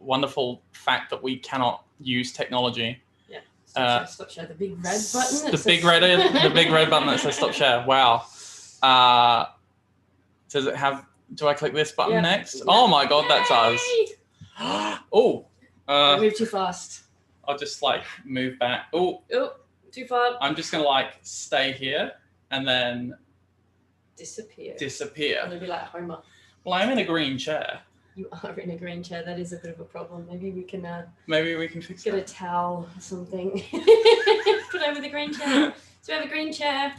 wonderful fact that we cannot use technology. Yeah. Stop share. The big red button. The big red button that says stop share. Wow. Does it have? Do I click this button next? Yeah. Oh my god, that does. Oh. I moved too fast. I'll just like move back. Oh. Too far. I'm just gonna like stay here and then disappear. I'm gonna be like Homer. Well, I'm in a green chair. You are in a green chair. That is a bit of a problem. Maybe we can. Fix get a towel or something. Put over the green chair. So we have a green chair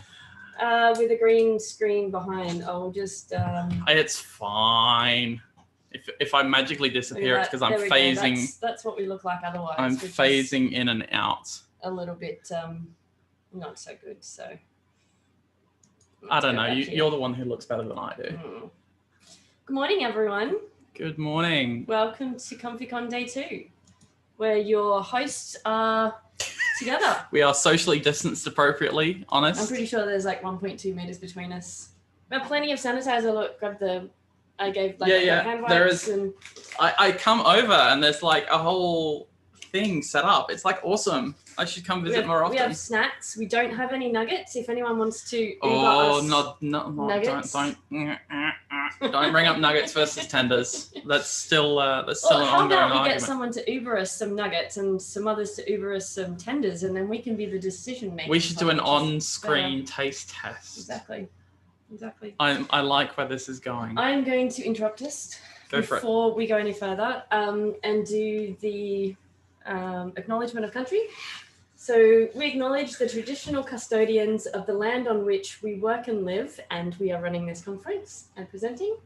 with a green screen behind. I'll just. It's fine. If I magically disappear, it's because I'm phasing. That's what we look like otherwise. I'm phasing in and out. A little bit not so good. So. I don't know. You're the one who looks better than I do. Good morning, everyone. Good morning. Welcome to ComfyCon Day 2, where your hosts are together. We are socially distanced appropriately, honest. I'm pretty sure there's like 1.2 meters between us. We have plenty of sanitizer. Look, I gave like hand wipes. There is. I come over and there's like a whole thing set up. It's like awesome. I should come visit more often. We have snacks. We don't have any nuggets. If anyone wants to Uber us nuggets. Don't bring up nuggets versus tenders. That's still an ongoing argument. How about we get someone to Uber us some nuggets and some others to Uber us some tenders, and then we can be the decision maker. We should do an on-screen taste test. Exactly. I like where this is going. I'm going to interrupt us before we go any further and do the acknowledgement of country. So we acknowledge the traditional custodians of the land on which we work and live, and we are running this conference and presenting,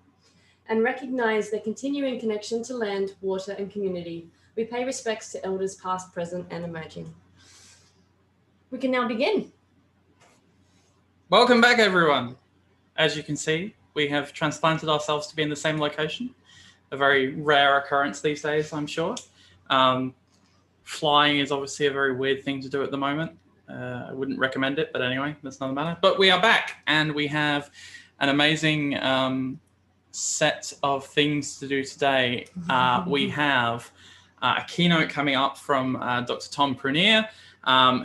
and recognise their continuing connection to land, water and community. We pay respects to elders past, present and emerging. We can now begin. Welcome back, everyone. As you can see, we have transplanted ourselves to be in the same location. A very rare occurrence these days, I'm sure. Flying is obviously a very weird thing to do at the moment. I wouldn't recommend it, but anyway, that's another matter. But we are back and we have an amazing set of things to do today. We have a keynote coming up from Dr. Tom Prunier,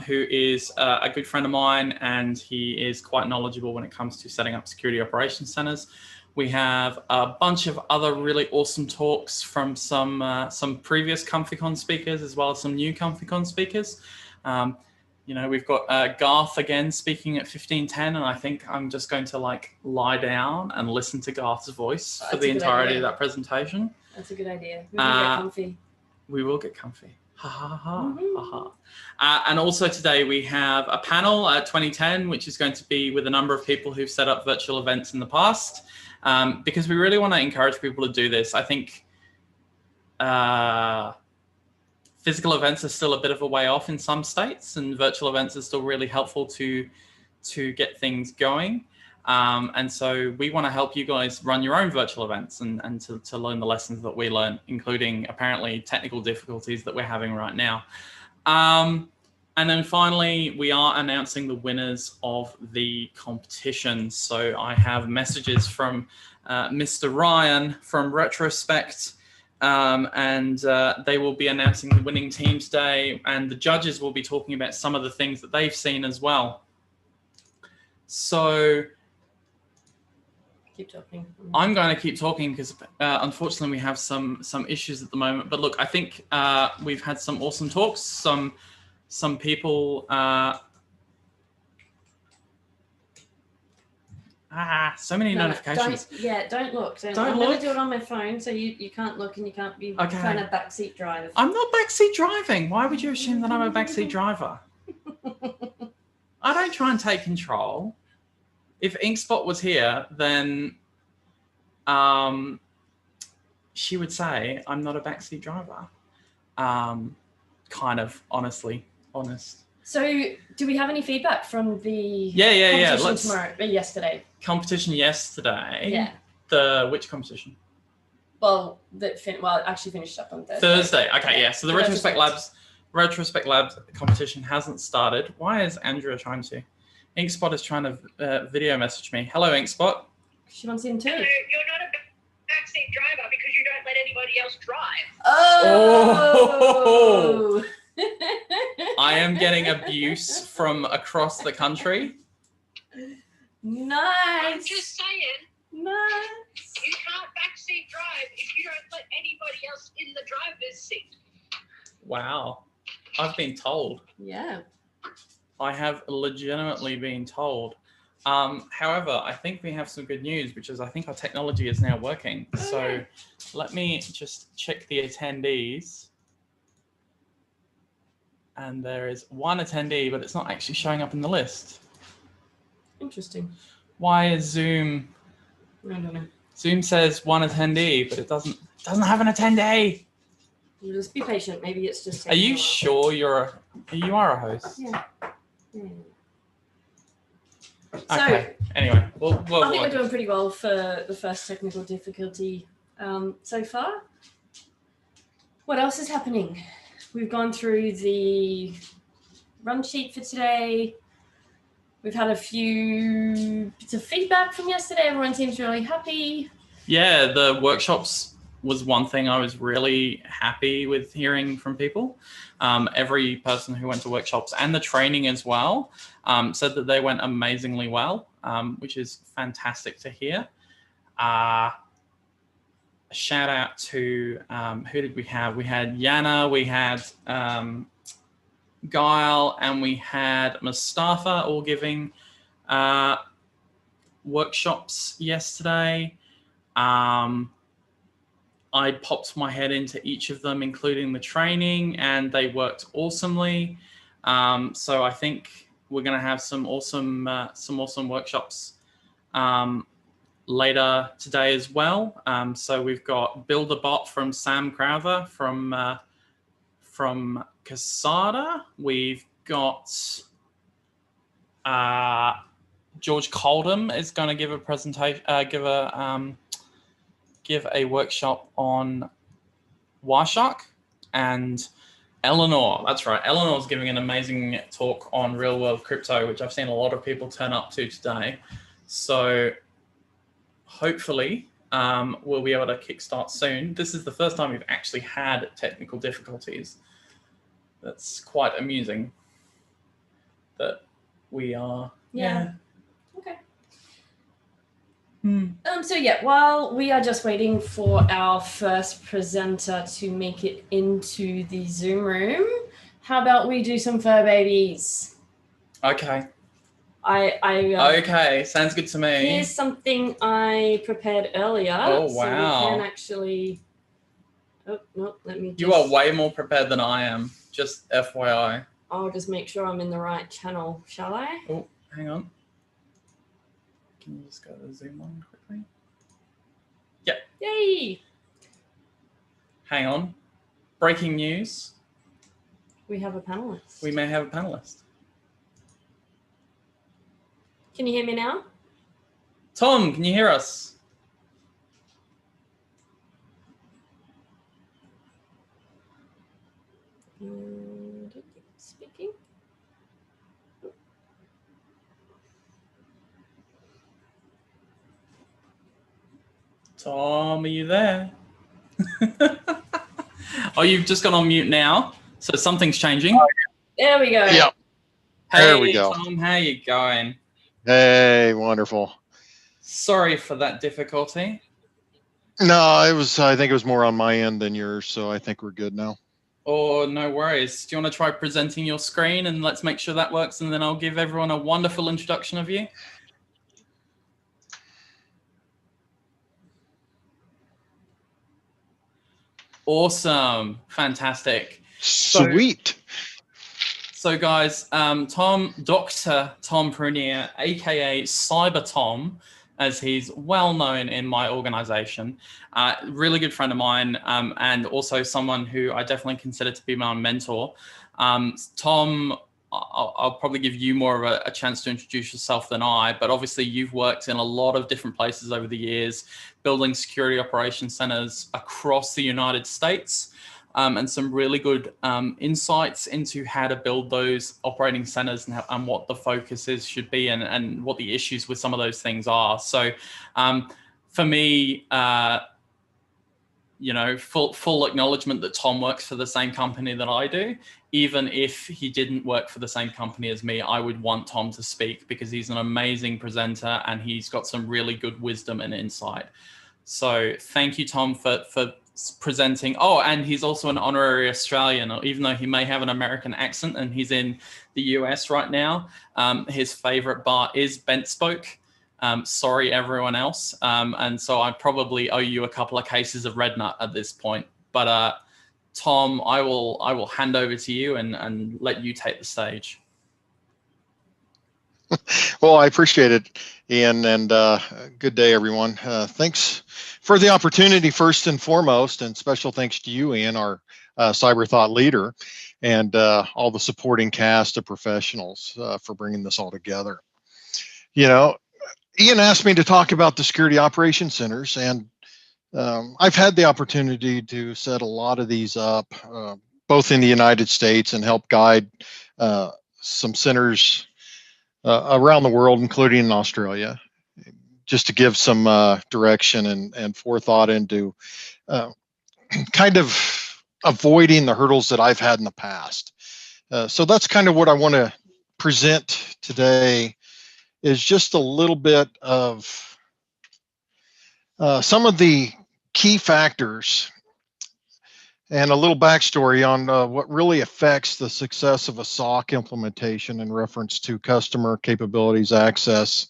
who is a good friend of mine, and he is quite knowledgeable when it comes to setting up security operations centers. We have a bunch of other really awesome talks from some previous ComfyCon speakers, as well as some new ComfyCon speakers. We've got Garth again speaking at 15:10, and I think I'm just going to like lie down and listen to Garth's voice for the entirety of that presentation. That's a good idea. We will get comfy. We will get comfy. Ha ha ha ha ha. And also today we have a panel at 2010, which is going to be with a number of people who've set up virtual events in the past. Because we really want to encourage people to do this. I think physical events are still a bit of a way off in some states, and virtual events are still really helpful to get things going. And so we want to help you guys run your own virtual events and to learn the lessons that we learned, including apparently technical difficulties that we're having right now. And then finally, we are announcing the winners of the competition. So I have messages from Mr. Ryan from Retrospect, and they will be announcing the winning team today, and the judges will be talking about some of the things that they've seen as well. So keep talking. I'm going to keep talking because unfortunately we have some issues at the moment. But look, I think we've had some awesome talks. Some people, so many notifications. Don't look. I'm look. going to do it on my phone, so you can't look and you can't be trying to backseat drive. I'm not backseat driving. Why would you assume that I'm a backseat driver? I don't try and take control. If Inkspot was here, then she would say I'm not a backseat driver. Kind of, honest. So, do we have any feedback from the competition yesterday? Competition yesterday? Yeah. Which competition? Well, it actually finished up on Thursday. Okay, yeah. So the Retrospect Labs competition hasn't started. Why is Andrea trying to? Inkspot is trying to video message me. Hello, Inkspot. She wants in too. So you're not a backseat driver because you don't let anybody else drive. Oh! I am getting abuse from across the country. Nice. I'm just saying. Nice. You can't backseat drive if you don't let anybody else in the driver's seat. Wow. I've been told. Yeah. I have legitimately been told. However, I think we have some good news, which is I think our technology is now working. So let me just check the attendees. And there is one attendee, but it's not actually showing up in the list. Interesting. Why is Zoom? I don't know. Zoom says one attendee, but it doesn't have an attendee. You just be patient. Maybe it's just. Are you sure you are a host? Yeah. Okay. Anyway, I think we're doing pretty well for the first technical difficulty so far. What else is happening? We've gone through the run sheet for today. We've had a few bits of feedback from yesterday. Everyone seems really happy. Yeah, the workshops was one thing I was really happy with hearing from people. Every person who went to workshops and the training as well said that they went amazingly well, which is fantastic to hear. A shout out to, who did we have? We had Yana, we had Guile, and we had Mustafa all giving workshops yesterday. I popped my head into each of them, including the training, and they worked awesomely. So I think we're going to have some awesome workshops later today as well. So we've got Build a Bot from Sam Crowther from Casada. We've got George Coldham is going to give a presentation, give a workshop on Wireshark, and Eleanor, that's right, Eleanor's giving an amazing talk on real world crypto, which I've seen a lot of people turn up to today. So hopefully we'll be able to kickstart soon. This is the first time we've actually had technical difficulties. That's quite amusing that we are. Yeah. Okay. So yeah, while we are just waiting for our first presenter to make it into the Zoom room, how about we do some fur babies? Okay. Okay, sounds good to me. Here's something I prepared earlier. Oh, wow. So we can actually. Oh no, let me. You are way more prepared than I am. Just FYI. I'll just make sure I'm in the right channel, shall I? Oh, hang on. Can you just go to the Zoom one quickly? Yeah. Yay! Hang on. Breaking news. We have a panelist. We may have a panelist. Can you hear me now? Tom, can you hear us? Speaking. Tom, are you there? Oh, you've just gone on mute now. So something's changing. There we go. Yep. Hey, there we go. Tom, how you going? Hey, wonderful. Sorry for that difficulty. No, it was. I think it was more on my end than yours, so I think we're good now. Oh, no worries. Do you want to try presenting your screen, and let's make sure that works, and then I'll give everyone a wonderful introduction of you. Awesome. Fantastic. Sweet. So guys, Dr. Tom Prunier, aka Cyber Tom, as he's well known in my organization, really good friend of mine, and also someone who I definitely consider to be my mentor. Tom, I'll probably give you more of a chance to introduce yourself than I, but obviously you've worked in a lot of different places over the years, building security operations centers across the United States. And some really good insights into how to build those operating centers and what the focus should be and what the issues with some of those things are. So for me, full acknowledgement that Tom works for the same company that I do. Even if he didn't work for the same company as me, I would want Tom to speak because he's an amazing presenter and he's got some really good wisdom and insight. So thank you, Tom, for presenting. Oh, and he's also an honorary Australian, even though he may have an American accent and he's in the US right now. His favorite bar is Bent Spoke. Sorry, everyone else. And so I probably owe you a couple of cases of Red Nut at this point. But Tom, I will hand over to you and let you take the stage. Well, I appreciate it, Ian, and good day, everyone. Thanks for the opportunity, first and foremost, and special thanks to you, Ian, our cyber thought leader, and all the supporting cast of professionals for bringing this all together. Ian asked me to talk about the security operations centers, and I've had the opportunity to set a lot of these up, both in the United States and help guide some centers around the world, including in Australia, just to give some direction and forethought into kind of avoiding the hurdles that I've had in the past. So that's kind of what I want to present today, is just a little bit of some of the key factors and a little backstory on what really affects the success of a SOC implementation in reference to customer capabilities, access,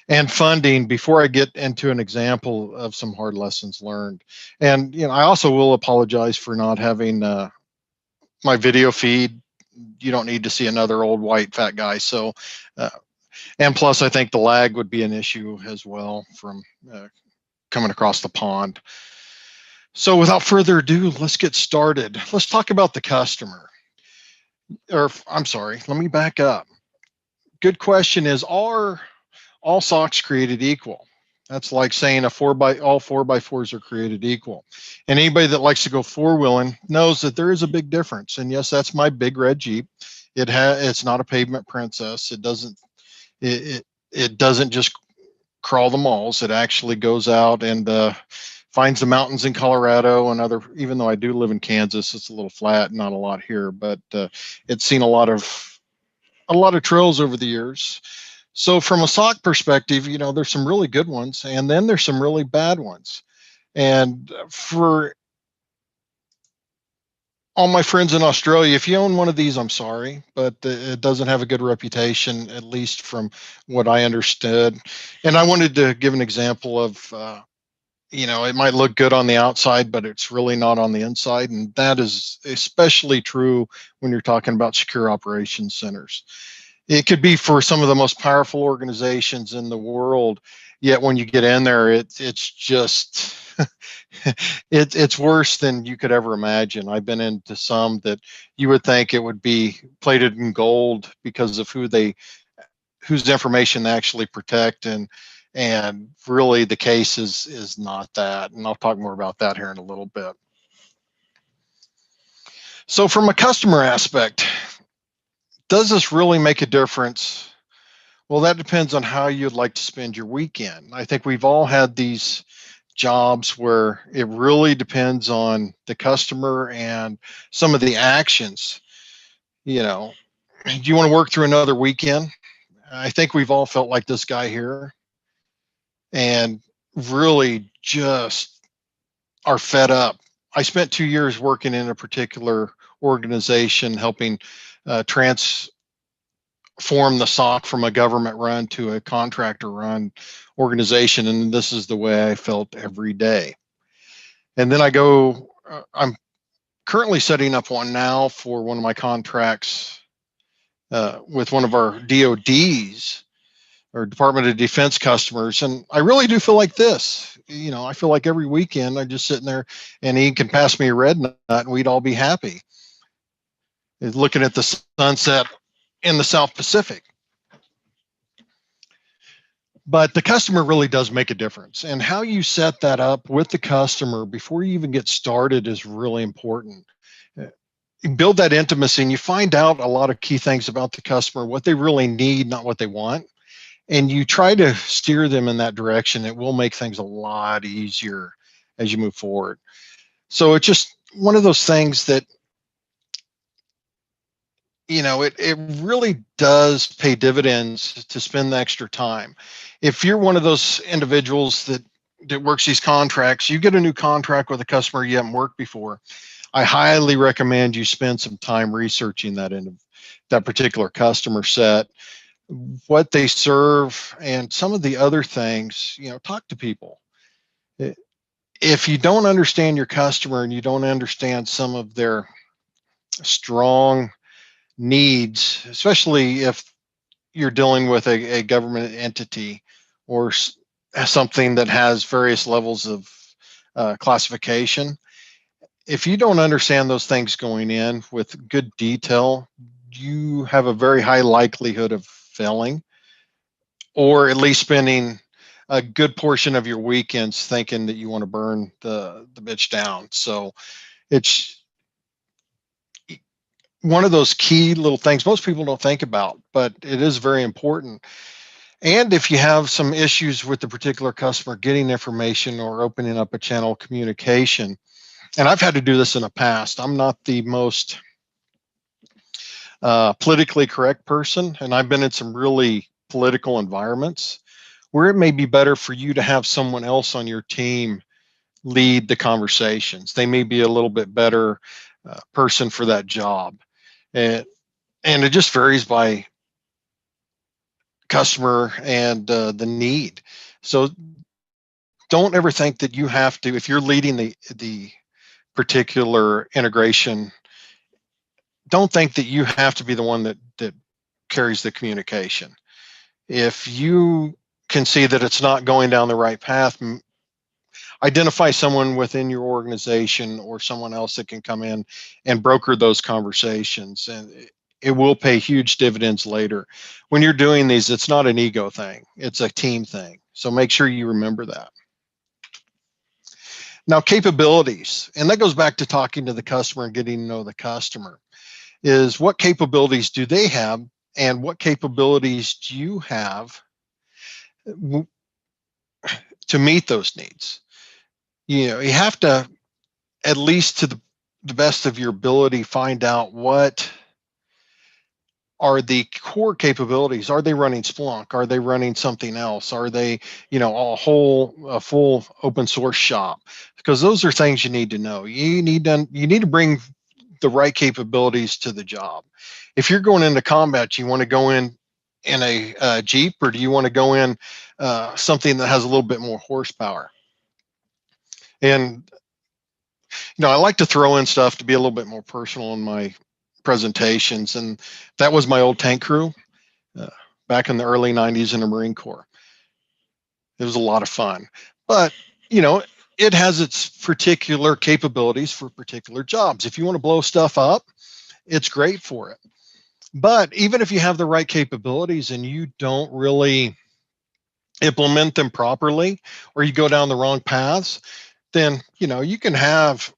and funding before I get into an example of some hard lessons learned. And I also will apologize for not having my video feed. You don't need to see another old white fat guy. So, and plus I think the lag would be an issue as well from coming across the pond. So without further ado, let's get started. Let's talk about the customer. Or I'm sorry, let me back up. Good question is, are all SOCs created equal? That's like saying all 4x4s are created equal. And anybody that likes to go four-wheeling knows that there is a big difference. And yes, that's my big red Jeep. It's not a pavement princess. It doesn't just crawl the malls. It actually goes out and finds the mountains in Colorado and even though I do live in Kansas, it's a little flat, not a lot here, but it's seen a lot of trails over the years. So from a SOC perspective, there's some really good ones, and then there's some really bad ones. And for all my friends in Australia, if you own one of these, I'm sorry, but it doesn't have a good reputation, at least from what I understood. And I wanted to give an example of it might look good on the outside, but it's really not on the inside. And that is especially true when you're talking about secure operations centers. It could be for some of the most powerful organizations in the world, yet when you get in there, it's just, it's worse than you could ever imagine. I've been into some that you would think it would be plated in gold because of whose information they actually protect, and really the case is not that. And I'll talk more about that here in a little bit. So from a customer aspect, does this really make a difference? Well, that depends on how you'd like to spend your weekend. I think we've all had these jobs where it really depends on the customer and some of the actions. Do you want to work through another weekend? I think we've all felt like this guy here, and really just are fed up. I spent 2 years working in a particular organization, helping transform the SOC from a government run to a contractor run organization. And this is the way I felt every day. And then I'm currently setting up one now for one of my contracts with one of our DODs, or Department of Defense customers. And I really do feel like this. I feel like every weekend I'm just sitting there and he can pass me a red nut and we'd all be happy, looking at the sunset in the South Pacific. But the customer really does make a difference. And how you set that up with the customer before you even get started is really important. You build that intimacy and you find out a lot of key things about the customer, what they really need, not what they want. And you try to steer them in that direction. It will make things a lot easier as you move forward. So it's just one of those things that, it really does pay dividends to spend the extra time. If you're one of those individuals that works these contracts, you get a new contract with a customer you haven't worked before, I highly recommend you spend some time researching that particular customer set, what they serve, and some of the other things. Talk to people. If you don't understand your customer and you don't understand some of their strong needs, especially if you're dealing with a government entity or something that has various levels of classification, if you don't understand those things going in with good detail, you have a very high likelihood of failing, or at least spending a good portion of your weekends thinking that you want to burn the bitch down. So it's one of those key little things most people don't think about, but it is very important. And if you have some issues with the particular customer getting information or opening up a channel of communication, and I've had to do this in the past, I'm not the most politically correct person, and I've been in some really political environments where it may be better for you to have someone else on your team lead the conversations. They may be a little bit better person for that job. And it just varies by customer and the need. So don't ever think that you have to, if you're leading the particular integration, don't think that you have to be the one that carries the communication. If you can see that it's not going down the right path, identify someone within your organization or someone else that can come in and broker those conversations, and it will pay huge dividends later. When you're doing these, it's not an ego thing, it's a team thing. So make sure you remember that. Now, capabilities, and that goes back to talking to the customer and getting to know the customer, is what capabilities do they have and what capabilities do you have to meet those needs? You have to, at least to the best of your ability, find out what are the core capabilities. Are they running Splunk? Are they running something else? Are they, a full open source shop? Because those are things you need to know. You need to bring the right capabilities to the job. If you're going into combat, you want to go in a Jeep, or do you want to go in something that has a little bit more horsepower? And I like to throw in stuff to be a little bit more personal in my presentations, and that was my old tank crew back in the early 90s in the Marine Corps. It was a lot of fun, but it has its particular capabilities for particular jobs. If you want to blow stuff up, it's great for it. But even if you have the right capabilities and you don't really implement them properly, or you go down the wrong paths, then you can have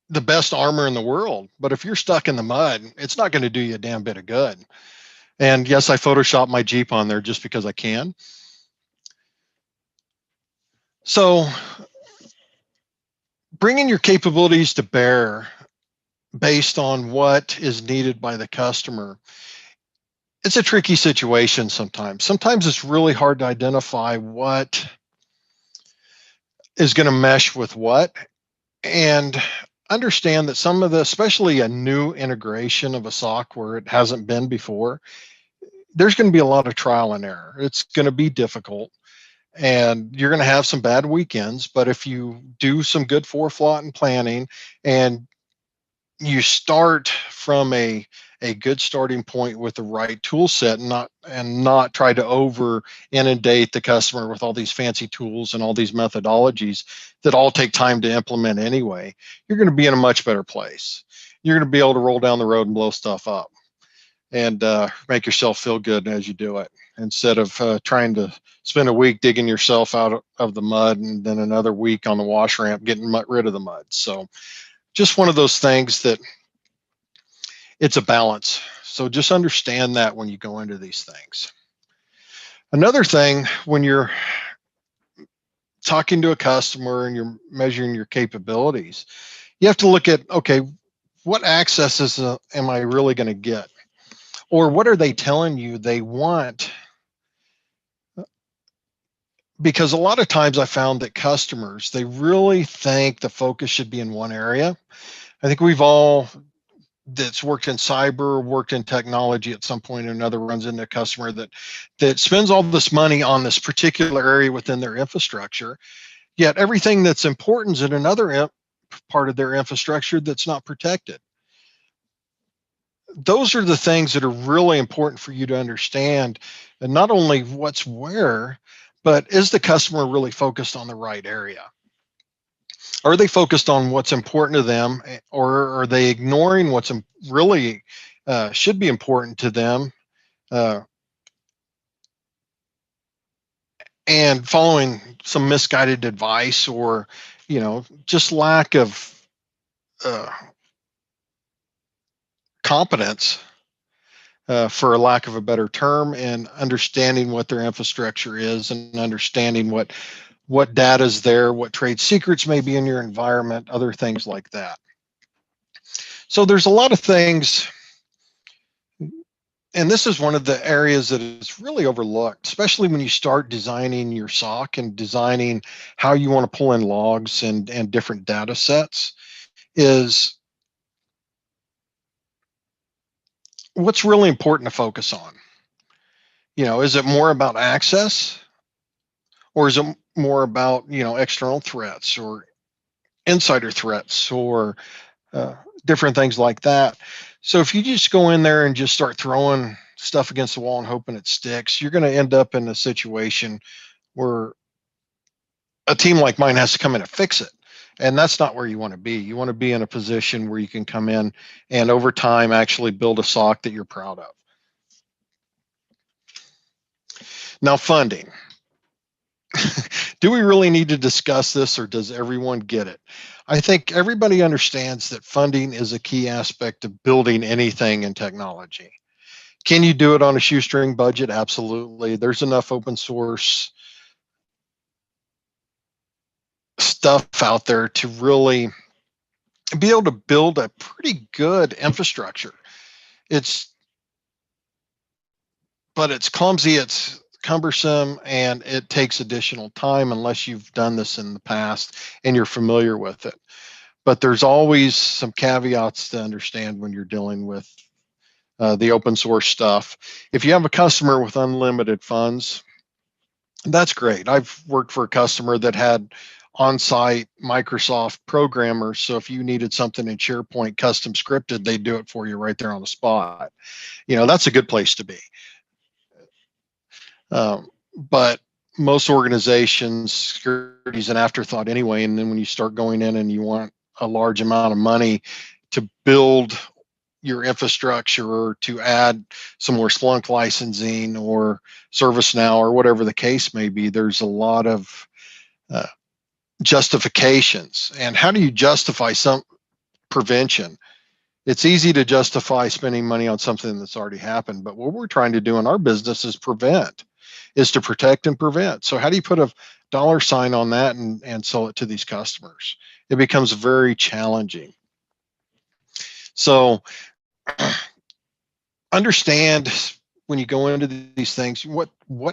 the best armor in the world, but if you're stuck in the mud, it's not going to do you a damn bit of good. And yes, I photoshopped my Jeep on there just because I can. So bringing your capabilities to bear based on what is needed by the customer, it's a tricky situation sometimes. Sometimes it's really hard to identify what is going to mesh with what, and understand that some of the, especially a new integration of a SOC where it hasn't been before, there's going to be a lot of trial and error. It's going to be difficult, and you're going to have some bad weekends. But if you do some good forethought and planning, and you start from a good starting point with the right tool set, and not try to over inundate the customer with all these fancy tools and all these methodologies that all take time to implement anyway, you're going to be in a much better place. You're going to be able to roll down the road and blow stuff up, and make yourself feel good as you do it, instead of trying to spend a week digging yourself out of the mud and then another week on the wash ramp getting rid of the mud. So just one of those things that it's a balance. So just understand that when you go into these things. Another thing, when you're talking to a customer and you're measuring your capabilities, you have to look at, okay, what accesses am I really going to get? Or what are they telling you they want? Because a lot of times I found that customers, they really think the focus should be in one area. I think we've all that's worked in cyber, worked in technology at some point or another runs into a customer that spends all this money on this particular area within their infrastructure, yet everything that's important is in another part of their infrastructure that's not protected. Those are the things that are really important for you to understand, and not only what's where, but is the customer really focused on the right area? Are they focused on what's important to them, or are they ignoring what's really should be important to them, and following some misguided advice, or just lack of competence, for a lack of a better term, and understanding what their infrastructure is, and understanding what data is there, what trade secrets may be in your environment, other things like that. So there's a lot of things, and this is one of the areas that is really overlooked, especially when you start designing your SOC and designing how you want to pull in logs and different data sets, is what's really important to focus on. Is it more about access, or is it more about external threats or insider threats, or different things like that? So if you just go in there and just start throwing stuff against the wall and hoping it sticks, you're going to end up in a situation where a team like mine has to come in and fix it. And that's not where you want to be. You want to be in a position where you can come in and over time actually build a SOC that you're proud of. Now, funding. Do we really need to discuss this, or does everyone get it? I think everybody understands that funding is a key aspect of building anything in technology. Can you do it on a shoestring budget? Absolutely. There's enough open source stuff out there to really be able to build a pretty good infrastructure. But it's clumsy, it's cumbersome, and it takes additional time unless you've done this in the past and you're familiar with it. But there's always some caveats to understand when you're dealing with the open source stuff. If you have a customer with unlimited funds, that's great. I've worked for a customer that had on-site Microsoft programmers, so if you needed something in SharePoint custom scripted, they'd do it for you right there on the spot. That's a good place to be. But most organizations, security is an afterthought anyway. And then when you start going in and you want a large amount of money to build your infrastructure, or to add some more Splunk licensing or ServiceNow or whatever the case may be, there's a lot of justifications. And how do you justify some prevention? It's easy to justify spending money on something that's already happened, but what we're trying to do in our business is to protect and prevent. So how do you put a dollar sign on that and sell it to these customers? It becomes very challenging. So understand when you go into these things, what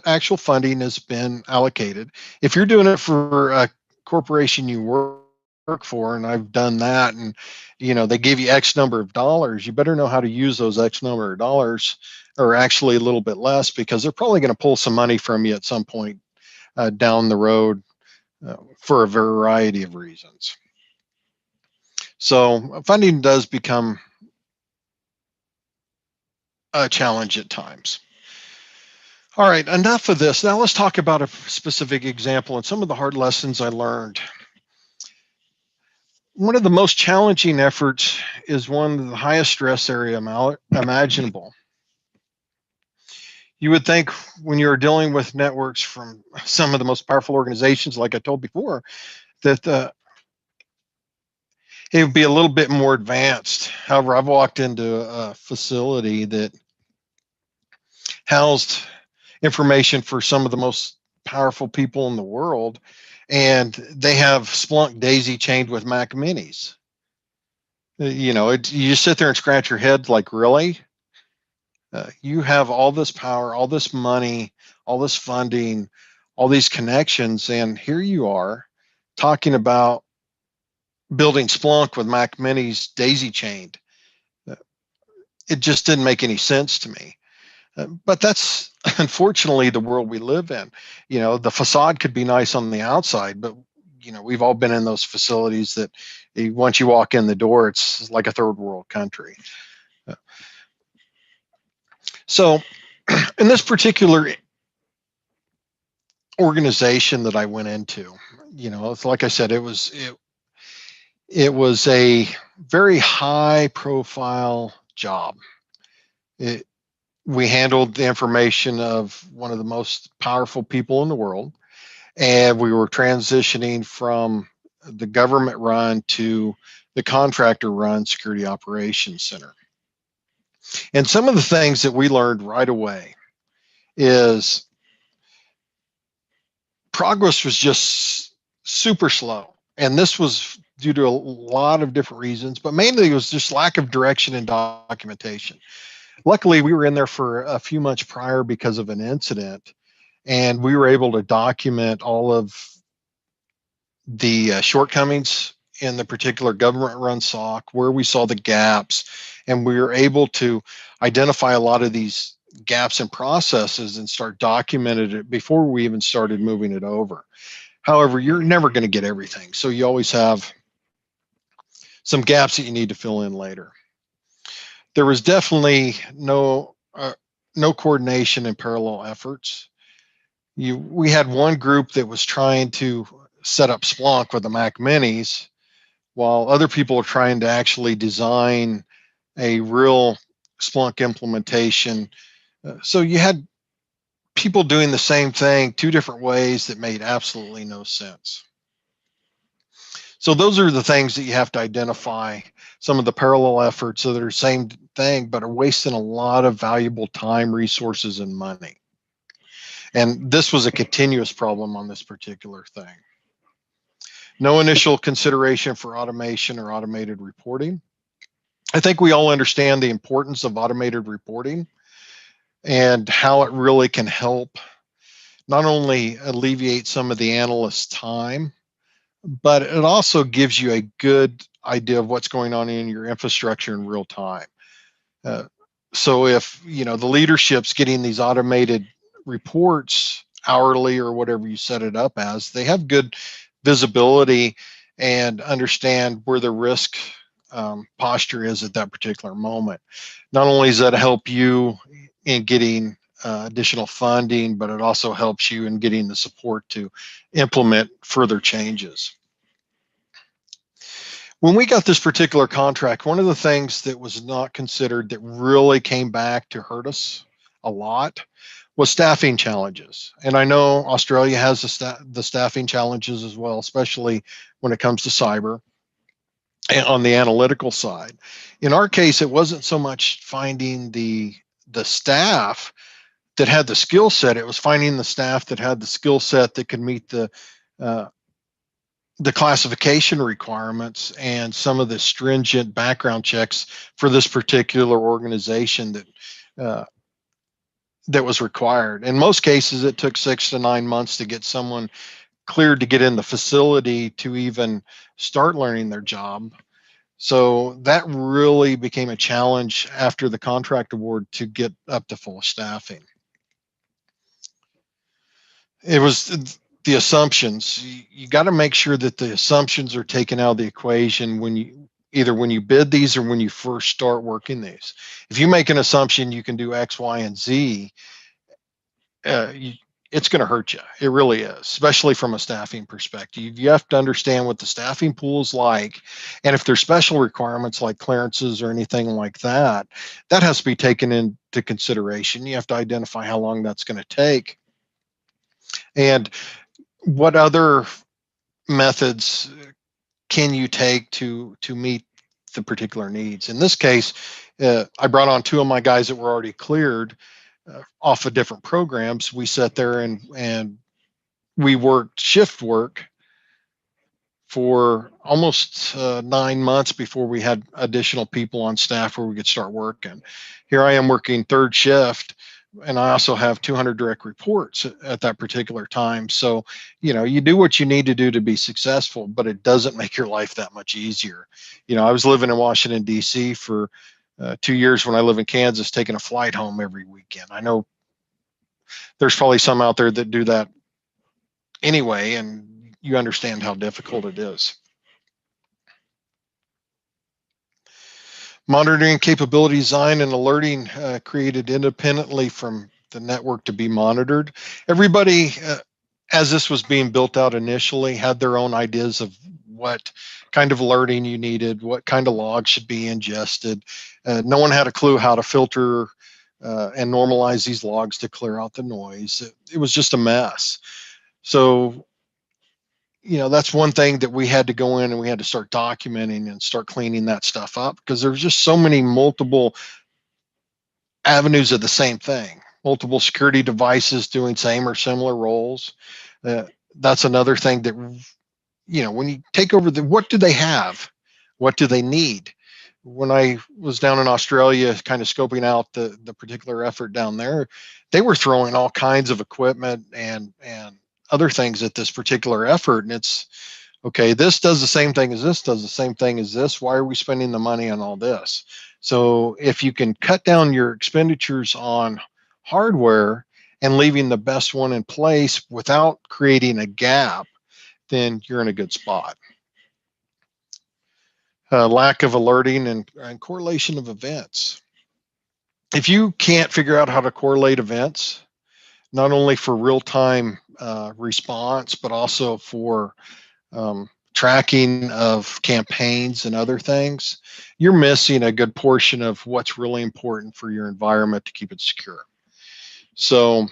actual funding has been allocated. If you're doing it for a corporation you work for, and I've done that, and they give you X number of dollars, you better know how to use those X number of dollars, or actually a little bit less, because they're probably going to pull some money from you at some point down the road for a variety of reasons. So funding does become a challenge at times. All right, enough of this. Now let's talk about a specific example and some of the hard lessons I learned. One of the most challenging efforts is one of the highest stress area imaginable. You would think when you're dealing with networks from some of the most powerful organizations, like I told before, that it would be a little bit more advanced. However, I've walked into a facility that housed information for some of the most powerful people in the world, and they have Splunk daisy chained with Mac Minis. You know, you just sit there and scratch your head like, really? You have all this power, all this money, all this funding, all these connections, and here you are talking about building Splunk with Mac Minis daisy chained. It just didn't make any sense to me. But that's unfortunately the world we live in. You know, the facade could be nice on the outside, but you know, we've all been in those facilities that once you walk in the door, it's like a third world country. So in this particular organization that I went into, you know, it's like I said, it was a very high profile job. We handled the information of one of the most powerful people in the world, and we were transitioning from the government run to the contractor run security operations center. And some of the things that we learned right away is progress was just super slow. And this was due to a lot of different reasons, but mainly it was just lack of direction and documentation. Luckily, we were in there for a few months prior because of an incident, and we were able to document all of the shortcomings in the particular government run SOC, where we saw the gaps, and we were able to identify a lot of these gaps in processes and start documenting it before we even started moving it over. However, you're never going to get everything, so you always have some gaps that you need to fill in later. There was definitely no coordination and parallel efforts. We had one group that was trying to set up Splunk with the Mac Minis, while other people are trying to actually design a real Splunk implementation. So you had people doing the same thing two different ways that made absolutely no sense. So those are the things that you have to identify, some of the parallel efforts that are same thing, but are wasting a lot of valuable time, resources, and money. And this was a continuous problem on this particular thing. No initial consideration for automation or automated reporting. I think we all understand the importance of automated reporting and how it really can help not only alleviate some of the analyst's time, but it also gives you a good idea of what's going on in your infrastructure in real time. So if you know the leadership's getting these automated reports hourly or whatever you set it up as, they have good visibility and understand where the risk posture is at that particular moment. Not only does that help you in getting additional funding, but it also helps you in getting the support to implement further changes. When we got this particular contract, one of the things that was not considered that really came back to hurt us a lot was staffing challenges. And I know Australia has the staffing challenges as well, especially when it comes to cyber and on the analytical side. In our case, it wasn't so much finding the staff that had the skill set, it was finding the staff that had the skill set that could meet the classification requirements and some of the stringent background checks for this particular organization that was required. In most cases, it took 6 to 9 months to get someone cleared to get in the facility to even start learning their job. So that really became a challenge after the contract award to get up to full staffing. It was the assumptions. You got to make sure that the assumptions are taken out of the equation when you bid these or when you first start working these. If you make an assumption you can do X, Y, and Z, it's going to hurt you. It really is, especially from a staffing perspective. You have to understand what the staffing pool is like, and if there's special requirements like clearances or anything like that, that has to be taken into consideration. You have to identify how long that's going to take, and what other methods can you take to meet the particular needs. In this case, I brought on 2 of my guys that were already cleared off of different programs. We sat there and we worked shift work for almost 9 months before we had additional people on staff where we could start working. Here I am working third shift, and I also have 200 direct reports at that particular time. So, you do what you need to do to be successful, but it doesn't make your life that much easier. I was living in Washington, D.C. for 2 years when I live in Kansas, taking a flight home every weekend. I know there's probably some out there that do that anyway, and you understand how difficult it is. Monitoring capability design and alerting created independently from the network to be monitored. Everybody, as this was being built out initially, had their own ideas of what kind of alerting you needed, what kind of logs should be ingested. No one had a clue how to filter and normalize these logs to clear out the noise. It was just a mess. So, that's one thing that we had to go in and we had to start documenting and start cleaning that stuff up, because there's just so many multiple avenues of the same thing, multiple security devices doing same or similar roles. That's another thing that, when you take over what do they have? What do they need? When I was down in Australia, kind of scoping out the particular effort down there, they were throwing all kinds of equipment and other things at this particular effort. And it's, okay, this does the same thing as this, does the same thing as this. Why are we spending the money on all this? So if you can cut down your expenditures on hardware and leaving the best one in place without creating a gap, then you're in a good spot. Lack of alerting and correlation of events. If you can't figure out how to correlate events, not only for real-time response, but also for tracking of campaigns and other things, you're missing a good portion of what's really important for your environment to keep it secure. So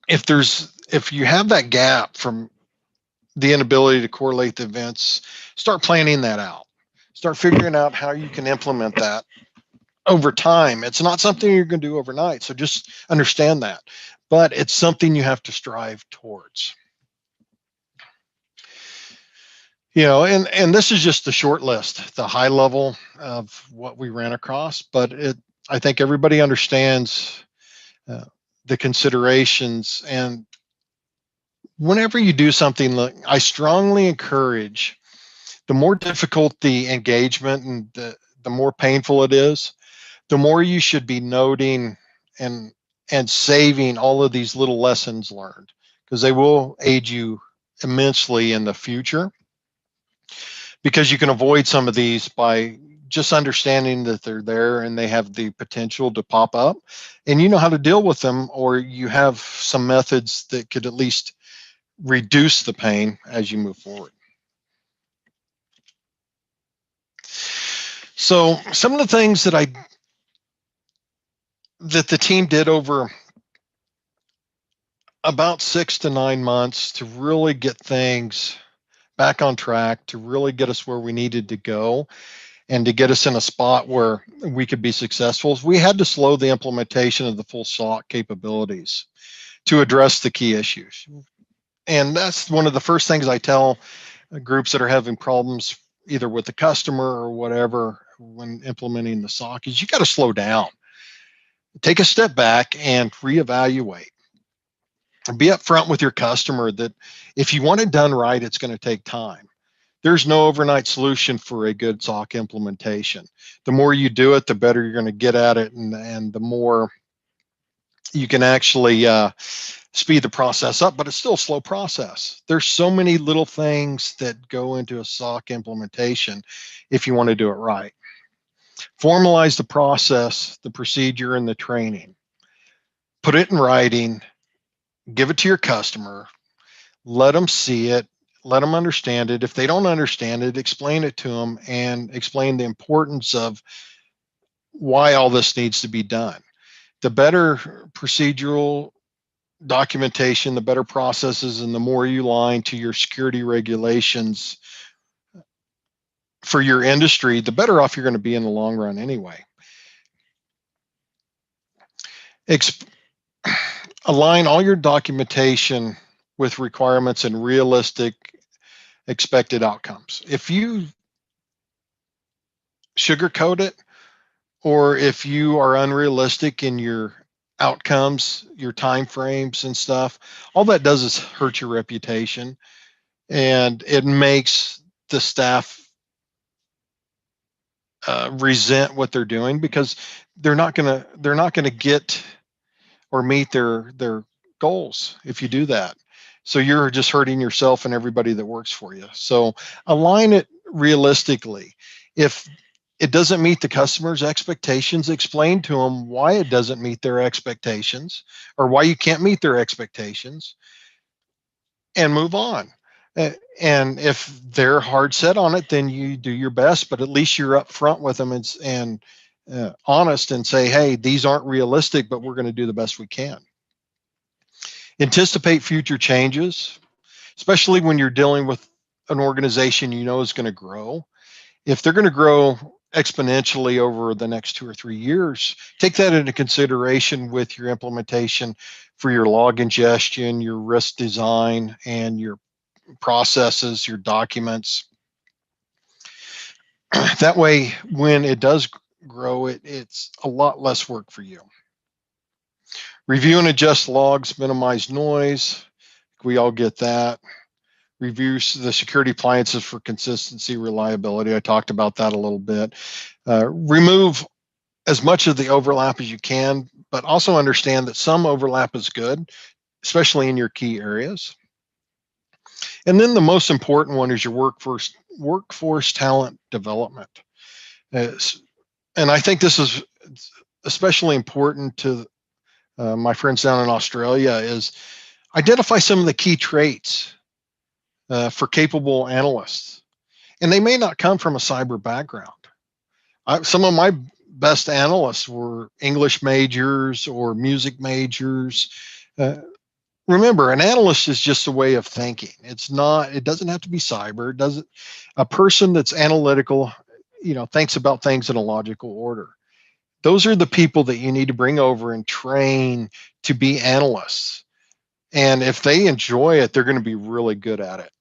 if you have that gap from the inability to correlate the events, start planning that out. Start figuring out how you can implement that over time. It's not something you're going to do overnight, so just understand that. But it's something you have to strive towards. And this is just the short list, the high level of what we ran across, but I think everybody understands the considerations. And whenever you do something, I strongly encourage, the more difficult the engagement and the more painful it is, the more you should be noting and saving all of these little lessons learned, because they will aid you immensely in the future. Because you can avoid some of these by just understanding that they're there and they have the potential to pop up, and you know how to deal with them, or you have some methods that could at least reduce the pain as you move forward. So some of the things that the team did over about 6 to 9 months to really get things back on track, to really get us where we needed to go, and to get us in a spot where we could be successful, we had to slow the implementation of the full SOC capabilities to address the key issues. And that's one of the first things I tell groups that are having problems either with the customer or whatever when implementing the SOC is, you got to slow down. Take a step back and reevaluate. Be upfront with your customer that if you want it done right, it's going to take time. There's no overnight solution for a good SOC implementation. The more you do it, the better you're going to get at it, and the more you can actually speed the process up, but it's still a slow process. There's so many little things that go into a SOC implementation if you want to do it right. Formalize the process, the procedure, and the training. Put it in writing, give it to your customer, let them see it, let them understand it. If they don't understand it, explain it to them and explain the importance of why all this needs to be done. The better procedural documentation, the better processes, and the more you align to your security regulations for your industry, the better off you're going to be in the long run anyway. Align all your documentation with requirements and realistic expected outcomes. If you sugarcoat it, or if you are unrealistic in your outcomes, your time frames and stuff, all that does is hurt your reputation, and it makes the staff resent what they're doing, because they're not gonna get or meet their goals if you do that. So you're just hurting yourself and everybody that works for you. So align it realistically. If it doesn't meet the customer's expectations, explain to them why it doesn't meet their expectations, or why you can't meet their expectations, and move on. And if they're hard set on it, then you do your best, but at least you're up front with them and honest, and say, hey, these aren't realistic, but we're going to do the best we can. Anticipate future changes, especially when you're dealing with an organization you know is going to grow. If they're going to grow exponentially over the next 2 or 3 years, take that into consideration with your implementation for your log ingestion, your risk design, and your processes, your documents. That way, when it does grow, it's a lot less work for you. Review and adjust logs, minimize noise. We all get that. Review the security appliances for consistency, reliability. I talked about that a little bit. Remove as much of the overlap as you can, but also understand that some overlap is good, especially in your key areas. And then the most important one is your workforce talent development. And I think this is especially important to my friends down in Australia, is identify some of the key traits for capable analysts. And they may not come from a cyber background. Some of my best analysts were English majors or music majors. Remember, an analyst is just a way of thinking. It doesn't have to be cyber. It doesn't. A person that's analytical, thinks about things in a logical order. Those are the people that you need to bring over and train to be analysts. And if they enjoy it, they're going to be really good at it.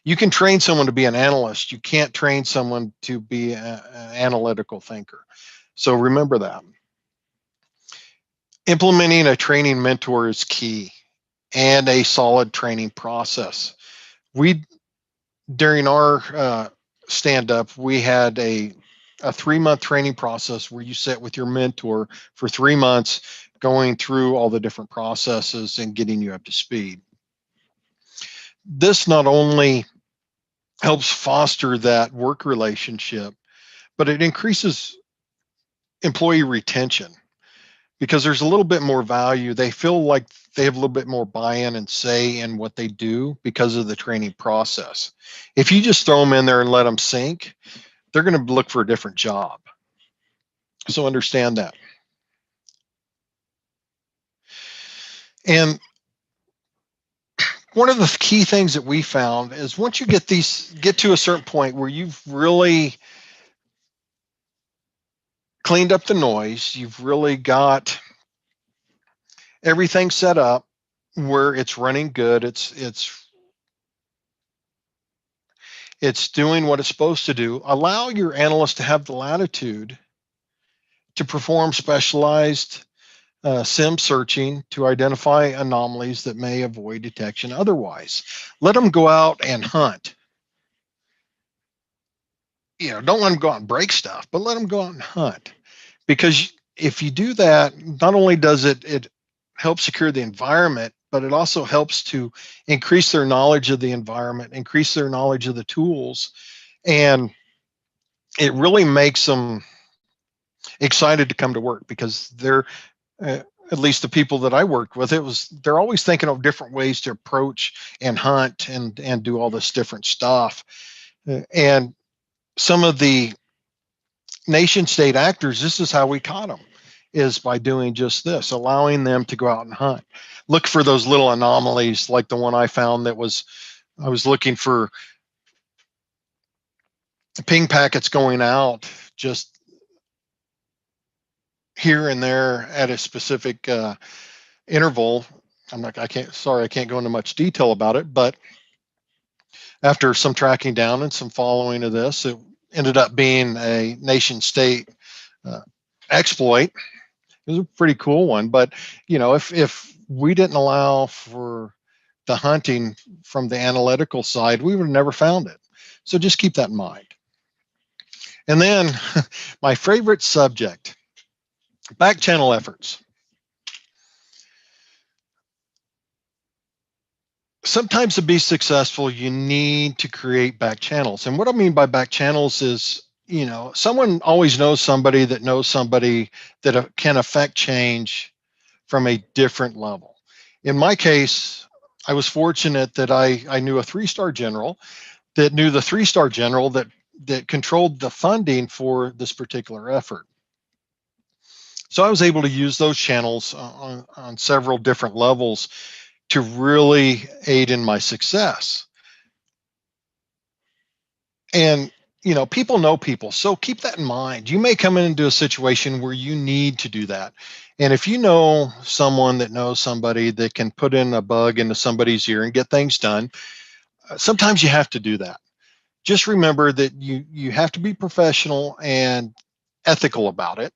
You can train someone to be an analyst. You can't train someone to be an analytical thinker. So remember that. Implementing a training mentor is key, and a solid training process. During our stand up, we had a 3-month training process where you sit with your mentor for 3 months, going through all the different processes and getting you up to speed. This not only helps foster that work relationship, but it increases employee retention, because there's a little bit more value. They feel like they have a little bit more buy-in and say in what they do because of the training process. If you just throw them in there and let them sink, they're going to look for a different job. So understand that. And one of the key things that we found is, once you get to a certain point where you've really cleaned up the noise, you've really got everything set up where it's running good, it's doing what it's supposed to do, allow your analyst to have the latitude to perform specialized SIM searching to identify anomalies that may avoid detection otherwise. Let them go out and hunt. Don't let them go out and break stuff, but let them go out and hunt. Because if you do that, not only does it help secure the environment, but it also helps to increase their knowledge of the environment, increase their knowledge of the tools, and it really makes them excited to come to work, because they're at least the people that I worked with, they're always thinking of different ways to approach and hunt and do all this different stuff. And some of the nation state actors, this is how we caught them, is by doing just this, allowing them to go out and hunt. Look for those little anomalies, like the one I found I was looking for ping packets going out just here and there at a specific interval. I can't go into much detail about it, but after some tracking down and some following of this, it ended up being a nation state exploit. It was a pretty cool one, but if we didn't allow for the hunting from the analytical side, we would have never found it. So just keep that in mind. And then my favorite subject, back channel efforts. Sometimes to be successful, you need to create back channels. And what I mean by back channels is, someone always knows somebody that can affect change from a different level. In my case, I was fortunate that I knew a 3-star general that knew the 3-star general that controlled the funding for this particular effort. So I was able to use those channels on several different levels to really aid in my success. And people know people, so keep that in mind. You may come into a situation where you need to do that. And if you know someone that knows somebody that can put in a bug into somebody's ear and get things done, sometimes you have to do that. Just remember that you have to be professional and ethical about it.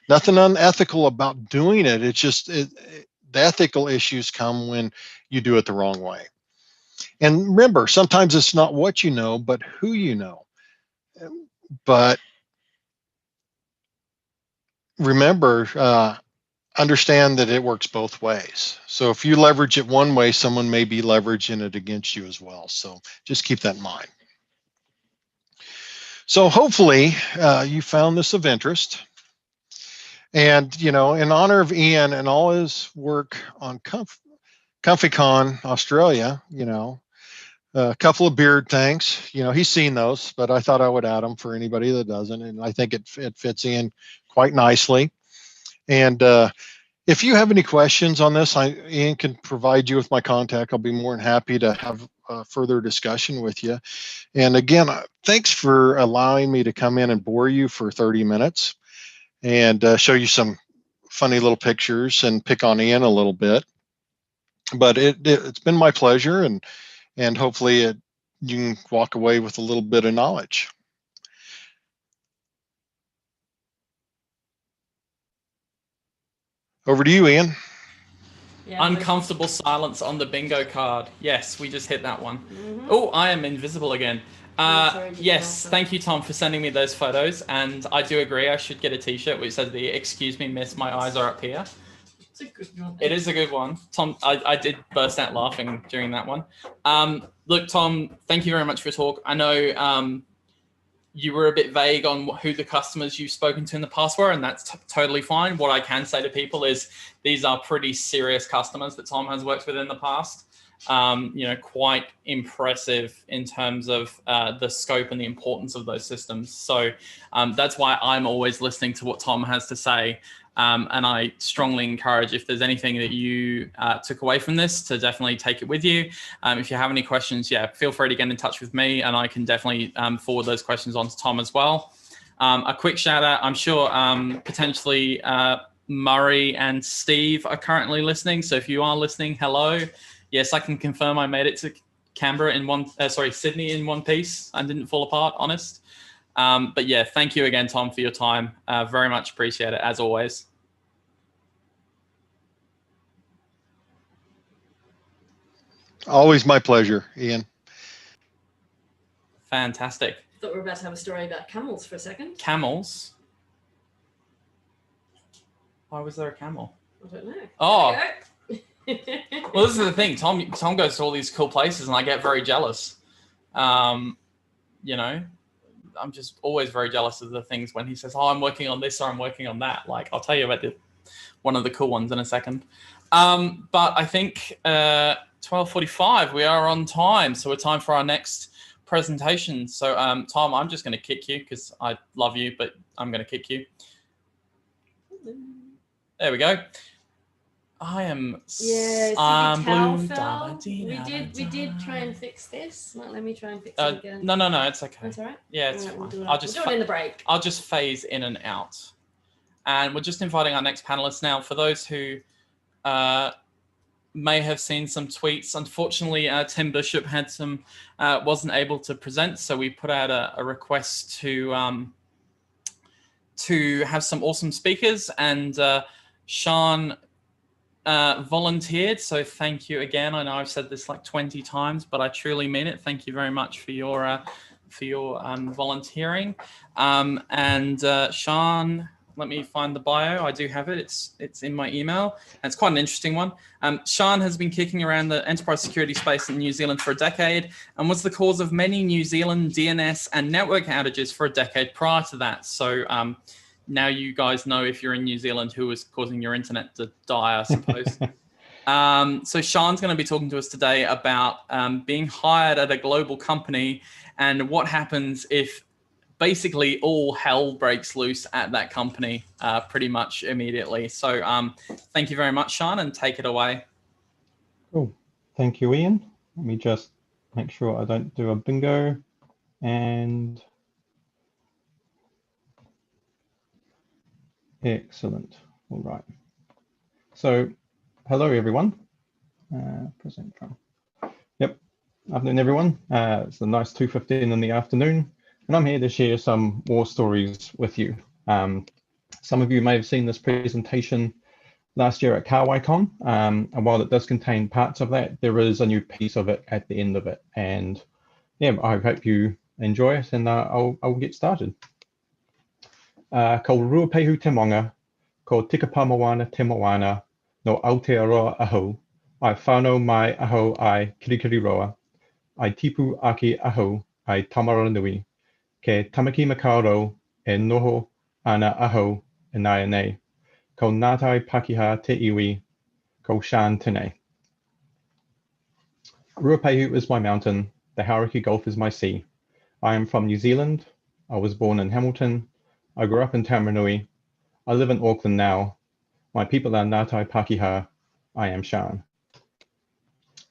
Nothing unethical about doing it. It's just the ethical issues come when you do it the wrong way. And remember, sometimes it's not what you know, but who you know. But remember, understand that it works both ways. So if you leverage it one way, someone may be leveraging it against you as well. So just keep that in mind. So hopefully you found this of interest. And, in honor of Ian and all his work on ComfyCon Australia, a couple of beard things, he's seen those, but I thought I would add them for anybody that doesn't. And I think it fits in quite nicely. And if you have any questions on this, Ian can provide you with my contact. I'll be more than happy to have a further discussion with you. And again, thanks for allowing me to come in and bore you for 30 minutes and show you some funny little pictures and pick on Ian a little bit. But it's been my pleasure, and hopefully you can walk away with a little bit of knowledge. Over to you, Ian. Yeah, uncomfortable silence on the bingo card. Yes, we just hit that one. Mm-hmm. Oh, I am invisible again. Yes, thank you, Tom, for sending me those photos. And I do agree, I should get a t-shirt which says the "Excuse me, miss, my eyes are up here." It's a good one. It is a good one. Tom, I did burst out laughing during that one. Look, Tom, thank you very much for your talk. I know you were a bit vague on who the customers you've spoken to in the past were, and that's totally fine. What I can say to people is these are pretty serious customers that Tom has worked with in the past. Quite impressive in terms of the scope and the importance of those systems. So that's why I'm always listening to what Tom has to say. And I strongly encourage, if there's anything that you took away from this, to definitely take it with you. If you have any questions, feel free to get in touch with me, and I can definitely forward those questions on to Tom as well. A quick shout out, I'm sure potentially Murray and Steve are currently listening. So if you are listening, hello. Yes, I can confirm I made it to Canberra Sydney in one piece and didn't fall apart, honest. But yeah, thank you again, Tom, for your time. Very much appreciate it, as always. Always my pleasure, Ian. Fantastic. I thought we were about to have a story about camels for a second. Camels? Why was there a camel? I don't know. Oh. Well, this is the thing. Tom goes to all these cool places, and I get very jealous. I'm just always very jealous of the things when he says, "Oh, I'm working on this or I'm working on that." Like, I'll tell you about one of the cool ones in a second. But I think 12:45, we are on time, so we're time for our next presentation. So, Tom, I'm just going to kick you because I love you, but I'm going to kick you. There we go. I am. Yeah, I'm blue. We did try and fix this. Let me try and fix it again. No, it's okay. That's all right. Yeah, it's fine. We'll do it in the break. I'll just phase in and out. And we're just inviting our next panelists now. For those who may have seen some tweets. Unfortunately, Tim Bishop had wasn't able to present, so we put out a request to have some awesome speakers, and Sean volunteered. So thank you again. I know I've said this like 20 times, but I truly mean it. Thank you very much for your volunteering. And Sean, let me find the bio. I do have it. It's in my email. And it's quite an interesting one. Sean has been kicking around the enterprise security space in New Zealand for a decade and was the cause of many New Zealand DNS and network outages for a decade prior to that. So now you guys know, if you're in New Zealand, who is causing your internet to die, I suppose. So Sean's going to be talking to us today about being hired at a global company and what happens if basically all hell breaks loose at that company pretty much immediately. So thank you very much, Sean, and take it away. Cool. Thank you, Ian. Let me just make sure I don't do a bingo. And excellent. All right. So hello, everyone. Present from. Yep. Afternoon, everyone. It's a nice 2:15 in the afternoon, and I'm here to share some war stories with you. Some of you may have seen this presentation last year at ComfyCon, and while it does contain parts of that, there is a new piece of it at the end of it. And yeah, I hope you enjoy it, and I'll get started. Ko ruapehu te monga, ko tikapamawana te moana, no Aotearoa aho, ai whanau mai aho ai Kirikiriroa, ai tipu aki aho ai Tamaranui, ke tamaki makauro e noho ana aho e nai nei, ko ngātai pakiha te iwi, ko Shan tene. Ruapehu is my mountain, the Hauraki Gulf is my sea. I am from New Zealand. I was born in Hamilton. I grew up in Tamaranui. I live in Auckland now. My people are Ngātai Pakiha. I am Shan.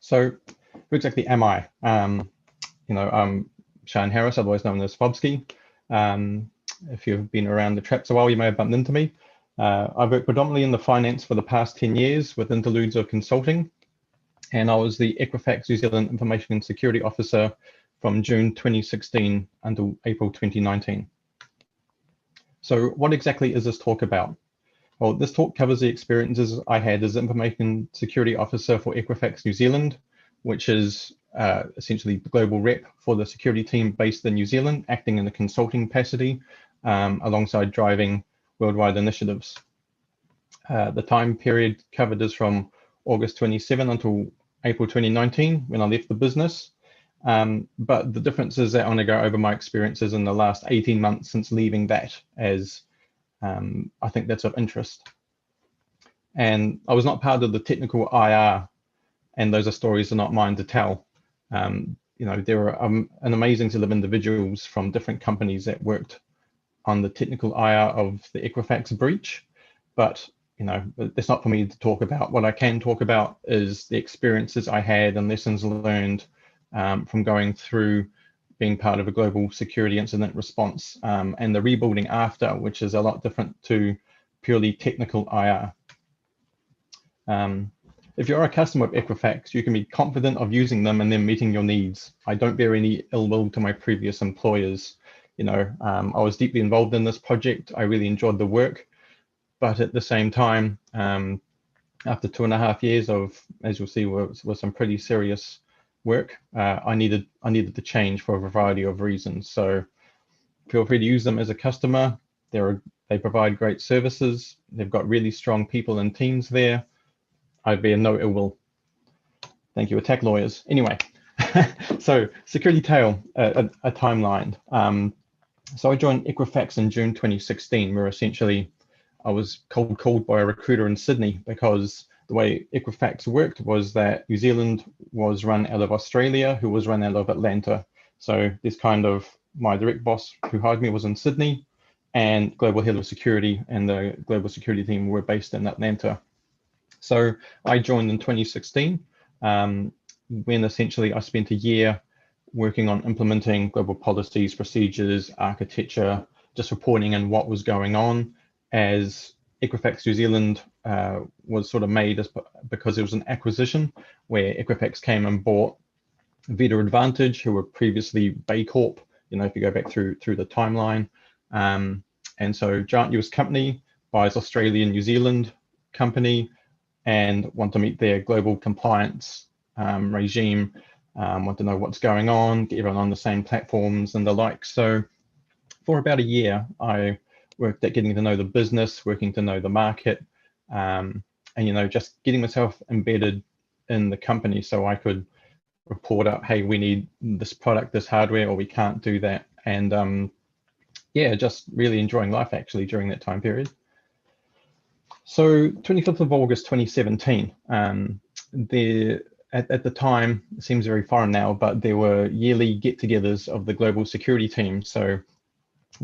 So who exactly am I? I'm Shan Harris, otherwise known as Fobsky. If you've been around the traps a while, you may have bumped into me. I've worked predominantly in the finance for the past 10 years with interludes of consulting. And I was the Equifax New Zealand Information and Security Officer from June 2016 until April 2019. So what exactly is this talk about? Well, this talk covers the experiences I had as Information Security Officer for Equifax New Zealand, which is essentially the global rep for the security team based in New Zealand, acting in a consulting capacity alongside driving worldwide initiatives. The time period covered is from August 27 until April 2019, when I left the business. But the difference is that I want to go over my experiences in the last 18 months since leaving that, as I think that's of interest. And I was not part of the technical IR, and those are stories that are not mine to tell. There are an amazing set of individuals from different companies that worked on the technical IR of the Equifax breach, but it's not for me to talk about. What I can talk about is the experiences I had and lessons learned from going through being part of a global security incident response and the rebuilding after, which is a lot different to purely technical IR. If you're a customer of Equifax, you can be confident of using them and them meeting your needs. I don't bear any ill will to my previous employers. I was deeply involved in this project. I really enjoyed the work, but at the same time, after 2.5 years of, as you'll see, was some pretty serious work, I needed to change for a variety of reasons. So feel free to use them as a customer. They provide great services. They've got really strong people and teams there. I bear no ill will. Thank you, attack lawyers. Anyway, so security tale, a timeline. So I joined Equifax in June 2016, where essentially I was cold called by a recruiter in Sydney, because the way Equifax worked was that New Zealand was run out of Australia, who was run out of Atlanta. So this kind of, my direct boss who hired me was in Sydney, and global head of security and the global security team were based in Atlanta. So I joined in 2016, when essentially I spent a year working on implementing global policies, procedures, architecture, just reporting on what was going on, as Equifax New Zealand was sort of made because it was an acquisition where Equifax came and bought Vita Advantage, who were previously Bay Corp, you know, if you go back through the timeline. And so giant US company buys Australian, New Zealand company and want to meet their global compliance regime, want to know what's going on, get everyone on the same platforms and the like. So for about a year, I worked at getting to know the business, working to know the market, and, you know, just getting myself embedded in the company so I could report up, hey, we need this product, this hardware, or we can't do that. And yeah, just really enjoying life actually during that time period. So 25th of August 2017, at the time, it seems very foreign now, but there were yearly get-togethers of the global security team. So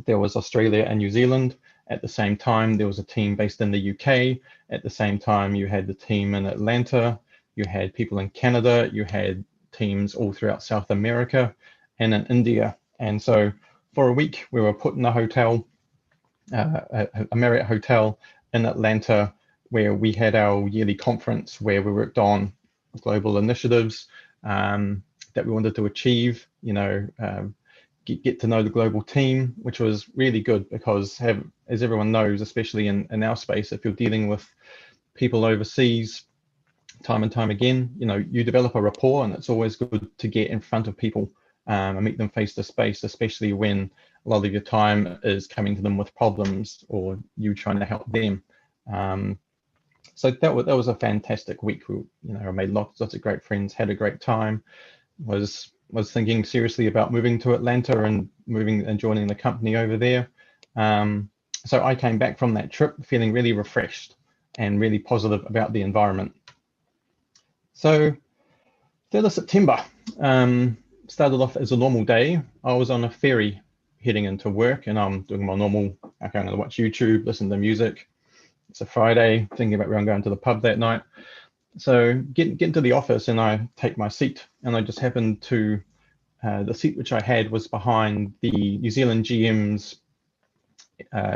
there was Australia and New Zealand. At the same time, there was a team based in the UK. At the same time, you had the team in Atlanta. You had people in Canada. You had teams all throughout South America and in India. And so for a week, we were put in a hotel, a Marriott hotel in Atlanta, where we had our yearly conference where we worked on global initiatives that we wanted to achieve, you know, get to know the global team, which was really good because, as everyone knows, especially in our space, if you're dealing with people overseas time and time again, you know, you develop a rapport, and it's always good to get in front of people and meet them face to face, especially when a lot of your time is coming to them with problems or you trying to help them. So that was a fantastic week. We, you know, I made lots of great friends, had a great time, was thinking seriously about moving to Atlanta and moving and joining the company over there. So I came back from that trip feeling really refreshed and really positive about the environment. So 3rd of September started off as a normal day. I was on a ferry heading into work, and I'm doing my normal, I'm going to watch YouTube, listen to music. It's a Friday, thinking about where I'm going to the pub that night. So get into the office, and I take my seat, and I just happened to, the seat which I had was behind the New Zealand GM's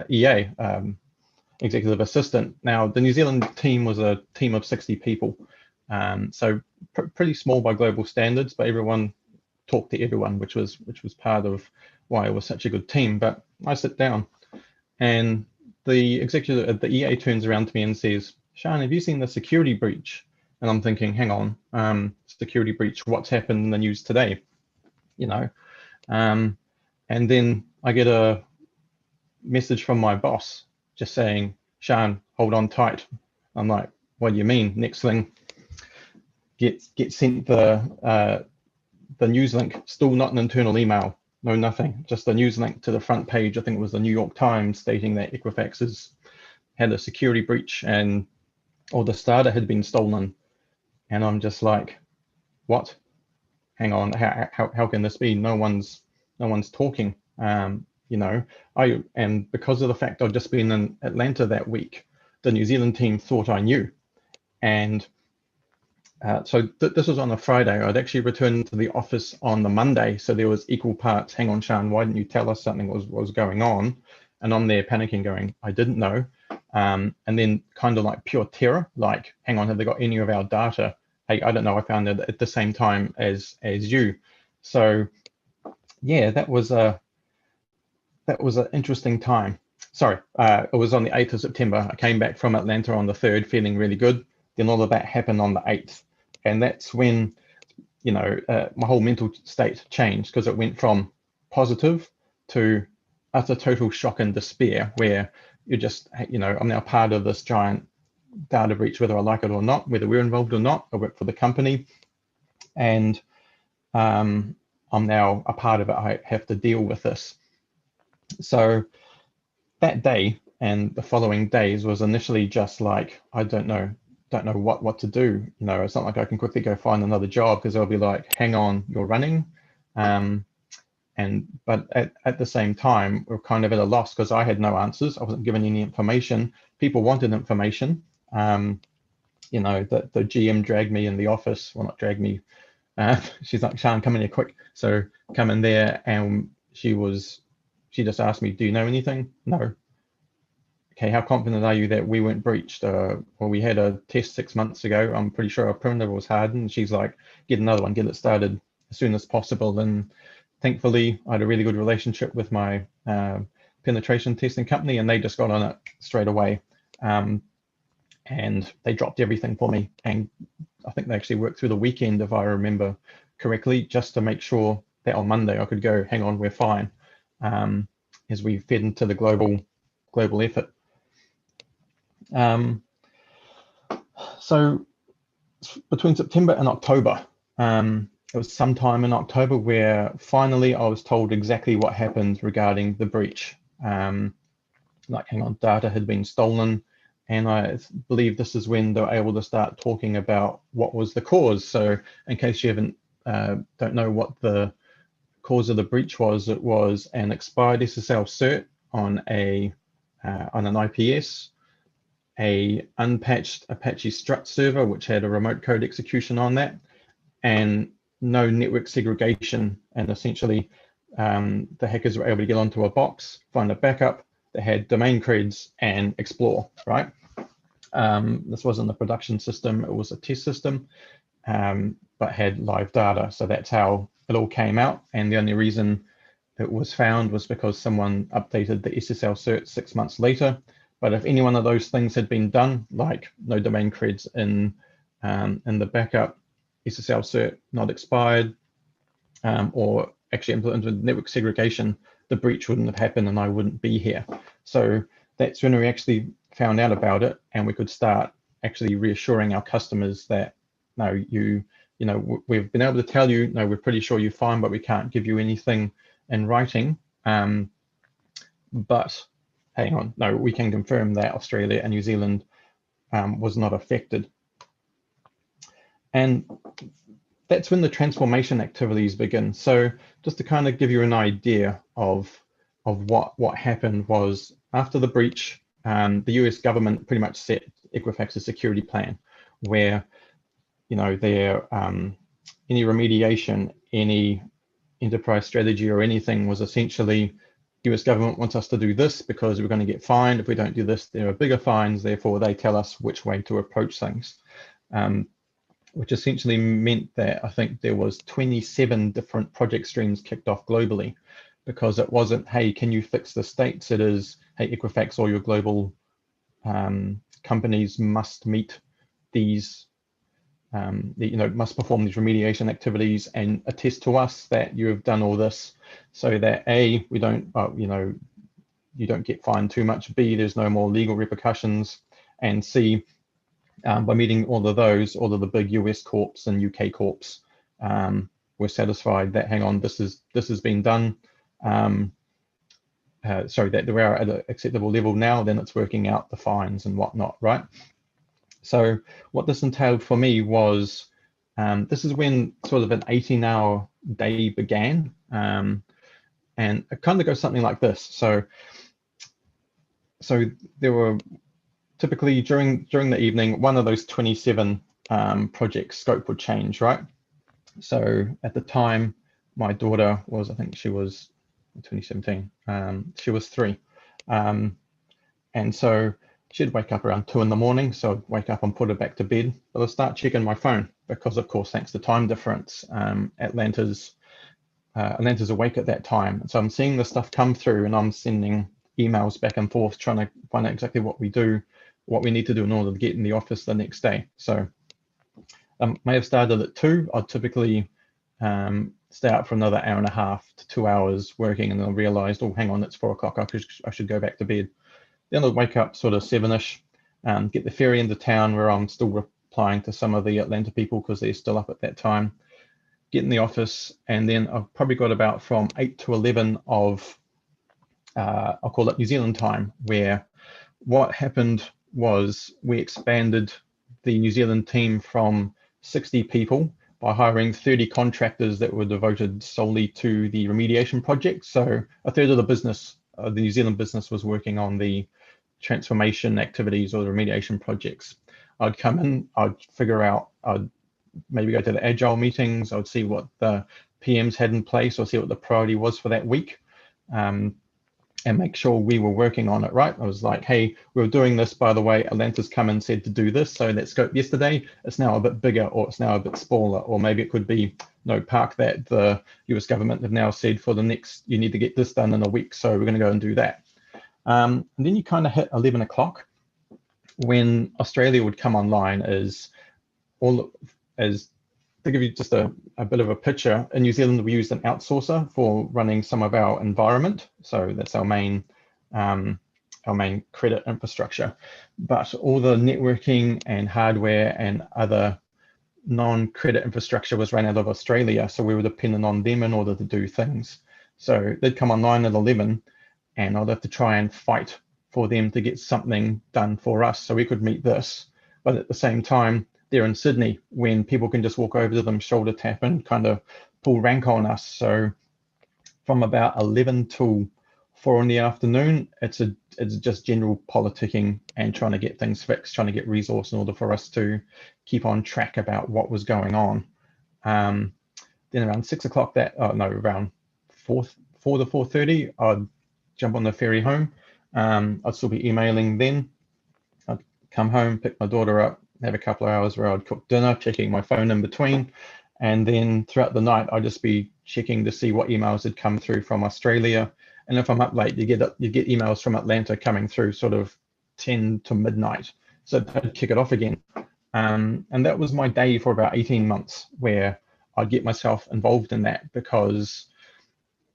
EA, executive assistant. Now, the New Zealand team was a team of 60 people. So pretty small by global standards, but everyone talked to everyone, which was part of why it was such a good team. But I sit down, and the executive at the EA turns around to me and says, "Sean, have you seen the security breach?" And I'm thinking, hang on, security breach, what's happened in the news today? You know, and then I get a message from my boss just saying, "Sean, hold on tight." I'm like, "What do you mean?" Next thing, get sent the news link, still not an internal email, no nothing, just a news link to the front page. I think it was the New York Times stating that Equifax has had a security breach and all the data had been stolen. And I'm just like, what? Hang on, how can this be? No one's talking. You know, and because of the fact I'd just been in Atlanta that week, the New Zealand team thought I knew. And so this was on a Friday. I'd actually returned to the office on the Monday, so there was equal parts. Hang on, Sean, why didn't you tell us something was going on? And I'm there panicking, going, I didn't know. And then kind of like pure terror, like, hang on, have they got any of our data? Hey, I don't know. I found it at the same time as you. So yeah, that was an interesting time. Sorry, it was on the 8th of September. I came back from Atlanta on the 3rd, feeling really good. Then all of that happened on the 8th. And that's when, you know, my whole mental state changed, because it went from positive to utter total shock and despair, where you're just, you know, I'm now part of this giant data breach, whether I like it or not, whether we're involved or not. I work for the company, and I'm now a part of it. I have to deal with this. So that day and the following days was initially just like, I don't know what to do. You know, it's not like I can quickly go find another job, because they'll be like, hang on, you're running. But at the same time, we're kind of at a loss, because I had no answers. I wasn't given any information. People wanted information. You know, the GM dragged me in the office. Well, not dragged me. She's like, Sean, come in here quick. So come in there, and she just asked me, do you know anything? No. okay, how confident are you that we weren't breached? Well, we had a test 6 months ago. I'm pretty sure our perimeter was hardened. She's like, get another one, get it started as soon as possible. And thankfully, I had a really good relationship with my penetration testing company, and they just got on it straight away. And they dropped everything for me. And I think they actually worked through the weekend, if I remember correctly, just to make sure that on Monday I could go, hang on, we're fine, as we fed into the global effort. So between September and October, it was sometime in October where finally I was told exactly what happened regarding the breach. Like, hang on, data had been stolen. And I believe this is when they were able to start talking about what was the cause. So in case you don't know what the cause of the breach was, it was an expired SSL cert on an IPS, a unpatched Apache Strut server, which had a remote code execution on that, and no network segregation. And essentially, the hackers were able to get onto a box, find a backup that had domain creds and explore, right? This wasn't the production system, it was a test system, but had live data. So that's how it all came out. And the only reason it was found was because someone updated the SSL cert 6 months later. But if any one of those things had been done, like no domain creds in the backup, SSL cert not expired, or actually implemented network segregation, the breach wouldn't have happened and I wouldn't be here. So that's when we actually found out about it, and we could start actually reassuring our customers that, no, you know, we've been able to tell you, no, we're pretty sure you're fine, but we can't give you anything in writing. But hang on, no, we can confirm that Australia and New Zealand was not affected. And that's when the transformation activities begin. So just to kind of give you an idea of what happened was, after the breach, the US government pretty much set Equifax's security plan, where, you know, their any remediation, any enterprise strategy or anything was essentially, US government wants us to do this because we're going to get fined. If we don't do this, there are bigger fines. Therefore, they tell us which way to approach things. Which essentially meant that I think there was 27 different project streams kicked off globally, because it wasn't, hey, can you fix the states? It is, hey, Equifax, all your global companies must meet these, must perform these remediation activities and attest to us that you have done all this, so that A, we don't, you don't get fined too much. B, there's no more legal repercussions, and C, by meeting all of those, all of the big US corps and UK corps were satisfied that, hang on, this has been done. Sorry, that we are at an acceptable level now, then it's working out the fines and whatnot, right? So what this entailed for me was, this is when sort of an 18-hour day began. And it kind of goes something like this. So there were, typically during the evening, one of those 27 project scope would change, right? So at the time, my daughter was, I think she was 2017, she was 3. And so she'd wake up around 2 in the morning. So I'd wake up and put her back to bed, but I'd start checking my phone because, of course, thanks to time difference, Atlanta's awake at that time. So I'm seeing the stuff come through and I'm sending emails back and forth, trying to find out exactly what we need to do in order to get in the office the next day. So may have started at 2. I'd typically stay out for another hour and a half to 2 hours working, and then I realized, oh, hang on, it's 4 o'clock. I should go back to bed. Then I'd wake up sort of 7-ish, get the ferry into town where I'm still replying to some of the Atlanta people because they're still up at that time, get in the office, and then I've probably got about from 8 to 11 of, I'll call it New Zealand time, where what happened was we expanded the New Zealand team from 60 people by hiring 30 contractors that were devoted solely to the remediation project. So a third of the business, the New Zealand business, was working on the transformation activities or the remediation projects. I'd come in, I'd figure out, I'd maybe go to the agile meetings, I'd see what the PMs had in place or see what the priority was for that week. and make sure we were working on it right. I was like, hey, we were doing this, by the way, Atlanta's come and said to do this. So that scope yesterday, it's now a bit bigger, or it's now a bit smaller, or maybe it could be no park that the US government have now said for the next, you need to get this done in a week. So we're going to go and do that. And then you kind of hit 11 o'clock when Australia would come online to give you just a bit of a picture. In New Zealand, we used an outsourcer for running some of our environment. So that's our main credit infrastructure. But all the networking and hardware and other non-credit infrastructure was run out of Australia. So we were dependent on them in order to do things. So they'd come online at 11 and I'd have to try and fight for them to get something done for us so we could meet this. But at the same time, they're in Sydney when people can just walk over to them, shoulder tap, and kind of pull rank on us. So from about 11 till 4 in the afternoon, it's just general politicking and trying to get things fixed, trying to get resource in order for us to keep on track about what was going on. Then around 6 o'clock around 4 to 4:30, I'd jump on the ferry home. I'd still be emailing then. I'd come home, pick my daughter up, have a couple of hours where I'd cook dinner, checking my phone in between. And then throughout the night, I'd just be checking to see what emails had come through from Australia. And if I'm up late, you get emails from Atlanta coming through sort of 10 to midnight. So I'd kick it off again. And that was my day for about 18 months where I'd get myself involved in that because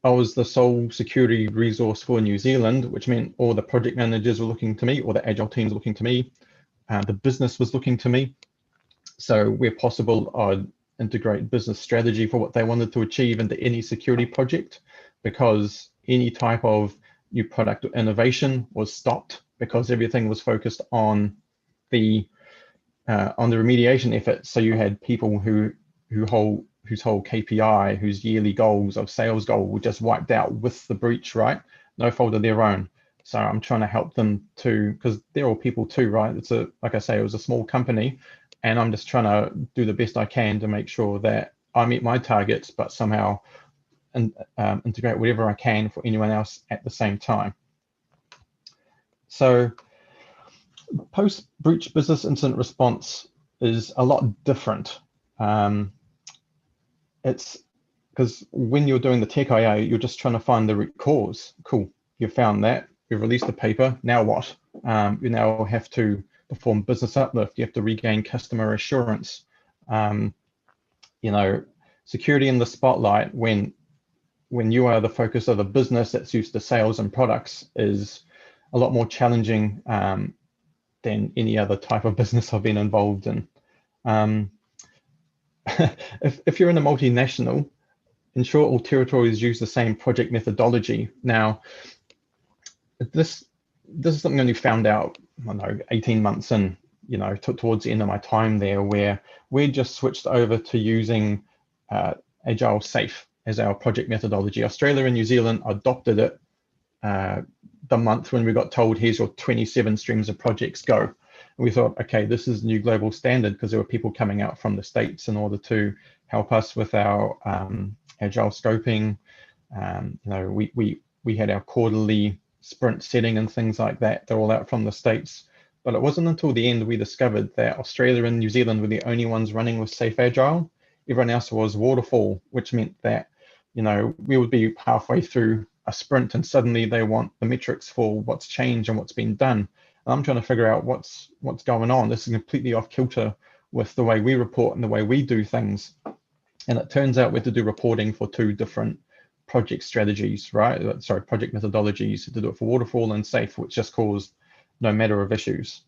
I was the sole security resource for New Zealand, which meant all the project managers were looking to me, or the agile teams were looking to me. The business was looking to me. So where possible, I'd integrate business strategy for what they wanted to achieve into any security project, because any type of new product or innovation was stopped because everything was focused on the remediation effort. So you had people whose whole KPI, whose yearly goals of sales goal were just wiped out with the breach, right? No fault of their own. So I'm trying to help them too, because they're all people too, right? Like I say, it was a small company, and I'm just trying to do the best I can to make sure that I meet my targets, but somehow integrate whatever I can for anyone else at the same time. So post-breach business incident response is a lot different. It's because when you're doing the tech IA, you're just trying to find the root cause. Cool, you found that. You've released the paper. Now what? You now have to perform business uplift. You have to regain customer assurance. Security in the spotlight when you are the focus of the business that's used to sales and products is a lot more challenging than any other type of business I've been involved in. If you're in a multinational, ensure all territories use the same project methodology. Now, this is something I only found out, 18 months in, towards the end of my time there, where we just switched over to using Agile Safe as our project methodology. Australia and New Zealand adopted it the month when we got told, here's your 27 streams of projects, go. And we thought, okay, this is new global standard, because there were people coming out from the States in order to help us with our Agile scoping. We had our quarterly sprint setting and things like that. They're all out from the States. But it wasn't until the end we discovered that Australia and New Zealand were the only ones running with Safe Agile. Everyone else was waterfall, which meant that, we would be halfway through a sprint and suddenly they want the metrics for what's changed and what's been done. And I'm trying to figure out what's going on. This is completely off kilter with the way we report and the way we do things. And it turns out we have to do reporting for two different project strategies, right? Sorry, project methodologies, to do it for waterfall and safe, which just caused no matter of issues.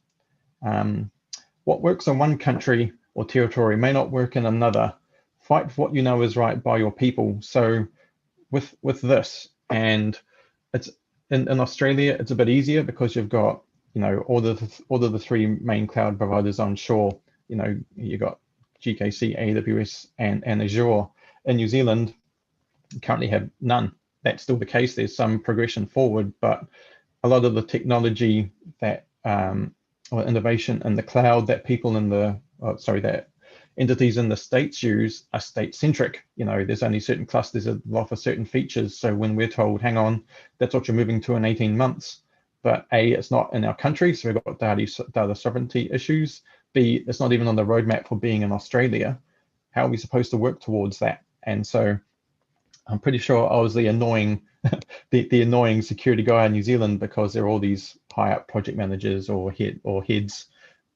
What works in one country or territory may not work in another. Fight for what you know is right by your people. So with this, and it's in Australia, it's a bit easier because you've got, all of the three main cloud providers onshore. You've got GKC, AWS, and Azure. In New Zealand, you currently have none. That's still the case. There's some progression forward, but a lot of the technology that or innovation in the cloud that people in the that entities in the States use are state-centric. There's only certain clusters that offer certain features. So when we're told, hang on, that's what you're moving to in 18 months, but A, it's not in our country, so we've got data sovereignty issues. B, it's not even on the roadmap for being in Australia. How are we supposed to work towards that? And so I'm pretty sure I was the annoying, the annoying security guy in New Zealand, because there are all these high-up project managers or heads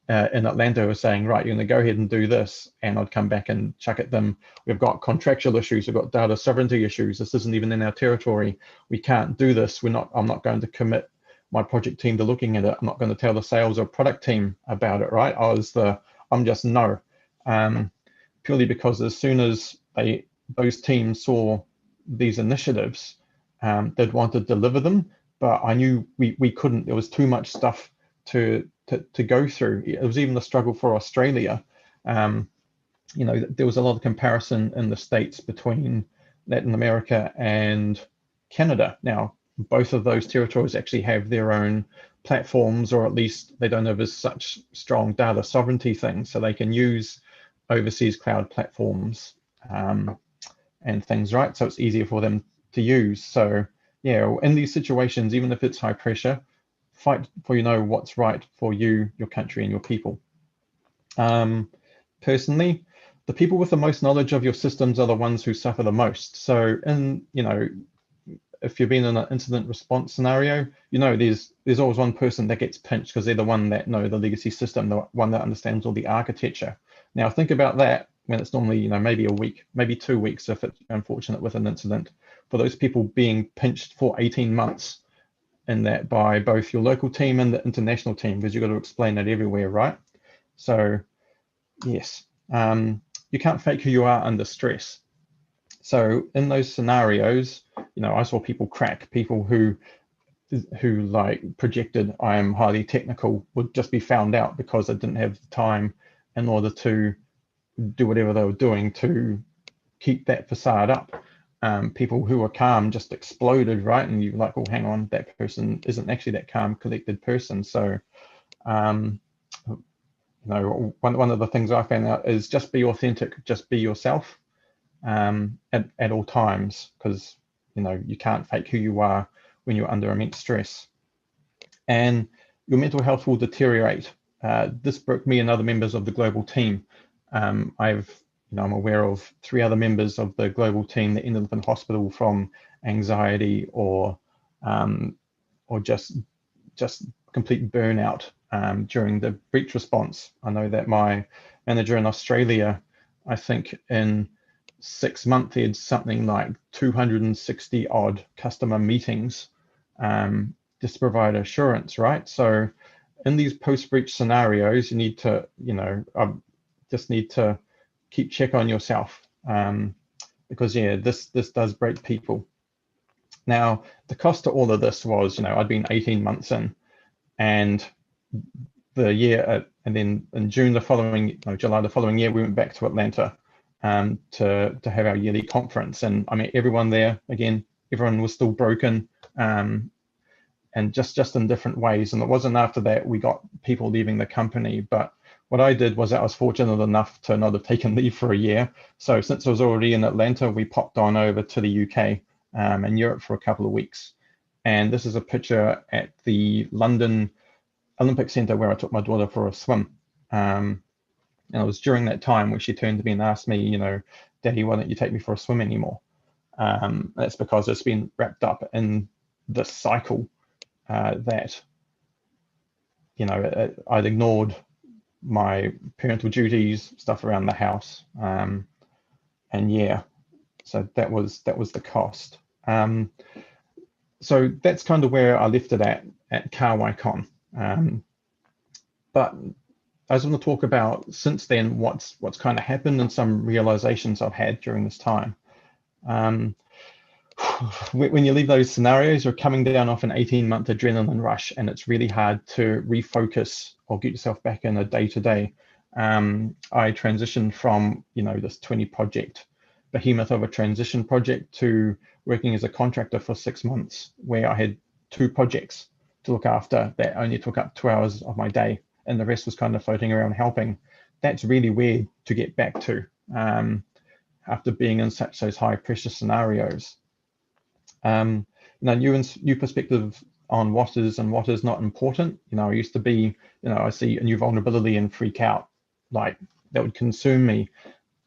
in Atlanta who are saying, right, you're going to go ahead and do this, and I'd come back and chuck at them, we've got contractual issues, we've got data sovereignty issues, this isn't even in our territory, we can't do this, I'm not going to commit my project team to looking at it, I'm not going to tell the sales or product team about it, right? I'm just no. Purely because as soon as those teams saw these initiatives, they'd want to deliver them, but I knew we couldn't. There was too much stuff to go through. It was even a struggle for Australia. There was a lot of comparison in the States between Latin America and Canada. Now, both of those territories actually have their own platforms, or at least they don't have as such strong data sovereignty things, so they can use overseas cloud platforms and things, right? So it's easier for them to use. So yeah, in these situations, even if it's high pressure, fight for what's right for you, your country, and your people. Personally, the people with the most knowledge of your systems are the ones who suffer the most. So if you've been in an incident response scenario, there's always one person that gets pinched because they're the one that know the legacy system, the one that understands all the architecture. Now think about that when it's normally maybe a week, maybe 2 weeks if it's unfortunate with an incident, for those people being pinched for 18 months in that by both your local team and the international team, because you've got to explain it everywhere, right? So yes, you can't fake who you are under stress. So in those scenarios, I saw people crack, people who like projected I am highly technical would just be found out because they didn't have the time in order to do whatever they were doing to keep that facade up. People who were calm just exploded, right? And you're like, oh, hang on, that person isn't actually that calm, collected person. So, one of the things I found out is just be authentic, just be yourself at all times, because you can't fake who you are when you're under immense stress, and your mental health will deteriorate. This broke me and other members of the global team. I'm aware of 3 other members of the global team that ended up in hospital from anxiety or just complete burnout during the breach response. I know that my manager in Australia, I think in 6 months, he had something like 260 odd customer meetings just to provide assurance, right? So in these post-breach scenarios, you need to, just need to keep check on yourself, because yeah, this does break people. Now, the cost to all of this was, I'd been 18 months in, and the year, and then in July the following year, we went back to Atlanta to have our yearly conference. And I mean, everyone there, again, everyone was still broken, and just in different ways. And it wasn't after that we got people leaving the company, but what I did was I was fortunate enough to not have taken leave for a year. So since I was already in Atlanta, we popped on over to the UK and Europe for a couple of weeks. And this is a picture at the London Olympic Centre where I took my daughter for a swim. And it was during that time where she turned to me and asked me, Daddy, why don't you take me for a swim anymore? That's because it's been wrapped up in this cycle that, I'd ignored my parental duties, stuff around the house, and yeah, so that was the cost. So that's kind of where I left it at ComfyCon. But I just want to talk about since then what's kind of happened and some realizations I've had during this time. When you leave those scenarios, you're coming down off an 18-month adrenaline rush, and it's really hard to refocus or get yourself back in a day-to-day. I transitioned from this 20 project behemoth of a transition project to working as a contractor for 6 months, where I had 2 projects to look after that only took up 2 hours of my day, and the rest was kind of floating around helping. that's really weird to get back to after being in such those high pressure scenarios. New perspective on what is and what is not important. I used to be, I see a new vulnerability and freak out, like that would consume me,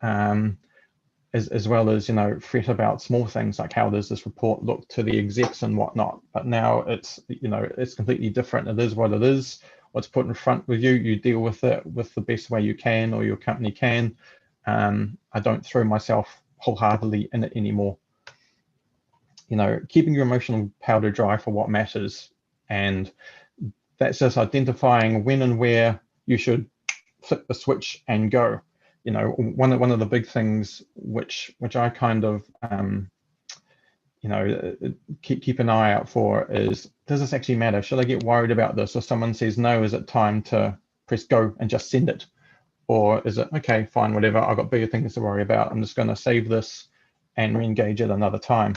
as well as, fret about small things like how does this report look to the execs and whatnot. But now it's, it's completely different. It is what it is. What's put in front of you, you deal with it with the best way you can, or your company can. I don't throw myself wholeheartedly in it anymore. Keeping your emotional powder dry for what matters. And that's just identifying when and where you should flip the switch and go. One of the big things which I kind of keep an eye out for is, does this actually matter? Should I get worried about this? Or someone says no, is it time to press go and just send it? Or is it, okay, fine, whatever, I've got bigger things to worry about, I'm just going to save this and re-engage it another time.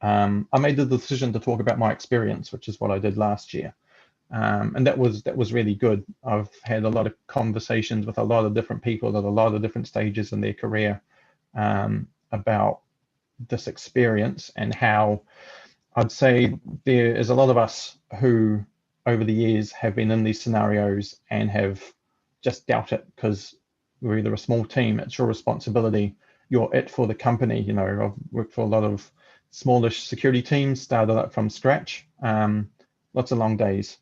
I made the decision to talk about my experience, which is what I did last year. And that was really good. I've had a lot of conversations with a lot of different people at a lot of different stages in their career about this experience, and how I'd say there is a lot of us who over the years have been in these scenarios and have just doubt it because we're either a small team, it's your responsibility, you're it for the company. I've worked for a lot of smallish security teams, started up from scratch, lots of long days.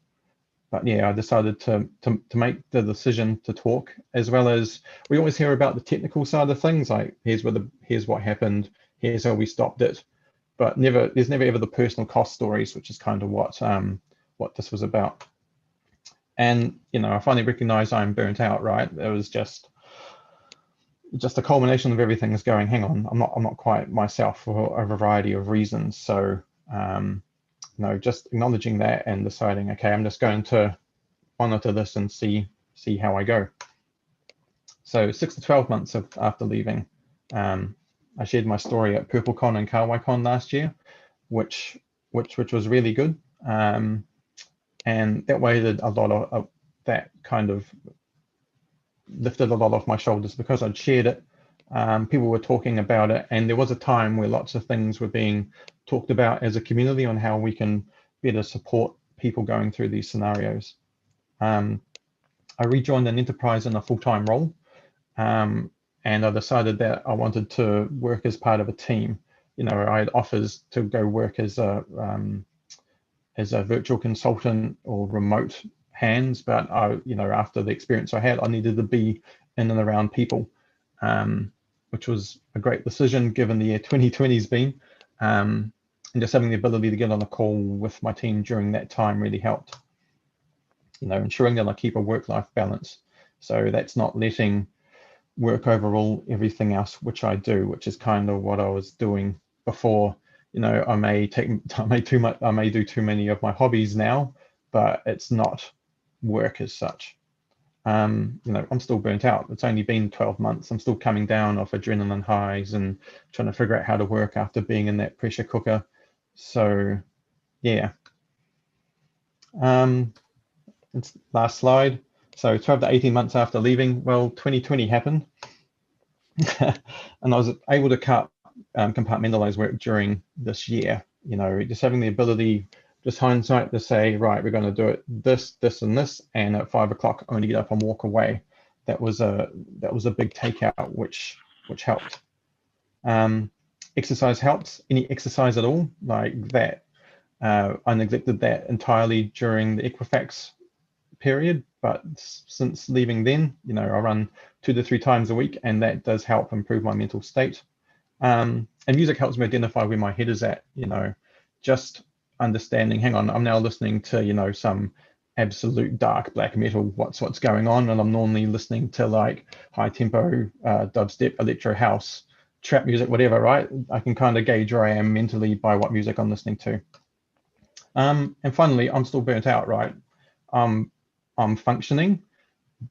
But yeah, I decided to make the decision to talk, as well as we always hear about the technical side of things, like here's what happened, here's how we stopped it, but there's never ever the personal cost stories, which is kind of what this was about. And I finally recognized I'm burnt out, right? It was just a culmination of everything is going, hang on, I'm not quite myself for a variety of reasons. So just acknowledging that and deciding, okay, I'm just going to monitor this and see how I go. So 6 to 12 months after leaving, I shared my story at PurpleCon and ComfyCon last year, which was really good. And that weighted a lot of that kind of lifted a lot off my shoulders because I'd shared it. People were talking about it, and there was a time where lots of things were being talked about as a community on how we can better support people going through these scenarios. I rejoined an enterprise in a full-time role, and I decided that I wanted to work as part of a team. I had offers to go work as a virtual consultant or remote hands, but after the experience I had, I needed to be in and around people, which was a great decision given the year 2020's been, and just having the ability to get on a call with my team during that time really helped. Ensuring that I keep a work-life balance. So that's not letting work overrule everything else which I do, which is kind of what I was doing before. I may do too many of my hobbies now, but it's not work as such. I'm still burnt out. It's only been 12 months. I'm still coming down off adrenaline highs and trying to figure out how to work after being in that pressure cooker. So yeah. It's last slide. So 12 to 18 months after leaving, well, 2020 happened. And I was able to compartmentalize work during this year, just having the ability, just hindsight, to say, right, we're going to do it this, and this, and at 5 o'clock I'm going to get up and walk away. That was a big takeout, which helped. Exercise helps. Any exercise at all like that. I neglected that entirely during the Equifax period, but since leaving then, I run 2 to 3 times a week, and that does help improve my mental state. And music helps me identify where my head is at, just understanding, hang on, I'm now listening to, some absolute dark black metal, what's going on, and I'm normally listening to like high tempo dubstep, electro house, trap music, whatever, right? I can kind of gauge where I am mentally by what music I'm listening to. And finally, I'm still burnt out, right? I'm functioning,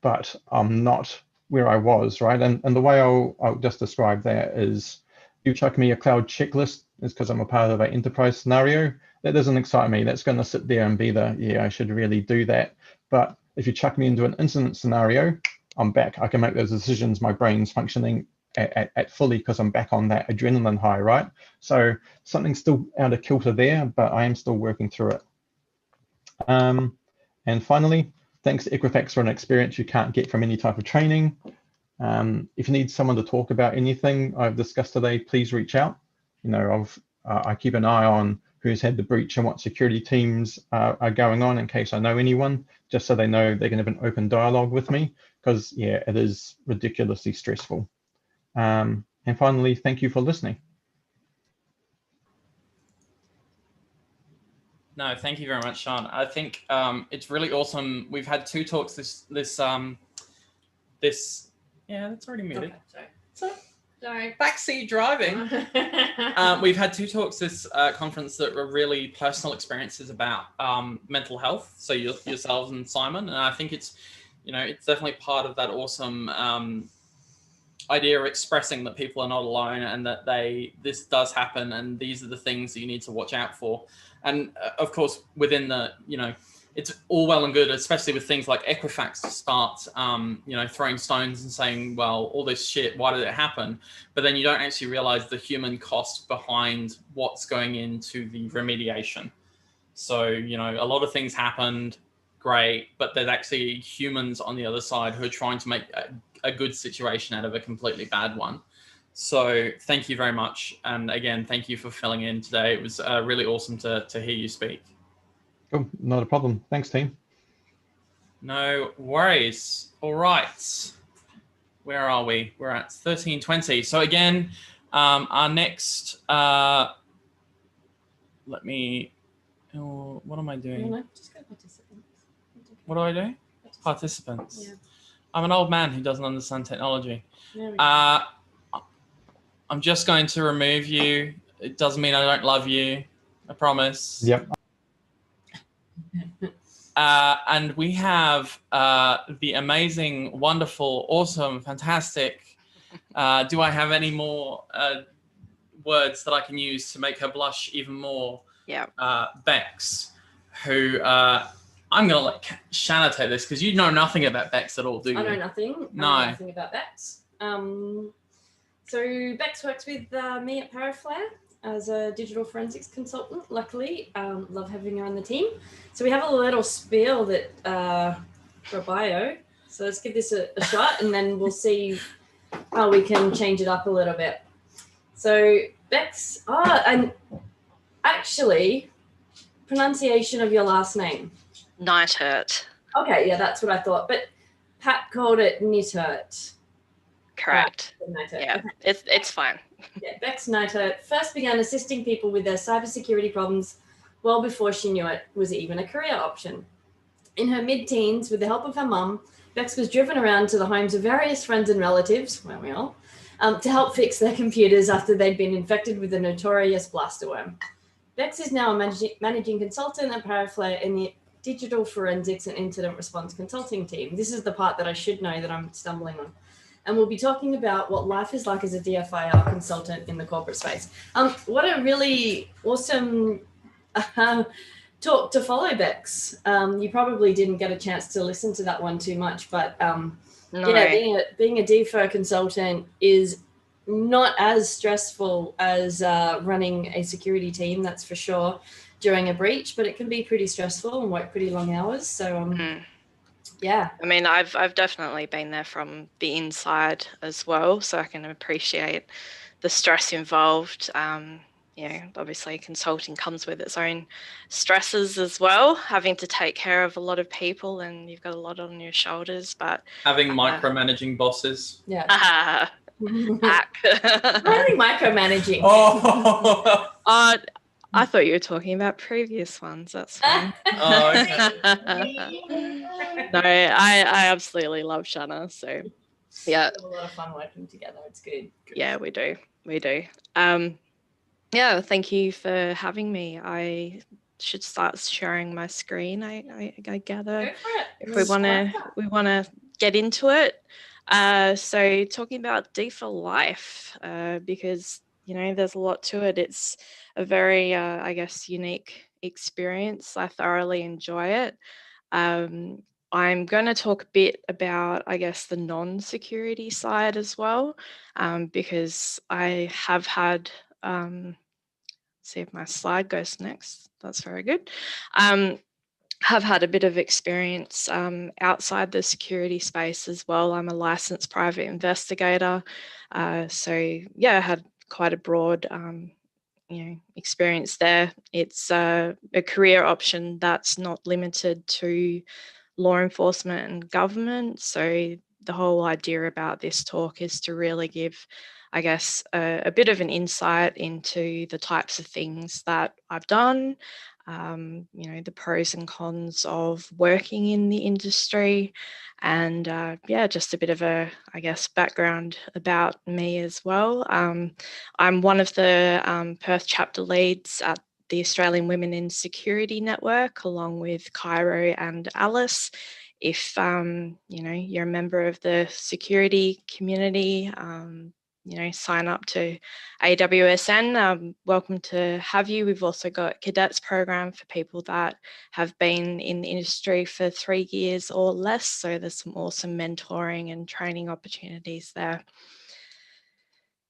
but I'm not where I was, right? And the way I'll just describe that is, you chuck me a cloud checklist is because I'm a part of an enterprise scenario. That doesn't excite me. That's going to sit there and be the, yeah, I should really do that. But if you chuck me into an incident scenario, I'm back. I can make those decisions. My brain's functioning at fully because I'm back on that adrenaline high, right? So something's still out of kilter there, but I am still working through it. And finally, thanks to Equifax for an experience you can't get from any type of training. If you need someone to talk about anything I've discussed today, please reach out. You know, I keep an eye on who's had the breach and what security teams are going on in case I know anyone, just so they know they can have an open dialogue with me, because yeah, it is ridiculously stressful. And finally, thank you for listening. No, thank you very much, Sean. I think it's really awesome. We've had 2 talks this yeah, that's already muted. Okay, sorry. Backseat driving. We've had 2 talks this conference that were really personal experiences about mental health. So yourselves and Simon, and I think it's, you know, it's definitely part of that awesome idea of expressing that people are not alone and that this does happen and these are the things that you need to watch out for. And of course, within the, you know, it's all well and good, especially with things like Equifax, to start, you know, throwing stones and saying, well, all this shit, why did it happen? But then you don't actually realize the human cost behind what's going into the remediation. So, you know, a lot of things happened, great, but there's actually humans on the other side who are trying to make a good situation out of a completely bad one. So thank you very much. And again, thank you for filling in today. It was really awesome to hear you speak. Oh, not a problem. Thanks, team. No worries. All right. Where are we? We're at 13:20. So again, our next, let me, what am I doing? No, just go participants. Okay. What do I do? Participants. Yeah. I'm an old man who doesn't understand technology. There we go. I'm just going to remove you. It doesn't mean I don't love you. I promise. Yep. And we have the amazing, wonderful, awesome, fantastic. Do I have any more words that I can use to make her blush even more? Yeah. Bex, who I'm going to let Shanna take this because you know nothing about Bex at all, do you? I know nothing. No. I know nothing about Bex. So Bex works with me at Paraflare as a digital forensics consultant. Luckily, love having her on the team. So we have a little spiel that for a bio. So let's give this a shot, and then we'll see how we can change it up a little bit. So Bex, and actually, pronunciation of your last name. Neithert. Okay, yeah, that's what I thought. But Pat called it Neithert. Correct. Neithert. Yeah, Okay. it's fine. Yeah, Bex Neithert first began assisting people with their cybersecurity problems well before she knew it was even a career option. In her mid-teens, with the help of her mum, Bex was driven around to the homes of various friends and relatives, well, we all, to help fix their computers after they'd been infected with the notorious blaster worm. Bex is now a managing consultant at Paraflare in the Digital Forensics and Incident Response Consulting team. This is the part that I should know that I'm stumbling on. And we'll be talking about what life is like as a DFIR consultant in the corporate space. What a really awesome talk to follow, Bex. You probably didn't get a chance to listen to that one too much, but No. yeah, being a DFIR consultant is not as stressful as running a security team, that's for sure, during a breach, but it can be pretty stressful and work pretty long hours. So yeah. I mean, I've definitely been there from the inside as well, so I can appreciate the stress involved. You know, obviously consulting comes with its own stresses as well, having to take care of a lot of people and you've got a lot on your shoulders, but having micromanaging bosses. Yeah. Hack. Really micromanaging. Oh. I thought you were talking about previous ones. That's fine. Oh, okay. No, I absolutely love Shanna. So, yeah. We have a lot of fun working together. It's good. Yeah, we do. We do. Yeah, thank you for having me. I should start sharing my screen. I gather Go for it. if we want to get into it. So talking about DFIR life, because you know there's a lot to it. It's a very I guess unique experience. I thoroughly enjoy it. I'm going to talk a bit about, I guess, the non-security side as well, because I have had, see if my slide goes next. That's very good. Have had a bit of experience outside the security space as well. I'm a licensed private investigator. So yeah, I had quite a broad experience there. It's a career option that's not limited to law enforcement and government. So the whole idea about this talk is to really give, I guess, a bit of an insight into the types of things that I've done, the pros and cons of working in the industry, and just a bit of a, I guess, background about me as well. I'm one of the Perth chapter leads at the Australian Women in Security Network, along with Cairo and Alice. If you're a member of the security community, sign up to AWSN. Welcome to have you. We've also got cadets program for people that have been in the industry for 3 years or less. So there's some awesome mentoring and training opportunities there.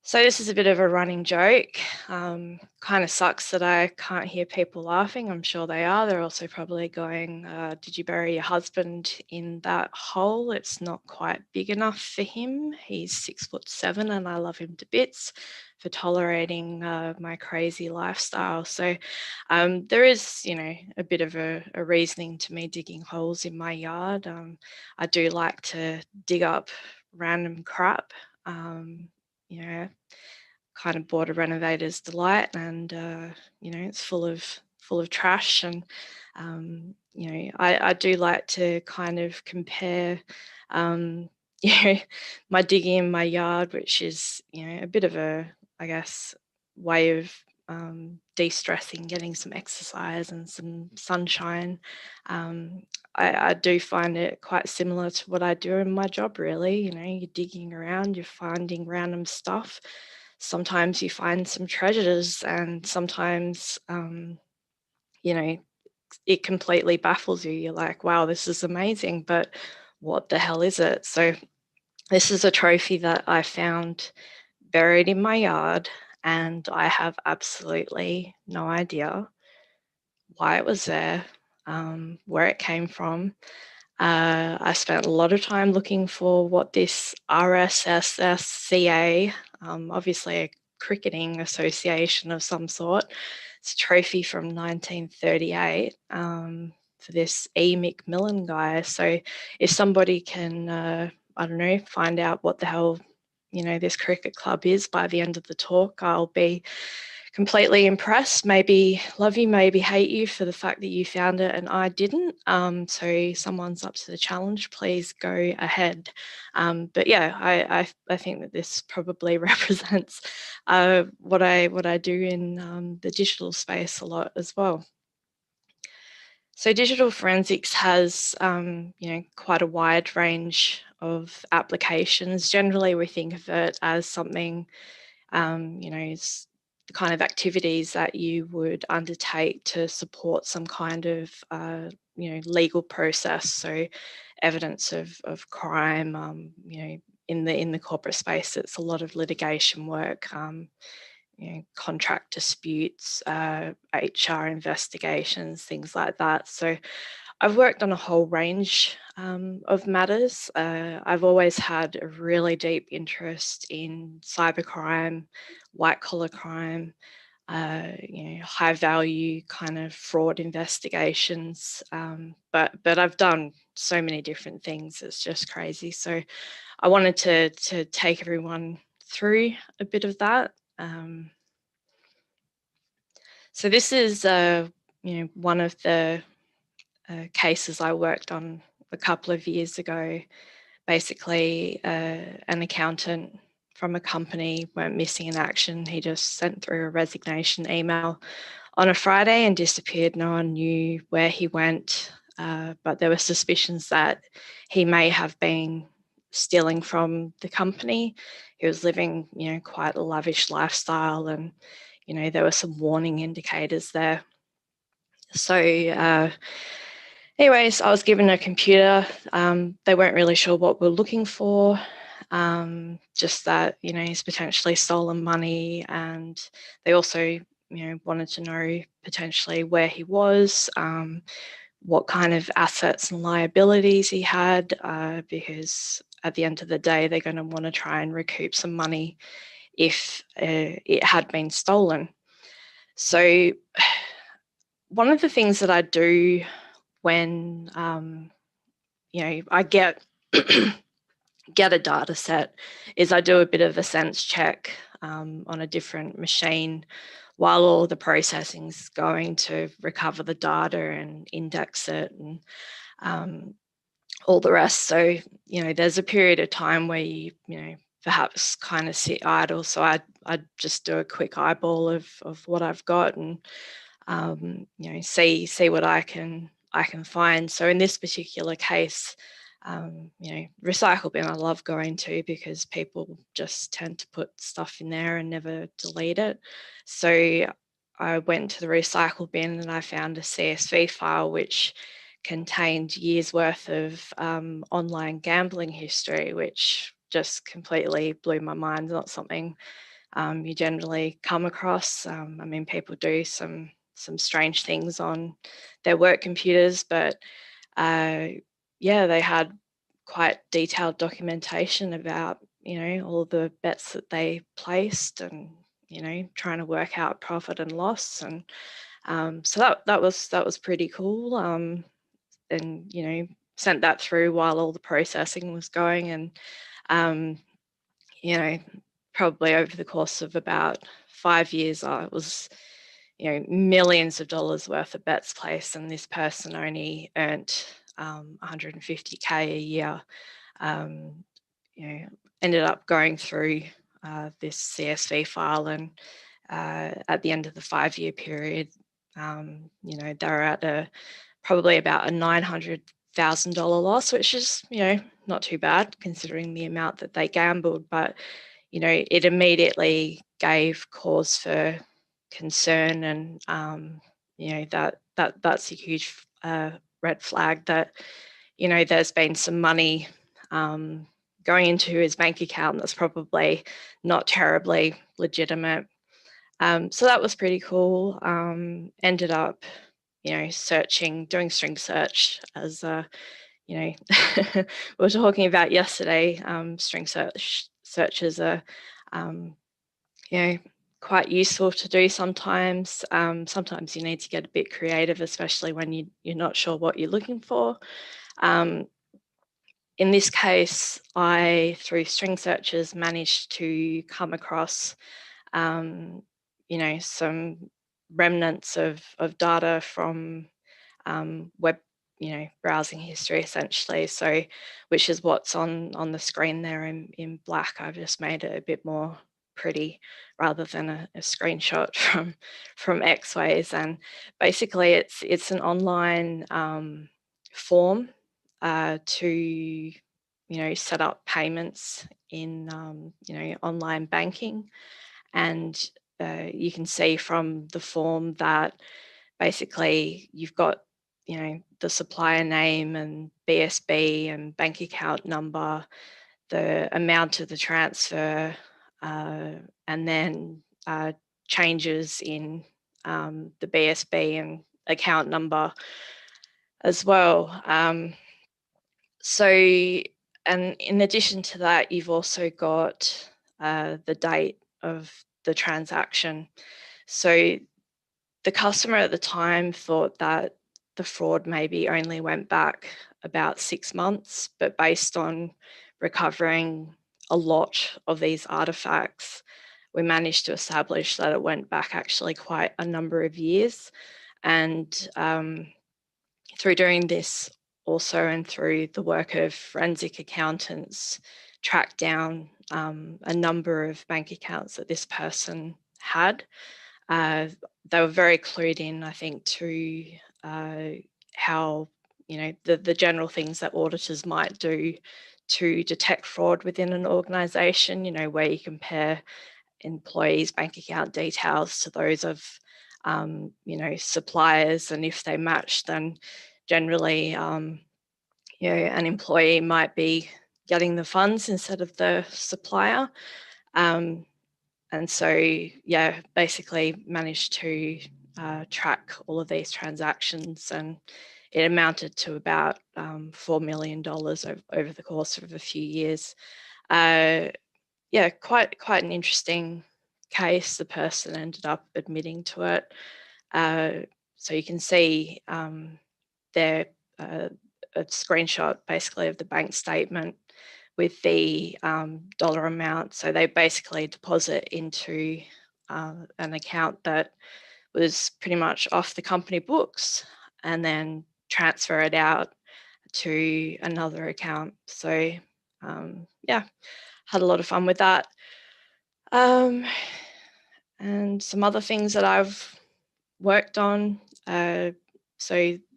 So this is a bit of a running joke. Kind of sucks that I can't hear people laughing. I'm sure they are. They're also probably going, did you bury your husband in that hole? It's not quite big enough for him. He's 6'7" and I love him to bits for tolerating my crazy lifestyle. So there is, a bit of a reasoning to me digging holes in my yard. I do like to dig up random crap. Kind of bought a renovator's delight, and it's full of trash, and I do like to kind of compare my digging in my yard, which is a bit of a, I guess, way of de-stressing, getting some exercise and some sunshine. I do find it quite similar to what I do in my job, really. You're digging around, you're finding random stuff. Sometimes you find some treasures, and sometimes, it completely baffles you. You're like, wow, this is amazing, but what the hell is it? So this is a trophy that I found buried in my yard, and I have absolutely no idea why it was there, where it came from. I spent a lot of time looking for what this RSSSCA, obviously a cricketing association of some sort. It's a trophy from 1938 for this E. McMillan guy. So if somebody can, I don't know, find out what the hell, this cricket club is by the end of the talk, I'll be completely impressed. Maybe love you, maybe hate you for the fact that you found it and I didn't. So someone's up to the challenge, please go ahead. But yeah, I think that this probably represents what I do in the digital space a lot as well. So digital forensics has quite a wide range of applications. Generally, we think of it as something it's the kind of activities that you would undertake to support some kind of legal process. So evidence of crime, in the corporate space, it's a lot of litigation work, contract disputes, HR investigations, things like that. So I've worked on a whole range of matters. I've always had a really deep interest in cybercrime, white collar crime, high value kind of fraud investigations. But I've done so many different things. It's just crazy. So I wanted to take everyone through a bit of that. So this is one of the cases I worked on a couple of years ago. Basically, an accountant from a company went missing in action. He just sent through a resignation email on a Friday and disappeared. No one knew where he went, but there were suspicions that he may have been stealing from the company. He was living, quite a lavish lifestyle, and there were some warning indicators there. So Anyways, I was given a computer. They weren't really sure what we're looking for. Just that, he's potentially stolen money, and they also, wanted to know potentially where he was, what kind of assets and liabilities he had, because at the end of the day, they're going to want to try and recoup some money if it had been stolen. So one of the things that I do when, I get get a data set is I do a bit of a sense check on a different machine while all the processing is going to recover the data and index it and all the rest. So, there's a period of time where you perhaps kind of sit idle. So I just do a quick eyeball of what I've got and, see what I can find. So in this particular case, recycle bin I love going to because people just tend to put stuff in there and never delete it. So I went to the recycle bin and I found a CSV file which contained years worth of online gambling history, which just completely blew my mind. Not something you generally come across. People do some strange things on their work computers, but they had quite detailed documentation about all the bets that they placed and trying to work out profit and loss, and so that was pretty cool. And sent that through while all the processing was going, and probably over the course of about 5 years, it was millions of dollars worth of bets placed, and this person only earned 150K a year. Ended up going through this CSV file, and at the end of the 5-year period, they're at probably about a $900,000 loss, which is not too bad considering the amount that they gambled, but it immediately gave cause for concern, and that's a huge red flag that there's been some money going into his bank account that's probably not terribly legitimate. So that was pretty cool. Ended up doing string search, as we were talking about yesterday. String searches are quite useful to do sometimes. Sometimes you need to get a bit creative, especially when you're not sure what you're looking for. In this case, I, through string searches, managed to come across some remnants of data from web browsing history, essentially, so which is what's on the screen there in black. I've just made it a bit more pretty rather than a screenshot from X-Ways, and basically it's an online form to set up payments in online banking, and you can see from the form that basically you've got the supplier name and BSB and bank account number, the amount of the transfer, and then changes in the BSB and account number as well. And in addition to that, you've also got the date of the transaction. So the customer at the time thought that the fraud maybe only went back about 6 months, but based on recovering a lot of these artifacts, we managed to establish that it went back actually quite a number of years. And through doing this also, and through the work of forensic accountants, tracked down a number of bank accounts that this person had. They were very clued in, I think, to how, the general things that auditors might do to detect fraud within an organisation, where you compare employees' bank account details to those of, suppliers, and if they match, then generally, an employee might be getting the funds instead of the supplier. And so, basically managed to track all of these transactions, and it amounted to about $4 million over the course of a few years. Quite an interesting case. The person ended up admitting to it. So you can see there a screenshot basically of the bank statement with the dollar amount. So they basically deposit into an account that was pretty much off the company books and then transfer it out to another account. So had a lot of fun with that. And some other things that I've worked on. So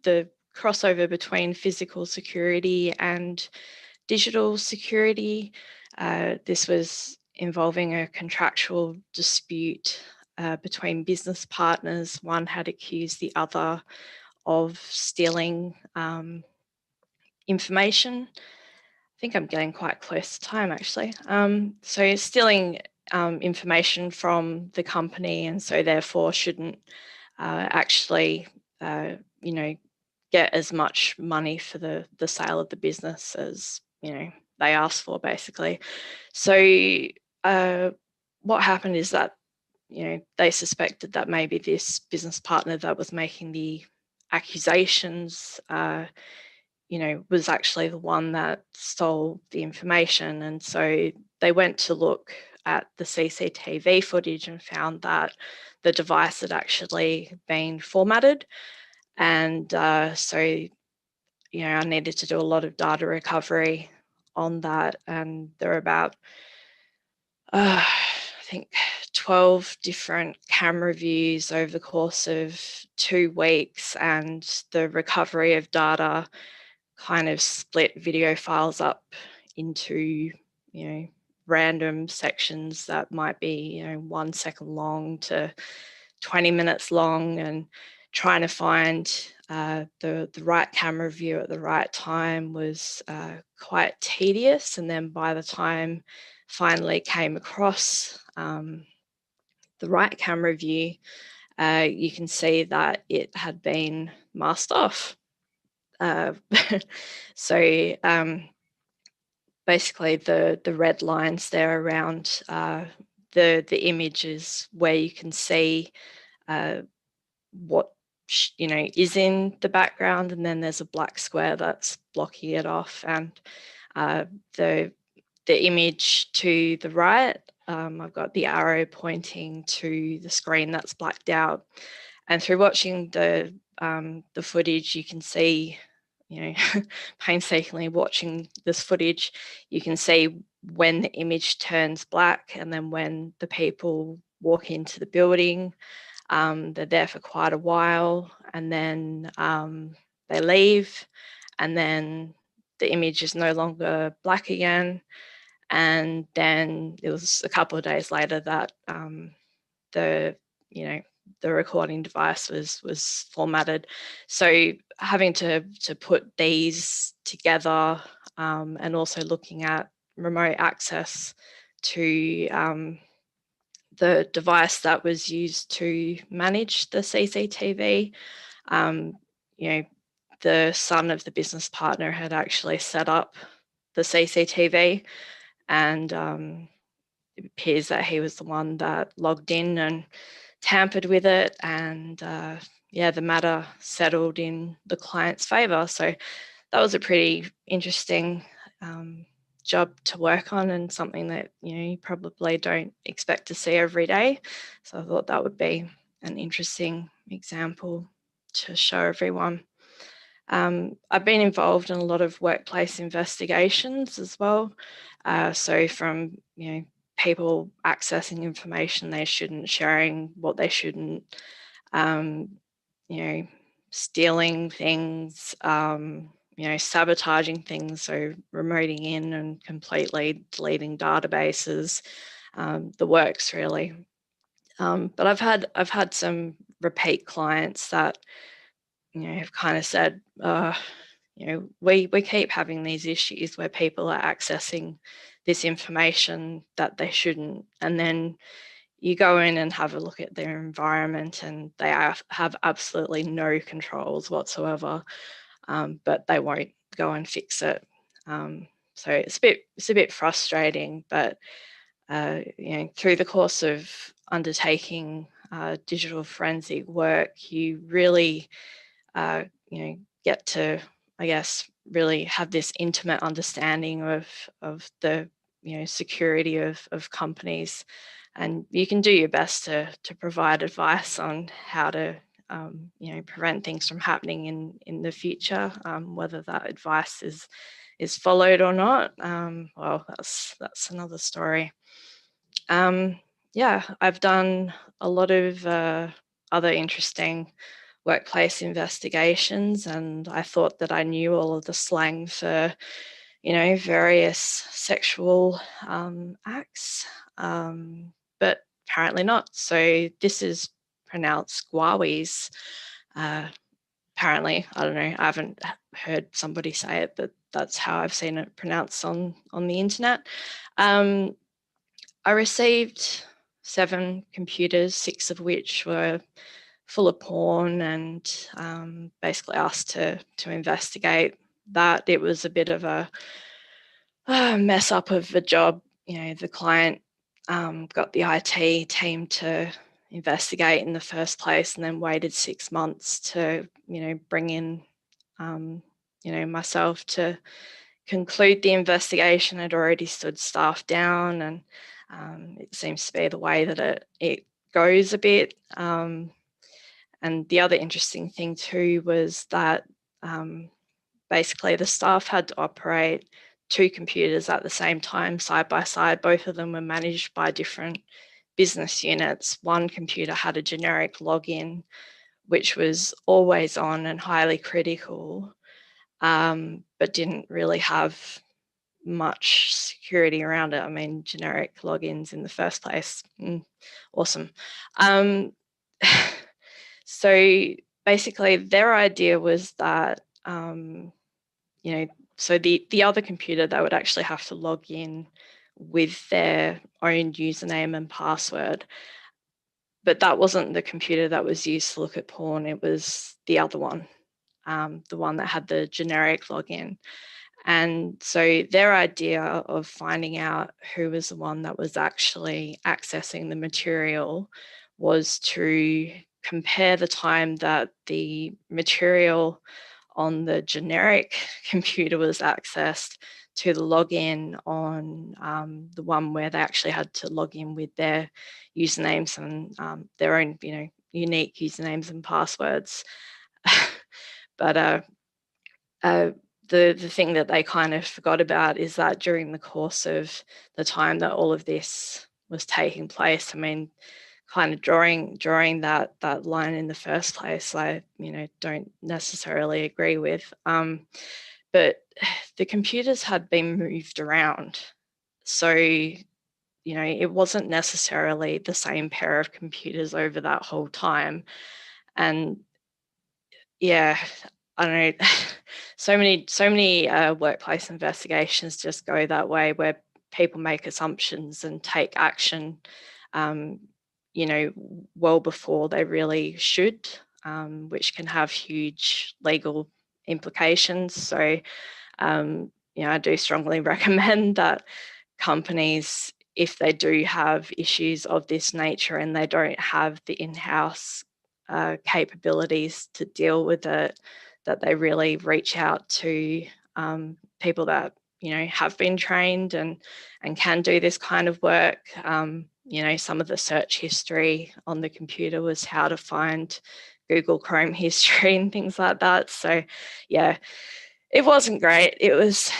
the crossover between physical security and digital security. This was involving a contractual dispute between business partners. One had accused the other of stealing information. I think I'm getting quite close to time, actually. So stealing information from the company, and so therefore shouldn't actually, get as much money for the sale of the business as they asked for, basically. So what happened is that they suspected that maybe this business partner that was making the accusations was actually the one that stole the information. And so they went to look at the CCTV footage and found that the device had actually been formatted. And so, I needed to do a lot of data recovery on that. And there were about, I think, 12 different camera views over the course of 2 weeks. And the recovery of data kind of split video files up into, random sections that might be, 1 second long to 20 minutes long, and trying to find the right camera view at the right time was quite tedious. And then by the time finally came across the right camera view, you can see that it had been masked off. So basically the red lines there around the images where you can see what is in the background, and then there's a black square that's blocking it off. And the image to the right, I've got the arrow pointing to the screen that's blacked out. And through watching the footage, you can see, painstakingly watching this footage, you can see when the image turns black, and then when the people walk into the building, they're there for quite a while, and then they leave, and then the image is no longer black again. And then it was a couple of days later that the recording device was formatted. So having to put these together, and also looking at remote access to the device that was used to manage the CCTV. The son of the business partner had actually set up the CCTV, and it appears that he was the one that logged in and tampered with it, and the matter settled in the client's favour. So that was a pretty interesting job to work on, and something that you probably don't expect to see every day. So I thought that would be an interesting example to show everyone. I've been involved in a lot of workplace investigations as well. So from people accessing information they shouldn't, sharing what they shouldn't, stealing things, sabotaging things, so remoting in and completely deleting databases, the works really. But I've had some repeat clients that have kind of said, we keep having these issues where people are accessing this information that they shouldn't, and then you go in and have a look at their environment and they have absolutely no controls whatsoever, but they won't go and fix it. So it's a bit frustrating, but through the course of undertaking digital forensic work, you really get to, I guess, really have this intimate understanding of the security of companies, and you can do your best to provide advice on how to prevent things from happening in the future. Whether that advice is followed or not, well, that's another story. Yeah, I've done a lot of other interesting workplace investigations, and I thought that I knew all of the slang for, various sexual acts, but apparently not. So this is pronounced guawies. Apparently, I don't know, I haven't heard somebody say it, but that's how I've seen it pronounced on the internet. I received 7 computers, 6 of which were full of porn, and basically asked to investigate that. It was a bit of a mess up of a job. The client got the IT team to investigate in the first place, and then waited 6 months to bring in myself to conclude the investigation. Had already stood staff down, and it seems to be the way that it goes a bit. And the other interesting thing too was that basically the staff had to operate 2 computers at the same time, side by side. Both of them were managed by different business units. One computer had a generic login, which was always on and highly critical, but didn't really have much security around it. I mean, generic logins in the first place. Awesome. So basically their idea was that, so the other computer, they would actually have to log in with their own username and password. But that wasn't the computer that was used to look at porn. It was the other one, the one that had the generic login. And so their idea of finding out who was the one that was actually accessing the material was to compare the time that the material on the generic computer was accessed to the login on the one where they actually had to log in with their usernames and their own, unique usernames and passwords. But the thing that they kind of forgot about is that during the course of the time that all of this was taking place, I mean, kind of drawing that line in the first place, I don't necessarily agree with. But the computers had been moved around, so it wasn't necessarily the same pair of computers over that whole time. And yeah, I don't know, so many workplace investigations just go that way, where people make assumptions and take action well before they really should, which can have huge legal implications. So I do strongly recommend that companies, if they do have issues of this nature and they don't have the in-house capabilities to deal with it, that they really reach out to people that have been trained and can do this kind of work. Some of the search history on the computer was how to find Google Chrome history and things like that. So yeah, it wasn't great. It was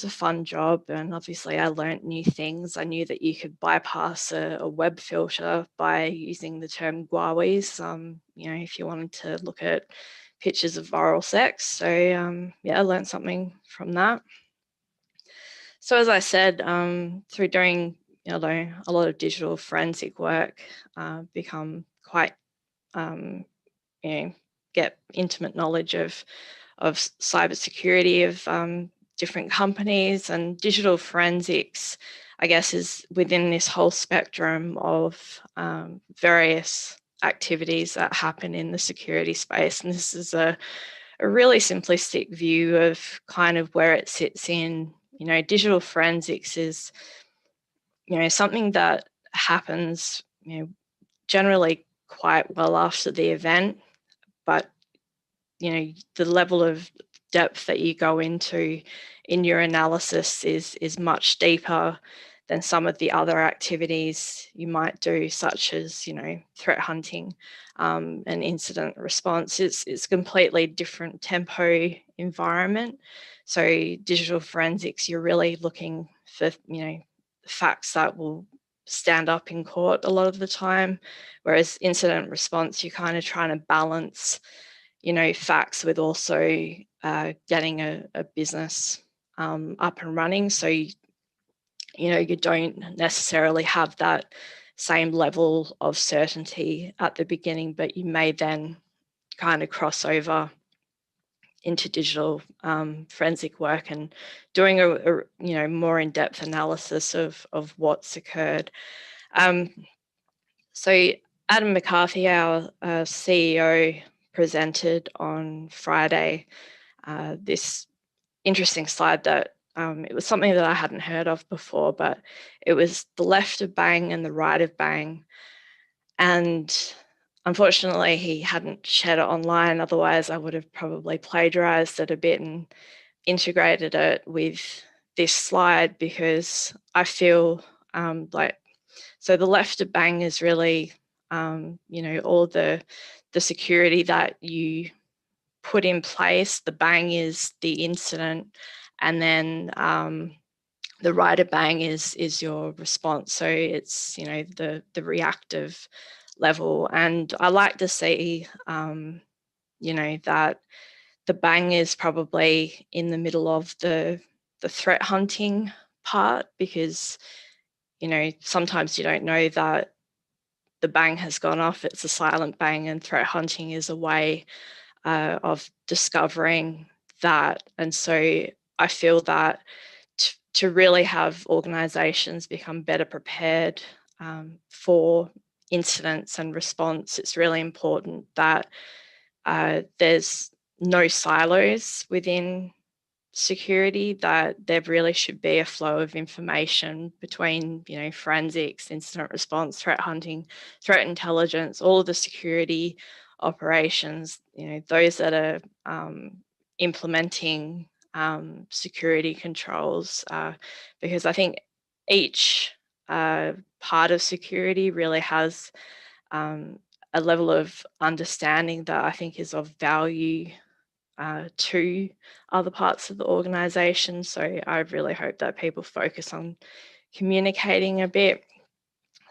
a fun job, and obviously I learned new things. I knew that you could bypass a web filter by using the term guawies, if you wanted to look at pictures of oral sex. So yeah, I learned something from that. So as I said, through doing a lot of digital forensic work, become quite get intimate knowledge of cybersecurity, of different companies, and digital forensics, I guess, is within this whole spectrum of various activities that happen in the security space. And this is a really simplistic view of kind of where it sits in. You know, digital forensics is, you know, something that happens, you know, generally quite well after the event, but, you know, the level of depth that you go into in your analysis is much deeper than some of the other activities you might do, such as, you know, threat hunting and incident response. It's completely different tempo environment. So digital forensics, you're really looking for, you know, facts that will stand up in court a lot of the time, whereas incident response, you're kind of trying to balance, you know, facts with also getting a business up and running. So, you know, you don't necessarily have that same level of certainty at the beginning, but you may then kind of cross over into digital forensic work and doing a you know, more in-depth analysis of what's occurred. So Adam McCarthy, our CEO, presented on Friday this interesting slide that it was something that I hadn't heard of before, but it was the left of bang and the right of bang. And unfortunately, he hadn't shared it online. Otherwise, I would have probably plagiarized it a bit and integrated it with this slide, because I feel like, so the left of bang is really, you know, all the security that you put in place. The bang is the incident, and then the right of bang is your response. So it's, you know, the reactive level. And I like to see, you know, that the bang is probably in the middle of the threat hunting part, because, you know, sometimes you don't know that the bang has gone off. It's a silent bang, and threat hunting is a way of discovering that. And so I feel that to really have organizations become better prepared for incidents and response, it's really important that there's no silos within security, that there really should be a flow of information between, you know, forensics, incident response, threat hunting, threat intelligence, all of the security operations, you know, those that are implementing security controls, because I think each part of security really has a level of understanding that I think is of value to other parts of the organization. So I really hope that people focus on communicating a bit.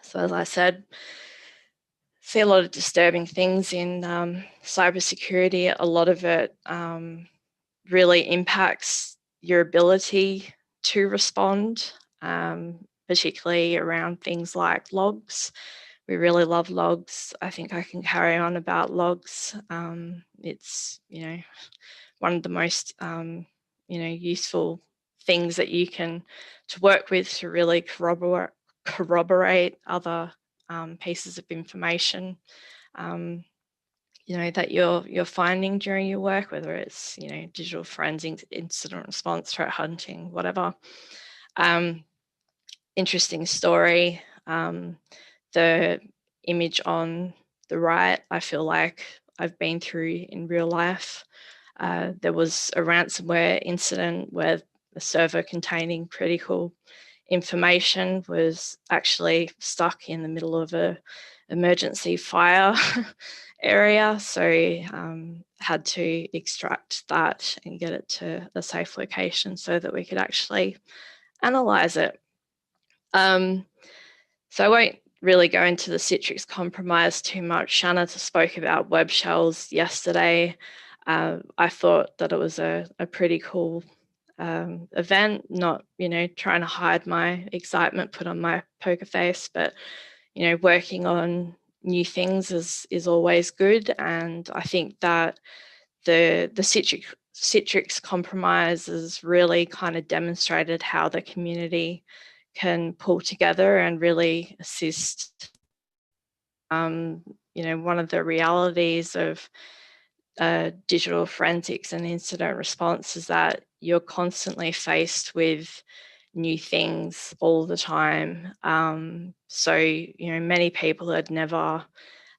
So as I said, see a lot of disturbing things in cybersecurity. A lot of it really impacts your ability to respond, particularly around things like logs. We really love logs. I think I can carry on about logs. It's, you know, one of the most, you know, useful things that you can to work with to really corroborate other pieces of information, you know, that you're finding during your work, whether it's, you know, digital forensics, incident response, threat hunting, whatever. Interesting story. The image on the right, I feel like I've been through in real life. There was a ransomware incident where a server containing critical information was actually stuck in the middle of a emergency fire area. So had to extract that and get it to a safe location so that we could actually analyze it. So I won't really go into the Citrix compromise too much. Shanna spoke about web shells yesterday. I thought that it was a pretty cool event, not, you know, trying to hide my excitement, put on my poker face, but, you know, working on new things is always good. And I think that the Citrix compromise has really kind of demonstrated how the community can pull together and really assist. You know, one of the realities of digital forensics and incident response is that you're constantly faced with new things all the time. So, you know, many people had never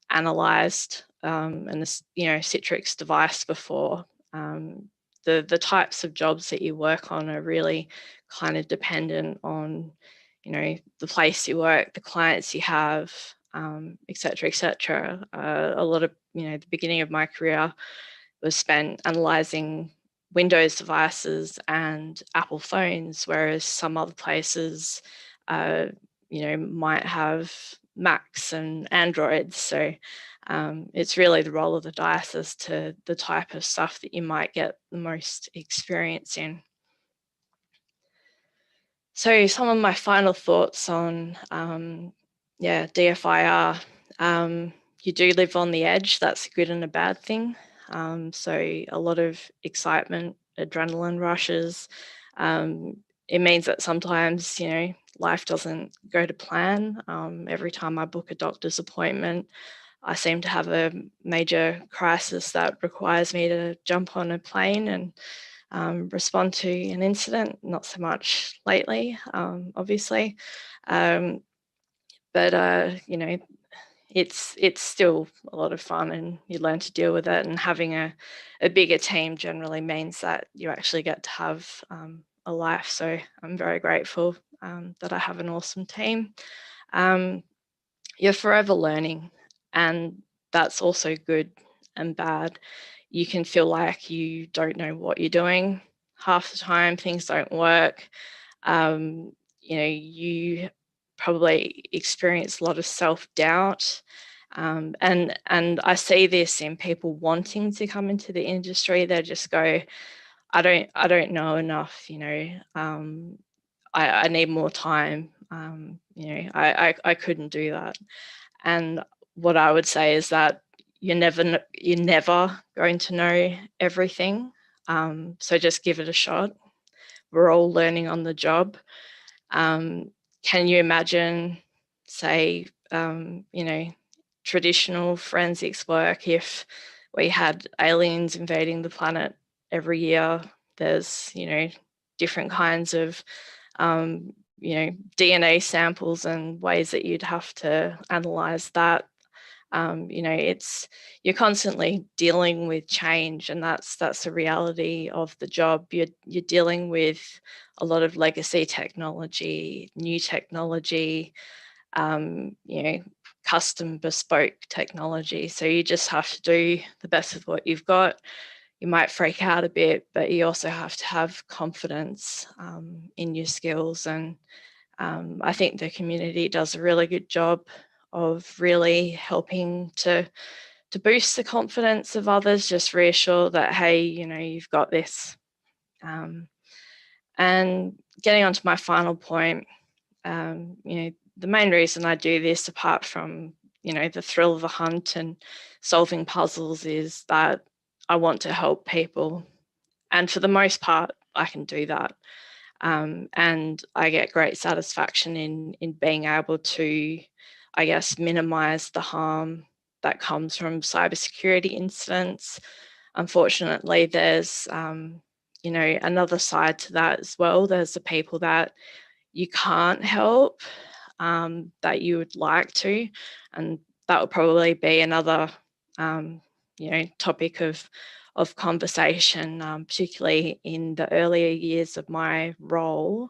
analyzed and this, you know, Citrix device before. The types of jobs that you work on are really kind of dependent on, you know, the place you work, the clients you have, et cetera, et cetera. A lot of, you know, the beginning of my career was spent analyzing Windows devices and Apple phones, whereas some other places, you know, might have Macs and Androids. So it's really the roll of the dice as to the type of stuff that you might get the most experience in. So some of my final thoughts on, yeah, DFIR. You do live on the edge. That's a good and a bad thing. So a lot of excitement, adrenaline rushes. It means that sometimes, you know, life doesn't go to plan. Every time I book a doctor's appointment, I seem to have a major crisis that requires me to jump on a plane and respond to an incident. Not so much lately, obviously. But you know, it's still a lot of fun, and you learn to deal with it. And having a bigger team generally means that you actually get to have a life. So I'm very grateful that I have an awesome team. You're forever learning, and that's also good and bad. You can feel like you don't know what you're doing. Half the time things don't work. You know, you probably experience a lot of self-doubt. And I see this in people wanting to come into the industry. They just go, I don't know enough, you know, I need more time. You know, I couldn't do that. And what I would say is that you're never going to know everything. So just give it a shot. We're all learning on the job. Can you imagine, say, you know, traditional forensics work if we had aliens invading the planet every year? There's, you know, different kinds of, you know, DNA samples and ways that you'd have to analyze that. You know, you're constantly dealing with change, and that's the reality of the job. You're dealing with a lot of legacy technology, new technology, you know, custom bespoke technology. So you just have to do the best with what you've got. You might freak out a bit, but you also have to have confidence in your skills. And I think the community does a really good job of really helping to boost the confidence of others, just reassure that, hey, you know, you've got this. And getting on to my final point, you know, the main reason I do this, apart from, you know, the thrill of the hunt and solving puzzles, is that I want to help people. And for the most part, I can do that. And I get great satisfaction in being able to, I guess, minimize the harm that comes from cybersecurity incidents. Unfortunately, there's, you know, another side to that as well. There's the people that you can't help that you would like to, and that would probably be another, you know, topic of conversation, particularly in the earlier years of my role.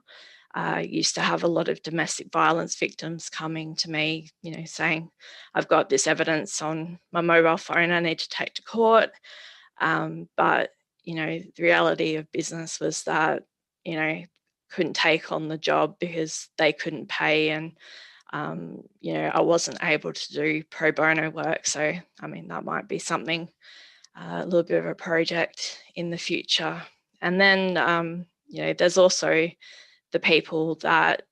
I used to have a lot of domestic violence victims coming to me, you know, saying, I've got this evidence on my mobile phone I need to take to court. But, you know, the reality of business was that, you know, couldn't take on the job because they couldn't pay, and you know, I wasn't able to do pro bono work. So I mean, that might be something, a little bit of a project in the future. And then you know, there's also the people that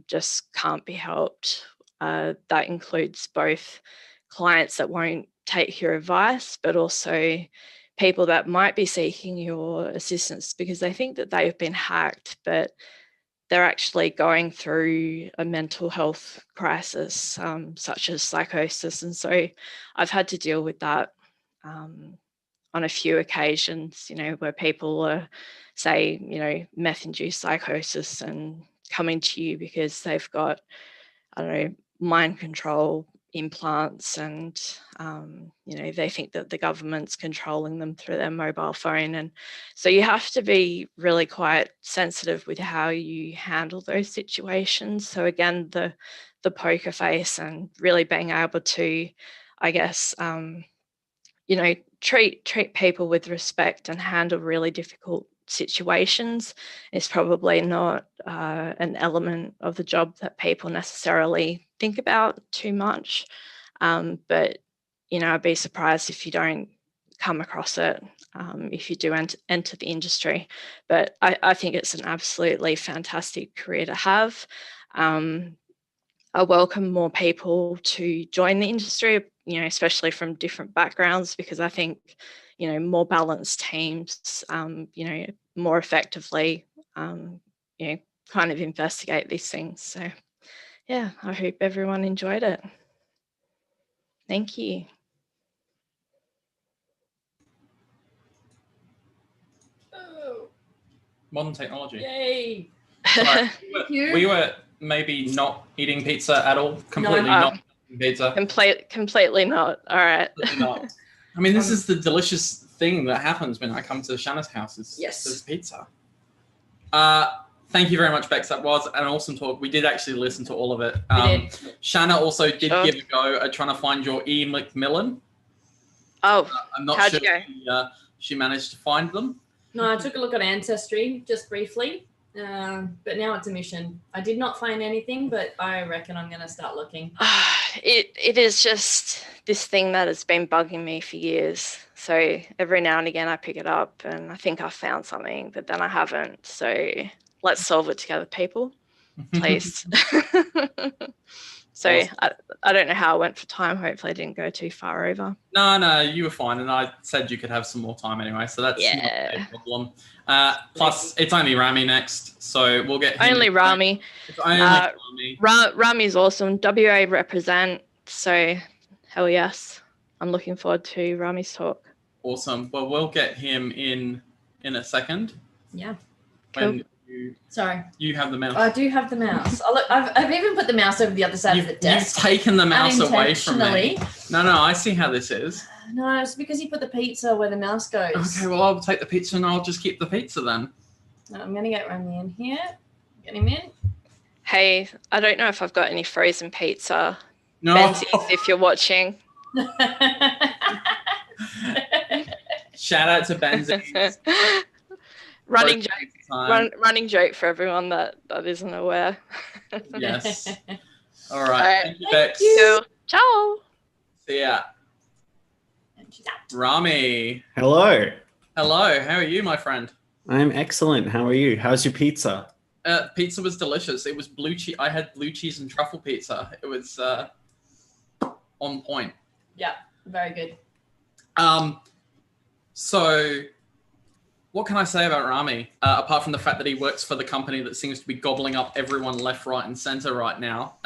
just can't be helped. that includes both clients that won't take your advice, but also people that might be seeking your assistance because they think that they've been hacked, but they're actually going through a mental health crisis, such as psychosis. And so I've had to deal with that on a few occasions, where people are, say, meth-induced psychosis and coming to you because they've got, I don't know, mind control implants and, they think that the government's controlling them through their mobile phone. And so you have to be really quite sensitive with how you handle those situations. So again, the poker face and really being able to, I guess, treat people with respect and handle really difficult situations is probably not an element of the job that people necessarily think about too much. But, I'd be surprised if you don't come across it if you do enter the industry. But I think it's an absolutely fantastic career to have. I welcome more people to join the industry, especially from different backgrounds, because I think, more balanced teams, more effectively, kind of investigate these things. So, yeah, I hope everyone enjoyed it. Thank you. Oh, Modern technology. yay. Sorry, Thank you. we were maybe not eating pizza at all. Completely not eating pizza. Completely not. All right. Completely not. I mean, this is the delicious thing that happens when I come to Shanna's house. Is pizza. Thank you very much, Bex. That was an awesome talk. We did actually listen to all of it. We did. Shanna also did give a go at trying to find your E. McMillan. Oh, I'm not how'd sure you go? if she managed to find them. No, I took a look at Ancestry just briefly, but now it's a mission. I did not find anything, but I reckon I'm going to start looking. It is just this thing that has been bugging me for years. So every now and again I pick it up and I think I've found something, but then I haven't. So let's solve it together, people, please. So awesome. I don't know how I went for time. Hopefully I didn't go too far over. No, you were fine. And I said you could have some more time anyway. So that's not a problem. Plus, it's only Rami next. So we'll get him. Only Rami. It's only Rami. Rami's awesome. WA represent. So hell yes. I'm looking forward to Rami's talk. Awesome. Well, we'll get him in a second. Yeah. When Sorry. You have the mouse. I do have the mouse. Oh, look, I've even put the mouse over the other side of the desk. You've taken the mouse away from me. No, I see how this is. No, it's because you put the pizza where the mouse goes. Okay, well, I'll take the pizza and I'll just keep the pizza then. No, I'm going to get Rami in here. Get him in. Hey, I don't know if I've got any frozen pizza. No. Benzies, if you're watching. Shout out to Benzies. Running joke for everyone that isn't aware. Yes. All right. Thank you, Bex. Ciao. See ya. Rami. Hello. Hello. How are you, my friend? I'm excellent. How are you? How's your pizza? Pizza was delicious. It was blue cheese. I had blue cheese and truffle pizza. It was on point. Yeah, very good. So what can I say about Rami, apart from the fact that he works for the company that seems to be gobbling up everyone left, right, and center right now?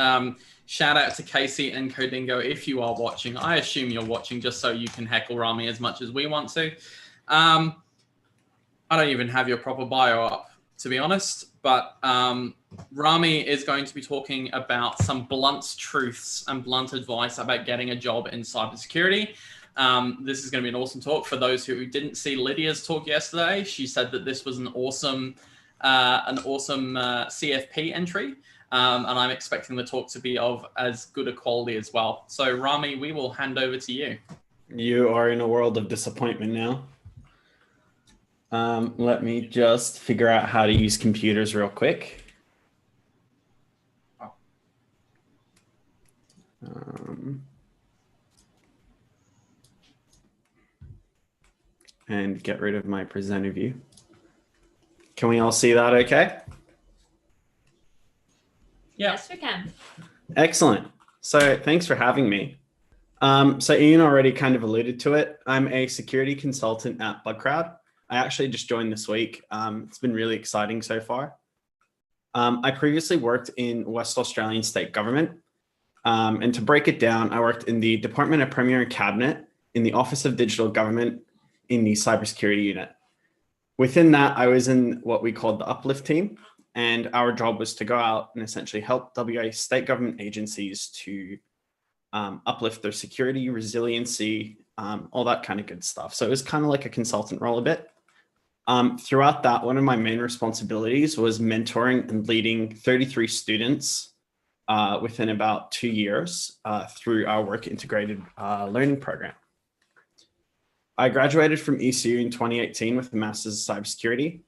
Shout out to Casey and Codingo if you are watching. I assume you're watching just so you can heckle Rami as much as we want to. I don't even have your proper bio up, to be honest, but Rami is going to be talking about some blunt truths and blunt advice about getting a job in cybersecurity. This is going to be an awesome talk. For those who didn't see Lydia's talk yesterday, she said that this was an awesome CFP entry, and I'm expecting the talk to be of as good a quality as well. So Rami, we will hand over to you. You are in a world of disappointment now. Let me just figure out how to use computers real quick. And get rid of my presenter view. Can we all see that okay? Yeah. Yes, we can. Excellent. So thanks for having me. So Ian already kind of alluded to it. I'm a security consultant at BugCrowd. I actually just joined this week. It's been really exciting so far. I previously worked in West Australian state government. And to break it down, I worked in the Department of Premier and Cabinet, in the Office of Digital Government, in the cybersecurity unit. Within that, I was in what we called the Uplift team. And our job was to go out and essentially help WA state government agencies to uplift their security, resiliency, all that kind of good stuff. So it was kind of like a consultant role a bit. Throughout that, one of my main responsibilities was mentoring and leading 33 students within about 2 years through our work integrated learning program. I graduated from ECU in 2018 with a master's in cybersecurity.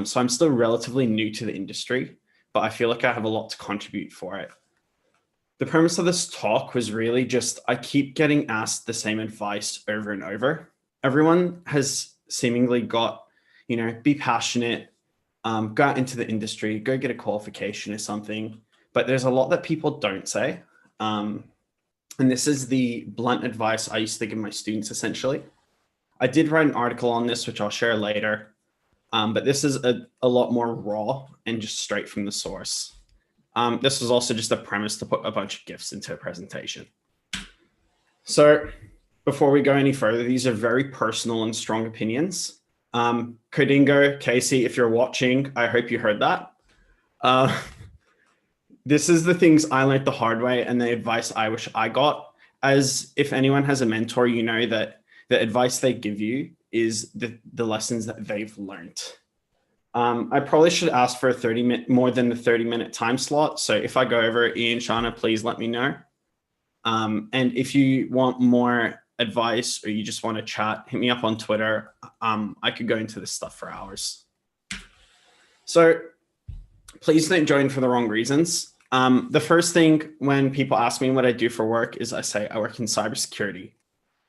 So I'm still relatively new to the industry, but I feel like I have a lot to contribute for it. The premise of this talk was really just, I keep getting asked the same advice over and over. Everyone has seemingly got, be passionate, go out into the industry, go get a qualification or something. But there's a lot that people don't say. And this is the blunt advice I used to give my students, essentially. I did write an article on this, which I'll share later. But this is a lot more raw and just straight from the source. This was also just a premise to put a bunch of GIFs into a presentation. So before we go any further, these are very personal and strong opinions. Kodingo, Casey, if you're watching, I hope you heard that. This is the things I learned the hard way and the advice I wish I got. As if anyone has a mentor, you know that the advice they give you is the lessons that they've learned. I probably should ask for more than the 30-minute time slot. So if I go over, Ian, Shana, please let me know. And if you want more advice or you just want to chat, hit me up on Twitter. I could go into this stuff for hours. So please don't join for the wrong reasons. The first thing when people ask me what I do for work is I say I work in cybersecurity.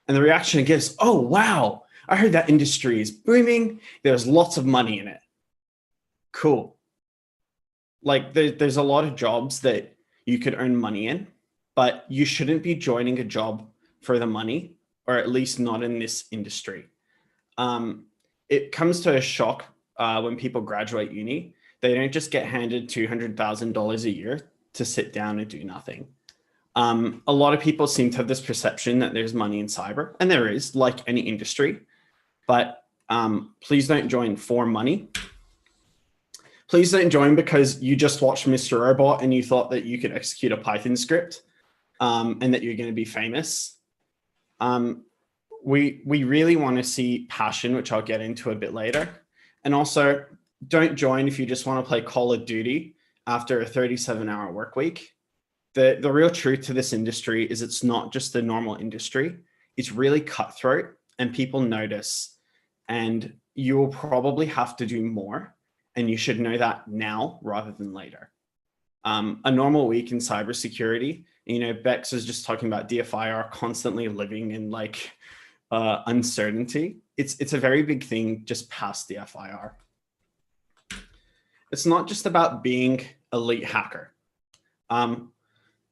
And the reaction it gives, oh, wow, I heard that industry is booming. There's lots of money in it. Cool. Like there's a lot of jobs that you could earn money in, but you shouldn't be joining a job for the money, or at least not in this industry. It comes to a shock when people graduate uni. They don't just get handed $200,000 a year to sit down and do nothing. A lot of people seem to have this perception that there's money in cyber, and there is, like any industry, but please don't join for money. Please don't join because you just watched Mr. Robot and you thought that you could execute a Python script and that you're going to be famous. We really want to see passion, which I'll get into a bit later. And also, don't join if you just want to play Call of Duty after a 37-hour work week. The real truth to this industry is it's not just a normal industry. It's really cutthroat and people notice, and you will probably have to do more, and you should know that now rather than later. A normal week in cybersecurity, Bex is just talking about DFIR constantly living in uncertainty. It's a very big thing just past DFIR. It's not just about being elite hacker.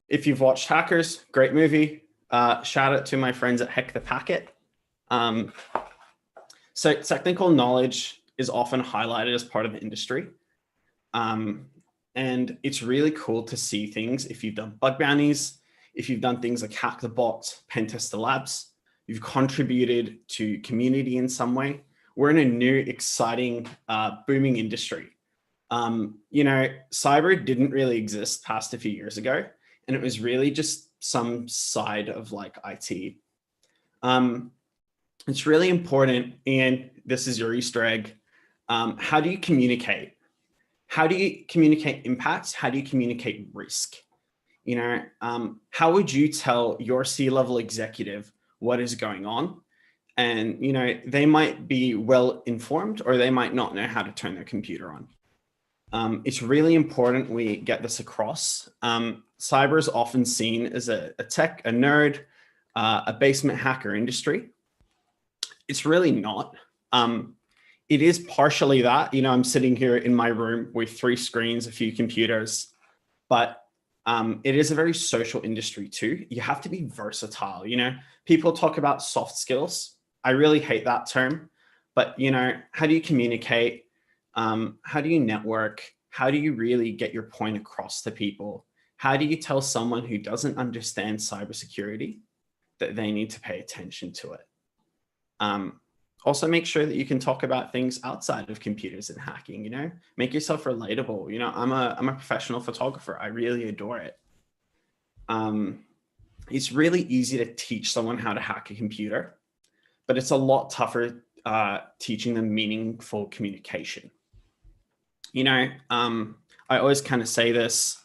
If you've watched Hackers, great movie. Shout out to my friends at Heck the Packet. So technical knowledge is often highlighted as part of the industry. And it's really cool to see things. If you've done bug bounties, if you've done things like Hack the Box, Pen Tester Labs, you've contributed to community in some way. We're in a new, exciting, booming industry. Cyber didn't really exist past a few years ago, and it was really just some side of IT. It's really important, and this is your Easter egg. How do you communicate? How do you communicate impacts? How do you communicate risk? How would you tell your C-level executive what is going on? And, they might be well informed, or they might not know how to turn their computer on. It's really important we get this across. Cyber is often seen as a tech, a nerd, a basement hacker industry. It's really not. It is partially that. I'm sitting here in my room with 3 screens, a few computers, but It is a very social industry too. You have to be versatile. You know, people talk about soft skills. I really hate that term, but you know, how do you communicate? How do you network? How do you really get your point across to people? How do you tell someone who doesn't understand cybersecurity that they need to pay attention to it? Also make sure that you can talk about things outside of computers and hacking, you know, make yourself relatable. You know, I'm a professional photographer. I really adore it. It's really easy to teach someone how to hack a computer, but it's a lot tougher teaching them meaningful communication. You know, I always kind of say this,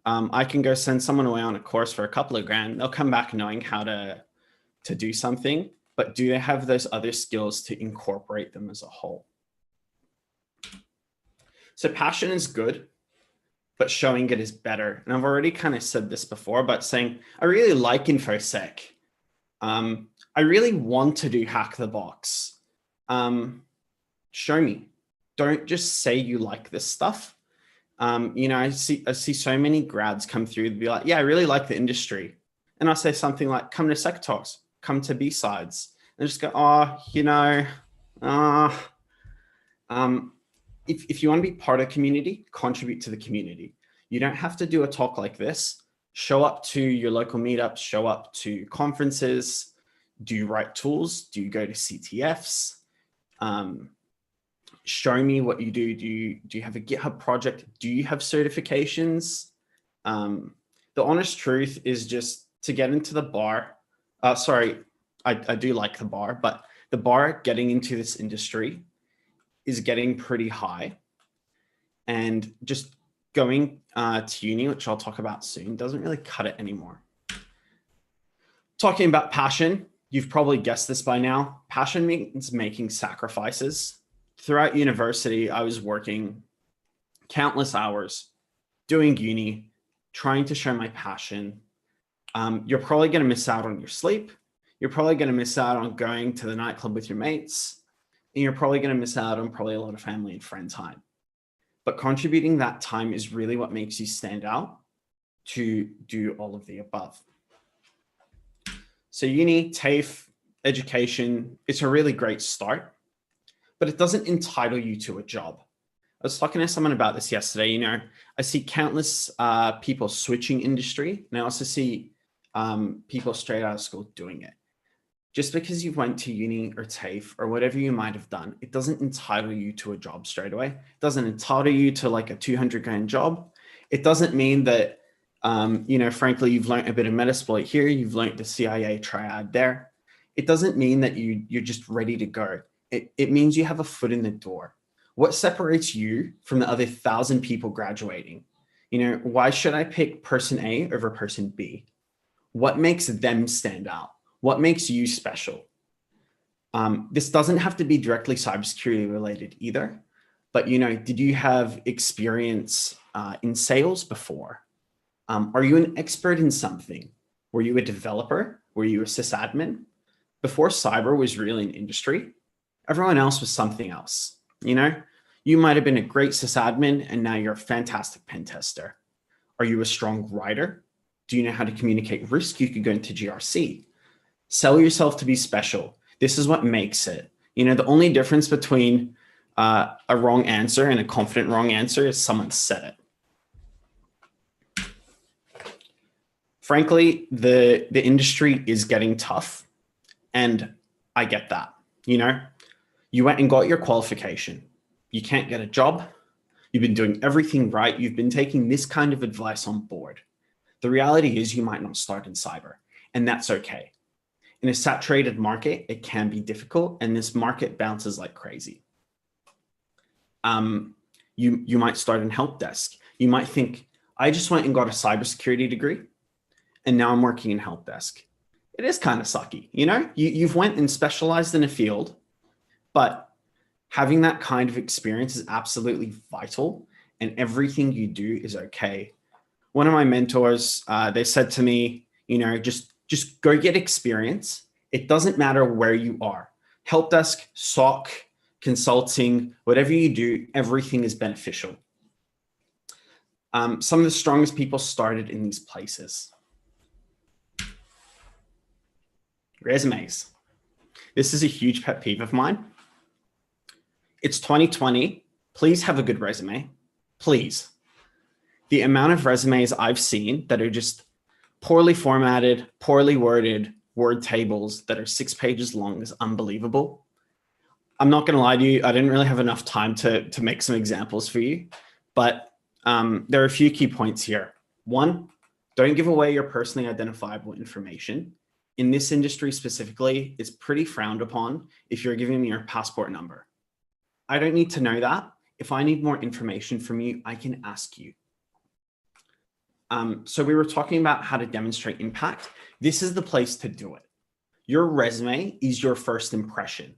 I can go send someone away on a course for a couple of grand. They'll come back knowing how to do something, but do they have those other skills to incorporate them as a whole? So passion is good, but showing it is better. And I've already kind of said this before, but saying, I really like InfoSec. I really want to do Hack the Box. Show me. Don't just say you like this stuff. You know, I see so many grads come through and be like, yeah, I really like the industry. And I'll say something like, come to Sec Talks, come to B-Sides. And just go, oh, you know, if you want to be part of the community, contribute to the community. You don't have to do a talk like this. Show up to your local meetups, show up to conferences. Do you write tools? Do you go to CTFs? Show me what you do. Do you have a GitHub project? Do you have certifications? The honest truth is just to get into the bar. Sorry, I do like the bar, but the bar getting into this industry is getting pretty high. And just going to uni, which I'll talk about soon, doesn't really cut it anymore. Talking about passion, you've probably guessed this by now. Passion means making sacrifices. Throughout university, I was working countless hours, doing uni, trying to show my passion. You're probably going to miss out on your sleep. You're probably going to miss out on going to the nightclub with your mates. And you're probably going to miss out on probably a lot of family and friend time. But contributing that time is really what makes you stand out to do all of the above. So uni, TAFE, education, it's a really great start, but it doesn't entitle you to a job. I was talking to someone about this yesterday. You know, I see countless people switching industry, and I also see people straight out of school doing it. Just because you went to uni or TAFE or whatever you might have done, it doesn't entitle you to a job straight away. It doesn't entitle you to like a 200 grand job. It doesn't mean that, you know, frankly, you've learned a bit of Metasploit here, you've learned the CIA triad there. It doesn't mean that you're just ready to go. It means you have a foot in the door. What separates you from the other 1,000 people graduating? You know, why should I pick person A over person B? What makes them stand out? What makes you special? This doesn't have to be directly cybersecurity related either, but you know, did you have experience in sales before? Are you an expert in something? Were you a developer? Were you a sysadmin? Before cyber was really an industry, everyone else was something else. You know, you might have been a great sysadmin and now you're a fantastic pen tester. Are you a strong writer? Do you know how to communicate risk? You could go into GRC. Sell yourself to be special. This is what makes it. You know, the only difference between a wrong answer and a confident wrong answer is someone said it. Frankly, the industry is getting tough, and I get that. You know, you went and got your qualification. You can't get a job. You've been doing everything right. You've been taking this kind of advice on board. The reality is you might not start in cyber, and that's okay. In a saturated market, it can be difficult, and this market bounces like crazy. You might start in help desk. You might think, I just went and got a cybersecurity degree, and now I'm working in help desk. It is kind of sucky, you know? You've went and specialized in a field, but having that kind of experience is absolutely vital, and everything you do is okay. One of my mentors, they said to me, you know, just go get experience. It doesn't matter where you are. Help desk, SOC, consulting, whatever you do, everything is beneficial. Some of the strongest people started in these places. Resumes. This is a huge pet peeve of mine. It's 2020. Please have a good resume. Please. The amount of resumes I've seen that are just poorly formatted, poorly worded, word tables that are 6 pages long is unbelievable. I'm not going to lie to you. I didn't really have enough time to make some examples for you, but there are a few key points here. One, don't give away your personally identifiable information. In this industry specifically, it's pretty frowned upon if you're giving me your passport number. I don't need to know that. If I need more information from you, I can ask you. So we were talking about how to demonstrate impact. This is the place to do it. Your resume is your first impression,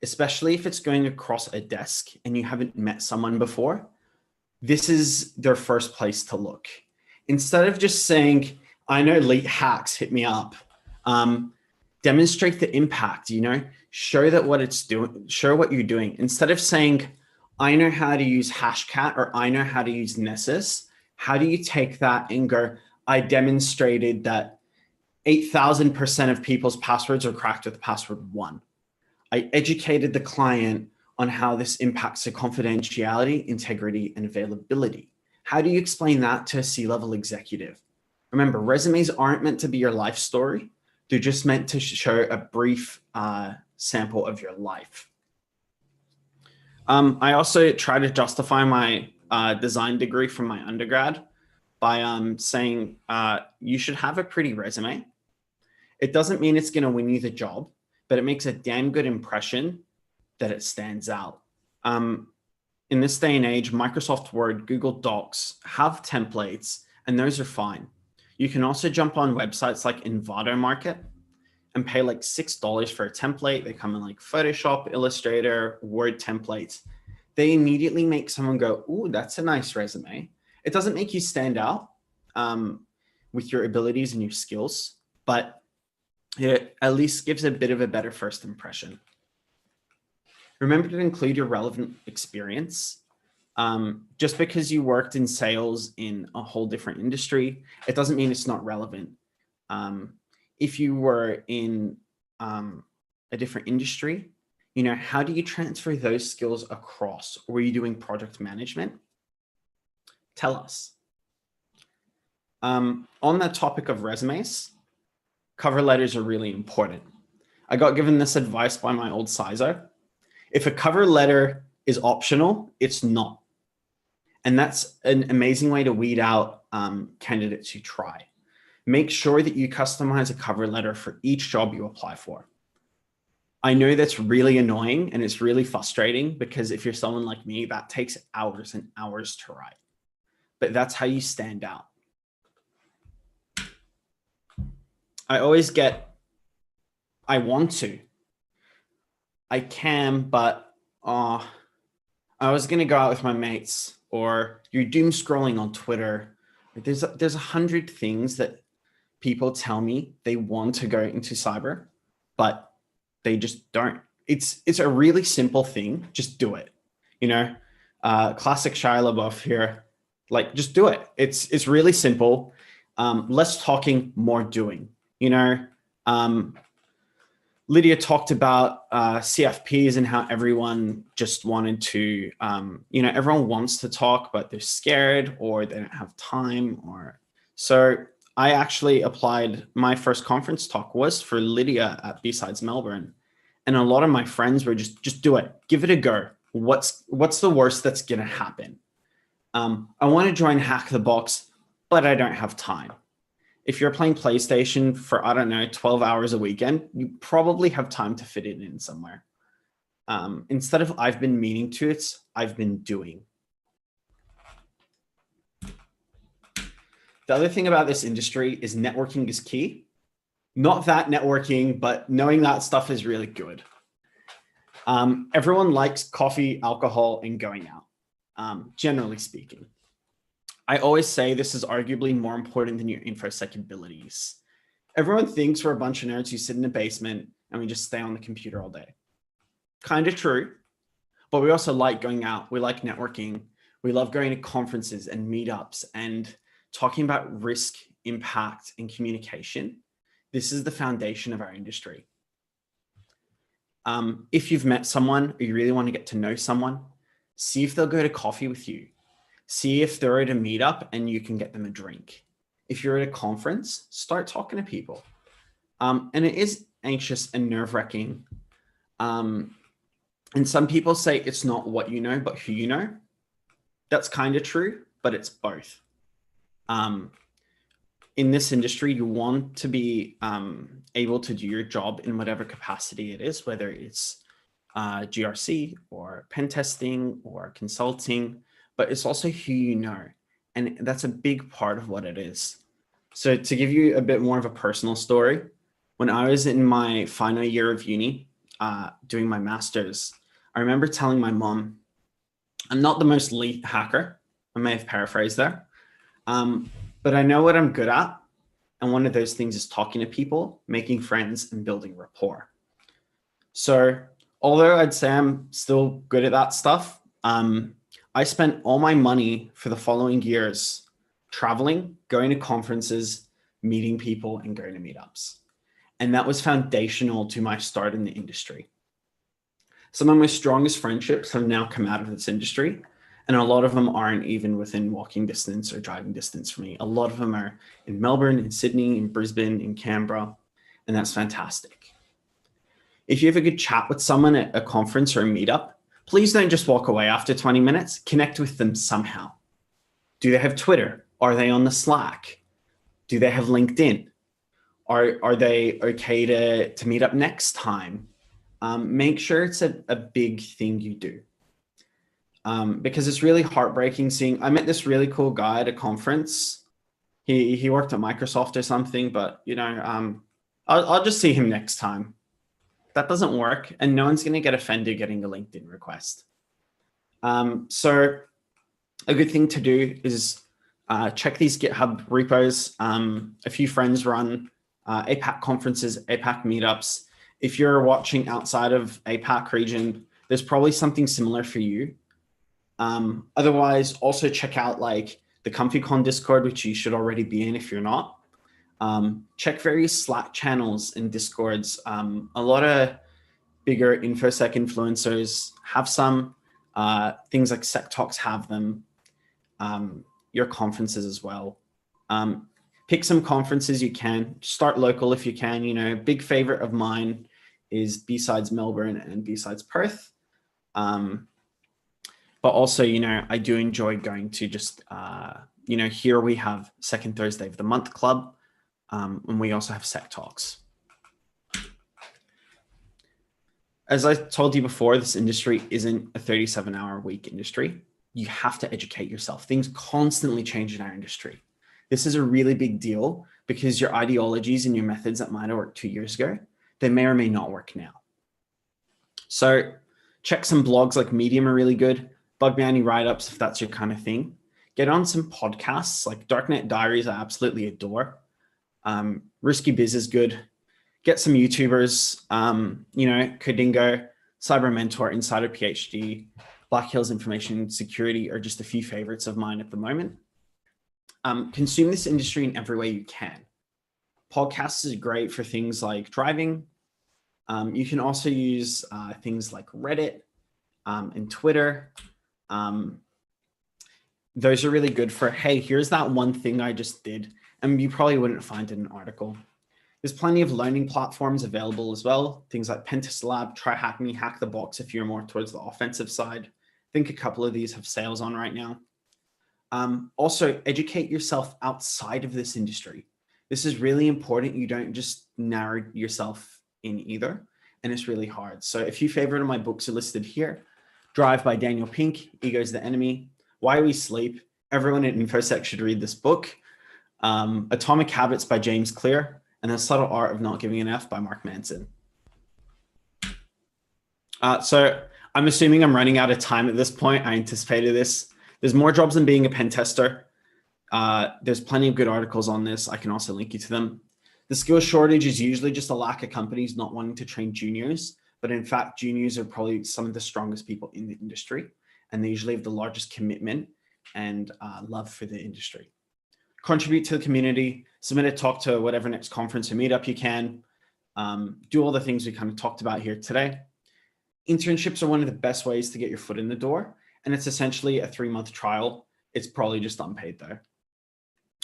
especially if it's going across a desk and you haven't met someone before. This is their first place to look. Instead of just saying, I know elite hacks, hit me up. Demonstrate the impact, show that what it's doing, show what you're doing. Instead of saying, I know how to use Hashcat or I know how to use Nessus, how do you take that and go, I demonstrated that 8,000% of people's passwords are cracked with password 1. I educated the client on how this impacts their confidentiality, integrity, and availability. How do you explain that to a C-level executive? Remember, resumes aren't meant to be your life story. They're just meant to show a brief sample of your life. I also try to justify my design degree from my undergrad by saying you should have a pretty resume. It doesn't mean it's going to win you the job, but it makes a damn good impression that it stands out. In this day and age, Microsoft Word, Google Docs have templates, and those are fine. You can also jump on websites like Envato Market and pay like $6 for a template. They come in like Photoshop, Illustrator, Word templates. They immediately make someone go, ooh, that's a nice resume. It doesn't make you stand out with your abilities and your skills, but it at least gives a bit of a better first impression. Remember to include your relevant experience. Just because you worked in sales in a whole different industry, it doesn't mean it's not relevant. If you were in a different industry, how do you transfer those skills across? Were you doing project management? Tell us. On the topic of resumes, cover letters are really important. I got given this advice by my old CISO. If a cover letter is optional, it's not. And that's an amazing way to weed out candidates who try. Make sure that you customize a cover letter for each job you apply for. I know that's really annoying and it's really frustrating because if you're someone like me, that takes hours and hours to write. But that's how you stand out. I always get, I want to. I can, but I was going to go out with my mates, or you're doom scrolling on Twitter. There's 100 things that people tell me they want to go into cyber, but they just don't. It's a really simple thing. Just do it. Classic Shia LaBeouf here. Like, just do it. It's really simple. Less talking, more doing. Lydia talked about CFPs and how everyone just wanted to, everyone wants to talk, but they're scared or they don't have time. So I actually applied. My first conference talk was for Lydia at B-Sides Melbourne. And a lot of my friends were just do it. Give it a go. What's the worst that's going to happen? I want to join Hack the Box, but I don't have time. If you're playing PlayStation for, 12 hours a weekend, you probably have time to fit it in somewhere. Instead of I've been meaning to, it's I've been doing. The other thing about this industry is networking is key. Not that networking, but knowing that stuff is really good. Everyone likes coffee, alcohol, and going out, generally speaking. I always say this is arguably more important than your InfoSec abilities. Everyone thinks we're a bunch of nerds who sit in a basement and we just stay on the computer all day. Kind of true, but we also like going out. We like networking. We love going to conferences and meetups and talking about risk, impact, and communication. This is the foundation of our industry. If you've met someone or you really want to get to know someone, see if they'll go to coffee with you. See if they're at a meetup and you can get them a drink. If you're at a conference, start talking to people. And it is anxious and nerve-wracking. And some people say it's not what you know, but who you know. That's kind of true, but it's both. In this industry, you want to be able to do your job in whatever capacity it is, whether it's GRC or pen testing or consulting, but it's also who you know. And that's a big part of what it is. So to give you a bit more of a personal story, when I was in my final year of uni, doing my master's, I remember telling my mom, I'm not the most elite hacker. I may have paraphrased there. But I know what I'm good at. And one of those things is talking to people, making friends, and building rapport. So although I'd say I'm still good at that stuff, I spent all my money for the following years traveling, going to conferences, meeting people, and going to meetups. And that was foundational to my start in the industry. Some of my strongest friendships have now come out of this industry. And a lot of them aren't even within walking distance or driving distance for me. A lot of them are in Melbourne, in Sydney, in Brisbane, in Canberra, and that's fantastic. If you have a good chat with someone at a conference or a meetup, please don't just walk away after 20 minutes. Connect with them somehow. Do they have Twitter? Are they on the Slack? Do they have LinkedIn? Are they okay to meet up next time? Make sure it's a big thing you do. Because it's really heartbreaking seeing, I met this really cool guy at a conference. He worked at Microsoft or something, but you know, I'll just see him next time. That doesn't work, and no one's going to get offended getting a LinkedIn request. So a good thing to do is check these GitHub repos. A few friends run APAC conferences, APAC meetups. If you're watching outside of APAC region, there's probably something similar for you. Otherwise, also check out like the ComfyCon Discord, which you should already be in if you're not. Check various Slack channels and Discords. A lot of bigger InfoSec influencers have some. Things like Sec Talks have them. Your conferences as well. Pick some conferences you can. Start local if you can. You know, big favorite of mine is B-Sides Melbourne and B-Sides Perth. But also, you know, I do enjoy going to just, you know, here we have Second Thursday of the Month Club, and we also have Sec Talks. As I told you before, this industry isn't a 37-hour-a-week industry. You have to educate yourself. Things constantly change in our industry. This is a really big deal because your ideologies and your methods that might have worked 2 years ago, they may or may not work now. So check some blogs like Medium are really good. Bug bounty write-ups if that's your kind of thing. Get on some podcasts like Darknet Diaries, I absolutely adore. Risky Biz is good. Get some YouTubers, you know, Codingo, Cyber Mentor, Insider PhD, Black Hills Information Security are just a few favorites of mine at the moment. Consume this industry in every way you can. Podcasts is great for things like driving. You can also use things like Reddit and Twitter. Those are really good for, hey, here's that one thing I just did. And you probably wouldn't find in an article. There's plenty of learning platforms available as well. Things like Pentest Lab, Try Hack Me, Hack the Box if you're more towards the offensive side. I think a couple of these have sales on right now. Also, educate yourself outside of this industry. This is really important. You don't just narrow yourself in either, and it's really hard. So a few favorite of my books are listed here. Drive by Daniel Pink, Ego's the Enemy, Why We Sleep. Everyone at InfoSec should read this book. Atomic Habits by James Clear, and The Subtle Art of Not Giving an F by Mark Manson. So I'm assuming I'm running out of time at this point. I anticipated this. There's more jobs than being a pen tester. There's plenty of good articles on this. I can also link you to them. The skill shortage is usually just a lack of companies not wanting to train juniors, but in fact, juniors are probably some of the strongest people in the industry. and they usually have the largest commitment and love for the industry. Contribute to the community, submit a talk to whatever next conference or meetup you can, do all the things we kind of talked about here today. Internships are one of the best ways to get your foot in the door, and it's essentially a 3-month trial. It's probably just unpaid though.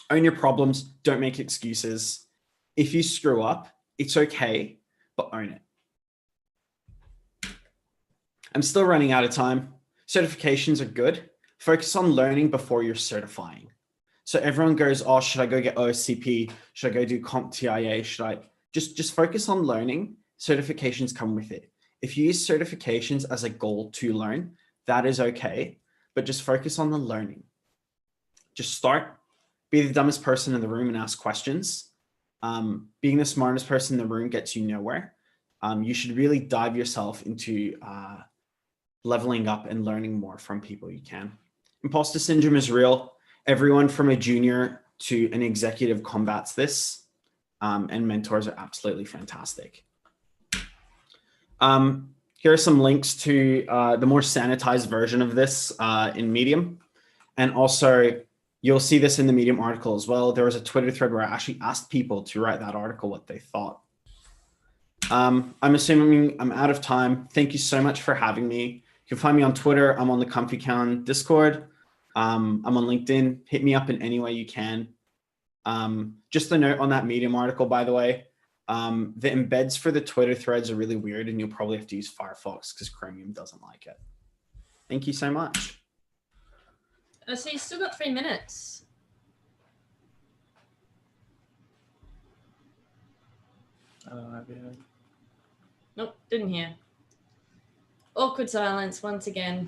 Own your problems, don't make excuses. If you screw up, it's okay, but own it. I'm still running out of time. Certifications are good. Focus on learning before you're certifying. So everyone goes, oh, should I go get OSCP? Should I go do CompTIA? Should I just focus on learning? Certifications come with it. If you use certifications as a goal to learn, that is okay, but just focus on the learning. Just start, be the dumbest person in the room and ask questions. Being the smartest person in the room gets you nowhere. You should really dive yourself into leveling up and learning more from people you can. Imposter syndrome is real. Everyone from a junior to an executive combats this, and mentors are absolutely fantastic. Here are some links to the more sanitized version of this in Medium. And also, you'll see this in the Medium article as well. There was a Twitter thread where I actually asked people to write that article what they thought. I'm assuming I'm out of time. Thank you so much for having me. You can find me on Twitter. I'm on the ComfyCon Discord. I'm on LinkedIn. Hit me up in any way you can. Just a note on that Medium article, by the way. The embeds for the Twitter threads are really weird, and you'll probably have to use Firefox because Chromium doesn't like it. Thank you so much. So you still got 3 minutes. Nope, didn't hear. Awkward silence once again.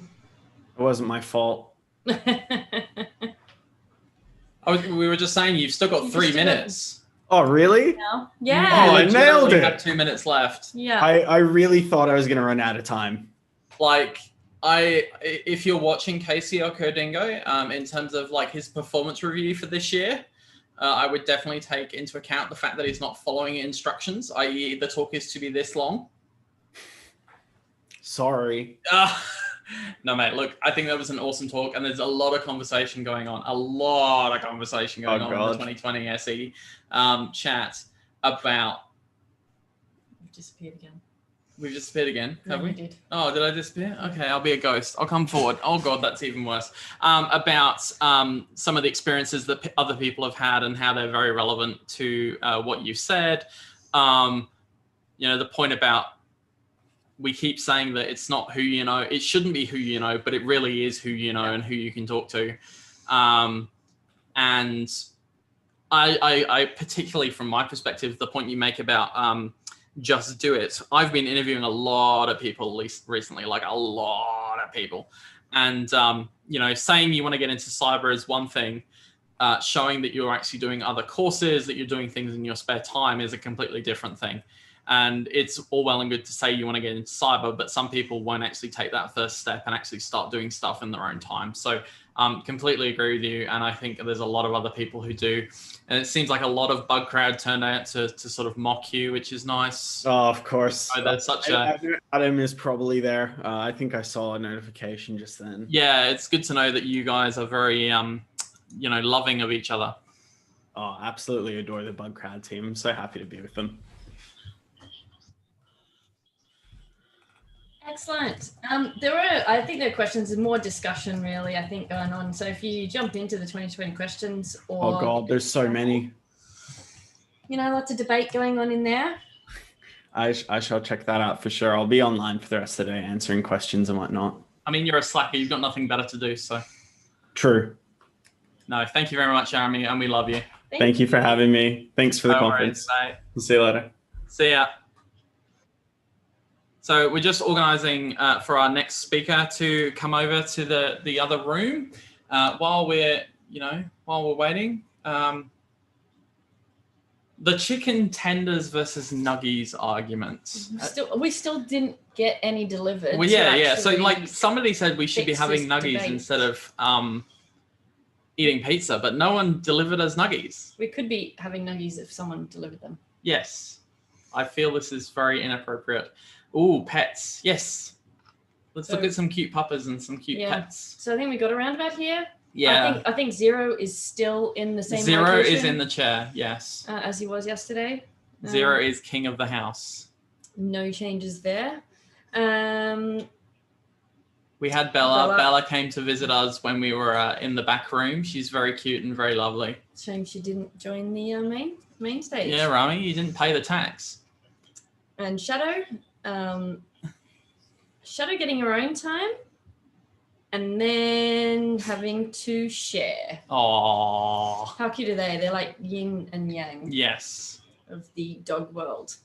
It wasn't my fault. We were just saying you've still got 3 minutes. Oh, really? No. Yeah. Oh, I nailed it. Have 2 minutes left. Yeah. I really thought I was going to run out of time. Like, if you're watching Casey or Codingo, in terms of like his performance review for this year, I would definitely take into account the fact that he's not following instructions, i.e. the talk is to be this long. Sorry. No, mate, look, I think that was an awesome talk, and there's a lot of conversation going on, on in the 2020 SE chat about... You've disappeared again. We've disappeared again, have we? Did. Oh, did I disappear? Okay, I'll be a ghost. I'll come forward. Oh, God, that's even worse. About some of the experiences that other people have had and how they're very relevant to what you said. The point about we keep saying that it's not who you know. It shouldn't be who you know, but it really is who you know and who you can talk to. And I particularly from my perspective, the point you make about just do it. I've been interviewing a lot of people recently, like a lot of people. And, saying you want to get into cyber is one thing. Showing that you're actually doing other courses, that you're doing things in your spare time is a completely different thing. And it's all well and good to say you want to get into cyber, but some people won't actually take that first step and actually start doing stuff in their own time. So completely agree with you. And I think there's a lot of other people who do. And it seems like a lot of bug crowd turned out to sort of mock you, which is nice. Oh, of course. So that's such Adam is probably there. I think I saw a notification just then. Yeah, it's good to know that you guys are very, loving of each other. Oh, absolutely adore the bug crowd team. I'm so happy to be with them. Excellent. I think there are questions and more discussion really, I think, going on. So if you jump into the 2020 questions or... Oh God, there's so many. Lots of debate going on in there. I shall check that out for sure. I'll be online for the rest of the day answering questions and whatnot. I mean, you're a slacker. You've got nothing better to do, so... True. No, thank you very much, Jeremy, and we love you. Thank you for having me. Thanks for the conference. Worries, We'll see you later. See ya. So we're just organising for our next speaker to come over to the other room while we're waiting. The chicken tenders versus nuggies argument. We still didn't get any delivered. Well, yeah. So like somebody said we should be having nuggies instead of eating pizza, but no one delivered us nuggies. We could be having nuggies if someone delivered them. Yes. I feel this is very inappropriate. Ooh, pets. Yes. Let's So- look at some cute puppas and some cute Yeah. pets. So I think we got around about here. Yeah. I think Zero is still in the same Zero location is in the chair. Yes. as he was yesterday. Zero is king of the house. No changes there. Um, We had Bella. Bella. Bella came to visit us when we were in the back room. She's very cute and very lovely. shame she didn't join the main stage. Yeah, Rami, you didn't pay the tax. And Shadow, Shadow getting her own time, and then having to share. Oh, How cute are they? They're like yin and yang yes. of the dog world.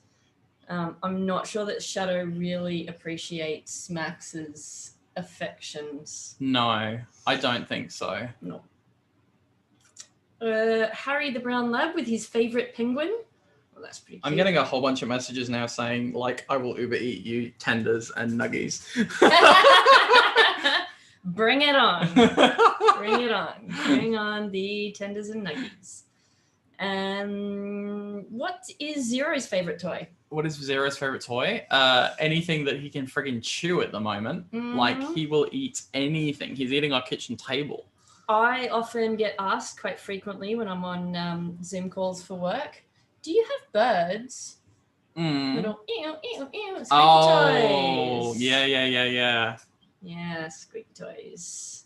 I'm not sure that Shadow really appreciates Max's affections. No, I don't think so. No. Harry the Brown Lab with his favorite penguin. Well, that's pretty cute. I'm getting a whole bunch of messages now saying, like, I will Uber eat you tenders and nuggies. Bring it on. Bring it on. Bring on the tenders and nuggies. What is Zero's favorite toy? What is Zero's favorite toy? Anything that he can friggin' chew at the moment. Like, Mhm. he will eat anything. He's eating our kitchen table. I often get asked quite frequently when I'm on Zoom calls for work, do you have birds? Little ew, ew, ew, squeaky Oh, toys. yeah. Yeah, squeaky toys.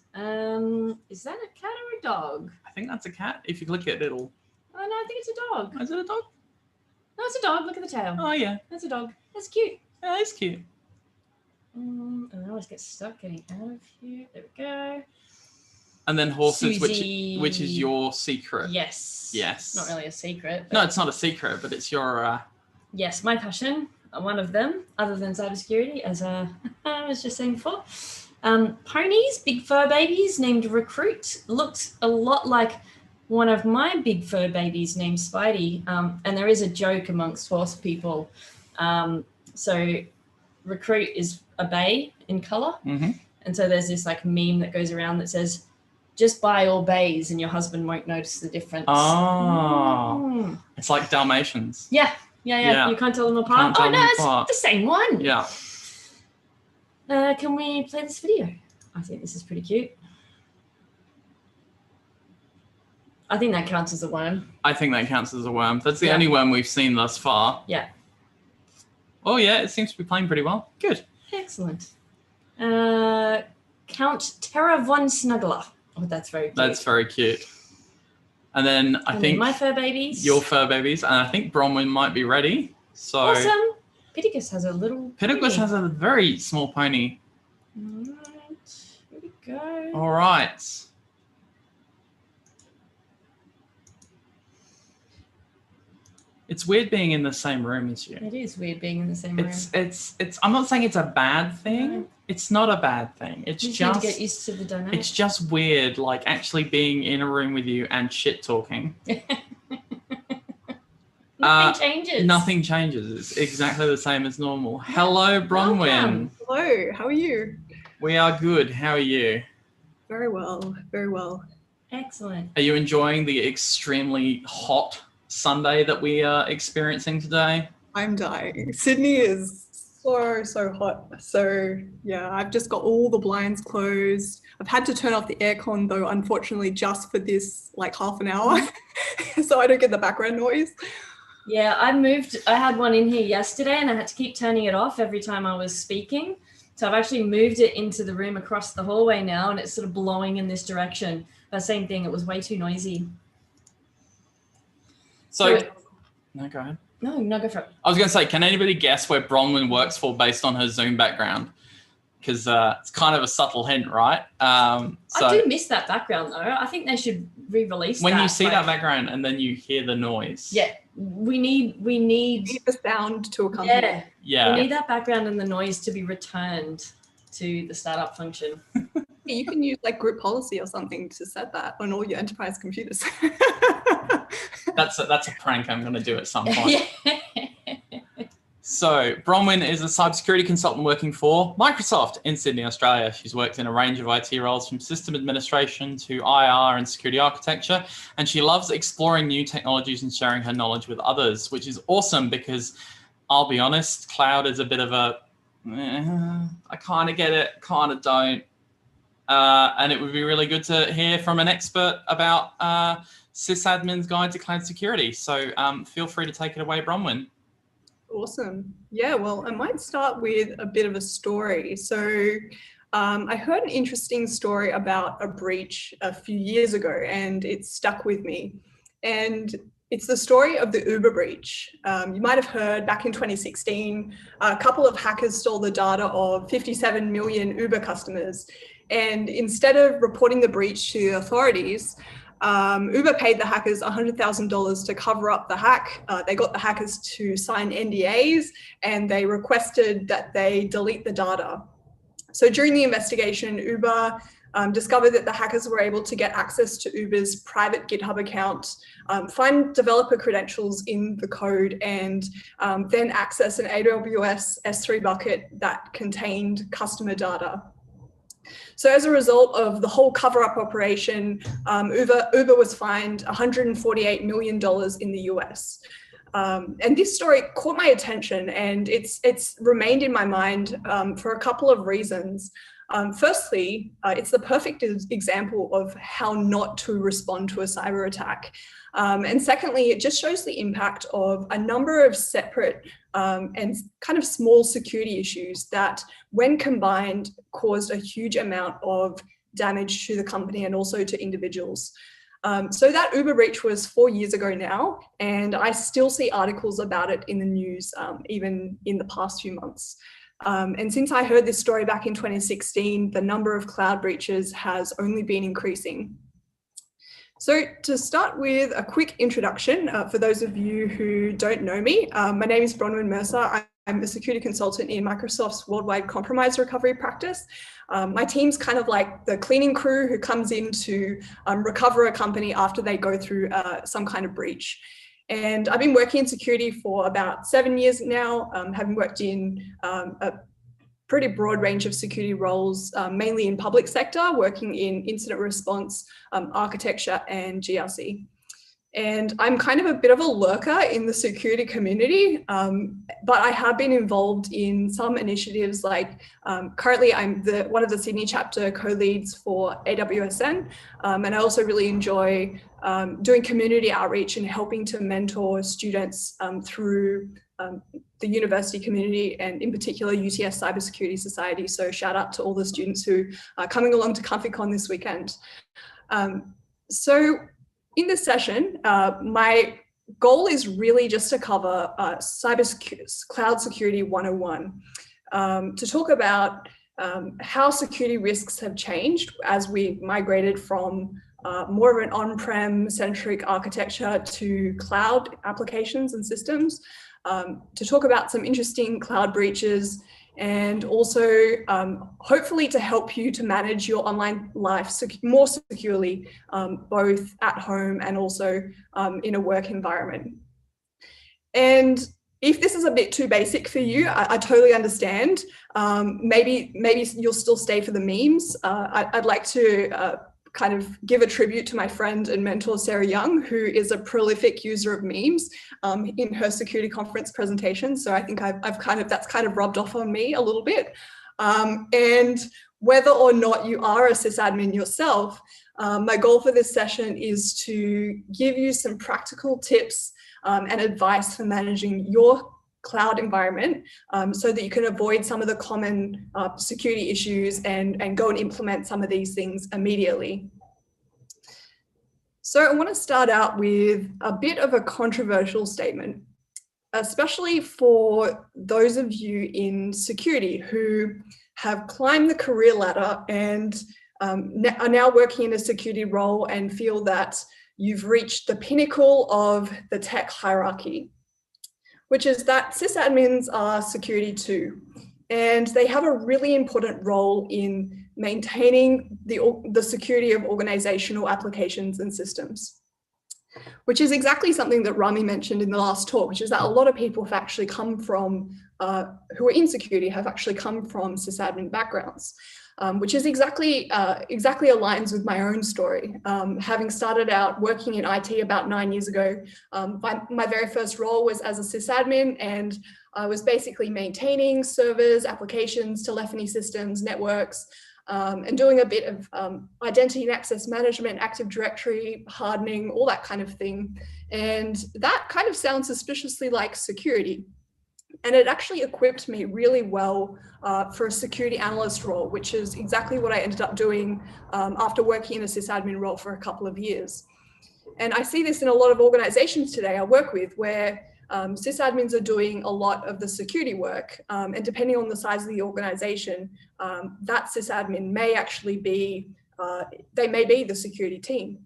Is that a cat or a dog? I think that's a cat. If you click it, it'll... Oh, no, I think it's a dog. Is it a dog? No, it's a dog. Look at the tail. Oh, yeah. That's a dog. That's cute. Yeah, it's cute. And I always get stuck getting out of here. There we go. And then horses, Susie. which is your secret. Yes. Yes. Not really a secret. No, it's not a secret, but it's your... Yes, my passion, one of them, other than cybersecurity, as I was just saying before. Ponies, big fur babies named Recruit, looked a lot like one of my big fur babies named Spidey. And there is a joke amongst horse people. So Recruit is a bay in color. Mm-hmm. And so there's this like meme that goes around that says, just buy all bays and your husband won't notice the difference. Oh. It's like Dalmatians. Yeah. Yeah. You can't tell them apart. Can't tell them it's apart. the same one. Yeah. Can we play this video? I think this is pretty cute. I think that counts as a worm. I think that counts as a worm. That's the Yeah. only worm we've seen thus far. Yeah. Oh, yeah, it seems to be playing pretty well. Good. Excellent. Count Terra von Snuggler. Oh, that's very cute. That's very cute. And then I think my fur babies. your fur babies, and I think Bronwyn might be ready. So Awesome. Pittacus has a little. Pittacus has a very small pony. All right. Here we go. All right. It's weird being in the same room as you. It is weird being in the same room. It's I'm not saying it's a bad thing. No. It's not a bad thing. It's You need just to get used to the dynamic. it's just weird, like actually being in a room with you and shit talking. Nothing changes. Nothing changes. It's exactly the same as normal. Hello, Bronwyn. Welcome. Hello, how are you? We are good. How are you? Very well, very well. Excellent. Are you enjoying the extremely hot Sunday that we are experiencing today? I'm dying. Sydney is so hot. So yeah, I've just got all the blinds closed. I've had to turn off the aircon though, unfortunately, just for this like half an hour, so I don't get the background noise. Yeah, I had one in here yesterday and I had to keep turning it off every time I was speaking. So I've actually moved it into the room across the hallway now and it's sort of blowing in this direction. But same thing, it was way too noisy. So, So- no, go ahead. No, go for it. I was going to say, can anybody guess where Bronwyn works for based on her Zoom background? Because it's kind of a subtle hint, right? So I do miss that background though. I think they should re-release when that. you see like- that background and then you hear the noise. Yeah, we need Need the sound to accompany it. we Yeah. need that background and the noise to be returned to the startup function. You can use like group policy or something to set that on all your enterprise computers. That's a prank I'm going to do at some point. Yeah. So Bronwyn is a cybersecurity consultant working for Microsoft in Sydney, Australia. She's worked in a range of IT roles from system administration to IR and security architecture. And she loves exploring new technologies and sharing her knowledge with others, which is awesome because I'll be honest, cloud is a bit of a I kind of get it, kind of don't. And it would be really good to hear from an expert about sysadmin's guide to cloud security. So feel free to take it away, Bronwyn. Awesome. Yeah, well, I might start with a bit of a story. So I heard an interesting story about a breach a few years ago, and it stuck with me. And it's the story of the Uber breach. You might have heard back in 2016, a couple of hackers stole the data of 57 million Uber customers. And instead of reporting the breach to authorities, Uber paid the hackers $100,000 to cover up the hack. They got the hackers to sign NDAs, and they requested that they delete the data. So during the investigation, Uber discovered that the hackers were able to get access to Uber's private GitHub account, find developer credentials in the code, and then access an AWS S3 bucket that contained customer data. So as a result of the whole cover-up operation, Uber was fined $148 million in the US. And this story caught my attention, and it's remained in my mind for a couple of reasons. Firstly, it's the perfect example of how not to respond to a cyber attack. And secondly, it just shows the impact of a number of separate and kind of small security issues that, when combined, caused a huge amount of damage to the company and also to individuals. So that Uber breach was 4 years ago now, and I still see articles about it in the news, even in the past few months. And since I heard this story back in 2016, the number of cloud breaches has only been increasing. So to start with a quick introduction, for those of you who don't know me, my name is Bronwyn Mercer. I'm a security consultant in Microsoft's worldwide compromise recovery practice. My team's kind of like the cleaning crew who comes in to recover a company after they go through some kind of breach. And I've been working in security for about 7 years now, having worked in a pretty broad range of security roles, mainly in public sector, working in incident response, architecture, and GRC. And I'm kind of a bit of a lurker in the security community, but I have been involved in some initiatives like currently I'm one of the Sydney chapter co-leads for AWSN, and I also really enjoy doing community outreach and helping to mentor students through the university community, and in particular UTS Cybersecurity Society. So shout out to all the students who are coming along to ComfyCon this weekend. So in this session, my goal is really just to cover Cloud Security 101, to talk about how security risks have changed as we migrated from more of an on-prem centric architecture to cloud applications and systems, to talk about some interesting cloud breaches, and also hopefully to help you to manage your online life more securely, both at home and also in a work environment. And if this is a bit too basic for you, I totally understand. Maybe you'll still stay for the memes. I'd like to kind of give a tribute to my friend and mentor, Sarah Young, who is a prolific user of memes in her security conference presentations. So I think that's kind of rubbed off on me a little bit. And whether or not you are a sysadmin yourself, my goal for this session is to give you some practical tips and advice for managing your cloud environment, so that you can avoid some of the common security issues and go and implement some of these things immediately. So I want to start out with a bit of a controversial statement, especially for those of you in security who have climbed the career ladder and are now working in a security role and feel that you've reached the pinnacle of the tech hierarchy, which is that sysadmins are security too. And they have a really important role in maintaining the security of organizational applications and systems, which is exactly something that Rami mentioned in the last talk, which is that a lot of people have actually come from, who are in security, have actually come from sysadmin backgrounds. Which is exactly aligns with my own story. Having started out working in IT about 9 years ago, my very first role was as a sysadmin, and I was basically maintaining servers, applications, telephony systems, networks, and doing a bit of identity and access management, Active Directory, hardening, all that kind of thing. And that kind of sounds suspiciously like security. And it actually equipped me really well for a security analyst role, which is exactly what I ended up doing after working in a sysadmin role for a couple of years. And I see this in a lot of organizations today I work with, where sysadmins are doing a lot of the security work. And depending on the size of the organization, that sysadmin may actually be, they may be the security team.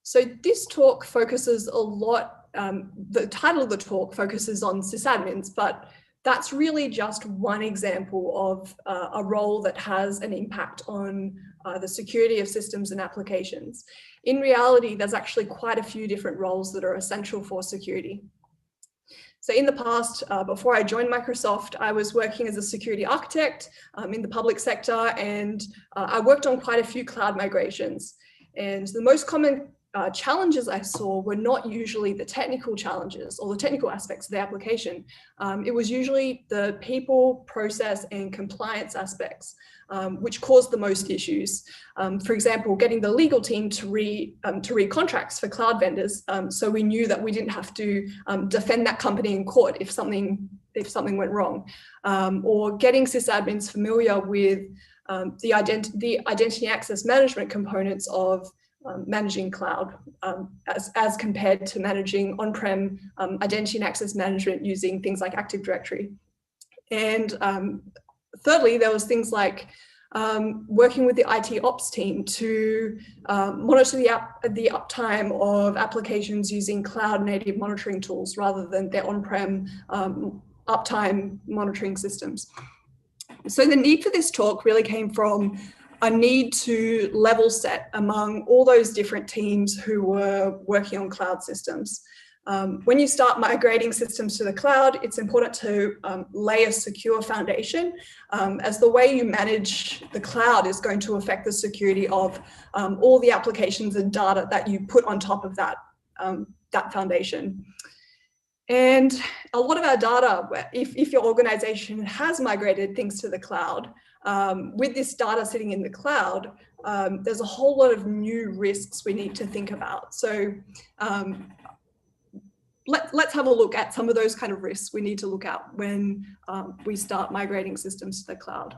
So this talk focuses a lot, the title of the talk focuses on sysadmins, but that's really just one example of a role that has an impact on the security of systems and applications. In reality, there's actually quite a few different roles that are essential for security. So in the past, before I joined Microsoft, I was working as a security architect in the public sector, and I worked on quite a few cloud migrations. And the most common challenges I saw were not usually the technical challenges or the technical aspects of the application. It was usually the people, process, and compliance aspects, which caused the most issues. For example, getting the legal team to read contracts for cloud vendors, so we knew that we didn't have to defend that company in court if something went wrong, or getting sysadmins familiar with the identity access management components of managing cloud as compared to managing on-prem identity and access management using things like Active Directory. And thirdly, there was things like working with the IT ops team to monitor the uptime of applications using cloud native monitoring tools rather than their on-prem uptime monitoring systems. So the need for this talk really came from a need to level set among all those different teams who were working on cloud systems. When you start migrating systems to the cloud, it's important to lay a secure foundation, as the way you manage the cloud is going to affect the security of all the applications and data that you put on top of that, that foundation. And a lot of our data, if your organization has migrated things to the cloud, with this data sitting in the cloud, there's a whole lot of new risks we need to think about. So let's have a look at some of those kind of risks we need to look at when we start migrating systems to the cloud.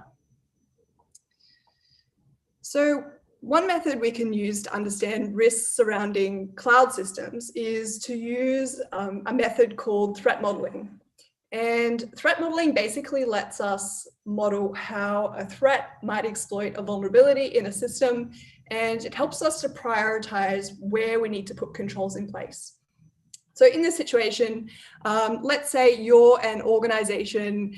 So one method we can use to understand risks surrounding cloud systems is to use a method called threat modeling. And threat modeling basically lets us model how a threat might exploit a vulnerability in a system, and it helps us to prioritize where we need to put controls in place. So in this situation, let's say you're an organization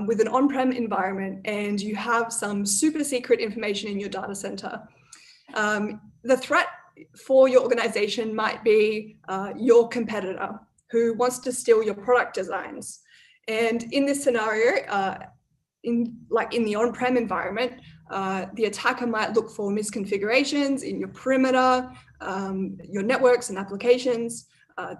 with an on-prem environment and you have some super secret information in your data center. The threat for your organization might be your competitor who wants to steal your product designs. And in this scenario, in the on-prem environment, the attacker might look for misconfigurations in your perimeter, your networks and applications.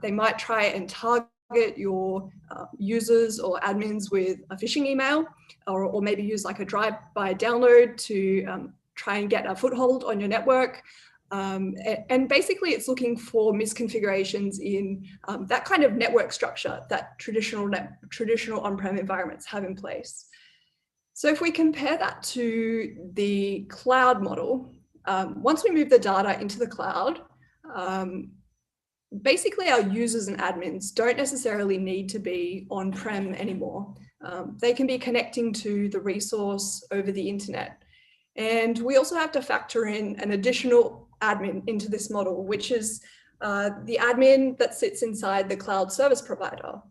They might try and target your users or admins with a phishing email, or maybe use like a drive-by download to try and get a foothold on your network. And basically it's looking for misconfigurations in that kind of network structure that traditional on-prem environments have in place. So if we compare that to the cloud model, once we move the data into the cloud, basically our users and admins don't necessarily need to be on-prem anymore. They can be connecting to the resource over the internet. And we also have to factor in an additional admin into this model, which is the admin that sits inside the cloud service provider,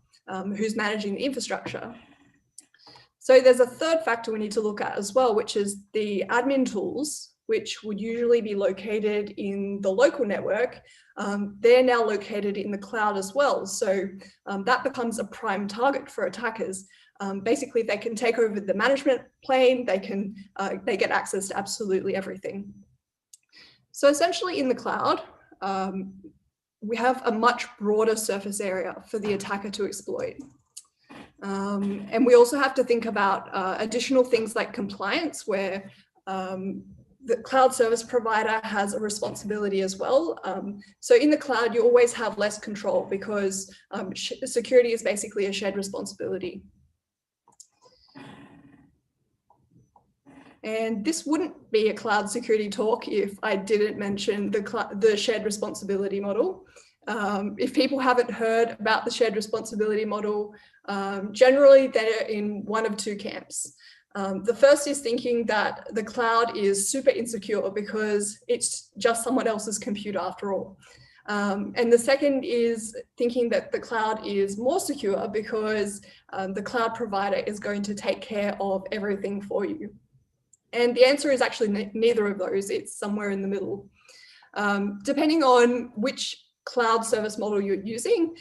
who's managing the infrastructure. So there's a third factor we need to look at as well, which is the admin tools, which would usually be located in the local network. They're now located in the cloud as well. So that becomes a prime target for attackers. Basically, they can take over the management plane. They get access to absolutely everything. So essentially in the cloud, we have a much broader surface area for the attacker to exploit. And we also have to think about additional things like compliance, where the cloud service provider has a responsibility as well. So in the cloud, you always have less control because security is basically a shared responsibility. And this wouldn't be a cloud security talk if I didn't mention the shared responsibility model. If people haven't heard about the shared responsibility model, generally they're in one of two camps. The first is thinking that the cloud is super insecure because it's just someone else's computer after all. And the second is thinking that the cloud is more secure because the cloud provider is going to take care of everything for you. And the answer is actually neither of those. It's somewhere in the middle. Depending on which cloud service model you're using,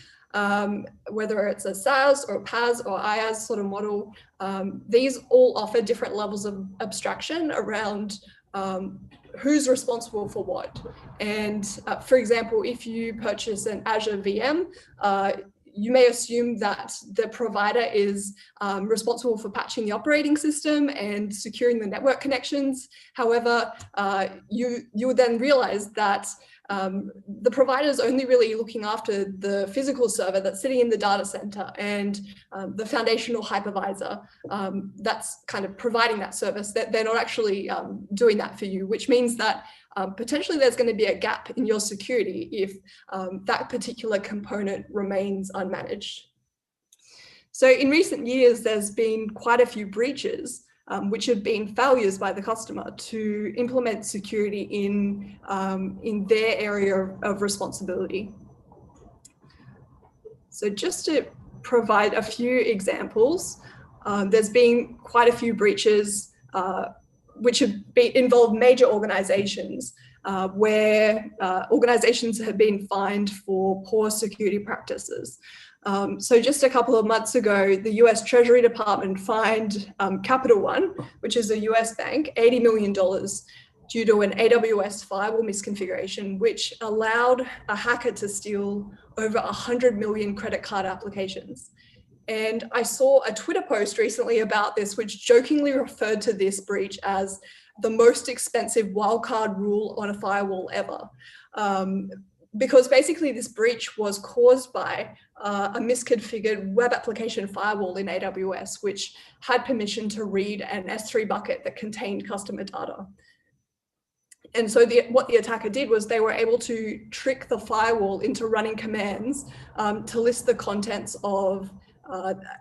whether it's a SaaS or PaaS or IaaS sort of model, these all offer different levels of abstraction around who's responsible for what. And for example, if you purchase an Azure VM, you may assume that the provider is responsible for patching the operating system and securing the network connections. However, you would then realize that the provider is only really looking after the physical server that's sitting in the data center and the foundational hypervisor that's kind of providing that service. That they're not actually doing that for you, which means that potentially there's going to be a gap in your security if that particular component remains unmanaged. So in recent years, there's been quite a few breaches which have been failures by the customer to implement security in their area of responsibility. So just to provide a few examples, there's been quite a few breaches which have involved major organizations where organizations have been fined for poor security practices. So just a couple of months ago, the US Treasury Department fined Capital One, which is a US bank, $80 million due to an AWS firewall misconfiguration, which allowed a hacker to steal over 100 million credit card applications. And I saw a Twitter post recently about this, which jokingly referred to this breach as the most expensive wildcard rule on a firewall ever. Because basically this breach was caused by a misconfigured web application firewall in AWS, which had permission to read an S3 bucket that contained customer data. And so what the attacker did was they were able to trick the firewall into running commands to list the contents of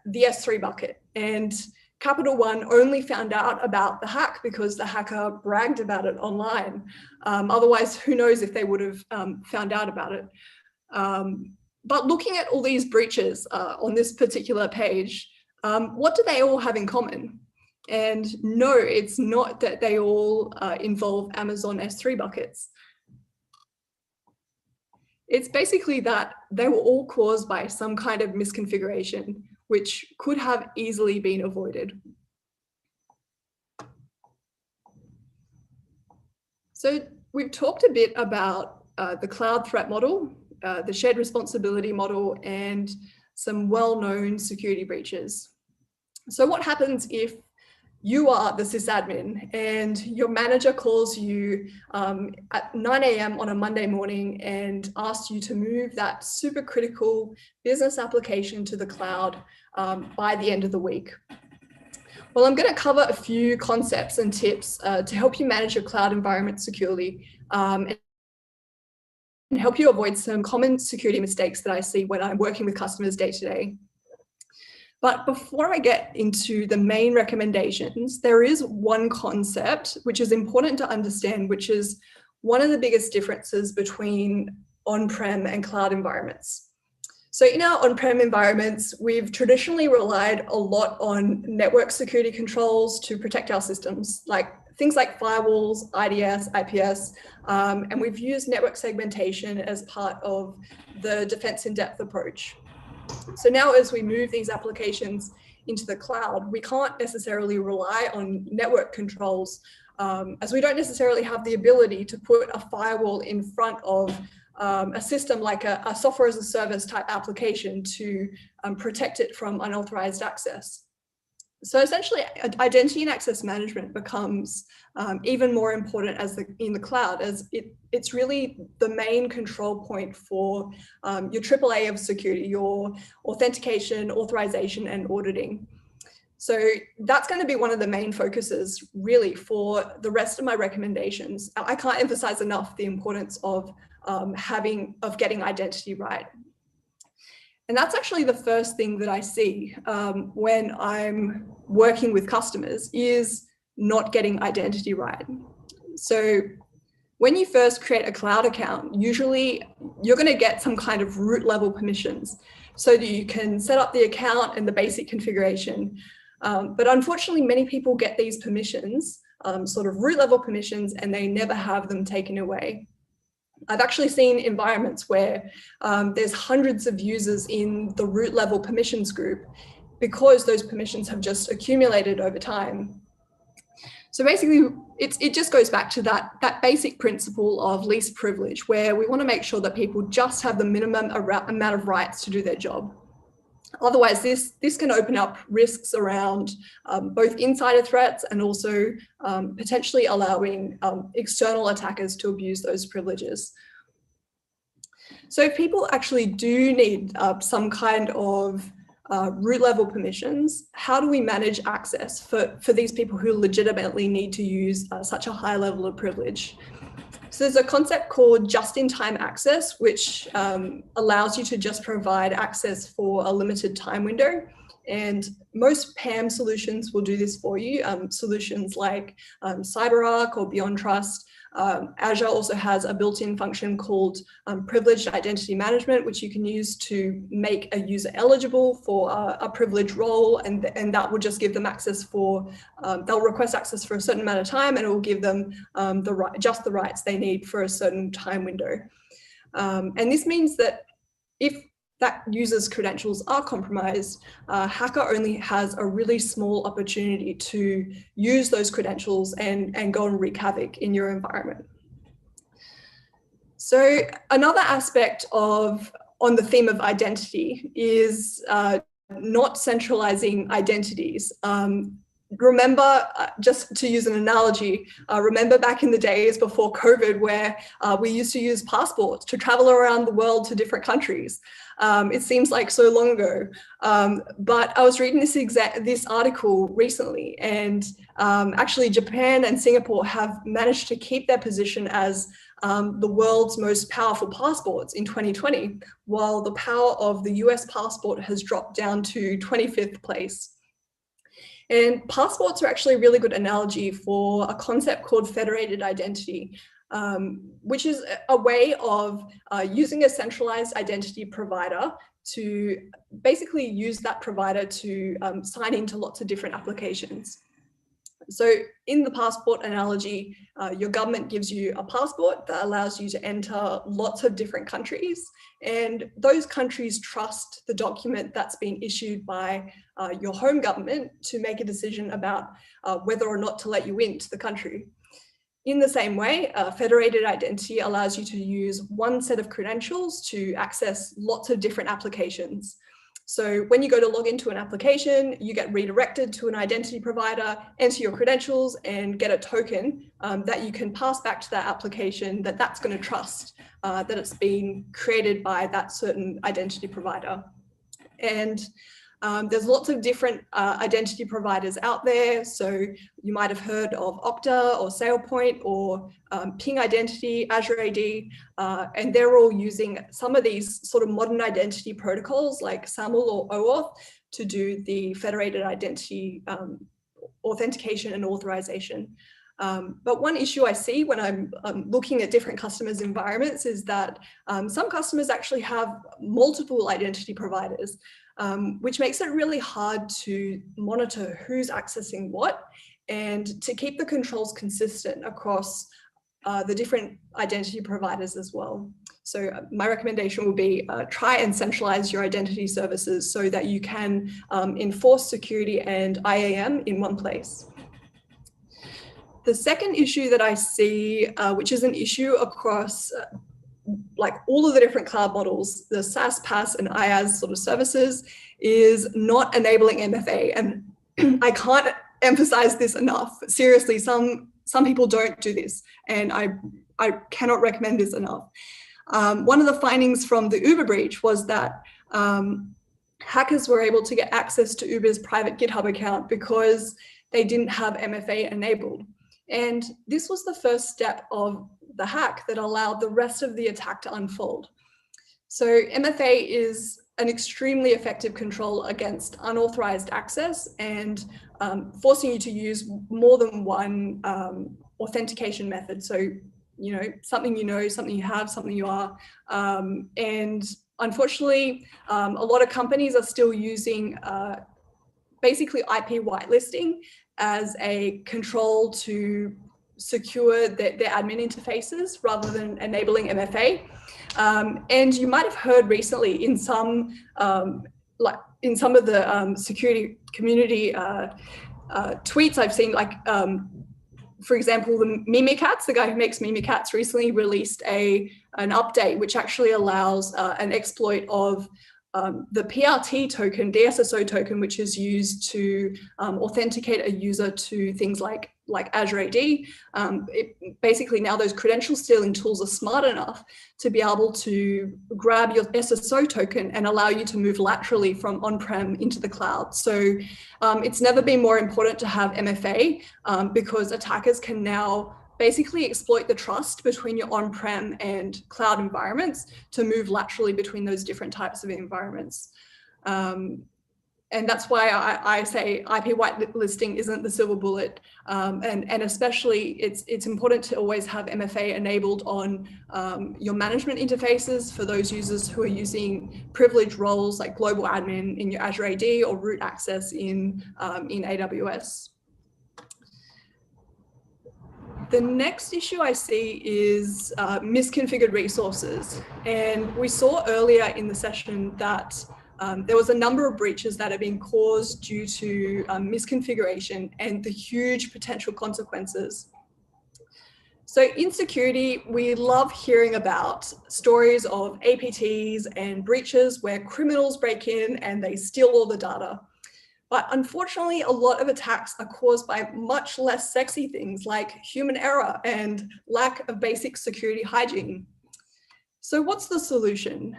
the S3 bucket. And Capital One only found out about the hack because the hacker bragged about it online. Otherwise, who knows if they would have found out about it. But looking at all these breaches on this particular page, what do they all have in common? And no, it's not that they all involve Amazon S3 buckets. It's basically that they were all caused by some kind of misconfiguration, which could have easily been avoided. So we've talked a bit about the cloud threat model, the shared responsibility model, and some well-known security breaches. So what happens if you are the sysadmin and your manager calls you at 9 a.m. on a Monday morning and asks you to move that super critical business application to the cloud by the end of the week? Well, I'm going to cover a few concepts and tips to help you manage your cloud environment securely and help you avoid some common security mistakes that I see when I'm working with customers day to day. But before I get into the main recommendations, there is one concept which is important to understand, which is one of the biggest differences between on-prem and cloud environments. So in our on-prem environments, we've traditionally relied a lot on network security controls to protect our systems, like things like firewalls, IDS, IPS, and we've used network segmentation as part of the defense in depth approach. So now as we move these applications into the cloud, we can't necessarily rely on network controls as we don't necessarily have the ability to put a firewall in front of a system like a software as a service type application to protect it from unauthorized access. So essentially, identity and access management becomes even more important in the cloud, as it's really the main control point for your AAA of security, your authentication, authorization, and auditing. So that's going to be one of the main focuses really for the rest of my recommendations. I can't emphasize enough the importance of getting identity right. And that's actually the first thing that I see when I'm working with customers is not getting identity right. So when you first create a cloud account, usually you're going to get some kind of root level permissions so that you can set up the account and the basic configuration. But unfortunately, many people get these permissions, sort of root level permissions, and they never have them taken away. I've actually seen environments where there's hundreds of users in the root level permissions group because those permissions have just accumulated over time. So basically, it just goes back to that basic principle of least privilege, where we want to make sure that people just have the minimum amount of rights to do their job. Otherwise, this can open up risks around both insider threats and also potentially allowing external attackers to abuse those privileges. So if people actually do need some kind of root level permissions, how do we manage access for these people who legitimately need to use such a high level of privilege? So there's a concept called just-in-time access, which allows you to just provide access for a limited time window. And most PAM solutions will do this for you. Solutions like CyberArk or BeyondTrust. Azure also has a built-in function called privileged identity management, which you can use to make a user eligible for a privileged role, and that will just give them access for, they'll request access for a certain amount of time, and it will give them just the rights they need for a certain time window. And this means that if that user's credentials are compromised, a hacker only has a really small opportunity to use those credentials and go and wreak havoc in your environment. So another aspect on the theme of identity is not centralizing identities. Remember, just to use an analogy, remember back in the days before COVID where we used to use passports to travel around the world to different countries. It seems like so long ago, but I was reading this article recently, and actually Japan and Singapore have managed to keep their position as the world's most powerful passports in 2020, while the power of the US passport has dropped down to 25th place. And passports are actually a really good analogy for a concept called federated identity, which is a way of using a centralized identity provider to basically use that provider to sign into lots of different applications. So in the passport analogy, your government gives you a passport that allows you to enter lots of different countries, and those countries trust the document that's been issued by your home government to make a decision about whether or not to let you into the country. In the same way, federated identity allows you to use one set of credentials to access lots of different applications. So when you go to log into an application, you get redirected to an identity provider, enter your credentials, and get a token that you can pass back to that application that's going to trust that it's been created by that certain identity provider. And there's lots of different identity providers out there. So you might have heard of Okta or SailPoint or Ping Identity, Azure AD, and they're all using some of these sort of modern identity protocols like SAML or OAuth to do the federated identity authentication and authorization. But one issue I see when I'm looking at different customers' environments is that some customers actually have multiple identity providers, which makes it really hard to monitor who's accessing what and to keep the controls consistent across the different identity providers as well. So my recommendation would be try and centralize your identity services so that you can enforce security and IAM in one place. The second issue that I see, which is an issue across like all of the different cloud models, the SaaS, PaaS, and IaaS sort of services, is not enabling MFA. And I can't emphasize this enough. Seriously, some people don't do this, and I cannot recommend this enough. One of the findings from the Uber breach was that hackers were able to get access to Uber's private GitHub account because they didn't have MFA enabled. And this was the first step of the hack that allowed the rest of the attack to unfold. So MFA is an extremely effective control against unauthorized access and forcing you to use more than one authentication method. So, something something you have, something you are. And unfortunately, a lot of companies are still using basically IP whitelisting as a control to secure their admin interfaces rather than enabling MFA. And you might have heard recently in some of the security community tweets I've seen, like for example, the Mimikatz, the guy who makes Mimikatz, recently released an update which actually allows an exploit of the PRT token, the SSO token, which is used to authenticate a user to things like Azure AD. Basically now those credential stealing tools are smart enough to be able to grab your SSO token and allow you to move laterally from on-prem into the cloud. So it's never been more important to have MFA because attackers can now basically exploit the trust between your on-prem and cloud environments to move laterally between those different types of environments. And that's why I say IP whitelisting isn't the silver bullet. And especially it's important to always have MFA enabled on your management interfaces for those users who are using privileged roles like global admin in your Azure AD or root access in AWS. The next issue I see is misconfigured resources. And we saw earlier in the session that there was a number of breaches that have been caused due to misconfiguration and the huge potential consequences. So in security, we love hearing about stories of APTs and breaches where criminals break in and they steal all the data. But unfortunately, a lot of attacks are caused by much less sexy things like human error and lack of basic security hygiene. So what's the solution?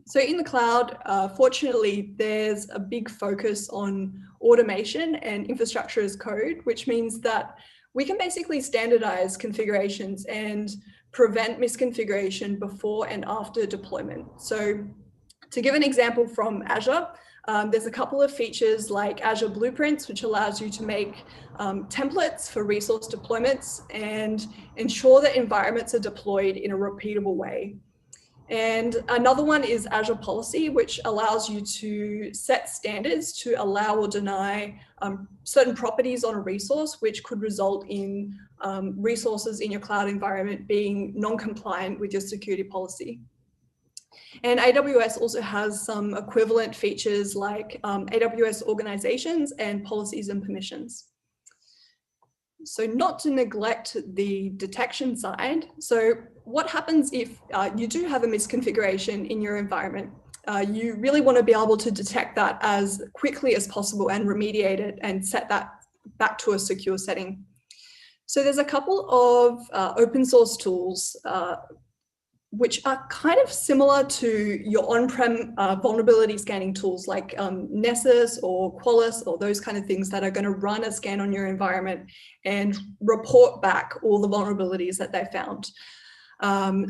So in the cloud, fortunately, there's a big focus on automation and infrastructure as code, which means that we can basically standardize configurations and prevent misconfiguration before and after deployment. So to give an example from Azure, there's a couple of features like Azure Blueprints, which allows you to make templates for resource deployments and ensure that environments are deployed in a repeatable way. And another one is Azure Policy, which allows you to set standards to allow or deny certain properties on a resource, which could result in resources in your cloud environment being non-compliant with your security policy. And AWS also has some equivalent features like AWS organizations and policies and permissions. So not to neglect the detection side. So what happens if you do have a misconfiguration in your environment? You really want to be able to detect that as quickly as possible and remediate it and set that back to a secure setting. So there's a couple of open source tools which are kind of similar to your on-prem vulnerability scanning tools like Nessus or Qualys or those kind of things that are going to run a scan on your environment and report back all the vulnerabilities that they found.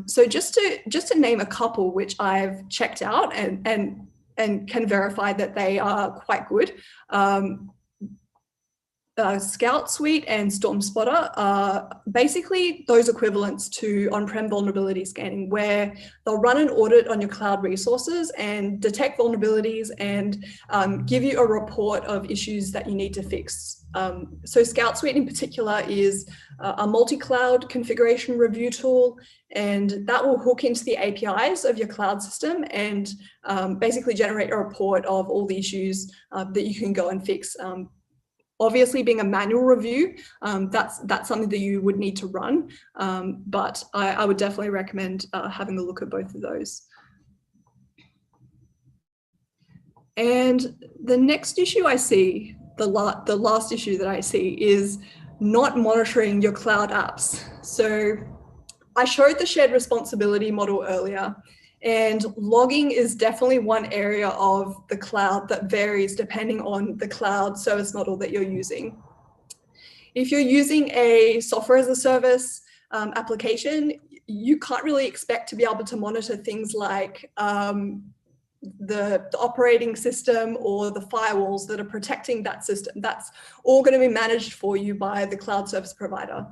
So just to name a couple which I've checked out and can verify that they are quite good. Scout Suite and Storm Spotter are basically those equivalents to on-prem vulnerability scanning, where they'll run an audit on your cloud resources and detect vulnerabilities and give you a report of issues that you need to fix. So Scout Suite in particular is a multi-cloud configuration review tool, and that will hook into the APIs of your cloud system and basically generate a report of all the issues that you can go and fix Obviously, being a manual review, that's something that you would need to run, but I would definitely recommend having a look at both of those. And the next issue I see, the last issue that I see, is not monitoring your cloud apps. So I showed the shared responsibility model earlier, and logging is definitely one area of the cloud that varies depending on the cloud service model that you're using. If you're using a software as a service application, you can't really expect to be able to monitor things like the operating system or the firewalls that are protecting that system. That's all going to be managed for you by the cloud service provider.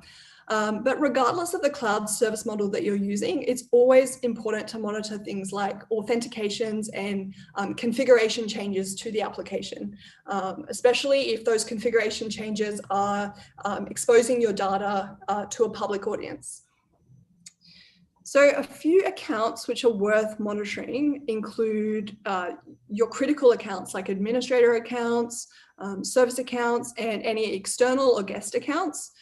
But regardless of the cloud service model that you're using, it's always important to monitor things like authentications and configuration changes to the application, especially if those configuration changes are exposing your data to a public audience. So a few accounts which are worth monitoring include your critical accounts like administrator accounts, service accounts, and any external or guest accounts.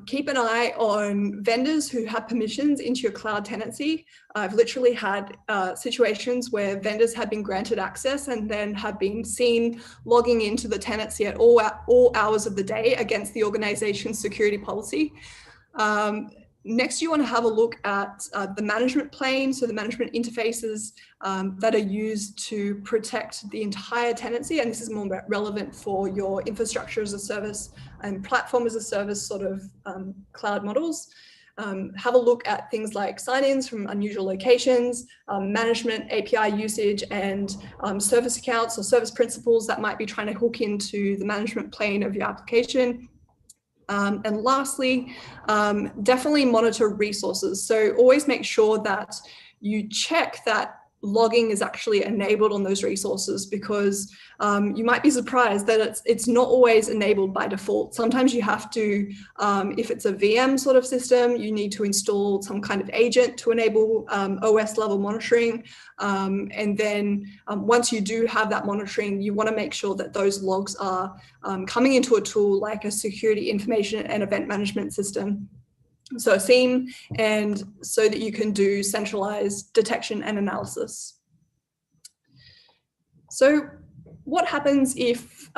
Keep an eye on vendors who have permissions into your cloud tenancy. I've literally had situations where vendors have been granted access and then have been seen logging into the tenancy at all hours of the day against the organization's security policy. Next, you want to have a look at the management plane, so the management interfaces that are used to protect the entire tenancy, and this is more relevant for your infrastructure as a service and platform as a service sort of cloud models. Have a look at things like sign-ins from unusual locations, management API usage, and service accounts or service principals that might be trying to hook into the management plane of your application. And lastly, definitely monitor resources. So always make sure that you check that logging is actually enabled on those resources, because you might be surprised that it's not always enabled by default. Sometimes you have to, if it's a VM sort of system, you need to install some kind of agent to enable OS level monitoring. And then once you do have that monitoring, you want to make sure that those logs are coming into a tool like a security information and event management system. So a SIEM, and so that you can do centralized detection and analysis. So what happens if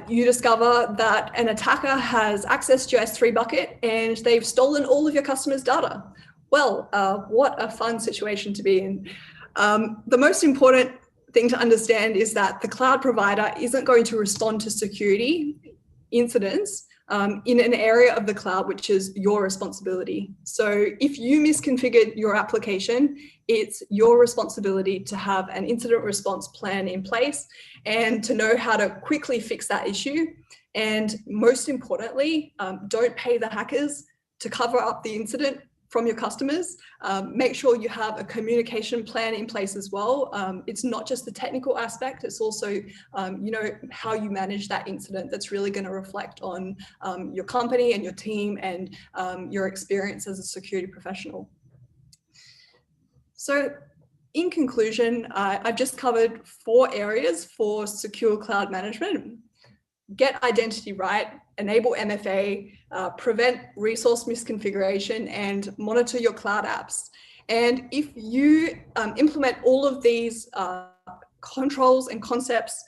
you discover that an attacker has accessed your S3 bucket and they've stolen all of your customers' data? Well, what a fun situation to be in. The most important thing to understand is that the cloud provider isn't going to respond to security incidents in an area of the cloud which is your responsibility. So if you misconfigured your application, it's your responsibility to have an incident response plan in place and to know how to quickly fix that issue. And most importantly, don't pay the hackers to cover up the incident from your customers. Make sure you have a communication plan in place as well. It's not just the technical aspect, it's also you know, how you manage that incident that's really going to reflect on your company and your team and your experience as a security professional. So in conclusion, I've just covered 4 areas for secure cloud management. Get identity right, enable MFA, prevent resource misconfiguration, and monitor your cloud apps. And if you implement all of these controls and concepts,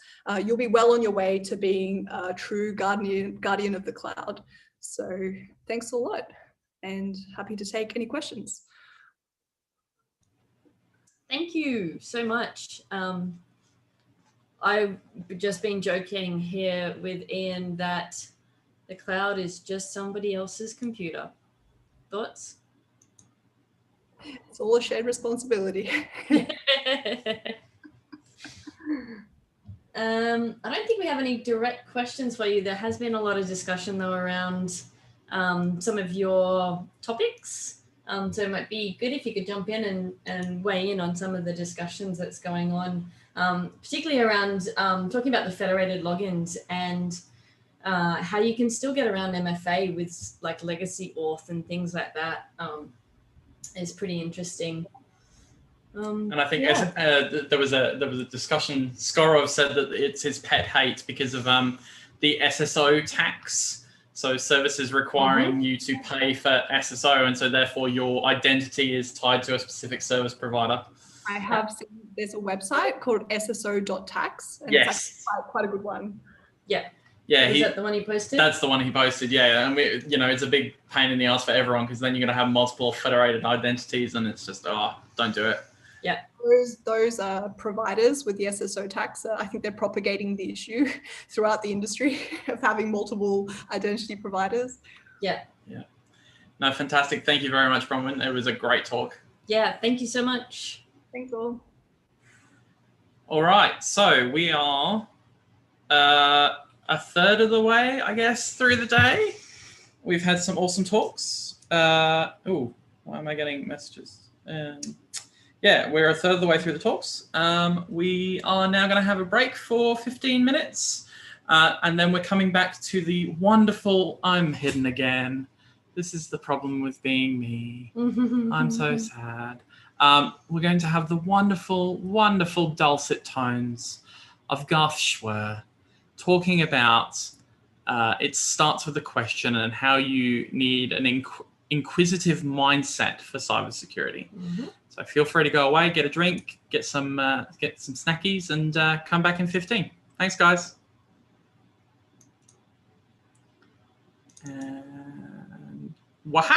you'll be well on your way to being a true guardian of the cloud. So thanks a lot, and happy to take any questions. Thank you so much. I've just been joking here with Ian that the cloud is just somebody else's computer. Thoughts? It's all a shared responsibility. I don't think we have any direct questions for you. There has been a lot of discussion though around some of your topics. So it might be good if you could jump in and weigh in on some of the discussions that's going on, particularly around talking about the federated logins and how you can still get around MFA with like legacy auth and things like that is pretty interesting. And I think there was a discussion. Skorov said that it's his pet hate because of the SSO tax. So services requiring you to pay for SSO, and so therefore your identity is tied to a specific service provider. I have seen there's a website called sso.tax, and Yes. it's actually quite a good one. Yeah. Yeah, Is that the one he posted? That's the one he posted. Yeah, and it's a big pain in the ass for everyone because then you're going to have multiple federated identities, and it's just don't do it. Yeah. Those providers with the SSO tax, I think they're propagating the issue throughout the industry of having multiple identity providers. Yeah. Yeah. No, fantastic. Thank you very much, Bronwyn. It was a great talk. Yeah, thank you so much. Thanks all. All right, so we are a third of the way, I guess, through the day. We've had some awesome talks. Why am I getting messages? Yeah, we're a third of the way through the talks. We are now going to have a break for 15 minutes. And then we're coming back to the wonderful, I'm hidden again. This is the problem with being me. I'm so sad. We're going to have the wonderful, wonderful dulcet tones of Garth Schwer talking about it starts with a question and how you need an inquisitive mindset for cybersecurity. So feel free to go away, get a drink, get some snackies, and come back in 15. Thanks, guys. And waha!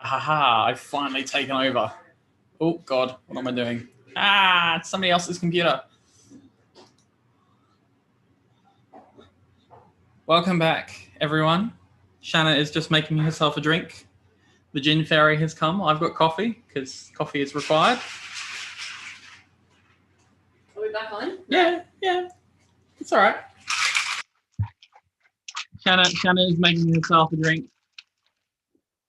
Haha, I've finally taken over. Oh God, what am I doing? Ah, it's somebody else's computer. Welcome back, everyone. Shanna is just making herself a drink. The gin fairy has come. I've got coffee because coffee is required. Are we back on? Yeah. It's all right. Shanna is making herself a drink.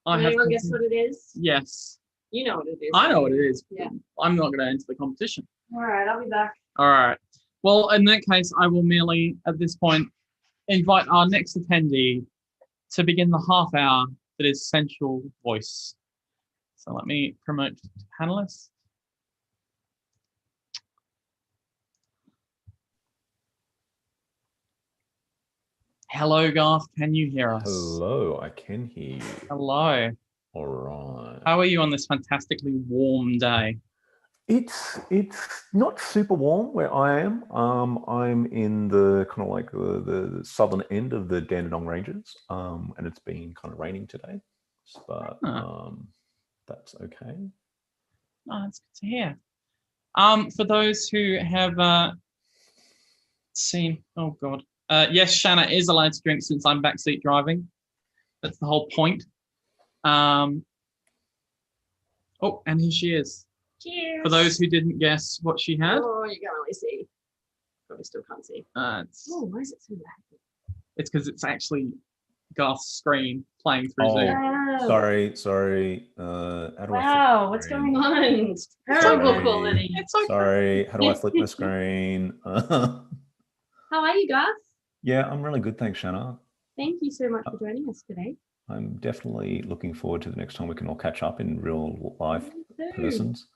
Can anyone guess what it is? Yes. You know what it is. I know what it is. Yeah. I'm not going to enter the competition. All right, I'll be back. All right. Well, in that case, I will merely, at this point, invite our next attendee to begin the half hour that is Central Voice. So let me promote panelists. Hello, Garth. Can you hear us? Hello, I can hear you. Hello. All right. How are you on this fantastically warm day? It's not super warm where I am. I'm in the kind of like the southern end of the Dandenong Ranges, and it's been kind of raining today, but that's okay. Oh, that's good to hear. For those who have seen, oh God, yes, Shanna is allowed to drink since I'm backseat driving. That's the whole point. Oh, and here she is. Cheers. For those who didn't guess what she had. Oh, you can't really see. Probably still can't see. Oh, why is it so loud? It's because it's actually Garth's screen playing through Zoom. Oh. Sorry. Wow, what's going on? Terrible quality. It's okay. Sorry, how do I flip my screen? How are you, Garth? Yeah, I'm really good, thanks, Shanna. Thank you so much for joining us today. I'm definitely looking forward to the next time we can all catch up in real life persons.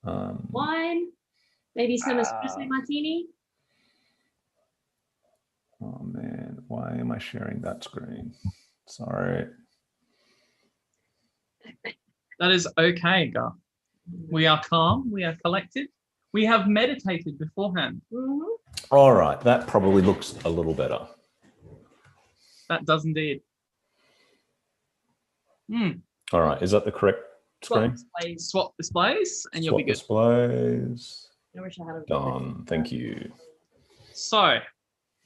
Wine, maybe some espresso martini. Oh man, why am I sharing that screen? Sorry. That is okay, Garth. We are calm, we are collected. We have meditated beforehand. All right, that probably looks a little better. That does indeed. All right, is that the correct screen? Swap displays, and you'll be good. Displays. I wish I had a Done. Thank you. So,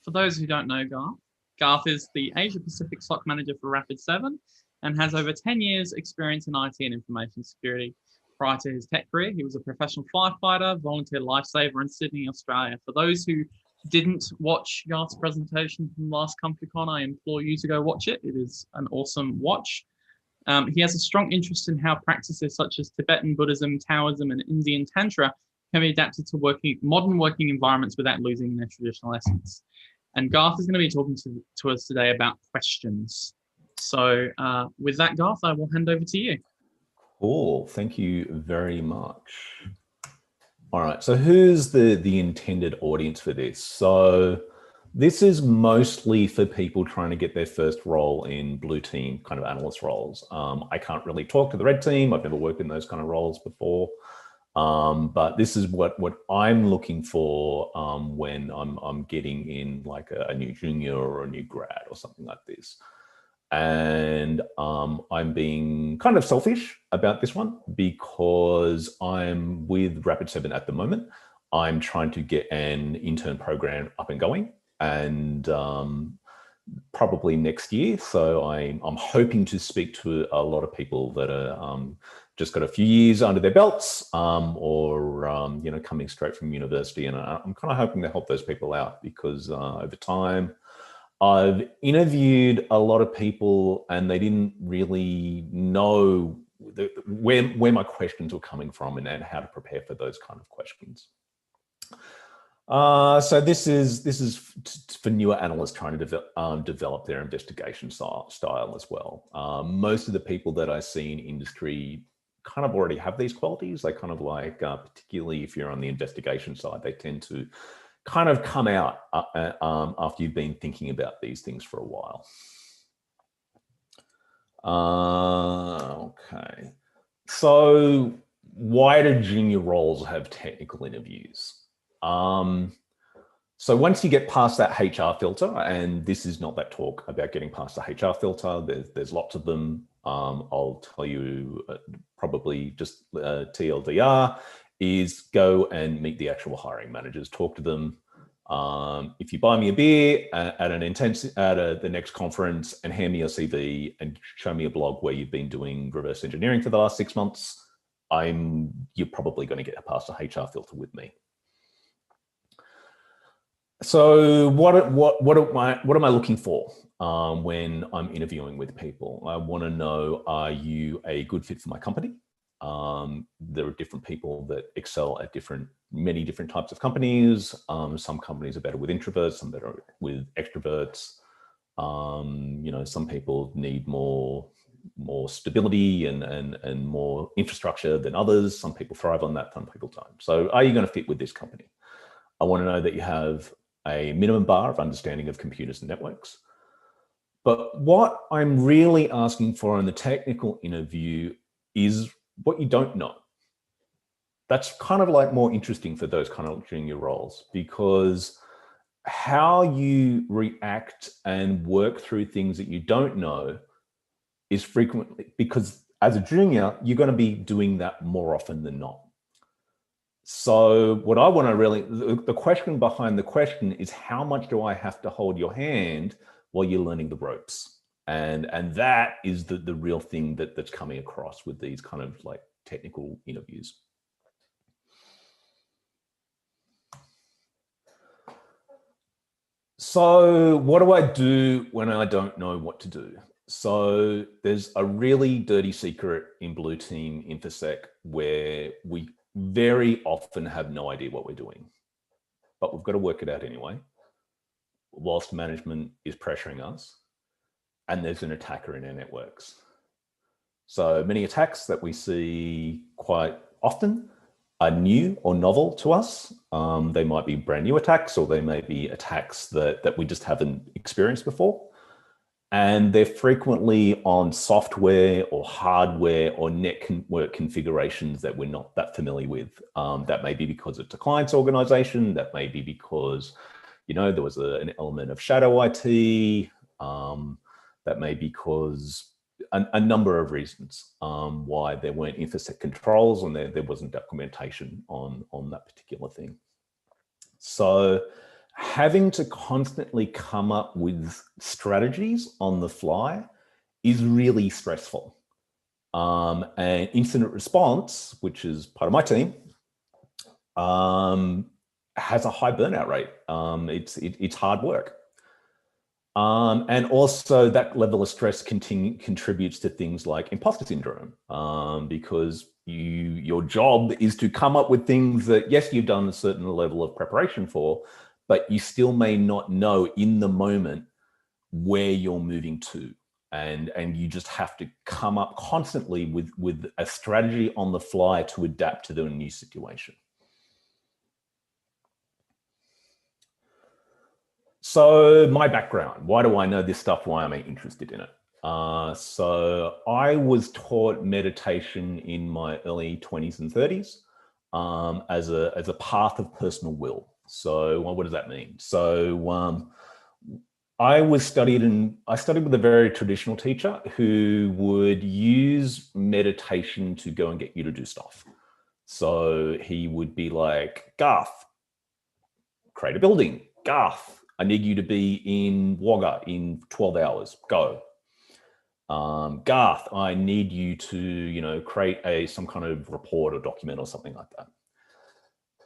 for those who don't know Garth, Garth is the Asia Pacific SOC manager for Rapid7 and has over 10 years experience in IT and information security. Prior to his tech career, he was a professional firefighter, volunteer lifesaver in Sydney, Australia. For those who didn't watch Garth's presentation from last ComfyCon, I implore you to go watch it. It is an awesome watch. He has a strong interest in how practices such as Tibetan Buddhism, Taoism, and Indian Tantra can be adapted to modern working environments without losing their traditional essence. And Garth is going to be talking to us today about questions. So with that, Garth, I will hand over to you. Cool. Thank you very much. All right. So who's the intended audience for this? So this is mostly for people trying to get their first role in blue team kind of analyst roles. I can't really talk to the red team. I've never worked in those kind of roles before. But this is what I'm looking for when I'm getting in like a new junior or a new grad or something like this. And I'm being kind of selfish about this one because I'm with Rapid7 at the moment. I'm trying to get an intern program up and going, and probably next year. So I'm hoping to speak to a lot of people that are just got a few years under their belts, or you know, coming straight from university, and I'm kind of hoping to help those people out because over time I've interviewed a lot of people and they didn't really know where my questions were coming from and how to prepare for those kind of questions. So this is for newer analysts trying to develop their investigation style as well. Most of the people that I see in industry kind of already have these qualities. They kind of like, particularly if you're on the investigation side, they tend to kind of come out after you've been thinking about these things for a while. Okay. So why do junior roles have technical interviews? So once you get past that HR filter, and this is not that talk about getting past the HR filter, there's lots of them. I'll tell you probably just TLDR is go and meet the actual hiring managers, talk to them. If you buy me a beer at the next conference and hand me your CV and show me a blog where you've been doing reverse engineering for the last 6 months, you're probably going to get past a HR filter with me. So what am I looking for when I'm interviewing with people? I want to know, are you a good fit for my company? There are different people that excel at many different types of companies. Some companies are better with introverts, some better with extroverts. Some people need more stability and more infrastructure than others. Some people thrive on that, some people don't. So are you going to fit with this company? I want to know that you have a minimum bar of understanding of computers and networks. But what I'm really asking for in the technical interview is what you don't know. That's kind of like more interesting for those kind of junior roles, because how you react and work through things that you don't know is frequently, because as a junior, you're going to be doing that more often than not. So what I want to really, the question behind the question is, how much do I have to hold your hand while you're learning the ropes? And that is the real thing that's coming across with these kind of like technical interviews. So what do I do when I don't know what to do? So there's a really dirty secret in Blue Team InfoSec where we very often have no idea what we're doing, but we've got to work it out anyway, whilst management is pressuring us and there's an attacker in our networks. So many attacks that we see quite often are new or novel to us. They might be brand new attacks, or they may be attacks that we just haven't experienced before. And they're frequently on software or hardware or network configurations that we're not that familiar with. That may be because it's a client's organization. That may be because, there was an element of shadow IT. That may be because a number of reasons why there weren't InfoSec controls and there wasn't documentation on that particular thing. So having to constantly come up with strategies on the fly is really stressful. And incident response, which is part of my team, has a high burnout rate. It's hard work. And also that level of stress contributes to things like imposter syndrome, because your job is to come up with things that, yes, you've done a certain level of preparation for, but you still may not know in the moment where you're moving to. And you just have to come up constantly with a strategy on the fly to adapt to the new situation. So my background, why do I know this stuff? Why am I interested in it? So I was taught meditation in my early 20s and 30s as a path of personal will. So what does that mean? So I studied with a very traditional teacher who would use meditation to go and get you to do stuff. So he would be like, Garth, create a building. Garth, I need you to be in Wagga in 12 hours, go. Garth, I need you to, create some kind of report or document or something like that.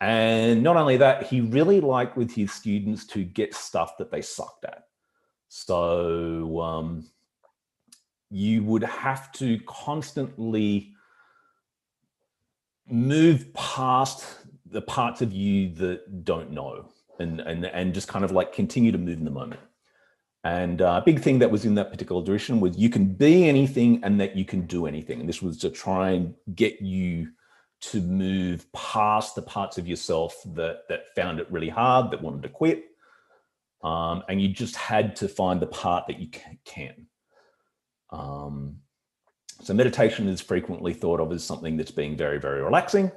And not only that, he really liked with his students to get stuff that they sucked at. So you would have to constantly move past the parts of you that don't know and just kind of like continue to move in the moment. And a big thing that was in that particular tradition was you can be anything and that you can do anything. And this was to try and get you to move past the parts of yourself that found it really hard, that wanted to quit. And you just had to find the part that you can. So meditation is frequently thought of as something that's being very, very relaxing.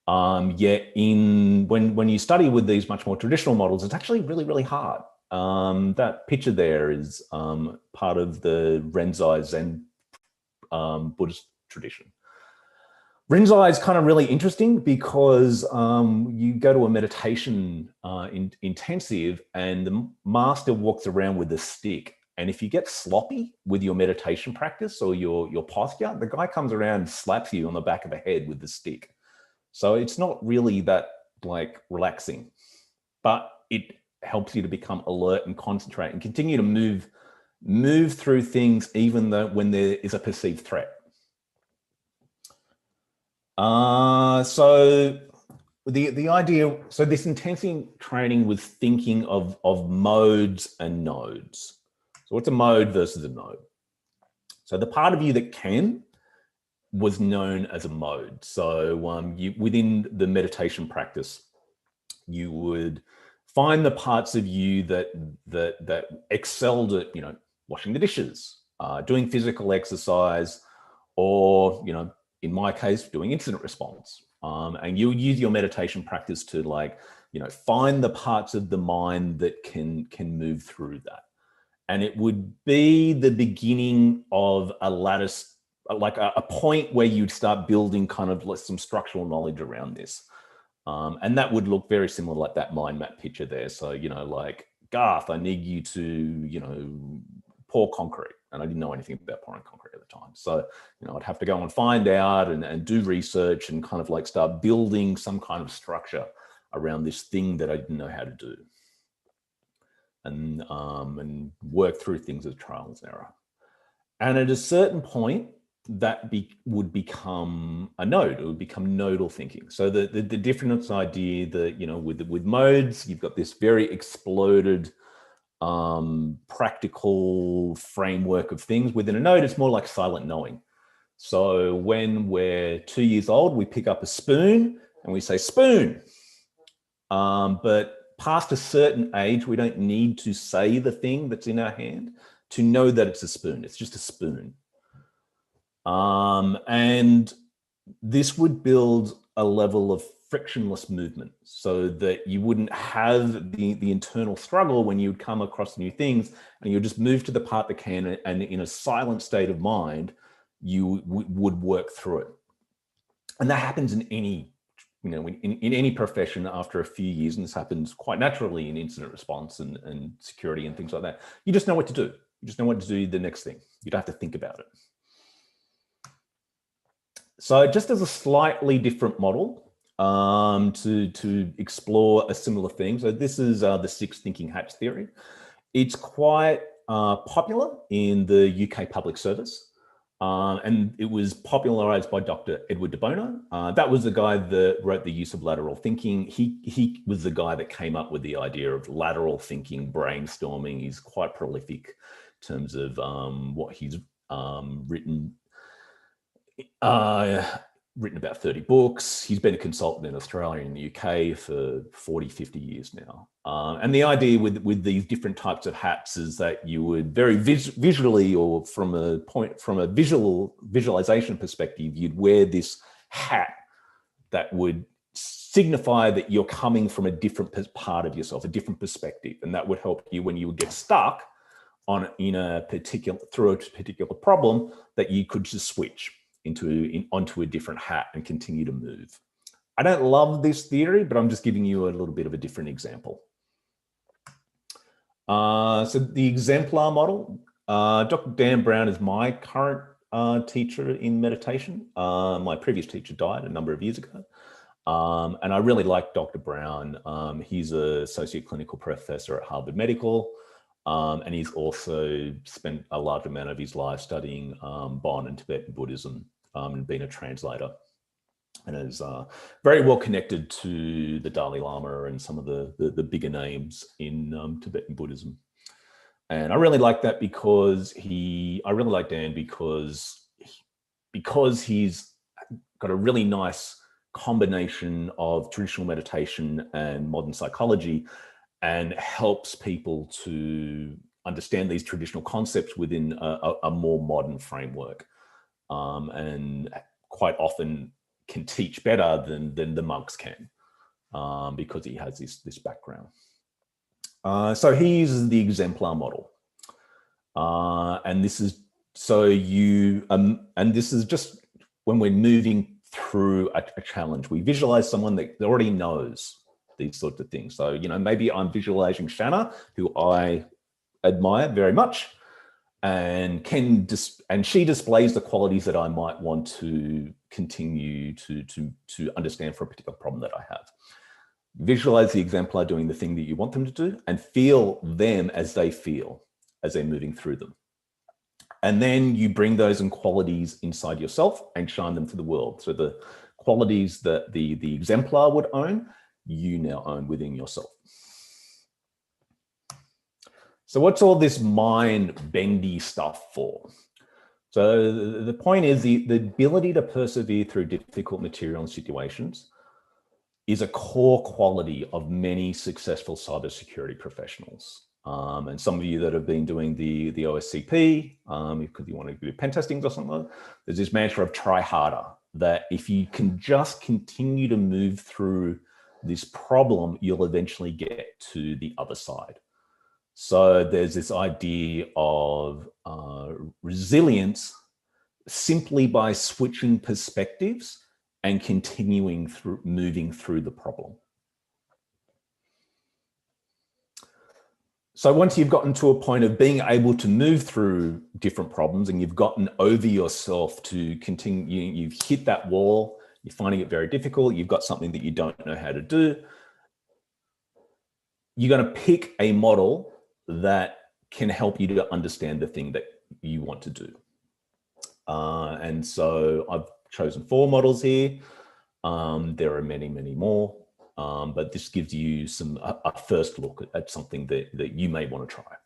Yet when you study with these much more traditional models, it's actually really, really hard. That picture there is part of the Renzai Zen Buddhist tradition. Rinzai is kind of really interesting because you go to a meditation intensive and the master walks around with a stick. And if you get sloppy with your meditation practice or your posture, the guy comes around and slaps you on the back of the head with the stick. So it's not really that like relaxing, but it helps you to become alert and concentrate and continue to move through things even though when there is a perceived threat. So the idea, so this intensive training was thinking of modes and nodes. So what's a mode versus a node? So the part of you that can was known as a mode. So within the meditation practice, you would find the parts of you that excelled at, washing the dishes, doing physical exercise, or, in my case, doing incident response. And you'll use your meditation practice to find the parts of the mind that can move through that. And it would be the beginning of a lattice, like a point where you'd start building kind of like some structural knowledge around this. And that would look very similar like that mind map picture there. So, like, Garth, I need you to, pour concrete. And I didn't know anything about pouring concrete at the time. So, I'd have to go and find out and do research and kind of like start building some kind of structure around this thing that I didn't know how to do. And work through things as trials and error. And at a certain point, that would become a node. It would become nodal thinking. So the difference idea that, with modes, you've got this very exploded practical framework of things. Within a node, it's more like silent knowing. So when we're 2 years old, we pick up a spoon and we say spoon. But past a certain age, we don't need to say the thing that's in our hand to know that it's a spoon. It's just a spoon. And this would build a level of frictionless movement so that you wouldn't have the internal struggle when you would come across new things, and you just move to the part that can, and in a silent state of mind, you would work through it. And that happens in any, in any profession after a few years, and this happens quite naturally in incident response and security and things like that. You just know what to do. You just know what to do the next thing. You don't have to think about it. So just as a slightly different model to explore a similar thing. So this is the 6 thinking hats theory. It's quite popular in the UK public service. And it was popularized by Dr. Edward de Bono. That was the guy that wrote The Use of Lateral Thinking. He was the guy that came up with the idea of lateral thinking, brainstorming. He's quite prolific in terms of what he's written. Written about 30 books. He's been a consultant in Australia and the UK for 40, 50 years now. And the idea with these different types of hats is that you would very visually, or from a visualization perspective, you'd wear this hat that would signify that you're coming from a different part of yourself, a different perspective. And that would help you when you would get stuck through a particular problem, that you could just switch onto a different hat and continue to move. I don't love this theory, but I'm just giving you a little bit of a different example. So the exemplar model, Dr. Dan Brown is my current teacher in meditation. My previous teacher died a number of years ago. And I really like Dr. Brown. He's an associate clinical professor at Harvard Medical. And he's also spent a large amount of his life studying Bon and Tibetan Buddhism and being a translator, and is very well connected to the Dalai Lama and some of the bigger names in Tibetan Buddhism. And I really like that because I really like Dan because he's got a really nice combination of traditional meditation and modern psychology, and helps people to understand these traditional concepts within a more modern framework, and quite often can teach better than the monks can, because he has this background. So he uses the exemplar model, and this is So you, and this is just when we're moving through a challenge, we visualize someone that already knows these sorts of things. So, you know, maybe I'm visualizing Shanna, who I admire very much, and she displays the qualities that I might want to continue to understand for a particular problem that I have. Visualize the exemplar doing the thing that you want them to do, and feel them as they feel as they're moving through them. And then you bring those qualities inside yourself and shine them to the world. So the qualities that the exemplar would own, you now own within yourself. So what's all this mind-bendy stuff for? So the point is the ability to persevere through difficult material and situations is a core quality of many successful cybersecurity professionals. And some of you that have been doing the OSCP, because you want to do pen testings or something, there's this mantra of try harder, that if you can just continue to move through this problem, you'll eventually get to the other side. So there's this idea of resilience simply by switching perspectives and continuing through, moving through the problem. So once you've gotten to a point of being able to move through different problems and you've gotten over yourself to continue, you've hit that wall, you're finding it very difficult, you've got something that you don't know how to do, you're going to pick a model that can help you to understand the thing that you want to do. And so I've chosen 4 models here. There are many, many more. But this gives you a first look at something that you may want to try.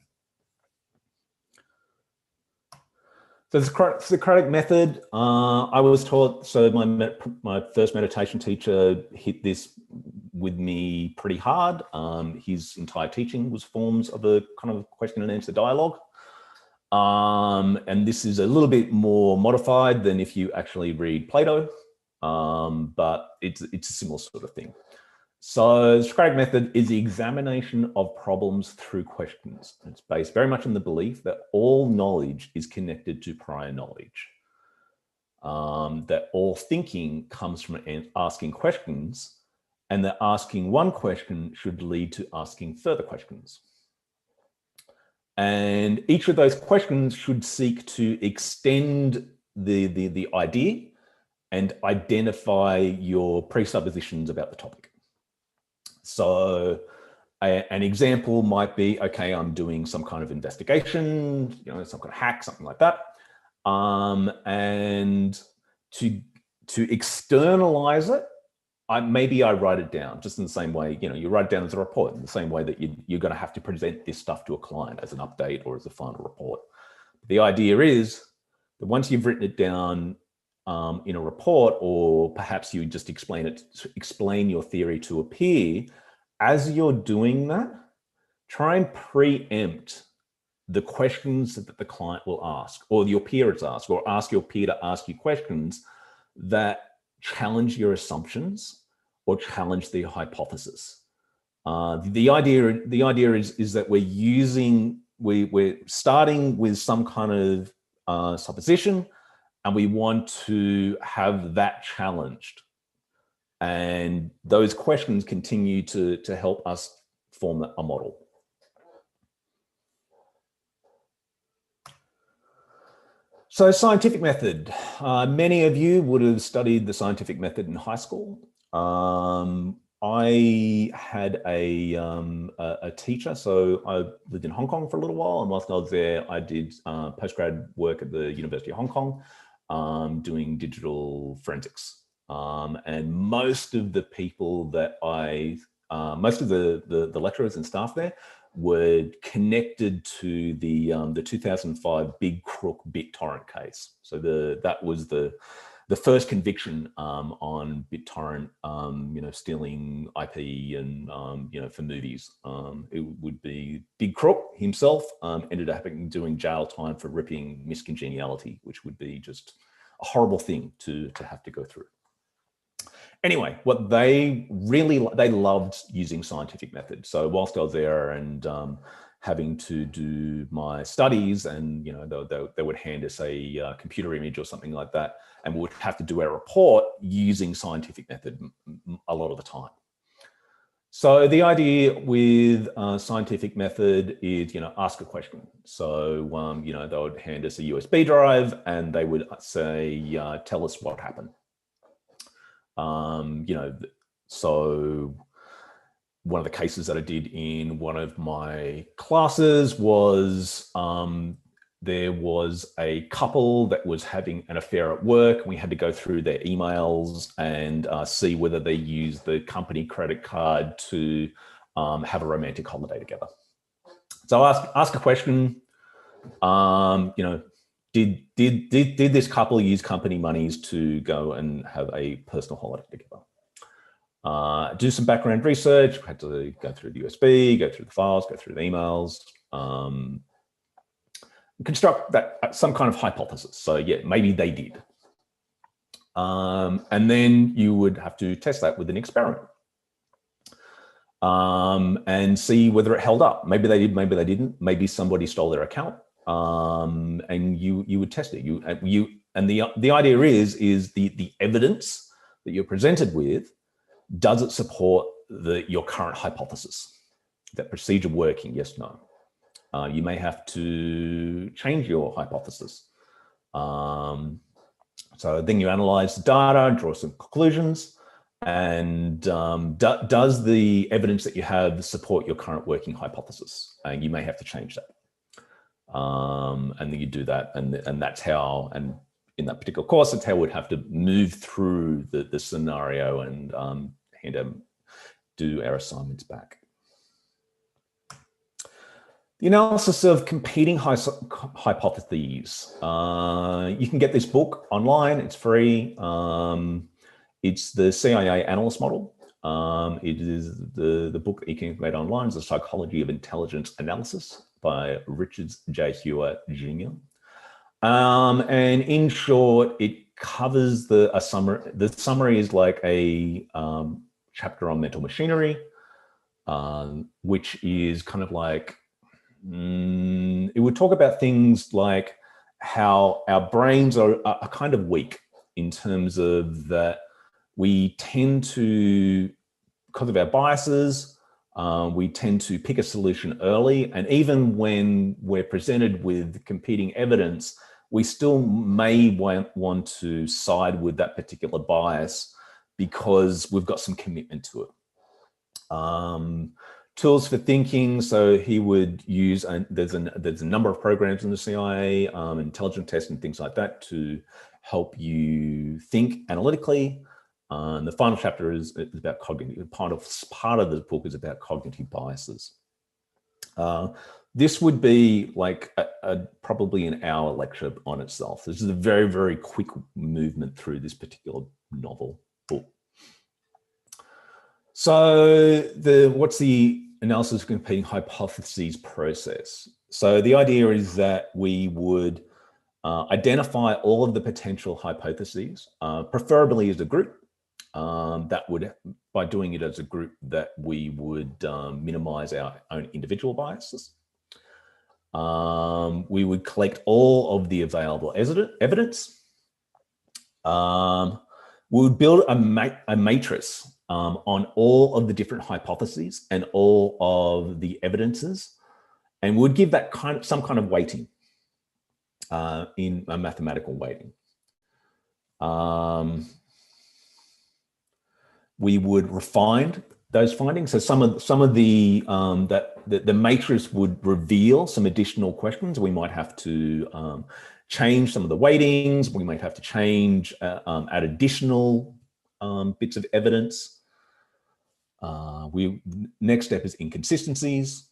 So the Socratic method, I was taught, so my first meditation teacher hit this with me pretty hard. His entire teaching was forms of a kind of question and answer dialogue. And this is a little bit more modified than if you actually read Plato, but it's a similar sort of thing. So the Socratic method is the examination of problems through questions. It's based very much on the belief that all knowledge is connected to prior knowledge, that all thinking comes from asking questions, and that asking one question should lead to asking further questions. And each of those questions should seek to extend the idea and identify your presuppositions about the topic. So an example might be, okay, I'm doing some kind of investigation, you know, some kind of hack, something like that. And to externalize it, maybe I write it down just in the same way, you know, you write it down as a report in the same way that you're going to have to present this stuff to a client as an update or as a final report. The idea is that once you've written it down in a report, or perhaps you just explain your theory to a peer, as you're doing that, try and preempt the questions that the client will ask, or your peer has asked, or ask your peer to ask you questions that challenge your assumptions or challenge the hypothesis. The idea is that we're starting with some kind of supposition, and we want to have that challenged. And those questions continue to help us form a model. So scientific method. Many of you would have studied the scientific method in high school. I had a teacher, so I lived in Hong Kong for a little while, and whilst I was there, I did postgrad work at the University of Hong Kong, doing digital forensics. And most of the people that most of the lecturers and staff there were connected to the 2005 Big Crook BitTorrent case. So that was the first conviction on BitTorrent, you know, stealing IP and you know, for movies. It would be Big Crook himself ended up doing jail time for ripping Miss Congeniality, which would be just a horrible thing to have to go through. Anyway, what they loved using scientific method. So whilst I was there and having to do my studies, and they would hand us a computer image or something like that, and we would have to do our report using scientific method a lot of the time. So the idea with scientific method is, ask a question. So, they would hand us a USB drive and they would say, tell us what happened. So one of the cases that I did in one of my classes was there was a couple that was having an affair at work. We had to go through their emails and see whether they used the company credit card to have a romantic holiday together. So ask a question. Did this couple use company monies to go and have a personal holiday together? Do some background research. We had to go through the USB, go through the files, go through the emails, construct some kind of hypothesis. So yeah, maybe they did. And then you would have to test that with an experiment and see whether it held up. Maybe they did, maybe they didn't. Maybe somebody stole their account, and you would test it. And the idea is the evidence that you're presented with. Does it support your current hypothesis? Is that procedure working? Yes, no. You may have to change your hypothesis. So then you analyze the data, draw some conclusions, and does the evidence that you have support your current working hypothesis? And you may have to change that. And then you do that, and that's how, and in that particular course, that's how we'd have to move through the scenario and do our assignments back. The analysis of competing hypotheses. You can get this book online. It's free. It's the CIA Analyst Model. It is the book that you can get online. It's The Psychology of Intelligence Analysis by Richard J. Hewer Jr. And in short, it covers a summary. The summary is like a chapter on mental machinery, which is kind of like, it would talk about things like how our brains are kind of weak in terms of that we tend to, because of our biases, we tend to pick a solution early. And even when we're presented with competing evidence, we still may want to side with that particular bias because we've got some commitment to it. Tools for thinking. So he would use, there's a number of programs in the CIA, intelligence tests and things like that to help you think analytically. And the final chapter is about cognitive. Part of the book is about cognitive biases. This would be like probably an hour lecture on itself. This is a very, very quick movement through this particular novel book. So what's the analysis of competing hypotheses process? So the idea is that we would identify all of the potential hypotheses, preferably as a group. By doing it as a group, that we would minimize our own individual biases. We would collect all of the available evidence. We would build a matrix on all of the different hypotheses and all of the evidences, and would give that some kind of weighting in a mathematical weighting. We would refine those findings. So some of the matrix would reveal some additional questions. We might have to change some of the weightings. We might have to change, add additional bits of evidence. Next step is inconsistencies.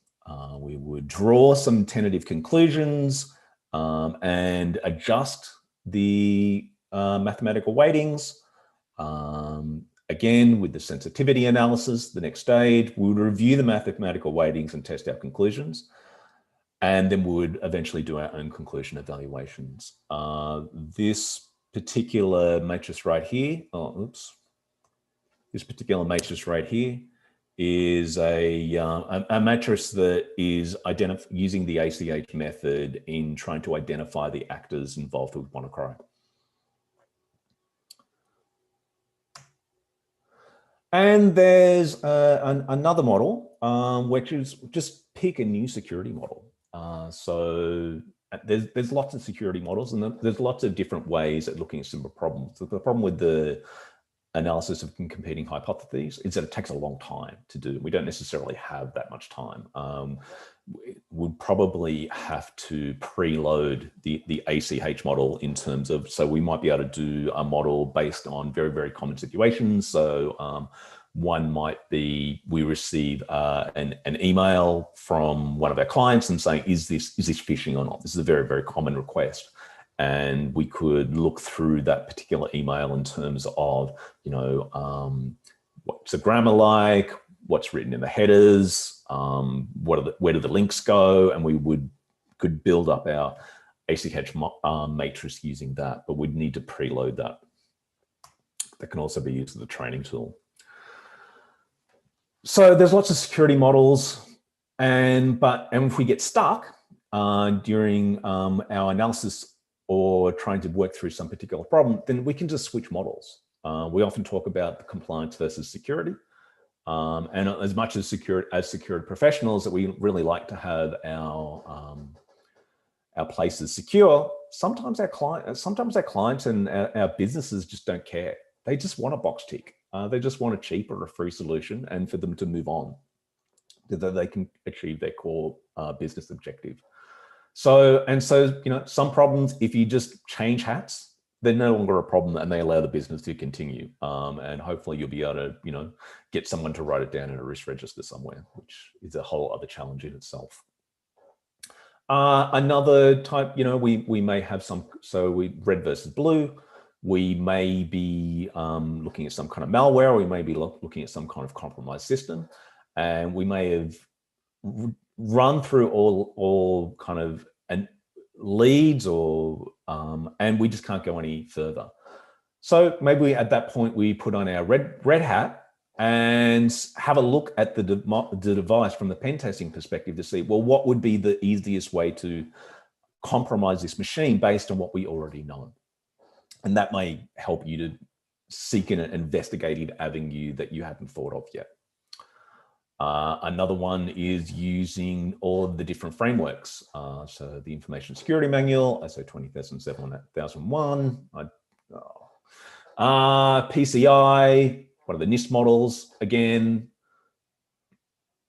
We would draw some tentative conclusions and adjust the mathematical weightings. Again, with the sensitivity analysis, the next stage, we would review the mathematical weightings and test our conclusions. And then we would eventually do our own conclusion evaluations. This particular matrix right here, this particular matrix right here is a mattress that is using the ACH method in trying to identify the actors involved with WannaCry. And there's another model, which is just pick a new security model. So there's lots of security models, and there's lots of different ways at looking at similar problems. So the problem with the analysis of competing hypotheses is that it takes a long time to do. We don't necessarily have that much time. We'd probably have to preload the ACH model in terms of, so we might be able to do a model based on very, very common situations. So one might be, we receive an email from one of our clients and saying, is this phishing or not? This is a very, very common request. And we could look through that particular email in terms of, what's the grammar like, what's written in the headers, where do the links go, and we could build up our ACH matrix using that, but we'd need to preload that. That can also be used as a training tool. So there's lots of security models, and if we get stuck during our analysis or trying to work through some particular problem, then we can just switch models. We often talk about the compliance versus security. And as much as security professionals that we really like to have our places secure, sometimes our clients and our businesses just don't care. They just want a box tick. They just want a cheap or a free solution, and for them to move on, so that they can achieve their core business objective. So some problems, if you just change hats, they're no longer a problem, and they allow the business to continue. And hopefully you'll be able to, get someone to write it down in a risk register somewhere, which is a whole other challenge in itself. Another type, we may have red versus blue. We may be looking at some kind of malware, or we may be looking at some kind of compromised system. And we may have run through all kind of leads, or and we just can't go any further. So maybe at that point we put on our red hat and have a look at the device from the pen testing perspective to see, well, what would be the easiest way to compromise this machine based on what we already know. And that may help you to seek an investigative avenue that you haven't thought of yet. Another one is using all of the different frameworks. So the Information Security Manual, ISO 20001, PCI, what are the NIST models? Again,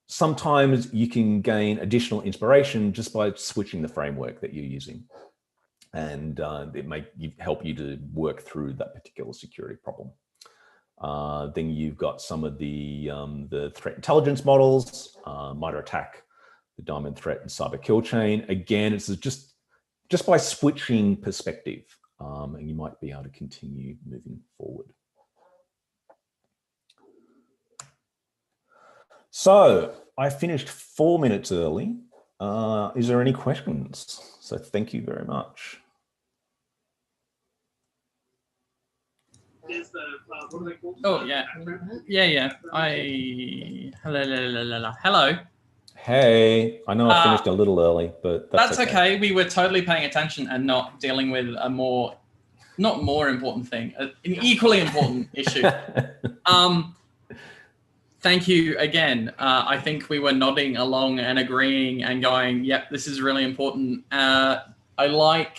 sometimes you can gain additional inspiration just by switching the framework that you're using. And it may help you to work through that particular security problem. Then you've got some of the threat intelligence models, MITRE ATT&CK, the Diamond Threat and Cyber Kill Chain. Again, it's just by switching perspective, and you might be able to continue moving forward. So I finished 4 minutes early. Is there any questions? So thank you very much. What are they called? Oh, yeah. Yeah. Hello. Hey, I know I finished a little early, but that's okay. We were totally paying attention and not dealing with a not more important thing, an equally important issue. Thank you again. I think we were nodding along and agreeing and going, yep, this is really important. I like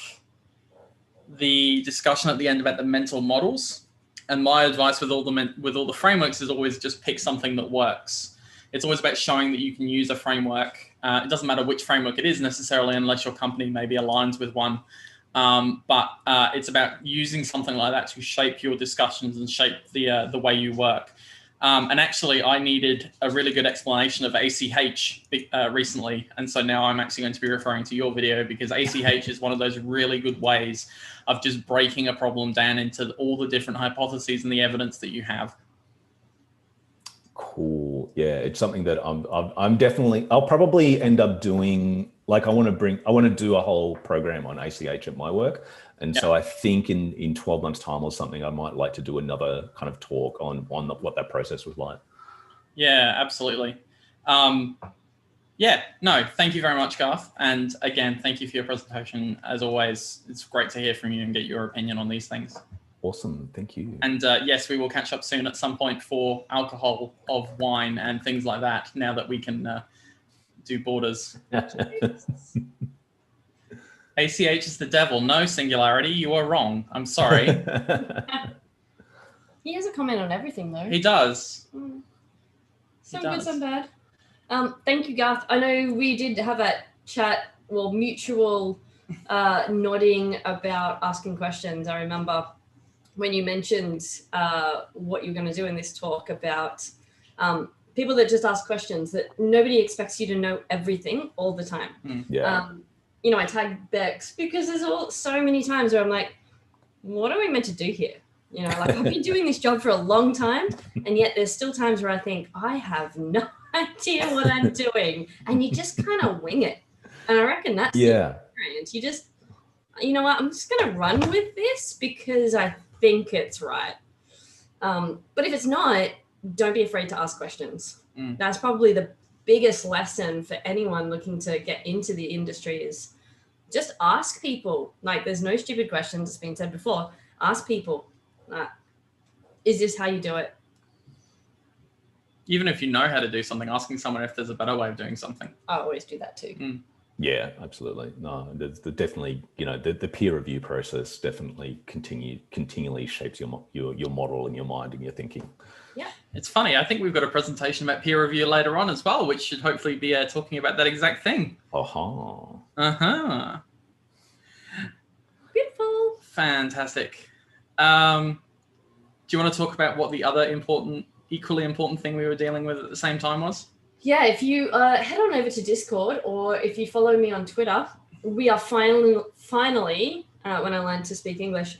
the discussion at the end about the mental models. And my advice with all the frameworks is always just pick something that works. It's always about showing that you can use a framework. It doesn't matter which framework it is necessarily, unless your company maybe aligns with one. But it's about using something like that to shape your discussions and shape the way you work. And actually, I needed a really good explanation of ACH recently. And so now I'm actually going to be referring to your video, because ACH is one of those really good ways of just breaking a problem down into all the different hypotheses and the evidence that you have. Cool. Yeah, it's something that I'll probably end up doing. Like I want to do a whole program on ACH at my work. And so I think in 12 months time or something, I might like to do another kind of talk on what that process was like. Yeah, absolutely. Yeah, no, thank you very much, Garth. And again, thank you for your presentation. As always, it's great to hear from you and get your opinion on these things. Awesome, thank you. And yes, we will catch up soon at some point for alcohol of wine and things like that, now that we can do borders. ACH is the devil. No, Singularity, you are wrong. I'm sorry. He has a comment on everything, though. He does. Some good, some bad. Thank you, Garth. I know we did have a chat, well, mutual nodding about asking questions. I remember when you mentioned what you're going to do in this talk about people that just ask questions, that nobody expects you to know everything all the time. Yeah. You know, I tag Bex because there's so many times where I'm like, what are we meant to do here? You know, like I've been doing this job for a long time, and yet there's still times where I think I have no idea what I'm doing, and you just kind of wing it. And I reckon that's the experience. You just, you know what, I'm just going to run with this because I think it's right. But if it's not, don't be afraid to ask questions. That's probably the biggest lesson for anyone looking to get into the industry is just ask people. Like, there's no stupid questions. It's been said before. Ask people, is this how you do it? Even if you know how to do something, asking someone if there's a better way of doing something. I always do that too. Yeah, absolutely. No, there's definitely, you know, the peer review process definitely continually shapes your model and your mind and your thinking. Yeah. It's funny. I think we've got a presentation about peer review later on as well, which should hopefully be talking about that exact thing. Beautiful. Fantastic. Do you want to talk about what the other equally important thing we were dealing with at the same time was? Yeah, if you head on over to Discord, or if you follow me on Twitter, we are finally, when I learned to speak English,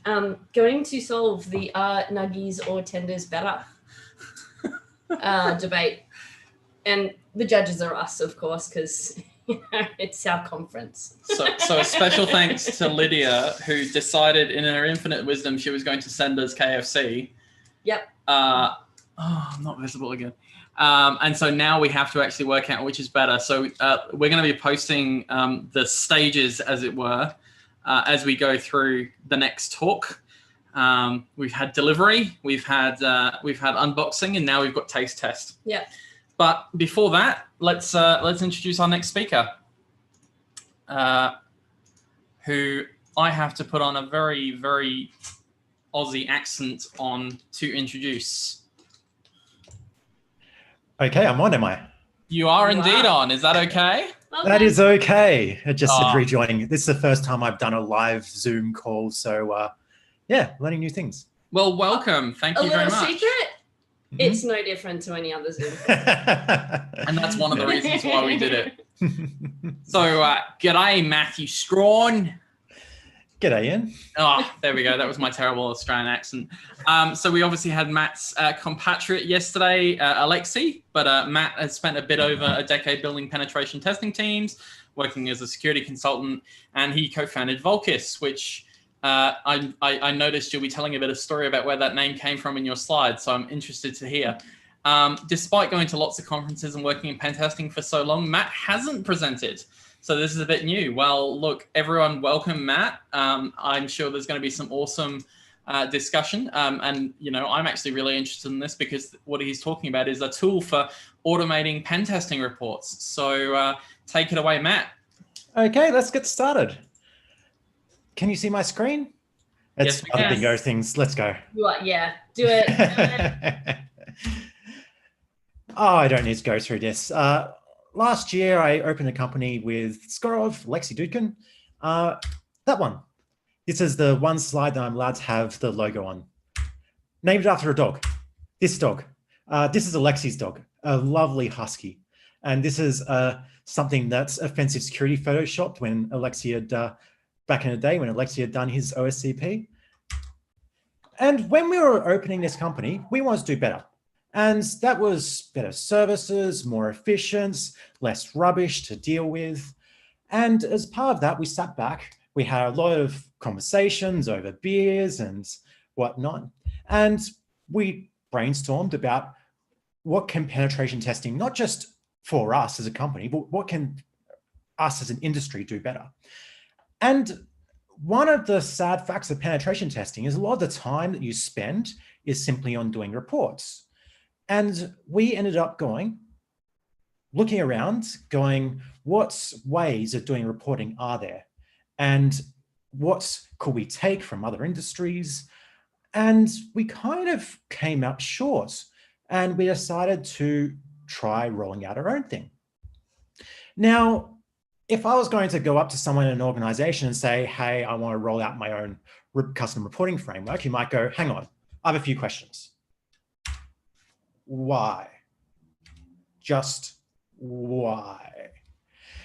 going to solve the nuggies or tenders better debate. And the judges are us, of course, because it's our conference. So a special thanks to Lydia, who decided in her infinite wisdom she was going to send us KFC. Yep. I'm not visible again. And so now we have to actually work out which is better. So we're going to be posting the stages, as it were, as we go through the next talk. We've had delivery, we've had unboxing, and now we've got taste test. Yeah. But before that, let's introduce our next speaker, who I have to put on a very, very Aussie accent on to introduce. Okay, I'm on, am I? You are indeed on. Is that okay? That is okay. I just rejoining. This is the first time I've done a live Zoom call, so yeah, learning new things. Well, welcome. Thank you very much. A little secret? It's no different to any other Zoom. And that's one of the reasons why we did it. So, g'day, Matthew Strawn. G'day, Ian. Oh, there we go. That was my terrible Australian accent. So we obviously had Matt's compatriot yesterday, Alexi, but Matt has spent a bit over a decade building penetration testing teams, working as a security consultant, and he co-founded Volkis, which I noticed you'll be telling a bit of story about where that name came from in your slides, so I'm interested to hear. Despite going to lots of conferences and working in pen testing for so long, Matt hasn't presented. So this is a bit new. Well, look, everyone, welcome, Matt. I'm sure there's going to be some awesome discussion. And, you know, I'm actually really interested in this because what he's talking about is a tool for automating pen testing reports. So take it away, Matt. Okay, let's get started. Can you see my screen? It's other bingo things. Let's go. Yeah, do it. Oh, I don't need to go through this. Last year, I opened a company with Skorov, Lexi Dudkin. That one. This is the one slide that I'm allowed to have the logo on. Named after a dog. This dog. This is Alexi's dog, a lovely husky. And this is something that's offensive security photoshopped when Alexi had, back in the day, when Alexi had done his OSCP. And when we were opening this company, we wanted to do better. And that was better services, more efficient, less rubbish to deal with. And as part of that, we sat back. We had a lot of conversations over beers and whatnot. And we brainstormed about what can penetration testing, not just for us as a company, but what can us as an industry do better? And one of the sad facts of penetration testing is a lot of the time that you spend is simply on doing reports. And we ended up looking around, going, what ways of doing reporting are there? And what could we take from other industries? And we kind of came up short, and we decided to try rolling out our own thing. Now, if I was going to go up to someone in an organization and say, hey, I want to roll out my own custom reporting framework, you might go, hang on, I have a few questions. Why? Just why?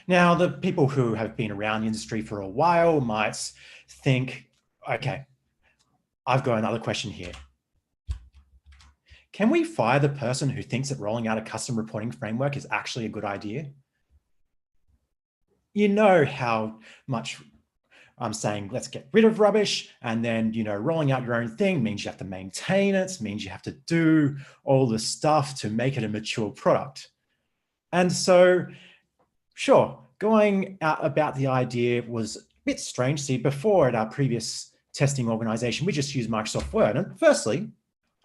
Now, the people who have been around the industry for a while might think, okay, I've got another question here. Can we fire the person who thinks that rolling out a custom reporting framework is actually a good idea? You know how much I'm saying, let's get rid of rubbish. And then, rolling out your own thing means you have to maintain it, means you have to do all the stuff to make it a mature product. And so, sure, going out about the idea was a bit strange. See, before at our previous testing organization, we just used Microsoft Word. And firstly,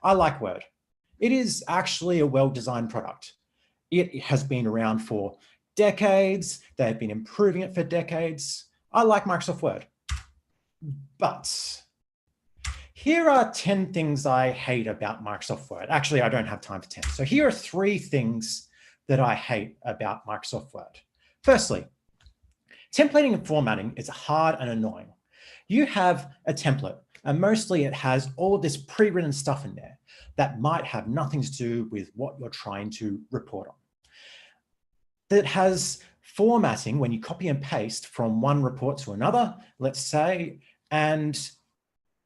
I like Word. It is actually a well-designed product. It has been around for decades. They've been improving it for decades. I like Microsoft Word. But here are 10 things I hate about Microsoft Word. Actually, I don't have time for 10. So here are 3 things that I hate about Microsoft Word. Firstly, templating and formatting is hard and annoying. You have a template, and mostly it has all this pre-written stuff in there that might have nothing to do with what you're trying to report on. That has formatting when you copy and paste from one report to another, let's say, and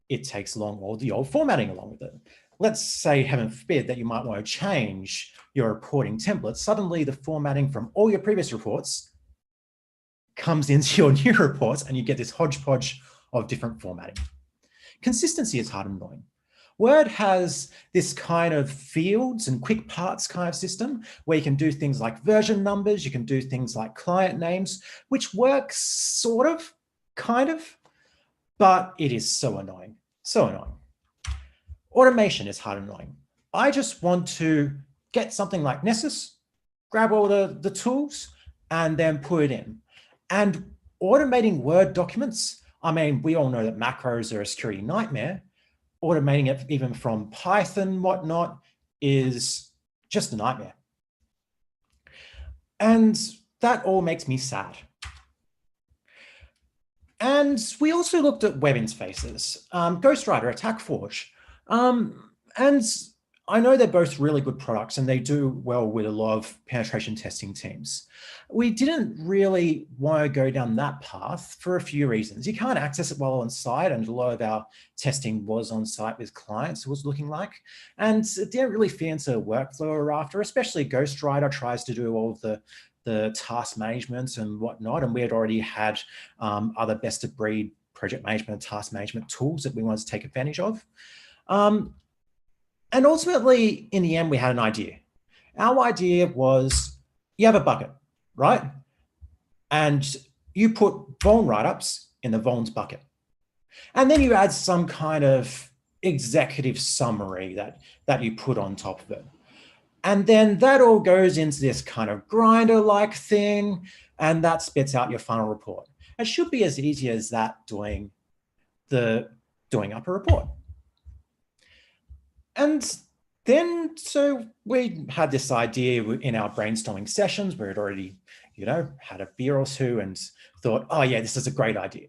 it takes along all the old formatting along with it. Let's say, heaven forbid, that you might want to change your reporting template. Suddenly the formatting from all your previous reports comes into your new reports, and you get this hodgepodge of different formatting. Consistency is hard and annoying. Word has this kind of fields and quick parts kind of system where you can do things like version numbers, you can do things like client names, which works sort of, kind of, but it is so annoying, so annoying. Automation is hard and annoying. I just want to get something like Nessus, grab all the tools, and then put it in. And automating Word documents, I mean, we all know that macros are a security nightmare. Automating it even from Python, whatnot, is just a nightmare. And that all makes me sad. And we also looked at web interfaces, Ghostwriter, AttackForge. And I know they're both really good products and they do well with a lot of penetration testing teams. We didn't really want to go down that path for a few reasons. You can't access it while on site, and a lot of our testing was on site with clients, it was looking like. And it didn't really fit into the workflow we're after, especially Ghostwriter tries to do all of the task management and whatnot. And we had already had other best of breed project management and task management tools that we wanted to take advantage of. And ultimately, in the end, we had an idea. Our idea was, you have a bucket, right? And you put vuln write-ups in the vulns bucket. And then you add some kind of executive summary that you put on top of it. And then that all goes into this kind of grinder-like thing, and that spits out your final report. It should be as easy as that doing up a report. And then, so we had this idea in our brainstorming sessions where we'd already, had a beer or two and thought, oh yeah, this is a great idea.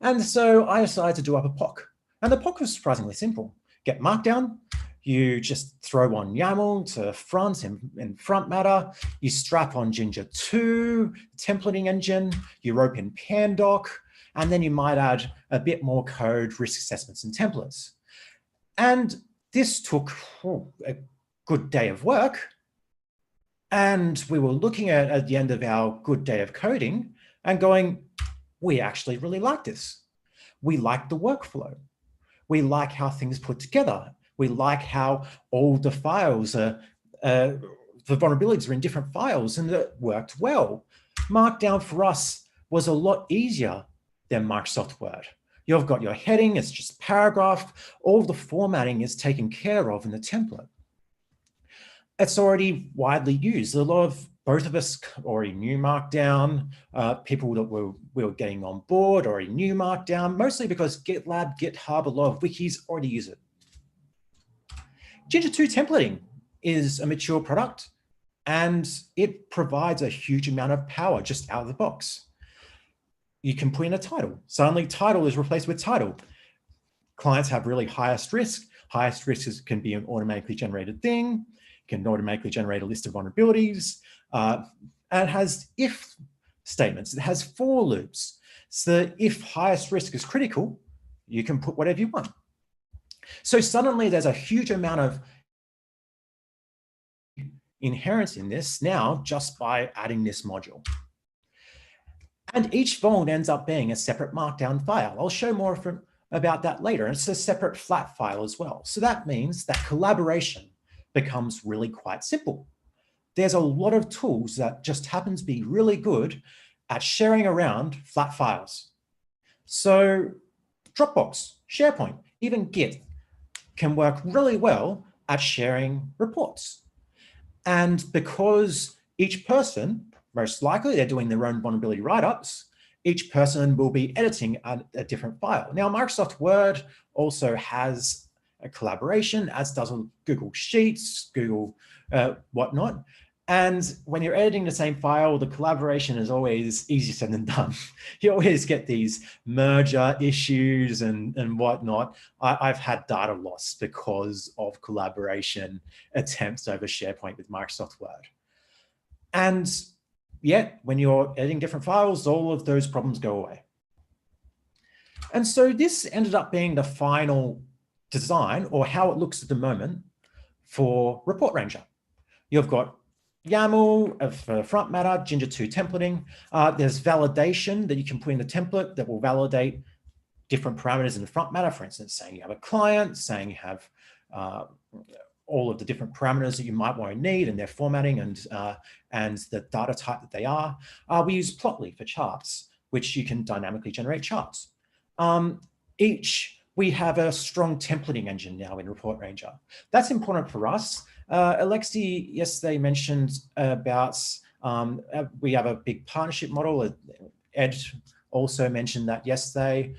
And so I decided to do up a POC. And the POC was surprisingly simple. Get Markdown, you just throw on YAML to front in front matter, you strap on Ginger 2, templating engine, you rope in Pandoc, and then you might add a bit more code, risk assessments and templates. And this took a good day of work. And we were looking at the end of our good day of coding and going, we actually really like this. We like the workflow. We like how things put together. We like how all the files are the vulnerabilities are in different files, and it worked well. Markdown for us was a lot easier than Microsoft Word. You've got your heading, it's just paragraph, all the formatting is taken care of in the template. It's already widely used. A lot of, both of us already knew Markdown. People that we were getting on board already knew Markdown, mostly because GitLab, GitHub, a lot of wikis already use it. Ginger 2 templating is a mature product, and it provides a huge amount of power just out of the box. You can put in a title. Suddenly title is replaced with title. Clients have really highest risk. Highest risk can be an automatically generated thing, can automatically generate a list of vulnerabilities, and it has if statements. It has for loops. So if highest risk is critical, you can put whatever you want. So suddenly there's a huge amount of inherent in this now just by adding this module. And each vault ends up being a separate markdown file. I'll show more about that later. And it's a separate flat file as well. So that means that collaboration becomes really quite simple. There's a lot of tools that just happen to be really good at sharing around flat files. So Dropbox, SharePoint, even Git can work really well at sharing reports. And because each person, most likely they're doing their own vulnerability write-ups, each person will be editing a different file. Now, Microsoft Word also has a collaboration, as does Google Sheets, Google whatnot. And when you're editing the same file, the collaboration is always easier said than done. You always get these merger issues and whatnot. I've had data loss because of collaboration attempts over SharePoint with Microsoft Word. And yet, when you're editing different files, all of those problems go away. And so this ended up being the final design, or how it looks at the moment, for Report Ranger. You've got YAML for front matter, Ginger 2 templating. There's validation that you can put in the template that will validate different parameters in the front matter. For instance, saying you have a client, saying you have all of the different parameters that you might want to need and their formatting and the data type that they are. We use Plotly for charts, which you can dynamically generate charts. We have a strong templating engine now in Report Ranger. That's important for us. Alexi yesterday mentioned about, we have a big partnership model. Ed also mentioned that yesterday,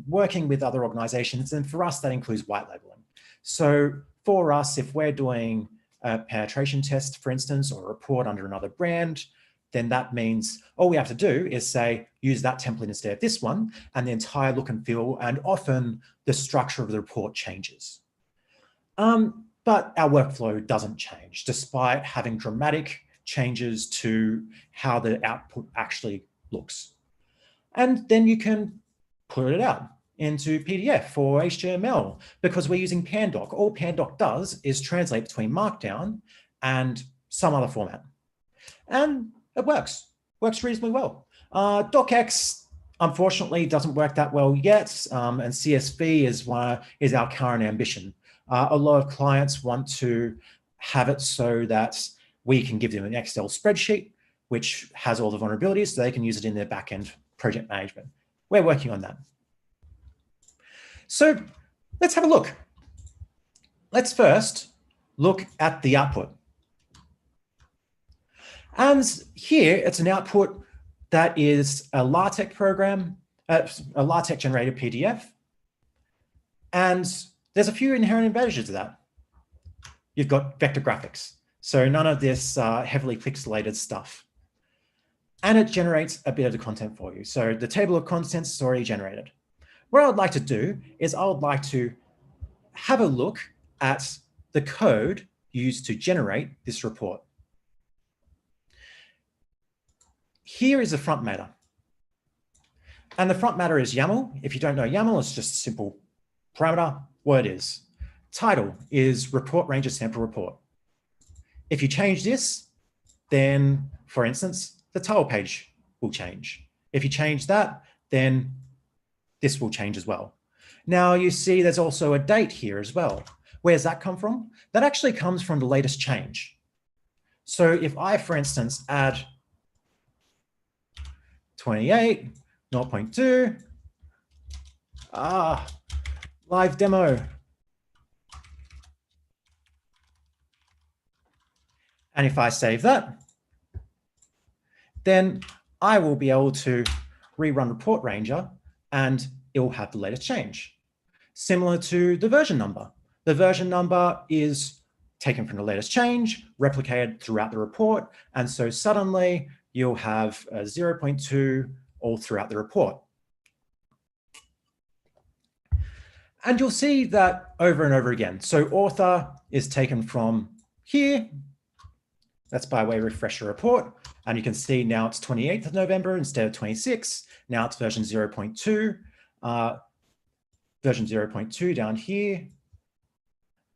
working with other organizations. And for us, that includes white labeling. So for us, if we're doing a penetration test, for instance, or a report under another brand, then that means all we have to do is say, use that template instead of this one, and the entire look and feel, and often the structure of the report changes. But our workflow doesn't change, despite having dramatic changes to how the output actually looks. And then you can put it out into PDF or HTML, because we're using Pandoc. All Pandoc does is translate between Markdown and some other format. And it works reasonably well. DocX, unfortunately, doesn't work that well yet, and CSV is our current ambition. A lot of clients want to have it so that we can give them an Excel spreadsheet, which has all the vulnerabilities, so they can use it in their backend project management. We're working on that. So let's have a look. Let's first look at the output. And here it's an output that is a LaTeX program, a LaTeX generated PDF. And there's a few inherent advantages to that. You've got vector graphics, so none of this heavily pixelated stuff. And it generates a bit of the content for you. So the table of contents is already generated. What I would like to do is I would like to have a look at the code used to generate this report. Here is the front matter. And the front matter is YAML. If you don't know YAML, it's just a simple parameter, what it is. Title is Report Ranger Sample Report. If you change this, then, for instance, the title page will change. If you change that, then this will change as well. Now you see there's also a date here as well. Where's that come from? That actually comes from the latest change. So if I, for instance, add 28, 0.2, live demo. And if I save that, then I will be able to rerun Report Ranger and it will have the latest change. Similar to the version number. The version number is taken from the latest change, replicated throughout the report, and so suddenly you'll have a 0.2 all throughout the report. And you'll see that over and over again. So author is taken from here. That's by way of refresh the report. And you can see now it's 28th of November instead of 26. Now it's version 0.2. Version 0.2 down here.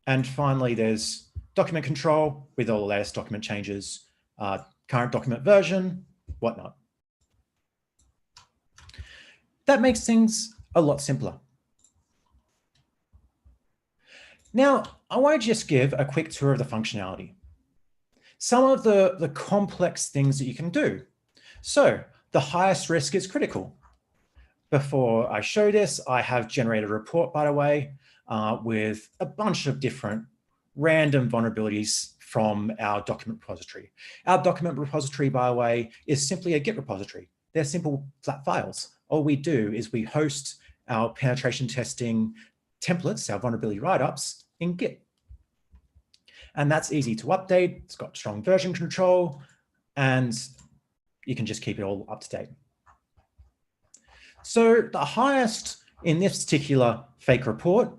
And finally, there's document control with all the latest document changes, current document version, whatnot. That makes things a lot simpler. Now, I want to just give a quick tour of the functionality. Some of the complex things that you can do. So the highest risk is critical. Before I show this, I have generated a report, by the way, with a bunch of different random vulnerabilities from our document repository. Our document repository, by the way, is simply a Git repository. They're simple flat files. All we do is we host our penetration testing templates, our vulnerability write-ups in Git. And that's easy to update. It's got strong version control, and you can just keep it all up to date. So the highest in this particular fake report,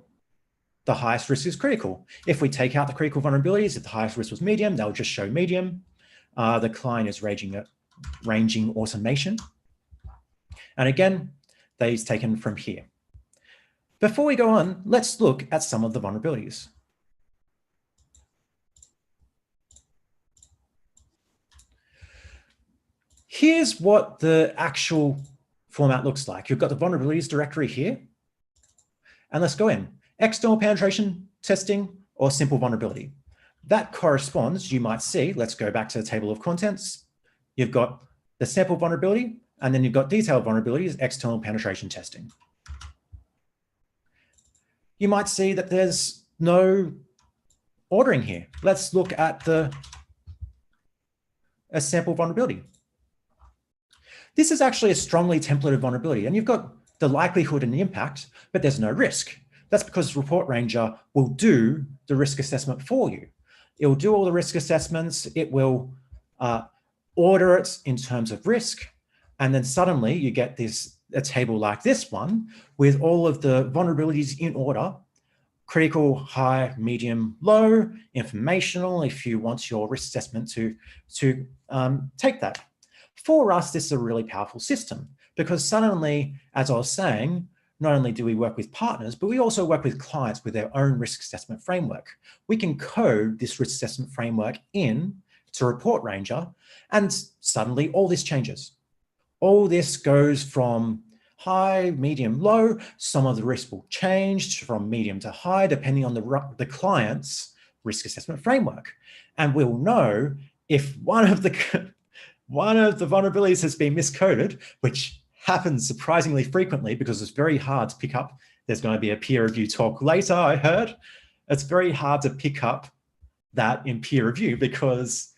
the highest risk is critical. If we take out the critical vulnerabilities, if the highest risk was medium, they'll just show medium. The client is ranging automation. And again, they's taken from here. Before we go on, let's look at some of the vulnerabilities. Here's what the actual format looks like. You've got the vulnerabilities directory here. And let's go in. External penetration testing or simple vulnerability. That corresponds, you might see, let's go back to the table of contents. You've got the sample vulnerability, and then you've got detailed vulnerabilities, external penetration testing. You might see that there's no ordering here. Let's look at a sample vulnerability. This is actually a strongly templated vulnerability, and you've got the likelihood and the impact, but there's no risk. That's because Report Ranger will do the risk assessment for you. It will do all the risk assessments. It will order it in terms of risk. And then suddenly you get a table like this one with all of the vulnerabilities in order: critical, high, medium, low, informational, if you want your risk assessment to take that. For us, this is a really powerful system because suddenly, as I was saying, not only do we work with partners, but we also work with clients with their own risk assessment framework. We can code this risk assessment framework in to Report Ranger, and suddenly all this changes. All this goes from high, medium, low. Some of the risk will change from medium to high, depending on the client's risk assessment framework. And we'll know if one of the vulnerabilities has been miscoded, which happens surprisingly frequently because it's very hard to pick up. There's going to be a peer review talk later, I heard. It's very hard to pick up that in peer review because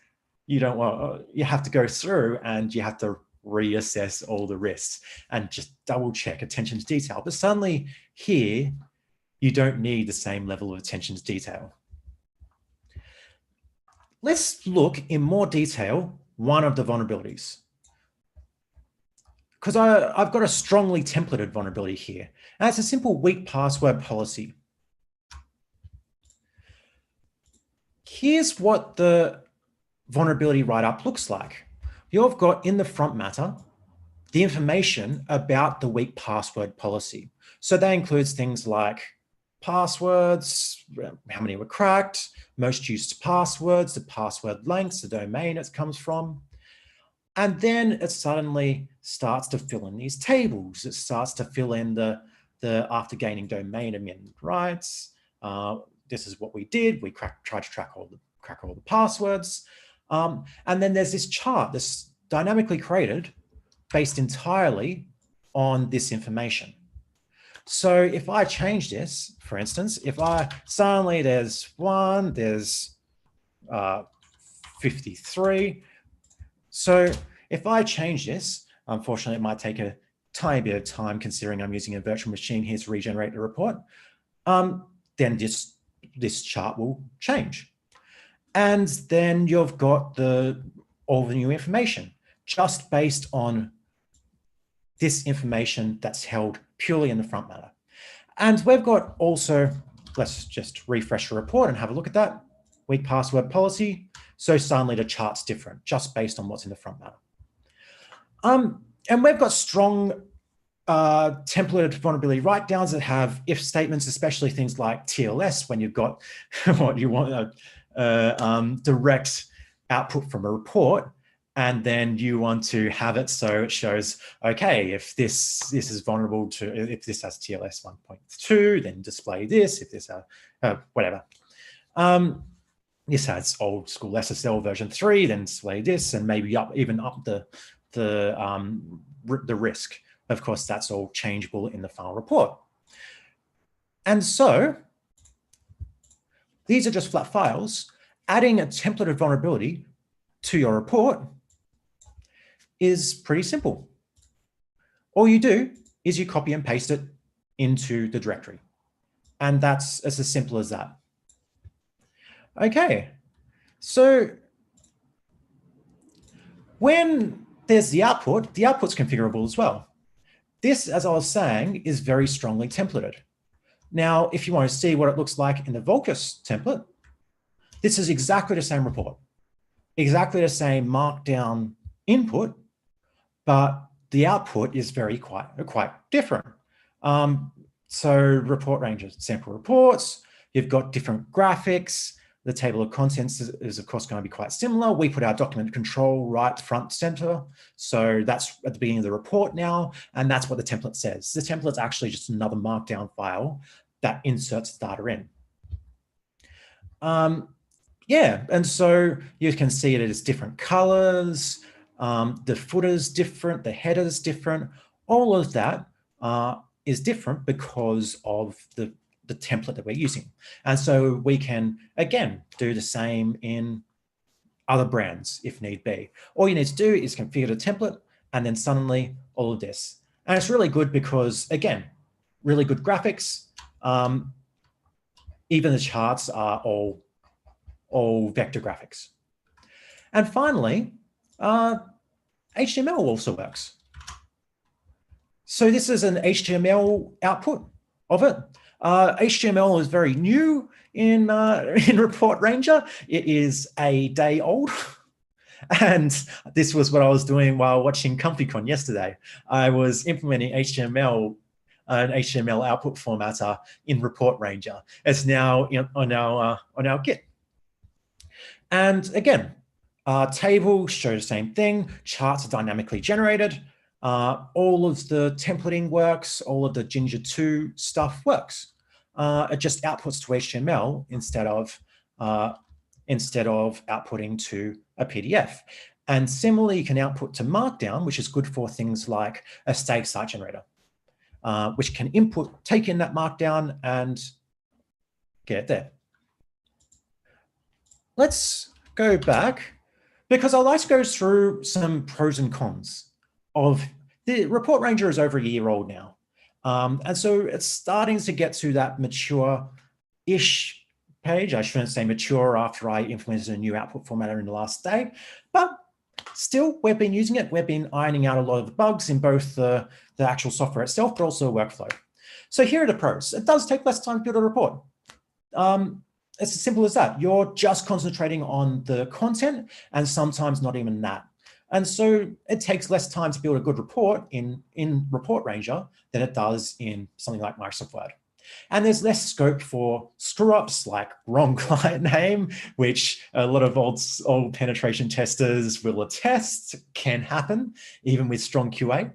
you have to go through and you have to reassess all the risks and just double check attention to detail. But suddenly here, you don't need the same level of attention to detail. Let's look in more detail one of the vulnerabilities. Because I've got a strongly templated vulnerability here. And it's a simple weak password policy. Here's what the vulnerability write-up looks like. You've got in the front matter the information about the weak password policy. So that includes things like passwords, how many were cracked, most used passwords, the password lengths, the domain it comes from. And then it suddenly starts to fill in these tables. It starts to fill in the after gaining domain admin rights, this is what we did. We tried to crack all the passwords. And then there's this chart that's dynamically created based entirely on this information. So if I change this, for instance, if I suddenly there's 1, there's 53. So if I change this, unfortunately, it might take a tiny bit of time considering I'm using a virtual machine here to regenerate the report. Then this chart will change. And then you've got all the new information just based on this information that's held purely in the front matter. And we've got also, let's just refresh the report and have a look at that. Weak password policy. So suddenly the chart's different just based on what's in the front matter. And we've got strong templated vulnerability write-downs that have if statements, especially things like TLS, when you've got what you want direct output from a report, and then you want to have it so it shows, okay, if this is vulnerable to, if this has TLS 1.2, then display this. If this whatever. This has old school SSL version 3, then display this, and maybe even up the risk. Of course, that's all changeable in the final report. And so these are just flat files. Adding a templated vulnerability to your report is pretty simple. All you do is you copy and paste it into the directory. And that's as simple as that. Okay, so when there's the output's configurable as well. This, as I was saying, is very strongly templated. Now, if you want to see what it looks like in the Vulkus template, this is exactly the same report, exactly the same markdown input, but the output is quite different. So report ranges, sample reports, you've got different graphics. The table of contents is of course going to be quite similar. We put our document control right front center. So that's at the beginning of the report now, and that's what the template says. The template's actually just another markdown file that inserts the data in. Yeah, and so you can see it as different colors, the footer's different, the header's different. All of that is different because of the template that we're using. And so we can, again, do the same in other brands if need be. All you need to do is configure the template and then suddenly all of this. And it's really good because, again, really good graphics. Even the charts are all vector graphics. And finally, HTML also works. So this is an HTML output of it. HTML is very new in Report Ranger. It is a day old. And this was what I was doing while watching ComfyCon yesterday. I was implementing HTML, an HTML output formatter in Report Ranger. It's now on our Git. And again, tables show the same thing. Charts are dynamically generated. All of the templating works. All of the Ginger 2 stuff works. It just outputs to HTML instead of outputting to a PDF. And similarly, you can output to Markdown, which is good for things like a static site generator, which can take in that Markdown and get it there. Let's go back because I'd like to go through some pros and cons of the Report Ranger is over a year old now. And so it's starting to get to that mature-ish page. I shouldn't say mature after I implemented a new output formatter in the last day, but still we've been using it. We've been ironing out a lot of the bugs in both the actual software itself, but also workflow. So here are the pros. It does take less time to build a report. It's as simple as that. You're just concentrating on the content and sometimes not even that. And so it takes less time to build a good report in Report Ranger than it does in something like Microsoft Word. And there's less scope for screw-ups like wrong client name, which a lot of old penetration testers will attest can happen, even with strong QA.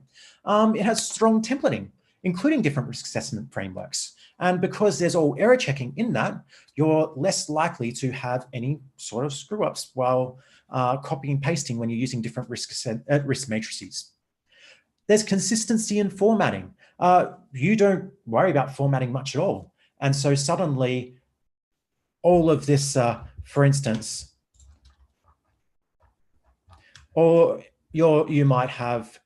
It has strong templating. including different risk assessment frameworks. And because there's all error checking in that, you're less likely to have any sort of screw ups while copying and pasting when you're using different risk matrices. There's consistency in formatting. You don't worry about formatting much at all. And so suddenly all of this, for instance, or you might have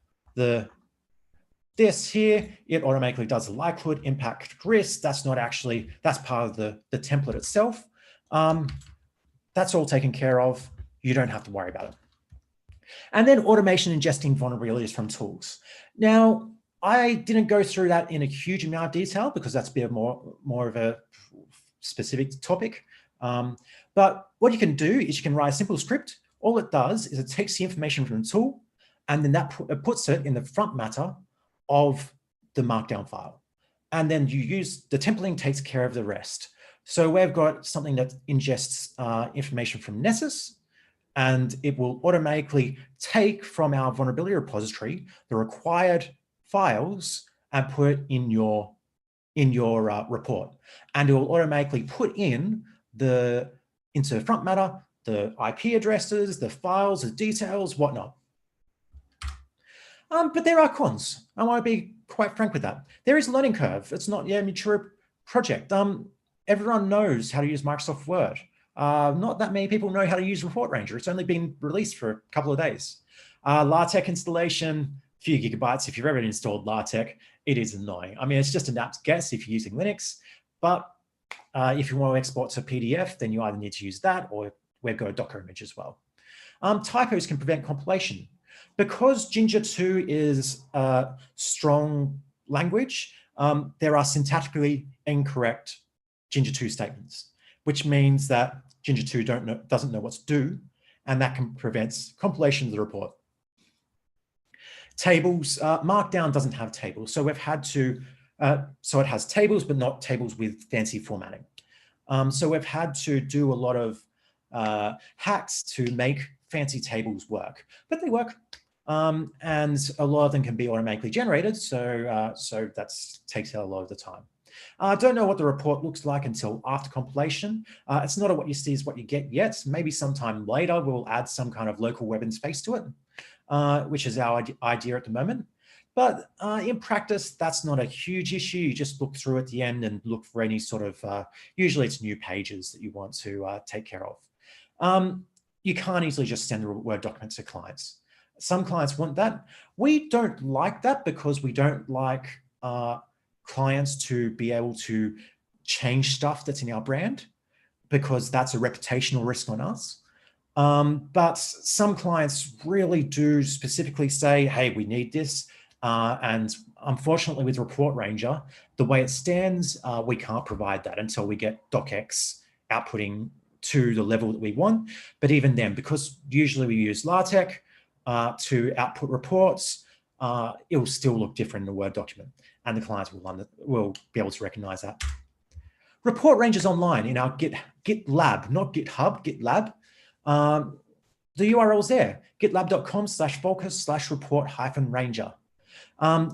this here, it automatically does the likelihood, impact, risk. That's not actually, that's part of the template itself. That's all taken care of. You don't have to worry about it. And then automation ingesting vulnerabilities from tools. Now, I didn't go through that in a huge amount of detail because that's a bit more of a specific topic. But what you can do is you can write a simple script. All it does is it takes the information from the tool and then it puts it in the front matter of the markdown file. And then you use the templating takes care of the rest. So we've got something that ingests information from Nessus, and it will automatically take from our vulnerability repository the required files and put it in your report. And it will automatically put in into the front matter, the IP addresses, the files, the details, whatnot. But there are cons. I want to be quite frank with that. There is a learning curve. It's not yet a mature project. Everyone knows how to use Microsoft Word. Not that many people know how to use Report Ranger. It's only been released for a couple of days. LaTeX installation, a few gigabytes. If you've ever installed LaTeX, it is annoying. I mean, it's just an apt guess if you're using Linux, but if you want to export to PDF, then you either need to use that or we've got a Docker image as well. Typos can prevent compilation. Because Ginger 2 is a strong language, there are syntactically incorrect Ginger 2 statements, which means that Ginger 2 doesn't know what to do, and that can prevent compilation of the report. Tables, Markdown doesn't have tables, so we've had to, so it has tables, but not tables with fancy formatting. So we've had to do a lot of hacks to make fancy tables work, but they work. And a lot of them can be automatically generated, so that takes out a lot of the time. I don't know what the report looks like until after compilation. It's not a what you see is what you get yet. Maybe sometime later we'll add some kind of local web interface to it, which is our idea at the moment. But in practice, that's not a huge issue. You just look through at the end and look for any sort of, usually it's new pages that you want to take care of. You can't easily just send the Word documents to clients. Some clients want that. We don't like that because we don't like clients to be able to change stuff that's in our brand because that's a reputational risk on us. But some clients really do specifically say, hey, we need this. And unfortunately with Report Ranger, the way it stands, we can't provide that until we get docx outputting to the level that we want. But even then, because usually we use LaTeX to output reports, it will still look different in a Word document, and the clients will be able to recognize that. Report Ranger is online in our GitLab, not GitHub, GitLab. The URL is there, gitlab.com/focus/report-ranger.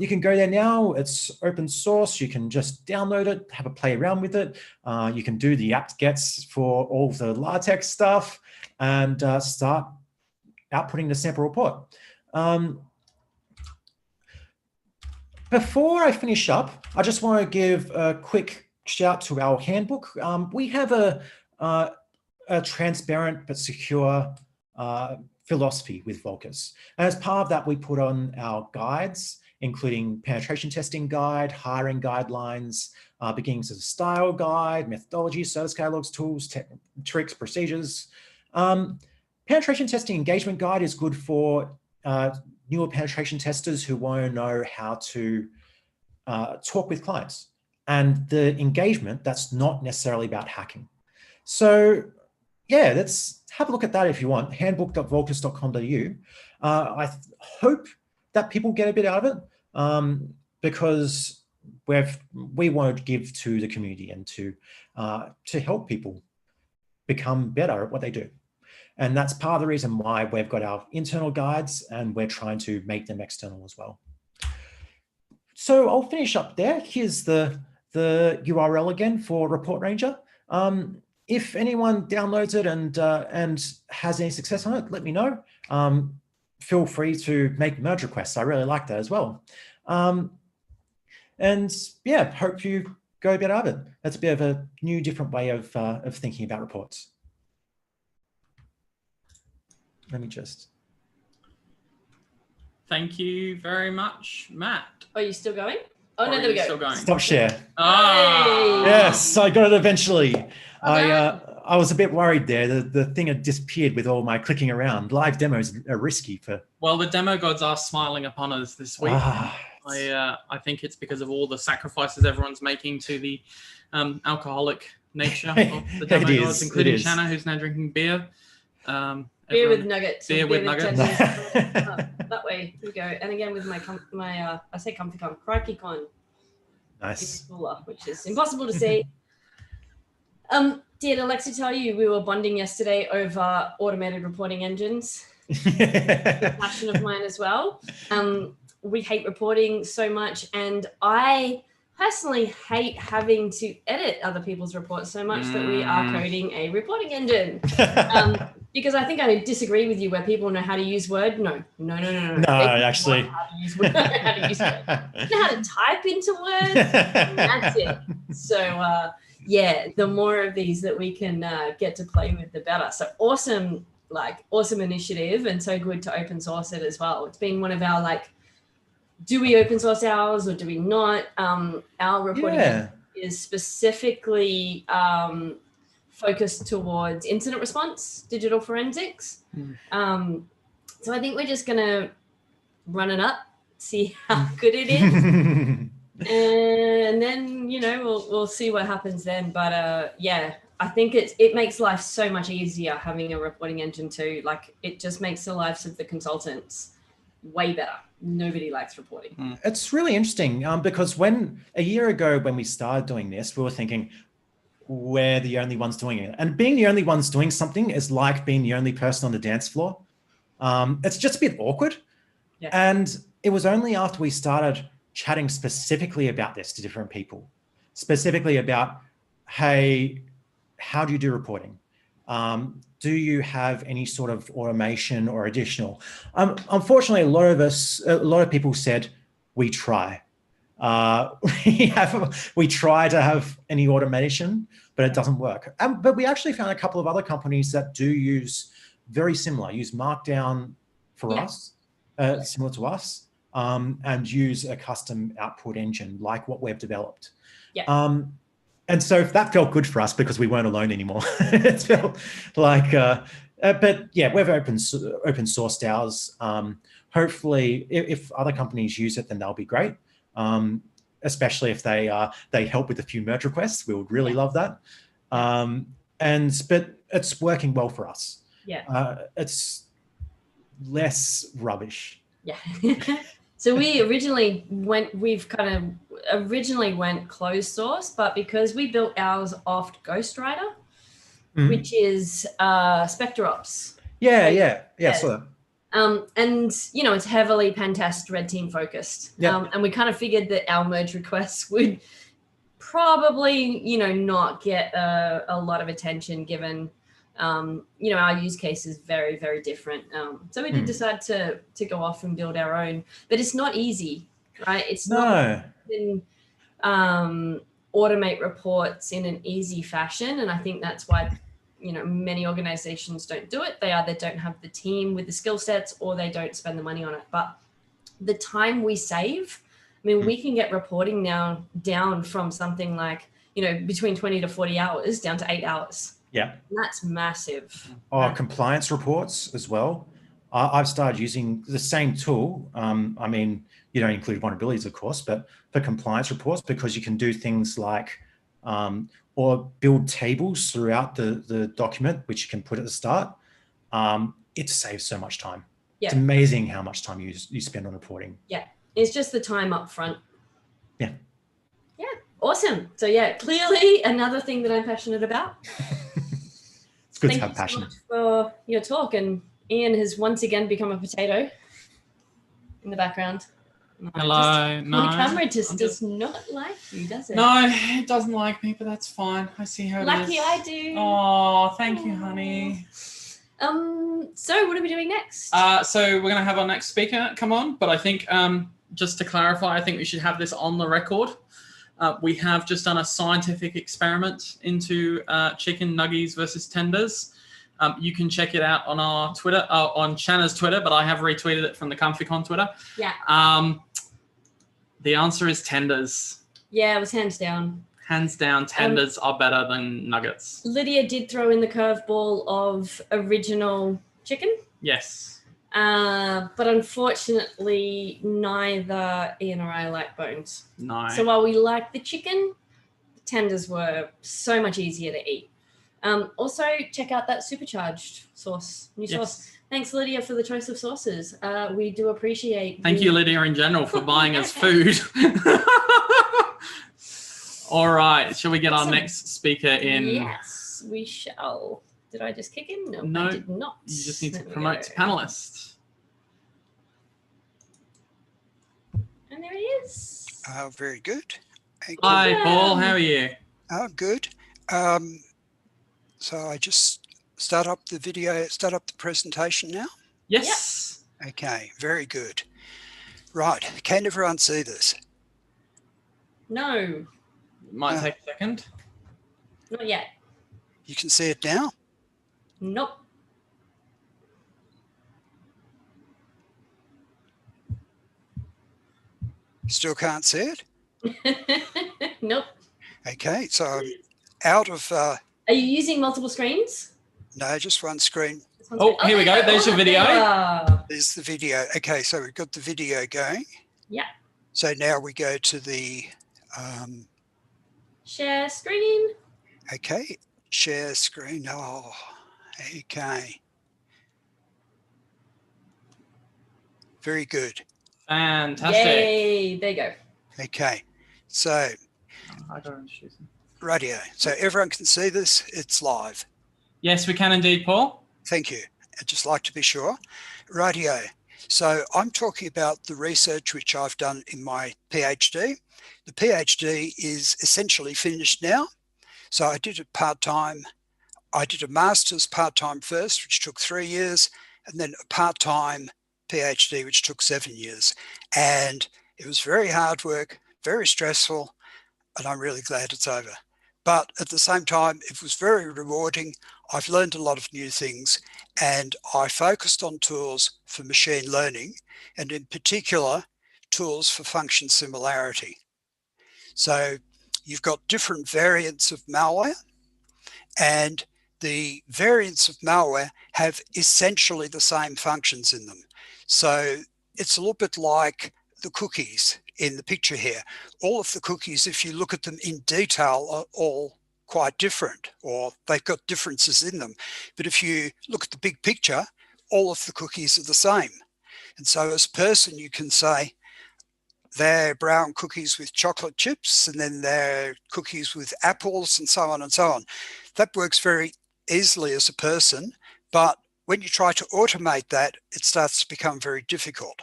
You can go there now. It's open source. You can just download it, have a play around with it. You can do the apt-gets for all of the LaTeX stuff and start outputting the sample report. Before I finish up, I just want to give a quick shout to our handbook. We have a transparent but secure philosophy with Volcus. And as part of that, we put on our guides, including penetration testing guide, hiring guidelines, beginnings of style guide, methodology, service catalogs, tools, tricks, procedures. Penetration testing engagement guide is good for newer penetration testers who want to know how to talk with clients. And the engagement, that's not necessarily about hacking. So yeah, let's have a look at that if you want, handbook.volcus.com.au. I hope that people get a bit out of it because we want to give to the community and to help people become better at what they do. And that's part of the reason why we've got our internal guides and we're trying to make them external as well. So I'll finish up there. Here's the URL again for Report Ranger. If anyone downloads it and has any success on it, let me know. Feel free to make merge requests. I really like that as well. And yeah, hope you go a bit out of it. That's a bit of a new, different way of thinking about reports. Let me just. Thank you very much, Matt. Are you still going? Oh, no, there we go. Still going. Stop share. Ah. Yes, I got it eventually. Okay. I was a bit worried there. The thing had disappeared with all my clicking around. Live demos are risky for. Well, the demo gods are smiling upon us this week. Ah, I think it's because of all the sacrifices everyone's making to the alcoholic nature of the demo gods, including Shanna, who's now drinking beer. Beer with nuggets. Beer with nuggets. That way we go. And again with my I say ComfyCon, CrikeyCon. Nice. Cooler, which is impossible to see. Did Alexi tell you we were bonding yesterday over automated reporting engines? A passion of mine as well. We hate reporting so much, and I personally hate having to edit other people's reports so much that we are coding a reporting engine. Because I think I disagree with you where people know how to use Word. No. No, actually. How to use Word. Know how to type into Word. That's it. So, yeah, the more of these that we can get to play with, the better. So awesome initiative, and so good to open source it as well. It's been one of our do we open source ours or do we not? Our reporting is specifically focused towards incident response, digital forensics. So I think we're just going to run it up, see how good it is. And then, we'll see what happens then. But yeah, I think it makes life so much easier having a reporting engine too. It just makes the lives of the consultants way better. Nobody likes reporting. It's really interesting because a year ago when we started doing this, we were thinking we're the only ones doing it. And being the only ones doing something is like being the only person on the dance floor. It's just a bit awkward. Yeah. And it was only after we started chatting specifically about this to different people, specifically about, hey, how do you do reporting? Do you have any sort of automation or additional? Unfortunately, a lot of people said, we try. We try to have any automation, but it doesn't work. But we actually found a couple of other companies that do use use Markdown for us, similar to us, and use a custom output engine like what we've developed. Yeah. And so that felt good for us because we weren't alone anymore. It felt like, but yeah, we've open sourced ours. Hopefully, if other companies use it, then they'll be great. Especially if they help with a few merge requests, we would really love that. But it's working well for us. Yeah. It's less rubbish. Yeah. So we originally went closed source, but because we built ours off Ghostwriter, which is SpectreOps. Yeah. So and it's heavily pen test red team focused. And we kind of figured that our merge requests would probably not get a lot of attention given our use case is very, very different. So we did decide to go off and build our own, but it's not easy, right? It's not automate reports in an easy fashion. And I think that's why, many organizations don't do it. They either don't have the team with the skill sets or they don't spend the money on it. But the time we save, we can get reporting now down from something like, between 20 to 40 hours down to 8 hours. Yeah. And that's massive. Compliance reports as well. I've started using the same tool. You don't include vulnerabilities, of course, but for compliance reports, because you can do things like, or build tables throughout the document, which you can put at the start. It saves so much time. Yeah. It's amazing how much time you spend on reporting. Yeah. It's just the time up front. Yeah. Yeah. Awesome. So yeah, clearly another thing that I'm passionate about. It's good to have passion. Thank you so much for your talk. And Ian has once again become a potato in the background. Hello. No. My camera just does not like you, does it? No, it doesn't like me, but that's fine. I see how it is. Lucky I do. Oh, thank you, honey. So what are we doing next? So we're going to have our next speaker come on, but I think just to clarify, I think we should have this on the record. We have just done a scientific experiment into chicken nuggies versus tenders. You can check it out on our Twitter, on Shanna's Twitter, but I have retweeted it from the ComfyCon Twitter. Yeah. The answer is tenders. Yeah, it was hands down. Hands down, tenders are better than nuggets. Lydia did throw in the curveball of original chicken. Yes. But unfortunately, neither Ian or I like bones. No. So while we like the chicken, the tenders were so much easier to eat. Also, check out that supercharged sauce, new sauce. Thanks, Lydia, for the choice of sauces. We do appreciate. Thank you, Lydia, in general, for buying us food. All right, shall we get our next speaker in? Yes, we shall. Did I just kick him? No, No, I did not. You just need to promote to panelist. And there he is. Very good. Hi, Paul. How are you? Good. So I just start up the video, start up the presentation now? Yes. Yep. Okay, very good. Right, can everyone see this? No. It might take a second. Not yet. You can see it now? Nope. Still can't see it? Nope. Okay, so I'm out of... Are you using multiple screens? No, just one screen. Oh, here we go. There's your video. There's the video. Okay, so we've got the video going. Yeah. So now we go to the... share screen. Okay, share screen. Oh, okay. Very good. Fantastic. Yay, there you go. Okay, so radio. So everyone can see this, it's live. Yes, we can indeed, Paul. Thank you. I'd just like to be sure. Radio. So I'm talking about the research which I've done in my PhD. The PhD is essentially finished now. So I did it part-time. I did a master's part-time first, which took 3 years, and then a part-time PhD, which took 7 years. And it was very hard work, very stressful, and I'm really glad it's over. But at the same time, it was very rewarding. I've learned a lot of new things, and I focused on tools for machine learning, and in particular, tools for function similarity. So you've got different variants of malware, and the variants of malware have essentially the same functions in them. So it's a little bit like the cookies in the picture here. All of the cookies, if you look at them in detail, are all quite different, or they've got differences in them. But if you look at the big picture, all of the cookies are the same. And so as a person, you can say, they're brown cookies with chocolate chips, and then they're cookies with apples, and so on and so on. That works very easily as a person, but when you try to automate that, it starts to become very difficult.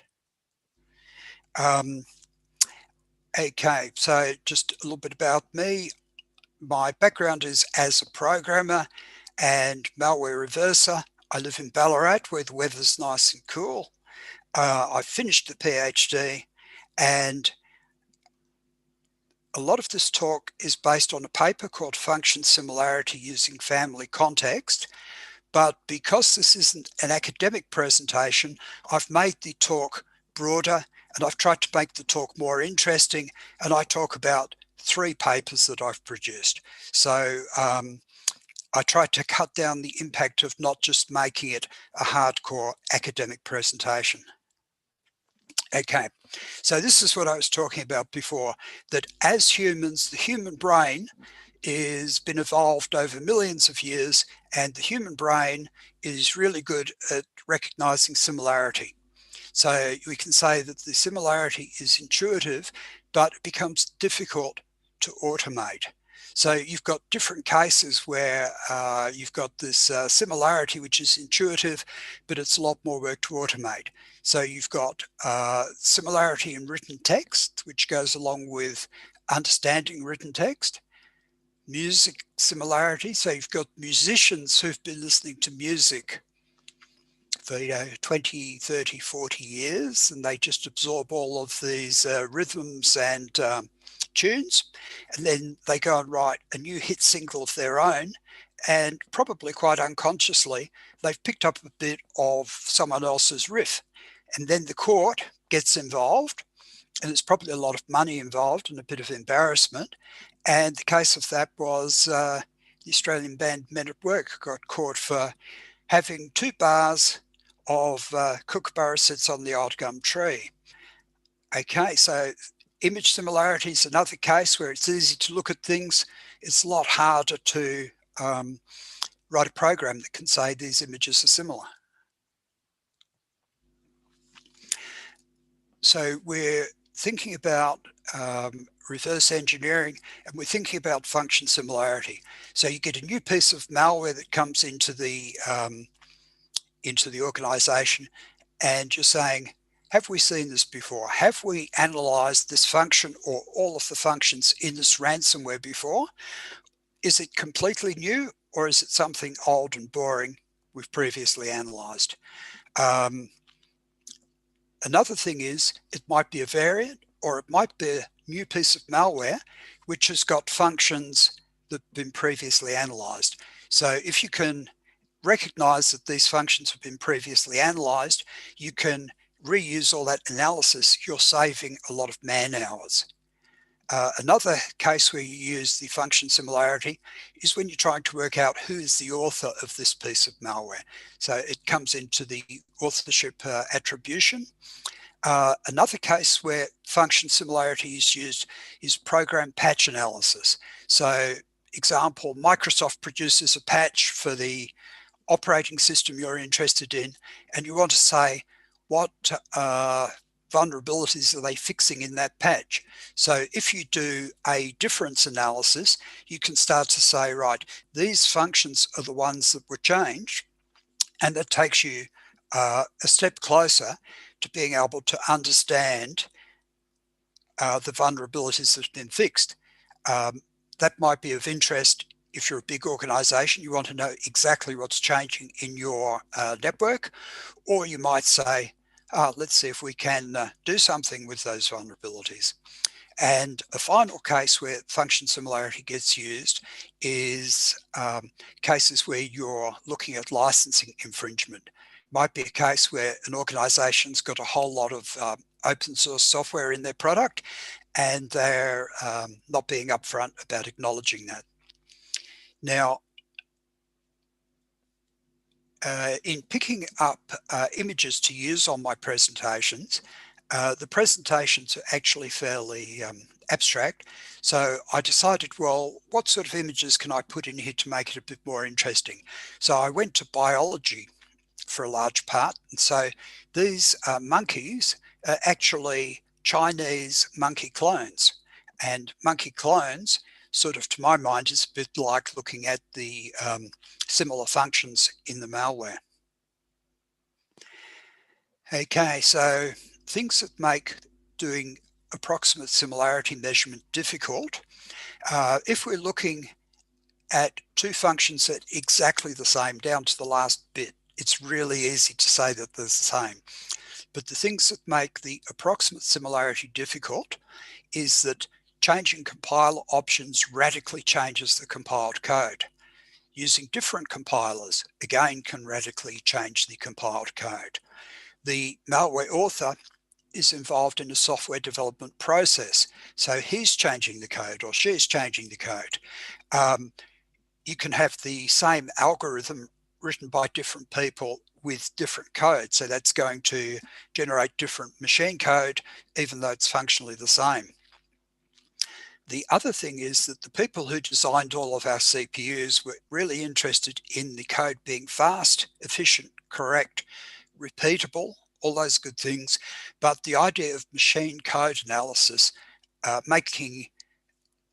Okay, so just a little bit about me. My background is as a programmer and malware reverser. I live in Ballarat where the weather's nice and cool. I finished the PhD, and a lot of this talk is based on a paper called Function Similarity Using Family Context. But because this isn't an academic presentation, I've made the talk broader, and I've tried to make the talk more interesting, and I talk about 3 papers that I've produced. So I tried to cut down the impact of not just making it a hardcore academic presentation. Okay, so this is what I was talking about before, that as humans, the human brain has been evolved over millions of years, and the human brain is really good at recognizing similarity. So we can say that the similarity is intuitive, but it becomes difficult to automate. So you've got different cases where you've got this similarity, which is intuitive, but it's a lot more work to automate. So you've got similarity in written text, which goes along with understanding written text. Music similarity, so you've got musicians who've been listening to music for 20, 30, 40 years, and they just absorb all of these rhythms and tunes, and then they go and write a new hit single of their own, and probably quite unconsciously they've picked up a bit of someone else's riff, and then the court gets involved, and it's probably a lot of money involved and a bit of embarrassment. And the case of that was the Australian band Men at Work got caught for having 2 bars of Kookaburra Sits on the Old Gum Tree. Okay, so image similarity is another case where it's easy to look at things. It's a lot harder to write a program that can say these images are similar. So we're thinking about reverse engineering, and we're thinking about function similarity. So you get a new piece of malware that comes into the organization, and you're saying, have we seen this before? Have we analyzed this function or all of the functions in this ransomware before? Is it completely new, or is it something old and boring we've previously analyzed? Another thing is, it might be a variant, or it might be a new piece of malware which has got functions that have been previously analyzed. So if you can recognize that these functions have been previously analyzed, you can reuse all that analysis. You're saving a lot of man hours. Another case where you use the function similarity is when you're trying to work out who is the author of this piece of malware. So it comes into the authorship attribution. Another case where function similarity is used is program patch analysis. So example, Microsoft produces a patch for the operating system you're interested in, and you want to say what vulnerabilities are they fixing in that patch. So if you do a difference analysis, you can start to say, right, these functions are the ones that were changed, and that takes you a step closer to being able to understand the vulnerabilities that have been fixed. That might be of interest if you're a big organization. You want to know exactly what's changing in your network, or you might say, let's see if we can do something with those vulnerabilities. And a final case where function similarity gets used is cases where you're looking at licensing infringement. Might be a case where an organization's got a whole lot of open source software in their product, and they're not being upfront about acknowledging that. Now, in picking up images to use on my presentations, the presentations are actually fairly abstract. So I decided, well, what sort of images can I put in here to make it a bit more interesting? So I went to biology for a large part. And so these monkeys are actually Chinese monkey clones. And monkey clones, sort of to my mind, is a bit like looking at the similar functions in the malware. Okay, so things that make doing approximate similarity measurement difficult. If we're looking at 2 functions that are exactly the same down to the last bit, it's really easy to say that they're the same. But the things that make the approximate similarity difficult is that changing compiler options radically changes the compiled code. Using different compilers, again, can radically change the compiled code. The malware author is involved in a software development process. So he's changing the code, or she's changing the code. You can have the same algorithm written by different people with different code. So that's going to generate different machine code, even though it's functionally the same. The other thing is that the people who designed all of our CPUs were really interested in the code being fast, efficient, correct, repeatable, all those good things. But the idea of machine code analysis, making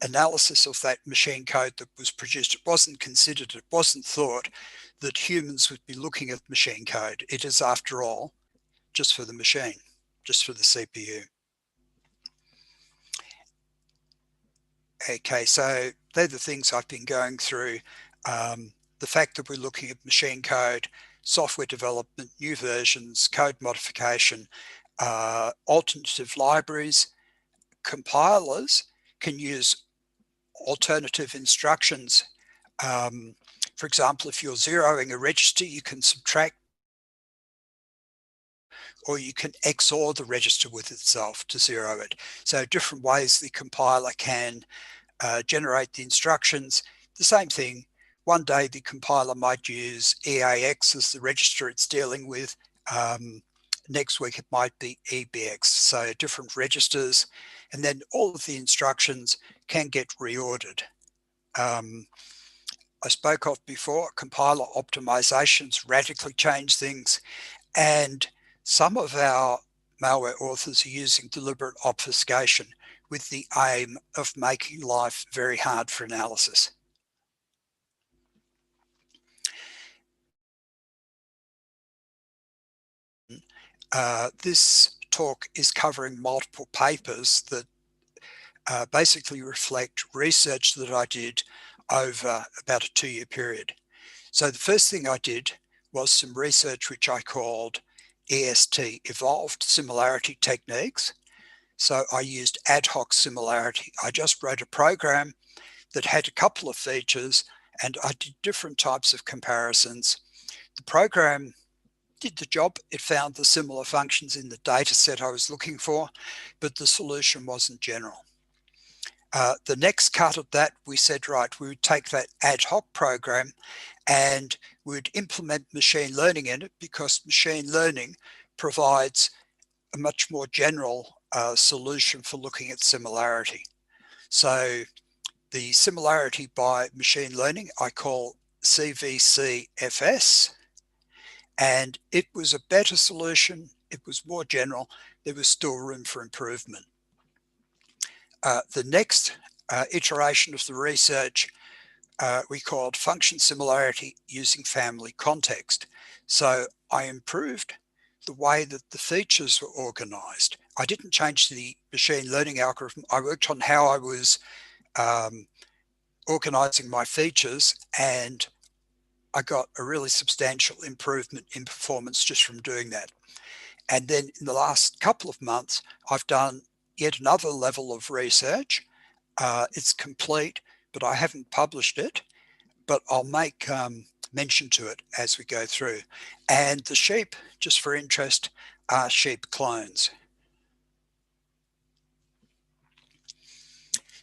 analysis of that machine code that was produced, it wasn't considered, it wasn't thought that humans would be looking at machine code. It is, after all, just for the machine, just for the CPU. Okay, so they're the things I've been going through. The fact that we're looking at machine code, software development, new versions, code modification, alternative libraries, compilers can use alternative instructions. For example, if you're zeroing a register, you can subtract, or you can XOR the register with itself to zero it. So different ways the compiler can generate the instructions. The same thing, one day the compiler might use EAX as the register it's dealing with. Next week it might be EBX, so different registers, and then all of the instructions can get reordered. I spoke of before, compiler optimizations radically change things, and some of our malware authors are using deliberate obfuscation with the aim of making life very hard for analysis. This talk is covering multiple papers that basically reflect research that I did over about a 2-year period. So the first thing I did was some research which I called EST, Evolved Similarity Techniques. So I used ad hoc similarity. I just wrote a program that had a couple of features and I did different types of comparisons. The program did the job. It found the similar functions in the data set I was looking for, but the solution wasn't general. The next cut of that, we said, right, we would take that ad hoc program and we would implement machine learning in it, because machine learning provides a much more general solution for looking at similarity. So the similarity by machine learning I call CVCFS, and it was a better solution. It was more general. There was still room for improvement. The next iteration of the research we called function similarity using family context. So I improved the way that the features were organized. I didn't change the machine learning algorithm. I worked on how I was organizing my features, and I got a really substantial improvement in performance just from doing that. And then in the last couple of months, I've done yet another level of research. It's complete, but I haven't published it, but I'll make mention to it as we go through. And the sheep, just for interest, are sheep clones.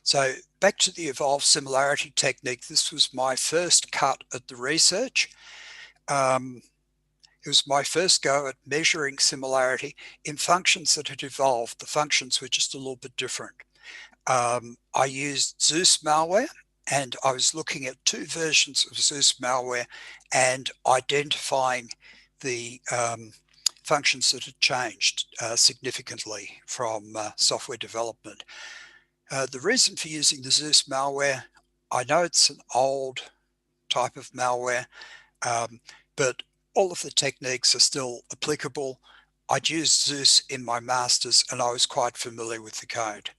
So back to the evolved similarity technique. This was my first cut at the research. It was my first go at measuring similarity in functions that had evolved. The functions were just a little bit different. I used Zeus malware, and I was looking at 2 versions of Zeus malware and identifying the functions that had changed significantly from software development. The reason for using the Zeus malware, I know it's an old type of malware, but all of the techniques are still applicable. I'd used Zeus in my master's and I was quite familiar with the code.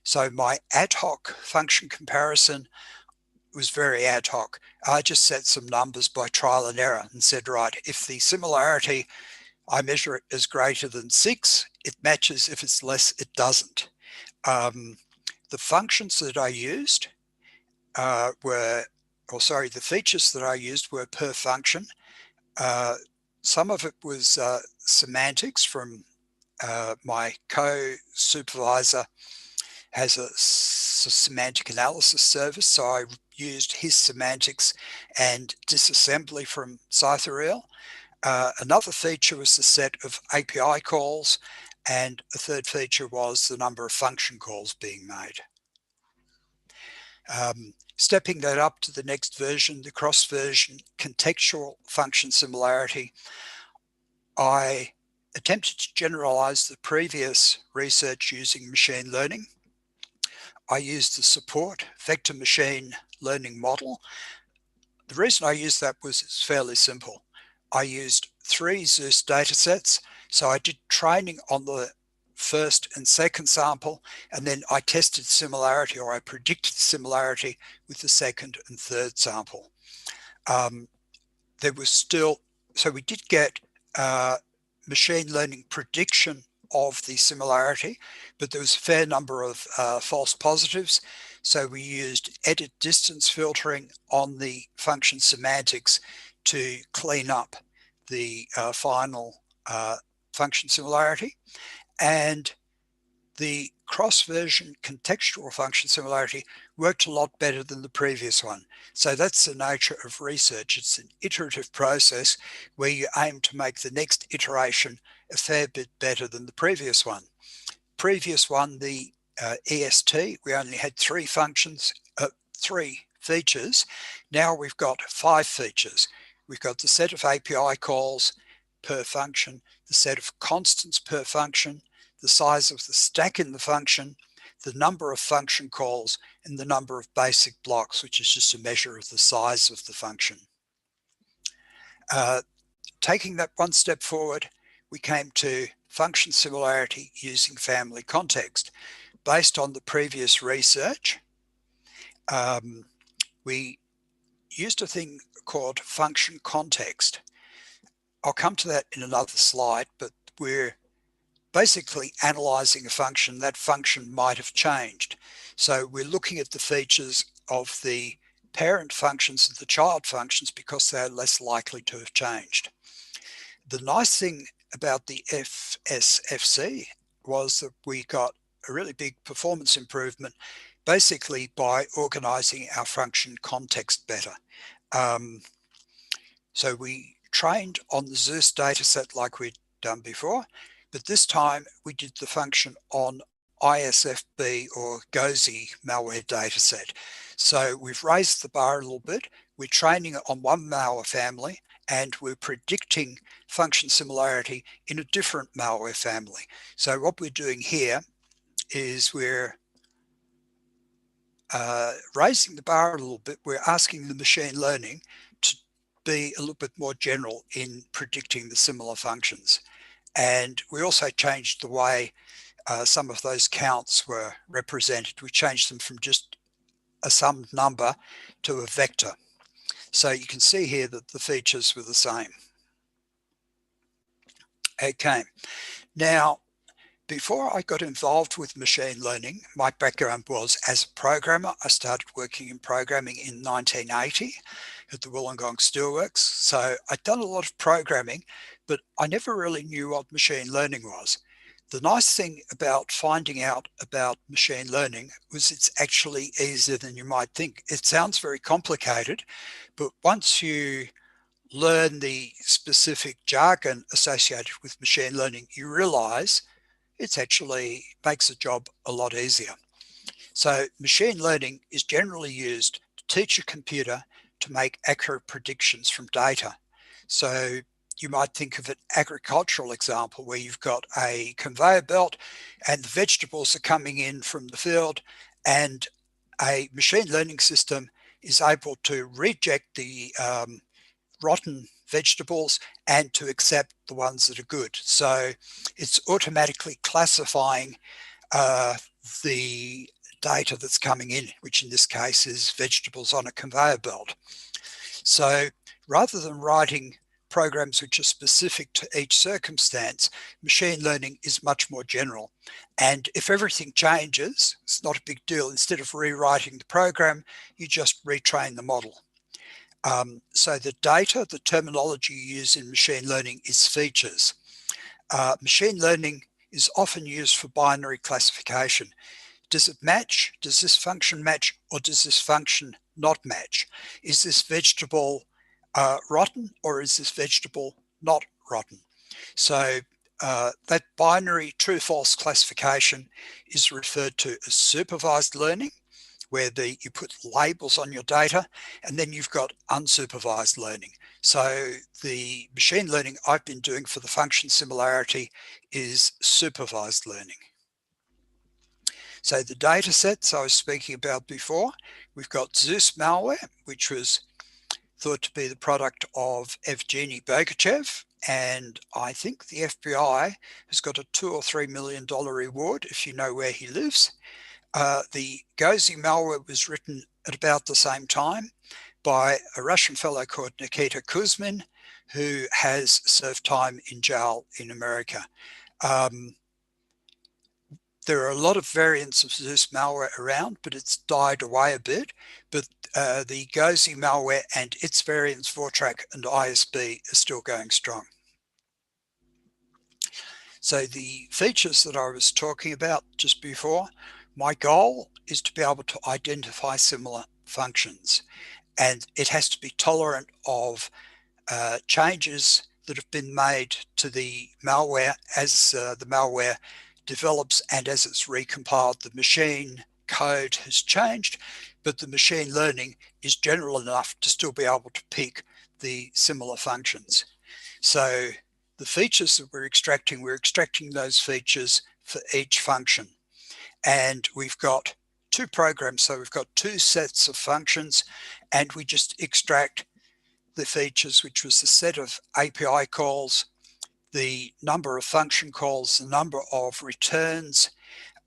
So my ad hoc function comparison was very ad hoc. I just set some numbers by trial and error and said, right, if the similarity, I measure it as greater than 6, it matches. If it's less, it doesn't. The functions that I used the features that I used were per function. Some of it was semantics from my co-supervisor has a semantic analysis service, so I used his semantics and disassembly from Cythereal. Another feature was the set of API calls, and a third feature was the number of function calls being made. Stepping that up to the next version, the cross version, contextual function similarity, I attempted to generalize the previous research using machine learning. I used the support vector machine learning model. The reason I used that was it's fairly simple. I used 3 Zeus data sets. So I did training on the first and second sample, and then I tested similarity, or I predicted similarity with the second and third sample. There was still, so we did get machine learning prediction of the similarity, but there was a fair number of false positives. So we used edit distance filtering on the function semantics to clean up the final function similarity. And the cross-version contextual function similarity worked a lot better than the previous one. So that's the nature of research. It's an iterative process where you aim to make the next iteration a fair bit better than the previous one. Previous one, the EST, we only had 3 functions, 3 features. Now we've got 5 features. We've got the set of API calls per function, the set of constants per function, the size of the stack in the function, the number of function calls, and the number of basic blocks, which is just a measure of the size of the function. Taking that one step forward, we came to function similarity using family context. Based on the previous research, we used a thing called function context. I'll come to that in another slide, but we're basically analyzing a function. That function might have changed. So we're looking at the features of the parent functions and the child functions because they're less likely to have changed. The nice thing about the FSFC was that we got a really big performance improvement basically by organizing our function context better. So we trained on the Zeus dataset like we'd done before, but this time we did the function on ISFB or GOSI malware dataset. So we've raised the bar a little bit. We're training on one malware family and we're predicting function similarity in a different malware family. So what we're doing here is we're raising the bar a little bit. We're asking the machine learning to be a little bit more general in predicting the similar functions. And we also changed the way some of those counts were represented. We changed them from just a summed number to a vector. So you can see here that the features were the same. Okay, now before I got involved with machine learning, my background was as a programmer. I started working in programming in 1980 at the Wollongong Steelworks. So I'd done a lot of programming, but I never really knew what machine learning was. The nice thing about finding out about machine learning was it's actually easier than you might think. It sounds very complicated, but once you learn the specific jargon associated with machine learning, you realize it actually makes the job a lot easier. So machine learning is generally used to teach a computer to make accurate predictions from data. So you might think of an agricultural example where you've got a conveyor belt and the vegetables are coming in from the field, and a machine learning system is able to reject the rotten vegetables and to accept the ones that are good. So it's automatically classifying the data that's coming in, which in this case is vegetables on a conveyor belt. So rather than writing programs which are specific to each circumstance, machine learning is much more general. And if everything changes, it's not a big deal. Instead of rewriting the program, you just retrain the model. So the data, the terminology you use in machine learning is features. Machine learning is often used for binary classification. Does it match? Does this function match, or does this function not match? Is this vegetable rotten, or is this vegetable not rotten? So that binary true-false classification is referred to as supervised learning, where you put labels on your data, and then you've got unsupervised learning. So the machine learning I've been doing for the function similarity is supervised learning. So the data sets I was speaking about before, we've got Zeus malware, which was thought to be the product of Evgeny Bogachev, and I think the FBI has got a $2 or $3 million reward if you know where he lives. The Gozi malware was written at about the same time by a Russian fellow called Nikita Kuzmin, who has served time in jail in America. There are a lot of variants of Zeus malware around, but it's died away a bit. But the Gozi malware and its variants, Vortrack and ISB, are still going strong. So the features that I was talking about just before, my goal is to be able to identify similar functions. And it has to be tolerant of changes that have been made to the malware as the malware develops and as it's recompiled. The machine code has changed, but the machine learning is general enough to still be able to pick the similar functions. So the features that we're extracting those features for each function. And we've got two programs, so we've got two sets of functions, and we just extract the features, which was the set of API calls, the number of function calls, the number of returns,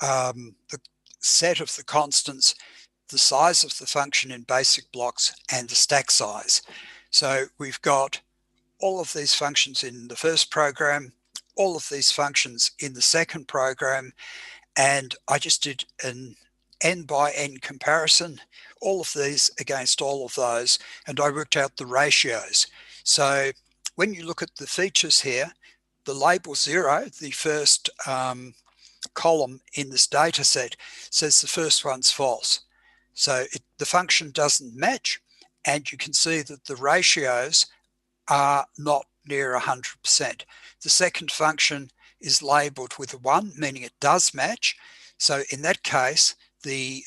the set of the constants, the size of the function in basic blocks, and the stack size. So we've got all of these functions in the first program, all of these functions in the second program, and I just did an n by n comparison, all of these against all of those, and I worked out the ratios. So when you look at the features here, the label 0, the first column in this data set, says the first one's false. So the function doesn't match, and you can see that the ratios are not near 100%. The second function is labeled with a 1, meaning it does match. So in that case, the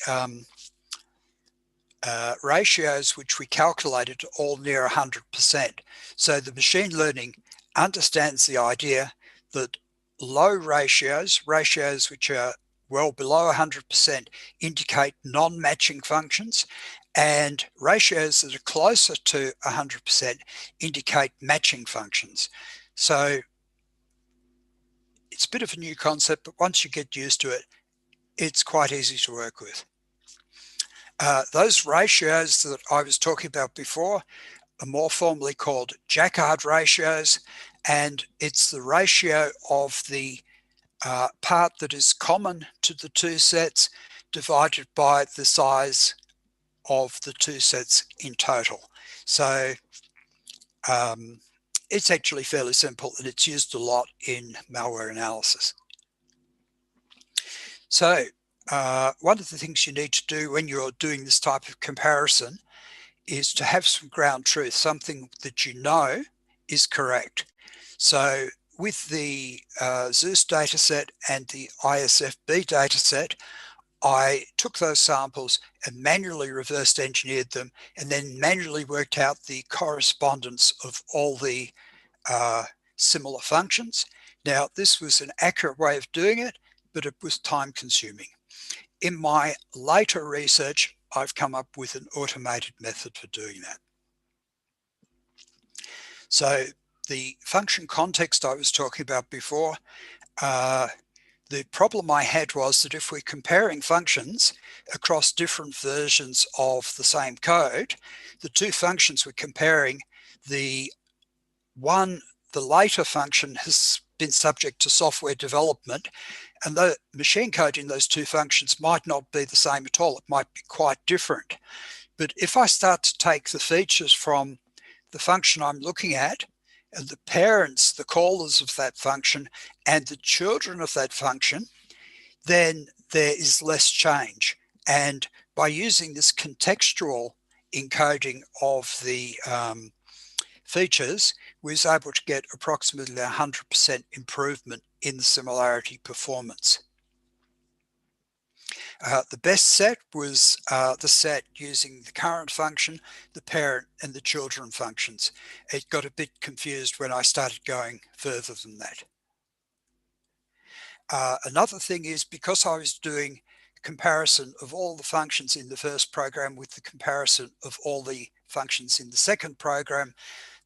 ratios which we calculated are all near 100%. So the machine learning understands the idea that low ratios which are well below 100%, indicate non-matching functions, and ratios that are closer to 100% indicate matching functions. So it's a bit of a new concept, but once you get used to it, it's quite easy to work with. Those ratios that I was talking about before are more formally called Jacquard ratios, and it's the ratio of the part that is common to the two sets divided by the size of the two sets in total. So it's actually fairly simple, and it's used a lot in malware analysis. So one of the things you need to do when you're doing this type of comparison is to have some ground truth, something that you know is correct. So with the Zeus dataset and the ISFB dataset, I took those samples and manually reverse engineered them, and then manually worked out the correspondence of all the similar functions. Now, this was an accurate way of doing it, but it was time consuming. In my later research, I've come up with an automated method for doing that. So the function context I was talking about before, the problem I had was that if we're comparing functions across different versions of the same code, the two functions we're comparing, the later function has been subject to software development, and the machine code in those two functions might not be the same at all. It might be quite different. But if I start to take the features from the function I'm looking at, and the parents, the callers of that function, and the children of that function, then there is less change. And by using this contextual encoding of the features, we was able to get approximately 100% improvement in the similarity performance. The best set was the set using the current function, the parent, and the children functions. It got a bit confused when I started going further than that. Another thing is, because I was doing comparison of all the functions in the first program with the comparison of all the functions in the second program.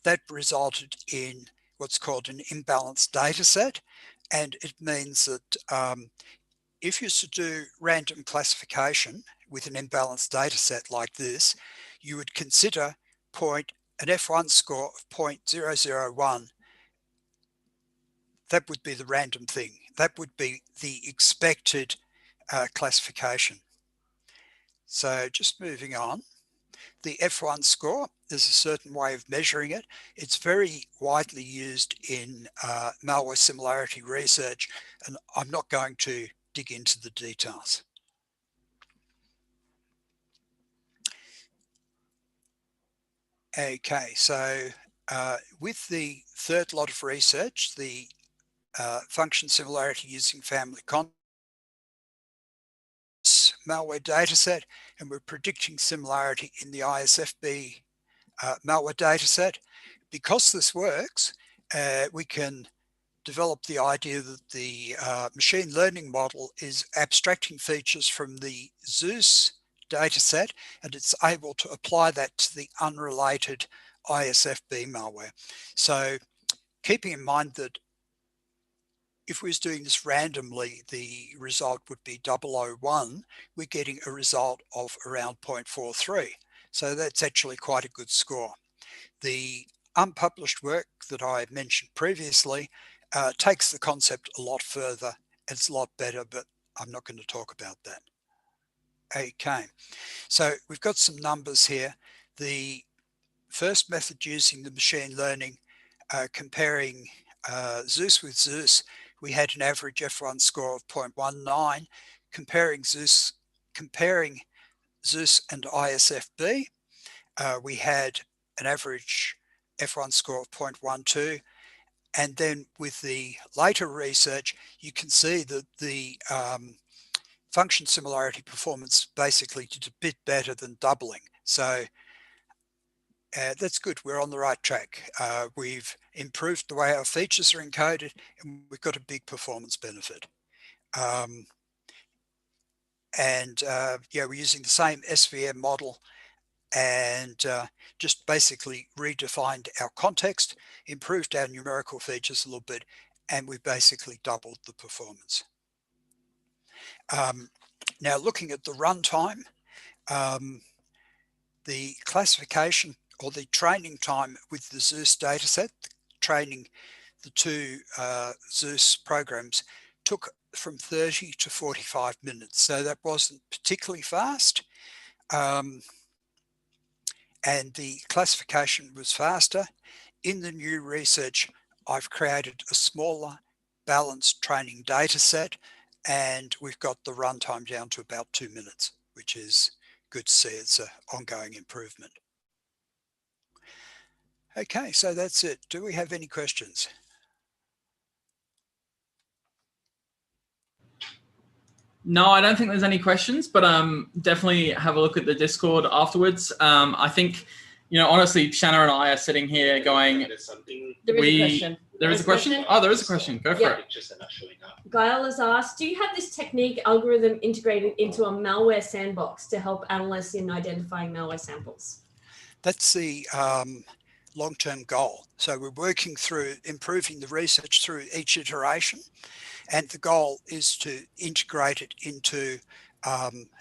That resulted in what's called an imbalanced data set. And it means that if you used to do random classification with an imbalanced data set like this, you would consider an F1 score of 0.001. That would be the random thing. That would be the expected classification. So just moving on, the F1 score is a certain way of measuring it. It's very widely used in malware similarity research, and I'm not going to dig into the details. Okay, so with the third lot of research, the function similarity using family concepts malware dataset, and we're predicting similarity in the ISFB malware dataset. Because this works, we can develop the idea that the machine learning model is abstracting features from the Zeus dataset, and it's able to apply that to the unrelated ISFB malware. So keeping in mind that if we was doing this randomly, the result would be 001, we're getting a result of around 0.43. So that's actually quite a good score. The unpublished work that I mentioned previously takes the concept a lot further. It's a lot better, but I'm not going to talk about that. Okay, so we've got some numbers here. The first method using the machine learning, comparing Zeus with Zeus, we had an average F1 score of 0.19. Comparing Zeus and ISFB, we had an average F1 score of 0.12. And then with the later research, you can see that the function similarity performance basically did a bit better than doubling. So that's good. We're on the right track. We've improved the way our features are encoded, and we've got a big performance benefit. Yeah, we're using the same SVM model, and just basically redefined our context, improved our numerical features a little bit, and we basically doubled the performance. Now looking at the runtime, the classification or the training time with the Zeus dataset, training the two Zeus programs, took from 30 to 45 minutes. So that wasn't particularly fast. And the classification was faster. In the new research, I've created a smaller balanced training data set, and we've got the runtime down to about 2 minutes, which is good to see. It's an ongoing improvement. Okay, so that's it. Do we have any questions? No, I don't think there's any questions, but definitely have a look at the Discord afterwards. I think, honestly, Shanna and I are sitting here going, there is a question. There is a question? Oh, there is a question. Go for it. Gail has asked, do you have this technique algorithm integrated into a malware sandbox to help analysts in identifying malware samples? That's the long-term goal. So we're working through improving the research through each iteration, and the goal is to integrate it into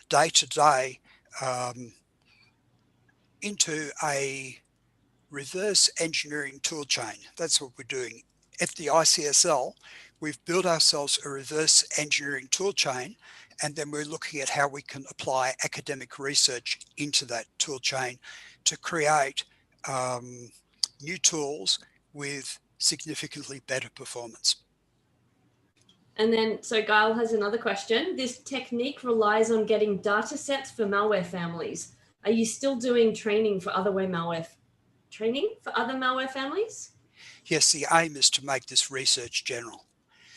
day-to-day into a reverse engineering tool chain. That's what we're doing. At the ICSL, we've built ourselves a reverse engineering tool chain, and then we're looking at how we can apply academic research into that tool chain to create new tools with significantly better performance. And then, so Gail has another question. This technique relies on getting data sets for malware families. Are you still doing training for other malware families? Yes, the aim is to make this research general.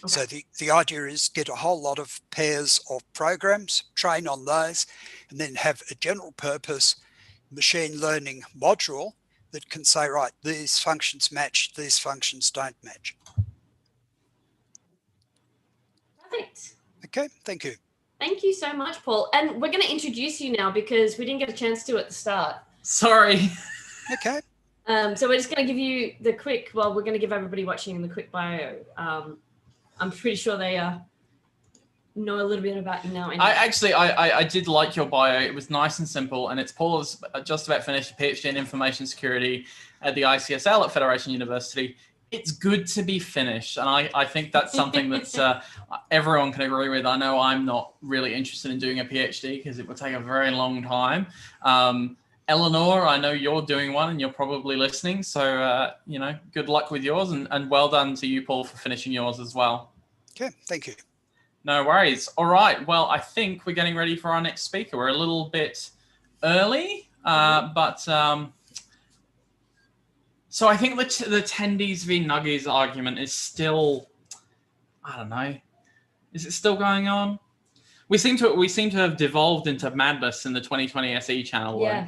Okay. So the idea is get a whole lot of pairs of programs, train on those, and then have a general purpose machine learning module that can say, right, these functions match, these functions don't match. Perfect. Okay, thank you. Thank you so much, Paul. And we're going to introduce you now because we didn't get a chance to at the start. Sorry. Okay. So we're just going to give you the quick, well, we're going to give everybody watching the quick bio. I'm pretty sure they know a little bit about you now. Anyway. I did like your bio. It was nice and simple, and it's Paul has just about finished a PhD in information security at the ICSL at Federation University. It's good to be finished, and I think that's something that's everyone can agree with. I know I'm not really interested in doing a PhD because it would take a very long time. Eleanor, I know you're doing one and you're probably listening. So, you know, good luck with yours, and well done to you, Paul, for finishing yours as well. Okay, thank you. No worries. All right. Well, I think we're getting ready for our next speaker. We're a little bit early, but so I think the attendees v Nuggies argument is still, I don't know, is it still going on? We seem to have devolved into madness in the 2020 SE channel. Yeah.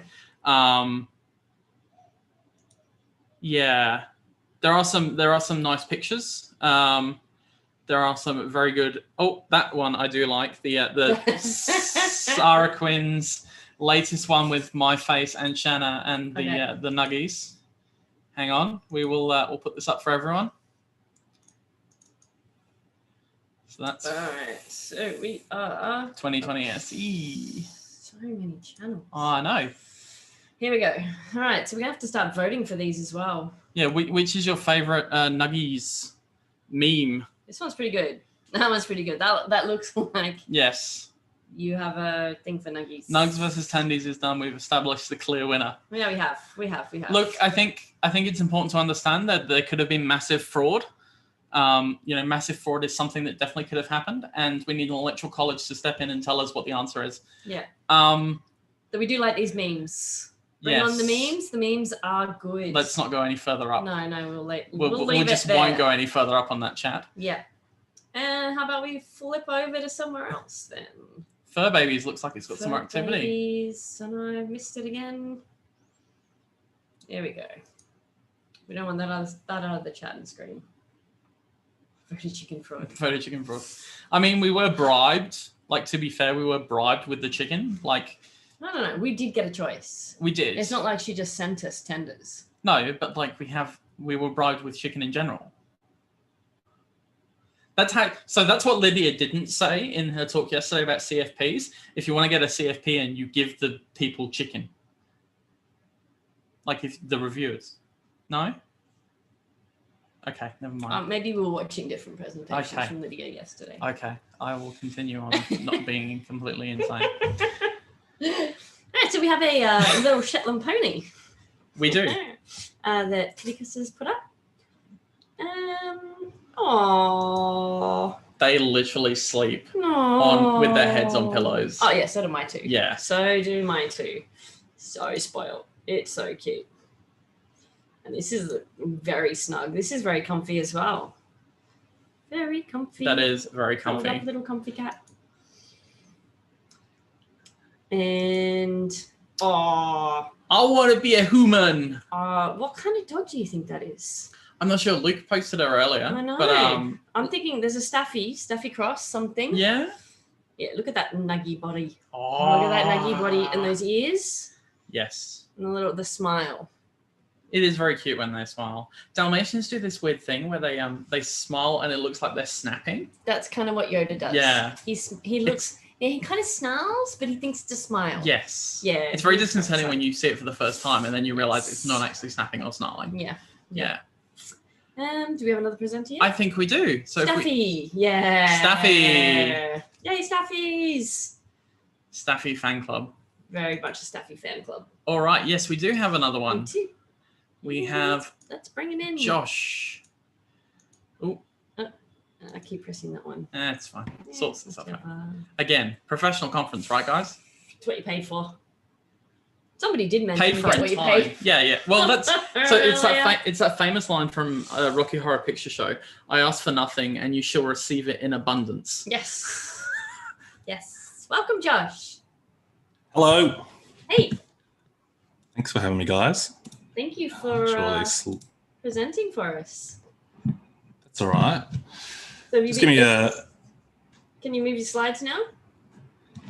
Yeah. There are some nice pictures. There are some very good. Oh, that one I do like. The Sarah Quinn's latest one with my face and Shanna and the Nuggies. Hang on, we'll put this up for everyone. So that's all right. So we are 2020 SE. So many channels. Oh, I know. Here we go. All right, so we have to start voting for these as well. Yeah, which is your favorite Nuggies meme? This one's pretty good. That one's pretty good. That looks like yes. You have a thing for Nuggies. Nugs versus Tendies is done. We've established the clear winner. Yeah, we have. Look, I think it's important to understand that there could have been massive fraud. You know, massive fraud is something that definitely could have happened, and we need an electoral college to step in and tell us what the answer is. Yeah. That we do like these memes. Bring on the memes. The memes are good. Let's not go any further up. No, we just won't go any further up on that chat. Yeah. And how about we flip over to somewhere else then? Fur Babies looks like it's got some more activity. Babies, and I missed it again. There we go. We don't want that out of the chatting screen. Voted chicken fraud. Voted chicken fraud. I mean, we were bribed. Like, to be fair, we were bribed with the chicken. Like, no. We did get a choice. We did. It's not like she just sent us tenders. No, but like we were bribed with chicken in general. That's what Lydia didn't say in her talk yesterday about CFPs. If you want to get a CFP in, you give the people chicken. Like if the reviewers. No? Okay, never mind. Maybe we were watching different presentations from Lydia yesterday. Okay, I will continue on not being completely insane. All right, so we have a little Shetland pony. We do. That Titicus has put up. Aww. They literally sleep with their heads on pillows. Oh yeah, so do mine too. Yeah. So do mine too. So spoiled. It's so cute. And this is very snug. This is very comfy as well. Very comfy. That is very comfy. That little comfy cat. And I want to be a human. What kind of dog do you think that is? I'm not sure. Luke posted it earlier. I know. But I'm thinking there's a Staffy cross something. Yeah. Yeah. Look at that nuggy body. Oh. Look at that nuggy body and those ears. Yes. And the smile. It is very cute when they smile. Dalmatians do this weird thing where they smile and it looks like they're snapping. That's kind of what Yoda does. Yeah. He looks. Yeah, he kind of snarls, but he thinks it's a smile. Yes. Yeah. It's very disconcerting when you see it for the first time and then you realize it's not actually snapping or snarling. Yeah. Yeah. Do we have another presenter yet? I think we do. So Staffy. Yeah. Staffy. Yay, Staffies. Staffy fan club. Very much a Staffy fan club. All right. Yes, we do have another one. We have. Let's bring him in. Josh. Oh. I keep pressing that one. That's fine. Sorts of stuff out. Again, professional conference, right, guys? It's what you paid for. Somebody did mention paid for what you paid. Yeah. Well, that's so. It's that famous line from Rocky Horror Picture Show. I ask for nothing, and you shall receive it in abundance. Yes. Yes. Welcome, Josh. Hello. Hey. Thanks for having me, guys. Thank you for presenting for us. That's all right. So just give me a. Can you move your slides now?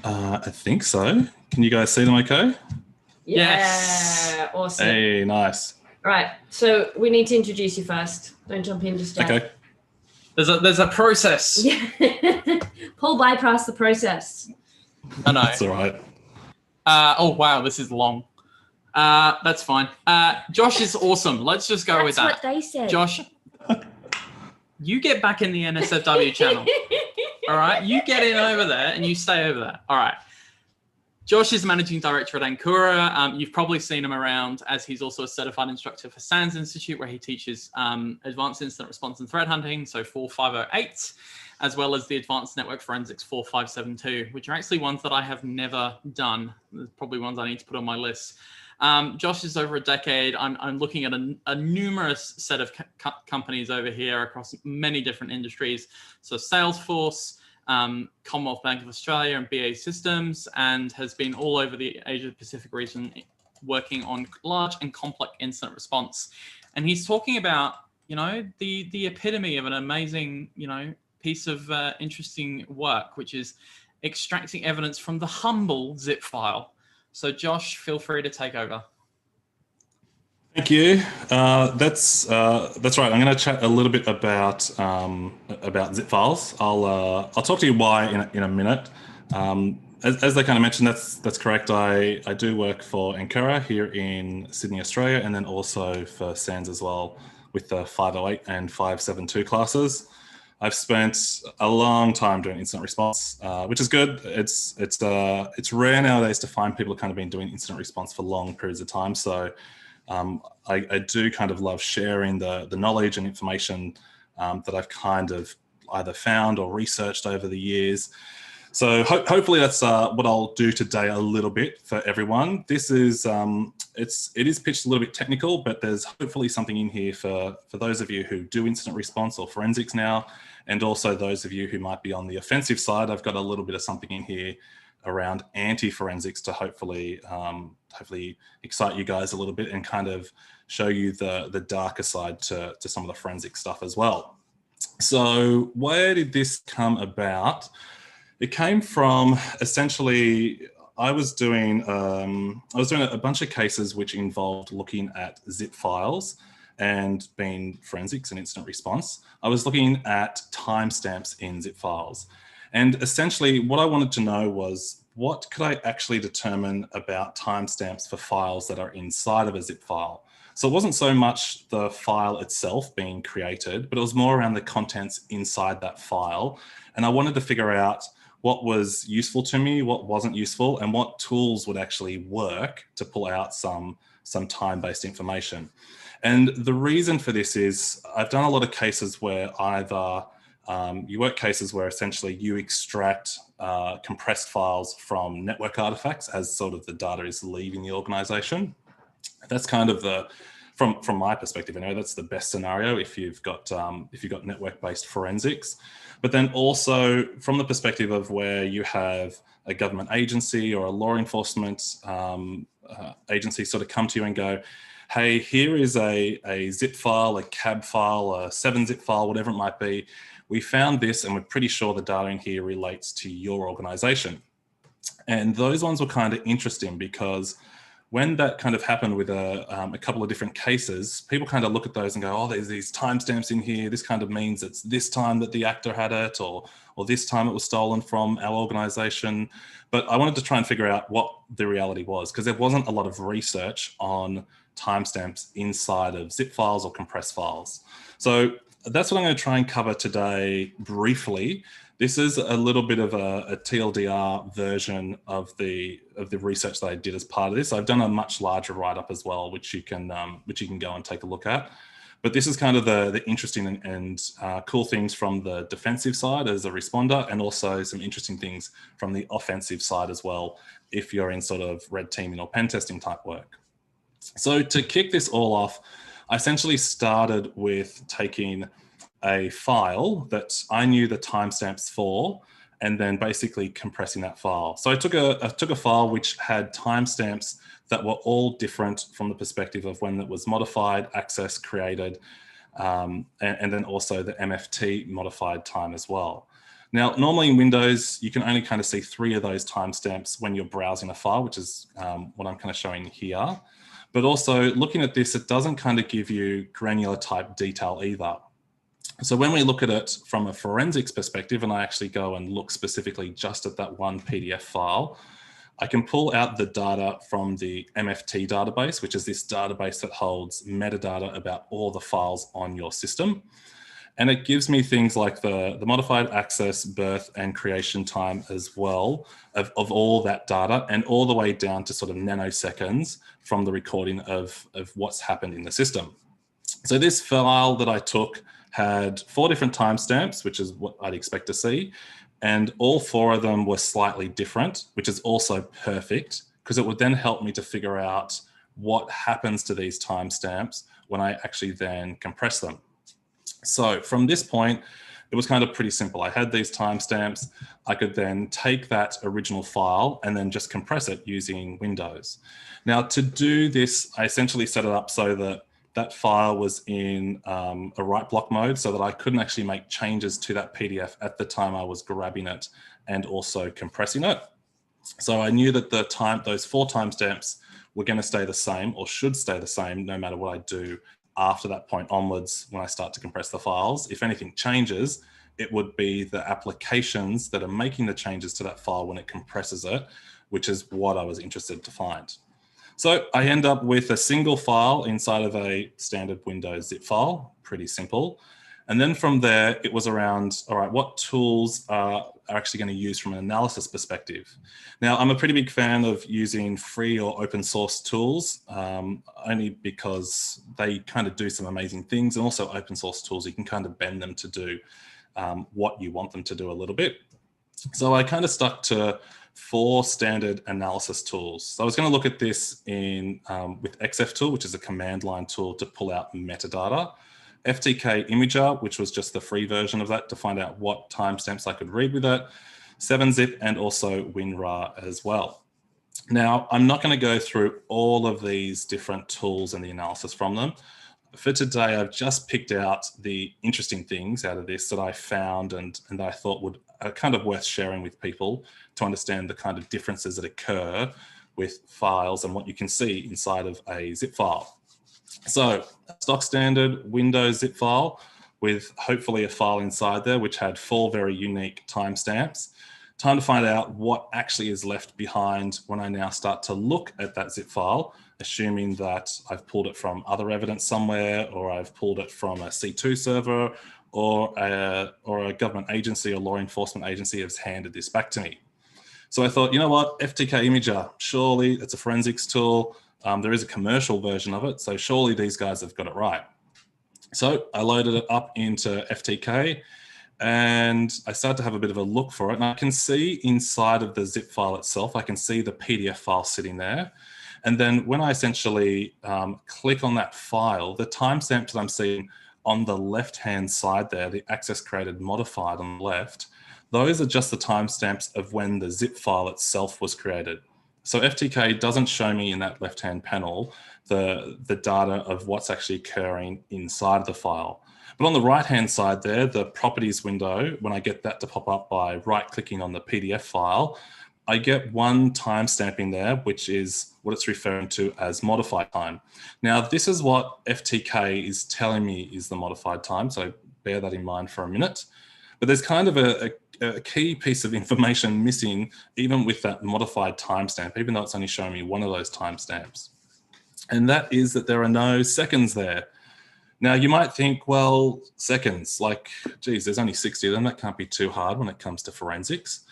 I think so. Can you guys see them okay? Yeah, awesome. Hey, nice. Right, so we need to introduce you first. Don't jump in just yet. Okay. There's a process. Yeah. Paul bypassed the process. I know. That's all right. Oh, wow, this is long. That's fine. Josh is awesome. Let's just go with that. That's what they said. Josh, you get back in the NSFW channel. All right, you get in over there and you stay over there. All right. Josh is managing director at Ancora. You've probably seen him around as he's also a certified instructor for SANS Institute, where he teaches advanced incident response and threat hunting, so 4508, as well as the advanced network forensics 4572, which are actually ones that I have never done. There's probably ones I need to put on my list. Josh is over a decade. I'm looking at a numerous set of companies over here across many different industries. So Salesforce, Commonwealth Bank of Australia and BAE Systems, and has been all over the Asia Pacific region working on large and complex incident response. And he's talking about, you know, the epitome of an amazing, you know, piece of interesting work, which is extracting evidence from the humble zip file. So Josh, feel free to take over. Thank you. That's right. I'm going to chat a little bit about zip files. I'll talk to you why in a minute. As they kind of mentioned, that's correct. I do work for Ancora here in Sydney, Australia, and then also for SANS as well with the 508 and 572 classes. I've spent a long time doing incident response, which is good. It's rare nowadays to find people who kind of been doing incident response for long periods of time. So I do kind of love sharing the knowledge and information that I've kind of either found or researched over the years. So hopefully that's what I'll do today a little bit for everyone. This is it is pitched a little bit technical, but there's hopefully something in here for those of you who do incident response or forensics now, and also those of you who might be on the offensive side. I've got a little bit of something in here around anti-forensics to hopefully excite you guys a little bit and kind of show you the darker side to some of the forensic stuff as well. So where did this come about? It came from essentially, I was doing a bunch of cases which involved looking at zip files and being forensics and incident response. I was looking at timestamps in zip files. And essentially what I wanted to know was, what could I actually determine about timestamps for files that are inside of a zip file? So it wasn't so much the file itself being created, but it was more around the contents inside that file. And I wanted to figure out what was useful to me, what wasn't useful, and what tools would actually work to pull out some time-based information. And the reason for this is I've done a lot of cases where either you work cases where essentially you extract compressed files from network artifacts as sort of the data is leaving the organization. That's kind of from my perspective, that's the best scenario if you've got network-based forensics. But then also from the perspective of where you have a government agency or a law enforcement agency sort of come to you and go, hey, here is a zip file, a cab file, a 7-zip file, whatever it might be. We found this and we're pretty sure the data in here relates to your organization. And those ones were kind of interesting because when that kind of happened with a couple of different cases, people kind of look at those and go, oh, there's these timestamps in here. This kind of means it's this time that the actor had it, or this time it was stolen from our organization. But I wanted to try and figure out what the reality was, because there wasn't a lot of research on timestamps inside of zip files or compressed files. So that's what I'm going to try and cover today briefly. This is a little bit of a TLDR version of the research that I did as part of this. I've done a much larger write-up as well, which you can go and take a look at. But this is kind of the interesting and cool things from the defensive side as a responder, and also some interesting things from the offensive side as well, if you're in sort of red teaming or pen testing type work. So to kick this all off, I essentially started with taking a file that I knew the timestamps for, and then basically compressing that file. So I took a file which had timestamps that were all different from the perspective of when it was modified, accessed, created, and then also the MFT modified time as well. Now, normally in Windows, you can only kind of see 3 of those timestamps when you're browsing a file, which is what I'm kind of showing here. But also looking at this, it doesn't kind of give you granular type detail either. So when we look at it from a forensics perspective, and I actually go and look specifically just at that one PDF file, I can pull out the data from the MFT database, which is this database that holds metadata about all the files on your system. And it gives me things like the modified access, birth, and creation time as well of all that data, and all the way down to sort of nanoseconds from the recording of what's happened in the system. So this file that I took had 4 different timestamps, which is what I'd expect to see. And all 4 of them were slightly different, which is also perfect, because it would then help me to figure out what happens to these timestamps when I actually then compress them. So from this point, it was kind of pretty simple. I had these timestamps. I could then take that original file and then just compress it using Windows. Now, to do this, I essentially set it up so that that file was in a write block mode, so that I couldn't actually make changes to that PDF at the time I was grabbing it and also compressing it. So I knew that those 4 timestamps were going to stay the same, or should stay the same, no matter what I do after that point onwards when I start to compress the files. If anything changes, it would be the applications that are making the changes to that file when it compresses it, which is what I was interested to find. So I end up with a single file inside of a standard Windows zip file, pretty simple. And then from there, it was around, all right, what tools are actually going to use from an analysis perspective? Now, I'm a pretty big fan of using free or open source tools, only because they kind of do some amazing things, and also open source tools, you can kind of bend them to do what you want them to do a little bit. So I kind of stuck to 4 standard analysis tools. So I was going to look at this in with XFtool, which is a command line tool to pull out metadata. FTK Imager, which was just the free version of that to find out what timestamps I could read with it. 7-zip, and also WinRAR as well. Now, I'm not going to go through all of these different tools and the analysis from them. For today, I've just picked out the interesting things out of this that I found and I thought are kind of worth sharing with people to understand the kind of differences that occur with files and what you can see inside of a zip file. So, stock standard Windows zip file with hopefully a file inside there which had 4 very unique timestamps. Time to find out what actually is left behind when I now start to look at that zip file, assuming that I've pulled it from other evidence somewhere, or I've pulled it from a C2 server, or a government agency or law enforcement agency has handed this back to me. So I thought, you know what, FTK Imager, surely it's a forensics tool. There is a commercial version of it, so surely these guys have got it right. So I loaded it up into FTK, and I started to have a bit of a look for it. And I can see inside of the zip file itself, I can see the PDF file sitting there. And then when I essentially click on that file, the timestamp that I'm seeing on the left-hand side there, the access created modified on the left, those are just the timestamps of when the zip file itself was created. So FTK doesn't show me in that left-hand panel the data of what's actually occurring inside of the file. But on the right-hand side there, the properties window, when I get that to pop up by right-clicking on the PDF file, I get one timestamp in there, which is what it's referring to as modified time. Now, this is what FTK is telling me is the modified time, so bear that in mind for a minute. But there's kind of a key piece of information missing, even with that modified timestamp, even though it's only showing me one of those timestamps. And that is that there are no seconds there. Now, you might think, well, seconds, like, geez, there's only 60 of them. That can't be too hard when it comes to forensics.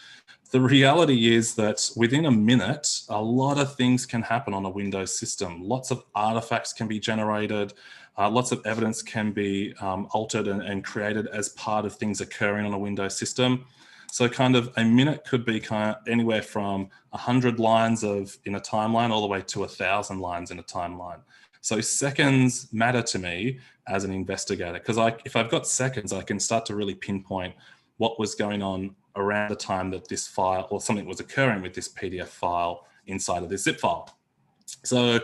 The reality is that within a minute, a lot of things can happen on a Windows system. Lots of artifacts can be generated. Lots of evidence can be altered and created as part of things occurring on a Windows system. So kind of a minute could be kind of anywhere from 100 lines in a timeline all the way to 1,000 lines in a timeline. So seconds matter to me as an investigator, because if I've got seconds, I can start to really pinpoint what was going on around the time that this file or something was occurring with this PDF file inside of this zip file. So,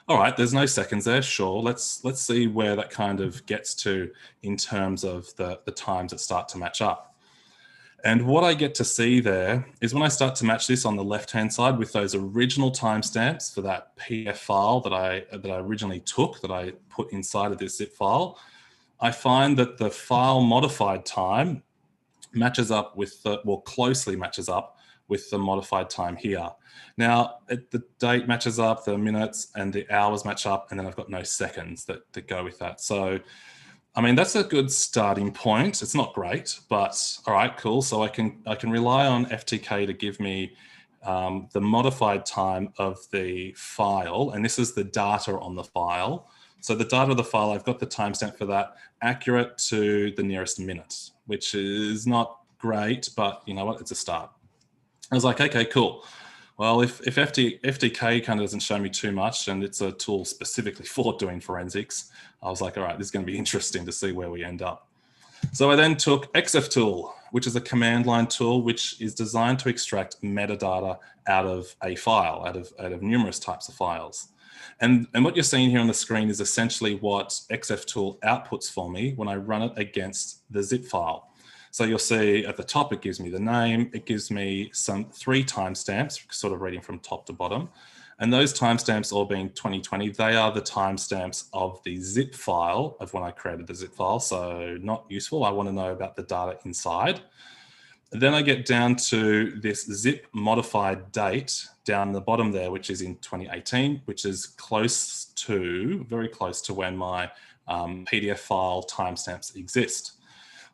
all right, there's no seconds there, sure. Let's see where that kind of gets to in terms of the times that start to match up. And what I get to see there is when I start to match this on the left-hand side with those original timestamps for that PDF file that I originally took, that I put inside of this zip file, I find that the file modified time matches up with the, well, closely matches up with the modified time here. Now, the date matches up, the minutes and the hours match up, and then I've got no seconds that go with that. So, I mean, that's a good starting point. It's not great, but all right, cool. So I can rely on FTK to give me the modified time of the file, and this is the data on the file. So the data of the file, I've got the timestamp for that accurate to the nearest minute, which is not great, but you know what, it's a start. I was like, okay, cool. Well, if FTK kind of doesn't show me too much, and it's a tool specifically for doing forensics, I was like, all right, this is going to be interesting to see where we end up. So I then took xftool, which is a command line tool, which is designed to extract metadata out of a file, out of numerous types of files. And what you're seeing here on the screen is essentially what xftool outputs for me when I run it against the zip file. So you'll see at the top, it gives me the name, it gives me 3 timestamps, sort of reading from top to bottom. And those timestamps all being 2020, they are the timestamps of the zip file of when I created the zip file. So not useful. I want to know about the data inside. And then I get down to this zip modified date down the bottom there, which is in 2018, which is close to, very close to when my PDF file timestamps exist.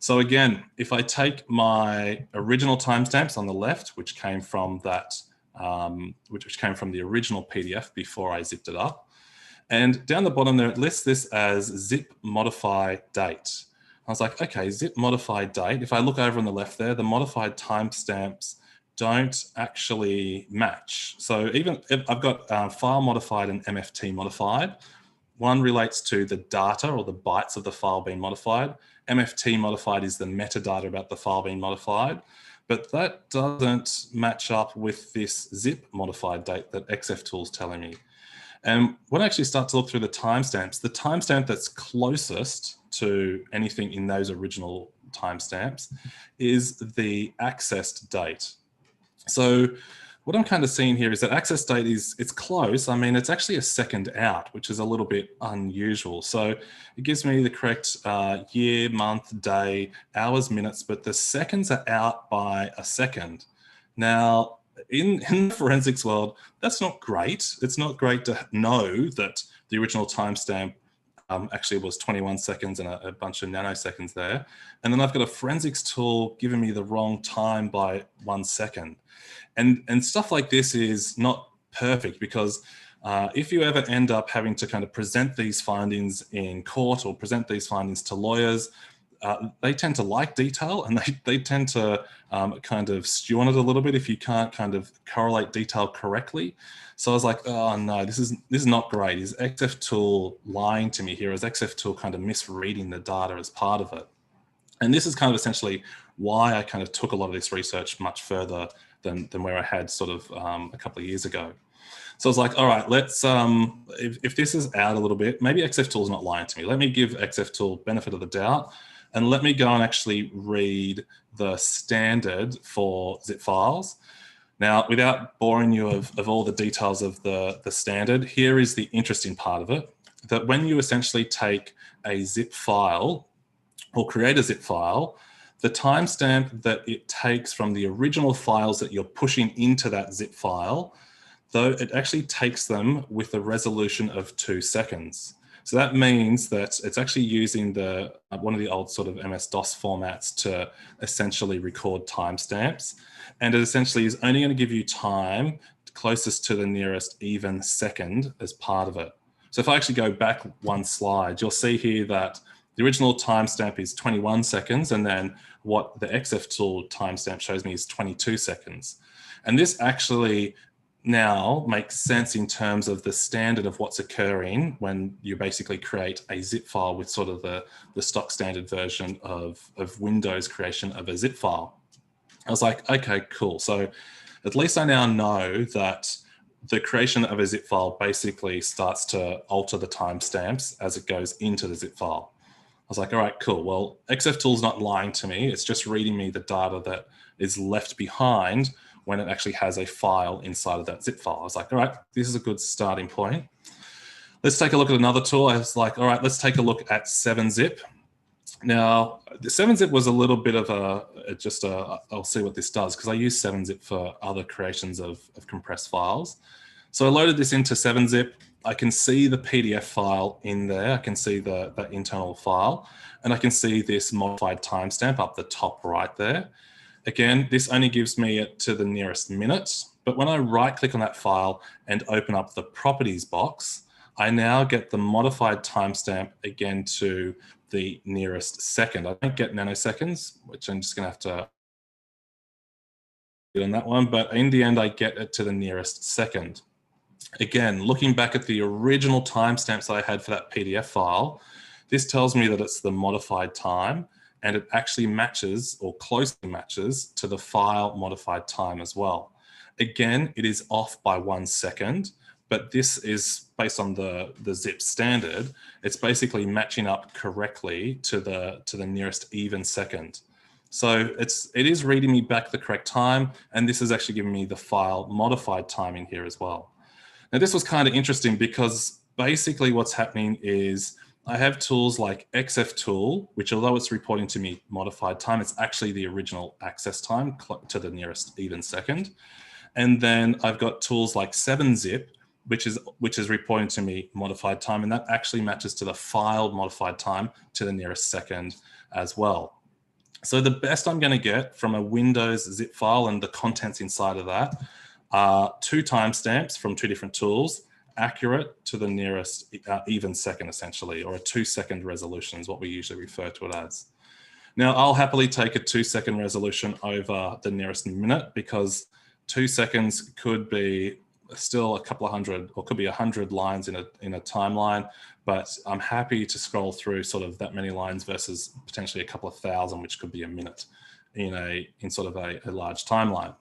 So again, if I take my original timestamps on the left, which came from that, which came from the original PDF before I zipped it up, and down the bottom there, it lists this as zip modify date. I was like, okay, zip modify date. If I look over on the left there, the modified timestamps don't actually match. So even if I've got file modified and MFT modified, one relates to the data or the bytes of the file being modified. MFT modified is the metadata about the file being modified, but that doesn't match up with this zip modified date that xftool is telling me. And when I actually start to look through the timestamp that's closest to anything in those original timestamps is the accessed date. So what I'm kind of seeing here is that access date it's close. I mean, it's actually a second out, which is a little bit unusual. So it gives me the correct year, month, day, hours, minutes, but the seconds are out by a second. Now, in the forensics world, that's not great. It's not great to know that the original timestamp actually was 21 seconds and a bunch of nanoseconds there. And then I've got a forensics tool giving me the wrong time by 1 second. And stuff like this is not perfect because if you ever end up having to kind of present these findings in court or present these findings to lawyers, they tend to like detail and they tend to kind of stew on it a little bit if you can't kind of correlate detail correctly. So I was like, oh no, this is not great. Is xftool lying to me here? Is xftool kind of misreading the data as part of it? And this is kind of essentially why I kind of took a lot of this research much further than where I had sort of a couple of years ago. So I was like, all right, let's, if this is out a little bit, maybe xftool is not lying to me. Let me give xftool benefit of the doubt and let me go and actually read the standard for zip files. Now, without boring you of all the details of the standard, here is the interesting part of it, that when you essentially take a zip file or create a zip file, the timestamp that it takes from the original files that you're pushing into that zip file, though it actually takes them with a resolution of 2 seconds. So that means that it's actually using one of the old sort of MS-DOS formats to essentially record timestamps. And it essentially is only going to give you time closest to the nearest even second as part of it. So if I actually go back one slide, you'll see here that the original timestamp is 21 seconds, and then what the xftool timestamp shows me is 22 seconds. And this actually now makes sense in terms of the standard of what's occurring when you basically create a zip file with sort of the stock standard version of Windows creation of a zip file. I was like, okay, cool. So at least I now know that the creation of a zip file basically starts to alter the timestamps as it goes into the zip file. was like, all right, cool. Well, XFTool's not lying to me. It's just reading me the data that is left behind when it actually has a file inside of that zip file. I was like, all right, this is a good starting point. Let's take a look at another tool. I was like, all right, let's take a look at 7-zip. Now, the 7-zip was a little bit of I'll see what this does, because I use 7-zip for other creations of compressed files. So I loaded this into 7-zip. I can see the PDF file in there. I can see the internal file, and I can see this modified timestamp up the top right there. Again, this only gives me it to the nearest minute, but when I right click on that file and open up the properties box, I now get the modified timestamp again to the nearest second. I don't get nanoseconds, which I'm just going to have to do on that one, but in the end, I get it to the nearest second. Again, looking back at the original timestamps I had for that PDF file, this tells me that it's the modified time, and it actually matches or closely matches to the file modified time as well. Again, it is off by 1 second, but this is based on the zip standard. It's basically matching up correctly to the nearest even second. So it is reading me back the correct time, and this is actually giving me the file modified time in here as well. Now, this was kind of interesting because basically what's happening is I have tools like XFTool, which although it's reporting to me modified time, it's actually the original access time to the nearest even second. And then I've got tools like 7-zip, which is reporting to me modified time, and that actually matches to the file modified time to the nearest second as well. So the best I'm going to get from a Windows zip file and the contents inside of that are 2 timestamps from 2 different tools, accurate to the nearest even second, essentially, or a 2-second resolution is what we usually refer to it as. Now, I'll happily take a 2-second resolution over the nearest minute, because 2 seconds could be still a couple of hundred, or could be 100 lines in a timeline, but I'm happy to scroll through sort of that many lines versus potentially a couple of thousand, which could be a minute in sort of a large timeline.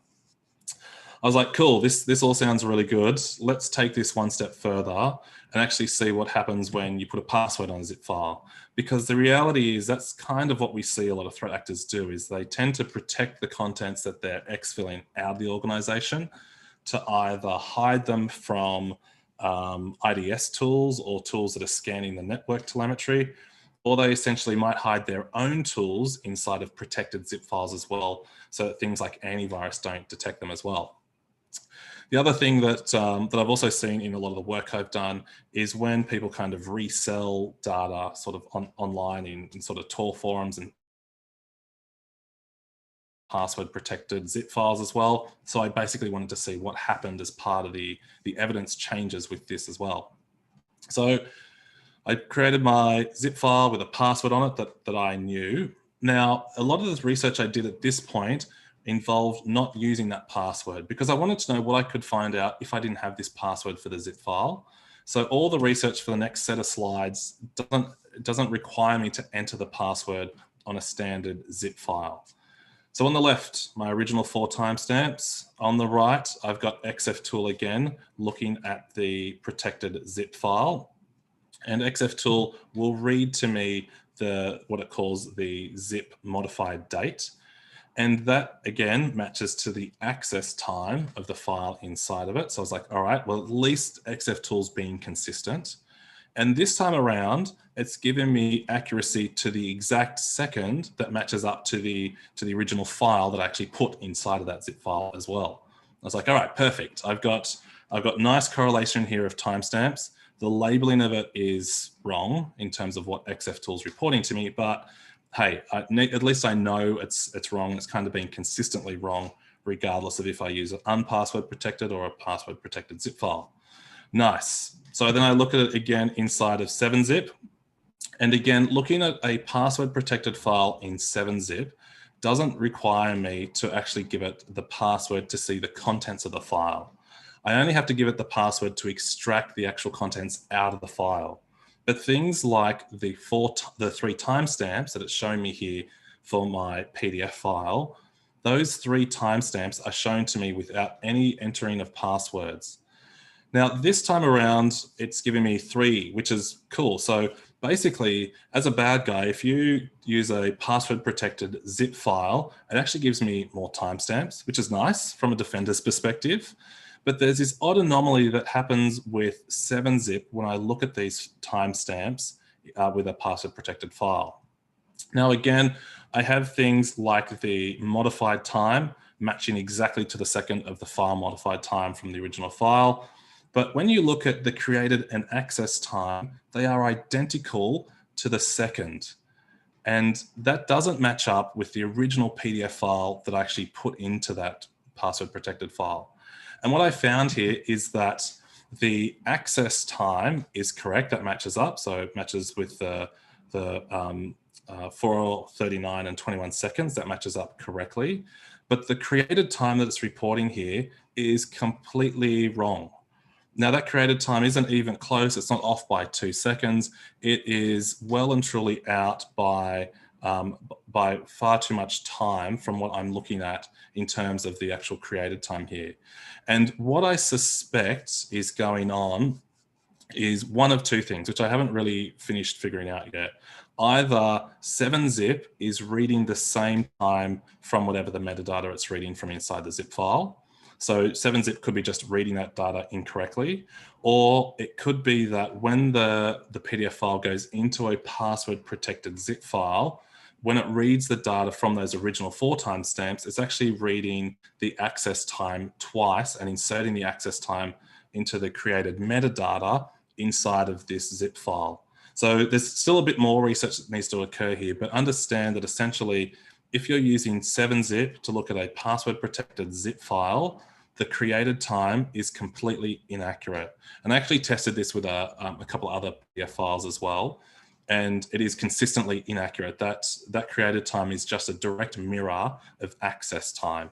I was like, cool, this all sounds really good. Let's take this one step further and actually see what happens when you put a password on a zip file. Because the reality is that's kind of what we see a lot of threat actors do, is they tend to protect the contents that they're exfilling out of the organization to either hide them from IDS tools or tools that are scanning the network telemetry, or they essentially might hide their own tools inside of protected zip files as well, so that things like antivirus don't detect them as well. The other thing that I've also seen in a lot of the work I've done is when people kind of resell data sort of online in sort of Tor forums and password protected zip files as well. So I basically wanted to see what happened as part of the evidence changes with this as well. So I created my zip file with a password on it that I knew. Now, a lot of the research I did at this point involved not using that password, because I wanted to know what I could find out if I didn't have this password for the zip file. So all the research for the next set of slides doesn't require me to enter the password on a standard zip file. So on the left, my original 4 timestamps. On the right, I've got XFTool again, looking at the protected zip file. And XFTool will read to me what it calls the zip modified date. And that, again, matches to the access time of the file inside of it. So I was like, all right, well, at least XFTool's being consistent. And this time around, it's given me accuracy to the exact second that matches up to the original file that I actually put inside of that zip file as well. I was like, all right, perfect. I've got nice correlation here of timestamps. The labeling of it is wrong in terms of what XFTool's reporting to me, but hey, at least I know it's wrong. It's kind of been consistently wrong, regardless of if I use an unpassword protected or a password protected zip file. Nice. So then I look at it again inside of 7-zip. And again, looking at a password protected file in 7-zip doesn't require me to actually give it the password to see the contents of the file. I only have to give it the password to extract the actual contents out of the file. But things like the 3 timestamps that it's showing me here for my PDF file, those 3 timestamps are shown to me without any entering of passwords. Now, this time around, it's giving me 3, which is cool. So basically, as a bad guy, if you use a password protected zip file, it actually gives me more timestamps, which is nice from a defender's perspective. But there's this odd anomaly that happens with 7-zip when I look at these timestamps with a password protected file. Now, again, I have things like the modified time matching exactly to the second of the file modified time from the original file. But when you look at the created and access time, they are identical to the second. And that doesn't match up with the original PDF file that I actually put into that password protected file. And what I found here is that the access time is correct. That matches up. So it matches with the 4:39 and 21 seconds. That matches up correctly. But the created time that it's reporting here is completely wrong. Now that created time isn't even close. It's not off by 2 seconds. It is well and truly out by far too much time from what I'm looking at in terms of the actual created time here. And what I suspect is going on is one of 2 things, which I haven't really finished figuring out yet. Either 7-zip is reading the same time from whatever the metadata it's reading from inside the zip file. So 7-zip could be just reading that data incorrectly, or it could be that when the PDF file goes into a password protected zip file, when it reads the data from those original 4 timestamps, it's actually reading the access time twice and inserting the access time into the created metadata inside of this zip file. So there's still a bit more research that needs to occur here, but understand that essentially, if you're using 7-zip to look at a password protected zip file, the created time is completely inaccurate. And I actually tested this with a couple other PDF files as well, and it is consistently inaccurate. That created time is just a direct mirror of access time.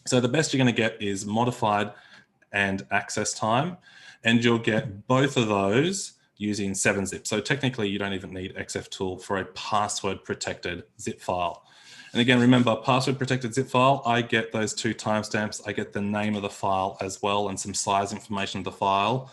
So the best you're going to get is modified and access time, and you'll get both of those using 7-zip. So technically, you don't even need xftool for a password protected zip file. And again, remember, password protected zip file, I get those 2 timestamps. I get the name of the file as well and some size information of the file.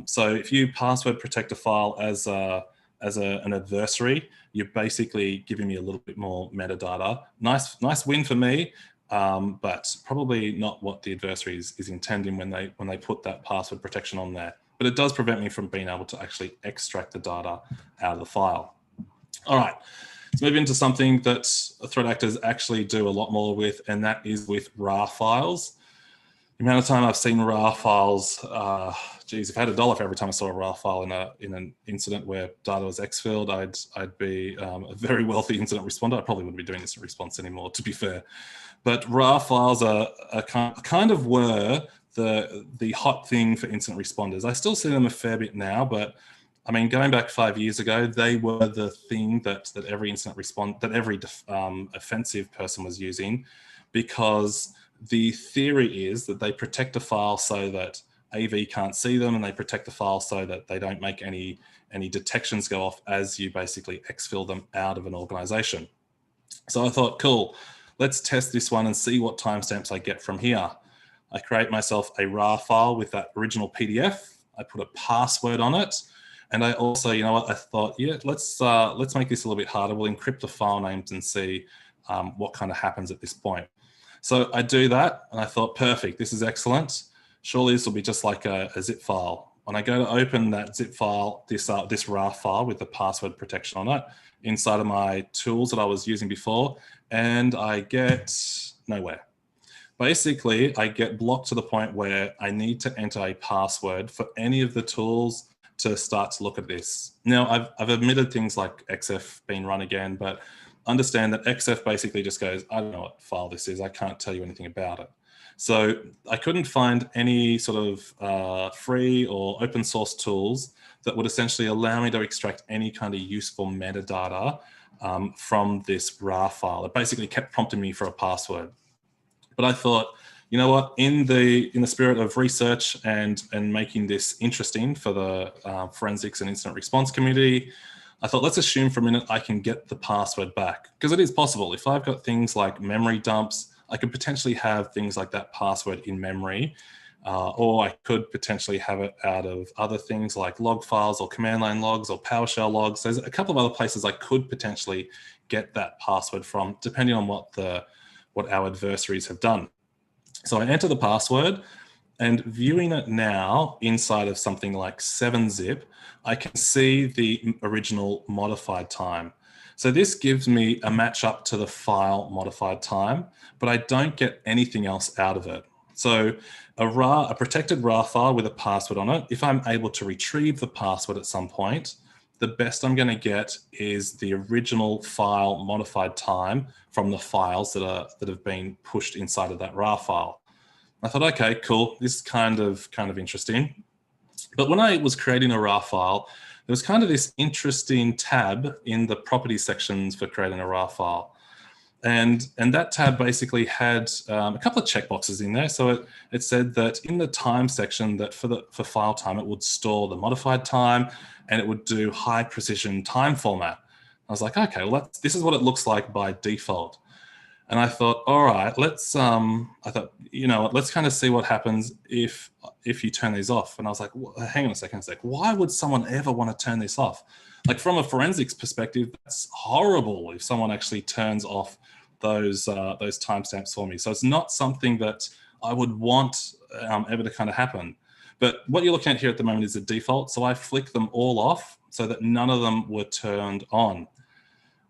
So if you password protect a file as an adversary, you're basically giving me a little bit more metadata. Nice win for me, but probably not what the adversary is intending when they put that password protection on there. But it does prevent me from being able to actually extract the data out of the file. All right. Let's move into something that threat actors actually do a lot more with, and that is with RAR files. The amount of time I've seen RAR files, geez, if I had $1 for every time I saw a RAR file in an incident where data was exfilled, I'd be a very wealthy incident responder. I probably wouldn't be doing incident response anymore, to be fair. But RAR files are kind of were the hot thing for incident responders. I still see them a fair bit now, but I mean, going back 5 years ago, they were the thing that every incident response, that every offensive person was using, because the theory is that they protect a file so that AV can't see them, and they protect the file so that they don't make any detections go off as you basically exfil them out of an organization. So I thought, cool, let's test this one and see what timestamps I get from here. I create myself a RAR file with that original PDF. I put a password on it. And I also, you know what, I thought, yeah, let's make this a little bit harder. We'll encrypt the file names and see what kind of happens at this point. So I do that, and I thought, perfect, this is excellent. Surely this will be just like a zip file. When I go to open that zip file, this RAR file with the password protection on it, inside of my tools that I was using before, and I get nowhere. Basically, I get blocked to the point where I need to enter a password for any of the tools to start to look at this. Now, I've admitted things like XF being run again, but understand that XF basically just goes, I don't know what file this is. I can't tell you anything about it. So I couldn't find any sort of free or open source tools that would essentially allow me to extract any kind of useful metadata from this RAR file. It basically kept prompting me for a password. But I thought, you know what, in the spirit of research and making this interesting for the forensics and incident response community, I thought, let's assume for a minute I can get the password back, because it is possible. If I've got things like memory dumps, I could potentially have things like that password in memory or I could potentially have it out of other things like log files or command line logs or PowerShell logs. There's a couple of other places I could potentially get that password from, depending on what our adversaries have done. So I enter the password, and viewing it now inside of something like 7-zip, I can see the original modified time. So this gives me a match up to the file modified time, but I don't get anything else out of it. So a protected RAR file with a password on it, if I'm able to retrieve the password at some point, the best I'm going to get is the original file modified time from the files that have been pushed inside of that RAR file. I thought, okay, cool. This is kind of interesting. But when I was creating a RAR file, there was kind of this interesting tab in the properties sections for creating a RAR file. And that tab basically had a couple of checkboxes in there. So it said that in the time section that for file time, it would store the modified time and it would do high precision time format. I was like, okay, well, this is what it looks like by default. And I thought, all right, let's kind of see what happens if you turn these off. And I was like, well, hang on a second. Why would someone ever want to turn this off? Like from a forensics perspective, that's horrible if someone actually turns off those timestamps for me. So it's not something that I would want ever to kind of happen. But what you're looking at here at the moment is the default. So I flick them all off so that none of them were turned on.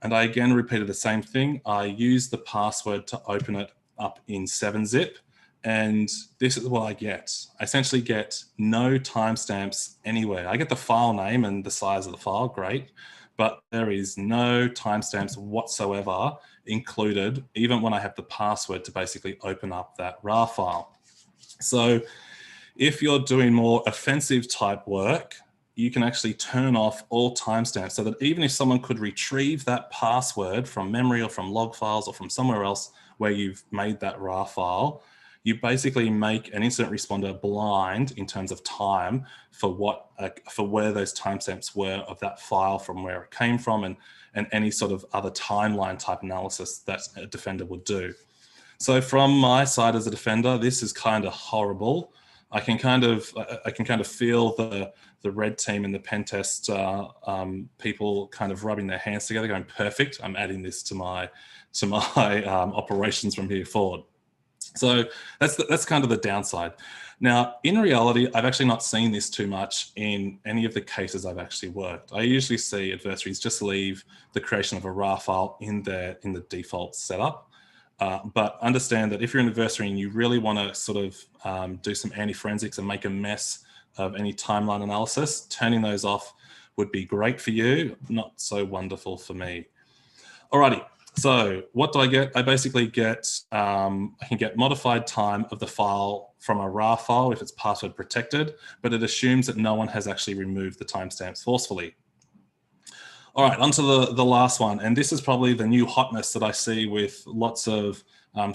And I again repeated the same thing. I used the password to open it up in 7-zip. And this is what I get. I essentially get no timestamps anywhere. I get the file name and the size of the file, great. But there is no timestamps whatsoever included, even when I have the password to basically open up that RAR file. So if you're doing more offensive type work, you can actually turn off all timestamps so that even if someone could retrieve that password from memory or from log files or from somewhere else where you've made that RAR file, you basically make an incident responder blind in terms of time for where those timestamps were of that file from where it came from and any sort of other timeline type analysis that a defender would do. So from my side as a defender, this is kind of horrible. I can kind of feel the red team and the pen test people kind of rubbing their hands together, going, perfect. I'm adding this to my operations from here forward. So that's kind of the downside. Now, in reality, I've actually not seen this too much in any of the cases I've actually worked. I usually see adversaries just leave the creation of a RAR file in the default setup. But understand that if you're an adversary and you really want to sort of do some anti-forensics and make a mess of any timeline analysis, turning those off would be great for you, not so wonderful for me. Alrighty, so what do I get? I basically get, I can get modified time of the file from a RAR file if it's password protected, but it assumes that no one has actually removed the timestamps forcefully. All right, on to the last one. And this is probably the new hotness that I see with lots of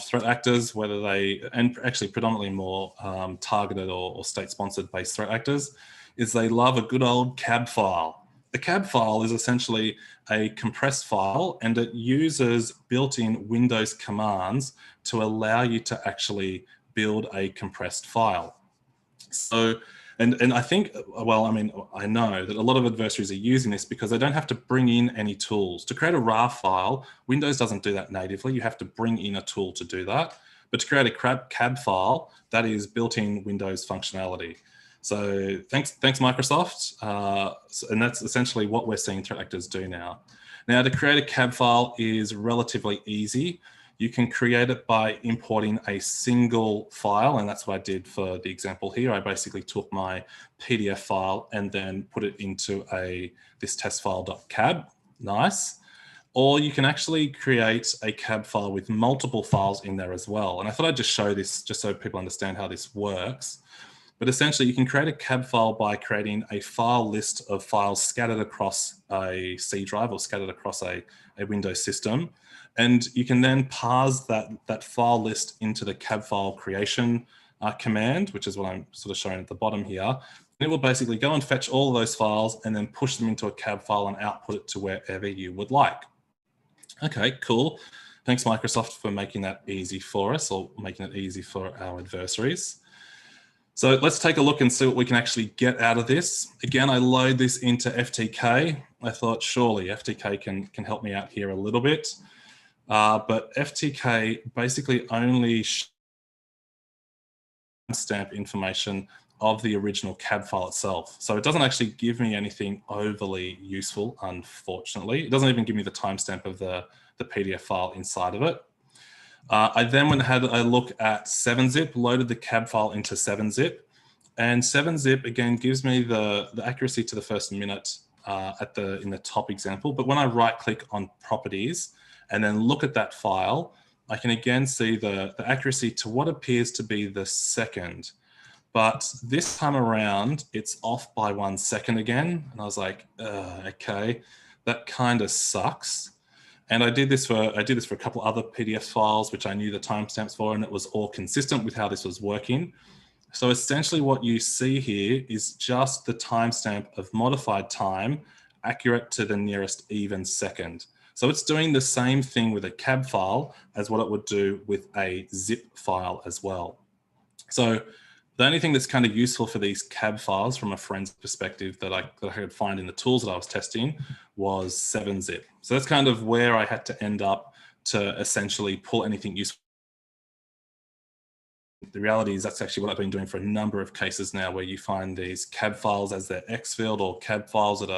threat actors, and actually predominantly more targeted or state-sponsored based threat actors, is they love a good old cab file. The cab file is essentially a compressed file, and it uses built-in Windows commands to allow you to actually build a compressed file. So, and I think, well, I mean, I know that a lot of adversaries are using this because they don't have to bring in any tools. To create a RAR file, Windows doesn't do that natively. You have to bring in a tool to do that. But to create a cab file, that is built-in Windows functionality. So thanks Microsoft. And that's essentially what we're seeing threat actors do now. Now, to create a cab file is relatively easy. You can create it by importing a single file, and that's what I did for the example here. I basically took my PDF file and then put it into this testfile.cab. Nice. Or you can actually create a cab file with multiple files in there as well. And I thought I'd just show this just so people understand how this works. But essentially, you can create a cab file by creating a file list of files scattered across a C drive or scattered across a Windows system. And you can then parse that file list into the cab file creation command, which is what I'm sort of showing at the bottom here. And it will basically go and fetch all of those files and then push them into a cab file and output it to wherever you would like. Okay, cool. Thanks, Microsoft, for making that easy for us, or making it easy for our adversaries. So let's take a look and see what we can actually get out of this. Again, I load this into FTK. I thought surely FTK can help me out here a little bit. But FTK basically only stamp information of the original CAD file itself. So it doesn't actually give me anything overly useful, unfortunately. It doesn't even give me the timestamp of the PDF file inside of it. I then went and had a look at 7-zip, loaded the CAD file into 7-zip, and 7-zip again gives me the accuracy to the first minute in the top example. But when I right click on properties and then look at that file, I can again see the accuracy to what appears to be the second. But this time around, it's off by 1 second again. And I was like, okay, that kind of sucks. And I did this for a couple other PDF files, which I knew the timestamps for, and it was all consistent with how this was working. So essentially what you see here is just the timestamp of modified time accurate to the nearest even second. So it's doing the same thing with a CAD file as what it would do with a zip file as well. So the only thing that's kind of useful for these CAD files from a friend's perspective that I could find in the tools that I was testing was 7-zip. So that's kind of where I had to end up to essentially pull anything useful. The reality is that's actually what I've been doing for a number of cases now, where you find these CAD files as their X field, or CAD files that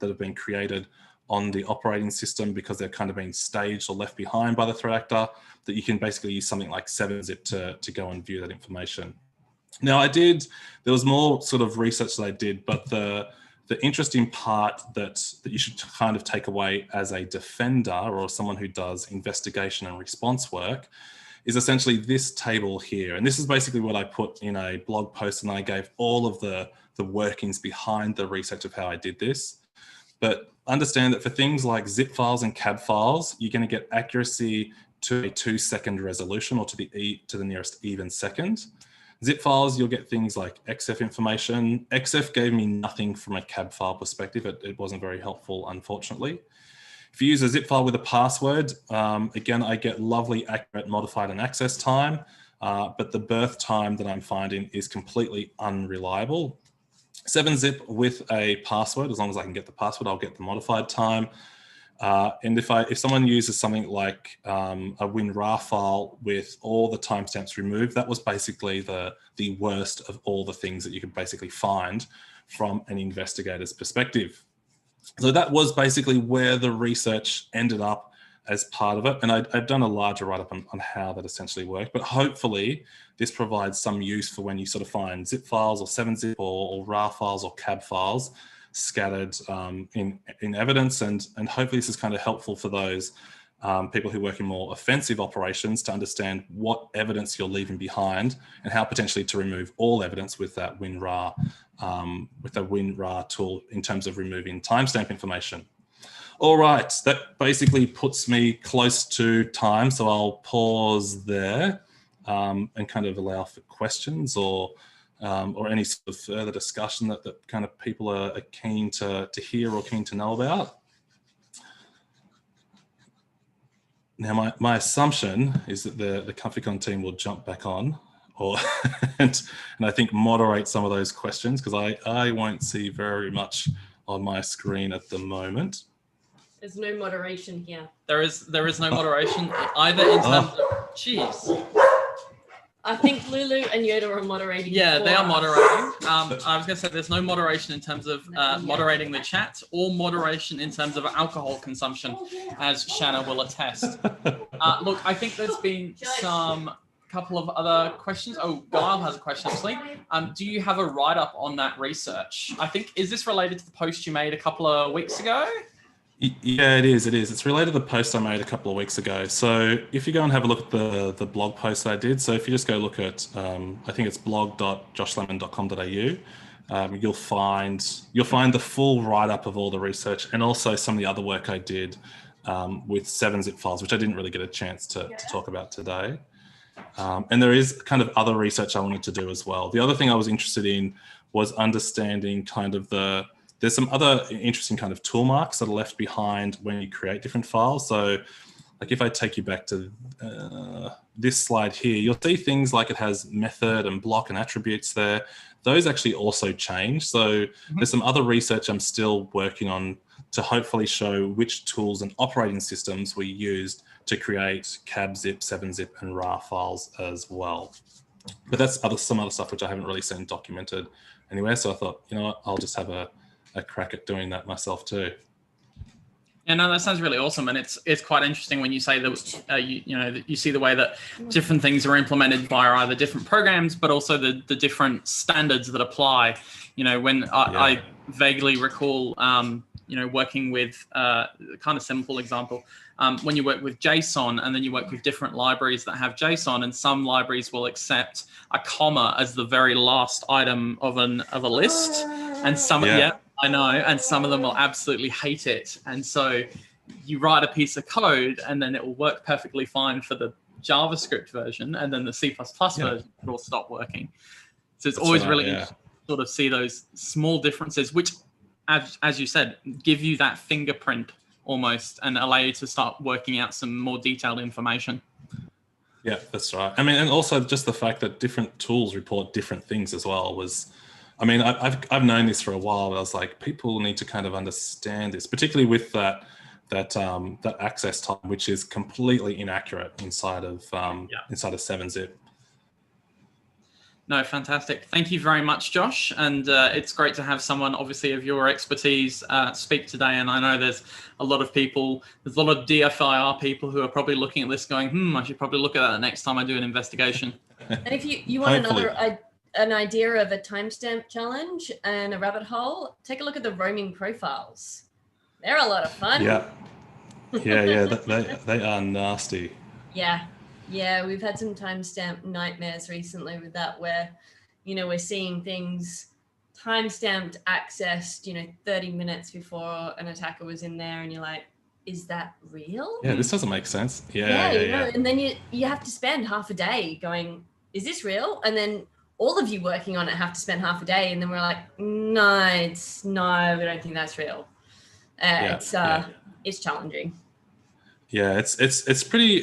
have been created on the operating system because they've kind of been staged or left behind by the threat actor, that you can basically use something like 7-zip to go and view that information. Now there was more sort of research that I did, but the interesting part that you should kind of take away as a defender or someone who does investigation and response work is essentially this table here. And this is basically what I put in a blog post, and I gave all of the workings behind the research of how I did this. But understand that for things like zip files and CAD files, you're going to get accuracy to a 2-second resolution, or to the nearest even second. Zip files, you'll get things like XF information. XF gave me nothing from a CAD file perspective. It wasn't very helpful, unfortunately. If you use a zip file with a password, again, I get lovely, accurate, modified, and access time, but the birth time that I'm finding is completely unreliable. 7-zip with a password, as long as I can get the password, I'll get the modified time. And if someone uses something like a WinRAR file with all the timestamps removed, that was basically the worst of all the things that you could basically find from an investigator's perspective. So that was basically where the research ended up as part of it. And I've done a larger write-up on how that essentially worked, but hopefully this provides some use for when you sort of find zip files or 7-zip or RAR files or CAD files scattered in evidence, and hopefully this is kind of helpful for those people who work in more offensive operations to understand what evidence you're leaving behind and how potentially to remove all evidence with that WinRAR tool in terms of removing timestamp information. All right, that basically puts me close to time, so I'll pause there and kind of allow for questions or any sort of further discussion that kind of people are keen to hear or keen to know about. Now, my assumption is that the ComfyCon team will jump back on and I think moderate some of those questions, because I won't see very much on my screen at the moment. There's no moderation here. There is no moderation either in terms of... Jeez. I think Lulu and Yoda are moderating. Yeah, they are moderating. I was going to say there's no moderation in terms of moderating the chat, or moderation in terms of alcohol consumption, as Shanna will attest. Look, I think there's been couple of other questions. Oh, Guile has a question actually. Do you have a write-up on that research? I think, is this related to the post you made a couple of weeks ago? Yeah, it is. It's related to the post I made a couple of weeks ago. So if you go and have a look at the blog post that I did, so if you just go look at, I think it's blog.joshlemon.com.au, you'll find the full write-up of all the research, and also some of the other work I did with 7-zip files, which I didn't really get a chance to talk about today. And there is kind of other research I wanted to do as well. The other thing I was interested in was understanding kind of there's some other interesting kind of tool marks that are left behind when you create different files. So like if I take you back to this slide here, you'll see things like it has method and block and attributes there. Those actually also change. So there's some other research I'm still working on to hopefully show which tools and operating systems we used to create cab zip, 7-zip and RAR files as well. But that's some other stuff which I haven't really seen documented anywhere. So I thought, you know what, I'll just have a crack at doing that myself too. Yeah, no, that sounds really awesome, and it's quite interesting when you say that you see the way that different things are implemented via either different programs, but also the different standards that apply. You know, when I vaguely recall, working with kind of simple example, when you work with JSON and then you work with different libraries that have JSON, and some libraries will accept a comma as the very last item of a list, and some I know, and some of them will absolutely hate it. And so you write a piece of code and then it will work perfectly fine for the JavaScript version, and then the C++ version will stop working. So it's always really interesting to sort of see those small differences, which, as you said, give you that fingerprint almost and allow you to start working out some more detailed information. Yeah, that's right. I mean, and also just the fact that different tools report different things as well was, I mean, I've known this for a while, but I was like, people need to kind of understand this, particularly with that access time, which is completely inaccurate inside of 7-zip. No, fantastic. Thank you very much, Josh. And it's great to have someone, obviously, of your expertise speak today. And I know there's a lot of people, there's a lot of DFIR people who are probably looking at this going, I should probably look at that the next time I do an investigation. And if you want an idea of a timestamp challenge and a rabbit hole, take a look at the roaming profiles. They're a lot of fun. Yeah, they are nasty. Yeah, we've had some timestamp nightmares recently with that, where, we're seeing things timestamped, accessed, 30 minutes before an attacker was in there, and you're like, is that real? Yeah, this doesn't make sense. Yeah. And then you have to spend half a day going, is this real? And then all of you working on it have to spend half a day, and then we're like, no, we don't think that's real. It's challenging. Yeah, it's pretty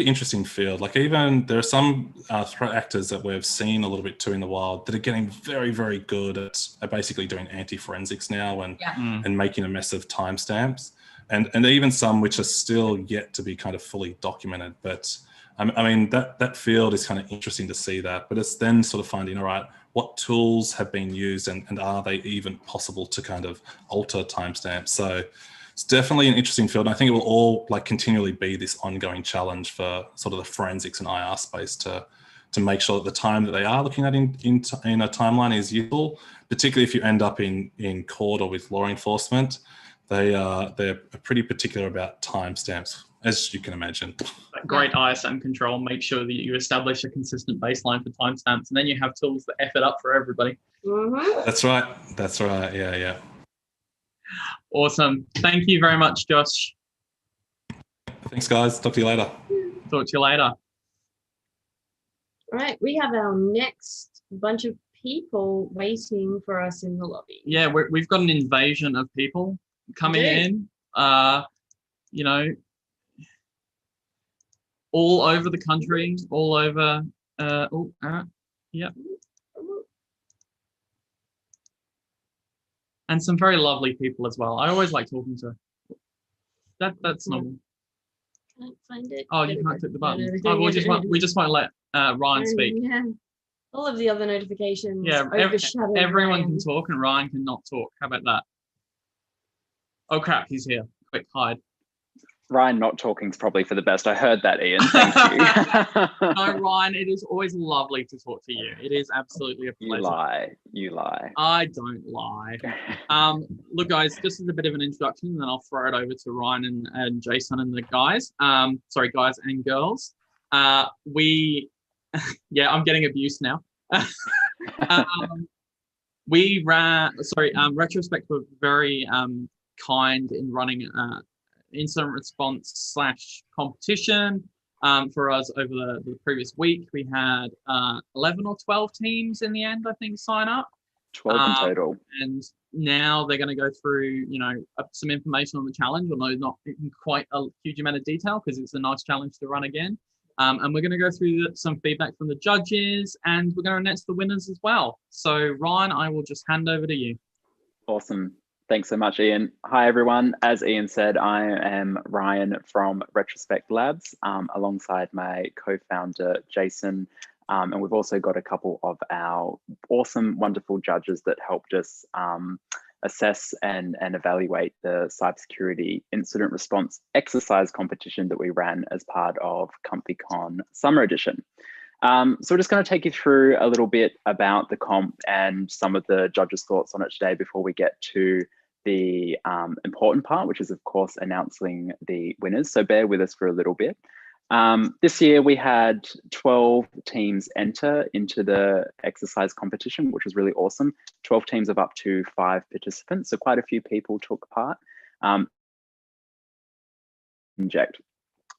interesting field. Like, even there are some threat actors that we've seen a little bit too in the wild that are getting very, very good at basically doing anti-forensics now and making a mess of timestamps, and even some which are still yet to be kind of fully documented. But I mean, that field is kind of interesting to see that, but it's then sort of finding, all right, what tools have been used and are they even possible to kind of alter timestamps? So it's definitely an interesting field. And I think it will all continually be this ongoing challenge for sort of the forensics and IR space to make sure that the time that they are looking at in a timeline is useful, particularly if you end up in court or with law enforcement. They're pretty particular about timestamps, as you can imagine. Great ISM control. Make sure that you establish a consistent baseline for timestamps, and then you have tools that F it up for everybody. That's right. Yeah. Awesome. Thank you very much, Josh. Thanks, guys. Talk to you later. Talk to you later. All right, we have our next bunch of people waiting for us in the lobby. Yeah, we've got an invasion of people coming in. All over the country, all over. And some very lovely people as well. I always like talking to. That's normal. Can't find it. Oh, you can't click the button. We just won't let Ryan speak. Yeah. All of the other notifications. Yeah, everyone can talk and Ryan cannot talk. How about that? Oh crap, he's here. Quick, hide. Ryan not talking is probably for the best. I heard that, Ian. Thank you. No, Ryan, it is always lovely to talk to you. It is absolutely a pleasure. You lie. I don't lie. Look, guys, just as a bit of an introduction, and then I'll throw it over to Ryan and Jason and the guys. Sorry, guys and girls. I'm getting abused now. Retrospect were very kind in running incident response / competition for us over the previous week. We had 11 or 12 teams in the end, I think, sign up. 12 in total. And now they're going to go through, some information on the challenge, although not in quite a huge amount of detail because it's a nice challenge to run again. And we're going to go through some feedback from the judges, and we're going to announce the winners as well. So Ryan, I will just hand over to you. Awesome. Thanks so much, Ian. Hi, everyone. As Ian said, I am Ryan from Retrospect Labs, alongside my co-founder, Jason. And we've also got a couple of our awesome, wonderful judges that helped us assess and evaluate the cybersecurity incident response exercise competition that we ran as part of ComfyCon Summer Edition. So we're just going to take you through a little bit about the comp and some of the judges' thoughts on it today before we get to the important part, which is, of course, announcing the winners. So bear with us for a little bit. This year we had 12 teams enter into the exercise competition, which was really awesome. 12 teams of up to 5 participants, so quite a few people took part.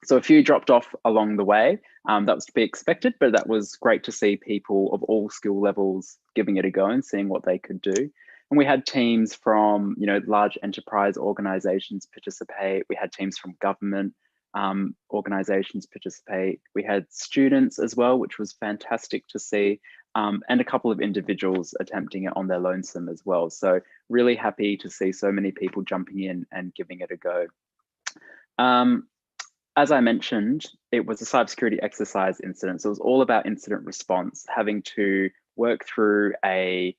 So a few dropped off along the way. That was to be expected, but that was great to see people of all skill levels giving it a go and seeing what they could do. And we had teams from, large enterprise organizations participate. We had teams from government organizations participate. We had students as well, which was fantastic to see, and a couple of individuals attempting it on their lonesome as well. So really happy to see so many people jumping in and giving it a go. As I mentioned, it was a cybersecurity exercise incident. So it was all about incident response, having to work through a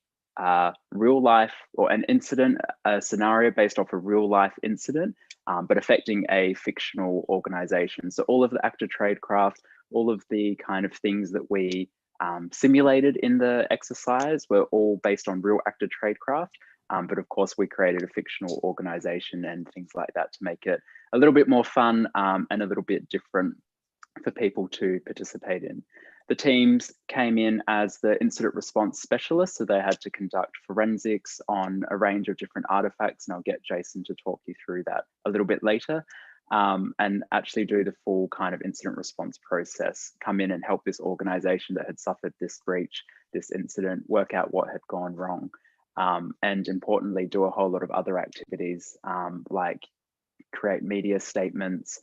real life or an incident, a scenario based off a real life incident, but affecting a fictional organization. So all of the actor tradecraft, all of the kind of things that we simulated in the exercise were all based on real actor tradecraft. But of course, we created a fictional organization and things like that to make it a little bit more fun and a little bit different for people to participate in. The teams came in as the incident response specialists, so they had to conduct forensics on a range of different artifacts, and I'll get Jason to talk you through that a little bit later, and actually do the full kind of incident response process, come in and help this organization that had suffered this breach, this incident, work out what had gone wrong. And importantly, do a whole lot of other activities like create media statements,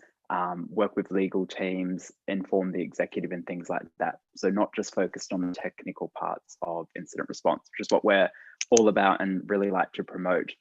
work with legal teams, inform the executive and things like that. So not just focused on the technical parts of incident response, which is what we're all about and really like to promote.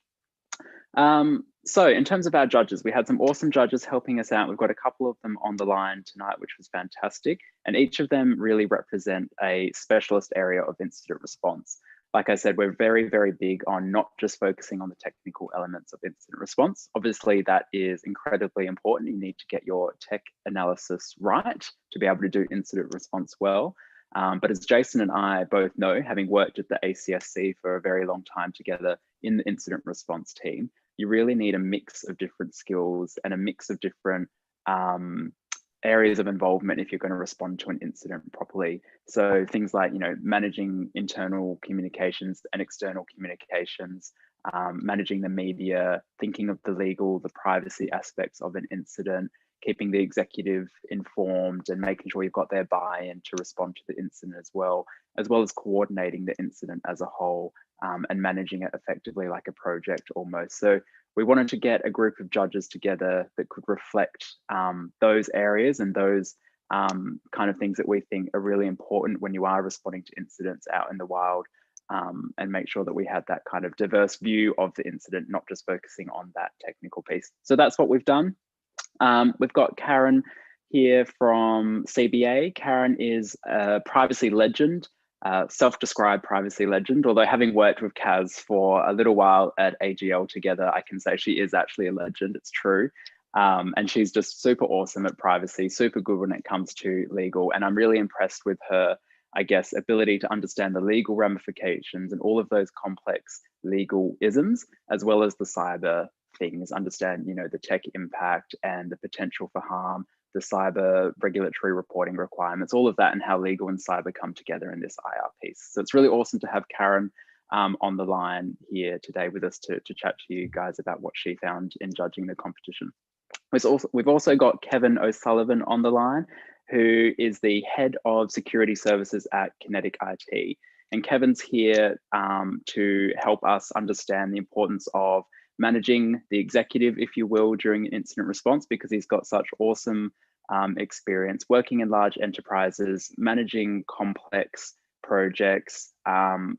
So in terms of our judges, we had some awesome judges helping us out. We've got a couple of them on the line tonight, which was fantastic. And each of them really represent a specialist area of incident response. Like I said, we're very, very big on not just focusing on the technical elements of incident response. Obviously, that is incredibly important. You need to get your tech analysis right to be able to do incident response well. But as Jason and I both know, having worked at the ACSC for a very long time together in the incident response team, you really need a mix of different skills and a mix of different areas of involvement if you're going to respond to an incident properly. So things like, managing internal communications and external communications, managing the media, thinking of the legal, the privacy aspects of an incident, keeping the executive informed and making sure you've got their buy-in to respond to the incident as well as coordinating the incident as a whole, and managing it effectively like a project almost. So we wanted to get a group of judges together that could reflect those areas and those kind of things that we think are really important when you are responding to incidents out in the wild, and make sure that we had that kind of diverse view of the incident, not just focusing on that technical piece. So that's what we've done. We've got Karen here from CBA. Karen is a privacy legend, self-described privacy legend, although having worked with Kaz for a little while at AGL together, I can say she is actually a legend, it's true. And she's just super awesome at privacy, super good when it comes to legal. And I'm really impressed with her, I guess, ability to understand the legal ramifications and all of those complex legal isms, as well as the cyber things, understand, the tech impact and the potential for harm, the cyber regulatory reporting requirements, all of that, and how legal and cyber come together in this IR piece. So it's really awesome to have Karen on the line here today with us to chat to you guys about what she found in judging the competition. We've also got Kevin O'Sullivan on the line, who is the head of security services at Kinetic IT. And Kevin's here to help us understand the importance of managing the executive, if you will, during an incident response, because he's got such awesome experience working in large enterprises, managing complex projects,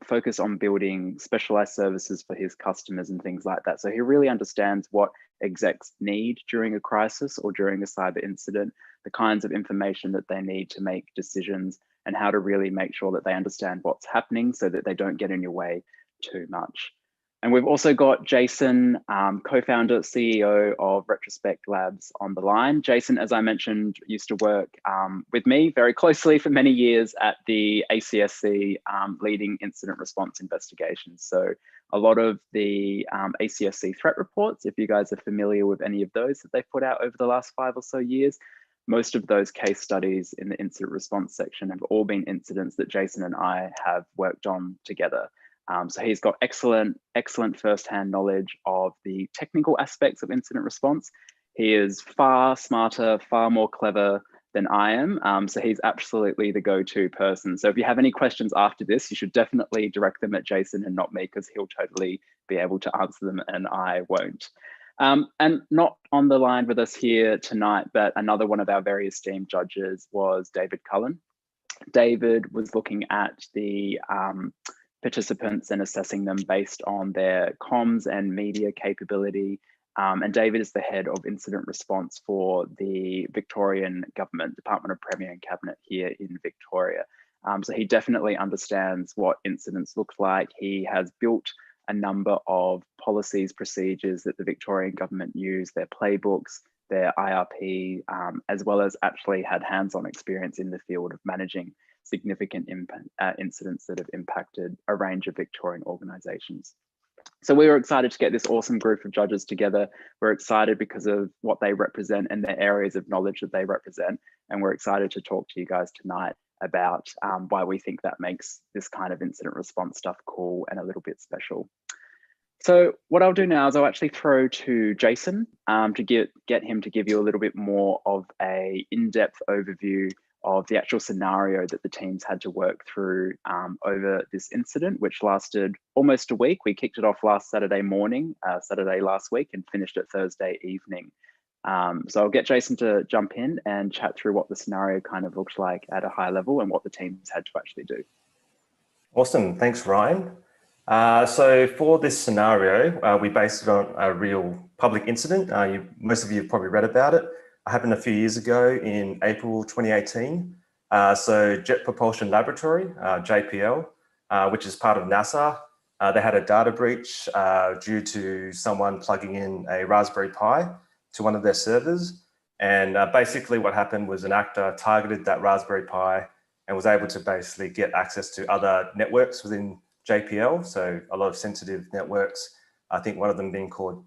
focus on building specialized services for his customers and things like that. So he really understands what execs need during a crisis or during a cyber incident, the kinds of information that they need to make decisions, and how to really make sure that they understand what's happening so that they don't get in your way too much. And we've also got Jason, co-founder, CEO of Retrospect Labs on the line. Jason, as I mentioned, used to work with me very closely for many years at the ACSC, leading incident response investigations. So a lot of the ACSC threat reports, if you guys are familiar with any of those that they've put out over the last 5 or so years, most of those case studies in the incident response section have all been incidents that Jason and I have worked on together. So he's got excellent firsthand knowledge of the technical aspects of incident response. He is far smarter, far more clever than I am. So he's absolutely the go-to person. So if you have any questions after this, you should definitely direct them at Jason and not me, because he'll totally be able to answer them and I won't. And not on the line with us here tonight, but another one of our very esteemed judges was David Cullen. David was looking at the participants and assessing them based on their comms and media capability. And David is the head of incident response for the Victorian Government, Department of Premier and Cabinet here in Victoria. So he definitely understands what incidents look like. He has built a number of policies, procedures that the Victorian Government use, their playbooks, their IRP, as well as actually had hands-on experience in the field of managing significant incidents that have impacted a range of Victorian organisations. So we were excited to get this awesome group of judges together. We're excited because of what they represent and the areas of knowledge that they represent. And we're excited to talk to you guys tonight about why we think that makes this kind of incident response stuff cool and a little bit special. So what I'll do now is I'll actually throw to Jason to get him to give you a little bit more of a in-depth overview of the actual scenario that the teams had to work through over this incident, which lasted almost a week. We kicked it off last Saturday morning, Saturday last week, and finished it Thursday evening. So I'll get Jason to jump in and chat through what the scenario kind of looked like at a high level and what the teams had to actually do. Awesome, thanks Ryan. So for this scenario, we based it on a real public incident. Most of you have probably read about it. It happened a few years ago in April 2018. So Jet Propulsion Laboratory, JPL, which is part of NASA, they had a data breach due to someone plugging in a Raspberry Pi to one of their servers. And basically what happened was an actor targeted that Raspberry Pi and was able to basically get access to other networks within JPL. So a lot of sensitive networks. I think one of them being called,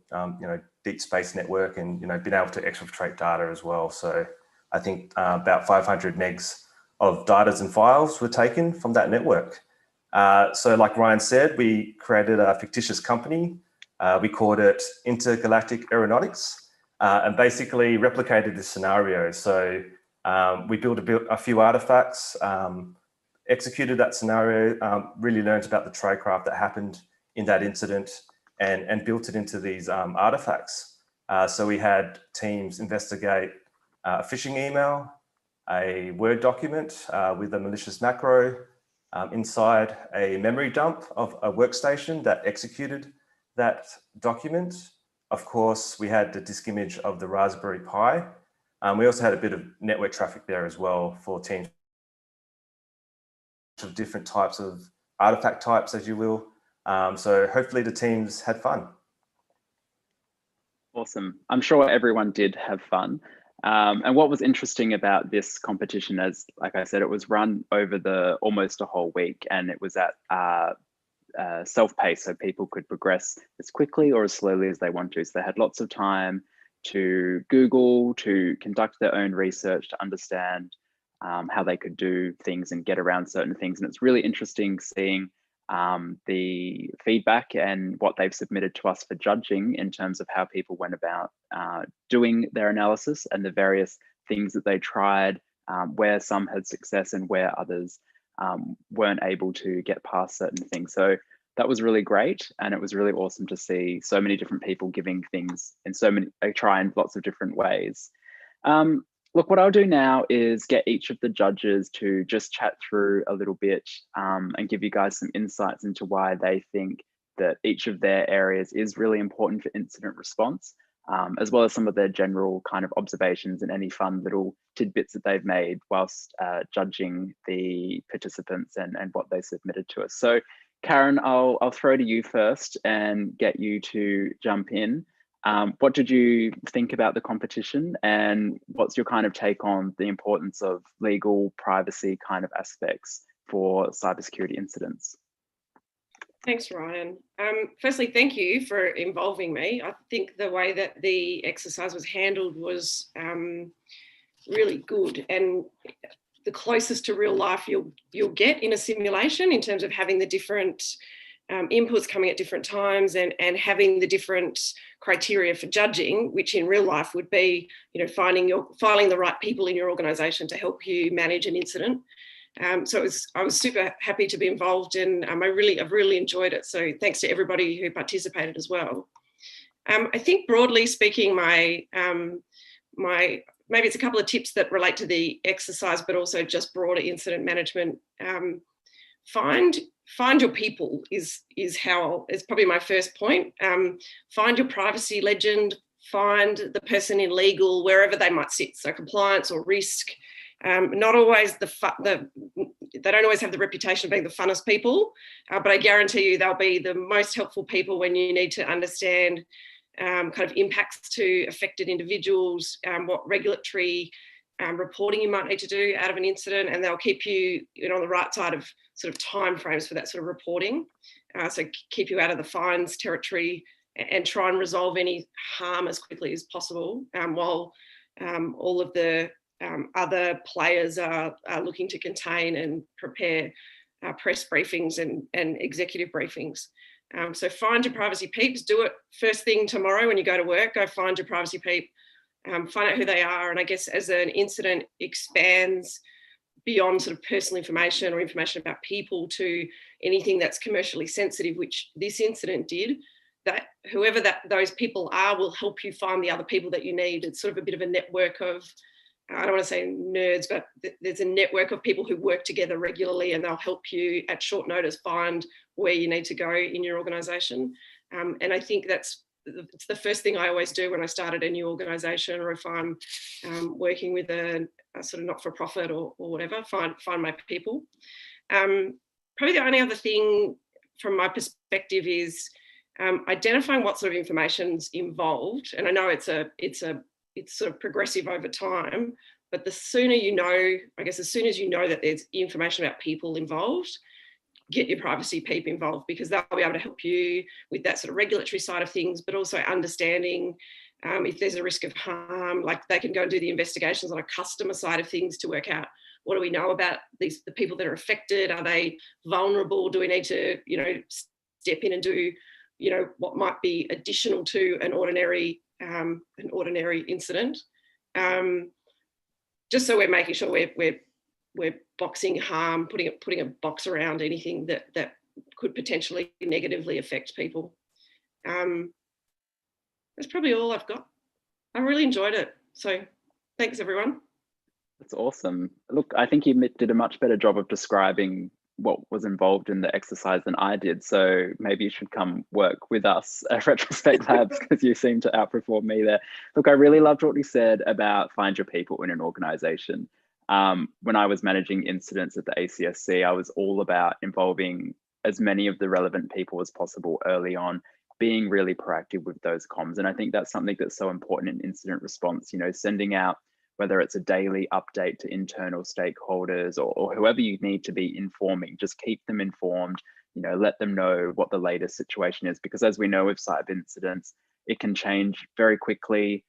Deep Space Network, and being able to exfiltrate data as well. So I think about 500 megs of data and files were taken from that network. So like Ryan said, we created a fictitious company. We called it Intergalactic Aeronautics, and basically replicated this scenario. So we built a few artifacts, executed that scenario, really learned about the tradecraft that happened in that incident, and built it into these artifacts. So we had teams investigate a phishing email, a Word document with a malicious macro, inside a memory dump of a workstation that executed that document. Of course, we had the disk image of the Raspberry Pi. We also had a bit of network traffic there as well for teams of different types of artifact types, as you will. So hopefully the teams had fun. Awesome. I'm sure everyone did have fun. And what was interesting about this competition, as like I said, it was run over almost a whole week, and it was at self-paced, so people could progress as quickly or as slowly as they want to. So they had lots of time to Google, to conduct their own research, to understand how they could do things and get around certain things. And it's really interesting seeing the feedback and what they've submitted to us for judging in terms of how people went about doing their analysis and the various things that they tried, where some had success and where others weren't able to get past certain things. So that was really great, and it was really awesome to see so many different people giving things in trying lots of different ways. Look, what I'll do now is get each of the judges to just chat through a little bit and give you guys some insights into why they think that each of their areas is really important for incident response, as well as some of their general kind of observations and any fun little tidbits that they've made whilst judging the participants and what they submitted to us. So Karen, I'll throw to you first and get you to jump in. What did you think about the competition, and what's your kind of take on the importance of legal privacy kind of aspects for cybersecurity incidents? Thanks, Ryan. Firstly, thank you for involving me. I think the way that the exercise was handled was really good, and the closest to real life you'll get in a simulation in terms of having the different inputs coming at different times and having the different criteria for judging, which in real life would be, finding the right people in your organisation to help you manage an incident. So I was super happy to be involved, and I've really enjoyed it. So thanks to everybody who participated as well. I think broadly speaking, maybe it's a couple of tips that relate to the exercise, but also just broader incident management. Find your people is probably my first point. Find your privacy legend, find the person in legal, wherever they might sit, so compliance or risk. Not always they don't always have the reputation of being the funnest people, but I guarantee you they'll be the most helpful people when you need to understand kind of impacts to affected individuals, what regulatory reporting you might need to do out of an incident, and they'll keep you on the right side of sort of timeframes for that sort of reporting. So keep you out of the fines territory and try and resolve any harm as quickly as possible, while all of the other players are looking to contain and prepare press briefings and executive briefings. So find your privacy peeps, do it first thing tomorrow when you go to work, go find your privacy peep, find out who they are. And I guess as an incident expands beyond sort of personal information or information about people to anything that's commercially sensitive, which this incident did, that whoever those people are will help you find the other people that you need. It's sort of a bit of a network of, I don't want to say nerds, but there's a network of people who work together regularly, and they'll help you at short notice find where you need to go in your organisation. And I think it's the first thing I always do when I started a new organisation, or if I'm working with a sort of not-for-profit or whatever, find my people. Probably the only other thing from my perspective is identifying what sort of information's involved. And I know it's sort of progressive over time, but the sooner you know, I guess as soon as you know that there's information about people involved, get your privacy peep involved, because they'll be able to help you with that sort of regulatory side of things, but also understanding if there's a risk of harm. Like they can go and do the investigations on a customer side of things to work out, what do we know about the people that are affected? Are they vulnerable? Do we need to, step in and do, what might be additional to an ordinary incident? Just so we're making sure we're boxing harm, putting a box around anything that could potentially negatively affect people. That's probably all I've got. I really enjoyed it. So thanks, everyone. That's awesome. Look, I think you did a much better job of describing what was involved in the exercise than I did. So maybe you should come work with us at Retrospect Labs, because you seem to outperform me there. Look, I really loved what you said about find your people in an organization. When I was managing incidents at the ACSC, I was all about involving as many of the relevant people as possible early on, being really proactive with those comms. And I think that's something that's so important in incident response, sending out, whether it's a daily update to internal stakeholders or whoever you need to be informing, just keep them informed, let them know what the latest situation is. Because as we know with cyber incidents, it can change very quickly.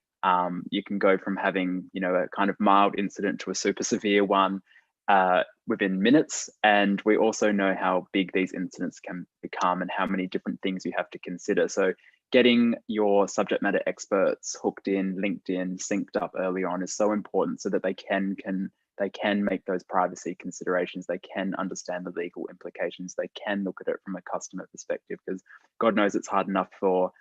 You can go from having, a kind of mild incident to a super severe one within minutes. And we also know how big these incidents can become and how many different things you have to consider. So getting your subject matter experts hooked in, linked in, synced up early on is so important, so that they can they can make those privacy considerations, they can understand the legal implications, they can look at it from a customer perspective, because God knows it's hard enough for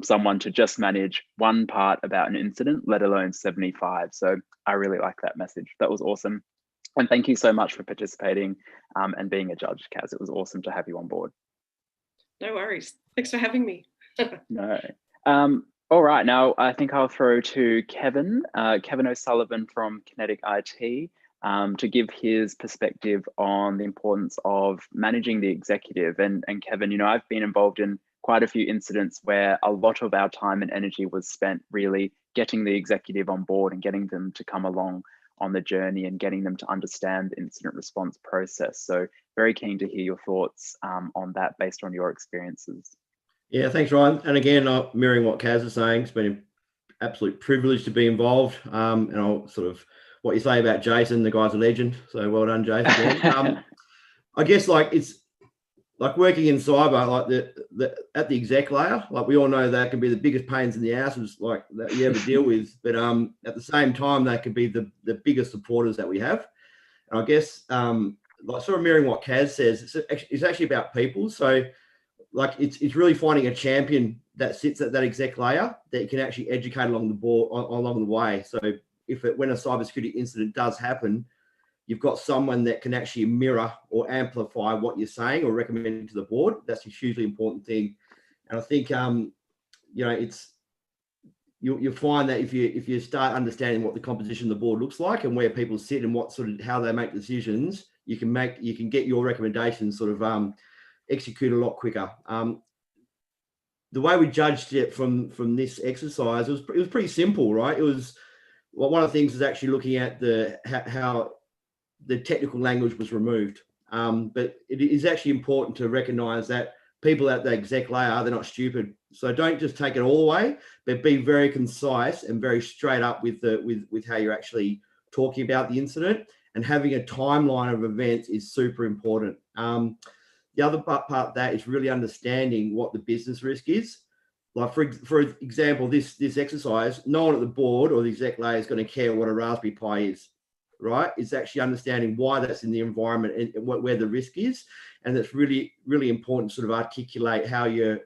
someone to just manage one part about an incident, let alone 75. So I really like that message. That was awesome. And thank you so much for participating and being a judge, Kaz. It was awesome to have you on board. No worries. Thanks for having me. No. All right, now I think I'll throw to Kevin, Kevin O'Sullivan from Kinetic IT, to give his perspective on the importance of managing the executive. And Kevin, you know, I've been involved in quite a few incidents where a lot of our time and energy was spent really getting the executive on board and getting them to come along on the journey and getting them to understand the incident response process. So very keen to hear your thoughts on that based on your experiences. Yeah, thanks, Ryan. And again, mirroring what Kaz is saying, it's been an absolute privilege to be involved. And I'll sort of, what you say about Jason, the guy's a legend. So well done, Jason. Again. I guess like it's like working in cyber, like at the exec layer, like we all know that can be the biggest pains in the asses like that you ever deal with. But at the same time, that could be the biggest supporters that we have. And I guess like sort of mirroring what Kaz says, it's actually about people. So like it's really finding a champion that sits at that exec layer that you can actually educate along the board along the way. So when a cybersecurity incident does happen, you've got someone that can actually mirror or amplify what you're saying or recommending to the board. That's a hugely important thing. And I think you know, you'll find that if you start understanding what the composition of the board looks like and where people sit and what sort of how they make decisions, you can get your recommendations sort of execute a lot quicker. The way we judged it from this exercise, it was pretty simple, right? It was, well, one of the things is actually looking at how the technical language was removed. But it is actually important to recognize that people at the exec layer, they're not stupid. So don't just take it all away, but be very concise and very straight up with how you're actually talking about the incident, and having a timeline of events is super important. The other part of that is really understanding what the business risk is. Like for example, this exercise, no one at the board or the exec layer is going to care what a Raspberry Pi is, right? It's actually understanding why that's in the environment and where the risk is. And it's really, really important to sort of articulate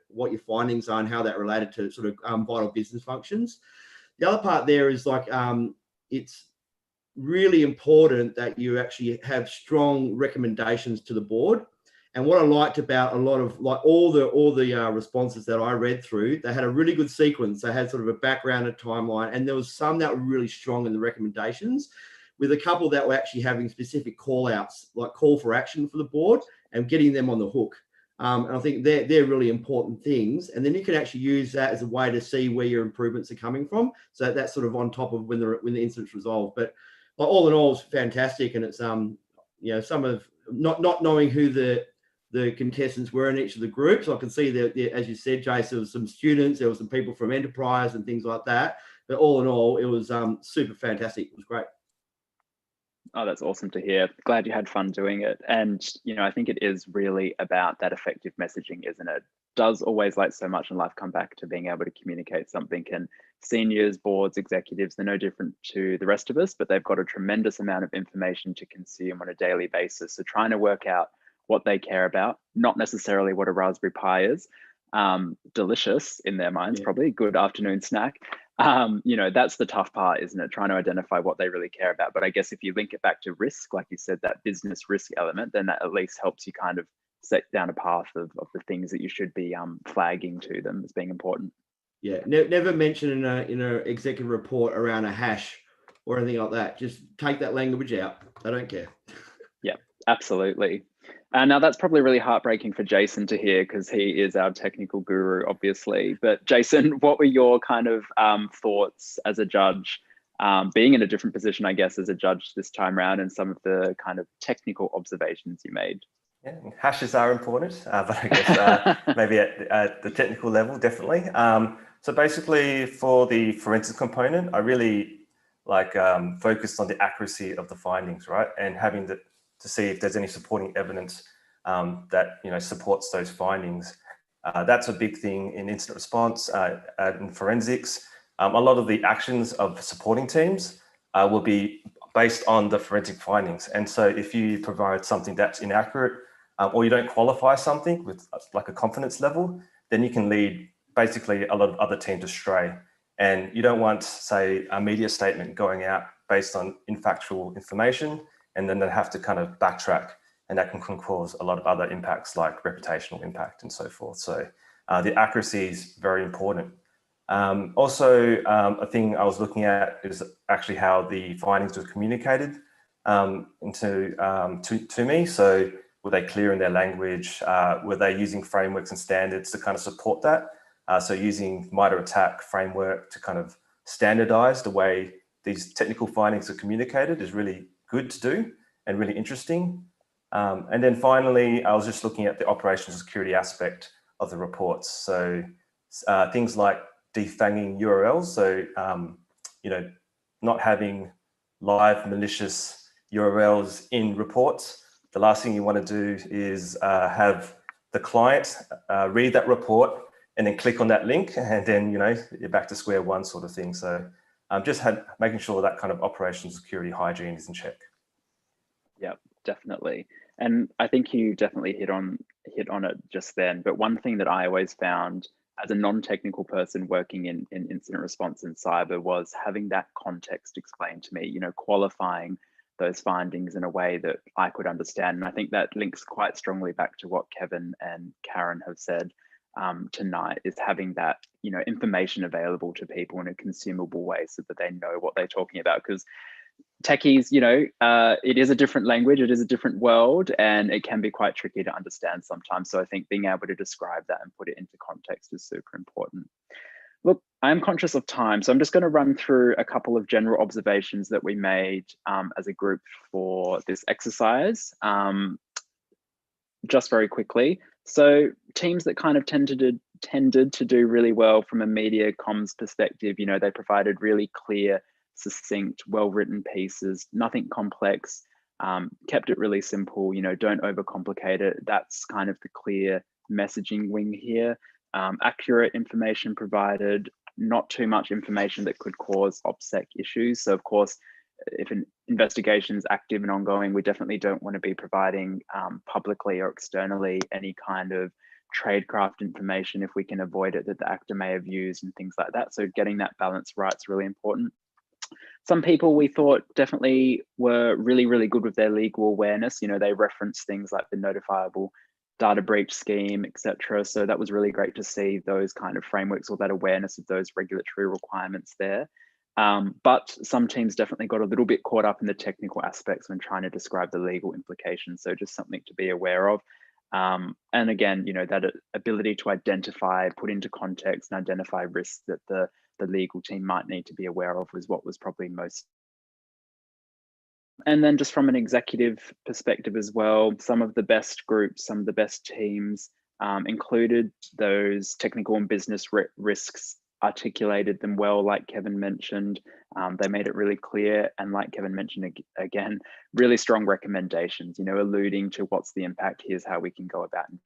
what your findings are and how that related to sort of vital business functions. The other part there is like, it's really important that you actually have strong recommendations to the board. And what I liked about a lot of like all the responses that I read through, they had a really good sequence. They had sort of a background, a timeline, and there was some that were really strong in the recommendations, with a couple that were actually having specific call outs, like call for action for the board and getting them on the hook. And I think they're really important things. And then you can actually use that as a way to see where your improvements are coming from. So that's sort of on top of when the incident's resolved. But all in all, it's fantastic. And it's you know, some of not knowing who the contestants were in each of the groups. I can see that, as you said, Jace, there was some students, there were some people from enterprise and things like that. But all in all, it was super fantastic. It was great. Oh, that's awesome to hear. Glad you had fun doing it. And, you know, I think it is really about that effective messaging, isn't it? Does always, like so much in life, come back to being able to communicate something. And seniors, boards, executives, they're no different to the rest of us, but they've got a tremendous amount of information to consume on a daily basis. So trying to work out what they care about, not necessarily what a Raspberry Pi is, delicious in their minds, probably good afternoon snack. You know, that's the tough part, isn't it? Trying to identify what they really care about. But I guess if you link it back to risk, like you said, that business risk element, then that at least helps you kind of set down a path of the things that you should be flagging to them as being important. Yeah, never mention in a executive report around a hash or anything like that. Just take that language out. I don't care. Yeah, absolutely. Now that's probably really heartbreaking for Jason to hear, because he is our technical guru, obviously. But Jason, what were your kind of thoughts as a judge, being in a different position, I guess, as a judge this time around, and some of the kind of technical observations you made? Yeah, hashes are important, but I guess maybe at the technical level, definitely. So basically for the forensic component, I really focused on the accuracy of the findings, right? And having to see if there's any supporting evidence that, you know, supports those findings. That's a big thing in incident response, in forensics. A lot of the actions of supporting teams will be based on the forensic findings. And so if you provide something that's inaccurate, or you don't qualify something with like a confidence level, then you can lead basically a lot of other teams astray. And you don't want, say, a media statement going out based on infactual information, and then they have to kind of backtrack, and that can cause a lot of other impacts like reputational impact and so forth. So the accuracy is very important. Also, a thing I was looking at is actually how the findings were communicated to me. So were they clear in their language? Were they using frameworks and standards to kind of support that? So using MITRE ATT&CK framework to kind of standardize the way these technical findings are communicated is really good to do and really interesting. And then finally, I was just looking at the operational security aspect of the reports. So things like defanging URLs. So, you know, not having live malicious URLs in reports. The last thing you want to do is have the client read that report and then click on that link, and then, you know, you're back to square one sort of thing. So just making sure that kind of operational security hygiene is in check. Yep, definitely. And I think you definitely hit on it just then. But one thing that I always found as a non-technical person working in incident response in cyber was having that context explained to me, you know, qualifying those findings in a way that I could understand. And I think that links quite strongly back to what Kevin and Karen have said tonight, is having that, you know, information available to people in a consumable way so that they know what they're talking about. Because techies, you know, it is a different language, it is a different world, and it can be quite tricky to understand sometimes. So I think being able to describe that and put it into context is super important. Look, I'm conscious of time, so I'm just going to run through a couple of general observations that we made as a group for this exercise, just very quickly. So teams that kind of tended to do really well from a media comms perspective, you know, they provided really clear, succinct, well-written pieces, nothing complex, kept it really simple, you know, don't overcomplicate it. That's kind of the clear messaging wing here. Accurate information provided, not too much information that could cause OPSEC issues. So of course, if an investigation is active and ongoing, we definitely don't want to be providing publicly or externally any kind of tradecraft information if we can avoid it that the actor may have used and things like that. So getting that balance right is really important. Some people we thought definitely were really, really good with their legal awareness. You know, they referenced things like the notifiable data breach scheme, etc. So that was really great to see those kind of frameworks or that awareness of those regulatory requirements there. But some teams definitely got a little bit caught up in the technical aspects when trying to describe the legal implications. So just something to be aware of. And again, you know, that ability to identify, put into context and identify risks that the legal team might need to be aware of was what was probably most. And then just from an executive perspective as well, some of the best groups, some of the best teams included those technical and business risks, articulated them well, like Kevin mentioned. They made it really clear, and like Kevin mentioned again, really strong recommendations, you know, alluding to what's the impact, here's how we can go about and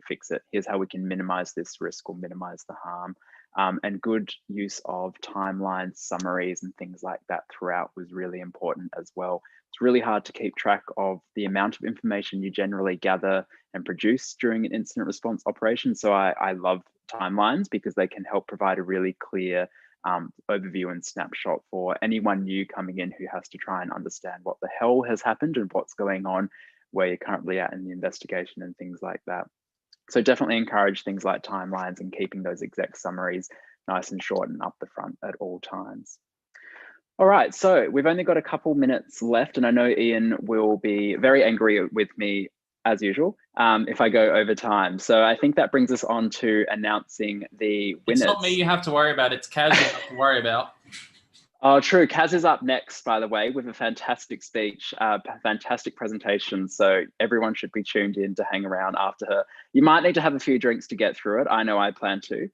fix it, here's how we can minimize this risk or minimize the harm. And good use of timelines, summaries, and things like that throughout was really important as well. It's really hard to keep track of the amount of information you generally gather and produce during an incident response operation. So I love timelines because they can help provide a really clear overview and snapshot for anyone new coming in who has to try and understand what the hell has happened and what's going on, where you're currently at in the investigation and things like that. So definitely encourage things like timelines and keeping those exec summaries nice and short and up the front at all times. All right, so we've only got a couple minutes left, and I know Ian will be very angry with me as usual if I go over time. So I think that brings us on to announcing the winners. It's not me you have to worry about, it's Kaz you have to worry about. Oh, true. Kaz is up next, by the way, with a fantastic speech, fantastic presentation. So everyone should be tuned in to hang around after her. You might need to have a few drinks to get through it. I know I plan to,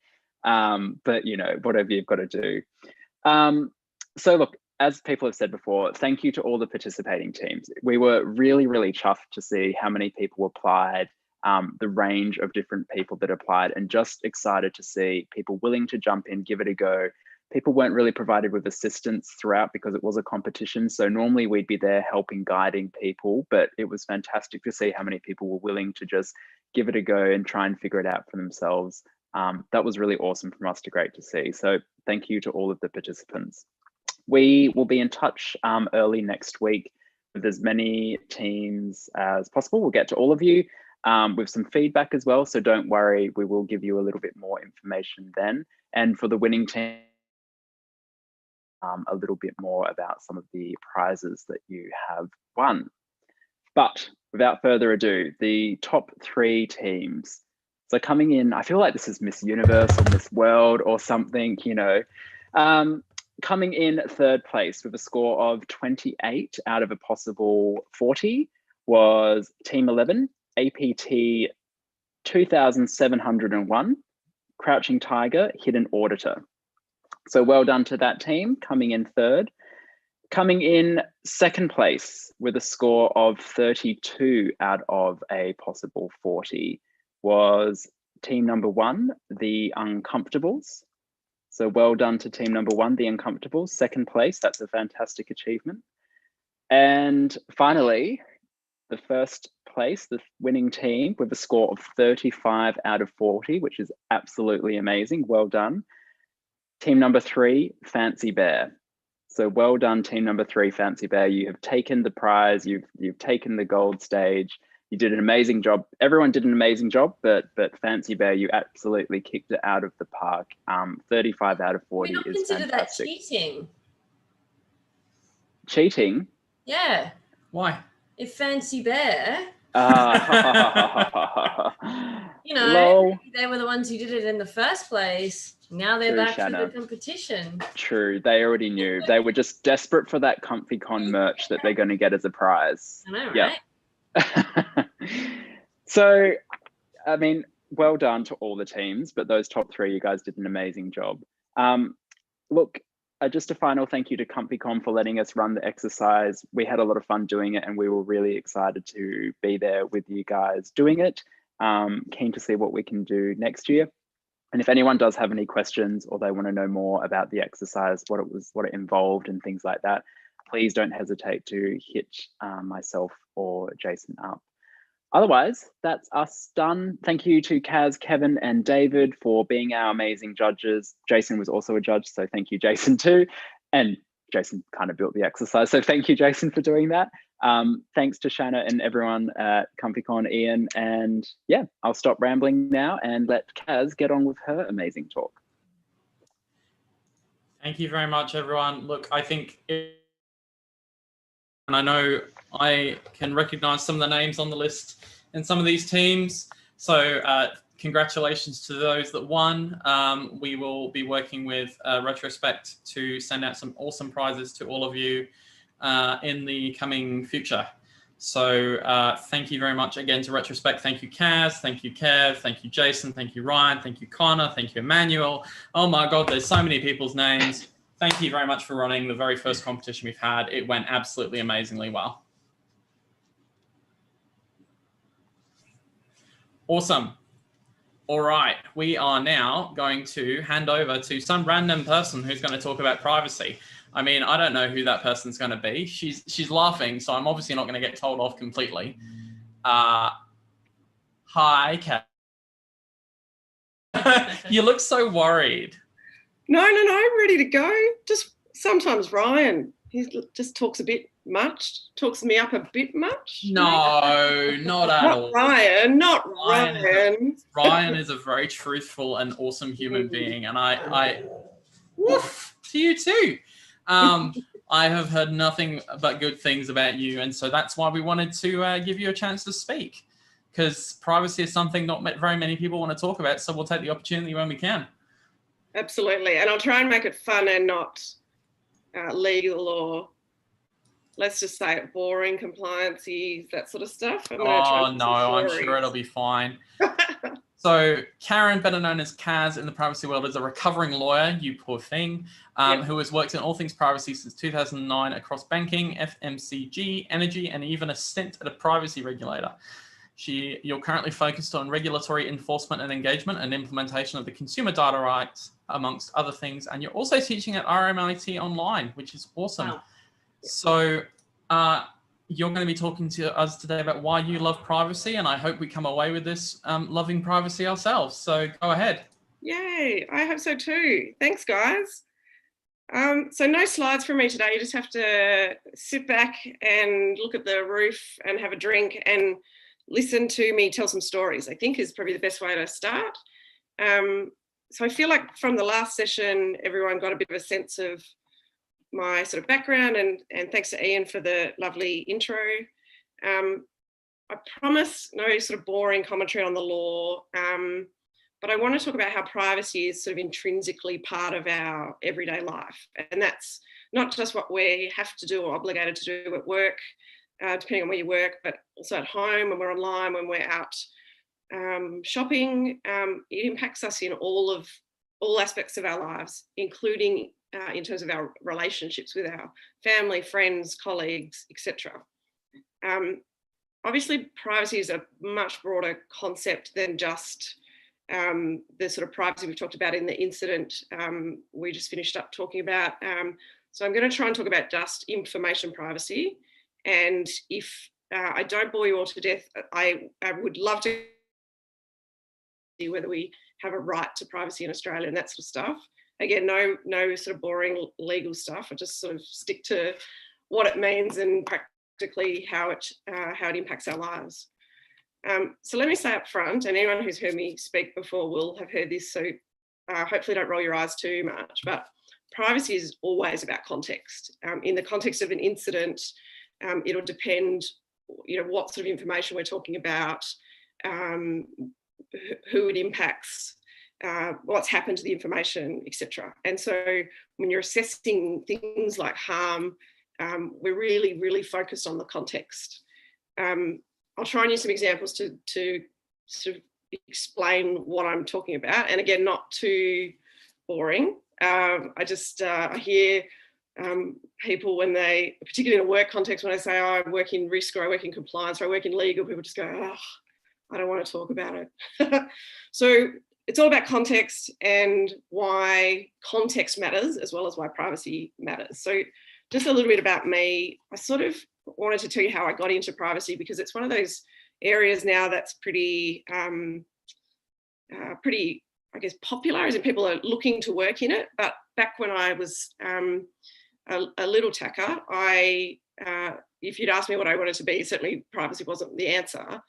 but you know, whatever you've got to do. So look, as people have said before, thank you to all the participating teams. We were really, really chuffed to see how many people applied, the range of different people that applied, and just excited to see people willing to jump in, give it a go, People weren't really provided with assistance throughout because it was a competition. So normally we'd be there helping, guiding people, but it was fantastic to see how many people were willing to just give it a go and try and figure it out for themselves. That was really awesome from us, great to see. So thank you to all of the participants. We will be in touch early next week with as many teams as possible. We'll get to all of you with some feedback as well. So don't worry, we will give you a little bit more information then. And for the winning team, a little bit more about some of the prizes that you have won. But without further ado, the top 3 teams. So coming in, I feel like this is Miss Universe or Miss World or something, you know. Coming in 3rd place with a score of 28 out of a possible 40 was Team 11, APT 2701, Crouching Tiger, Hidden Auditor. So well done to that team, coming in 3rd. Coming in 2nd place with a score of 32 out of a possible 40 was team number 1, the Uncomfortables. So well done to team number 1, the Uncomfortables, 2nd place. That's a fantastic achievement. And finally, the 1st place, the winning team with a score of 35 out of 40, which is absolutely amazing. Well done. Team number 3, Fancy Bear. So well done, team number 3, Fancy Bear. You have taken the prize, you've taken the gold stage. You did an amazing job. Everyone did an amazing job, but Fancy Bear, you absolutely kicked it out of the park. 35 out of 40 is consider fantastic. that cheating. Cheating? Yeah. Why? If Fancy Bear, you know, Lol. they were the ones who did it in the first place. Now they're True, back Shanna. for the competition. True, they already knew. They were just desperate for that ComfyCon merch that they're going to get as a prize. I know, Yeah. right? So, I mean, well done to all the teams, but those top 3, you guys did an amazing job. Look, just a final thank you to ComfyCon for letting us run the exercise. We had a lot of fun doing it and we were really excited to be there with you guys doing it. Keen to see what we can do next year. And if anyone does have any questions or they want to know more about the exercise, what it involved and things like that, please don't hesitate to hit myself or Jason up. Otherwise, that's us done. Thank you to Kaz, Kevin, and David for being our amazing judges. Jason was also a judge, so thank you, Jason, too. And Jason kind of built the exercise, so thank you, Jason, for doing that. Thanks to Shanna and everyone at ComfyCon, Ian. And yeah, I'll stop rambling now and let Kaz get on with her amazing talk. Thank you very much, everyone. Look, I think, and I know I can recognize some of the names on the list in some of these teams. So congratulations to those that won. We will be working with Retrospect to send out some awesome prizes to all of you in the coming future. So thank you very much again to Retrospect. Thank you, Kaz. Thank you, Kev. Thank you, Jason. Thank you, Ryan. Thank you, Connor. Thank you, Emmanuel. Oh my God, there's so many people's names. Thank you very much for running the very first competition we've had. It went absolutely amazingly well. Awesome. All right, we are now going to hand over to some random person who's going to talk about privacy. I mean, I don't know who that person's going to be. She's laughing, so I'm obviously not going to get told off completely. Hi, Kat. You look so worried. No, I'm ready to go. Just sometimes Ryan, he just talks a bit much, talks me up a bit much. No, not at all. Ryan. Ryan is a very truthful and awesome human being, and I woof to you too. I have heard nothing but good things about you, and so that's why we wanted to give you a chance to speak, because privacy is something not very many people want to talk about, so we'll take the opportunity when we can. Absolutely, and I'll try and make it fun and not legal or, let's just say it, boring, compliance-y, that sort of stuff. Oh no, I'm sure it'll be fine. So Karen, better known as Kaz in the privacy world, is a recovering lawyer, you poor thing, who has worked in all things privacy since 2009 across banking, FMCG, energy, and even a stint at a privacy regulator. You're currently focused on regulatory enforcement and engagement and implementation of the consumer data rights, amongst other things. And you're also teaching at RMIT Online, which is awesome. Wow. So you're going to be talking to us today about why you love privacy. And I hope we come away with this loving privacy ourselves. So go ahead. Yay, I hope so too. Thanks, guys. So no slides from me today. You just have to sit back and look at the roof and have a drink and listen to me tell some stories, I think is probably the best way to start. So I feel like from the last session, everyone got a bit of a sense of my sort of background, and thanks to Ian for the lovely intro. I promise no sort of boring commentary on the law, but I want to talk about how privacy is sort of intrinsically part of our everyday life. And that's not just what we have to do or obligated to do at work, depending on where you work, but also at home, when we're online, when we're out shopping. It impacts us in all aspects of our lives, including in terms of our relationships with our family, friends, colleagues, etc. Obviously, privacy is a much broader concept than just the sort of privacy we've talked about in the incident we just finished up talking about. So I'm going to try and talk about just information privacy. And if I don't bore you all to death, I would love to see whether we have a right to privacy in Australia and that sort of stuff. Again, no sort of boring legal stuff. I just sort of stick to what it means and practically how it impacts our lives. So let me say up front, and anyone who's heard me speak before will have heard this, so hopefully don't roll your eyes too much, but privacy is always about context. In the context of an incident, it'll depend, what sort of information we're talking about, who it impacts, what's happened to the information, etc. And so when you're assessing things like harm, we're really, really focused on the context. I'll try and use some examples to sort of explain what I'm talking about. And again, not too boring. I hear people when they, particularly in a work context, when I say, oh, I work in risk or I work in compliance or I work in legal, people just go, oh, I don't want to talk about it. So it's all about context and why context matters as well as why privacy matters. So just a little bit about me. I sort of wanted to tell you how I got into privacy because it's one of those areas now that's pretty, I guess, popular, as in people are looking to work in it. But back when I was a little tacker, if you'd asked me what I wanted to be, certainly privacy wasn't the answer.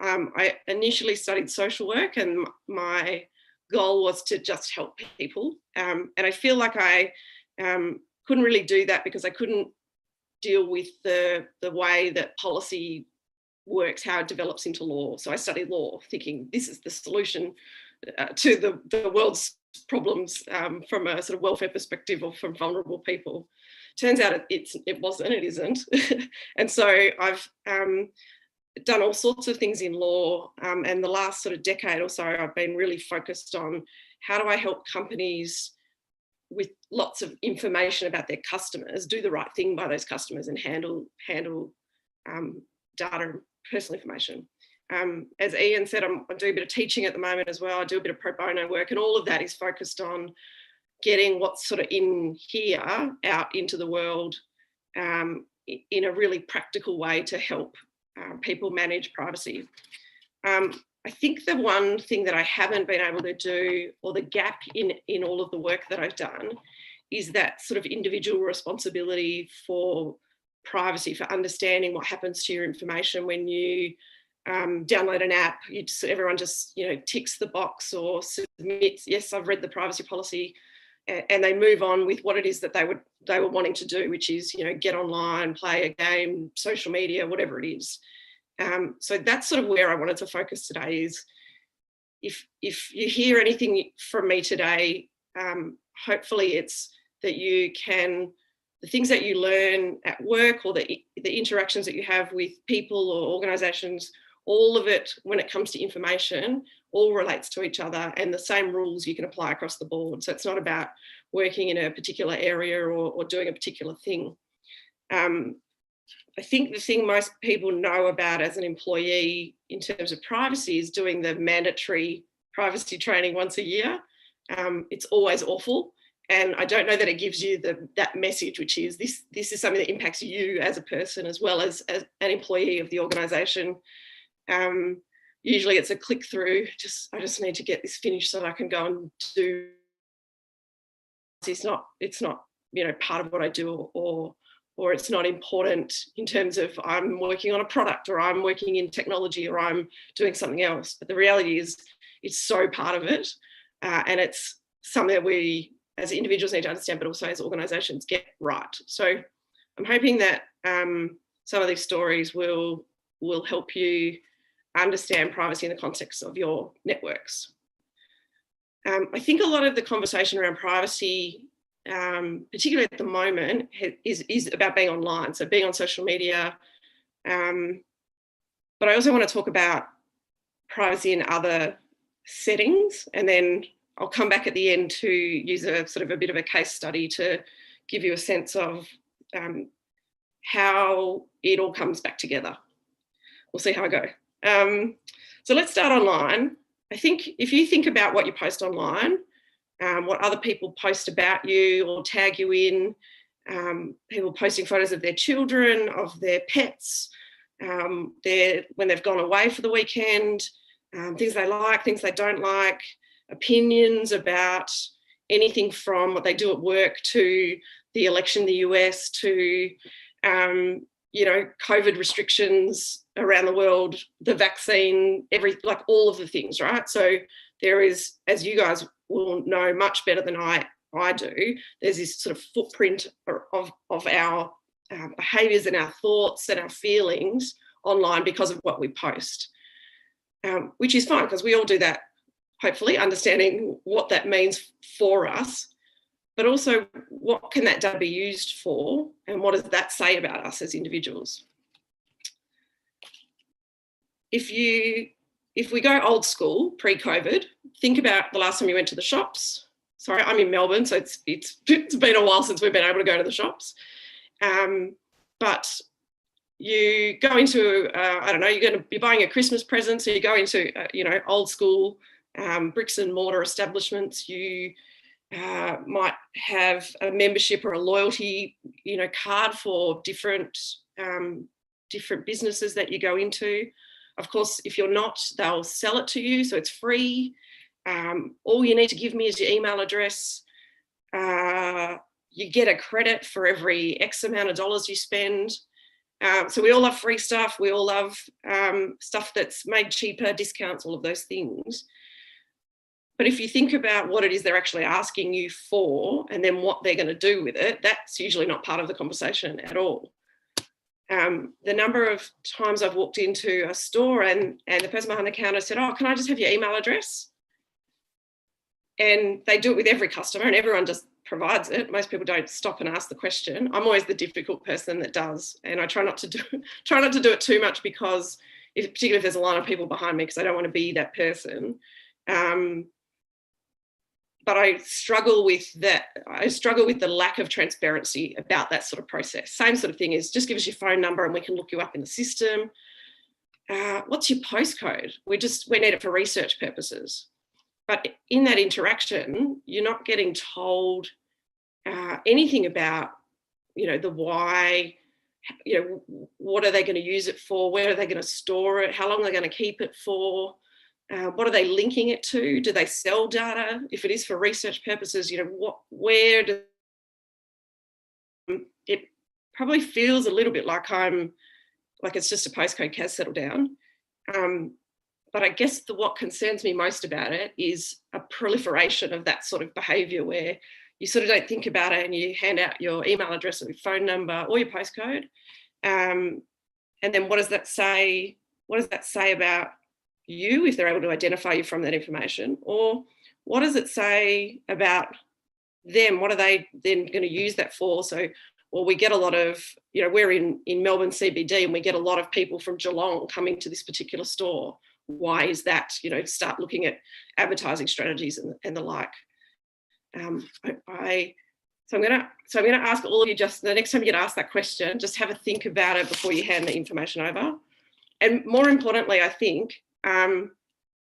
I initially studied social work and my goal was to just help people. And I feel like I couldn't really do that because I couldn't deal with the way that policy works, how it develops into law. So I studied law thinking this is the solution to the world's problems from a sort of welfare perspective or from vulnerable people. Turns out it wasn't, it isn't. And so I've done all sorts of things in law, and the last sort of decade or so I've been really focused on how do I help companies with lots of information about their customers do the right thing by those customers and handle data and personal information. As Ian said, I'm doing a bit of teaching at the moment as well. I do a bit of pro bono work, and all of that is focused on getting what's sort of in here out into the world in a really practical way to help people manage privacy. I think the one thing that I haven't been able to do, or the gap in all of the work that I've done, is that sort of individual responsibility for privacy, for understanding what happens to your information when you download an app. Everyone just ticks the box or submits, yes, I've read the privacy policy, and they move on with what it is that they were wanting to do, which is get online, play a game, social media, whatever it is. So that's sort of where I wanted to focus today. Is if you hear anything from me today, hopefully it's that the things that you learn at work or the interactions that you have with people or organisations, all of it when it comes to information all relates to each other, and the same rules you can apply across the board. So it's not about working in a particular area or doing a particular thing. I think the thing most people know about as an employee in terms of privacy is doing the mandatory privacy training once a year. It's always awful. And I don't know that it gives you that message, which is this is something that impacts you as a person as well as an employee of the organisation. Usually it's a click through, I just need to get this finished so that I can go and do. It's not part of what I do, or it's not important in terms of I'm working on a product or I'm working in technology or I'm doing something else. But the reality is it's so part of it, and it's something that we as individuals need to understand, but also as organisations get right. So I'm hoping that some of these stories will help you understand privacy in the context of your networks. I think a lot of the conversation around privacy, particularly at the moment, is about being online, so being on social media. But I also want to talk about privacy in other settings, and then I'll come back at the end to use a sort of a bit of a case study to give you a sense of how it all comes back together. We'll see how I go. So let's start online. I think if you think about what you post online, what other people post about you or tag you in, people posting photos of their children, of their pets, when they've gone away for the weekend, things they like, things they don't like, opinions about anything from what they do at work to the election in the US to, COVID restrictions around the world, the vaccine, all of the things, right? So there is, as you guys will know much better than I do, there's this sort of footprint of our behaviours and our thoughts and our feelings online because of what we post, which is fine because we all do that, hopefully, understanding what that means for us, but also what can that data be used for and what does that say about us as individuals? If we go old school, pre-COVID, think about the last time you went to the shops. Sorry, I'm in Melbourne, so it's been a while since we've been able to go to the shops. But you go into, I don't know, you're going to be buying a Christmas present, so you go into, old school bricks and mortar establishments. You might have a membership or a loyalty, card for different businesses that you go into. Of course, if you're not, they'll sell it to you, so it's free. All you need to give me is your email address. You get a credit for every X amount of dollars you spend. So we all love free stuff. We all love stuff that's made cheaper, discounts, all of those things. But if you think about what it is they're actually asking you for and then what they're going to do with it, that's usually not part of the conversation at all. The number of times I've walked into a store and the person behind the counter said, "Oh, can I just have your email address?" And they do it with every customer and everyone just provides it. Most people don't stop and ask the question. I'm always the difficult person that does, and I try not to do it too much because particularly if there's a line of people behind me, because I don't want to be that person. But I struggle with that. I struggle with the lack of transparency about that sort of process. Same sort of thing is just give us your phone number and we can look you up in the system. What's your postcode? We need it for research purposes. But in that interaction, you're not getting told anything about, the why, what are they going to use it for? Where are they going to store it? How long are they going to keep it for? What are they linking it to? Do they sell data? If it is for research purposes, it probably feels a little bit like it's just a postcode, Kaz, settle down. But I guess what concerns me most about it is a proliferation of that sort of behaviour where you sort of don't think about it and you hand out your email address or your phone number or your postcode. And then what does that say? What does that say about you if they're able to identify you from that information? Or what does it say about them? What are they then going to use that for? So, we get a lot of, we're in Melbourne CBD and we get a lot of people from Geelong coming to this particular store. Why is that? Start looking at advertising strategies and the like. So I'm gonna ask all of you, just the next time you get asked that question, just have a think about it before you hand the information over. And more importantly, I think,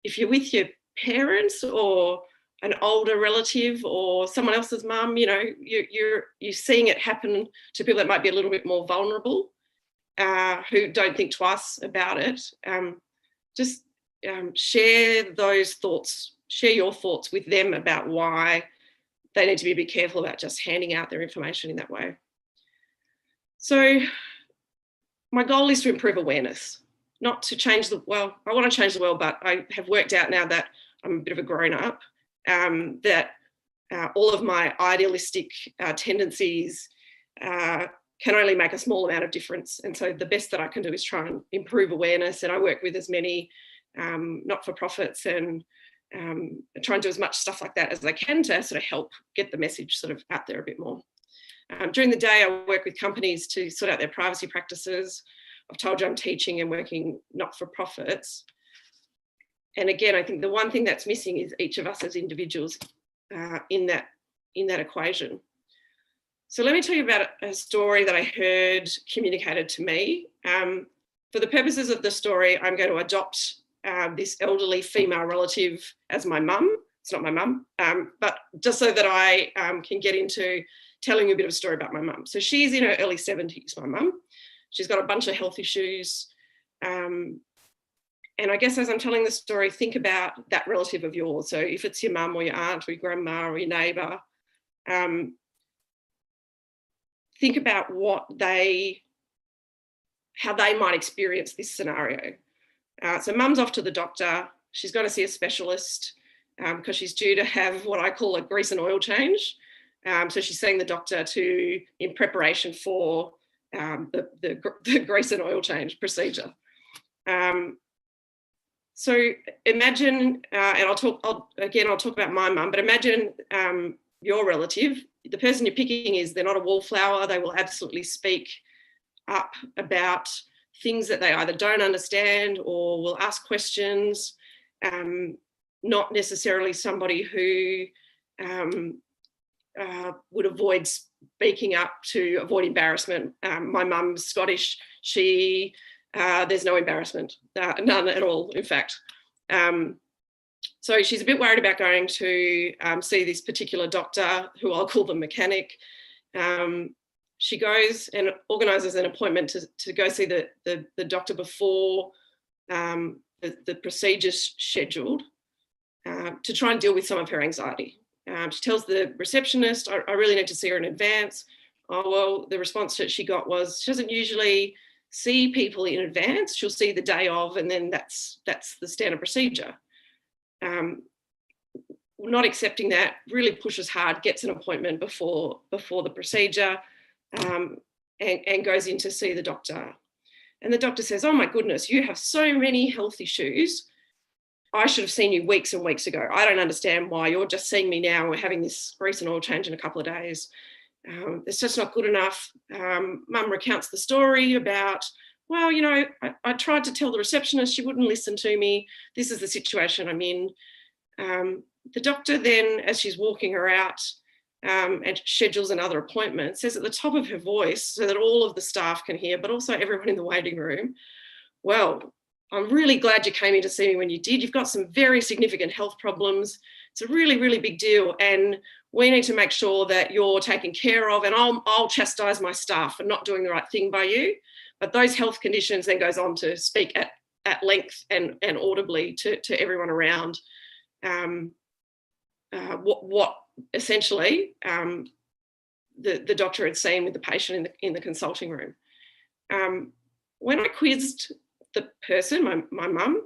if you're with your parents or an older relative or someone else's mum, you know, you're seeing it happen to people that might be a little bit more vulnerable, who don't think twice about it. Just share those thoughts, share your thoughts with them about why they need to be a bit careful about just handing out their information in that way. So my goal is to improve awareness, not to change the, well, I want to change the world, but I have worked out now that I'm a bit of a grown up, that all of my idealistic tendencies can only make a small amount of difference. And so the best that I can do is try and improve awareness. And I work with as many not-for-profits and try and do as much stuff like that as I can to sort of help get the message sort of out there a bit more. During the day, I work with companies to sort out their privacy practices. I've told you I'm teaching and working not-for-profits. And again, I think the one thing that's missing is each of us as individuals in that equation. So let me tell you about a story that I heard communicated to me. For the purposes of the story, I'm going to adopt this elderly female relative as my mum. It's not my mum, but just so that I can get into telling you a bit of a story about my mum. So she's in her early 70s, my mum. She's got a bunch of health issues. And I guess as I'm telling the story, think about that relative of yours. So if it's your mum or your aunt or your grandma or your neighbour, think about how they might experience this scenario. So mum's off to the doctor. She's going to see a specialist because she's due to have what I call a grease and oil change. So she's seeing the doctor in preparation for the grease and oil change procedure. So imagine, and I'll talk about my mum, but imagine your relative. The person you're picking they're not a wallflower. They will absolutely speak up about things that they either don't understand or will ask questions. Not necessarily somebody who would avoid speaking up to avoid embarrassment. My mum's Scottish. There's no embarrassment, none at all, in fact. So she's a bit worried about going to see this particular doctor, who I'll call the mechanic. She goes and organises an appointment to go see the doctor before the procedure's scheduled to try and deal with some of her anxiety. She tells the receptionist, I really need to see her in advance. Oh, well, the response that she got was she doesn't usually see people in advance. She'll see the day of, and then that's the standard procedure. Not accepting that, really pushes hard, gets an appointment before the procedure, and goes in to see the doctor. And the doctor says, oh my goodness, you have so many health issues. I should have seen you weeks and weeks ago. I don't understand why you're just seeing me now. We're having this grease and oil change in a couple of days. It's just not good enough. Mum recounts the story about, well, you know, I tried to tell the receptionist, she wouldn't listen to me. This is the situation I'm in. The doctor then, as she's walking her out and schedules another appointment, says at the top of her voice so that all of the staff can hear, but also everyone in the waiting room, well, I'm really glad you came in to see me when you did. You've got some very significant health problems. It's a really, really big deal. And we need to make sure that you're taken care of, and I'll chastise my staff for not doing the right thing by you. But those health conditions, then goes on to speak at length and audibly to everyone around what essentially the doctor had seen with the patient in the consulting room. When I quizzed the person, my mum,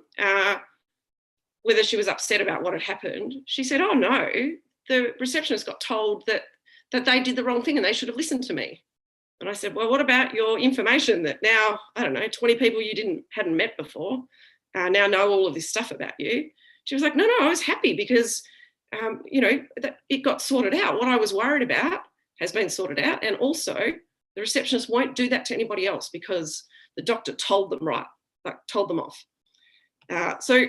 whether she was upset about what had happened, she said, oh no, the receptionist got told that they did the wrong thing and they should have listened to me. And I said, well, what about your information that now, I don't know, 20 people you hadn't met before now know all of this stuff about you? She was like, no, I was happy because, you know, that it got sorted out. What I was worried about has been sorted out. And also the receptionist won't do that to anybody else because the doctor told them told them off. So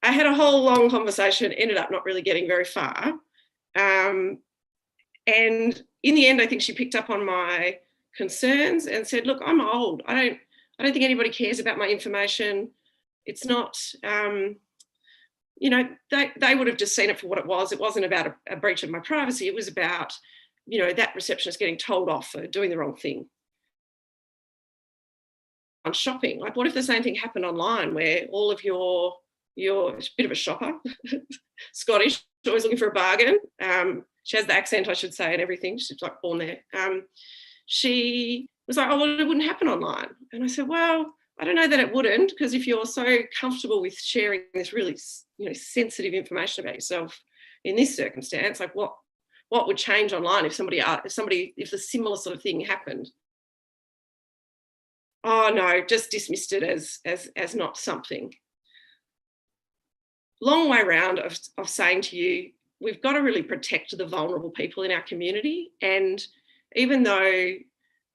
I had a whole long conversation, ended up not really getting very far. And in the end, I think she picked up on my concerns and said, look, I'm old. I don't think anybody cares about my information. It's not, you know, they would have just seen it for what it was. It wasn't about a breach of my privacy. It was about, you know, that receptionist getting told off for doing the wrong thing. On shopping, like what if the same thing happened online where all of you're a bit of a shopper, Scottish, always looking for a bargain. She has the accent, I should say, and everything. She's like born there. She was like, oh, well, it wouldn't happen online. And I said, well, I don't know that it wouldn't, because if you're so comfortable with sharing this really, you know, sensitive information about yourself in this circumstance, like what would change online if a similar sort of thing happened? Oh no, just dismissed it as not something. Long way round of saying to you, we've got to really protect the vulnerable people in our community. And even though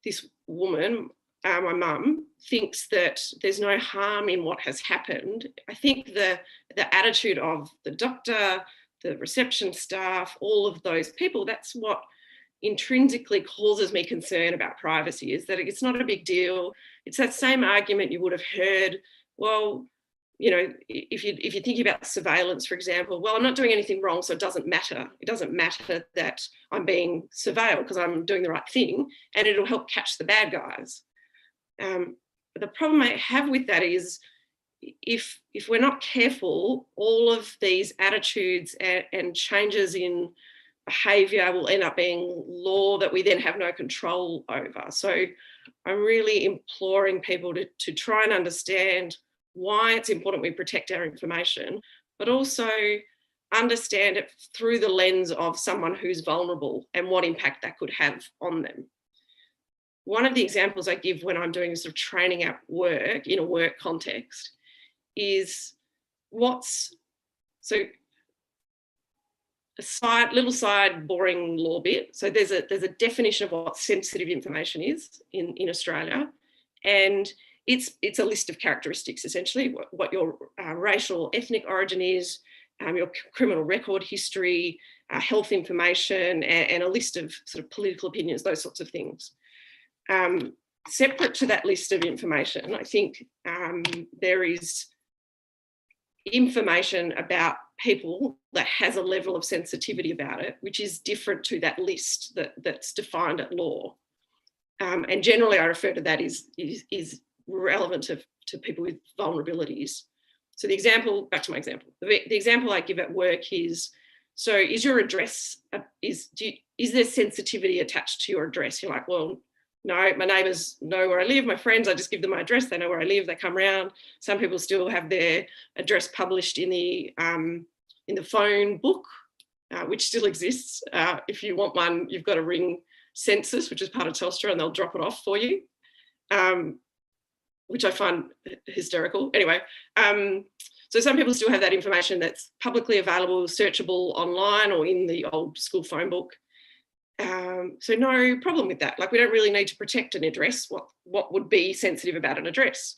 this woman, my mum, thinks that there's no harm in what has happened, I think the attitude of the doctor, the reception staff, all of those people, that's what intrinsically causes me concern about privacy, is that it's not a big deal. It's that same argument you would have heard, well, you know, if you're thinking about surveillance, for example, well, I'm not doing anything wrong, so it doesn't matter. It doesn't matter that I'm being surveilled because I'm doing the right thing, and it'll help catch the bad guys. The problem I have with that is if we're not careful, all of these attitudes and changes in behaviour will end up being law that we then have no control over. So I'm really imploring people to try and understand why it's important we protect our information, but also understand it through the lens of someone who's vulnerable and what impact that could have on them. One of the examples I give when I'm doing sort of training at work, in a work context, is a little side boring law bit. So there's a definition of what sensitive information is in Australia, and it's a list of characteristics, essentially, what your racial, ethnic origin is, your criminal record history, health information, and a list of sort of political opinions, those sorts of things. Separate to that list of information, I think there is information about people that has a level of sensitivity about it, which is different to that list that's defined at law. And generally I refer to that is relevant to people with vulnerabilities. So the example, back to my example, the example I give at work is, so is your address, is there sensitivity attached to your address? You're like, well, no, my neighbours know where I live, my friends, I just give them my address, they know where I live, they come round. Some people still have their address published in the phone book, which still exists. If you want one, you've got to ring Census, which is part of Telstra, and they'll drop it off for you, which I find hysterical. Anyway, so some people still have that information that's publicly available, searchable online or in the old school phone book. So no problem with that. Like, we don't really need to protect an address. What would be sensitive about an address?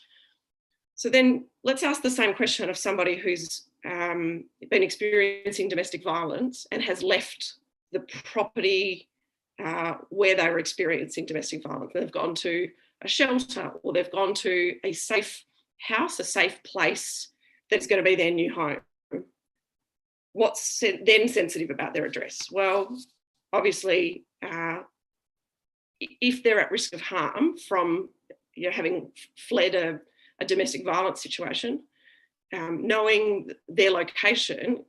So then let's ask the same question of somebody who's been experiencing domestic violence and has left the property where they were experiencing domestic violence. They've gone to a shelter, or they've gone to a safe house, a safe place that's going to be their new home. What's then sensitive about their address? Well, obviously, if they're at risk of harm from having fled a domestic violence situation, knowing their location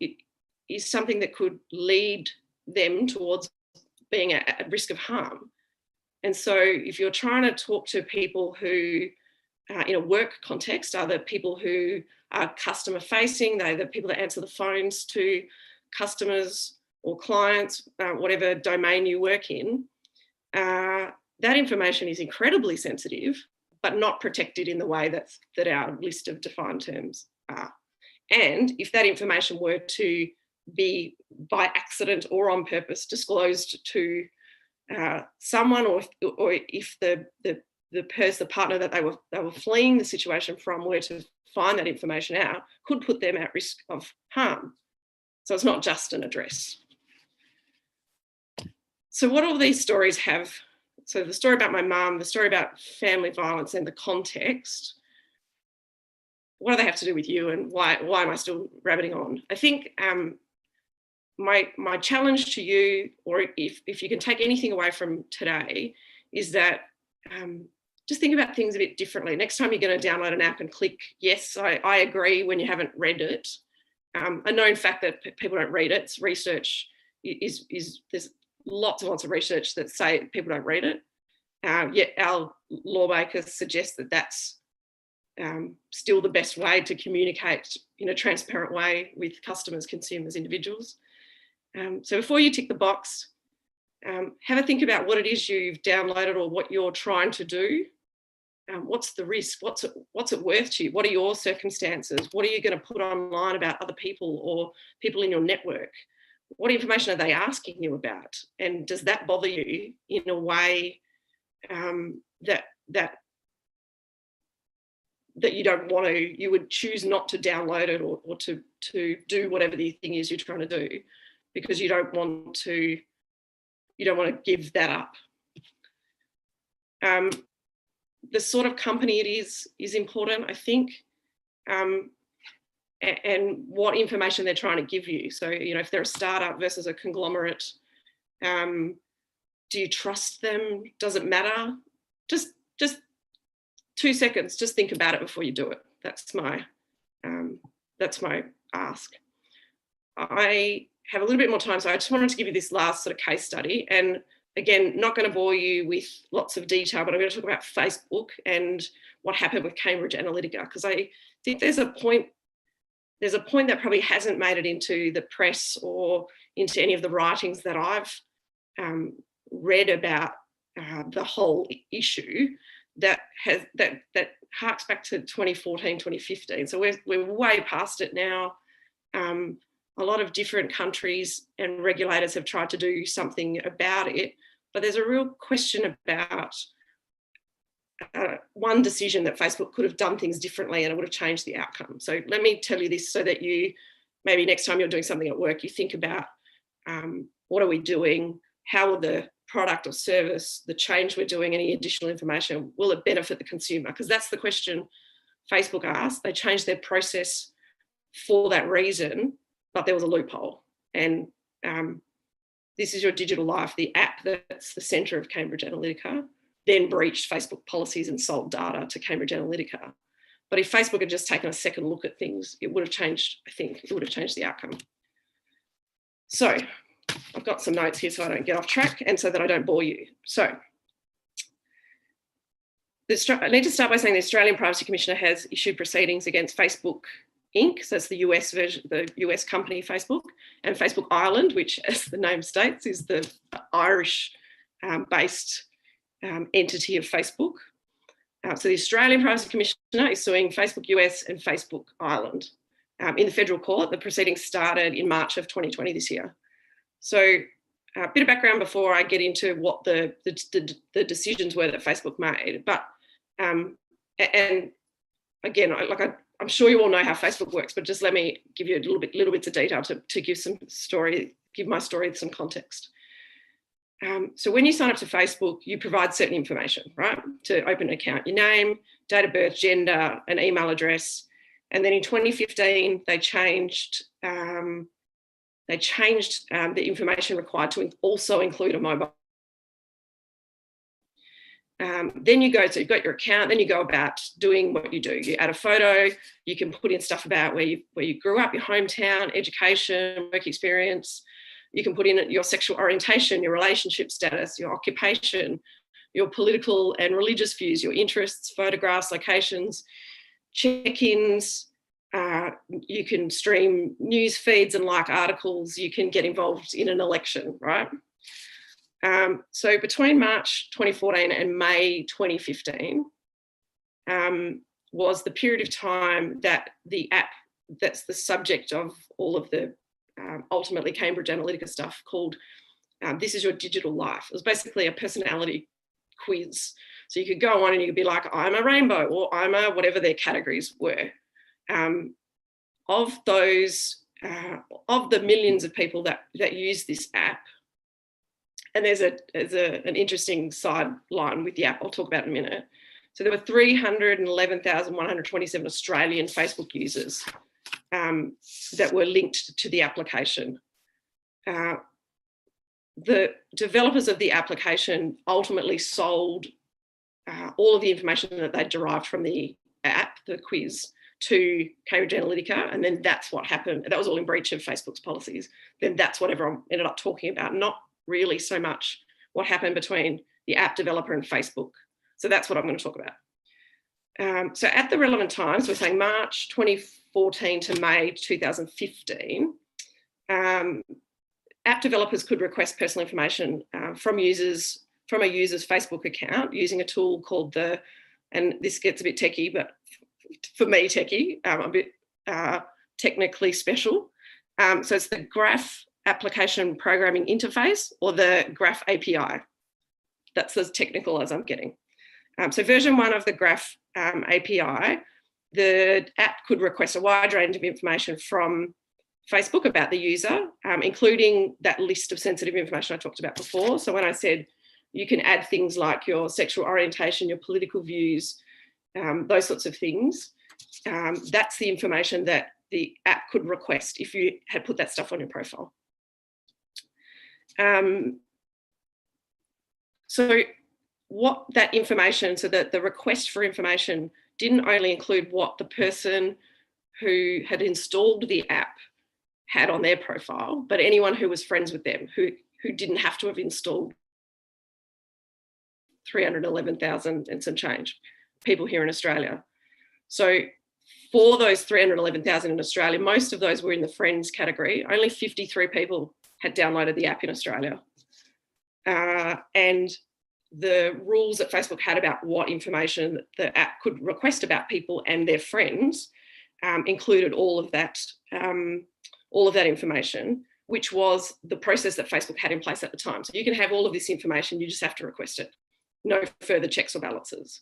is something that could lead them towards being at risk of harm. And so if you're trying to talk to people who, in a work context, are the people who are customer facing, they're the people that answer the phones to customers or clients, whatever domain you work in, that information is incredibly sensitive, but not protected in the way that our list of defined terms are. And if that information were to be by accident or on purpose disclosed to someone, or if the partner that they were fleeing the situation from were to find that information out, could put them at risk of harm. So it's not just an address. So what all these stories have, so the story about my mum, the story about family violence and the context, what do they have to do with you, and why am I still rabbiting on? I think my challenge to you, or if you can take anything away from today, is that just think about things a bit differently. Next time you're going to download an app and click yes, I agree when you haven't read it. A known fact that people don't read it. It's research is there's lots and lots of research that say people don't read it. Yet our lawmakers suggest that that's still the best way to communicate in a transparent way with customers, consumers, individuals. So before you tick the box, have a think about what it is you've downloaded or what you're trying to do. What's the risk? What's it worth to you? What are your circumstances? What are you going to put online about other people or people in your network? What information are they asking you about? And does that bother you in a way that you don't want to, you would choose not to download it or to do whatever the thing is you're trying to do, because you don't want to give that up. The sort of company it is important, I think, and what information they're trying to give you. So, if they're a startup versus a conglomerate, do you trust them? Does it matter? Just 2 seconds, just think about it before you do it. That's my ask. I have a little bit more time, so I just wanted to give you this last sort of case study. And again, not going to bore you with lots of detail, but I'm going to talk about Facebook and what happened with Cambridge Analytica, because I think there's a point that probably hasn't made it into the press or into any of the writings that I've read about the whole issue that harks back to 2014, 2015. So we're way past it now. A lot of different countries and regulators have tried to do something about it, but there's a real question about one decision that Facebook could have done things differently and it would have changed the outcome. So let me tell you this so that you, maybe next time you're doing something at work, you think about what are we doing? How will the product or service, the change we're doing, any additional information, will it benefit the consumer? Because that's the question Facebook asked. They changed their process for that reason, but there was a loophole. And This Is Your Digital Life, the app that's the centre of Cambridge Analytica, then breached Facebook policies and sold data to Cambridge Analytica. But if Facebook had just taken a second look at things, it would have changed, I think, it would have changed the outcome. So I've got some notes here so I don't get off track and so that I don't bore you. So I need to start by saying the Australian Privacy Commissioner has issued proceedings against Facebook Inc., so that's the US version, the US company Facebook, and Facebook Ireland, which, as the name states, is the Irish-based entity of Facebook. So the Australian Privacy Commissioner is suing Facebook US and Facebook Ireland in the federal court. The proceedings started in March of 2020 this year. So a bit of background before I get into what the decisions were that Facebook made. But and again, I'm sure you all know how Facebook works, but just let me give you little bits of detail to give my story some context. So when you sign up to Facebook, you provide certain information, right? To open an account, your name, date of birth, gender, an email address. And then in 2015, they changed the information required to also include a mobile. Then you've got your account, then you go about doing what you do. You add a photo, you can put in stuff about where you grew up, your hometown, education, work experience. You can put in your sexual orientation, your relationship status, your occupation, your political and religious views, your interests, photographs, locations, check-ins. You can stream news feeds and like articles. You can get involved in an election, right? So between March 2014 and May 2015 was the period of time that the app that's the subject of all of the ultimately Cambridge Analytica stuff called This Is Your Digital Life. It was basically a personality quiz. So you could go on and you could be like, I'm a rainbow, or I'm a whatever their categories were. Of those, of the millions of people that use this app, and there's an interesting sideline with the app I'll talk about in a minute. So there were 311,127 Australian Facebook users that were linked to the application. The developers of the application ultimately sold all of the information that they derived from the app, the quiz, to Cambridge Analytica, and then that's what happened. That was all in breach of Facebook's policies. Then that's what everyone ended up talking about, not really so much what happened between the app developer and Facebook. So that's what I'm going to talk about. So at the relevant times, we're saying March 2014 to May 2015, app developers could request personal information from a user's Facebook account using a tool called and this gets a bit techie, but for me techie, a bit technically special. So it's the Graph Application Programming Interface, or the Graph API. That's as technical as I'm getting. So version 1 of the Graph API, the app could request a wide range of information from Facebook about the user, including that list of sensitive information I talked about before. So when I said you can add things like your sexual orientation, your political views, those sorts of things, that's the information that the app could request if you had put that stuff on your profile. So what that information, so that the request for information didn't only include what the person who had installed the app had on their profile, but anyone who was friends with them, who didn't have to have installed 311,000 and some change people here in Australia. So for those 311,000 in Australia, most of those were in the friends category. Only 53 people had downloaded the app in Australia. And the rules that Facebook had about what information the app could request about people and their friends included all of that information, which was the process that Facebook had in place at the time. So you can have all of this information, you just have to request it. No further checks or balances.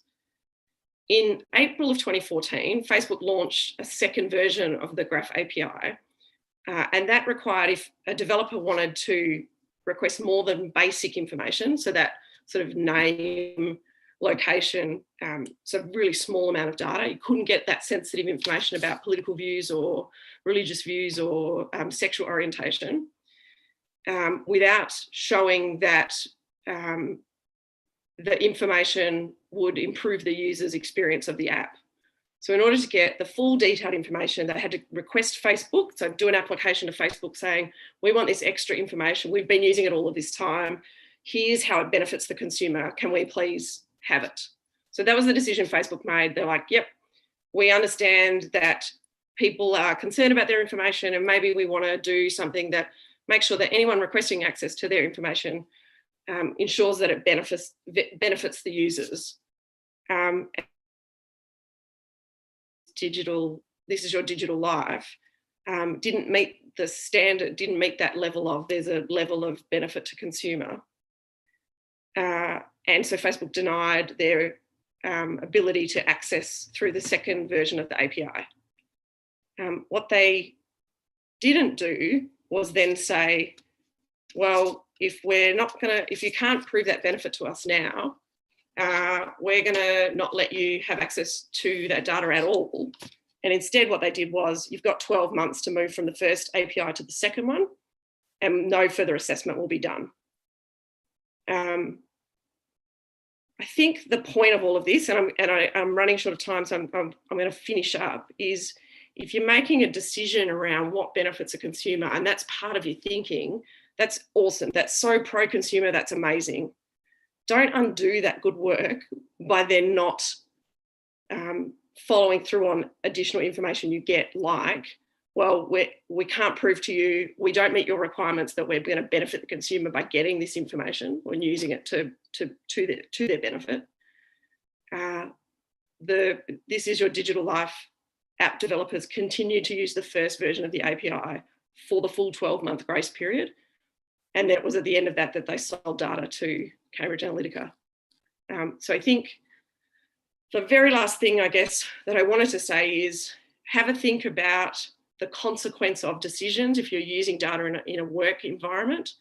In April of 2014, Facebook launched a second version of the Graph API, and that required, if a developer wanted to request more than basic information, so that sort of name, location, so really small amount of data, you couldn't get that sensitive information about political views or religious views or sexual orientation without showing that the information would improve the user's experience of the app. So in order to get the full detailed information, they had to request Facebook, so do an application to Facebook saying, we want this extra information. We've been using it all of this time. Here's how it benefits the consumer. Can we please have it? So that was the decision Facebook made. They're like, yep, we understand that people are concerned about their information, and maybe we want to do something that makes sure that anyone requesting access to their information ensures that it benefits the users. This is your digital life, didn't meet the standard, didn't meet that level of, there's a level of benefit to consumer. And so Facebook denied their ability to access through the second version of the API. What they didn't do was then say, well, if you can't prove that benefit to us now, we're going to not let you have access to that data at all. And instead what they did was, you've got 12 months to move from the first API to the second one, and no further assessment will be done. I think the point of all of this, and I'm running short of time, so I'm going to finish up, is if you're making a decision around what benefits a consumer, and that's part of your thinking, that's awesome. That's so pro-consumer, that's amazing. Don't undo that good work by then not following through on additional information you get, like, well, we can't prove to you, we don't meet your requirements that we're going to benefit the consumer by getting this information or using it to their benefit. This is your digital life. App developers continue to use the first version of the API for the full 12-month grace period. And that was at the end of that they sold data to Cambridge Analytica. So I think the very last thing, I guess, that I wanted to say is have a think about the consequence of decisions if you're using data in a work environment.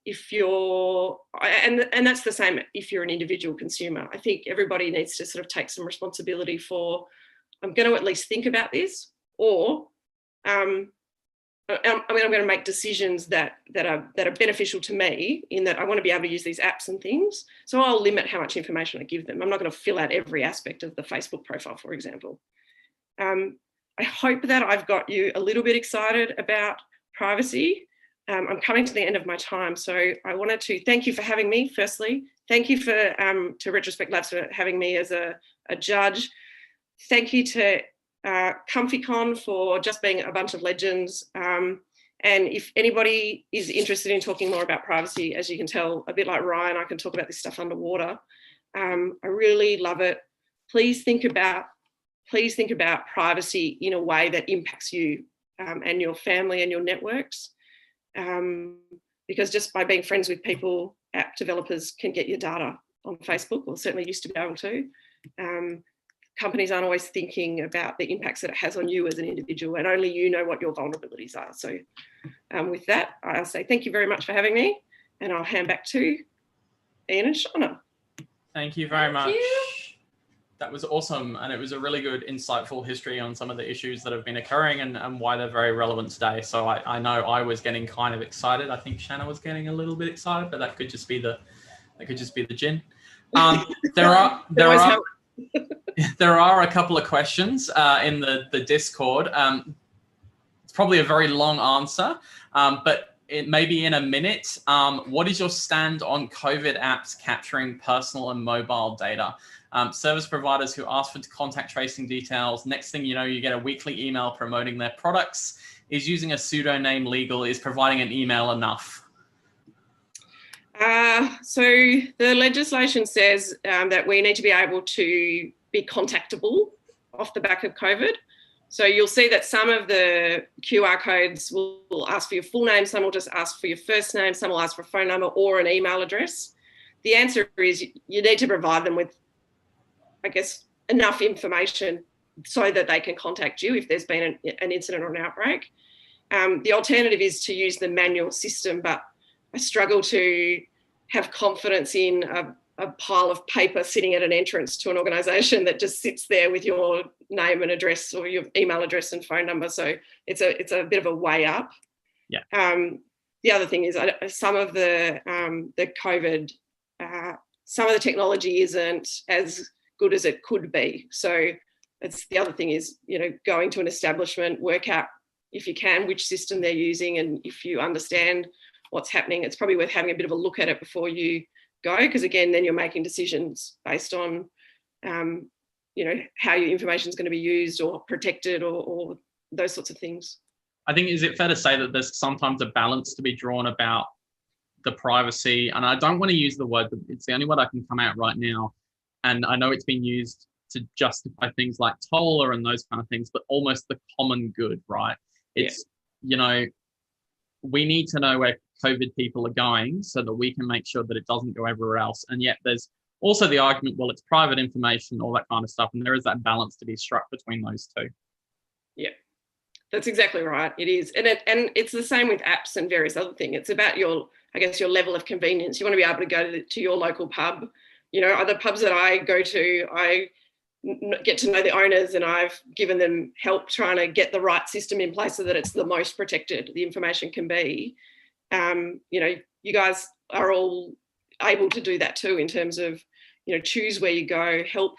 if you're, and that's the same if you're an individual consumer. I think everybody needs to sort of take some responsibility for, I'm going to at least think about this, or I'm going to make decisions that are beneficial to me, in that I want to be able to use these apps and things. So I'll limit how much information I give them. I'm not going to fill out every aspect of the Facebook profile, for example. I hope that I've got you a little bit excited about privacy. I'm coming to the end of my time, so I wanted to thank you for having me. Firstly, thank you to Retrospect Labs for having me as a judge. Thank you to ComfyCon for just being a bunch of legends. And if anybody is interested in talking more about privacy, as you can tell, a bit like Ryan, I can talk about this stuff underwater. I really love it. Please think about privacy in a way that impacts you and your family and your networks. Because just by being friends with people, app developers can get your data on Facebook, or certainly used to be able to. Companies aren't always thinking about the impacts that it has on you as an individual, and only you know what your vulnerabilities are. So with that, I'll say thank you very much for having me, and I'll hand back to Ian and Shauna. Thank you very much. That was awesome. And it was a really good, insightful history on some of the issues that have been occurring and why they're very relevant today. So I know I was getting kind of excited. I think Shanna was getting a little bit excited, but that could just be the gin. There are a couple of questions in the Discord. It's probably a very long answer, but it may be in a minute. What is your stand on COVID apps capturing personal and mobile data? Service providers who ask for contact tracing details. Next thing you know, you get a weekly email promoting their products. Is using a pseudonym legal? Is providing an email enough? So the legislation says that we need to be able to be contactable off the back of COVID. So you'll see that some of the QR codes will ask for your full name, some will just ask for your first name, some will ask for a phone number or an email address. The answer is you need to provide them with, I guess, enough information so that they can contact you if there's been an incident or an outbreak. The alternative is to use the manual system, but I struggle to have confidence in a pile of paper sitting at an entrance to an organisation that just sits there with your name and address, or your email address and phone number. So it's a bit of a way up. Yeah. The other thing is some of the COVID, some of the technology isn't as good as it could be. So it's the other thing is, going to an establishment, work out if you can which system they're using, and if you understand what's happening, it's probably worth having a bit of a look at it before you go, because again, then you're making decisions based on how your information is going to be used or protected or those sorts of things. I think, is it fair to say that there's sometimes a balance to be drawn about the privacy? And I don't want to use the word, but it's the only word I can come out right now. And I know it's been used to justify things like Toller and those kind of things, but almost the common good, right? It's, we need to know where COVID people are going so that we can make sure that it doesn't go everywhere else. And yet there's also the argument, well, it's private information, all that kind of stuff. And there is that balance to be struck between those two. Yeah, that's exactly right. It is. And it's the same with apps and various other things. It's about your level of convenience. You want to be able to go to your local pub. Other pubs that I go to, I get to know the owners, and I've given them help trying to get the right system in place so that it's the most protected the information can be. You guys are all able to do that too, in terms of, choose where you go, help.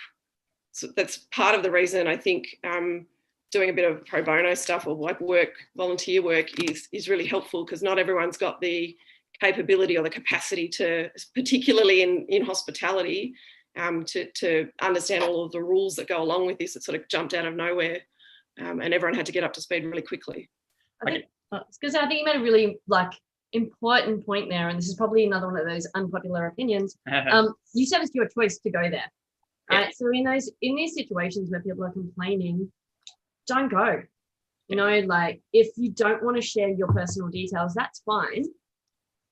So that's part of the reason I think doing a bit of pro bono stuff or like volunteer work is really helpful, because not everyone's got the capability or the capacity to, particularly in hospitality, to understand all of the rules that go along with this. It sort of jumped out of nowhere, and everyone had to get up to speed really quickly. I think you made a really important point there, and this is probably another one of those unpopular opinions. You said it's your choice to go there, right? So in these situations where people are complaining, don't go. If you don't want to share your personal details, that's fine,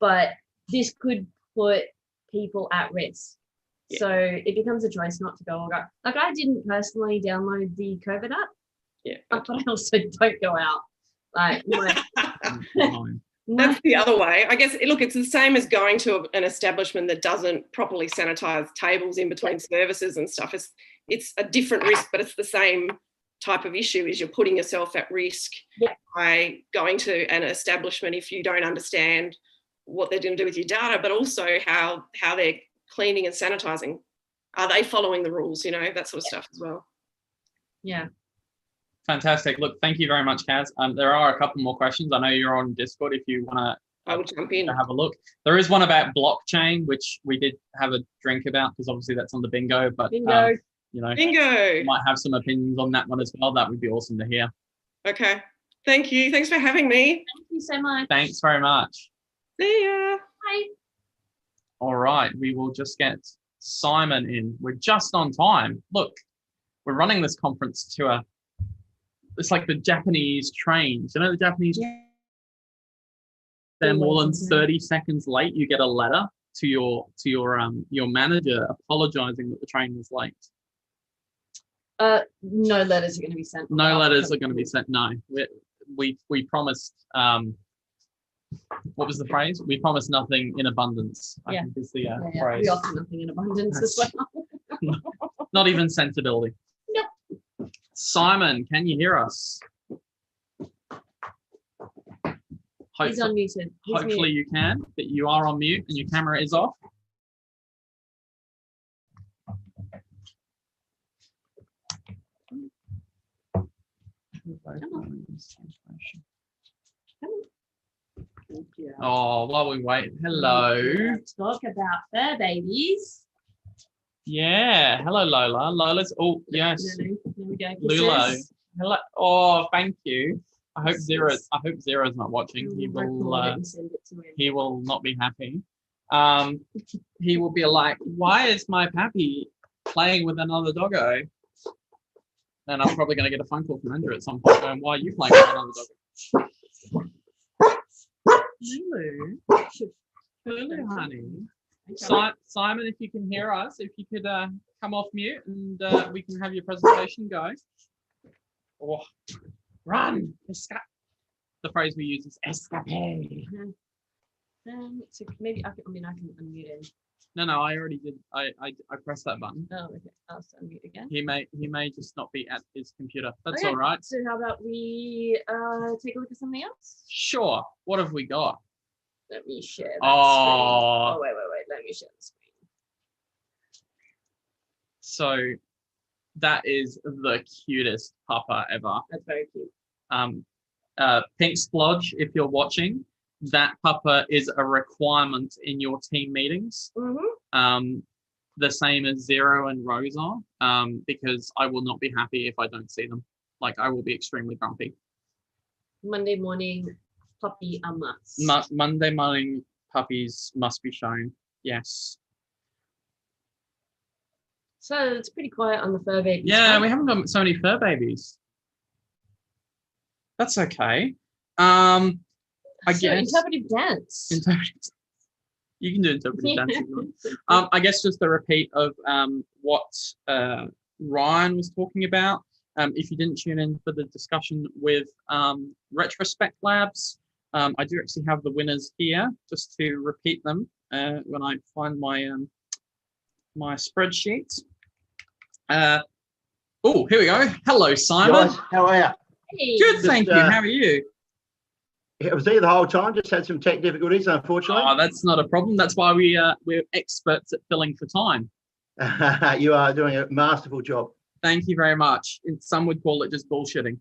but this could put people at risk. Yeah. So it becomes a choice not to go or go. I didn't personally download the COVID app, but I also don't go out. That's the other way. I guess, look, it's the same as going to an establishment that doesn't properly sanitize tables in between services and stuff. It's a different risk, but it's the same type of issue. Is you're putting yourself at risk by going to an establishment if you don't understand what they're going to do with your data, but also how they're cleaning and sanitizing. Are they following the rules? You know, that sort of stuff as well. Yeah. Fantastic. Look, thank you very much, Kaz. There are a couple more questions. I know you're on Discord if you want to I will jump in. have a look. There is one about blockchain, which we did have a drink about because obviously that's on the bingo. But Bingo. you know, Bingo. you might have some opinions on that one as well. That would be awesome to hear. Okay. Thank you. Thanks for having me. Thank you so much. Thanks very much. See ya. Bye. All right, we will just get Simon in. We're just on time. Look, we're running this conference to it's like the Japanese trains. You know the Japanese? They're more than 30 seconds late. You get a letter to your manager apologizing that the train was late. No letters are going to be sent. No letters are going to be sent. No, we promised. What was the phrase? We promised nothing in abundance. I think is the phrase. We offer nothing in abundance as well. Not even sensibility. Nope. Simon, can you hear us? He's unmuted. Hopefully you can, but you are on mute and your camera is off. Oh, while we wait, hello. Let's talk about fur babies. Yeah, hello Lola. Lola's, oh yes. There we go. Lula. Hello. Oh, thank you. I hope Zero's not watching. He will not be happy. He will be like, why is my pappy playing with another doggo? And I'm probably going to get a phone call from Andrew at some point going, why are you playing with another doggo? Lulu, honey. Simon, if you can hear us, if you could come off mute and we can have your presentation go. Oh, run! The phrase we use is escape. So maybe I can unmute him. No, I already did. I pressed that button. Oh, okay. I'll unmute again. He may just not be at his computer. That's okay. all right. So how about we take a look at something else? Sure. What have we got? Let me share that screen. Oh, wait. Let me share the screen. So that is the cutest pupper ever. That's very cute. Pink Splodge, if you're watching, that pupper is a requirement in your team meetings. Mm-hmm. The same as Zero and Rosa, because I will not be happy if I don't see them. Like, I will be extremely grumpy. Monday morning puppy a must. Monday morning puppies must be shown. Yes. So it's pretty quiet on the fur babies. Yeah, we haven't got so many fur babies. That's okay. I guess interpretive dance. You can do interpretive dance if you want. I guess just a repeat of what Ryan was talking about. If you didn't tune in for the discussion with Retrospect Labs, I do actually have the winners here, just to repeat them when I find my my spreadsheet. Oh, here we go. Hello, Simon. Guys, how are you? Hey. Good, thank you. How are you? I was there the whole time, just had some tech difficulties, unfortunately. Oh, that's not a problem. That's why we're experts at filling for time. You are doing a masterful job. Thank you very much. Some would call it just bullshitting.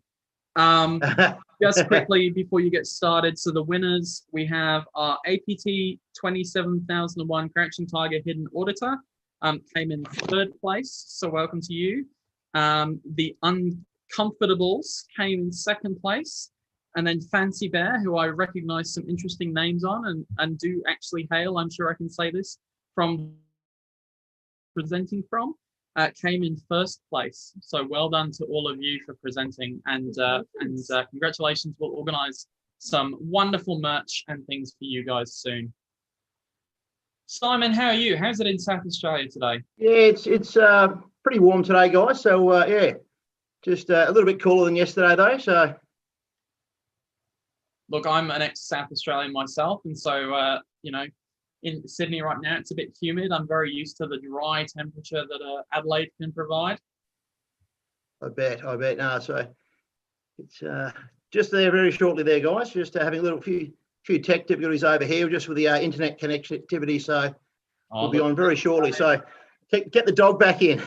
Just quickly before you get started, so the winners, we have our APT 27001 Crouching Tiger Hidden Auditor, came in 3rd place, so welcome to you. The Uncomfortables came in 2nd place, and then Fancy Bear, who I recognize some interesting names on and do actually hail, I'm sure I can say this, from presenting from, came in 1st place. So well done to all of you for presenting, and congratulations. We'll organize some wonderful merch and things for you guys soon. Simon, how are you? How's it in South Australia today? Yeah, it's pretty warm today, guys. So yeah, just a little bit cooler than yesterday though. So Look, I'm an ex-South Australian myself, and so you know, in Sydney right now it's a bit humid. I'm very used to the dry temperature that Adelaide can provide. I bet. No, so it's just there very shortly there, guys. Just having a little few tech difficulties over here, just with the internet connectivity. So we'll be on very shortly. So get the dog back in.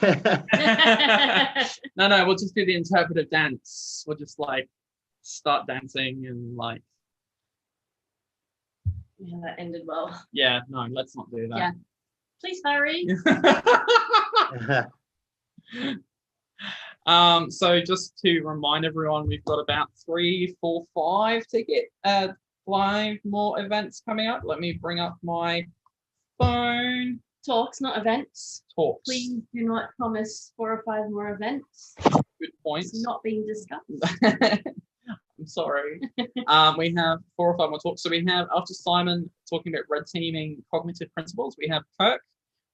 No, we'll just do the interpretive dance. We'll just like start dancing and like. Yeah, that ended well. Yeah, no, let's not do that. Yeah. Please hurry. So just to remind everyone, we've got about 3, 4, 5 ticket 5 more events coming up. Let me bring up my phone. Talks, not events. Talks. Please do not promise 4 or 5 more events. Good point. It's not being discussed. I'm sorry. We have 4 or 5 more talks. So we have, after Simon talking about red teaming cognitive principles, we have Kirk,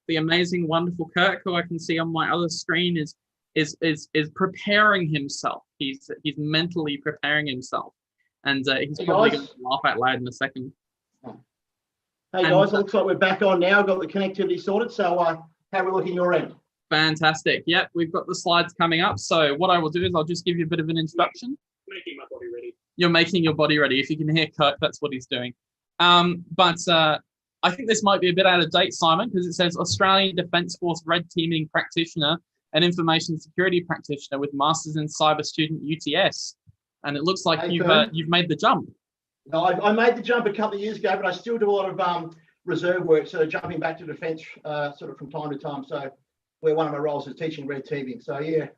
the amazing, wonderful Kirk, who I can see on my other screen is preparing himself. He's mentally preparing himself, and he's probably going to laugh out loud in a second. Hey guys, looks like we're back on now. Got the connectivity sorted. So how are we looking your end? Fantastic. Yep, we've got the slides coming up. So what I will do is I'll just give you a bit of an introduction. Making my body ready. You're making your body ready. If you can hear Kirk, that's what he's doing. But I think this might be a bit out of date, Simon, because it says Australian Defence Force Red Teaming Practitioner and Information Security Practitioner with Masters in Cyber Student UTS. And it looks like you've made the jump. No, I made the jump a couple of years ago, but I still do a lot of reserve work, so jumping back to defence sort of from time to time. So where one of my roles is teaching red teaming. So yeah.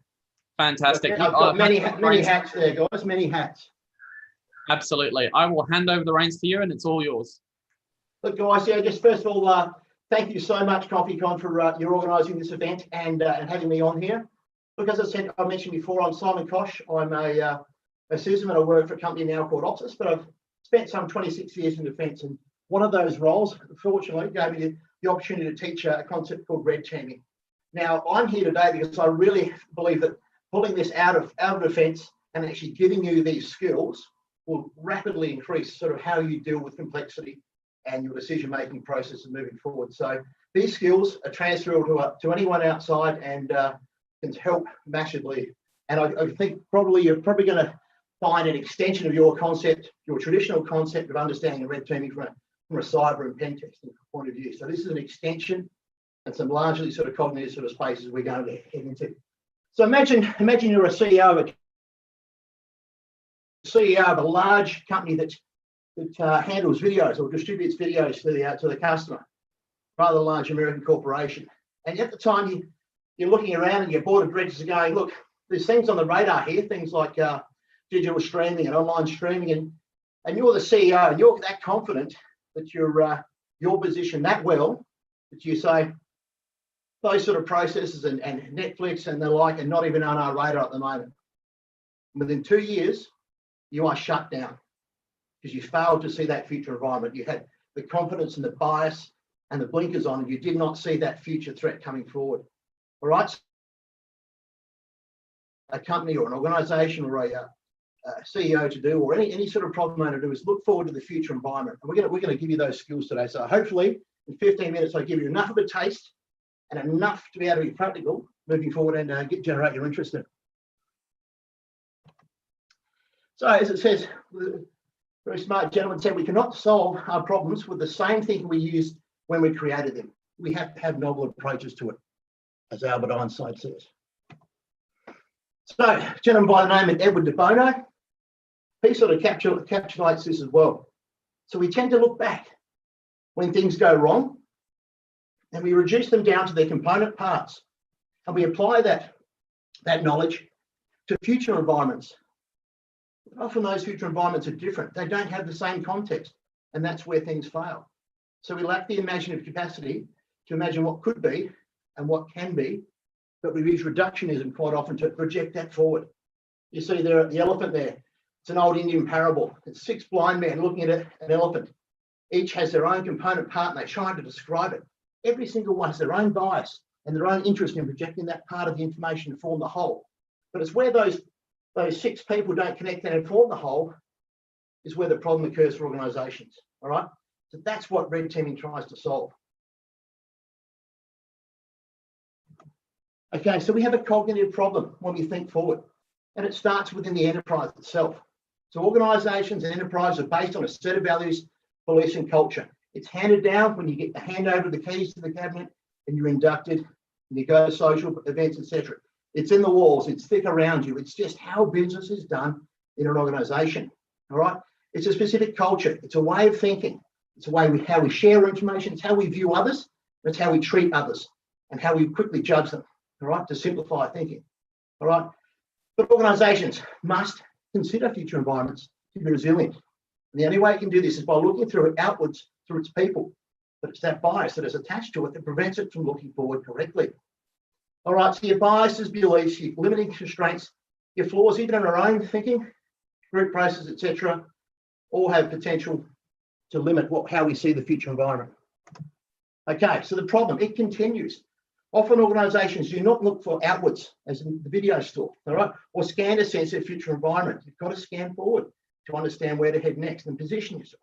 Fantastic. I've got many hats there, guys, many hats. Absolutely. I will hand over the reins to you and it's all yours. Look, guys, yeah, just first of all, thank you so much, ComfyCon, for your organising this event and having me on here. Look, as I mentioned before, I'm Simon Kosh. I'm a citizen and I work for a company now called Optus, but I've spent some 26 years in defence, and one of those roles, fortunately, gave me the opportunity to teach a concept called red teaming. Now, I'm here today because I really believe that pulling this out of defence and actually giving you these skills will rapidly increase sort of how you deal with complexity and your decision-making process and moving forward. So these skills are transferable to anyone outside and can help massively. And I think you're probably going to find an extension of your concept, your traditional concept of understanding red teaming from a cyber and pen testing point of view. So this is an extension and some largely sort of cognitive sort of spaces we're going to head into. So imagine you're a CEO of a large company that handles videos or distributes videos to the customer, rather large American corporation. And at the time you're looking around and your board of directors are going, look, there's things on the radar here, things like digital streaming and online streaming, and you're the CEO and you're that confident that you're positioned that well that you say those sort of processes and Netflix and the like are not even on our radar at the moment. Within 2 years, you are shut down because you failed to see that future environment. You had the confidence and the bias and the blinkers on, and you did not see that future threat coming forward. All right. A company or an organisation or a CEO to do, or any sort of problem owner to do, is look forward to the future environment. And we're going to give you those skills today. So hopefully in 15 minutes, I give you enough of a taste and enough to be able to be practical moving forward and generate your interest in it. So as it says, the very smart gentleman said, we cannot solve our problems with the same thinking we used when we created them. We have to have novel approaches to it, as Albert Einstein says. So, a gentleman by the name of Edward de Bono, he sort of encapsulates this as well. So we tend to look back when things go wrong and we reduce them down to their component parts, and we apply that knowledge to future environments. Often those future environments are different. They don't have the same context, and that's where things fail. So we lack the imaginative capacity to imagine what could be and what can be, but we use reductionism quite often to project that forward. You see there the elephant there. It's an old Indian parable. It's 6 blind men looking at an elephant. Each has their own component part and they try to describe it. Every single one has their own bias and their own interest in projecting that part of the information to form the whole. But it's where those 6 people don't connect and form the whole is where the problem occurs for organisations. All right. So that's what red teaming tries to solve. Okay, so we have a cognitive problem when we think forward, and it starts within the enterprise itself. So organisations and enterprises are based on a set of values, beliefs, and culture. It's handed down when you get the handover of the keys to the cabinet and you're inducted and you go to social events, etc. It's in the walls, it's thick around you. It's just how business is done in an organisation. All right. It's a specific culture. It's a way of thinking. It's a way how we share information. It's how we view others. It's how we treat others and how we quickly judge them. All right, to simplify thinking. All right, but organisations must consider future environments to be resilient. And the only way you can do this is by looking through it outwards through its people. But it's that bias that is attached to it that prevents it from looking forward correctly. All right, so your biases, beliefs, your limiting constraints, your flaws, even in our own thinking, group process, etc., all have potential to limit how we see the future environment. Okay, so the problem, it continues. Often organisations do not look for outwards, as in the video store, all right, or scan to sense their future environment. You've got to scan forward to understand where to head next and position yourself.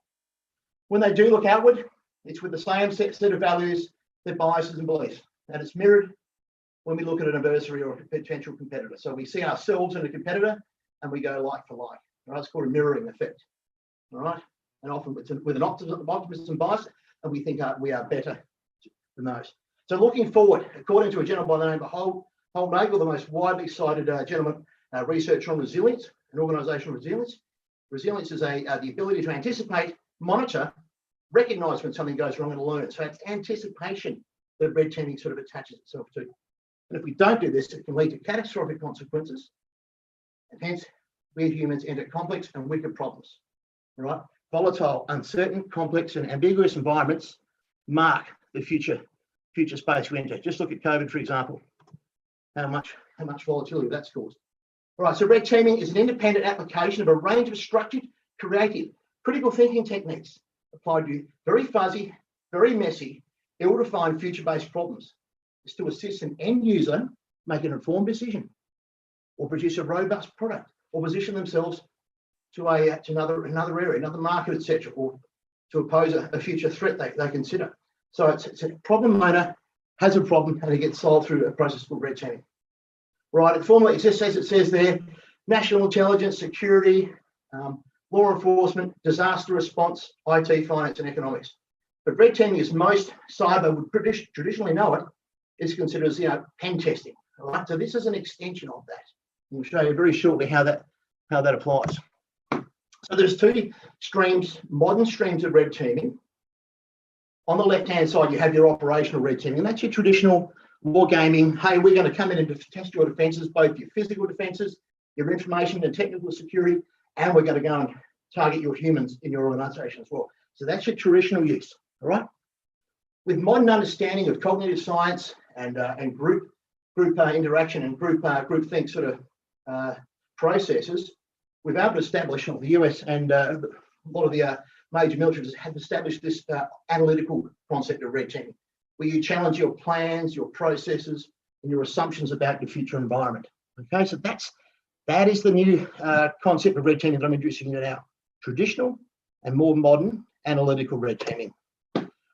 When they do look outward, it's with the same set of values, their biases and beliefs, and it's mirrored when we look at an adversary or a potential competitor. So we see ourselves in a competitor and we go like for like. All right, it's called a mirroring effect. All right, and often it's with an optimism bias, and we think we are better than those. So looking forward, according to a gentleman by the name of Holnagel, the most widely cited researcher on resilience and organisational resilience. Resilience is the ability to anticipate, monitor, recognise when something goes wrong and learn. So it's anticipation that red teaming sort of attaches itself to. And if we don't do this, it can lead to catastrophic consequences. And hence, we humans enter complex and wicked problems. All right? Volatile, uncertain, complex and ambiguous environments mark the future space we enter. Just look at COVID, for example, how much volatility that's caused. All right, so red teaming is an independent application of a range of structured, creative, critical thinking techniques applied to very fuzzy, very messy, ill-defined future-based problems. It's to assist an end user make an informed decision or produce a robust product or position themselves to another area, another market, etc., or to oppose a future threat they consider. So it's a problem owner has a problem and it gets solved through a process called red teaming. Right, it formally exists as it says there, national intelligence, security, law enforcement, disaster response, IT, finance and economics. But red teaming, as most cyber would traditionally know it, is considered as pen testing. All right, so this is an extension of that. We'll show you very shortly how that applies. So there's two streams, modern streams of red teaming. On the left-hand side, you have your operational red teaming, and that's your traditional war gaming. Hey, we're going to come in and test your defences, both your physical defences, your information and technical security, and we're going to go and target your humans in your organisation as well. So that's your traditional use, all right? With modern understanding of cognitive science and group interaction and group think sort of processes, we've been able to establish, the US and a lot of the major militaries have established this analytical concept of red teaming, where you challenge your plans, your processes, and your assumptions about your future environment. Okay, so that is the new concept of red teaming that I'm introducing you now. Traditional and more modern analytical red teaming.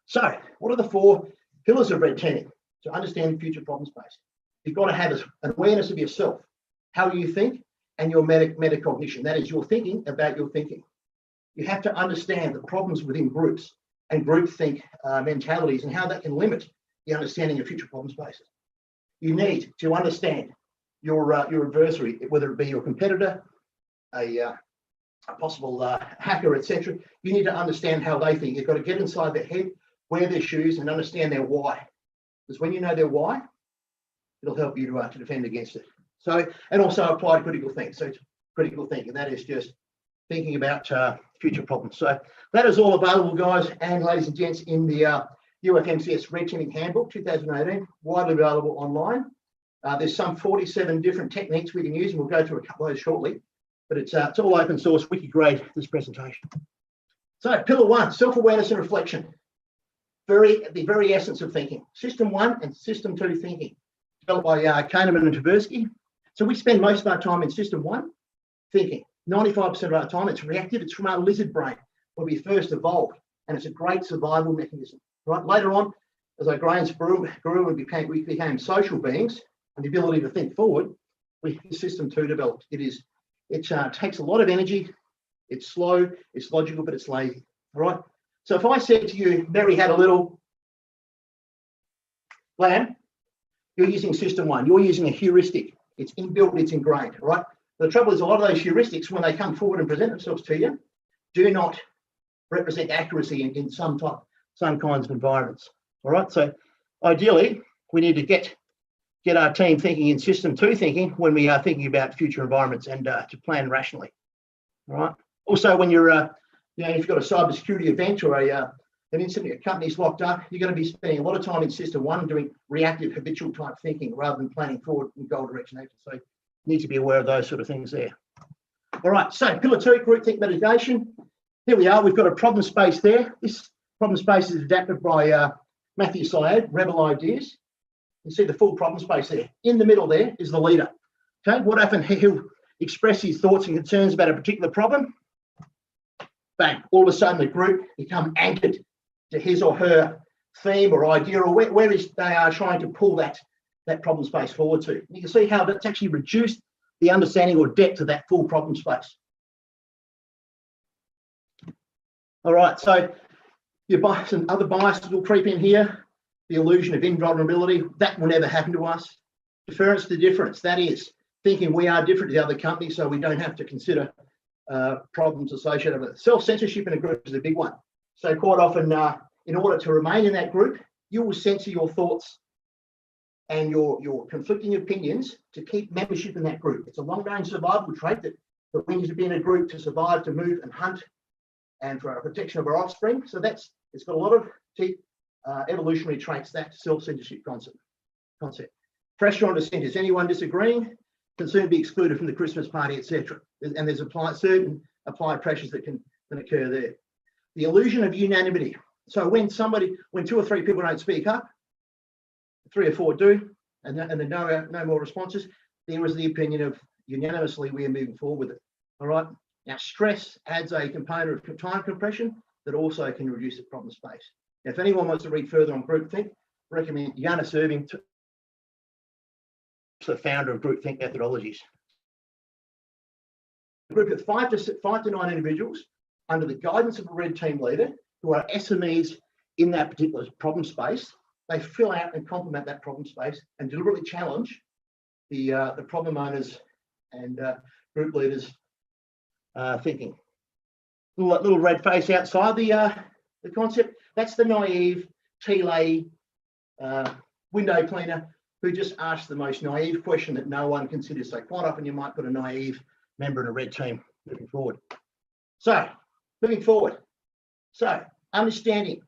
So, what are the four pillars of red teaming to understand future problem space? You've got to have an awareness of yourself, how you think, and your metacognition. That is your thinking about your thinking. You have to understand the problems within groups and groupthink mentalities and how that can limit the understanding of future problem spaces. You need to understand your adversary, whether it be your competitor, a possible hacker, etc. You need to understand how they think. You've got to get inside their head, wear their shoes, and understand their why. Because when you know their why, it'll help you to defend against it. So, and also apply critical thinking. So, critical thinking, that is just thinking about future problems. So that is all available, guys and ladies and gents, in the UFMCS Red Teaming Handbook 2018, widely available online. There's some 47 different techniques we can use, and we'll go through a couple of those shortly. But it's all open source, wiki grade, this presentation. So pillar one, self-awareness and reflection. The very essence of thinking. System 1 and System 2 thinking, developed by Kahneman and Tversky. So we spend most of our time in System 1 thinking. 95% of our time, it's reactive. It's from our lizard brain when we first evolved, and it's a great survival mechanism. Right? Later on, as our brains grew and we became social beings, and the ability to think forward, system 2 developed. It takes a lot of energy. It's slow, it's logical, but it's lazy. All right. So if I said to you, Mary had a little lamb, you're using system 1. You're using a heuristic. It's inbuilt, it's ingrained. All right. The trouble is, a lot of those heuristics, when they come forward and present themselves to you, do not represent accuracy in some kinds of environments. All right. So ideally, we need to get our team thinking in system 2 thinking when we are thinking about future environments and to plan rationally. All right. Also, when you're, if you've got a cybersecurity event or an incident, a company's locked up, you're going to be spending a lot of time in system 1 doing reactive, habitual type thinking rather than planning forward in goal direction action. So you need to be aware of those sort of things there. All right. So pillar 2, groupthink meditation. Here we are. We've got a problem space there. This problem space is adapted by Matthew Syed, Rebel Ideas. You see the full problem space there. In the middle there is the leader. Okay, what often he'll express his thoughts and concerns about a particular problem. Bang, all of a sudden the group become anchored to his or her theme or idea or where they are trying to pull that problem space forward to. And you can see how that's actually reduced the understanding or depth of that full problem space. All right, so your bias and other biases will creep in here. The illusion of invulnerability, that will never happen to us. Deference to difference, that is thinking we are different to the other company so we don't have to consider problems associated with it. Self-censorship in a group is a big one. So quite often, in order to remain in that group, you will censor your thoughts and your conflicting opinions to keep membership in that group. It's a long-range survival trait that we need to be in a group to survive, to move and hunt, and for our protection of our offspring. So it's got a lot of deep evolutionary traits, that self-censorship concept. Pressure on dissenters. Anyone disagreeing can soon be excluded from the Christmas party, etc. And there's certain applied pressures that can occur there. The illusion of unanimity. So when 2 or 3 people don't speak up, 3 or 4 do, and there are no more responses, there is the opinion of unanimously we are moving forward with it. All right. Now, stress adds a component of time compression that also can reduce the problem space. Now, if anyone wants to read further on groupthink, I recommend Jana Serving, the founder of groupthink methodologies. A group of 5 to 9 individuals under the guidance of a red team leader who are SMEs in that particular problem space. They fill out and complement that problem space and deliberately challenge the problem owners and group leaders' thinking. Little red face outside the concept. That's the naive tea lady, window cleaner who just asks the most naive question that no one considers. So quite often you might put a naive member in a red team moving forward. So moving forward. So understanding,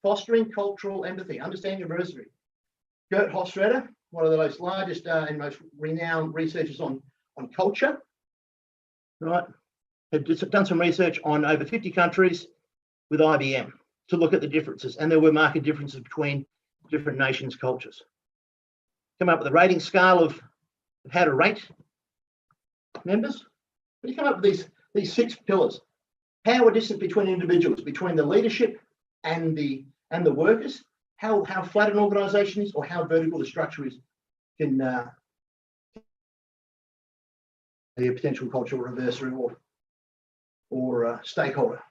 fostering cultural empathy, understanding adversity. Gert Hofstadter, one of the most largest and most renowned researchers on culture, right? Had just done some research on over 50 countries with IBM to look at the differences, and there were marked differences between different nations' cultures. Come up with a rating scale of how to rate members. But you come up with these 6 pillars. How are distant between individuals, between the leadership and the workers? How flat an organisation is, or how vertical the structure is, can be a potential cultural adversary or stakeholder.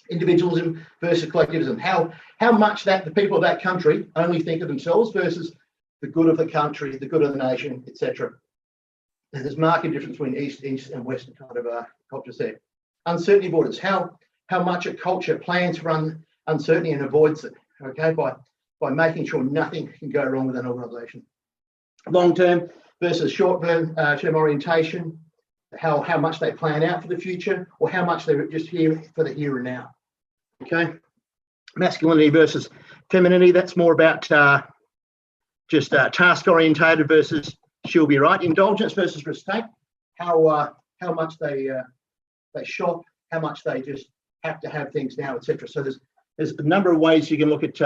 Individualism versus collectivism. How much that the people of that country only think of themselves versus the good of the country, the good of the nation, etc. And there's marked difference between East and Western kind of cultures there. Uncertainty avoidance. How much a culture plans to run uncertainty and avoids it. Okay, by making sure nothing can go wrong with an organisation. Long-term versus short-term orientation. How much they plan out for the future, or how much they're just here for the here and now. Okay, masculinity versus femininity. That's more about just task orientated versus she'll be right. Indulgence versus risk-take. How much they shop, how much they just have to have things now, etc. So there's a number of ways you can look at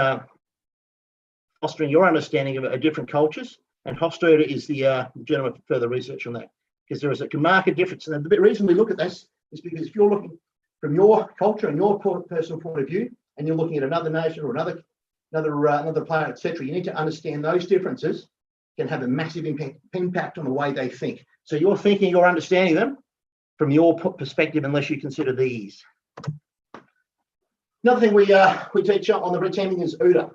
fostering your understanding of different cultures. And Hofstadter is the gentleman for further research on that. because there is a marked difference. And the reason we look at this is because if you're looking from your culture and your personal point of view, and you're looking at another nation or another planet, etc., you need to understand those differences can have a massive impact on the way they think. So you're thinking, you're understanding them from your perspective, unless you consider these. Another thing we teach on the red teaming is OODA.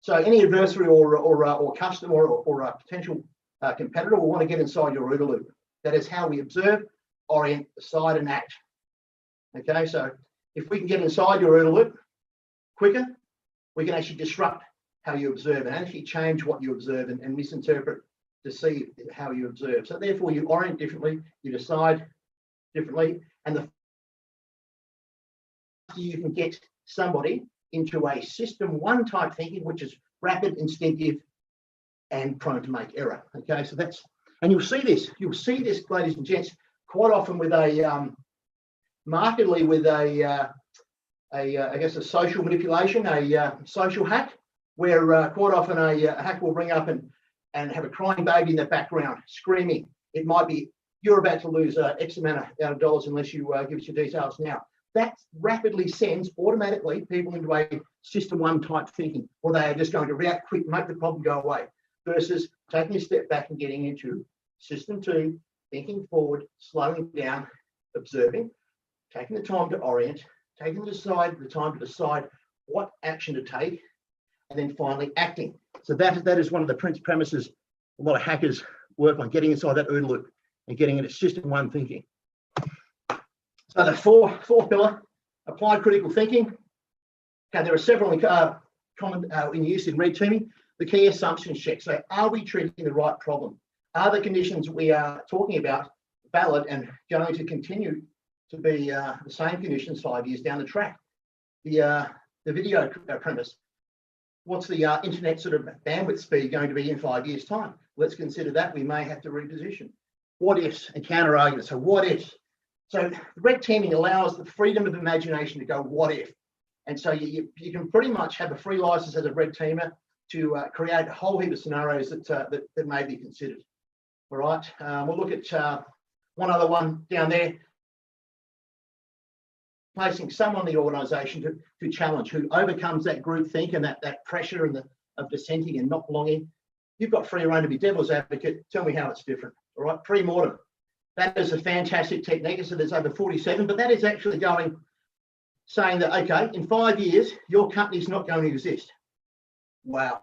So any adversary or customer or a potential competitor will want to get inside your OODA loop. That is how we observe, orient, decide, and act. Okay, so if we can get inside your OODA loop quicker, we can actually disrupt how you observe and actually change what you observe and misinterpret to see how you observe. So therefore, you orient differently, you decide differently, and the faster you can get somebody into a system one type thinking, which is rapid, instinctive, and prone to make error. Okay, so that's, and you'll see this, ladies and gents, quite often with a markedly with I guess a social manipulation, a social hack, where quite often a hacker will bring up and have a crying baby in the background, screaming. It might be, you're about to lose X amount of dollars unless you give us your details now. That rapidly sends automatically people into a system one type thinking, or they are just going to react quick, make the problem go away, versus taking a step back and getting into system two, thinking forward, slowing down, observing, taking the time to orient, taking the time to decide what action to take, and then finally acting. So that is one of the premises a lot of hackers work on, getting inside that OODA loop and getting into system one thinking. So the fourth pillar, applied critical thinking. Okay, there are several common in use in red teaming. The key assumptions check. So are we treating the right problem? Are the conditions we are talking about valid and going to continue to be the same conditions 5 years down the track? The video premise. What's the internet sort of bandwidth speed going to be in 5 years' time? Let's consider that. We may have to reposition. What ifs and counter arguments. So what ifs? So red teaming allows the freedom of imagination to go what if. And so you can pretty much have a free license as a red teamer to create a whole heap of scenarios that may be considered. All right, we'll look at one other one down there. Placing someone in the organisation to challenge, who overcomes that group think and that pressure and of dissenting and not belonging. You've got free rein to be devil's advocate. Tell me how it's different. All right, pre-mortem. That is a fantastic technique. So there's over 47, but that is actually saying that, okay, in 5 years, your company's not going to exist. Wow.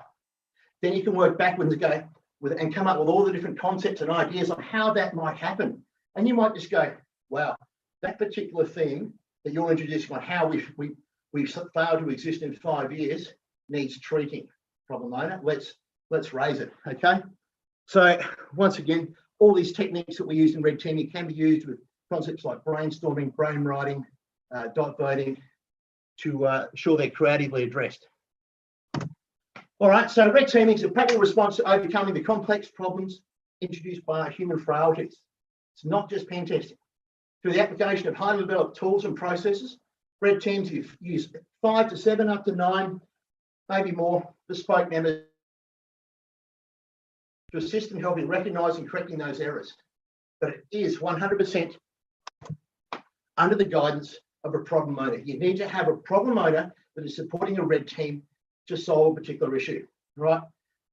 Then you can work backwards and go and come up with all the different concepts and ideas on how that might happen. And you might just go, wow, that particular thing that you're introducing on how we failed to exist in 5 years needs treating. Problem owner, let's raise it. Okay. So once again, all these techniques that we use in red teaming can be used with concepts like brainstorming, brain writing, dot voting, to ensure they're creatively addressed. All right, so red teaming is a practical response to overcoming the complex problems introduced by our human frailties. It's not just pen testing. Through the application of highly developed tools and processes, red teams use 5 to 7, up to 9, maybe more, bespoke members to assist in helping recognise and correcting those errors. But it is 100% under the guidance of a problem owner. You need to have a problem owner that is supporting a red team to solve a particular issue, right?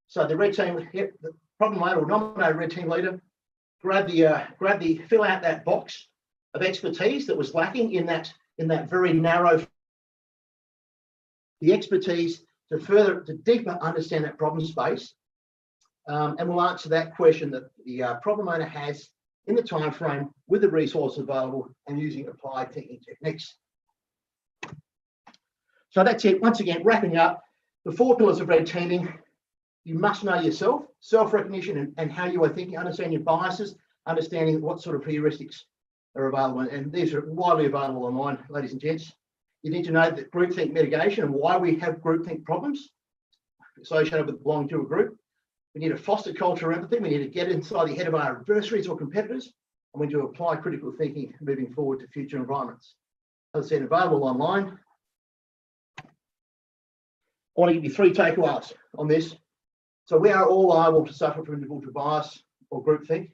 So the red team, the problem owner will nominate a red team leader, fill out that box of expertise that was lacking in that very narrow, the expertise to deeper understand that problem space, and we'll answer that question that the problem owner has in the time frame with the resource available and using applied thinking techniques. So that's it. Once again, wrapping up, the 4 pillars of red teaming. You must know yourself, self-recognition and how you are thinking, understand your biases, understanding what sort of heuristics are available. And these are widely available online, ladies and gents. You need to know that groupthink mitigation and why we have groupthink problems associated with belonging to a group. We need to foster culture of empathy. We need to get inside the head of our adversaries or competitors. And we need to apply critical thinking moving forward to future environments. As I said, available online. I want to give you 3 takeaways on this. So we are all liable to suffer from individual bias or groupthink.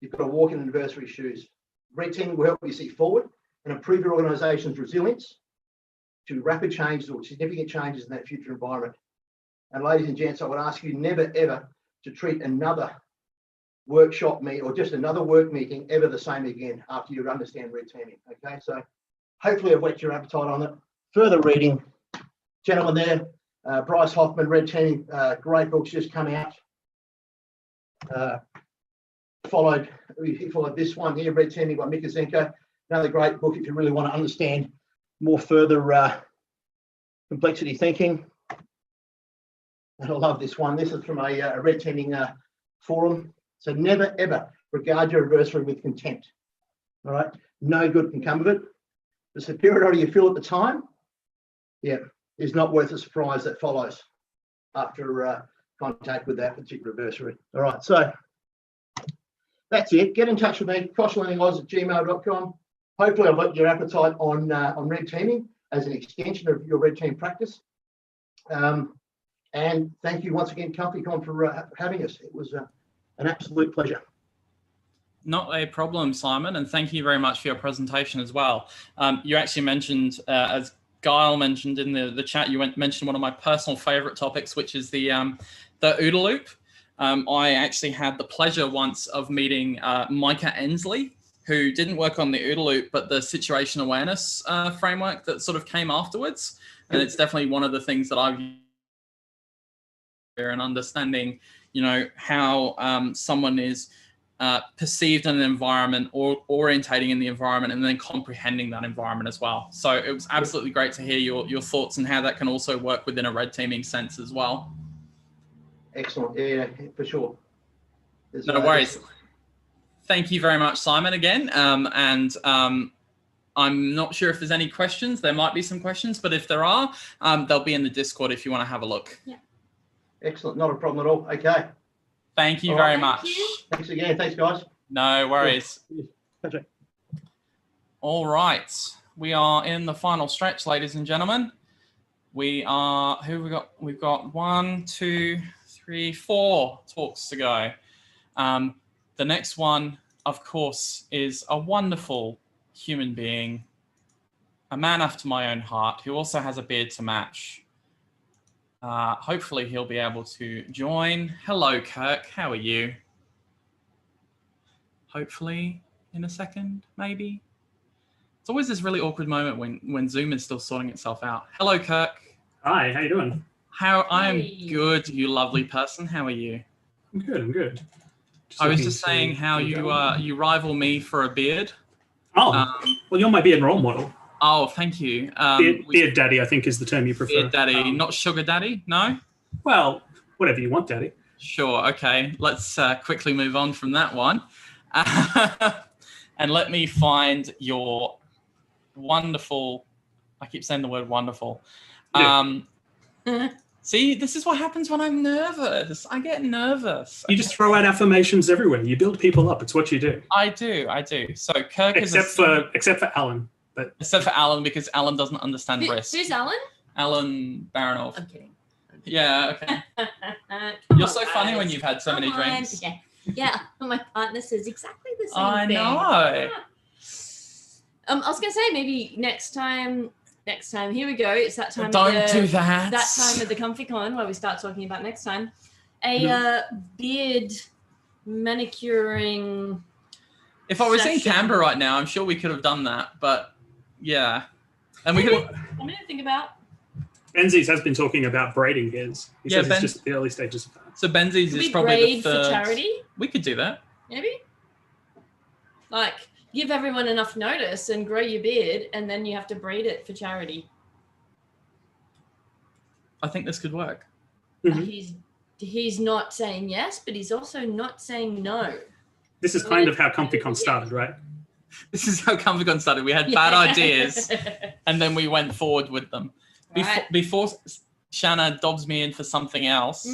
You've got to walk in adversary's shoes. Red teaming will help you see forward and improve your organisation's resilience to rapid changes or significant changes in that future environment. And ladies and gents, I would ask you never, ever to treat another workshop meet or just another work meeting ever the same again after you understand red teaming. Okay, so hopefully I've whet your appetite on it. Further reading, gentlemen there, Bryce Hoffman, red teaming, great books just come out. He followed this one here, Red Teaming by Mikazenko. Another great book if you really want to understand more further complexity thinking. And I love this one. This is from a red teaming forum. So never, ever regard your adversary with contempt. All right? No good can come of it. The superiority you feel at the time, is not worth the surprise that follows after contact with that particular adversary. All right, so that's it. Get in touch with me, crosslearningoz@gmail.com. Hopefully I've got your appetite on red teaming as an extension of your red team practice. And thank you once again, ComfyCon, for having us. It was an absolute pleasure. Not a problem, Simon, and thank you very much for your presentation as well. You actually mentioned, as Guile mentioned in the chat, you mentioned one of my personal favorite topics, which is the OODA loop. I actually had the pleasure once of meeting Micah Ensley, who didn't work on the OODA loop, but the situation awareness framework that sort of came afterwards. And it's definitely one of the things that I've and understanding, you know, how someone is perceived in an environment or orientating in the environment and then comprehending that environment as well. So it was absolutely great to hear your thoughts and how that can also work within a red teaming sense as well. Excellent. Yeah, for sure. No worries. Thank you very much, Simon, again. I'm not sure if there's any questions. There might be some questions, but if there are, they'll be in the Discord if you want to have a look. Yeah. Excellent. Not a problem at all. Okay. Thank you very much. Thanks again. Thanks, guys. No worries. Okay. All right. We are in the final stretch, ladies and gentlemen. We are, who have we got? We've got 1, 2, 3, 4 talks to go. The next one, of course, is a wonderful human being, a man after my own heart, who also has a beard to match. Hopefully he'll be able to join. Hello, Kirk. How are you? Hopefully in a second, maybe. It's always this really awkward moment when Zoom is still sorting itself out. Hello, Kirk. Hi, how you doing? I am good, you lovely person. How are you? I'm good, I'm good. I was just saying how you rival me for a beard. Oh, well, you're my beard role model. Oh, thank you. Beard daddy, I think, is the term you prefer. Beard daddy, not sugar daddy, no? Well, whatever you want, daddy. Sure, okay. Let's quickly move on from that one. And let me find your wonderful, I keep saying the word wonderful. See, this is what happens when I'm nervous. I get nervous. You just throw out affirmations everywhere. You build people up. It's what you do. I do. So Kirk except for Alan. But except for Alan, because Alan doesn't understand risk. Who's Alan? Alan Baranov. I'm kidding. Yeah, okay. You're so funny when you've had so many drinks. Yeah. My partner says exactly the same I thing. know. I was going to say maybe next time, here we go. It's that time. Don't do that. That time of the ComfyCon where we start talking about next time. A beard manicuring. If I was in Canberra right now, I'm sure we could have done that. But yeah, and we could. I'm going to think about. Benzies has been talking about braiding his. He says it's just at the early stages of that. So Benzies is probably braid the third. For charity? We could do that. Maybe. Like, give everyone enough notice and grow your beard, and then you have to braid it for charity. I think this could work. Mm-hmm. He's not saying yes, but he's also not saying no. This is kind of how ComfyCon started, right? This is how ComfyCon started. We had bad ideas, and then we went forward with them. Before Shanna dobs me in for something else,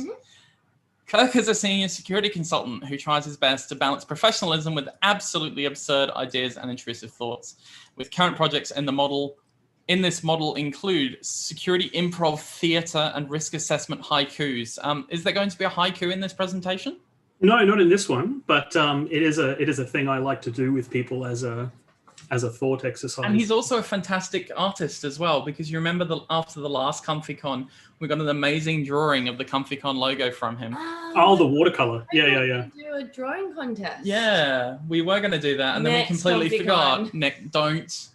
Kirk is a senior security consultant who tries his best to balance professionalism with absolutely absurd ideas and intrusive thoughts. With current projects in this model include security improv theater and risk assessment haikus. Is there going to be a haiku in this presentation? No, not in this one, but it is a thing I like to do with people as a thought exercise. And he's also a fantastic artist as well, because you remember after the last ComfyCon, we got an amazing drawing of the ComfyCon logo from him. Oh, the watercolor. Yeah. Do a drawing contest. Yeah, we were going to do that, and then we completely forgot. Don't.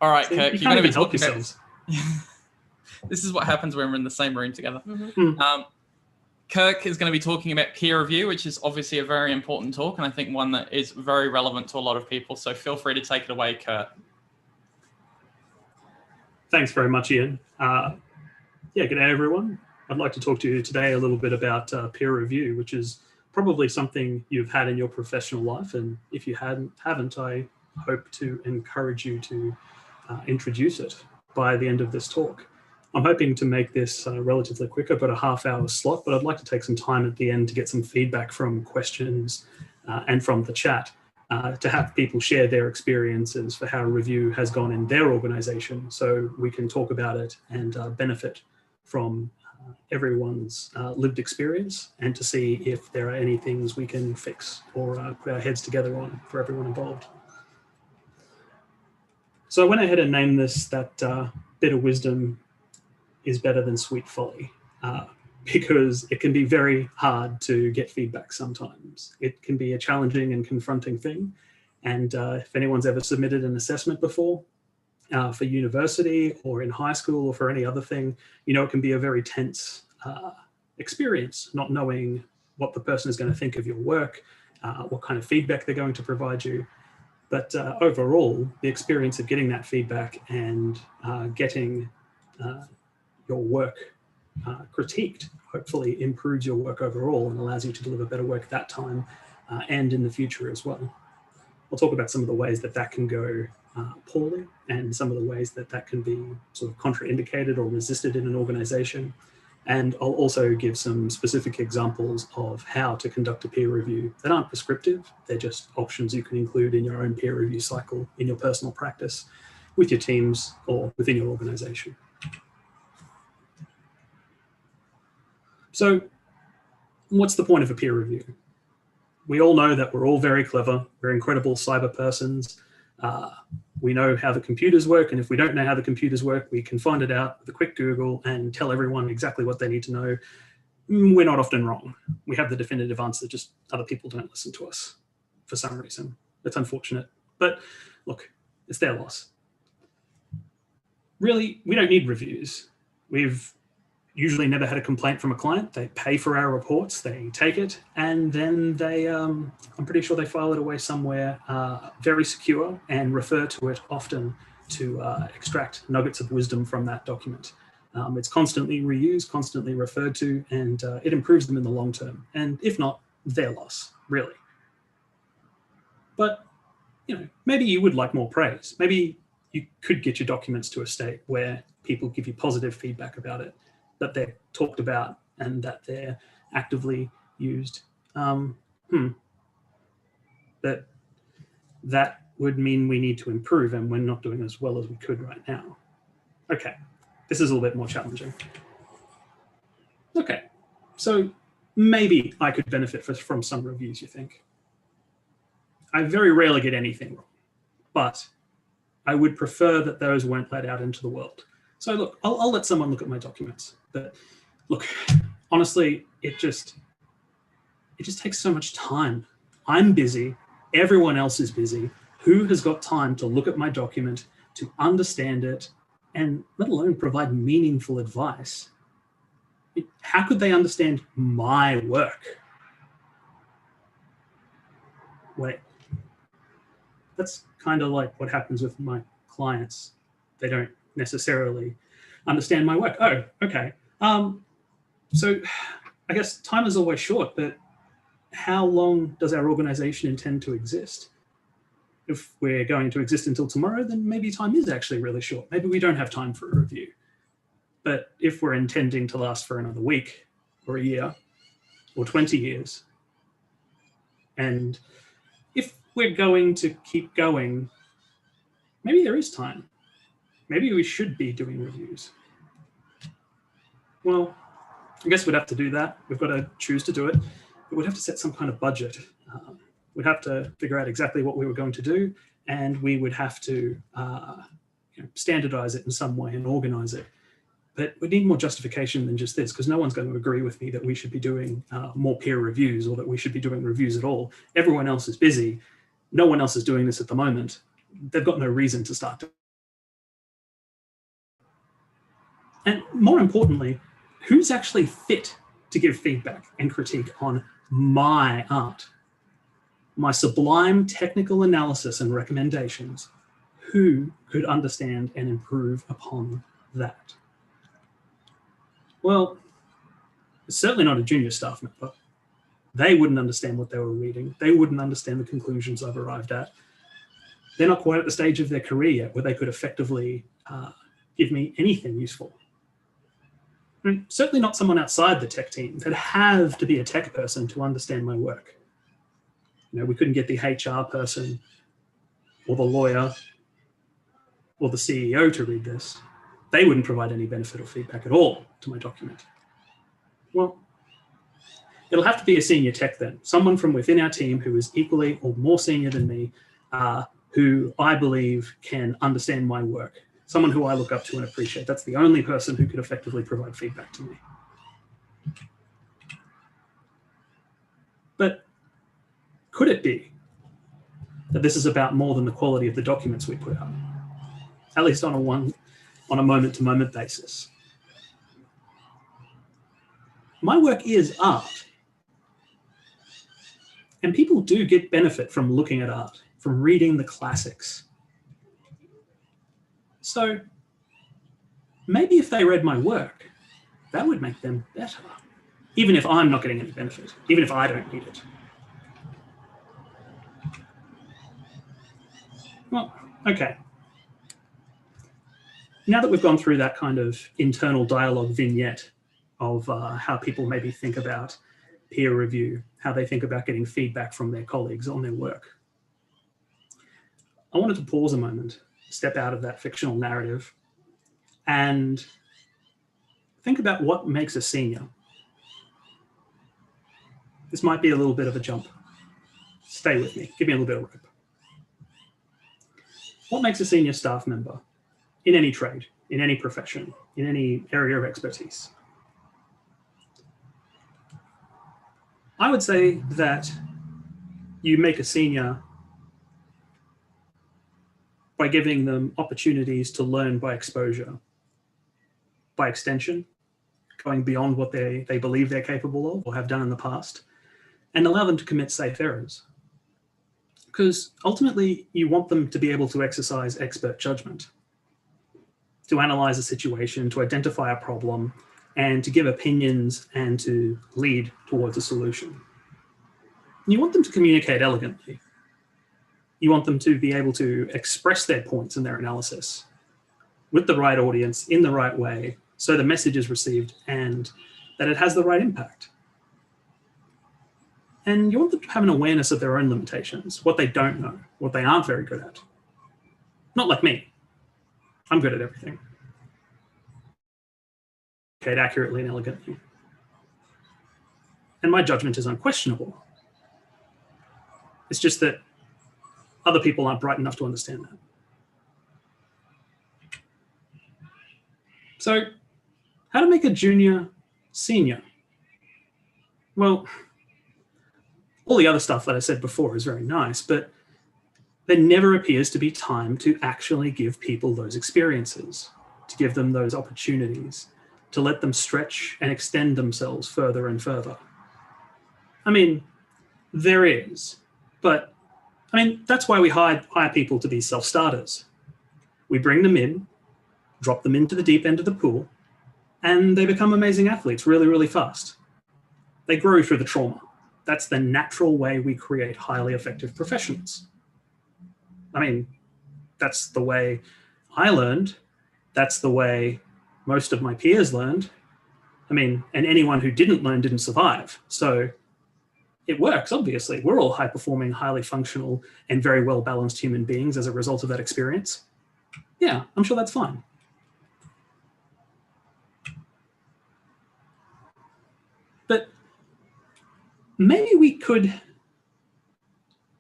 All right, Kirk, you're going to be talking about... This is what happens when we're in the same room together. Kirk is going to be talking about peer review, which is obviously a very important talk, and I think one that is very relevant to a lot of people. So feel free to take it away, Kirk. Thanks very much, Ian. Yeah, good day, everyone. I'd like to talk to you today a little bit about peer review, which is probably something you've had in your professional life. And if you haven't, I hope to encourage you to introduce it by the end of this talk. I'm hoping to make this relatively quick. I've got a half-hour slot, but I'd like to take some time at the end to get some feedback from questions and from the chat to have people share their experiences for how review has gone in their organization, so we can talk about it and benefit from everyone's lived experience, and to see if there are any things we can fix or put our heads together on for everyone involved. So I went ahead and named this that bit of wisdom is better than sweet folly, because it can be very hard to get feedback sometimes. It can be a challenging and confronting thing. And if anyone's ever submitted an assessment before for university or in high school or for any other thing, you know, it can be a very tense experience, not knowing what the person is going to think of your work, what kind of feedback they're going to provide you. But overall, the experience of getting that feedback and getting your work critiqued hopefully improves your work overall and allows you to deliver better work that time and in the future as well. I'll talk about some of the ways that that can go poorly, and some of the ways that that can be sort of contraindicated or resisted in an organization. And I'll also give some specific examples of how to conduct a peer review that aren't prescriptive. They're just options you can include in your own peer review cycle in your personal practice with your teams or within your organization. So what's the point of a peer review? We all know that we're all very clever. We're incredible cyber persons. We know how the computers work. And if we don't know how the computers work, we can find it out with a quick Google and tell everyone exactly what they need to know. We're not often wrong. We have the definitive answer, just other people don't listen to us for some reason. It's unfortunate. But look, it's their loss. Really, we don't need reviews. We've usually never had a complaint from a client. They pay for our reports, they take it, and then they, I'm pretty sure they file it away somewhere very secure and refer to it often to extract nuggets of wisdom from that document. It's constantly reused, constantly referred to, and it improves them in the long term. And if not, their loss, really. But, you know, maybe you would like more praise. Maybe you could get your documents to a state where people give you positive feedback about it, that they're talked about and that they're actively used. But that would mean we need to improve, and we're not doing as well as we could right now. Okay, this is a little bit more challenging. Okay, so maybe I could benefit from some reviews, you think? I very rarely get anything wrong, but I would prefer that those weren't let out into the world. So look, I'll let someone look at my documents, but look, honestly, it just takes so much time. I'm busy, everyone else is busy. Who has got time to look at my document, to understand it, and let alone provide meaningful advice? How could they understand my work? Wait, that's kind of like what happens with my clients. They don't necessarily understand my work. Oh, okay. So I guess time is always short, but how long does our organization intend to exist? If we're going to exist until tomorrow, then maybe time is actually really short. Maybe we don't have time for a review. But if we're intending to last for another week or a year or 20 years, and if we're going to keep going, maybe there is time. Maybe we should be doing reviews. Well, I guess we'd have to do that. We've got to choose to do it, but we'd have to set some kind of budget. We'd have to figure out exactly what we were going to do, and we would have to standardize it in some way and organize it. But we need more justification than just this, because no one's going to agree with me that we should be doing more peer reviews or that we should be doing reviews at all. Everyone else is busy. No one else is doing this at the moment. They've got no reason to start doing it. And more importantly, who's actually fit to give feedback and critique on my art? My sublime technical analysis and recommendations. Who could understand and improve upon that? Well, it's certainly not a junior staff member. They wouldn't understand what they were reading. They wouldn't understand the conclusions I've arrived at. They're not quite at the stage of their career yet where they could effectively give me anything useful. I mean, certainly not someone outside the tech team. They'd have to be a tech person to understand my work. We couldn't get the HR person or the lawyer or the CEO to read this. They wouldn't provide any benefit or feedback at all to my document. Well, it'll have to be a senior tech then, someone from within our team who is equally or more senior than me, who I believe can understand my work, someone who I look up to and appreciate. That's the only person who could effectively provide feedback to me. But could it be that this is about more than the quality of the documents we put out, at least on a moment-to-moment basis? My work is art. And people do get benefit from looking at art, from reading the classics. So maybe if they read my work, that would make them better, even if I'm not getting any benefit, even if I don't need it. Well, okay. Now that we've gone through that kind of internal dialogue vignette of how people maybe think about peer review, how they think about getting feedback from their colleagues on their work, I wanted to pause a moment, step out of that fictional narrative, and think about what makes a senior. This might be a little bit of a jump. Stay with me. Give me a little bit of rope. What makes a senior staff member in any trade, in any profession, in any area of expertise? I would say that you make a senior by giving them opportunities to learn by exposure, by extension, going beyond what they believe they're capable of or have done in the past, and allow them to commit safe errors. Because ultimately, you want them to be able to exercise expert judgment, to analyze a situation, to identify a problem, and to give opinions and to lead towards a solution. And you want them to communicate elegantly. You want them to be able to express their points in their analysis with the right audience in the right way, so the message is received and that it has the right impact. And you want them to have an awareness of their own limitations, what they don't know, what they aren't very good at. Not like me. I'm good at everything. Communicate accurately and elegantly. And my judgment is unquestionable. It's just that other people aren't bright enough to understand that. So, how to make a junior senior? Well, all the other stuff that I said before is very nice, but there never appears to be time to actually give people those experiences, to give them those opportunities, to let them stretch and extend themselves further and further. I mean, there is, but I mean, that's why we hire people to be self-starters. We bring them in, drop them into the deep end of the pool, and they become amazing athletes really, really fast. They grow through the trauma. That's the natural way we create highly effective professionals. I mean, that's the way I learned. That's the way most of my peers learned. I mean, and anyone who didn't learn didn't survive. So it works, obviously. We're all high-performing, highly functional, and very well-balanced human beings as a result of that experience. Yeah, I'm sure that's fine. maybe we could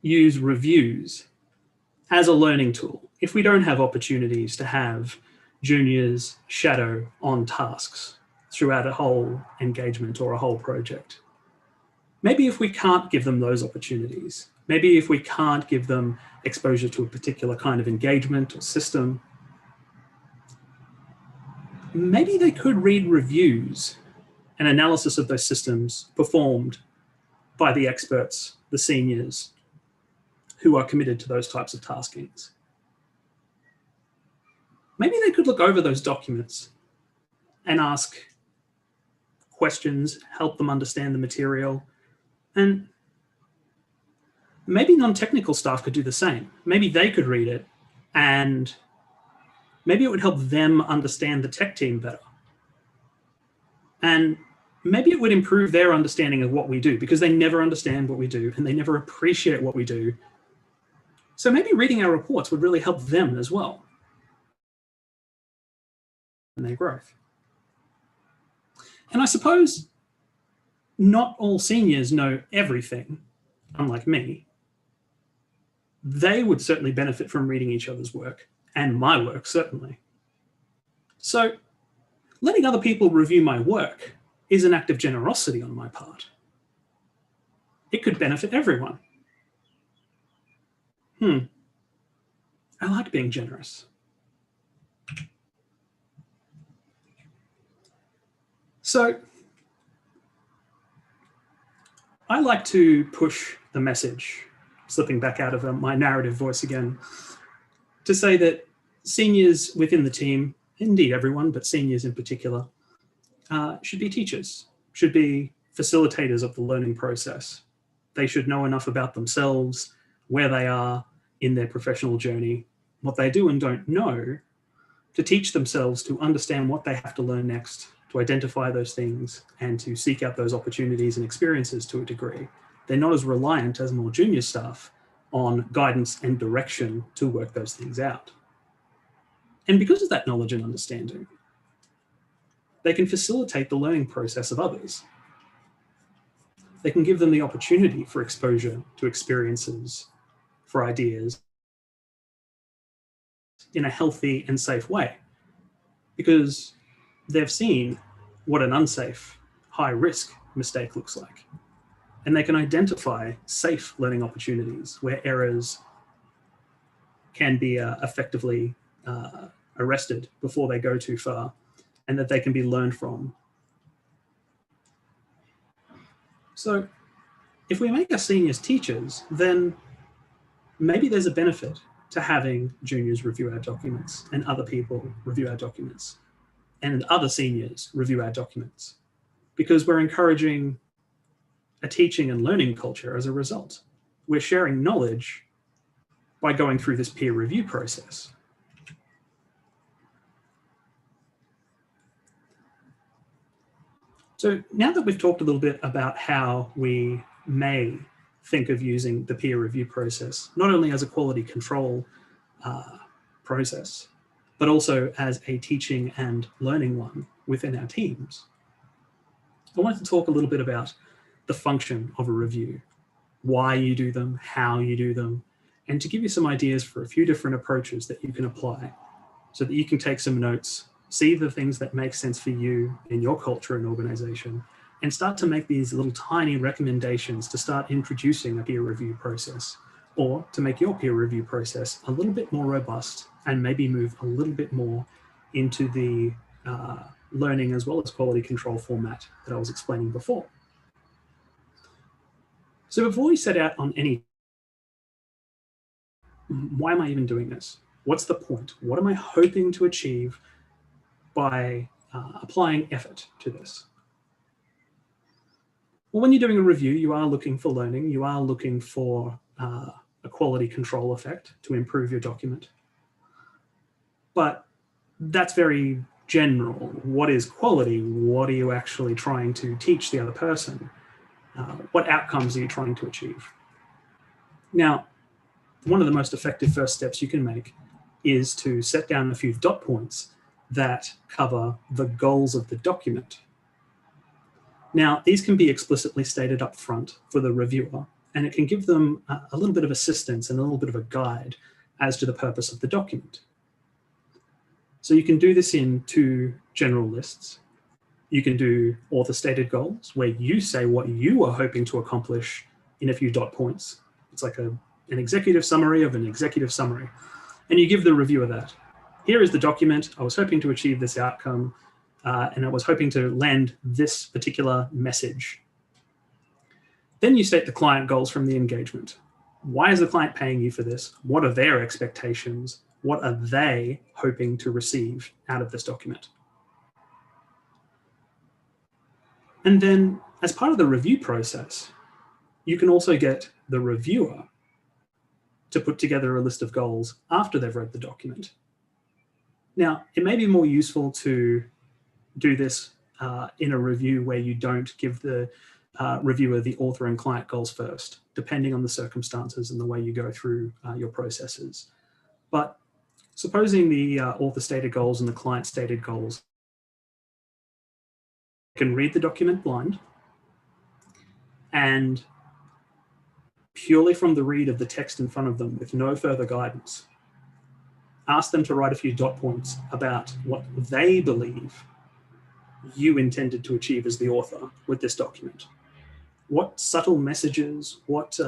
use reviews as a learning tool if we don't have opportunities to have juniors shadow on tasks throughout a whole engagement or a whole project. Maybe if we can't give them those opportunities, maybe if we can't give them exposure to a particular kind of engagement or system, maybe they could read reviews and analysis of those systems performed by the experts, the seniors, who are committed to those types of taskings. Maybe they could look over those documents and ask questions, help them understand the material, and maybe non-technical staff could do the same. Maybe they could read it, and maybe it would help them understand the tech team better. And maybe it would improve their understanding of what we do, because they never understand what we do and they never appreciate what we do. So maybe reading our reports would really help them as well in their growth. And I suppose not all seniors know everything, unlike me. They would certainly benefit from reading each other's work, and my work, certainly. So letting other people review my work is an act of generosity on my part. It could benefit everyone. I like being generous. So I like to push the message, slipping back out of my narrative voice again, to say that seniors within the team, indeed everyone, but seniors in particular, should be teachers, should be facilitators of the learning process. They should know enough about themselves, where they are in their professional journey, what they do and don't know, to teach themselves to understand what they have to learn next, to identify those things, and to seek out those opportunities and experiences to a degree. They're not as reliant as more junior staff on guidance and direction to work those things out. And because of that knowledge and understanding, they can facilitate the learning process of others. They can give them the opportunity for exposure to experiences, for ideas, in a healthy and safe way, because they've seen what an unsafe, high-risk mistake looks like. And they can identify safe learning opportunities where errors can be effectively arrested before they go too far, and that they can be learned from. So if we make our seniors teachers, then maybe there's a benefit to having juniors review our documents and other people review our documents and other seniors review our documents, because we're encouraging a teaching and learning culture as a result. We're sharing knowledge by going through this peer review process. So now that we've talked a little bit about how we may think of using the peer review process, not only as a quality control process, but also as a teaching and learning one within our teams, I wanted to talk a little bit about the function of a review, why you do them, how you do them, and to give you some ideas for a few different approaches that you can apply so that you can take some notes, see the things that make sense for you in your culture and organization, and start to make these little tiny recommendations to start introducing a peer review process, or to make your peer review process a little bit more robust and maybe move a little bit more into the learning as well as quality control format that I was explaining before. So before we set out on any, why am I even doing this? What's the point? What am I hoping to achieve by applying effort to this? Well, when you're doing a review, you are looking for learning. You are looking for a quality control effect to improve your document. But that's very general. What is quality? What are you actually trying to teach the other person? What outcomes are you trying to achieve? Now, one of the most effective first steps you can make is to set down a few dot points that cover the goals of the document. Now, these can be explicitly stated up front for the reviewer, and it can give them a little bit of assistance and a little bit of a guide as to the purpose of the document. So you can do this in 2 general lists. You can do author stated goals, where you say what you are hoping to accomplish in a few dot points. It's like an executive summary of an executive summary. And you give the reviewer that. Here is the document. I was hoping to achieve this outcome, and I was hoping to land this particular message. Then you state the client goals from the engagement. Why is the client paying you for this? What are their expectations? What are they hoping to receive out of this document? And then as part of the review process, you can also get the reviewer to put together a list of goals after they've read the document. Now, it may be more useful to do this in a review where you don't give the reviewer the author and client goals first, depending on the circumstances and the way you go through your processes. But supposing the author stated goals and the client stated goals can read the document blind, and purely from the read of the text in front of them with no further guidance, ask them to write a few dot points about what they believe you intended to achieve as the author with this document. What subtle messages, what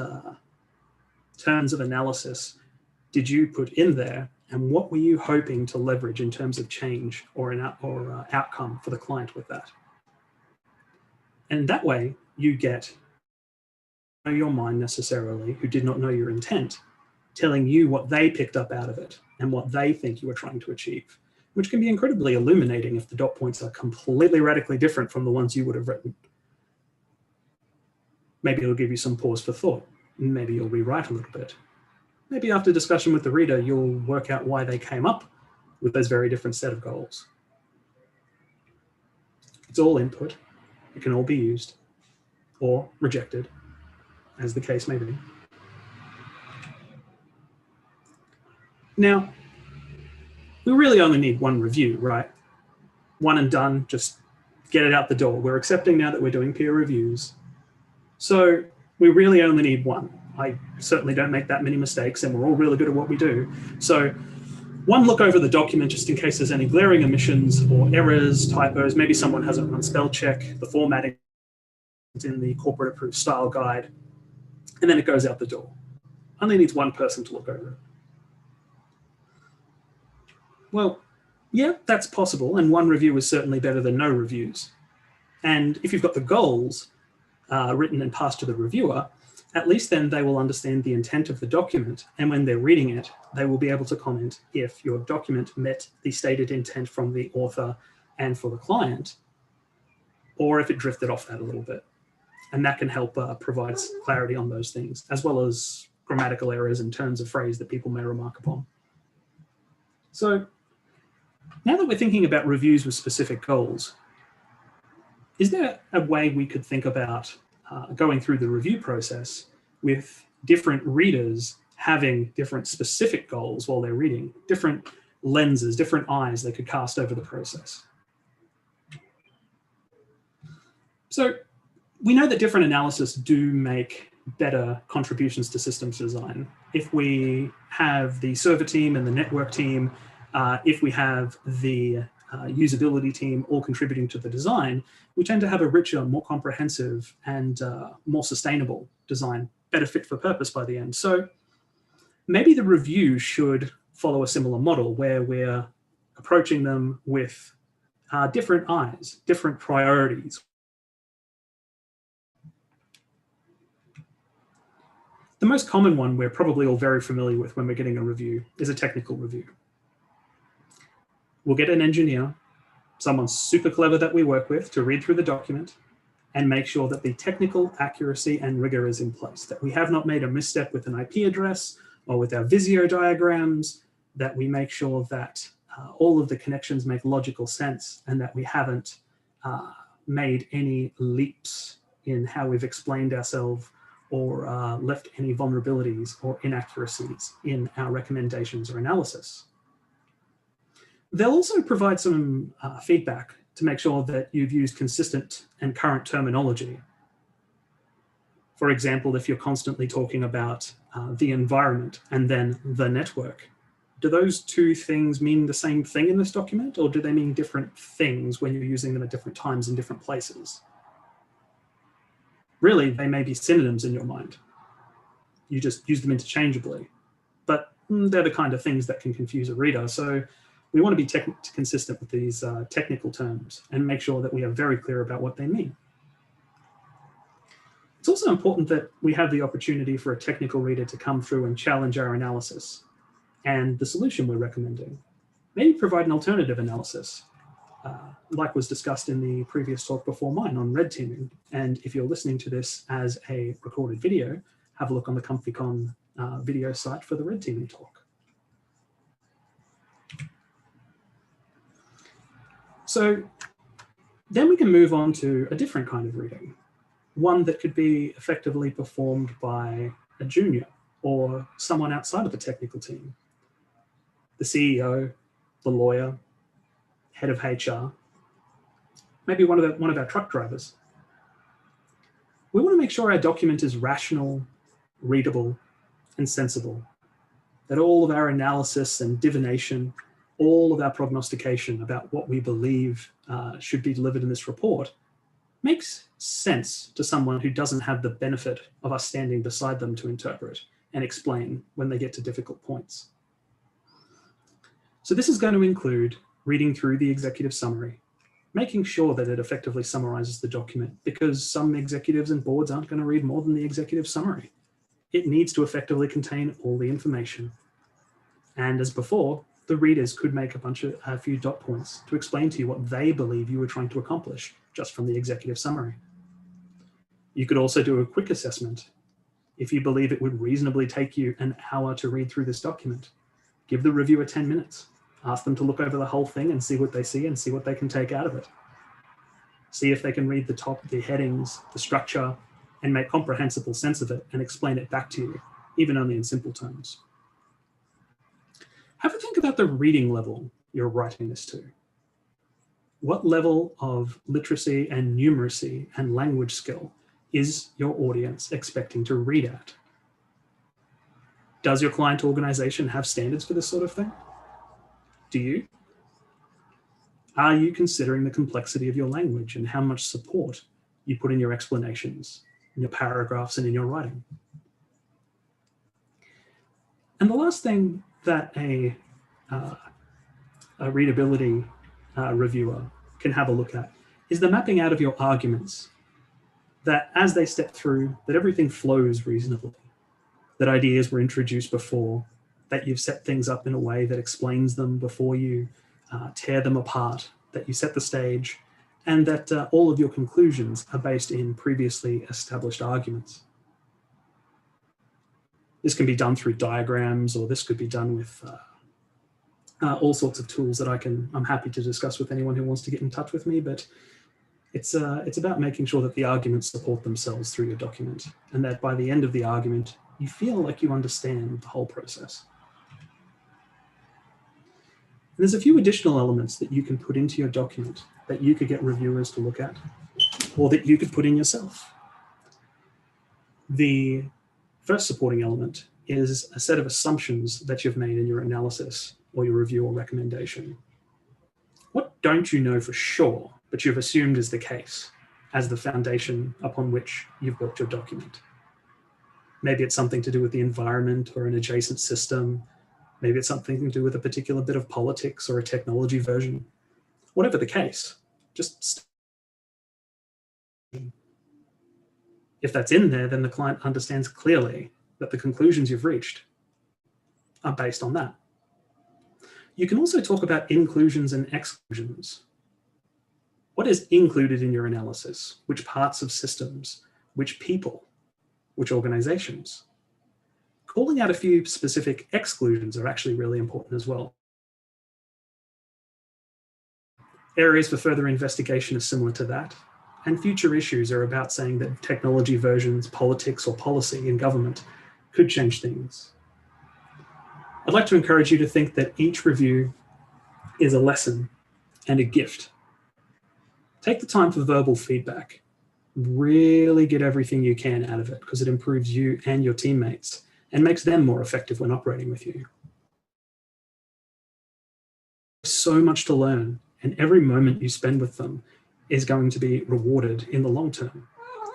terms of analysis did you put in there, and what were you hoping to leverage in terms of change or an outcome for the client with that? And that way you get know your mind necessarily, who did not know your intent, telling you what they picked up out of it and what they think you were trying to achieve, which can be incredibly illuminating if the dot points are completely radically different from the ones you would have written. Maybe it'll give you some pause for thought. Maybe you'll rewrite a little bit. Maybe after discussion with the reader, you'll work out why they came up with those very different set of goals. It's all input. It can all be used or rejected, as the case may be. Now, we really only need one review, right? One and done, just get it out the door. We're accepting now that we're doing peer reviews. So we really only need one. I certainly don't make that many mistakes, and we're all really good at what we do. So one look over the document just in case there's any glaring omissions or errors, typos, maybe someone hasn't run spell check, the formatting is in the corporate approved style guide, and then it goes out the door. Only needs one person to look over it. Well, yeah, that's possible, and one review is certainly better than no reviews. And if you've got the goals written and passed to the reviewer, at least then they will understand the intent of the document, and when they're reading it, they will be able to comment if your document met the stated intent from the author and for the client, or if it drifted off that a little bit. And that can help provide clarity on those things, as well as grammatical errors and turns of phrase that people may remark upon. So now that we're thinking about reviews with specific goals, is there a way we could think about going through the review process with different readers having different specific goals while they're reading, different lenses, different eyes they could cast over the process? So we know that different analysis do make better contributions to systems design. If we have the server team and the network team, if we have the usability team all contributing to the design, we tend to have a richer, more comprehensive and more sustainable design, better fit for purpose by the end. So maybe the review should follow a similar model where we're approaching them with different eyes, different priorities. The most common one we're probably all very familiar with when we're getting a review is a technical review. We'll get an engineer, someone super clever that we work with, to read through the document and make sure that the technical accuracy and rigor is in place, that we have not made a misstep with an IP address or with our Visio diagrams, that we make sure that all of the connections make logical sense and that we haven't made any leaps in how we've explained ourselves or left any vulnerabilities or inaccuracies in our recommendations or analysis. They'll also provide some feedback to make sure that you've used consistent and current terminology. For example, if you're constantly talking about the environment and then the network, do those two things mean the same thing in this document, or do they mean different things when you're using them at different times in different places? Really, they may be synonyms in your mind. You just use them interchangeably, but they're the kind of things that can confuse a reader. So we want to be consistent with these technical terms and make sure that we are very clear about what they mean. It's also important that we have the opportunity for a technical reader to come through and challenge our analysis and the solution we're recommending. Maybe provide an alternative analysis, like was discussed in the previous talk before mine on red teaming. And if you're listening to this as a recorded video, have a look on the ComfyCon video site for the red teaming talk. So then we can move on to a different kind of reading, one that could be effectively performed by a junior or someone outside of the technical team. The CEO, the lawyer, head of HR, maybe one of our truck drivers. We want to make sure our document is rational, readable, and sensible, that all of our analysis and divination, all of our prognostication about what we believe should be delivered in this report makes sense to someone who doesn't have the benefit of us standing beside them to interpret and explain when they get to difficult points. So this is going to include reading through the executive summary, making sure that it effectively summarizes the document, because some executives and boards aren't going to read more than the executive summary. It needs to effectively contain all the information. And as before, the readers could make a few dot points to explain to you what they believe you were trying to accomplish just from the executive summary. You could also do a quick assessment. If you believe it would reasonably take you an hour to read through this document, give the reviewer 10 minutes. Ask them to look over the whole thing and see what they see and see what they can take out of it. See if they can read the top, the headings, the structure, and make comprehensible sense of it and explain it back to you, even only in simple terms. Have a think about the reading level you're writing this to. What level of literacy and numeracy and language skill is your audience expecting to read at? Does your client organization have standards for this sort of thing? Do you? Are you considering the complexity of your language and how much support you put in your explanations, in your paragraphs, and in your writing? And the last thing that a readability reviewer can have a look at is the mapping out of your arguments, that as they step through, that everything flows reasonably, that ideas were introduced before, that you've set things up in a way that explains them before you tear them apart, that you set the stage, and that all of your conclusions are based in previously established arguments. This can be done through diagrams, or this could be done with all sorts of tools that I'm happy to discuss with anyone who wants to get in touch with me, but it's about making sure that the arguments support themselves through your document, and that by the end of the argument, you feel like you understand the whole process. And there's a few additional elements that you can put into your document that you could get reviewers to look at, or that you could put in yourself. The first supporting element is a set of assumptions that you've made in your analysis or your review or recommendation. What don't you know for sure, but you've assumed is the case as the foundation upon which you've built your document? Maybe it's something to do with the environment or an adjacent system. Maybe it's something to do with a particular bit of politics or a technology version. Whatever the case, just if that's in there, then the client understands clearly that the conclusions you've reached are based on that. You can also talk about inclusions and exclusions. What is included in your analysis? Which parts of systems? Which people? Which organizations? Calling out a few specific exclusions are actually really important as well. Areas for further investigation are similar to that, and future issues are about saying that technology versions, politics, or policy in government could change things. I'd like to encourage you to think that each review is a lesson and a gift. Take the time for verbal feedback. Really get everything you can out of it because it improves you and your teammates and makes them more effective when operating with you. So much to learn, and every moment you spend with them is going to be rewarded in the long term.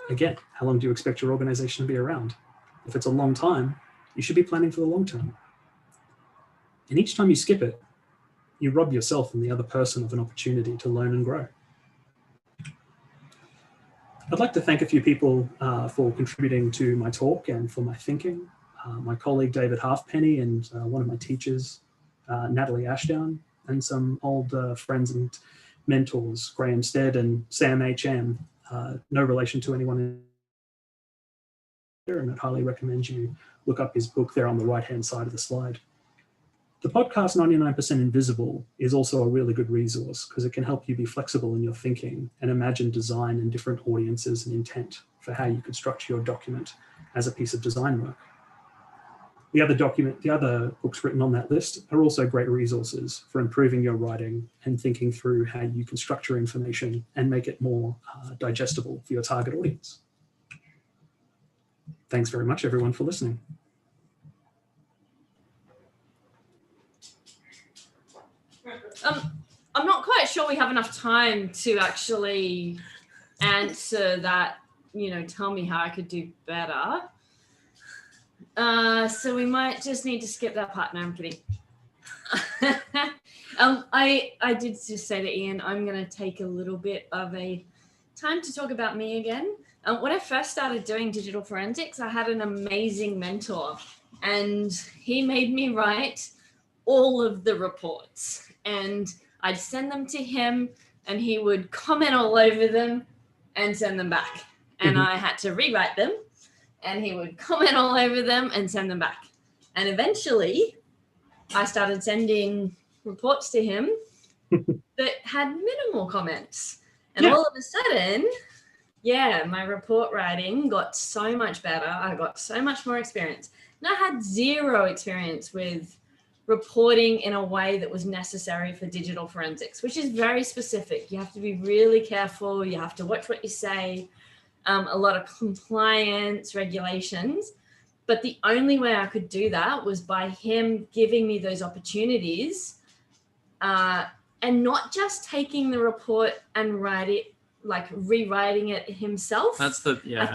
Again, how long do you expect your organization to be around? If it's a long time, you should be planning for the long term. And each time you skip it, you rob yourself and the other person of an opportunity to learn and grow. I'd like to thank a few people for contributing to my talk and for my thinking. My colleague David Halfpenny and one of my teachers, Natalie Ashdown, and some old friends and mentors, Graham Stead and Sam H.M. No relation to anyone and I'd highly recommend you look up his book there on the right-hand side of the slide. The podcast 99% Invisible is also a really good resource because it can help you be flexible in your thinking and imagine design and different audiences and intent for how you could structure your document as a piece of design work. The other books written on that list are also great resources for improving your writing and thinking through how you can structure information and make it more digestible for your target audience. Thanks very much, everyone, for listening. I'm not quite sure we have enough time to actually answer that, tell me how I could do better. So we might just need to skip that part. No, I'm kidding. I did just say to Ian, I'm going to take a little bit of a time to talk about me again. When I first started doing digital forensics, I had an amazing mentor and he made me write all of the reports and I'd send them to him and he would comment all over them and send them back. And I had to rewrite them and he would comment all over them and send them back. And eventually I started sending reports to him that had minimal comments. And all of a sudden, my report writing got so much better. I got so much more experience. And I had zero experience with reporting in a way that was necessary for digital forensics, which is very specific. You have to be really careful. You have to watch what you say. A lot of compliance regulations. But the only way I could do that was by him giving me those opportunities and not just taking the report and rewriting it himself. I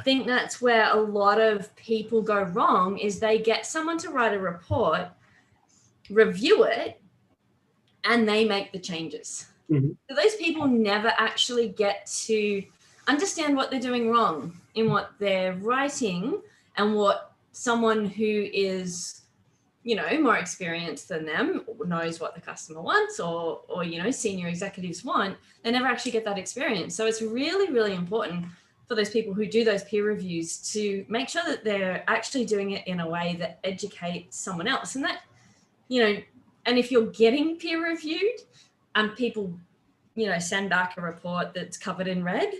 think that's where a lot of people go wrong is they get someone to write a report, review it, and they make the changes. So those people never actually get to understand what they're doing wrong in what they're writing and what someone who is, more experienced than them knows what the customer wants or senior executives want. They never actually get that experience. So it's really, really important for those people who do those peer reviews to make sure that they're actually doing it in a way that educates someone else. And that, and if you're getting peer reviewed and people, send back a report that's covered in red,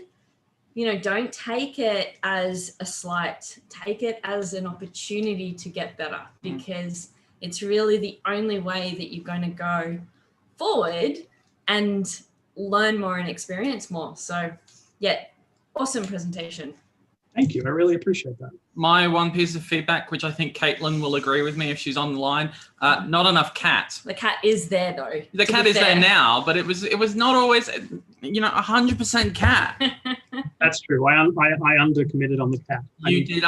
don't take it as a slight, take it as an opportunity to get better because it's really the only way that you're going to go forward and learn more and experience more. So awesome presentation. Thank you. I really appreciate that. My one piece of feedback, which I think Caitlin will agree with me if she's on the line, not enough cat. The cat is there though. The cat is there now, but it was not always, 100% cat. That's true. I undercommitted on the cat. You did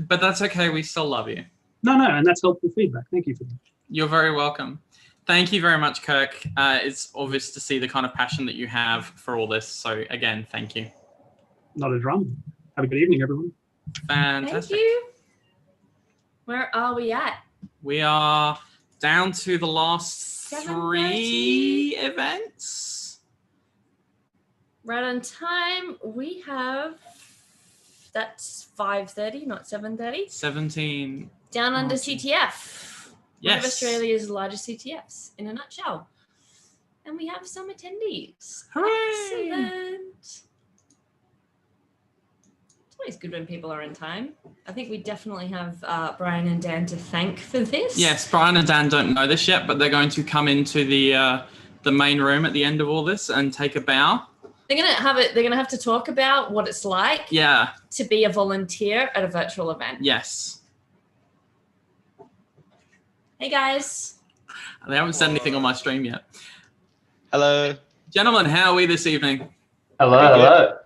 but that's okay. We still love you. No, and that's helpful feedback. Thank you for that. You're very welcome. Thank you very much, Kirk. It's obvious to see the kind of passion that you have for all this. So again, thank you. Not a drama. Have a good evening, everyone. Fantastic. Thank you. Where are we at? We are down to the last 3 events. Right on time. We have, that's 5:30, not 7:30. 17. Down Under CTF. One of Australia's largest CTFs in a nutshell. And we have some attendees. Hooray! Excellent. Always good when people are on time. I think we definitely have Brian and Dan to thank for this. Yes, Brian and Dan don't know this yet, but they're going to come into the main room at the end of all this and take a bow. They're gonna have to talk about what it's like to be a volunteer at a virtual event. Yes. Hey guys. They haven't said anything on my stream yet. Hello. Gentlemen, how are we this evening? Hello.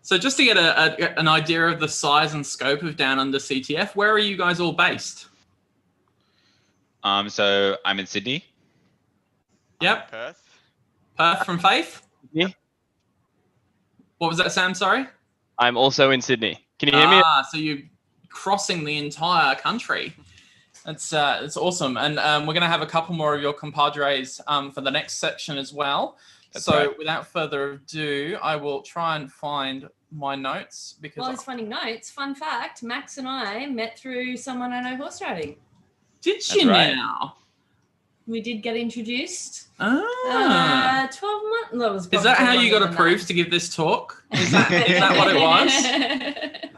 So just to get an idea of the size and scope of Down Under CTF, where are you guys all based? So I'm in Sydney. Yep. Perth from Faith? Yeah. What was that, Sam? Sorry? I'm also in Sydney. Can you hear me? So you're crossing the entire country. That's awesome. And we're going to have a couple more of your compadres for the next section as well. That's so right. without further ado, I will try and find my notes because While he's finding notes, fun fact, Max and I met through someone I know horse riding. Did you now? We did get introduced. 12 months. No, it was Is that how probably you got longer than approved to give this talk? Is that what it was?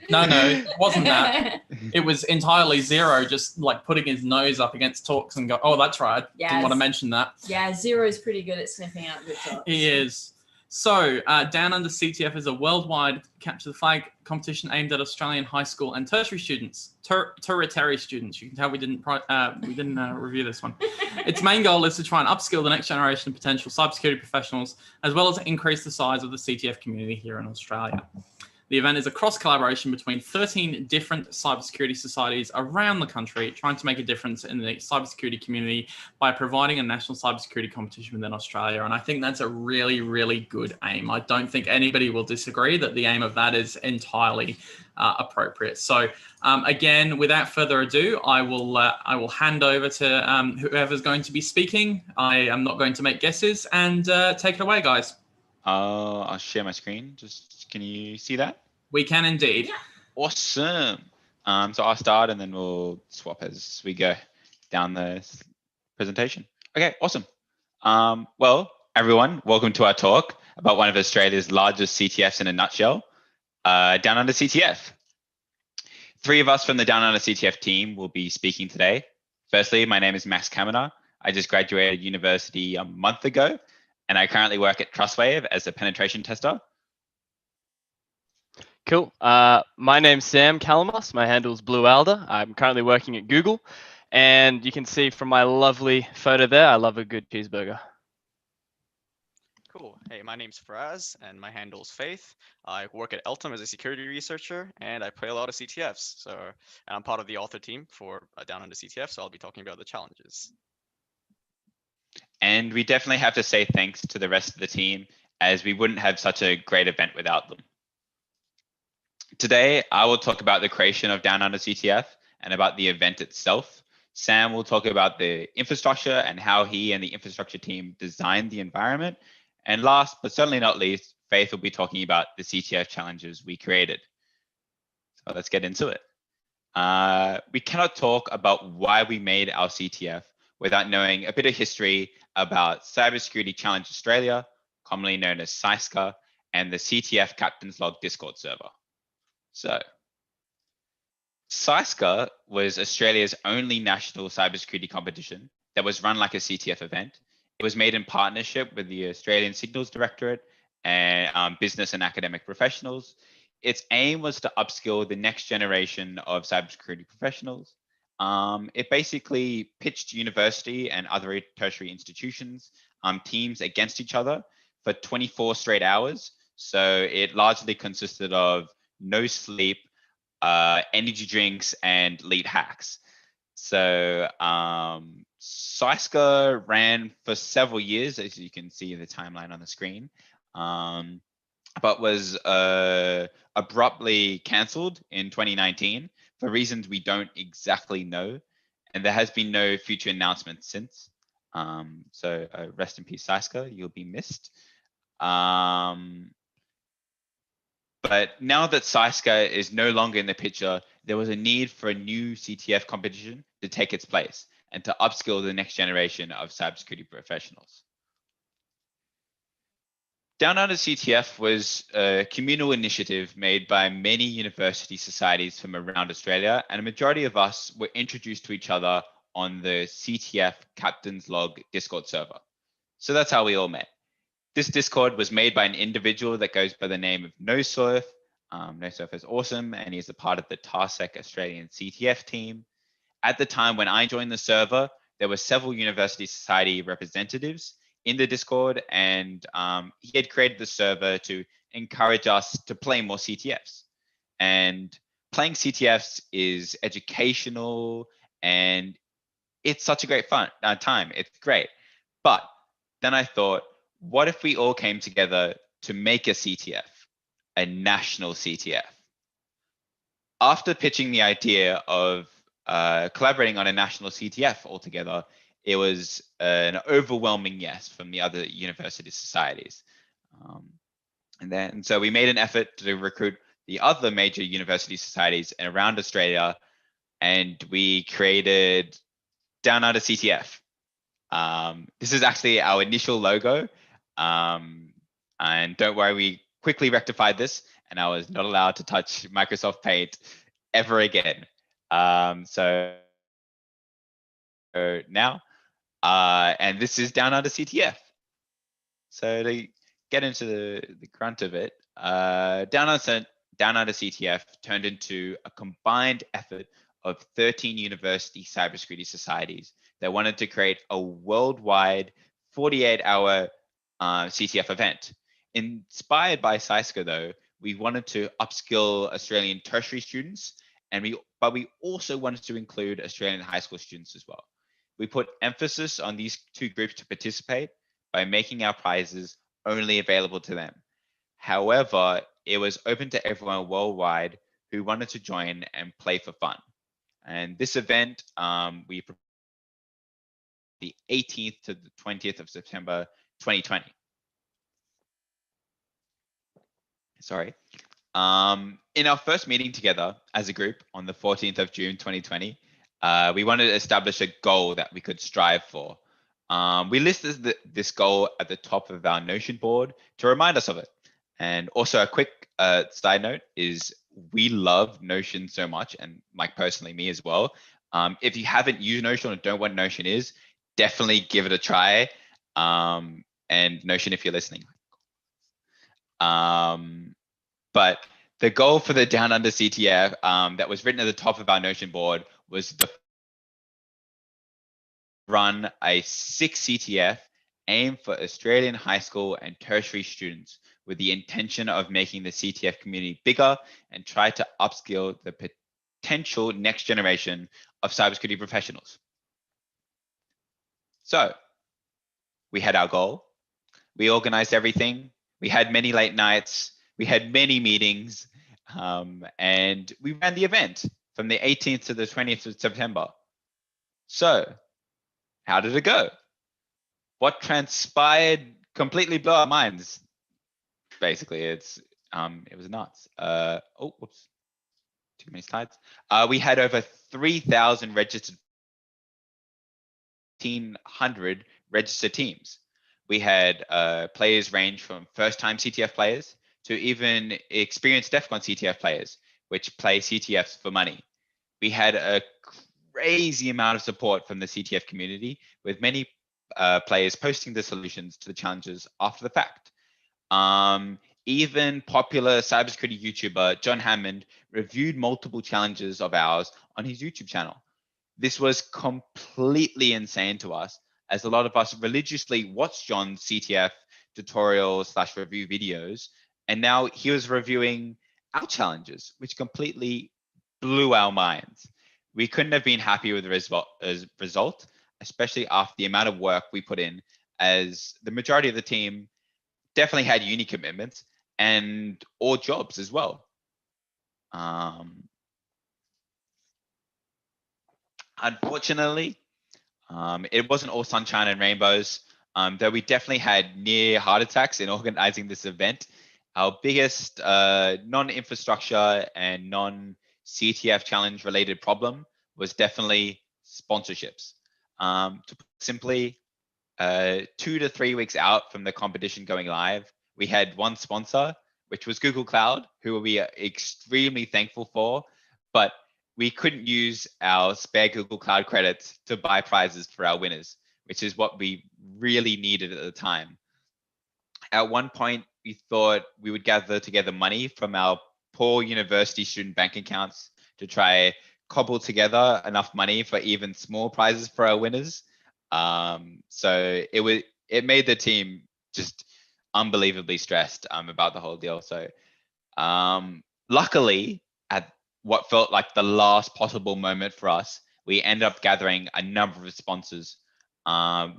No, it wasn't that. It was entirely Zero, just like putting his nose up against talks and go, oh, that's right. Didn't want to mention that. Yeah, Zero's pretty good at sniffing out good talks. He is. So, Down Under CTF is a worldwide capture the flag competition aimed at Australian high school and tertiary students, tertiary students. You can tell we didn't review this one. Its main goal is to try and upskill the next generation of potential cybersecurity professionals, as well as increase the size of the CTF community here in Australia. The event is a cross-collaboration between 13 different cybersecurity societies around the country, trying to make a difference in the cybersecurity community by providing a national cybersecurity competition within Australia. And I think that's a really, really good aim. I don't think anybody will disagree that the aim of that is entirely appropriate. So again, without further ado, I will hand over to whoever's going to be speaking. I am not going to make guesses, and take it away, guys. I'll share my screen. Can you see that? We can indeed. Awesome. So I'll start and then we'll swap as we go down the presentation. Okay, awesome. Well, everyone, welcome to our talk about one of Australia's largest CTFs in a nutshell, Down Under CTF. 3 of us from the Down Under CTF team will be speaking today. Firstly, my name is Max Kaminer. I just graduated university a month ago, and I currently work at Trustwave as a penetration tester. Cool. My name's Sam Calamas. My handle's Blue Alder. I'm currently working at Google, and you can see from my lovely photo there, I love a good cheeseburger. Cool. Hey, my name's Faraz, and my handle's Faith. I work at Eltham as a security researcher, and I play a lot of CTFs. And I'm part of the author team for Down Under CTF, so I'll be talking about the challenges. And we definitely have to say thanks to the rest of the team, as we wouldn't have such a great event without them. Today, I will talk about the creation of Down Under CTF and about the event itself. Sam will talk about the infrastructure and how he and the infrastructure team designed the environment. And last, but certainly not least, Faith will be talking about the CTF challenges we created. So let's get into it. We cannot talk about why we made our CTF without knowing a bit of history about Cybersecurity Challenge Australia, commonly known as CySCA, and the CTF Captain's Log Discord server. So, CySCA was Australia's only national cybersecurity competition that was run like a CTF event. It was made in partnership with the Australian Signals Directorate and business and academic professionals. Its aim was to upskill the next generation of cybersecurity professionals. It basically pitched university and other tertiary institutions, teams against each other for 24 straight hours. So it largely consisted of no sleep, energy drinks, and lead hacks. So CySCA ran for several years, as you can see in the timeline on the screen, but was abruptly cancelled in 2019 for reasons we don't exactly know. And there has been no future announcement since. So rest in peace, CySCA, you'll be missed. But now that CySCA is no longer in the picture, there was a need for a new CTF competition to take its place and to upskill the next generation of cybersecurity professionals. Down Under CTF was a communal initiative made by many university societies from around Australia, and a majority of us were introduced to each other on the CTF Captain's Log Discord server. So that's how we all met. This Discord was made by an individual that goes by the name of NoSurf. NoSurf is awesome, and he's a part of the Tarsec Australian CTF team. At the time when I joined the server, there were several University Society representatives in the Discord, and he had created the server to encourage us to play more CTFs. And playing CTFs is educational, and it's such a great time. It's great. But then I thought, what if we all came together to make a CTF, a national CTF? After pitching the idea of collaborating on a national CTF altogether, it was an overwhelming yes from the other university societies. So we made an effort to recruit the other major university societies around Australia, and we created Down Under CTF. This is actually our initial logo. And don't worry, we quickly rectified this, and I was not allowed to touch Microsoft Paint ever again. So now, and this is Down Under CTF. So to get into the grunt of it, Down Under CTF turned into a combined effort of 13 university cybersecurity societies that wanted to create a worldwide 48-hour CTF event. Inspired by Cisco, though, we wanted to upskill Australian tertiary students, but we also wanted to include Australian high school students as well. We put emphasis on these two groups to participate by making our prizes only available to them. However, it was open to everyone worldwide who wanted to join and play for fun. And this event, we the 18th to the 20th of September 2020. Sorry. In our first meeting together as a group on the 14th of June 2020, we wanted to establish a goal that we could strive for. We listed this goal at the top of our Notion board to remind us of it. And also a quick side note is we love Notion so much, and like personally me as well. If you haven't used Notion or don't know what Notion is, definitely give it a try. And Notion, if you're listening. But the goal for the Down Under CTF that was written at the top of our Notion board was to run a 6 CTF aimed for Australian high school and tertiary students with the intention of making the CTF community bigger and try to upskill the potential next generation of cybersecurity professionals. So we had our goal. We organized everything. We had many late nights. We had many meetings. And we ran the event from the 18th to the 20th of September. So how did it go? What transpired completely blew our minds. Basically, it was nuts. Oh, whoops, too many slides. We had over 3,000 registered, 1,500 registered teams. We had players range from first-time CTF players to even experienced DEF CON CTF players, which play CTFs for money. We had a crazy amount of support from the CTF community, with many players posting the solutions to the challenges after the fact. Even popular cybersecurity YouTuber John Hammond reviewed multiple challenges of ours on his YouTube channel. This was completely insane to us, as a lot of us religiously watched John's CTF tutorial / review videos, and now he was reviewing our challenges, which completely blew our minds. We couldn't have been happy with the result, especially after the amount of work we put in, as the majority of the team definitely had uni commitments and or jobs as well. Unfortunately, it wasn't all sunshine and rainbows, though we definitely had near heart attacks in organizing this event. Our biggest non-infrastructure and non-CTF challenge related problem was definitely sponsorships. To put it simply, 2 to 3 weeks out from the competition going live, we had one sponsor, which was Google Cloud, who we are extremely thankful for, but we couldn't use our spare Google Cloud credits to buy prizes for our winners, which is what we really needed at the time. At one point, we thought we would gather together money from our poor university student bank accounts to try cobble together enough money for even small prizes for our winners. So it made the team just unbelievably stressed about the whole deal. So luckily, at what felt like the last possible moment for us, we ended up gathering a number of sponsors,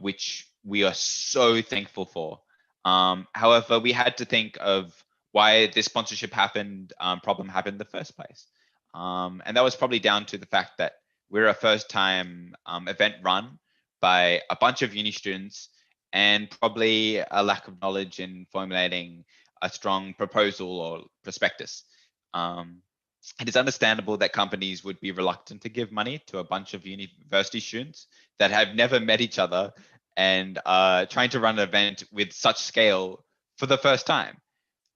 which we are so thankful for. However, we had to think of why this sponsorship problem happened in the first place. And that was probably down to the fact that we're a first-time event run by a bunch of uni students, and probably a lack of knowledge in formulating a strong proposal or prospectus. It is understandable that companies would be reluctant to give money to a bunch of university students that have never met each other and trying to run an event with such scale for the first time.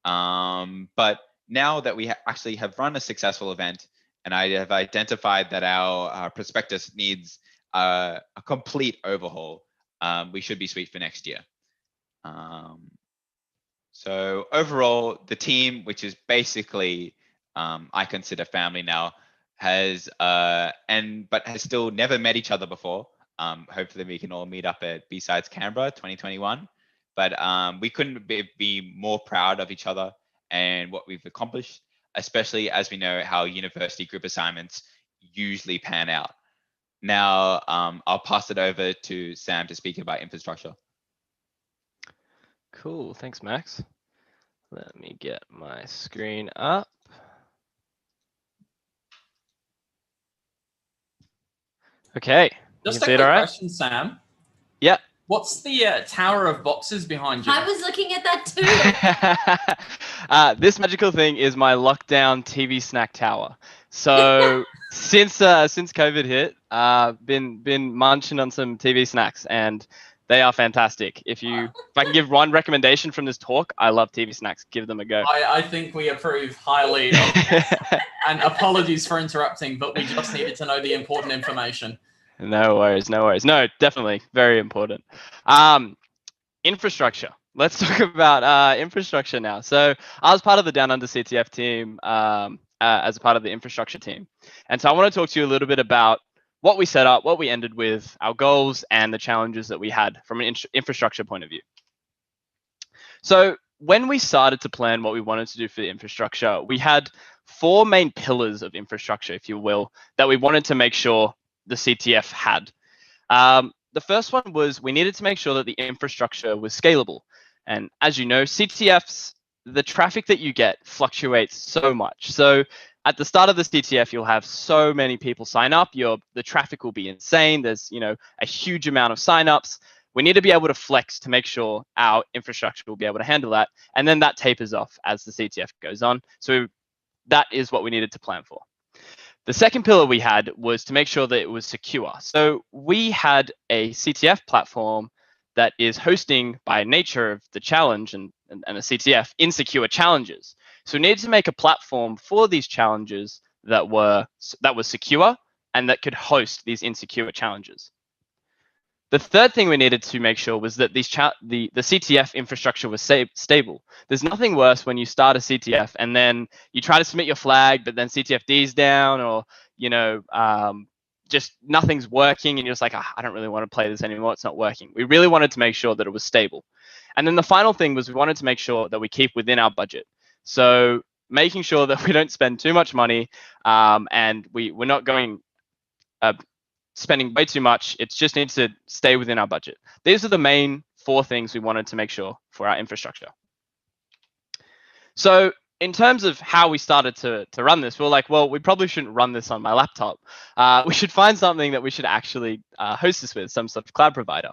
But now that we actually have run a successful event, and I have identified that our prospectus needs a complete overhaul, we should be sweet for next year. So overall, the team, which is basically I consider family now, has still never met each other before. Hopefully we can all meet up at B-Sides Canberra 2021. But we couldn't be more proud of each other and what we've accomplished, especially as we know how university group assignments usually pan out. Now, I'll pass it over to Sam to speak about infrastructure. Cool, thanks, Max. Let me get my screen up. Okay, Just you can a see it quick all right? question, Sam. Yeah. What's the tower of boxes behind you? I was looking at that too. This magical thing is my lockdown TV snack tower. So since COVID hit, been munching on some TV snacks, and they are fantastic. If I can give one recommendation from this talk, I love TV snacks. Give them a go. I think we approve highly of this. And apologies for interrupting, but we just needed to know the important information. No worries, no worries. No, definitely very important. Infrastructure. Let's talk about infrastructure now. So I was part of the Down Under CTF team as a part of the infrastructure team. And so I want to talk to you a little bit about what we set up, what we ended with, our goals, and the challenges that we had from an infrastructure point of view. So when we started to plan what we wanted to do for the infrastructure, we had 4 main pillars of infrastructure, if you will, that we wanted to make sure the CTF had. The first one was we needed to make sure that the infrastructure was scalable. And as you know, CTFs, the traffic that you get fluctuates so much. So at the start of the CTF, you'll have so many people sign up. The traffic will be insane. There's a huge amount of signups. We need to be able to flex to make sure our infrastructure will be able to handle that. And then that tapers off as the CTF goes on. So that is what we needed to plan for. The second pillar we had was to make sure that it was secure. So we had a CTF platform that is hosting, by nature of the challenge and the CTF, insecure challenges. So we needed to make a platform for these challenges that was secure and that could host these insecure challenges. The third thing we needed to make sure was that the CTF infrastructure was stable. There's nothing worse when you start a CTF and then you try to submit your flag, but then CTFD's down, or just nothing's working, and you're just like, I don't really want to play this anymore. It's not working. We really wanted to make sure that it was stable. And then the final thing was we wanted to make sure that we keep within our budget. So making sure that we don't spend too much money, and we're not going spending way too much. It just needs to stay within our budget. These are the main 4 things we wanted to make sure for our infrastructure. So in terms of how we started to run this, we're like, well, we probably shouldn't run this on my laptop. We should find something that we should actually host this with, some sort of cloud provider.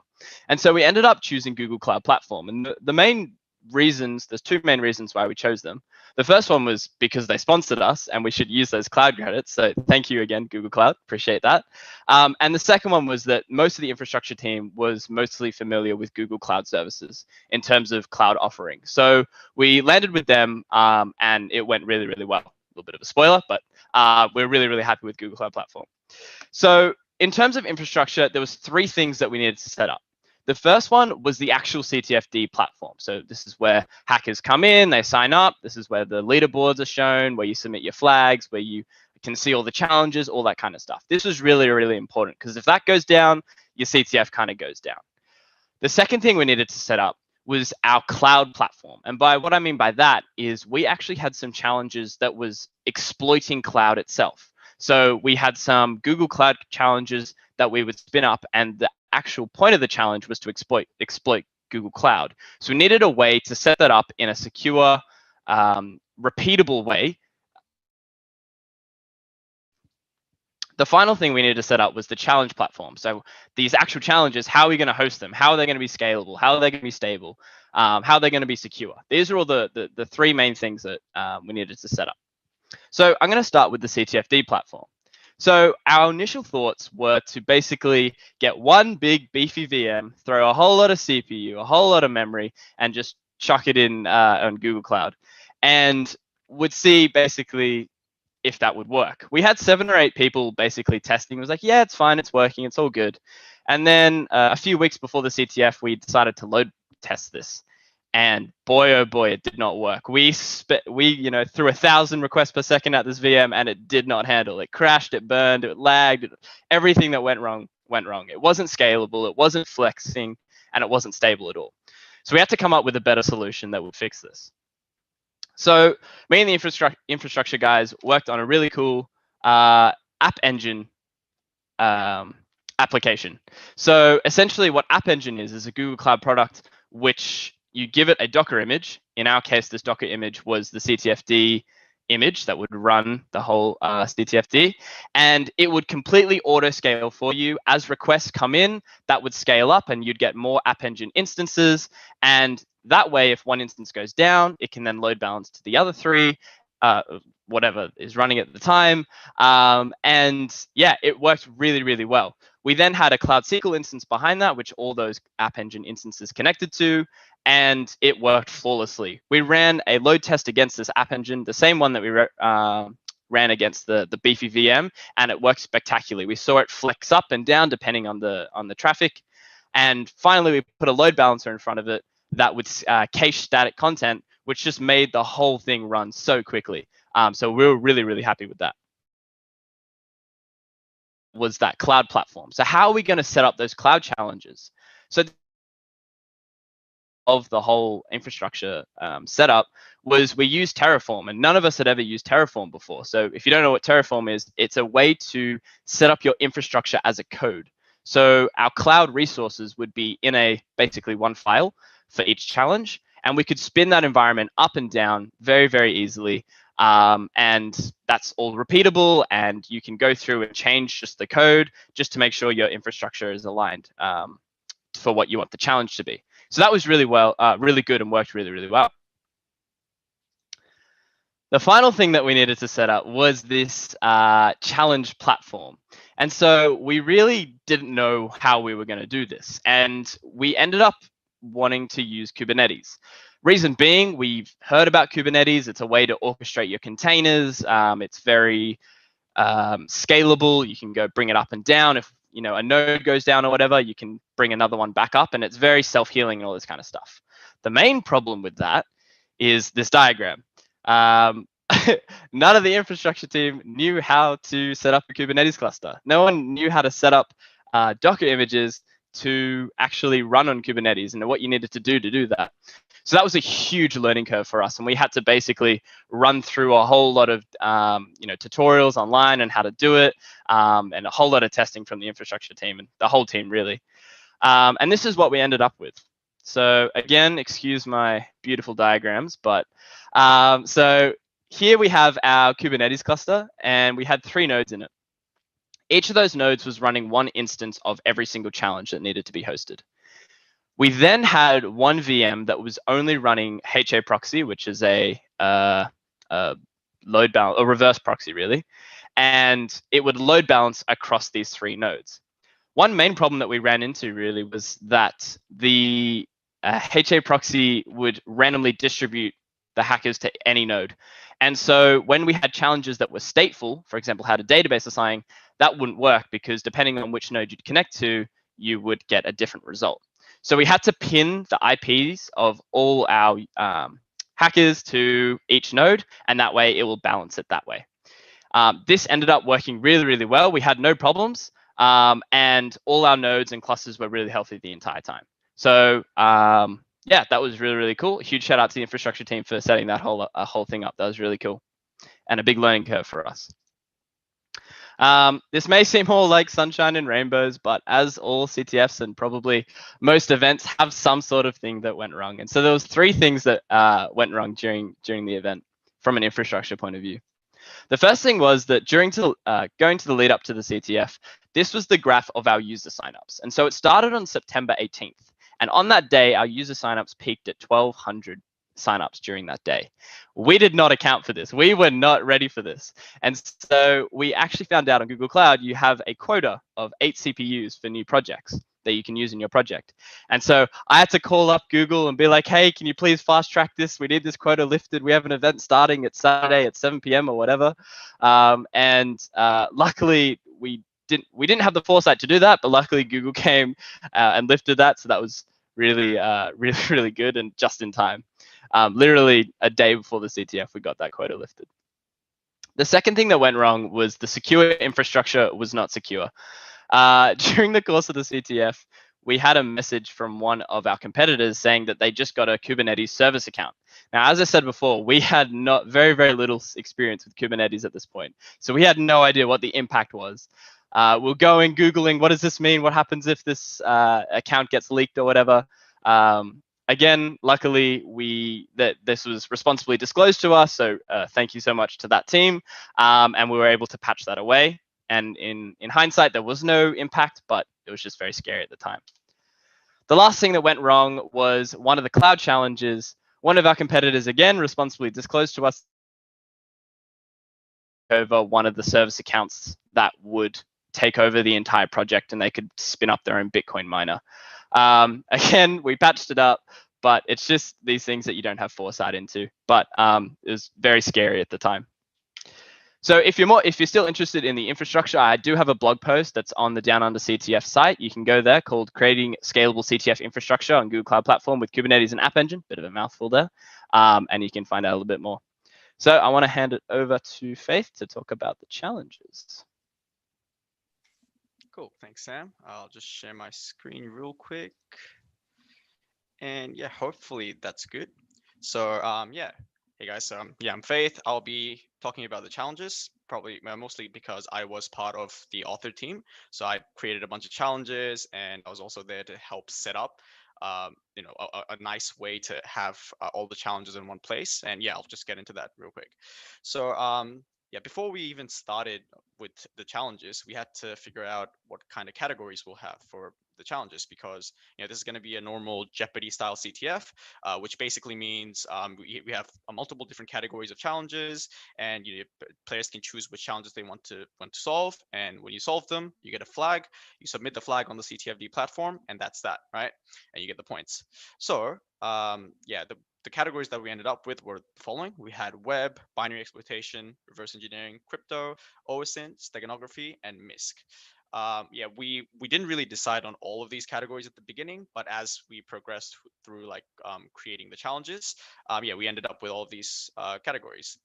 And so we ended up choosing Google Cloud Platform. And the main reasons, there's 2 main reasons why we chose them. The first one was because they sponsored us and we should use those cloud credits. So thank you again, Google Cloud, appreciate that. And the second one was that most of the infrastructure team was mostly familiar with Google Cloud services in terms of cloud offering. So we landed with them and it went really, really well. A little bit of a spoiler, but we're really, really happy with Google Cloud Platform. So in terms of infrastructure, there was 3 things that we needed to set up. The first one was the actual CTFD platform. So this is where hackers come in, they sign up. This is where the leaderboards are shown, where you submit your flags, where you can see all the challenges, all that kind of stuff. This was really, really important because if that goes down, your CTF kind of goes down. The second thing we needed to set up was our cloud platform. And by what I mean by that is we actually had some challenges that was exploiting cloud itself. So we had some Google Cloud challenges that we would spin up, and the actual point of the challenge was to exploit Google Cloud. So we needed a way to set that up in a secure, repeatable way. The final thing we needed to set up was the challenge platform. So these actual challenges, how are we going to host them? How are they going to be scalable? How are they going to be stable? How are they going to be secure? These are all the three main things that we needed to set up. So I'm going to start with the CTFD platform. So our initial thoughts were to basically get one big beefy VM, throw a whole lot of CPU, a whole lot of memory, and just chuck it in on Google Cloud, and would see basically if that would work. We had 7 or 8 people basically testing. It was like, yeah, it's fine, it's working, it's all good. And then a few weeks before the CTF, we decided to load test this. And boy, oh boy, it did not work. We threw 1,000 requests per second at this VM, and it did not handle. It crashed, it burned, it lagged. Everything that went wrong went wrong. It wasn't scalable, it wasn't flexing, and it wasn't stable at all. So we had to come up with a better solution that would fix this. So me and the infrastructure guys worked on a really cool App Engine application. So essentially what App Engine is a Google Cloud product which you give it a Docker image. In our case, this Docker image was the CTFD image that would run the whole CTFD, and it would completely auto scale for you. As requests come in, that would scale up and you'd get more App Engine instances. And that way, if one instance goes down, it can then load balance to the other 3, whatever is running at the time. And yeah, it worked really, really well. We then had a Cloud SQL instance behind that, which all those App Engine instances connected to, and it worked flawlessly. We ran a load test against this App Engine, the same one that we ran against the beefy VM, and it worked spectacularly. We saw it flex up and down depending on the traffic. And finally, we put a load balancer in front of it that would cache static content, which just made the whole thing run so quickly. So we were really, really happy with that. Was that cloud platform. So how are we going to set up those cloud challenges? So of the whole infrastructure setup was we used Terraform, and none of us had ever used Terraform before. So if you don't know what Terraform is, it's a way to set up your infrastructure as a code. So our cloud resources would be in basically one file for each challenge, and we could spin that environment up and down very, very easily. And that's all repeatable, and you can go through and change just the code just to make sure your infrastructure is aligned for what you want the challenge to be. So that was really good and worked really, really well. The final thing that we needed to set up was this challenge platform. And so we really didn't know how we were going to do this. And we ended up wanting to use Kubernetes. Reason being, we've heard about Kubernetes. It's a way to orchestrate your containers. It's very scalable. You can go bring it up and down. If a node goes down or whatever, you can bring another one back up, and it's very self-healing and all this kind of stuff. The main problem with that is this diagram. None of the infrastructure team knew how to set up a Kubernetes cluster. No one knew how to set up Docker images to actually run on Kubernetes and what you needed to do that. So that was a huge learning curve for us, and we had to basically run through a whole lot of tutorials online on how to do it, and a whole lot of testing from the infrastructure team and the whole team really. And this is what we ended up with. So again, excuse my beautiful diagrams, but so here we have our Kubernetes cluster, and we had 3 nodes in it. Each of those nodes was running one instance of every single challenge that needed to be hosted. We then had one VM that was only running HA proxy, which is a load balance, a reverse proxy really, and it would load balance across these 3 nodes. One main problem that we ran into really was that the HA proxy would randomly distribute the hackers to any node. And so when we had challenges that were stateful, for example, how to database assign, that wouldn't work because depending on which node you'd connect to, you would get a different result. So we had to pin the IPs of all our hackers to each node, and that way it will balance it that way. This ended up working really, really well. We had no problems, and all our nodes and clusters were really healthy the entire time. So yeah, that was really, really cool. A huge shout out to the infrastructure team for setting that whole thing up. That was really cool, and a big learning curve for us. This may seem all like sunshine and rainbows, but as all CTFs and probably most events have some sort of thing that went wrong. And so there was 3 things that went wrong during the event from an infrastructure point of view. The first thing was that going to the lead up to the CTF, this was the graph of our user signups. And so it started on September 18th. And on that day, our user signups peaked at 1,200 signups during that day. We did not account for this. We were not ready for this. And so we actually found out on Google Cloud, you have a quota of 8 CPUs for new projects that you can use in your project. And so I had to call up Google and be like, hey, can you please fast track this? We need this quota lifted. We have an event starting at Saturday at 7 p.m. or whatever. Luckily, we didn't have the foresight to do that, but luckily Google came and lifted that. So that was really, really good and just in time. Literally a day before the CTF, we got that quota lifted. The second thing that went wrong was the secure infrastructure was not secure. During the course of the CTF, we had a message from one of our competitors saying that they just got a Kubernetes service account. Now, as I said before, we had very, very little experience with Kubernetes at this point. So we had no idea what the impact was. We're going Googling, what does this mean? What happens if this account gets leaked or whatever? Again, luckily, this was responsibly disclosed to us. So thank you so much to that team. And we were able to patch that away. And in hindsight, there was no impact, but it was just very scary at the time. The last thing that went wrong was one of the cloud challenges. One of our competitors, again, responsibly disclosed to us over one of the service accounts that would take over the entire project and they could spin up their own Bitcoin miner. Again, we patched it up, but it's just these things that you don't have foresight into. But it was very scary at the time. So if you're still interested in the infrastructure, I do have a blog post that's on the Down Under CTF site. You can go there, called Creating Scalable CTF Infrastructure on Google Cloud Platform with Kubernetes and App Engine. Bit of a mouthful there. And you can find out a little bit more. So I want to hand it over to Faith to talk about the challenges. Cool, thanks, Sam. I'll just share my screen real quick. And yeah, hopefully that's good. So yeah, hey guys, so yeah, I'm Faith. I'll be talking about the challenges, probably mostly because I was part of the author team. So I created a bunch of challenges and I was also there to help set up a nice way to have all the challenges in one place. And yeah, I'll just get into that real quick. So yeah, before we even started with the challenges, we had to figure out what kind of categories we'll have for the challenges, because this is going to be a normal Jeopardy style CTF, which basically means we have multiple different categories of challenges, and players can choose which challenges they want to solve. And when you solve them, you get a flag. You submit the flag on the CTFD platform, and that's that, right? And you get the points. So yeah, the categories that we ended up with were the following. We had web, binary exploitation, reverse engineering, crypto, OSINT, steganography, and MISC. Yeah, we didn't really decide on all of these categories at the beginning, but as we progressed through creating the challenges, yeah, we ended up with all of these categories.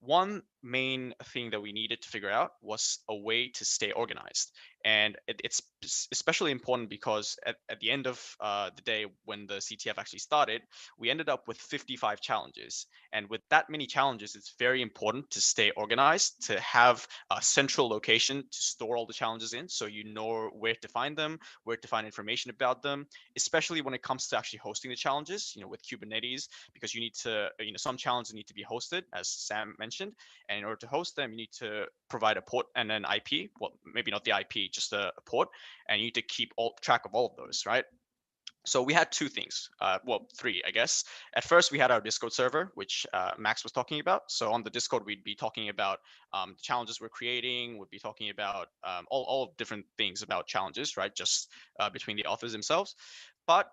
One main thing that we needed to figure out was a way to stay organized. And it's especially important because at the end of the day, when the CTF actually started, we ended up with 55 challenges. And with that many challenges, it's very important to stay organized, to have a central location to store all the challenges in, so you know where to find them, where to find information about them, especially when it comes to actually hosting the challenges, with Kubernetes, because you need to, some challenges need to be hosted, as Sam mentioned. And in order to host them, you need to provide a port and an IP. Well, maybe not the IP, just a port, and you need to keep track of all of those, right? So we had two things, well, three, I guess. At first, we had our Discord server, which Max was talking about. So on the Discord, we'd be talking about the challenges we're creating. We'd be talking about all different things about challenges, right? Just between the authors themselves. But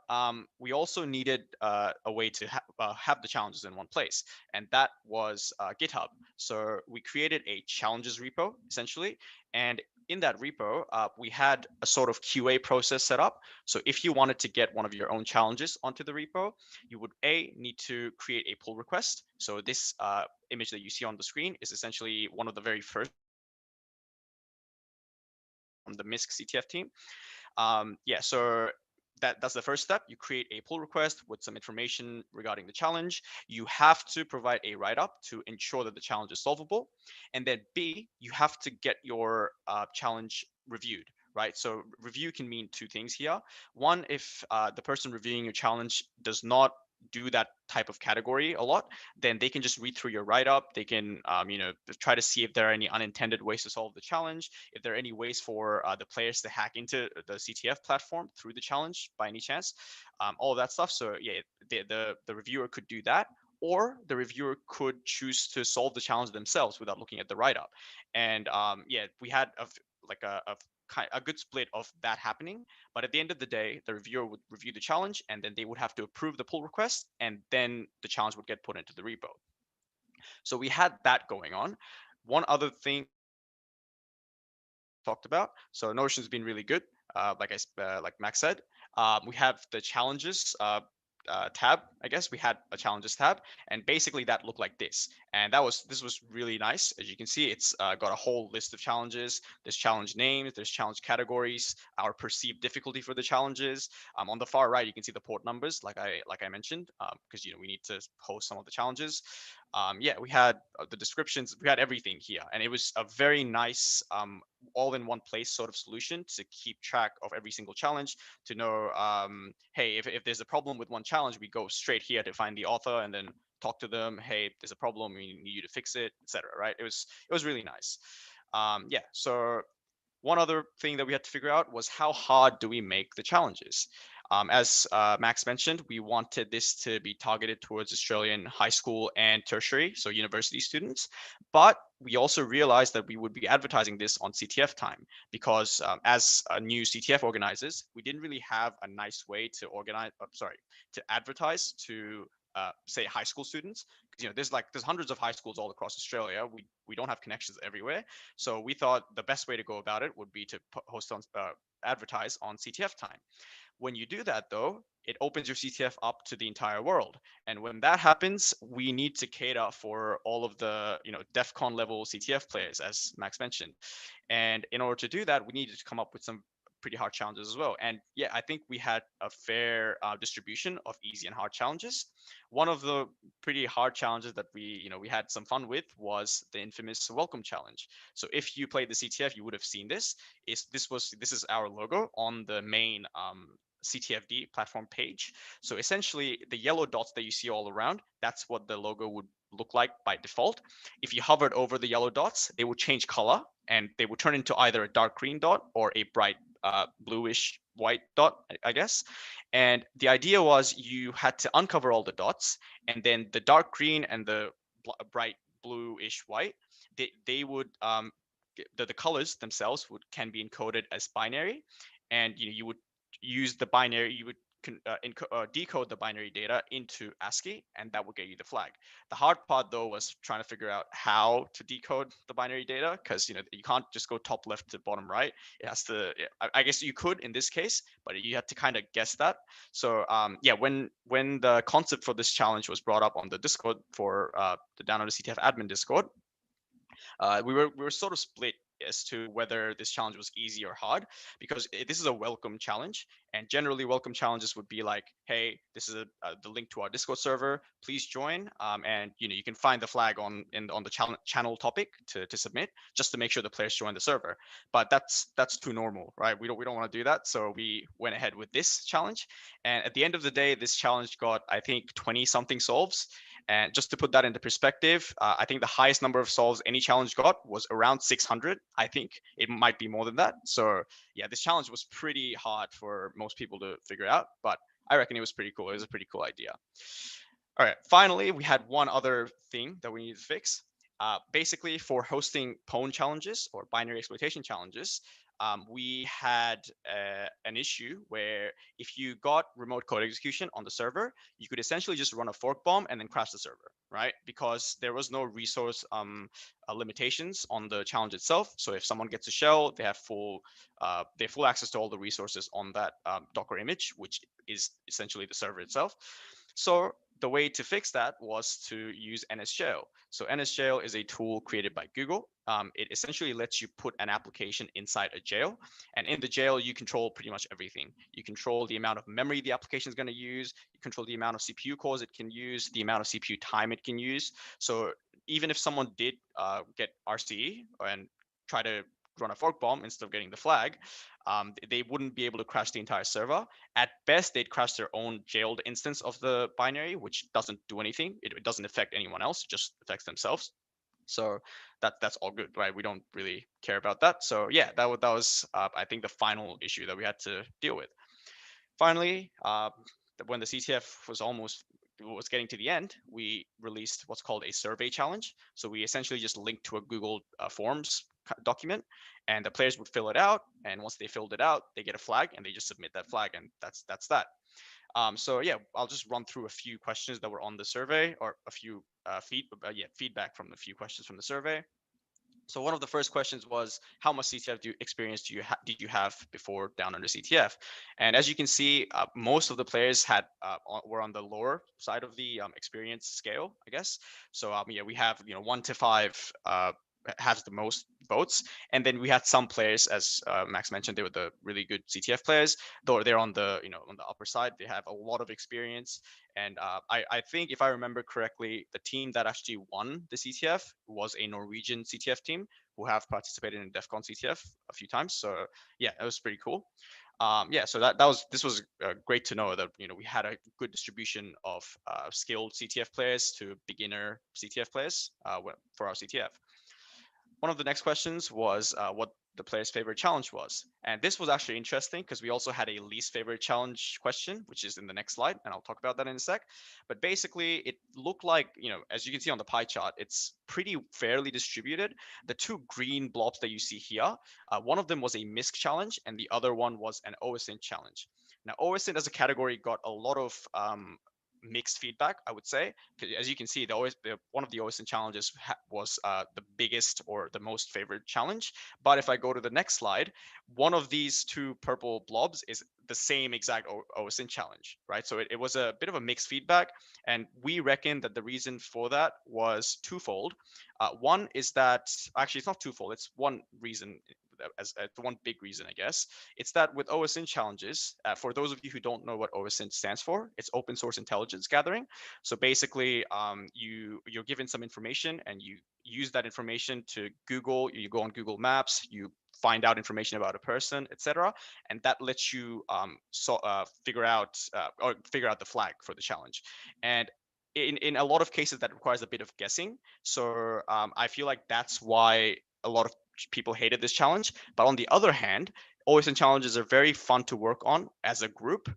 we also needed a way to have the challenges in one place, and that was GitHub. So we created a challenges repo, essentially, and in that repo, we had a sort of QA process set up. So if you wanted to get one of your own challenges onto the repo, you would need to create a pull request. So this image that you see on the screen is essentially one of the very first from the MISC CTF team. Yeah, so that's the first step. You create a pull request with some information regarding the challenge. You have to provide a write-up to ensure that the challenge is solvable. And then B, you have to get your challenge reviewed, right? So review can mean two things here. One, if the person reviewing your challenge does not do that type of category a lot, then they can just read through your write-up. They can, try to see if there are any unintended ways to solve the challenge, if there are any ways for the players to hack into the CTF platform through the challenge by any chance, all of that stuff. So yeah, the reviewer could do that, or the reviewer could choose to solve the challenge themselves without looking at the write-up. And yeah, we had a good split of that happening. But at the end of the day, the reviewer would review the challenge, and then they would have to approve the pull request, and then the challenge would get put into the repo. So we had that going on. One other thing talked about. So Notion's been really good. Like Max said, we have the challenges tab. I guess we had a challenges tab, and basically that looked like this. And this was really nice. As you can see, it's got a whole list of challenges. There's challenge names, there's challenge categories, our perceived difficulty for the challenges. On the far right, you can see the port numbers, like I mentioned, because we need to host some of the challenges. Yeah, we had the descriptions, we had everything here, and it was a very nice all in one place sort of solution to keep track of every single challenge, to know, hey, if there's a problem with one challenge, we go straight here to find the author and then talk to them. Hey, there's a problem, we need you to fix it, etc. Right? It was really nice. Yeah. So one other thing that we had to figure out was how hard do we make the challenges? As Max mentioned, we wanted this to be targeted towards Australian high school and tertiary, so university students. But we also realized that we would be advertising this on CTF time, because as new CTF organizers, we didn't really have a nice way to to advertise to say high school students, because there's hundreds of high schools all across Australia. We don't have connections everywhere, so we thought the best way to go about it would be to advertise on CTF time. When you do that, though, it opens your CTF up to the entire world. And when that happens, we need to cater for all of the DEF CON level CTF players, as Max mentioned. And in order to do that, we needed to come up with some pretty hard challenges as well. And yeah, I think we had a fair distribution of easy and hard challenges. One of the pretty hard challenges that we had some fun with was the infamous welcome challenge. So if you played the CTF, you would have seen this. This is our logo on the main CTFD platform page. So essentially the yellow dots that you see all around, that's what the logo would look like by default. If you hovered over the yellow dots, they would change color, and they would turn into either a dark green dot or a bright bluish white dot, I guess. And the idea was you had to uncover all the dots, and then the dark green and the bright bluish white, they would the colors themselves can be encoded as binary, and you would use the binary, you would decode the binary data into ASCII, and that will get you the flag. The hard part, though, was trying to figure out how to decode the binary data, because you can't just go top left to bottom right. It has to. I guess you could in this case, but you had to kind of guess that. So yeah, when the concept for this challenge was brought up on the Discord for the Down Under CTF admin Discord, we were sort of split as to whether this challenge was easy or hard, because this is a welcome challenge, and generally welcome challenges would be like, hey, this is the link to our Discord server, please join, and you can find the flag on the channel topic to submit, just to make sure the players join the server. But that's too normal, right? We don't want to do that, so we went ahead with this challenge. And at the end of the day, this challenge got, I think, 20 something solves. And just to put that into perspective, I think the highest number of solves any challenge got was around 600. I think it might be more than that. So yeah, this challenge was pretty hard for most people to figure out, but I reckon it was pretty cool. It was a pretty cool idea. All right, finally, we had one other thing that we needed to fix. Basically, for hosting pwn challenges or binary exploitation challenges, we had an issue where if you got remote code execution on the server, you could essentially just run a fork bomb and then crash the server. right? Because there was no resource limitations on the challenge itself. So if someone gets a shell, they have full access to all the resources on that Docker image, which is essentially the server itself. So the way to fix that was to use NSJail. So NSJail is a tool created by Google. It essentially lets you put an application inside a jail. And in the jail, you control pretty much everything. You control the amount of memory the application is going to use. You control the amount of CPU cores it can use, the amount of CPU time it can use. So even if someone did get RCE and try to run a fork bomb instead of getting the flag, they wouldn't be able to crash the entire server. At best, they'd crash their own jailed instance of the binary, which doesn't do anything. It doesn't affect anyone else, just affects themselves. So that's all good, right? We don't really care about that. So yeah, that was I think the final issue that we had to deal with. Finally, when the CTF was getting to the end, we released what's called a survey challenge. So we essentially just linked to a Google Forms document, and the players would fill it out. And once they filled it out, they get a flag, and they just submit that flag, and that's that. So yeah, I'll just run through a few questions that were on the survey, or a few feedback from the few questions from the survey. So one of the first questions was, how much CTF experience did you have before Down Under CTF? And as you can see, most of the players were on the lower side of the experience scale, I guess. So yeah, we have 1 to 5 has the most votes, and then we had some players, as Max mentioned, they were the really good CTF players, though they're on the on the upper side. They have a lot of experience, and I think if I remember correctly, the team that actually won the CTF was a Norwegian CTF team who have participated in DEF CON CTF a few times. So yeah, that was pretty cool. Yeah, so this was great to know that we had a good distribution of skilled CTF players to beginner CTF players for our CTF. One of the next questions was what the player's favorite challenge was. And this was actually interesting because we also had a least favorite challenge question, which is in the next slide, and I'll talk about that in a sec. But basically, it looked like, as you can see on the pie chart, it's pretty fairly distributed. The 2 green blobs that you see here, one of them was a MISC challenge, and the other one was an OSINT challenge. Now, OSINT as a category got a lot of mixed feedback, I would say. As you can see, one of the OSINT challenges was the biggest or the most favorite challenge. But if I go to the next slide, one of these 2 purple blobs is the same exact OSINT challenge, right? So it was a bit of a mixed feedback, and we reckon that the reason for that was twofold. One is that, actually it's not twofold, it's one reason, as the one big reason, I guess. It's that with OSINT challenges, for those of you who don't know what OSINT stands for, it's open source intelligence gathering. So basically, you're given some information, and you use that information to Google. You go on Google Maps, you find out information about a person, etc., and that lets you figure out the flag for the challenge. And in a lot of cases, that requires a bit of guessing. So I feel like that's why a lot of people hated this challenge. But on the other hand, OSINT challenges are very fun to work on as a group.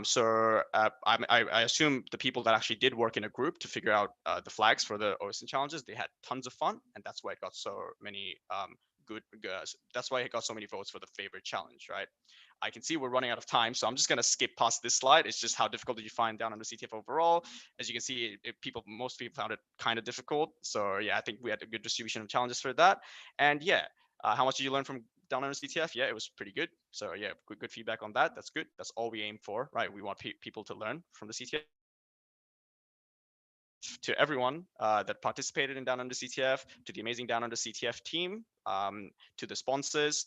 So I assume the people that actually did work in a group to figure out the flags for the OSINT challenges, they had tons of fun, and that's why it got so many that's why it got so many votes for the favorite challenge, right? I can see we're running out of time, so I'm just going to skip past this slide. It's just how difficult did you find Down Under CTF overall? As you can see, most people found it kind of difficult. So yeah, I think we had a good distribution of challenges for that. And yeah, how much did you learn from Down Under CTF? Yeah, it was pretty good. So yeah, good feedback on that. That's good. That's all we aim for, right? We want people to learn from the CTF. To everyone that participated in Down Under CTF, to the amazing Down Under CTF team, to the sponsors,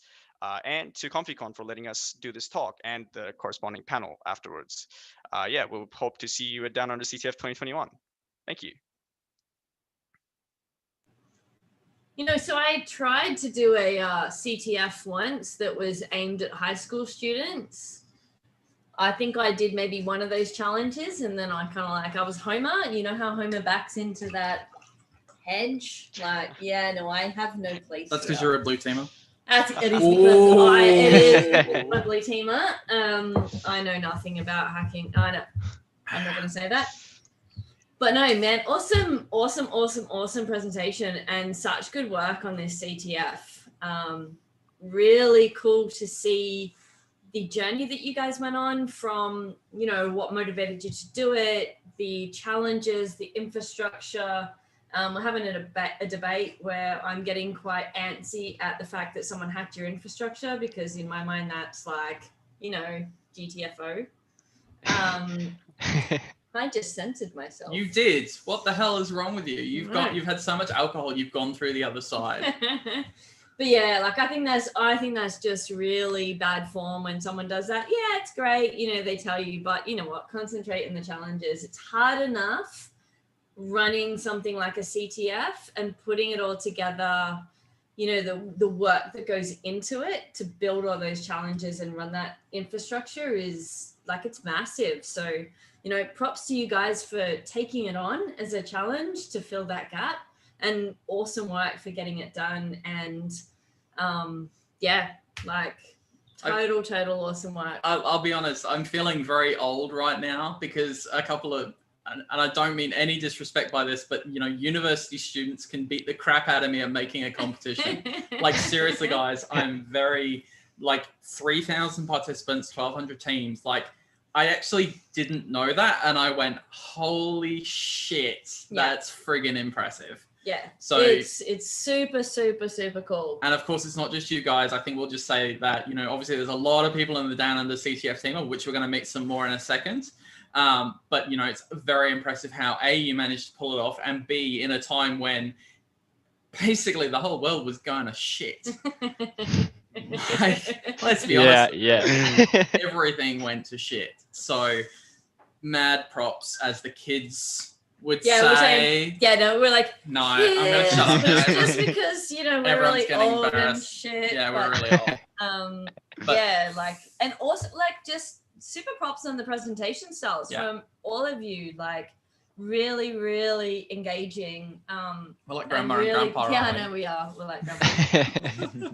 and to ComfyCon for letting us do this talk and the corresponding panel afterwards. Yeah, we'll hope to see you at Down Under CTF 2021. Thank you. So I tried to do a CTF once that was aimed at high school students. I think I did maybe one of those challenges, and then I was Homer. You know how Homer backs into that hedge? Yeah, no, I have no place. That's because you're a blue teamer. It is because I'm a blue teamer. I know nothing about hacking. I know. I'm not going to say that. But no, man, awesome presentation, and such good work on this CTF. Really cool to see the journey that you guys went on from, what motivated you to do it, the challenges, the infrastructure. We're having a debate where I'm getting quite antsy at the fact that someone hacked your infrastructure, because in my mind that's like, you know, GTFO. I just censored myself. You did. What the hell is wrong with you? You've had so much alcohol. You've gone through the other side. But yeah, like I think that's just really bad form when someone does that. Yeah, it's great, you know, they tell you, but you know what? Concentrate in the challenges. It's hard enough running something like a CTF and putting it all together. You know, the work that goes into it to build all those challenges and run that infrastructure is like, it's massive. So, you know, props to you guys for taking it on as a challenge to fill that gap, and awesome work for getting it done. And yeah, like total awesome work. I'll be honest, I'm feeling very old right now, because a couple of, and I don't mean any disrespect by this, but you know, university students can beat the crap out of me at making a competition. Like seriously, guys, I'm very, like 3,000 participants, 1,200 teams. Like I actually didn't know that, and I went, holy shit, that's friggin' impressive. Yeah, so it's super cool. And of course, it's not just you guys. I think we'll just say that, you know, obviously there's a lot of people in the Down Under CTF team, of which we're going to meet some more in a second. But, you know, it's very impressive how A, you managed to pull it off, and B, in a time when basically the whole world was going to shit. Like, let's be honest. Yeah. Everything went to shit. So mad props, as the kids would say. We're saying, we're like, no, I'm going to shut up. Just because, you know, we're Everyone's really old and shit. Yeah, we're really old. Yeah, like, and also like just super props on the presentation styles from all of you, like really engaging. We're like grandma and grandpa. Yeah, I know we are. We're like grandma.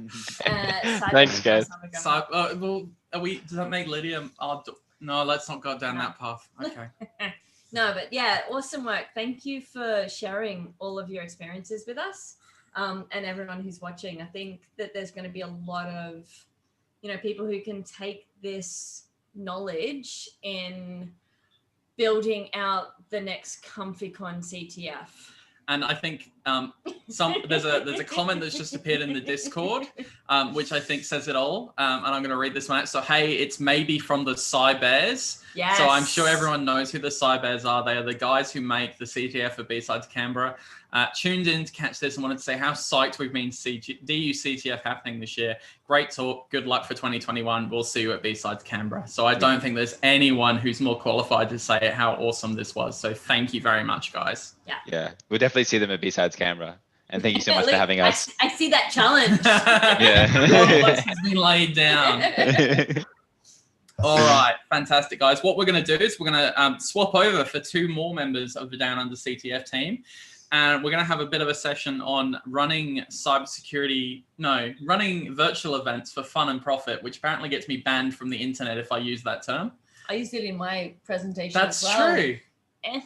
Thanks, guys. So, well, does that make Lydia? No, let's not go down that path. Okay. No, but yeah, awesome work. Thank you for sharing all of your experiences with us, and everyone who's watching. I think that there's going to be a lot of, you know, people who can take this knowledge in building out the next ComfyCon CTF. And I think there's a comment that's just appeared in the Discord, which I think says it all. And I'm going to read this one out. So, hey, it's maybe from the Psy Bears. Yes. So I'm sure everyone knows who the Psy Bears are. They are the guys who make the CTF for B-Sides Canberra. Tuned in to catch this and wanted to say how psyched we've been to see DU CTF happening this year. Great talk. Good luck for 2021. We'll see you at B-Sides Canberra. So I don't think there's anyone who's more qualified to say how awesome this was. So thank you very much, guys. Yeah, we'll definitely see them at B-Sides Canberra. And thank you so much for having us. I see that challenge. Yeah. It's been laid down. All right, fantastic, guys. What we're going to do is we're going to swap over for 2 more members of the Down Under CTF team. And we're going to have a bit of a session on running running virtual events for fun and profit, which apparently gets me banned from the internet if I use that term. I used it in my presentation That's as well. true.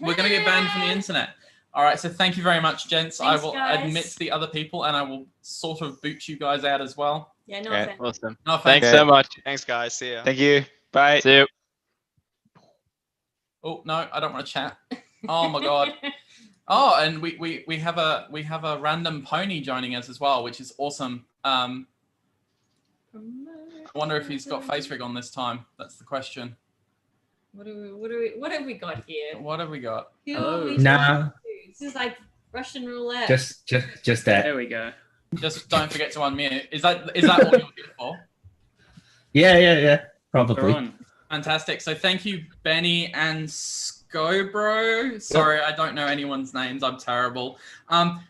We're going to get banned from the internet. All right, so thank you very much, gents. Thanks, I will guys. admit the other people, and I will sort of boot you guys out as well. Yeah, no Okay. offense. Awesome. No offense. Thanks so much. Thanks, guys. See ya. Thank you. Bye. See you. Oh no, I don't want to chat. Oh my god. Oh, and we have a random pony joining us as well, which is awesome. I wonder if he's got face rig on this time. That's the question. What have we got here? What have we got? Hello. Nah. This is like Russian roulette. Just that. There we go. Just don't forget to unmute. Is that all you're here for? Yeah. Probably. Fantastic. So thank you, Benny and Scobro. Sorry, I don't know anyone's names. I'm terrible.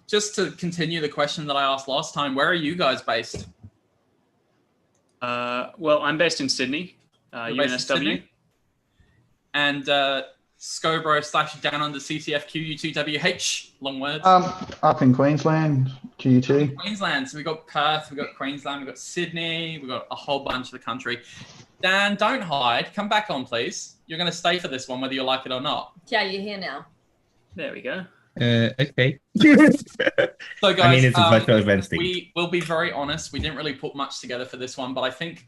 Just to continue the question that I asked last time, where are you guys based? Well, I'm based in Sydney, You're based in UNSW. Sydney? And Scobro / Down Under CTF QU2WH, long words. Up in Queensland, QU2. Queensland. So we've got Perth, we've got Queensland, we've got Sydney, we've got a whole bunch of the country. Dan, don't hide. Come back on, please. You're going to stay for this one, whether you like it or not. Yeah, you're here now. There we go. Okay. So, guys, I mean, it's a virtual events thing. We will be very honest. We didn't really put much together for this one, but I think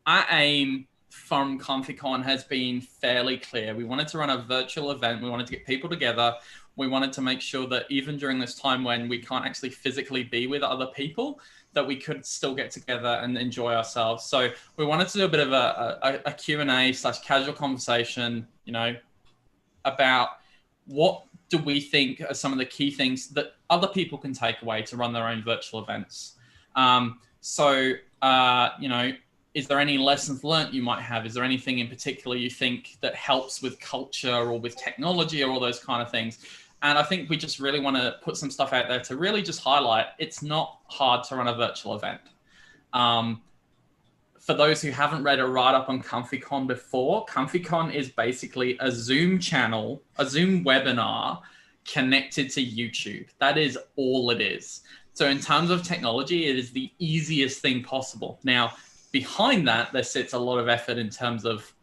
our aim from ComfyCon has been fairly clear. We wanted to run a virtual event. We wanted to get people together. We wanted to make sure that even during this time when we can't actually physically be with other people, that we could still get together and enjoy ourselves. So we wanted to do a bit of a Q&A / casual conversation, you know, about what do we think are some of the key things that other people can take away to run their own virtual events. You know, is there any lessons learnt you might have? Is there anything in particular you think that helps with culture or with technology or all those kind of things? And I think we just really want to put some stuff out there to really just highlight it's not hard to run a virtual event. For those who haven't read a write-up on ComfyCon before, ComfyCon is basically a Zoom channel, a Zoom webinar connected to YouTube. That is all it is. So in terms of technology, it is the easiest thing possible. Now, behind that, there sits a lot of effort in terms of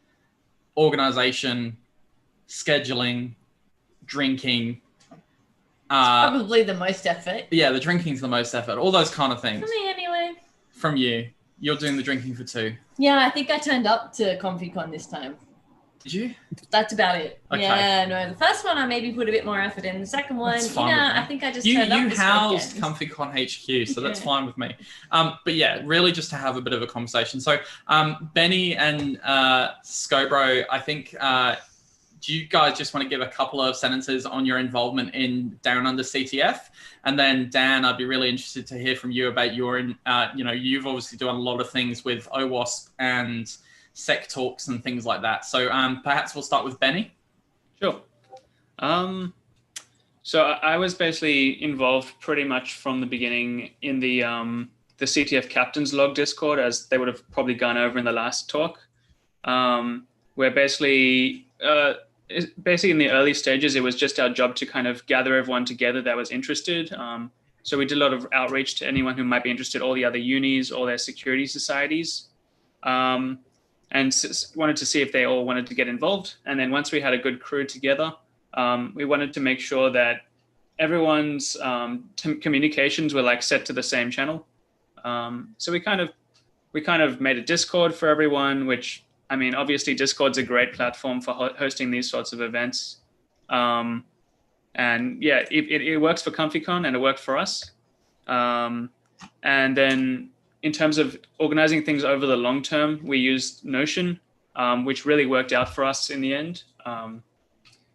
organization, scheduling, drinking. Probably the most effort. Yeah, the drinking's the most effort. All those kind of things. For me, anyway. From you. You're doing the drinking for 2. Yeah, I think I turned up to ComfyCon this time. Did you? That's about it. Okay. Yeah, no, the first one I maybe put a bit more effort in. The second one, That's fine with me. I think I just turned up You this housed weekend. ComfyCon HQ, so that's fine with me. But yeah, really just to have a bit of a conversation. So Benny and Scobro, I think, do you guys just want to give a couple of sentences on your involvement in Down Under CTF? And then Dan, I'd be really interested to hear from you about your, you know, you've obviously done a lot of things with OWASP and SEC talks and things like that. So perhaps we'll start with Benny. Sure. So I was basically involved pretty much from the beginning in the CTF Captain's Log Discord, as they would have probably gone over in the last talk, where basically in the early stages, it was just our job to kind of gather everyone together that was interested. So we did a lot of outreach to anyone who might be interested, all the other unis, all their security societies, and wanted to see if they all wanted to get involved. And then once we had a good crew together, we wanted to make sure that everyone's communications were like set to the same channel. So we kind of made a Discord for everyone, which, I mean, obviously Discord's a great platform for hosting these sorts of events. And yeah, it works for ComfyCon and it worked for us. And then in terms of organizing things over the long term, we used Notion, which really worked out for us in the end.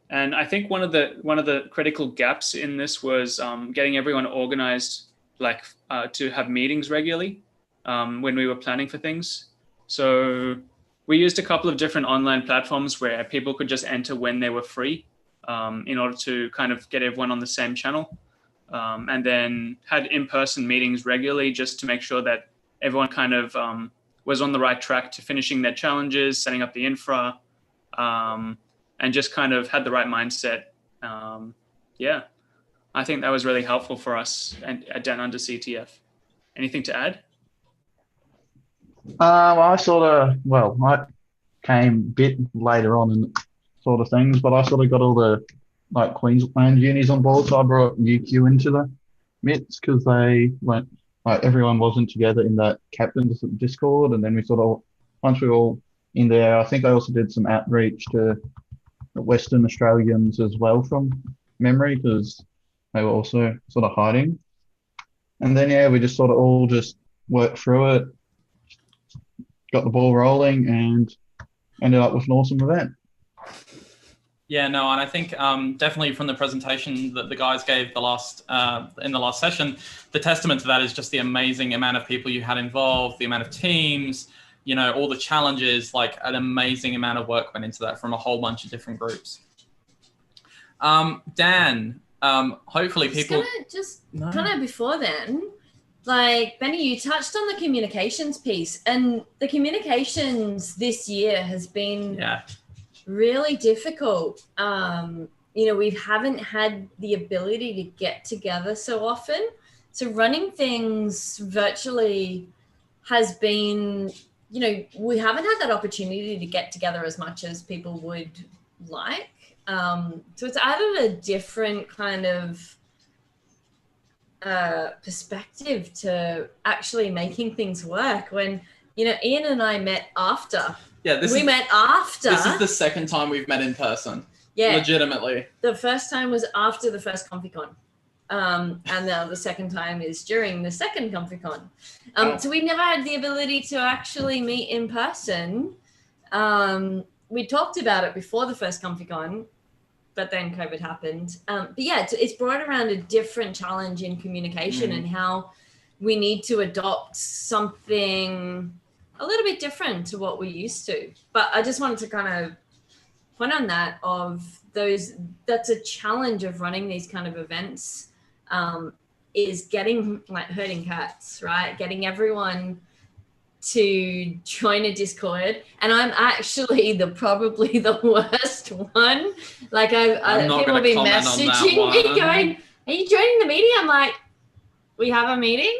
And I think one of the critical gaps in this was getting everyone organized, like to have meetings regularly when we were planning for things. So we used a couple of different online platforms where people could just enter when they were free in order to kind of get everyone on the same channel. And then had in-person meetings regularly just to make sure that everyone kind of was on the right track to finishing their challenges, setting up the infra, and just kind of had the right mindset. Yeah, I think that was really helpful for us at Down Under CTF. Anything to add? I came a bit later on in sort of things, but I sort of got all the like Queensland unis on board, so I brought UQ into the mix because they went, like everyone wasn't together in that captain's Discord, and then we sort of, once we were all in there, I think I also did some outreach to the Western Australians as well from memory because they were also sort of hiding. And then, yeah, we just sort of all just worked through it, got the ball rolling, and ended up with an awesome event. Yeah, no, and I think definitely from the presentation that the guys gave in the last session, the testament to that is just the amazing amount of people you had involved, the amount of teams, you know, all the challenges, like an amazing amount of work went into that from a whole bunch of different groups. Dan, hopefully people... Kind of before then, like Benny, you touched on the communications piece, and the communications this year has been really difficult. You know, we haven't had the ability to get together so often. So running things virtually has been, you know, we haven't had that opportunity to get together as much as people would like. So it's added a different kind of perspective to actually making things work when, you know, Ian and I met after Yeah, we met after. This is the second time we've met in person. Yeah. Legitimately. The first time was after the first ComfyCon. And now the second time is during the second ComfyCon. So we never had the ability to actually meet in person. We talked about it before the first ComfyCon, but then COVID happened. But yeah, it's brought around a different challenge in communication and how we need to adopt something a little bit different to what we're used to. But I just wanted to kind of point on that that's a challenge of running these kind of events, is getting like herding cats, right? Getting everyone to join a Discord, and I'm actually probably the worst one. Like people will be messaging me going, "Are you joining the meeting?" I'm like, "We have a meeting."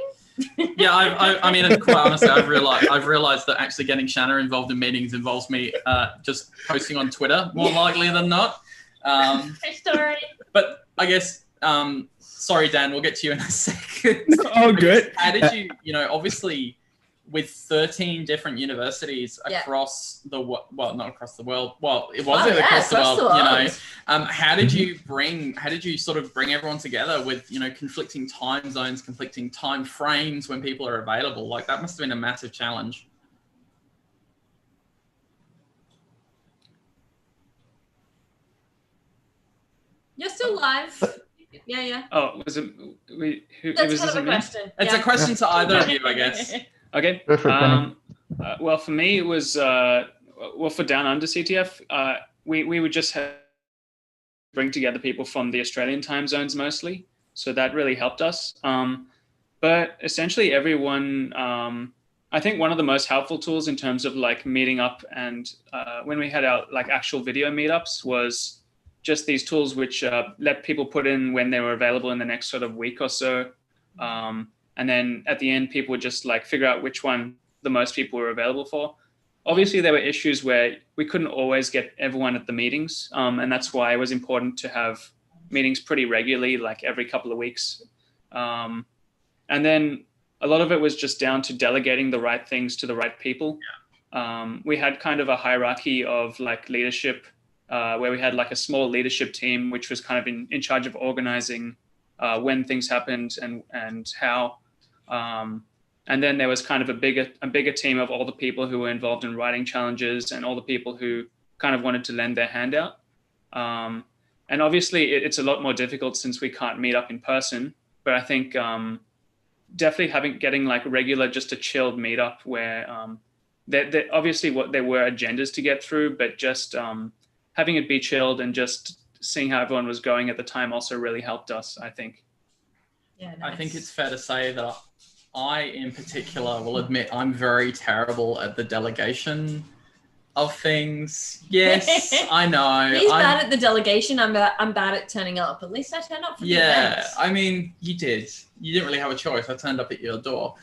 Yeah, I mean, quite honestly, I've realized that actually getting Shanna involved in meetings involves me just posting on Twitter more likely than not. Sorry. But I guess, sorry, Dan, we'll get to you in a second. Oh, good. How did you, obviously with 13 different universities across the well, not across the world. Well, it wasn't across the world. How did you sort of bring everyone together with conflicting time zones, conflicting time frames when people are available? Like that must have been a massive challenge. You're still live. Yeah. Oh, was it? That's kind of a question. It's a question to either of you, I guess. Okay. Well, for me, it was for Down Under CTF. We would just bring together people from the Australian time zones mostly, so that really helped us. But essentially, everyone. I think one of the most helpful tools in terms of like meeting up and when we had our like actual video meetups was just these tools which let people put in when they were available in the next sort of week or so. And then at the end, people would just like figure out which one the most people were available for. Obviously, there were issues where we couldn't always get everyone at the meetings. And that's why it was important to have meetings pretty regularly, like every couple of weeks. And then a lot of it was just down to delegating the right things to the right people. We had kind of a hierarchy of like leadership where we had like a small leadership team, which was kind of in charge of organizing when things happened and how. And then there was kind of a bigger team of all the people who were involved in writing challenges and all the people who kind of wanted to lend their hand out. And obviously it's a lot more difficult since we can't meet up in person, but I think definitely getting like regular, just a chilled meetup where obviously there were agendas to get through, but just having it be chilled and just seeing how everyone was going at the time also really helped us, I think. Yeah, nice. I think it's fair to say that I, in particular, will admit I'm very terrible at the delegation of things. Yes, I know. He's bad at the delegation. I'm bad at turning up. At least I turn up for the event. I mean, you did. You didn't really have a choice. I turned up at your door.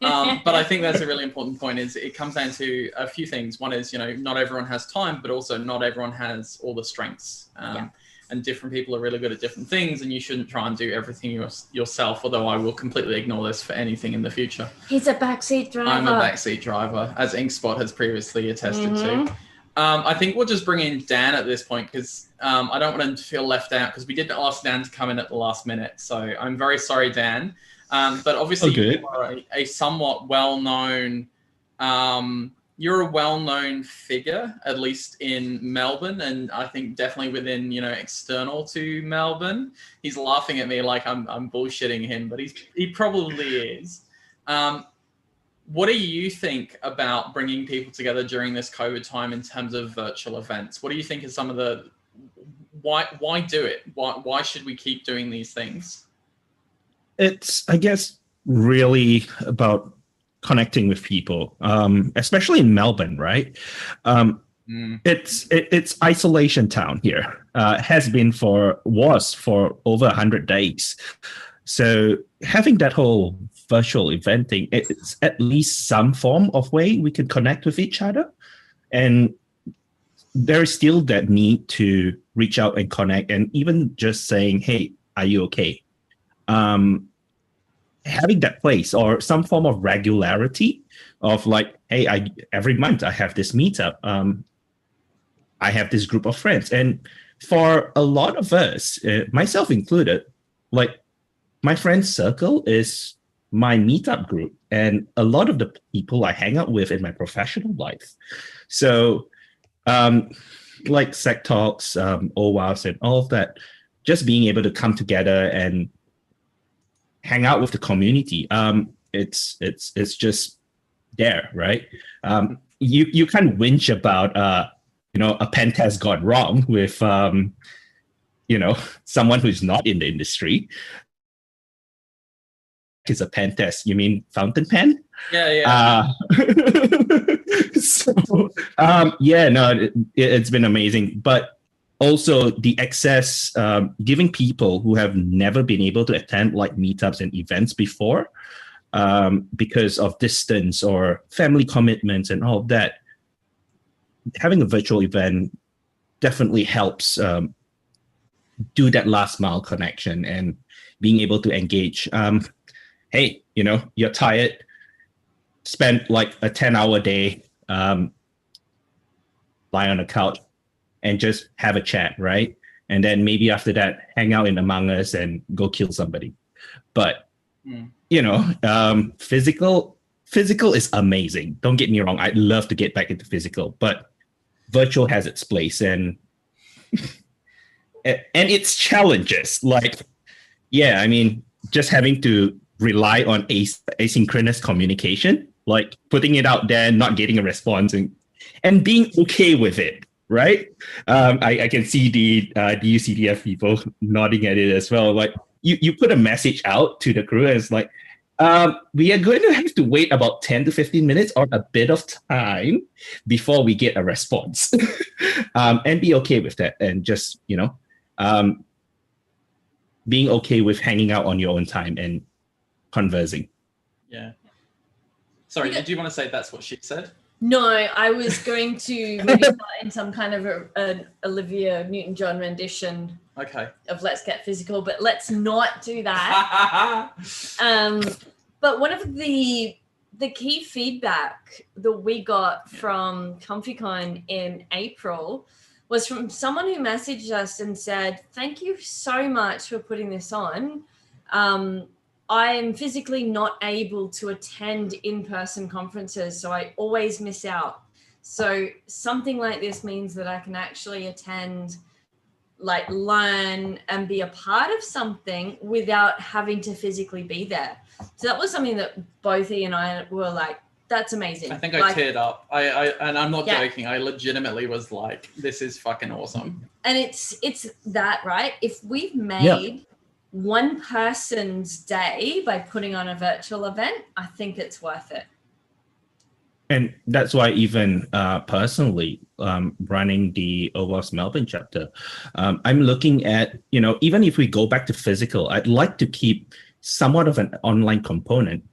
But I think that's a really important point is it comes down to a few things. One is, not everyone has time, but also not everyone has all the strengths. And different people are really good at different things, and you shouldn't try and do everything yourself, although I will completely ignore this for anything in the future. He's a backseat driver. I'm a backseat driver, as Inkspot has previously attested to. I think we'll just bring in Dan at this point because I don't want him to feel left out because we did ask Dan to come in at the last minute. So I'm very sorry, Dan. But obviously you are a somewhat well-known... you're a well-known figure, at least in Melbourne, and I think definitely within, external to Melbourne. He's laughing at me like I'm bullshitting him, but he probably is. What do you think about bringing people together during this COVID time in terms of virtual events? What do you think is some of the why do it? Why should we keep doing these things? It's, I guess, really about connecting with people, especially in Melbourne, right? It's isolation town here. Was for over 100 days. So having that whole virtual event thing, it's at least some form of way we can connect with each other. And there is still that need to reach out and connect, and even just saying, hey, are you okay? having that place or some form of regularity of like, hey, every month I have this meetup. I have this group of friends. And for a lot of us, myself included, like my friend circle is my meetup group and a lot of the people I hang out with in my professional life. So like Sec Talks, OWASP and all of that, just being able to come together and hang out with the community. It's just there, right? You can't whinge about a pen test gone wrong with someone who's not in the industry. Is a pen test. You mean fountain pen? Yeah. So it's been amazing, but also the access, giving people who have never been able to attend like meetups and events before because of distance or family commitments and all of that, having a virtual event definitely helps do that last mile connection and being able to engage. Hey, you're tired, spend like a 10-hour day, lie on a couch and just have a chat, right? And then maybe after that, hang out in Among Us and go kill somebody. But, physical is amazing. Don't get me wrong. I'd love to get back into physical, but virtual has its place and its challenges. Like, just having to rely on asynchronous communication, like putting it out there, not getting a response and being okay with it, right? I can see the DUCDF people nodding at it as well. Like you put a message out to the crew and it's like, we are going to have to wait about 10 to 15 minutes or a bit of time before we get a response. And be okay with that and just, being okay with hanging out on your own time and conversing. Yeah. Sorry, did you want to say that's what she said? No, I was going to maybe start in some kind of an Olivia Newton-John rendition of Let's Get Physical, but let's not do that. But one of the key feedback that we got from ComfyCon in April was from someone who messaged us and said, thank you so much for putting this on. I am physically not able to attend in-person conferences, so I always miss out. So something like this means that I can actually attend, like learn and be a part of something without having to physically be there. So that was something that both he and I were like, that's amazing. I think I teared up. And I'm not joking. I legitimately was like, this is fucking awesome. And it's that, right? If we've made one person's day by putting on a virtual event, I think it's worth it. And that's why even personally, running the OWASP Melbourne chapter, I'm looking at, even if we go back to physical, I'd like to keep somewhat of an online component.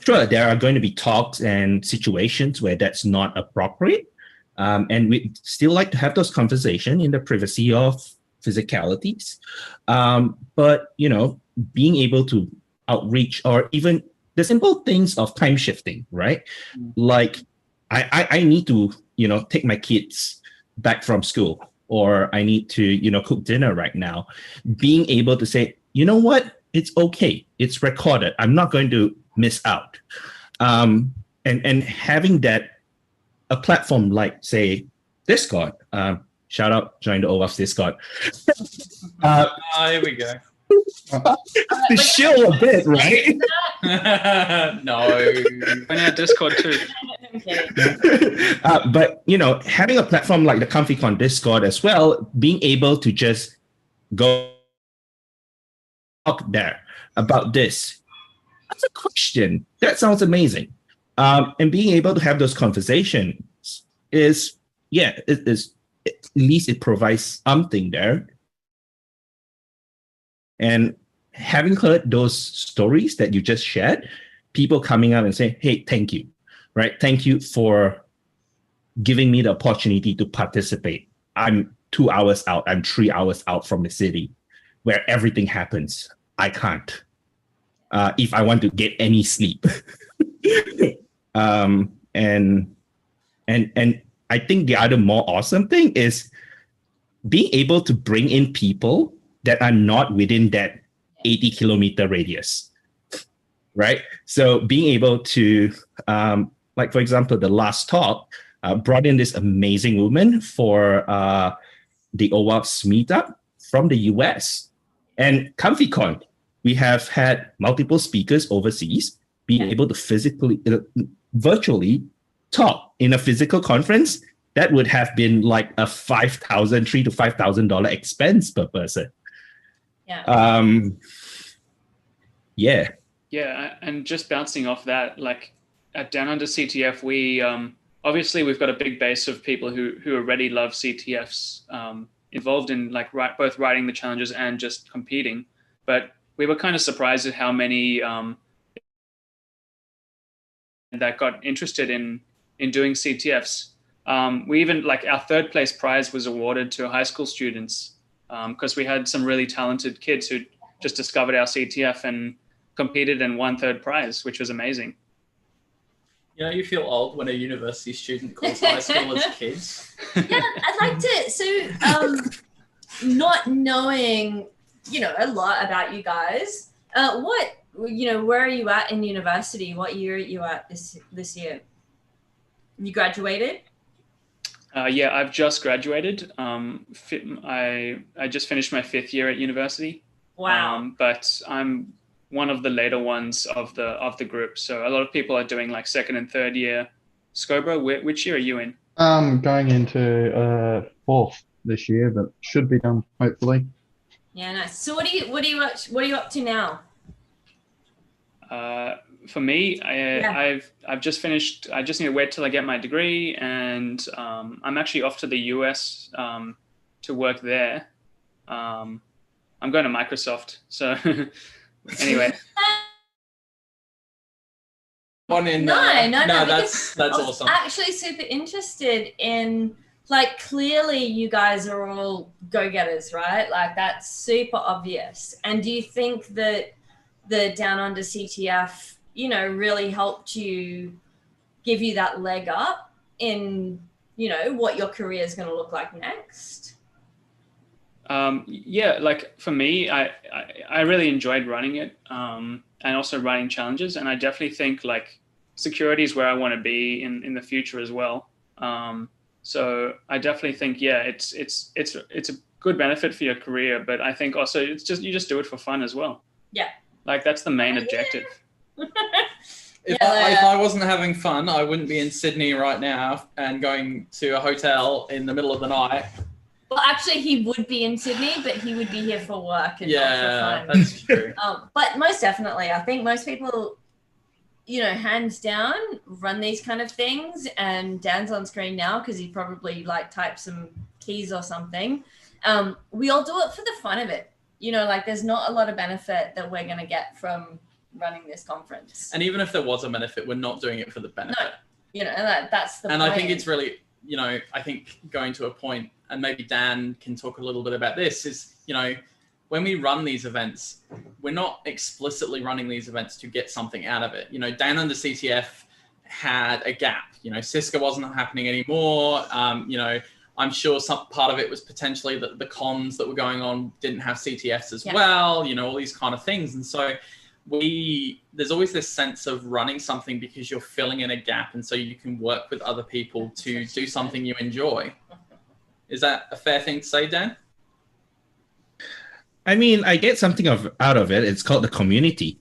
Sure, there are going to be talks and situations where that's not appropriate. And we still like to have those conversations in the privacy of physicalities. But, being able to outreach or even the simple things of time shifting, right? Like I need to, take my kids back from school, or I need to, cook dinner right now. Being able to say, you know what? It's okay. It's recorded. I'm not going to miss out. And having a platform like, say, Discord, shout out, join the OWASP Discord. Here we go. To shill a bit, right? No. On our Discord too. But, having a platform like the ComfyCon Discord as well, being able to just go up there about this. That's a question. That sounds amazing. And being able to have those conversations is, at least it provides something there. And having heard those stories that you just shared, people coming up and saying, hey, thank you, right? Thank you for giving me the opportunity to participate. I'm 2 hours out. I'm 3 hours out from the city where everything happens. I can't. if I want to get any sleep. And I think the other more awesome thing is being able to bring in people that are not within that 80-kilometer radius, right? So being able to, like for example, the last talk brought in this amazing woman for the OWASP meetup from the US. And ComfyCon, we have had multiple speakers overseas being able to physically, virtually talk in a physical conference. That would have been like a $3,000 to $5,000 expense per person. Yeah. Yeah. Yeah, and just bouncing off that, like at Down Under CTF, we obviously we've got a big base of people who already love CTFs, involved in like both writing the challenges and just competing. But we were kind of surprised at how many that got interested in doing CTFs. We even, like, our third place prize was awarded to high school students because we had some really talented kids who just discovered our CTF and competed and won third prize, which was amazing. You know, you feel old when a university student calls high schoolers kids. Yeah, I'd like to. So, not knowing, a lot about you guys, where are you at in university? What year are you at this year? You graduated? Yeah, I've just graduated. I just finished my 5th year at university. Wow. But I'm one of the later ones of the group. So a lot of people are doing like 2nd and 3rd year. Scobro, which year are you in? Going into 4th this year, but should be done hopefully. Yeah, nice. So what are you up to now? For me, I've just finished. I just need to wait till I get my degree, and I'm actually off to the US to work there. I'm going to Microsoft. So anyway. No, that's awesome. Actually super interested in, like, clearly you guys are all go-getters, right? Like, that's super obvious. And do you think that the Down Under CTF, really helped you, give you that leg up in, what your career is going to look like next? Yeah, like for me, I really enjoyed running it and also running challenges. And I definitely think like security is where I want to be in the future as well. So I definitely think, yeah, it's a good benefit for your career, but I think also you just do it for fun as well. Yeah. Like that's the main objective. If I wasn't having fun, I wouldn't be in Sydney right now and going to a hotel in the middle of the night. Well, actually, he would be in Sydney, but he would be here for work and not for fun. That's true. But most definitely, I think most people, hands down, run these kind of things. And Dan's on screen now because he probably typed some keys or something. We all do it for the fun of it. There's not a lot of benefit that we're going to get from running this conference. And even if there was a benefit, we're not doing it for the benefit. No, that's the point. And I think it's really, I think going to a point, and maybe Dan can talk a little bit about this, is, when we run these events, we're not explicitly running these events to get something out of it. Down Under CTF had a gap. Cisco wasn't happening anymore. I'm sure some part of it was potentially that the cons that were going on didn't have CTFs as well, all these kind of things. And so there's always this sense of running something because you're filling in a gap, and so you can work with other people to do something you enjoy. Is that a fair thing to say, Dan? I mean, I get something out of it. It's called the community.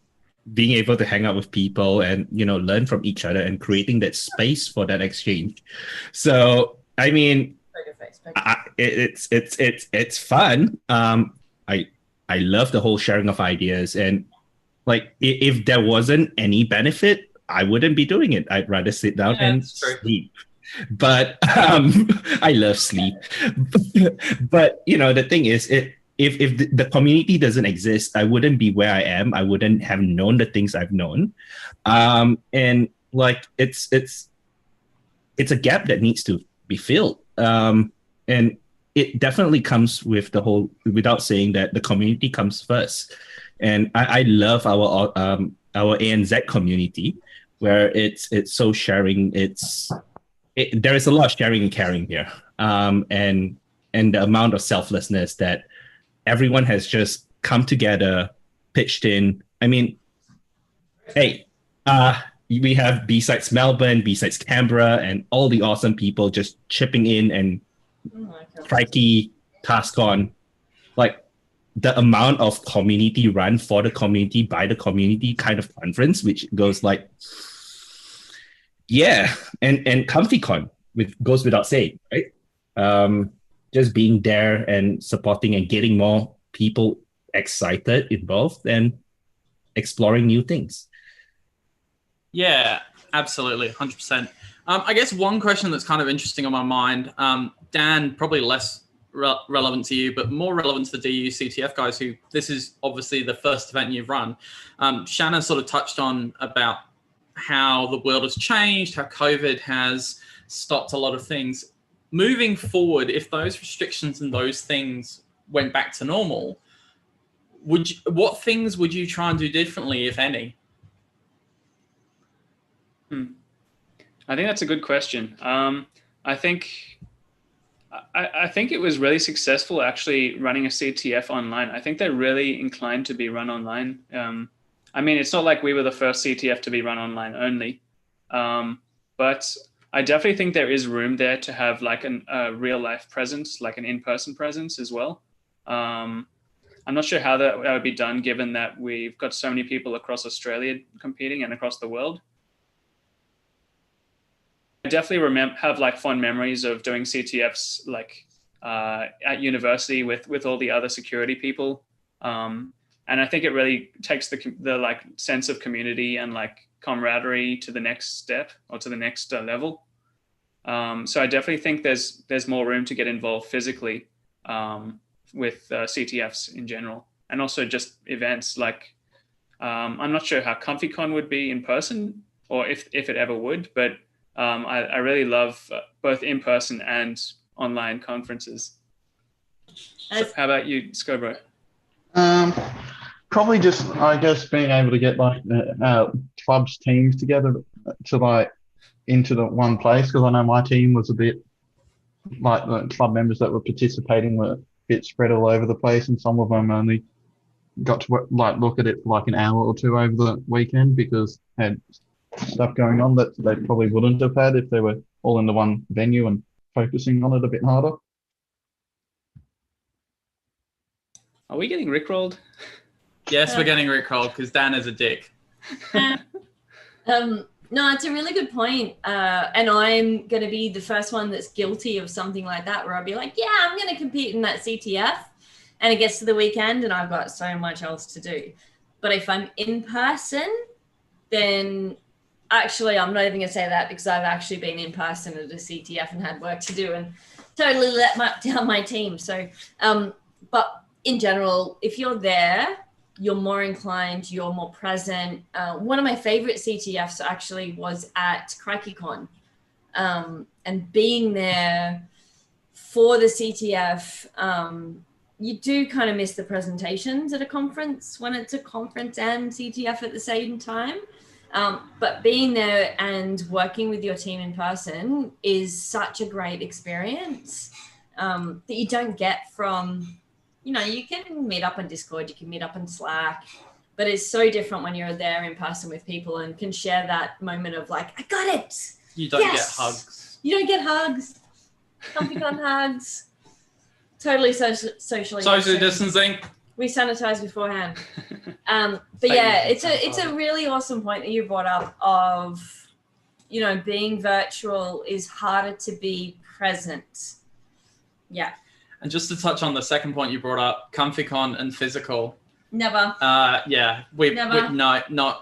Being able to hang out with people and, learn from each other and creating that space for that exchange. So, I mean, it's fun. I love the whole sharing of ideas, and like if there wasn't any benefit, I wouldn't be doing it. I'd rather sit down and sleep. But I love sleep. But the thing is, if the community doesn't exist, I wouldn't be where I am. I wouldn't have known the things I've known. And like it's a gap that needs to be filled. And it definitely comes with the whole, without saying that, the community comes first. And I love our ANZ community, where it's so sharing. There is a lot of sharing and caring here, and the amount of selflessness that everyone has just come together, pitched in. I mean, hey, we have besides Melbourne, besides Canberra, and all the awesome people just chipping in and crikey, TaskCon, like the amount of community run for the community by the community kind of conference, which goes like, yeah, and ComfyCon goes without saying, right? Just being there and supporting and getting more people excited, involved, and exploring new things. Yeah, absolutely, 100%. I guess one question that's kind of interesting on my mind, Dan, probably less relevant to you, but more relevant to the DU CTF guys, who this is obviously the first event you've run. Shannon sort of touched on about how the world has changed, how COVID has stopped a lot of things. Moving forward, if those restrictions and those things went back to normal, what things would you try and do differently, if any? I think that's a good question. I think it was really successful actually running a CTF online. I think they're really inclined to be run online. I mean, it's not like we were the first CTF to be run online only, but I definitely think there is room there to have like a real life presence, like an in-person presence as well. I'm not sure how that would be done, given that we've got so many people across Australia competing and across the world. I definitely have like fond memories of doing CTFs like at university with all the other security people. And I think it really takes the like sense of community and like camaraderie to the next step or to the next level. So I definitely think there's more room to get involved physically with CTFs in general, and also just events like I'm not sure how ComfyCon would be in person or if it ever would, but I really love both in person and online conferences. So how about you, Scobro? Probably just, I guess, being able to get like clubs teams together to like into the one place, because I know my team was a bit like the club members that were participating were a bit spread all over the place, and some of them only got to like look at it for like an hour or two over the weekend because they had stuff going on that they probably wouldn't have had if they were all in the one venue and focusing on it a bit harder. Are we getting rickrolled? Yes, we're getting rickrolled because Dan is a dick. No, it's a really good point. And I'm going to be the first one that's guilty of something like that, where I'll be like, yeah, I'm going to compete in that CTF. And it gets to the weekend and I've got so much else to do. But if I'm in person, then actually, I'm not even going to say that because I've actually been in person at a CTF and had work to do and totally let down my team. So, but in general, if you're there, you're more inclined, you're more present. One of my favorite CTFs actually was at ComfyCon, and being there for the CTF, you do kind of miss the presentations at a conference when it's a conference and CTF at the same time. But being there and working with your team in person is such a great experience that you don't get from, you can meet up on Discord, you can meet up on Slack, but it's so different when you're there in person with people and can share that moment of like, I got it. You don't get hugs. You don't get hugs. ComfyCon hugs. Totally socially distancing. We sanitize beforehand. But yeah, it's a really awesome point that you brought up of, being virtual is harder to be present. Yeah. And just to touch on the second point you brought up, ComfyCon and physical. Never. Yeah. Never. No. We're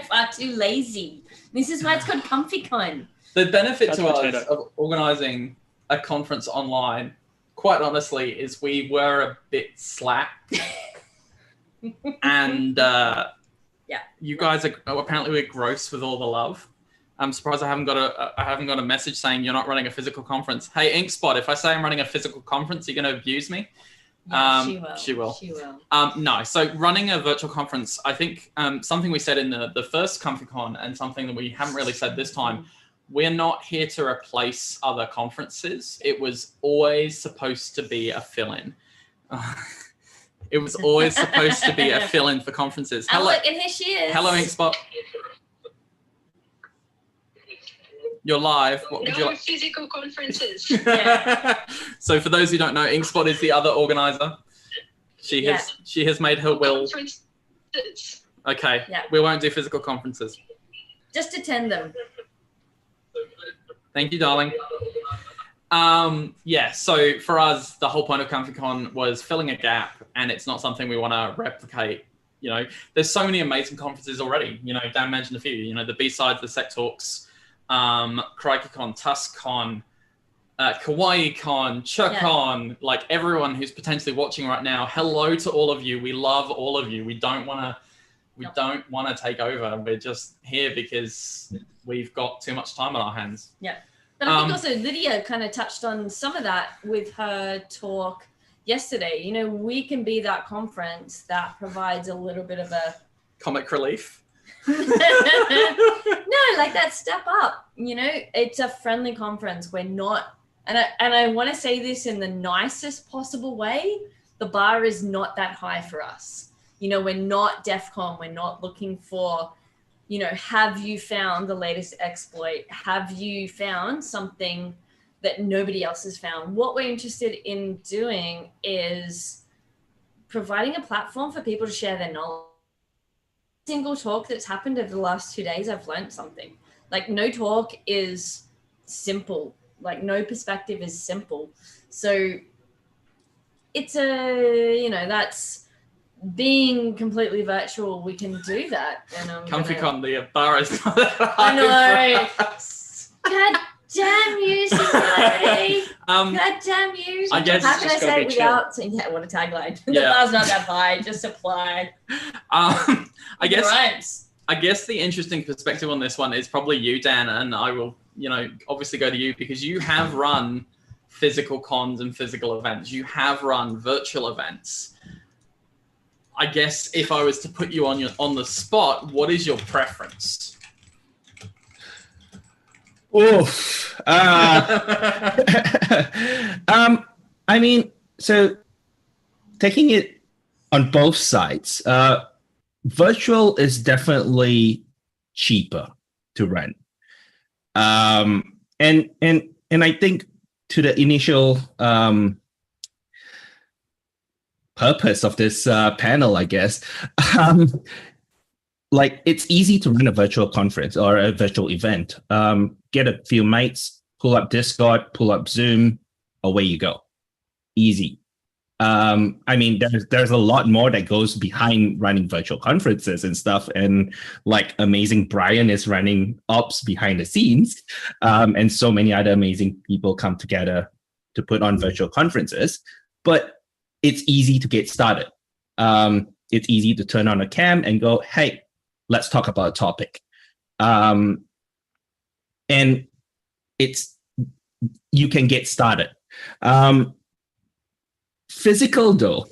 far too lazy. This is why it's called ComfyCon. The benefit to us of organizing a conference online, quite honestly, is we were a bit slack. And you guys are apparently we're gross with all the love. I'm surprised I haven't got a message saying you're not running a physical conference. Hey, InkSpot, if I say I'm running a physical conference, you're going to abuse me. Yeah, She will. She will. No, so running a virtual conference, I think something we said in the first ComfyCon and something that we haven't really said this time, we're not here to replace other conferences. It was always supposed to be a fill-in. It was always supposed to be a fill-in for conferences. Oh, look, and here she is. Hello, Inkspot. You're live. What would you like? Physical conferences. So for those who don't know, Inkspot is the other organizer. She has made her will. Conferences. Okay. Yeah. We won't do physical conferences. Just attend them. Thank you, darling. Yeah, so for us, the whole point of ComfyCon was filling a gap, and it's not something we want to replicate. You know, there's so many amazing conferences already. You know, Dan mentioned a few. You know, the B-Sides, the Sec Talks, CrikeyCon, TuskCon, KawaiiCon, ChuckCon, like everyone who's potentially watching right now. Hello to all of you. We love all of you. We don't want to take over. We're just here because we've got too much time on our hands. Yeah. But I think also Lydia kind of touched on some of that with her talk yesterday. You know, we can be that conference that provides a little bit of a comic relief. No, like that step up. You know, it's a friendly conference. We're not, and I want to say this in the nicest possible way. The bar is not that high for us. You know, we're not DEF CON. We're not looking for, you know, have you found the latest exploit? Have you found something that nobody else has found? What we're interested in doing is providing a platform for people to share their knowledge. Single talk that's happened over the last 2 days, I've learned something. Like no talk is simple. Like no perspective is simple. So it's you know, that's being completely virtual. We can do that. And ComfyCon, the bar is not I know. God damn you, society. God damn you. I guess how can I say it without saying, yeah, what a tagline. The bar's not that high, just applied. I guess the interesting perspective on this one is probably you, Dan, and I will, you know, obviously go to you because you have run physical cons and physical events. You have run virtual events. I guess if I was to put you on the spot, what is your preference? Oof. I mean, so taking it on both sides, virtual is definitely cheaper to run. And I think to the initial purpose of this panel, I guess, like it's easy to run a virtual conference or a virtual event. Get a few mates, pull up Discord, pull up Zoom, away you go. Easy. I mean, there's a lot more that goes behind running virtual conferences and stuff. And like amazing Brian is running ops behind the scenes. And so many other amazing people come together to put on virtual conferences. But it's easy to get started. It's easy to turn on a cam and go, hey, let's talk about a topic. And you can get started. Physical though,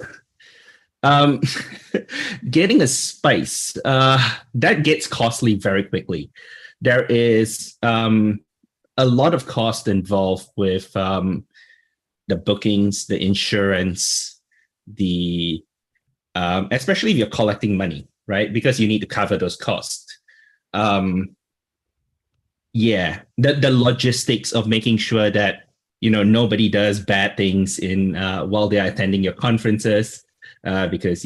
getting a space, that gets costly very quickly. There is a lot of cost involved with the bookings, the insurance, the especially if you're collecting money, right? Because you need to cover those costs. Yeah, the logistics of making sure that, you know, nobody does bad things in while they are attending your conferences, because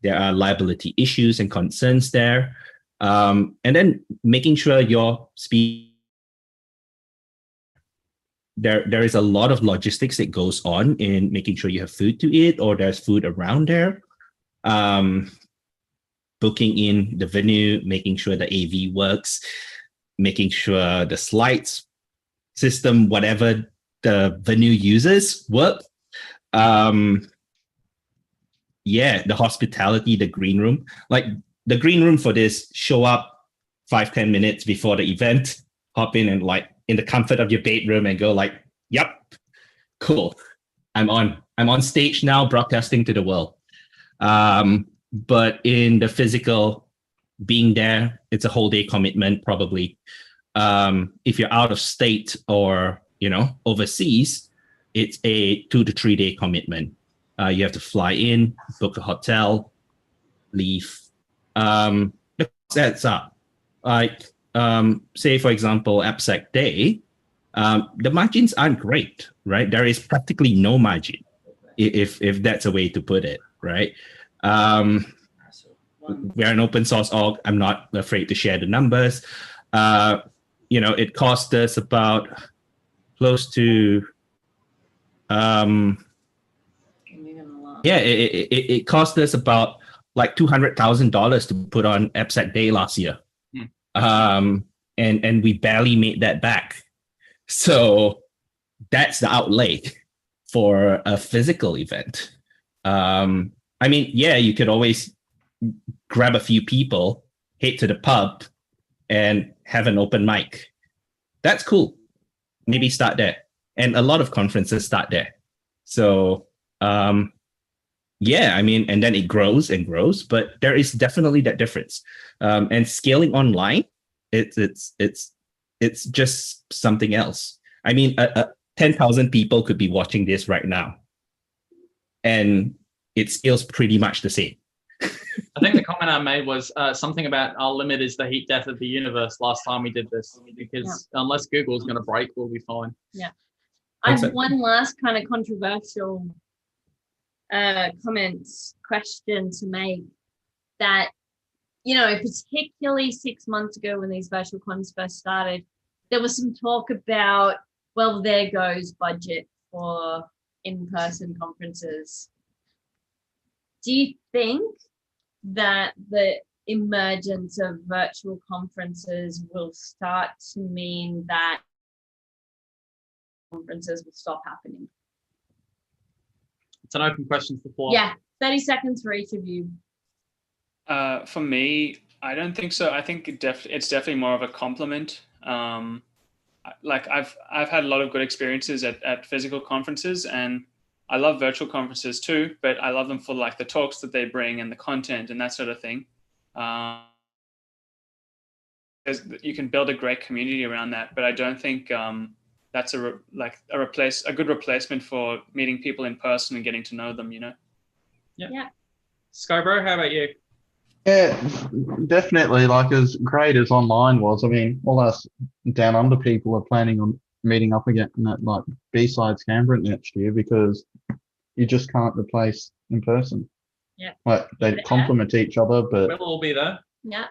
there are liability issues and concerns there. And then making sure your there is a lot of logistics that goes on in making sure you have food to eat or there's food around there. Booking in the venue, making sure the AV works, making sure the slides system, whatever the venue uses, work. Yeah, the hospitality, the green room. Like the green room for this, show up 5-10 minutes before the event, hop in and like in the comfort of your bedroom and go like, yep, cool. I'm on stage now, broadcasting to the world. But in the physical, being there, it's a whole day commitment probably. If you're out of state or overseas, it's a 2 to 3 day commitment. You have to fly in, book a hotel, leave. The cost adds up. Like say for example, AppSec Day, the margins aren't great, right? There is practically no margin, if that's a way to put it, right? We're an open source org. I'm not afraid to share the numbers. It cost us about close to it cost us about like $200,000 to put on AppSec Day last year. And we barely made that back. So that's the outlay for a physical event. I mean, yeah, you could always grab a few people, head to the pub, and have an open mic. That's cool. Maybe start there. And a lot of conferences start there. So, yeah, I mean, and then it grows and grows, but there is definitely that difference. And scaling online, it's just something else. I mean, 10,000 people could be watching this right now, and it scales pretty much the same. I think the comment I made was something about our limit is the heat death of the universe last time we did this, because unless Google's going to break, we'll be fine. Yeah. I have one last kind of controversial question to make, that, particularly 6 months ago when these virtual cons first started, there was some talk about, well, there goes budget for in-person conferences. Do you think that the emergence of virtual conferences will start to mean that conferences will stop happening? It's an open question to the floor. Yeah, 30 seconds for each of you. For me, I don't think so. I think it's definitely more of a compliment. Like I've had a lot of good experiences at physical conferences, and I love virtual conferences too, but I love them for like the talks that they bring and the content and that sort of thing. You can build a great community around that, but I don't think that's a good replacement for meeting people in person and getting to know them. Yeah. Skybro, how about you? Yeah, definitely. Like, as great as online was, I mean, all us down under people are planning on meeting up again at like B-Sides Canberra next year, because you just can't replace in person. Yeah. Like, they complement each other, but we'll all be there. Yeah.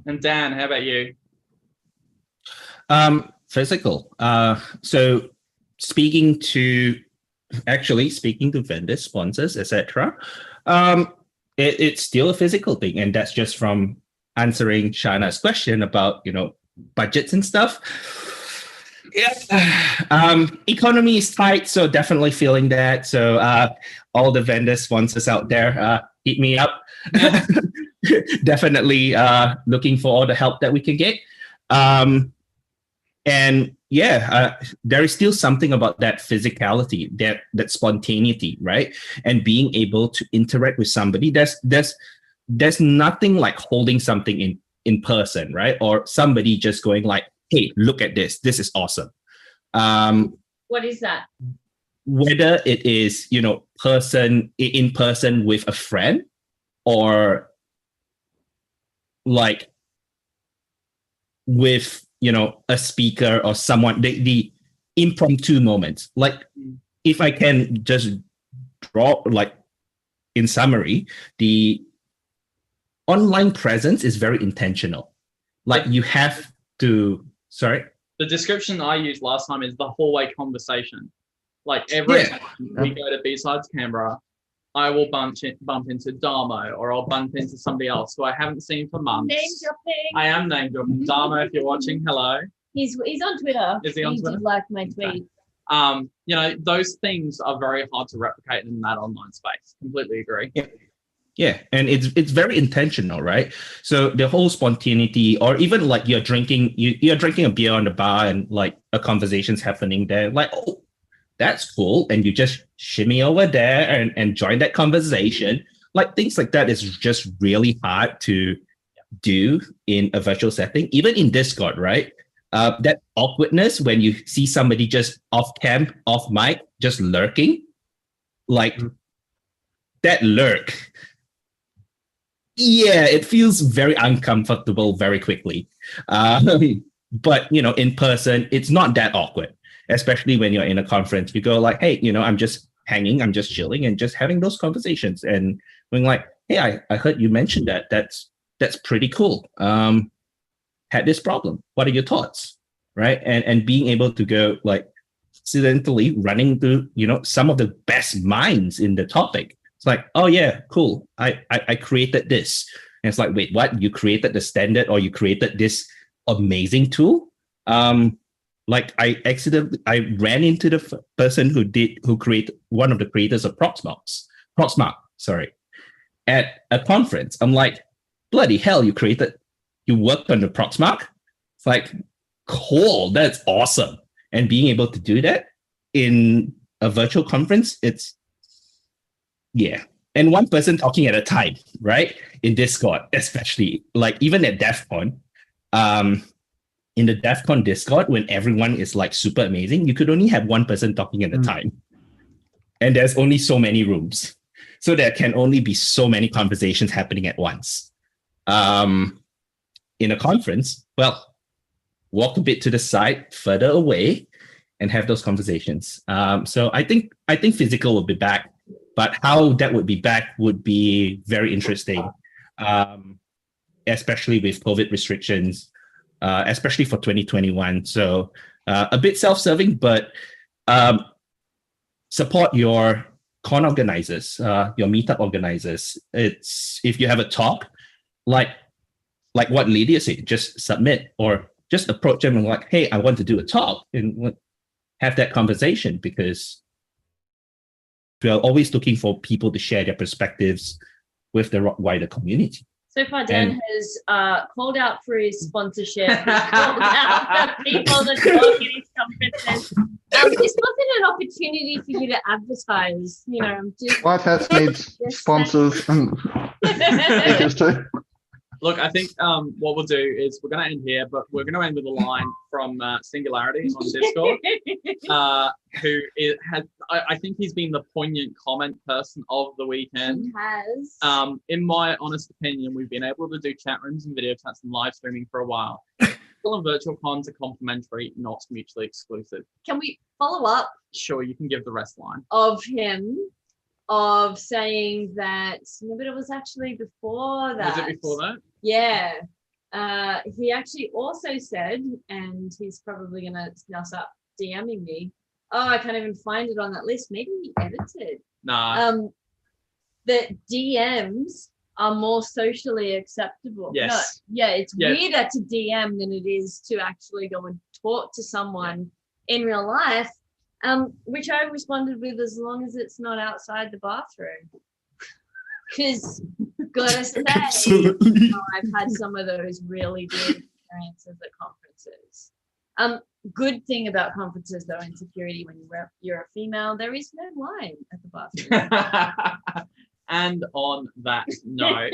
And Dan, how about you? Physical. So speaking to vendors, sponsors, etc. It's still a physical thing, and that's just from answering Shana's question about budgets and stuff. Yeah, economy is tight, so definitely feeling that. So all the vendors, sponsors out there, hit me up. Definitely looking for all the help that we can get. And yeah, there is still something about that physicality, that spontaneity, right? And being able to interact with somebody. There's nothing like holding something in person, right? Or somebody just going like, hey, look at this. This is awesome. What is that? Whether it is, in person with a friend, or like with, a speaker or someone, the impromptu moments. Like, if I can just draw, like, in summary, the online presence is very intentional. Like, you have to, sorry? The description I used last time is the hallway conversation. Like, every time we go to B-Sides Canberra, I will bump into Damo, or I'll bump into somebody else who I haven't seen for months. Name dropping. I am name dropping. Damo, if you're watching, hello. He's on Twitter. Is he on Twitter? Did like my tweet. Those things are very hard to replicate in that online space. Completely agree. Yeah, and it's very intentional, right? So the whole spontaneity, or even like you're drinking a beer on the bar and like a conversation's happening there, like, oh, that's cool. And you just shimmy over there and join that conversation. Like things like that is just really hard to do in a virtual setting, even in Discord, right? That awkwardness when you see somebody just off cam, off mic, just lurking, like that lurk. Yeah, it feels very uncomfortable very quickly. But in person, it's not that awkward, especially when you're in a conference. You go like, hey, I'm just hanging, I'm just chilling, and just having those conversations, and being like, hey, I heard you mentioned that. That's pretty cool. Had this problem. What are your thoughts? Right? And being able to go like accidentally running through, some of the best minds in the topic. It's like, oh yeah, cool. I created this. And it's like, wait, what? You created the standard, or you created this amazing tool? Like I ran into the person who created one of the creators of Proxmark, sorry, at a conference. I'm like, bloody hell, you worked on the Proxmark? It's like, cool, that's awesome. And being able to do that in a virtual conference, yeah. And one person talking at a time, right? In Discord, especially, like even at DEF CON, in the DEF CON Discord, when everyone is like super amazing, you could only have one person talking at a time. And there's only so many rooms. So there can only be so many conversations happening at once. In a conference, well, walk a bit to the side, further away, and have those conversations. So I think physical will be back, but how that would be back would be very interesting, especially with COVID restrictions, especially for 2021. So a bit self-serving, but support your con organizers, your meetup organizers. It's if you have a talk, like what Lydia said, just submit or just approach them and like, hey, I want to do a talk, and have that conversation, because we are always looking for people to share their perspectives with the wider community. So far, Dan has called out for his sponsorship. He's called out the people that talk at his conferences. This wasn't an opportunity for you to advertise. White Hats needs sponsors and speakers too. Look, I think what we'll do is we're going to end here, but we're going to end with a line from Singularity on Discord, I think he's been the poignant comment person of the weekend. He has. In my honest opinion, we've been able to do chat rooms and video chats and live streaming for a while. Physical and virtual cons are complementary, not mutually exclusive. Can we follow up? Sure, you can give the rest line. Of him, of saying that, but it was actually before that. Was it before that? Yeah. He actually also said, and he's probably going to now start DMing me. Oh, I can't even find it on that list. Maybe he edited. Nah. That DMs are more socially acceptable. Yes. No, yeah, it's weirder to DM than it is to actually go and talk to someone in real life. Which I responded with, as long as it's not outside the bathroom. Because, gotta say, I've had some of those really good experiences at conferences. Good thing about conferences, though, in security, when you're a female, there is no line at the bathroom. And on that note,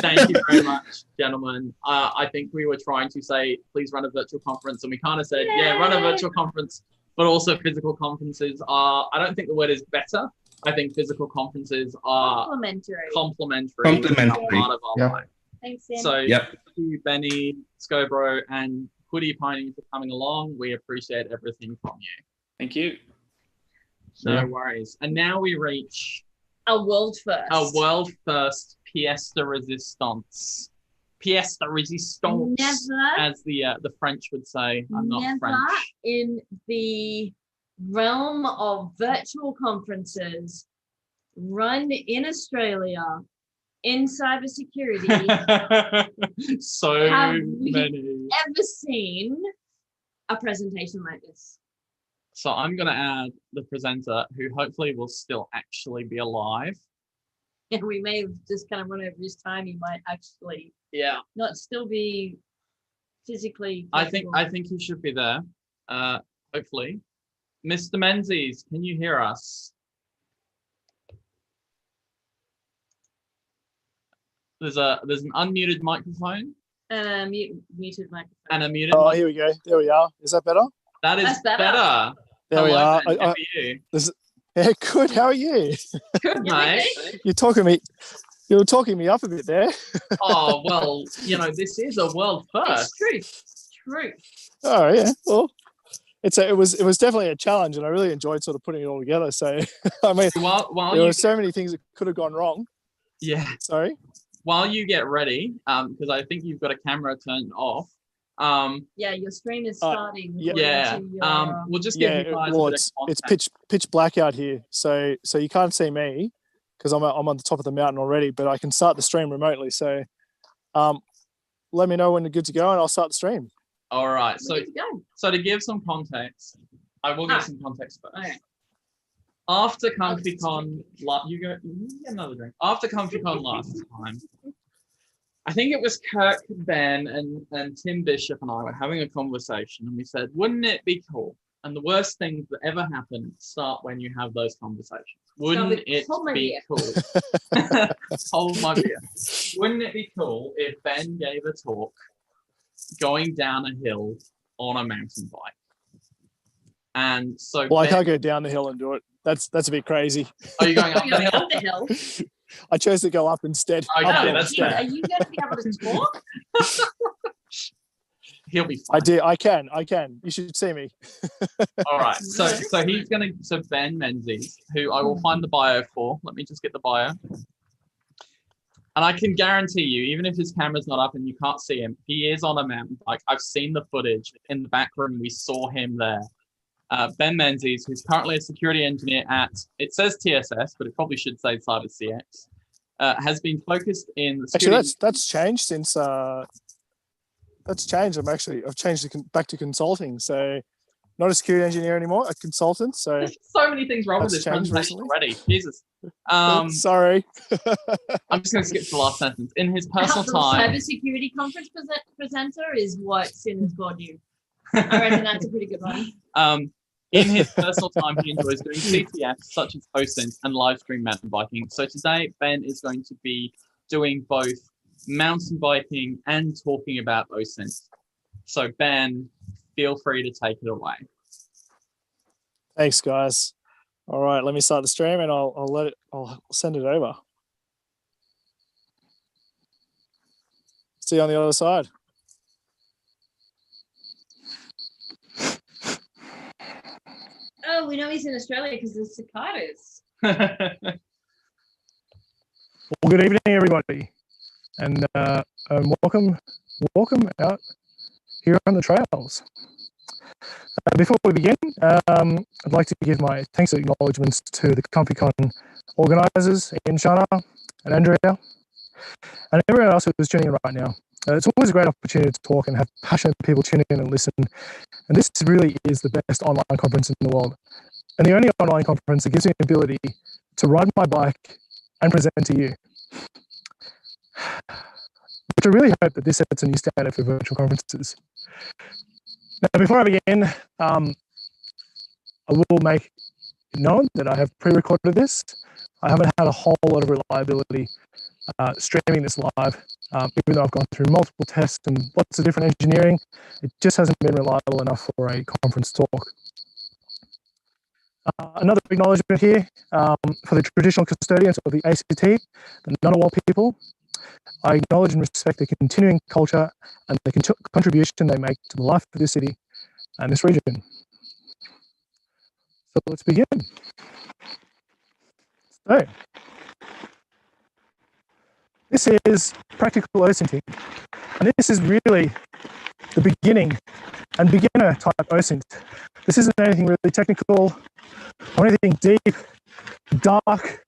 thank you very much, gentlemen. I think we were trying to say, please run a virtual conference, and we kind of said, yeah, run a virtual conference. But also physical conferences are, I don't think the word is better. I think physical conferences are complementary. Part of our life. Thanks, Sam. So thank you, Benny, Scobro, and Hoodie Pony for coming along. We appreciate everything from you. Thank you. No worries. And now we reach a world first. A world first pièce de résistance. Pièce de résistance, as the French would say. I'm not French. In the realm of virtual conferences run in Australia in cybersecurity, so have many. we ever seen a presentation like this? So I'm going to add the presenter, who hopefully will still actually be alive. And we may have just kind of run over his time. He might actually not still be physically. I think he should be there, hopefully. Mr. Menzies, can you hear us? There's an unmuted microphone. Muted microphone. And a muted Oh, microphone. here we go. There we are. Is that better? That is That's better. better. There we Hello, are. Ben. How are you? Yeah, good. How are you? Good, mate. You're talking me up a bit there. Oh, well, this is a world first. It's true. Oh yeah. Well, it was definitely a challenge, and I really enjoyed sort of putting it all together. So I mean, While there were so many things that could have gone wrong. Yeah. Sorry. While you get ready, because I think you've got a camera turned off. Yeah, your stream is starting. Yeah. We'll just give you guys a bit of it's context. pitch black out here, so you can't see me because I'm on the top of the mountain already, but I can start the stream remotely. So, let me know when you're good to go, and I'll start the stream. All right. So to give some context, I will give some context first. Okay. After ComfyCon, you get another drink. After ComfyCon last time, I think it was Kirk, Ben, and Tim Bishop and I were having a conversation, and we said, wouldn't it be cool? And the worst things that ever happen start when you have those conversations. Wouldn't it be cool? Hold my beer. Wouldn't it be cool if Ben gave a talk going down a hill on a mountain bike? And so I can't go down the hill and do it. That's a bit crazy. Are you going up the hill? Up the hill. I chose to go up instead. Okay, that's fair. Are you going to be able to talk? He'll be fine. I can. You should see me. All right. So Ben Menzies, who I will find the bio for. Let me just get the bio. And I can guarantee you, even if his camera's not up and you can't see him, he is on a mountain bike. I've seen the footage in the back room. We saw him there. Ben Menzies, who's currently a security engineer at, it says TSS, but it probably should say Cyber CX, has been focused in the security. Actually, that's changed since that's changed. I've changed back to consulting. So not a security engineer anymore, a consultant. So there's so many things wrong with this presentation already. Jesus. Sorry. I'm just going to skip to the last sentence. In his personal time. Cybersecurity conference presenter is what Sin has called you. I reckon that's a pretty good one. In his personal time, he enjoys doing CTFs such as OSINT and live stream mountain biking. So today, Ben is going to be doing both mountain biking and talking about OSINT. So Ben, feel free to take it away. Thanks, guys. All right, let me start the stream, and I'll send it over. See you on the other side. Oh, we know he's in Australia because there's cicadas. Well, good evening, everybody, and welcome out here on the trails. Before we begin, I'd like to give my thanks and acknowledgements to the ComfyCon organisers, Ian, Shana, and Andrea, and everyone else who is tuning in right now. It's always a great opportunity to talk and have passionate people tune in and listen. And this really is the best online conference in the world, and the only online conference that gives me the ability to ride my bike and present to you. Which I really hope that this sets a new standard for virtual conferences. Now, before I begin, I will make it known that I have pre-recorded this. I haven't had a whole lot of reliability streaming this live, even though I've gone through multiple tests and lots of different engineering. It just hasn't been reliable enough for a conference talk. Another acknowledgement here for the traditional custodians of the ACT, the Ngunnawal people. I acknowledge and respect the continuing culture and the contribution they make to the life of this city and this region. So let's begin. So, this is practical OSINTing, and this is really the beginning and beginner type OSINT. This isn't anything really technical or anything deep, dark.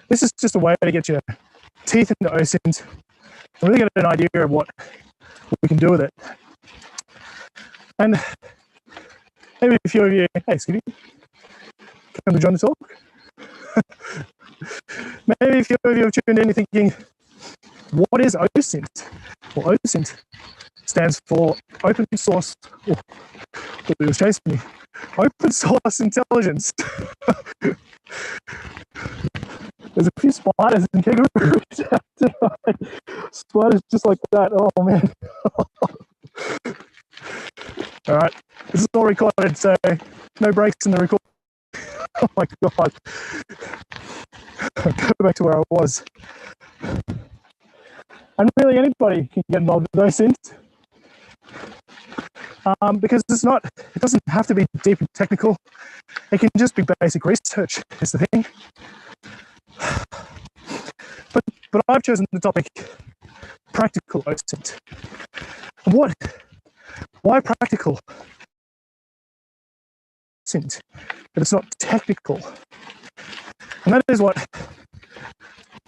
This is just a way to get your teeth into OSINT and really get an idea of what we can do with it. And maybe a few of you, hey Skitty, come to join the talk. Maybe a few of you have tuned in thinking, what is OSINT? Well, OSINT stands for Open Source. Oh, thought it was chasing me. Open source intelligence. There's a few spiders and kangaroos out tonight. Spiders just like that. Oh man. All right, this is all recorded, so no breaks in the record. Oh my god. Go back to where I was. And really anybody can get involved with those things. Because it doesn't have to be deep and technical. It can just be basic research is the thing. But I've chosen the topic practical OSINT. Why practical OSINT? But it's not technical. And that is what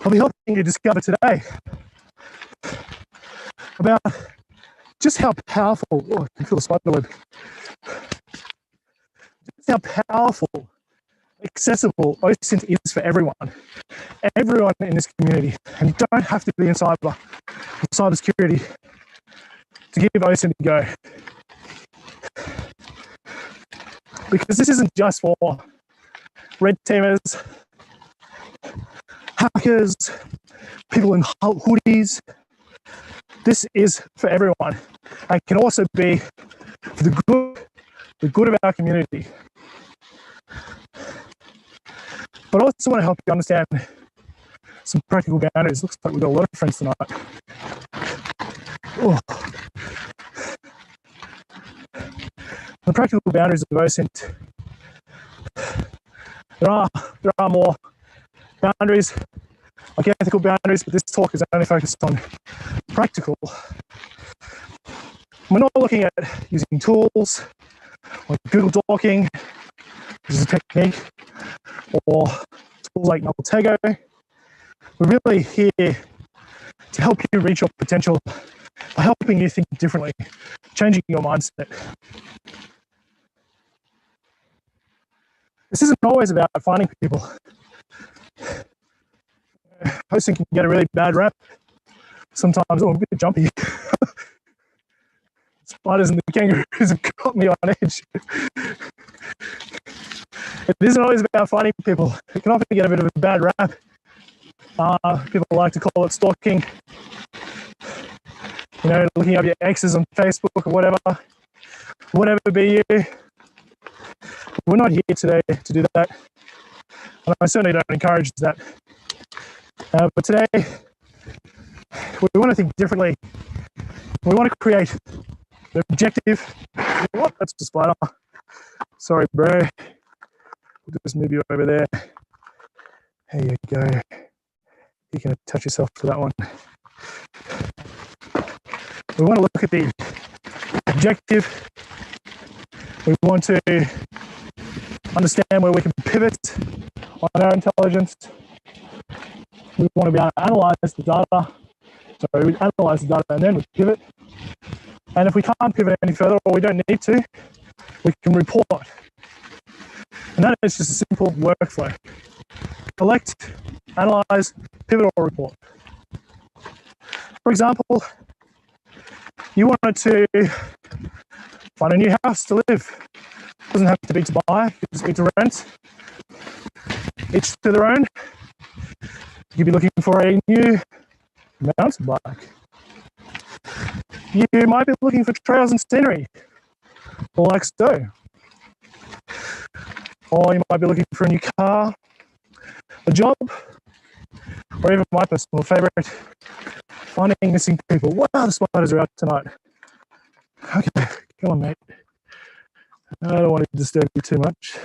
I'll be helping you discover today about just how powerful, oh, I can feel the spider web, just how powerful, accessible OSINT is for everyone in this community. And you don't have to be in cybersecurity to give OSINT a go. Because this isn't just for red teamers, hackers, people in hoodies. This is for everyone. And can also be for the good of our community. But I also want to help you understand some practical boundaries. Looks like we've got a lot of friends tonight. Oh. The practical boundaries of OSINT. There are more boundaries, like ethical boundaries, but this talk is only focused on practical. We're not looking at using tools like Google Docking, which is a technique, or tools like Notego. We're really here to help you reach your potential by helping you think differently, changing your mindset. This isn't always about finding people. Hosting can get a really bad rap. Sometimes, a bit jumpy. Spiders and the kangaroos have got me on edge. It isn't always about finding people. It can often get a bit of a bad rap. People like to call it stalking. You know, looking up your exes on Facebook or whatever be you. We're not here today to do that. And I certainly don't encourage that. But today, we want to think differently. We want to create an objective. What? That's the spider. Sorry, bro. We'll just move you over there. There you go. You can attach yourself to that one. We want to look at the objective. We want to understand where we can pivot on our intelligence. We want to be able to analyze the data. So we analyze the data and then we pivot. And if we can't pivot any further, or we don't need to, we can report. And that is just a simple workflow. Collect, analyze, pivot, or report. For example, you wanted to find a new house to live. It doesn't have to be to buy, it could just be to rent. Each to their own. You could be looking for a new mountain bike. You might be looking for trails and scenery, like so. Or you might be looking for a new car, a job, or even my personal favourite, finding missing people. Wow, the spiders are out tonight. Okay, come on, mate. I don't want to disturb you too much.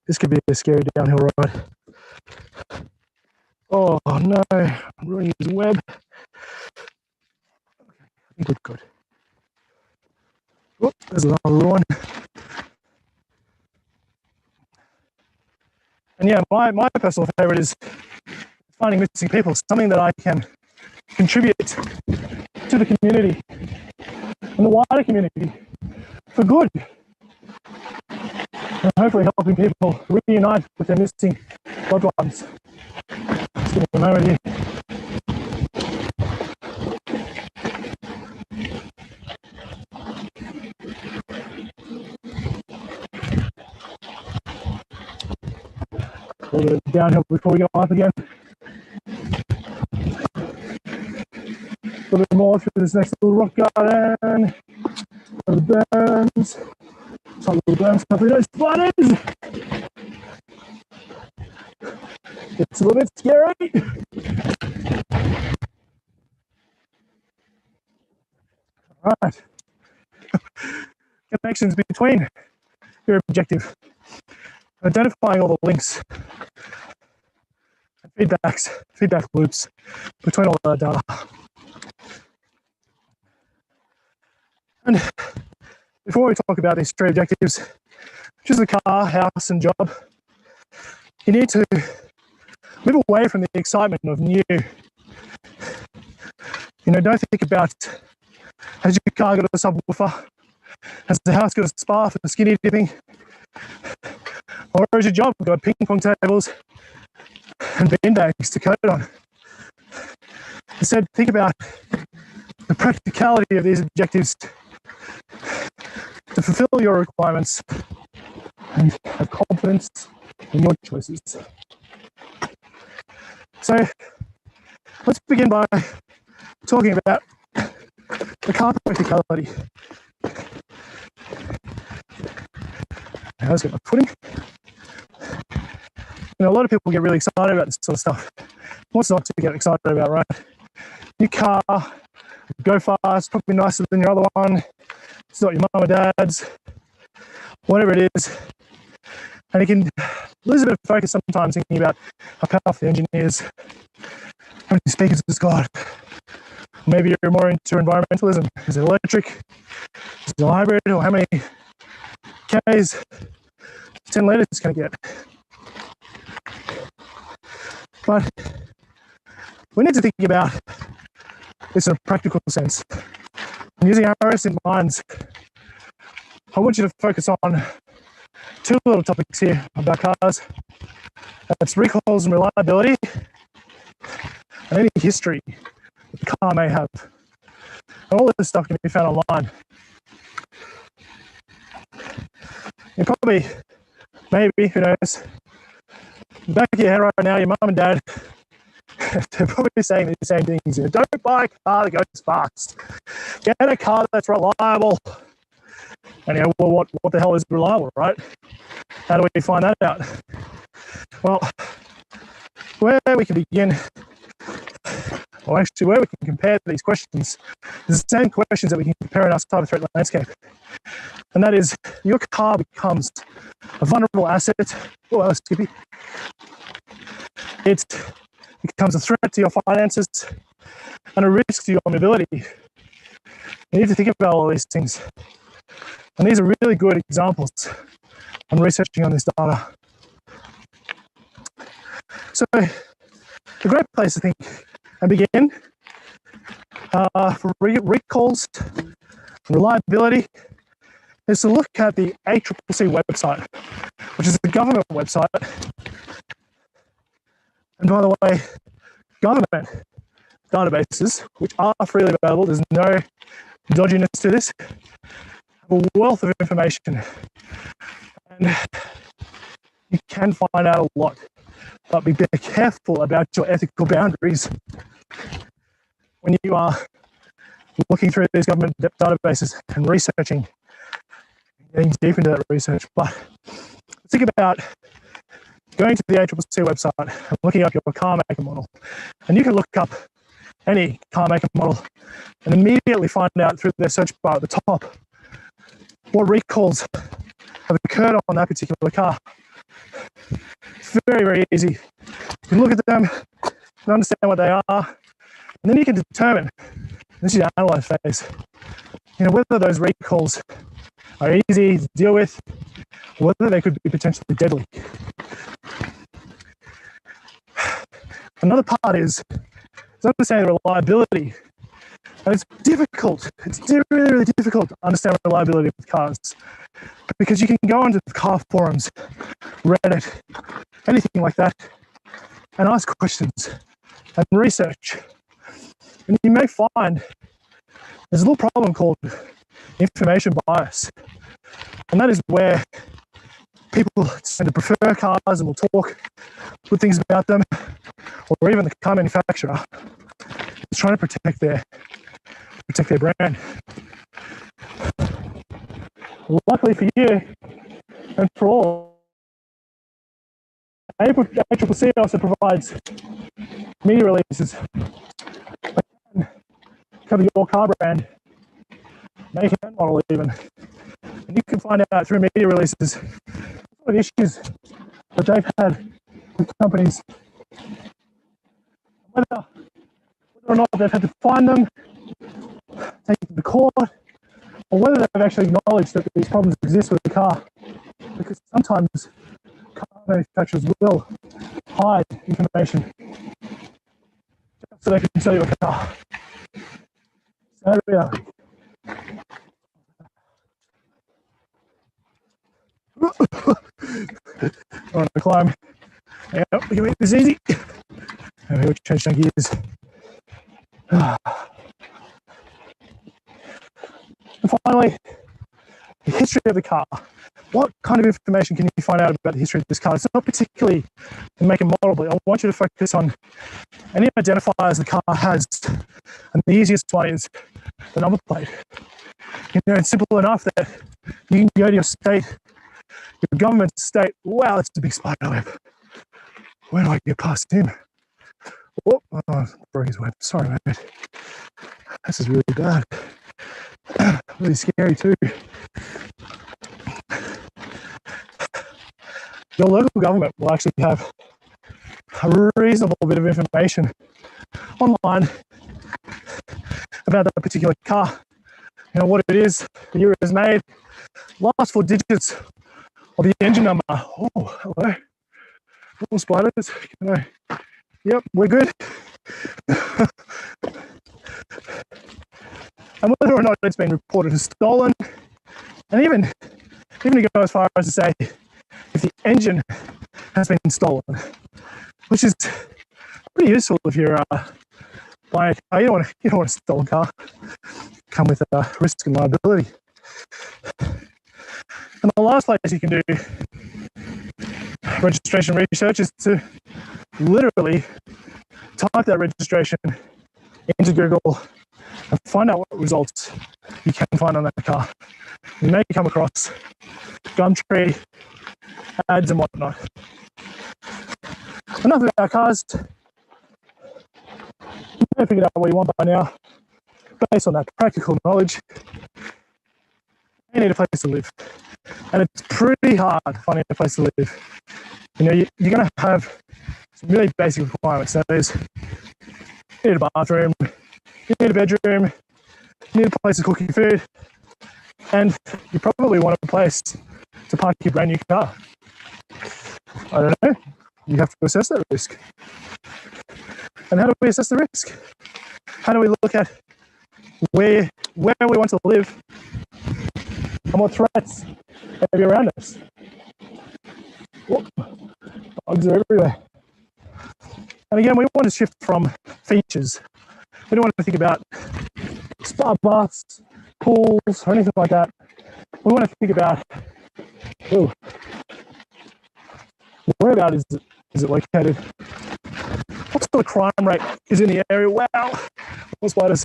This could be a scary downhill ride. Oh no, I'm ruining his web. I think we're good. Oh, there's another one. And yeah, my personal favorite is finding missing people, something that I can contribute to the community and the wider community for good. And hopefully helping people reunite with their missing loved ones. Just give me a moment here. little bit of downhill before we go up again. A little bit more through this next little rock garden. The berms. Some little berms, hopefully no spiders. It's a little bit scary. All right. Connections between your objective. Identifying all the links and feedback loops between all that data. And before we talk about these three objectives, which is the car, house, and job, you need to move away from the excitement of new. Don't think about, has your car got a subwoofer? Has the house got a spa for skinny dipping? Or has your job got ping pong tables and bean bags to code on? Instead, think about the practicality of these objectives to fulfill your requirements and have confidence in your choices. So let's begin by talking about the car practicality. How's it footing? A lot of people get really excited about this sort of stuff. What's not to get excited about, right? New car, go fast, probably nicer than your other one. It's not your mum or dad's, whatever it is. And you can lose a bit of focus sometimes thinking about how powerful the engine is, how many speakers it's got. Maybe you're more into environmentalism. Is it electric? Is it a hybrid? Or how many Ks 10 litres can it get? But we need to think about this in a practical sense. And using our recent minds, I want you to focus on two little topics here about cars. That's recalls and reliability, and any history that the car may have. And all this stuff can be found online. You probably, maybe, who knows, back of your head right now, your mum and dad, they're probably saying the same things. Don't buy a car that goes fast. Get a car that's reliable. And well, what the hell is reliable, right? How do we find that out? Well, where we can begin, or actually where we can compare these questions, is the same questions that we can compare in our cyber threat landscape. And that is, your car becomes a vulnerable asset. Oh, Skippy. It becomes a threat to your finances and a risk to your mobility. You need to think about all these things. And these are really good examples on researching on this data. So, a great place to think and begin for recalls, reliability, is to look at the ACCC website, which is a government website. And by the way, government databases, which are freely available, there's no dodginess to this, have a wealth of information. And you can find out a lot, but be careful about your ethical boundaries when you are looking through these government databases and researching, getting deep into that research. But think about going to the ACCC website and looking up your car make and model. And you can look up any car make and model and immediately find out through their search bar at the top what recalls have occurred on that particular car. It's very, very easy. You can look at them and understand what they are, and then you can determine, this is your analyze phase, whether those recalls are easy to deal with, or whether they could be potentially deadly. Another part is understanding reliability. And it's difficult. It's really, really difficult to understand reliability with cars because you can go onto the car forums, Reddit, anything like that, and ask questions and research. And you may find there's a little problem called information bias. And that is where people tend to prefer cars and will talk good things about them, or even the car manufacturer is trying to protect their brand. Luckily for you and for all, ACCC also provides media releases that can cover your car brand, make and model even. And you can find out through media releases what issues that they've had with companies, whether or not they've had to find them, take them to court, or whether they've actually acknowledged that these problems exist with the car. Because sometimes car manufacturers will hide information just so they can sell you a car. So yeah. On the climb. Yeah, we can make this easy. And we'll change some gears. And finally, the history of the car. What kind of information can you find out about the history of this car? It's not particularly the make and model, but I want you to focus on any identifiers the car has. And the easiest one is the number plate. You know, it's simple enough that you can go to your state, your government state. Wow, that's a big spider web. Where do I get past him? Whoop, oh, broke his web. Sorry, mate. This is really bad. Really scary too. Your local government will actually have a reasonable bit of information online about that particular car. You know, what it is, the year it was made, last 4 digits of the engine number. Oh, hello. Little spiders. Yep, we're good. And whether or not it's been reported as stolen, and even to go as far as to say if the engine has been stolen, which is pretty useful if you're buying a car. You don't want a stolen car. Come with risk and liability. And the last place you can do registration research is to literally type that registration into Google and find out what results you can find on that car. You may come across Gumtree ads and whatnot. Enough about cars. You may have figured out what you want by now. Based on that practical knowledge, you need a place to live. And it's pretty hard finding a place to live. You know, you're going to have some really basic requirements. That is, you need a bathroom, you need a bedroom, you need a place to cook your food, and you probably want a place to park your brand new car. I don't know. You have to assess that risk. And how do we assess the risk? How do we look at where we want to live and what threats may be around us? Whoop. Bugs are everywhere. And again, we want to shift from features. We don't want to think about spa baths, pools, or anything like that. We want to think about, whereabout is it located? What sort of crime rate is in the area? Wow, more spiders.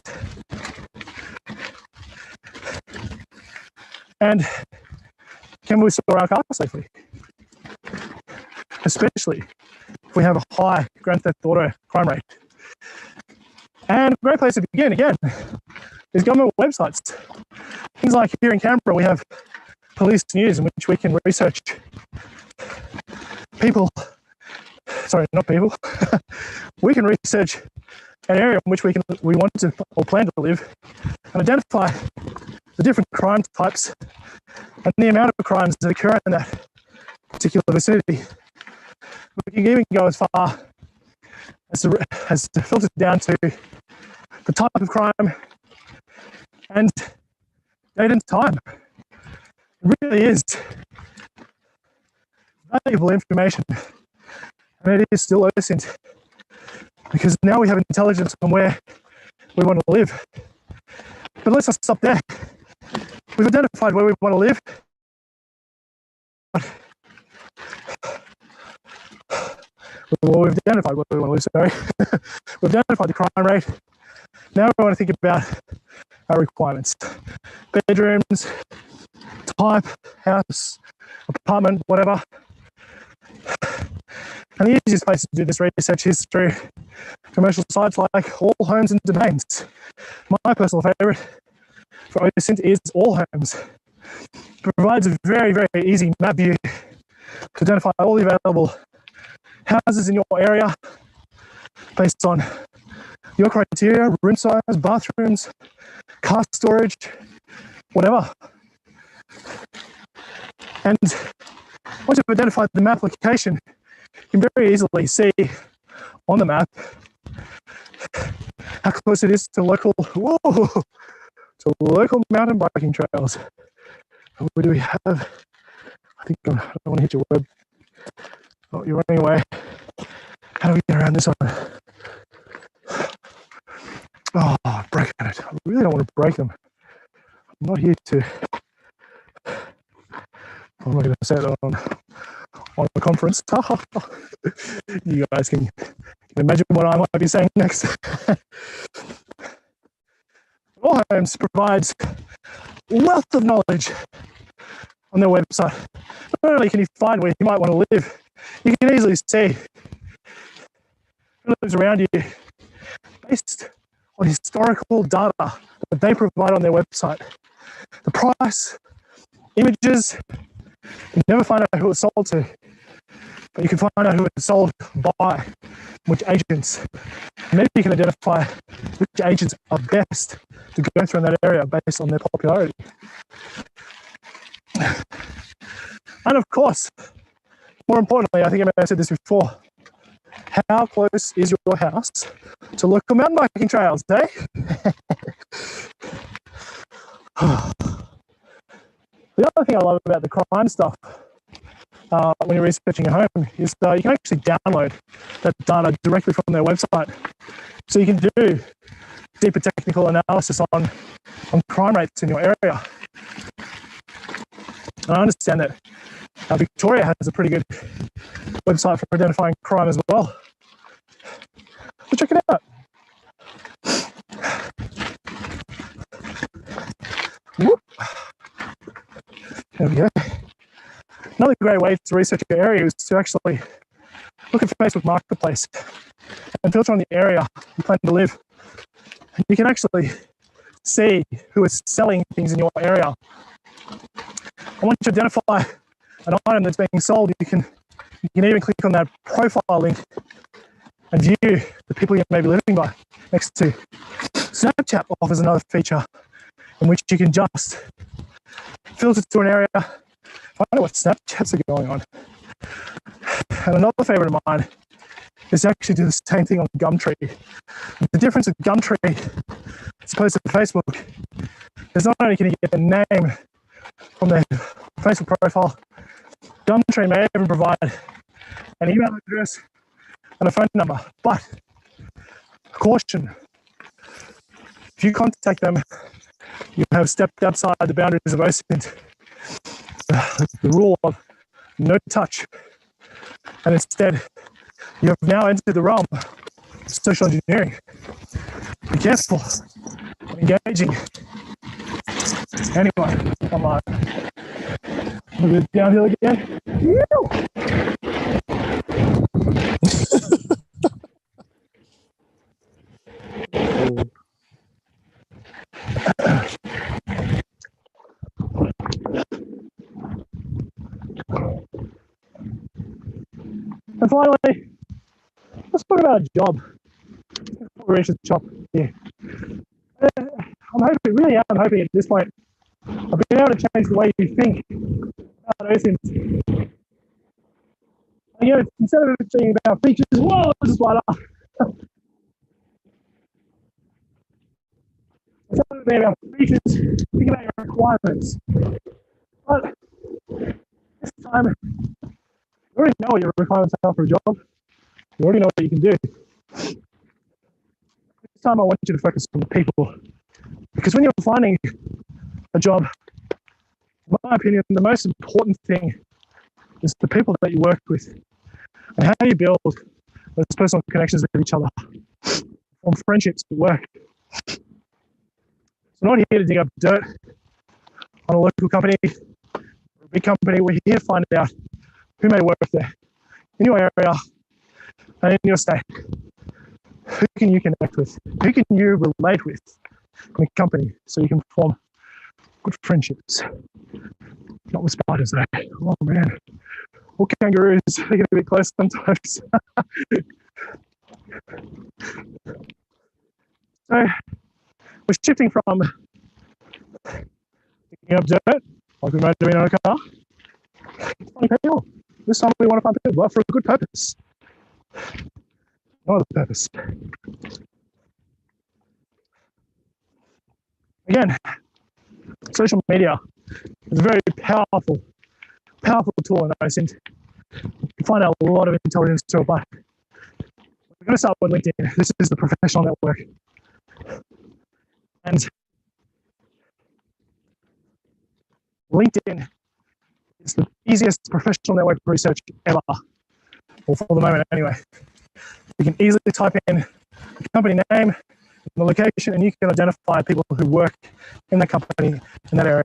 And can we store our car safely? Especially if we have a high Grand Theft Auto crime rate. And a great place to begin, again, is government websites. Things like here in Canberra, we have police news in which we can research not people. We can research an area in which we want to or plan to live and identify the different crime types and the amount of crimes that occur in that particular vicinity. We can even go as far as to filter down to the type of crime and date and time. It really is valuable information, and it is still OSINT, because now we have intelligence on where we want to live. But let's not stop there. We've identified where we want to live. Well, we've identified what we want to lose, sorry. We've identified the crime rate. Now we want to think about our requirements. Bedrooms, type, house, apartment, whatever. And the easiest place to do this research is through commercial sites like All Homes and Domains. My personal favourite for OSINT is All Homes. It provides a very, very easy map view to identify all the available houses in your area based on your criteria, room size, bathrooms, car storage, whatever. And once you've identified the map location, you can very easily see on the map how close it is to local mountain biking trails. Where do we have? I think I don't want to hit your web. Oh, you're running away. How do we get around this one? Oh, breaking it. I really don't want to break them. I'm not here to. I'm not going to say that on a conference. You guys can imagine what I might be saying next. All Homes provides wealth of knowledge on their website. Not only can you find where you might want to live, you can easily see who lives around you based on historical data that they provide on their website. The price, images, you never find out who it's sold to, but you can find out who it's sold by, which agents. Maybe you can identify which agents are best to go through in that area based on their popularity. And of course, more importantly, I think I may have said this before, how close is your house to local mountain biking trails, eh? The other thing I love about the crime stuff when you're researching at home is you can actually download that data directly from their website. So you can do deeper technical analysis on crime rates in your area. And I understand that Victoria has a pretty good website for identifying crime as well. So check it out. Whoop. There we go. Another great way to research your area is to actually look at Facebook Marketplace and filter on the area you plan to live. And you can actually see who is selling things in your area. And once you identify an item that's being sold, you can even click on that profile link and view the people you may be living by next to. Snapchat offers another feature in which you can just filter to an area, find out what Snapchats are going on. And another favorite of mine is to actually do the same thing on Gumtree. The difference with Gumtree as opposed to Facebook is not only can you get the name from their Facebook profile, Gumtree may even provide an email address and a phone number. But caution, if you contact them, you have stepped outside the boundaries of OSINT. The rule of no touch. And instead, you have now entered the realm of social engineering. Be careful of engaging. Anyway, I'm a bit downhill again. And finally, let's talk about a job. We're into the job here. I'm hoping at this point, I've been able to change the way you think about OSINT. Instead of it being about features, whoa, this is spider. Instead of it being about features, think about your requirements. But this time, you already know what your requirements are for a job. You already know what you can do. This time I want you to focus on the people. Because when you're finding a job, in my opinion, the most important thing is the people that you work with and how you build those personal connections with each other, form friendships at work. So we're not here to dig up dirt on a local company or a big company. We're here to find out who may work there in your area and in your state. Who can you connect with? Who can you relate with in a company so you can form good friendships? Not with spiders though. Oh man. Or kangaroos, they get a bit close sometimes. So we're shifting from picking up dirt, like we might do in a car, to finding people. This time we want to find people, but for a good purpose. No other purpose. Again, social media is a very powerful tool in that sense. You can find out a lot of intelligence through it, but we're going to start with LinkedIn. This is the professional network. And LinkedIn is the easiest professional network research ever, or for the moment anyway. You can easily type in the company name, the location, and you can identify people who work in that company in that area.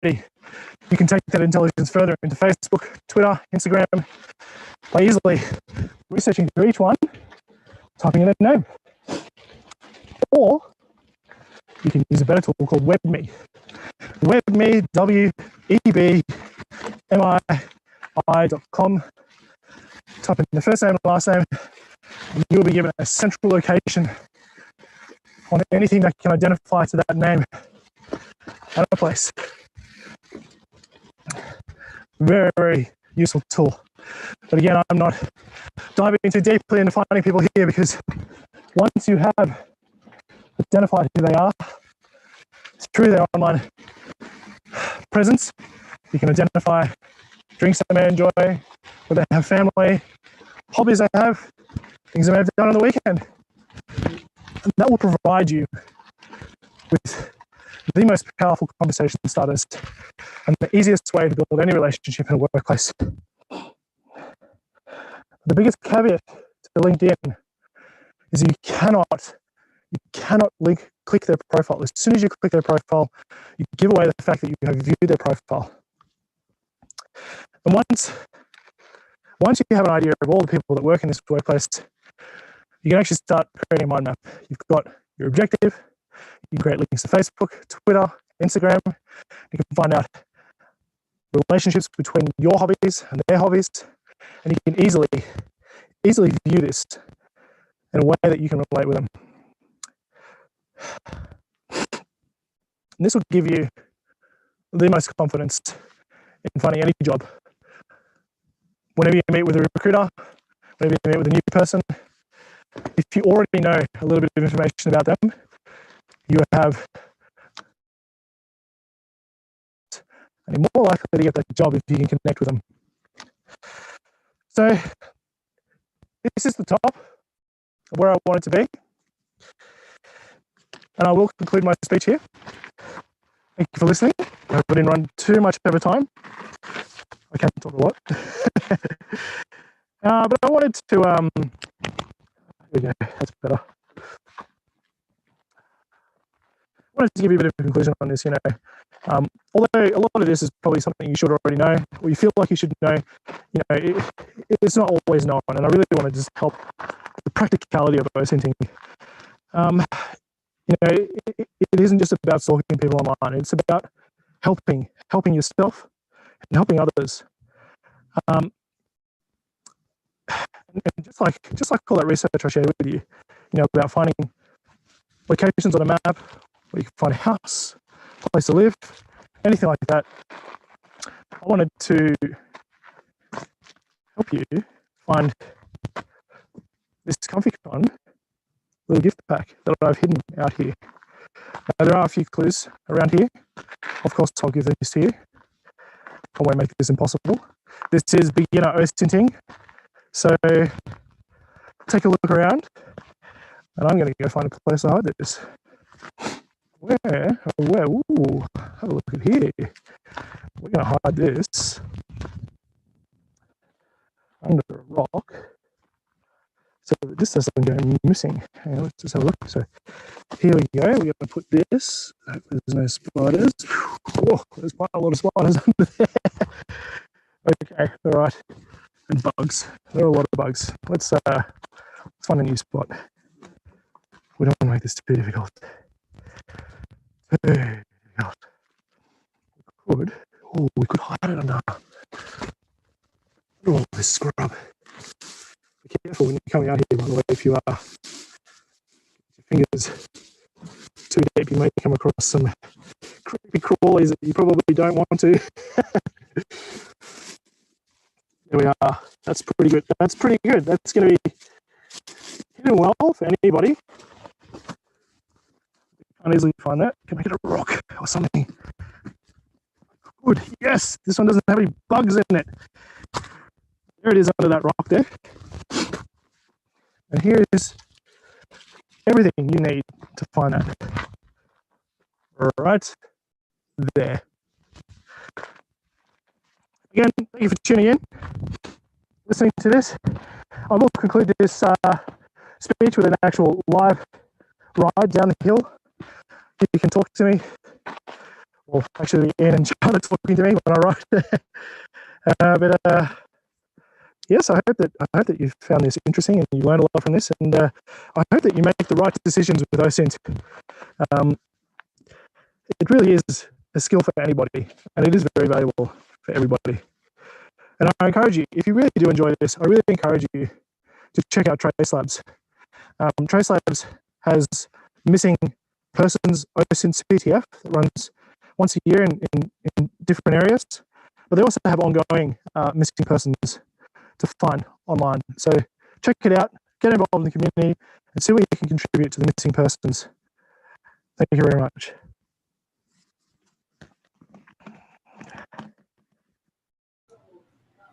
You can take that intelligence further into Facebook, Twitter, Instagram by easily researching through each one, typing in a name. Or you can use a better tool called WebMe. WebMe, WebMi.com. Type in the first name and last name, and you'll be given a central location on anything that can identify to that name and a place. Very, very useful tool. But again, I'm not diving too deeply into finding people here, because once you have identified who they are through their online presence, you can identify drinks they may enjoy, whether they have family, hobbies they have, things they may have done on the weekend. And that will provide you with the most powerful conversation starters and the easiest way to build any relationship in a workplace. The biggest caveat to LinkedIn is you cannot click their profile. As soon as you click their profile, you give away the fact that you have viewed their profile. And once you have an idea of all the people that work in this workplace, you can actually start creating a mind map. You've got your objective. You can create links to Facebook, Twitter, Instagram. You can find out relationships between your hobbies and their hobbies, and you can easily view this in a way that you can relate with them. And this will give you the most confidence in finding any job. Whenever you meet with a recruiter, whenever you meet with a new person, if you already know a little bit of information about them, you have and you're more likely to get that job if you can connect with them. So this is the top of where I want it to be. And I will conclude my speech here. Thank you for listening. I hope I didn't run too much over time. I can talk a lot. But I wanted to, here we go, that's better. I wanted to give you a bit of a conclusion on this, although a lot of this is probably something you should already know, or you feel like you should know, it's not always known, and I really want to just help the practicality of OSINTing. It isn't just about stalking people online, it's about helping yourself and helping others. And just like all that research I shared with you, about finding locations on a map where you can find a house, a place to live, anything like that. I wanted to help you find this ComfyCon little gift pack that I've hidden out here. Now, there are a few clues around here. Of course, I'll give these to you. I won't make this impossible. This is beginner OSINTing. So take a look around, and I'm going to go find a place to hide this. Where? Ooh, have a look at here. We're going to hide this under a rock so that this doesn't go missing. Let's just have a look. So here we go. We're going to put this. Hope there's no spiders. Oh, there's quite a lot of spiders under there. Okay, all right. And bugs. There are a lot of bugs. Let's find a new spot. We don't want to make this too difficult. Too difficult. We could hide it under all this scrub. Be careful when you're coming out here, by the way, if you are your fingers too deep, you may come across some creepy crawlies that you probably don't want to. There we are. That's pretty good. That's pretty good. That's going to be hidden well for anybody. Can't easily find that. Can I get a rock or something? Good. Yes. This one doesn't have any bugs in it. There it is under that rock there. And here is everything you need to find that. Right there. Again, thank you for tuning in, listening to this. I will conclude this speech with an actual live ride down the hill. You can talk to me. Well, actually, Ian and John are talking to me when I ride. Yes, I hope that you found this interesting and you learned a lot from this, and I hope that you make the right decisions with OSINT. It really is a skill for anybody, and it is very valuable for everybody. And I encourage you, if you really do enjoy this, I really encourage you to check out Trace Labs. Trace Labs has missing persons OSINT CTF that runs once a year in different areas, but they also have ongoing missing persons to find online. So check it out, get involved in the community, and see what you can contribute to the missing persons. Thank you very much.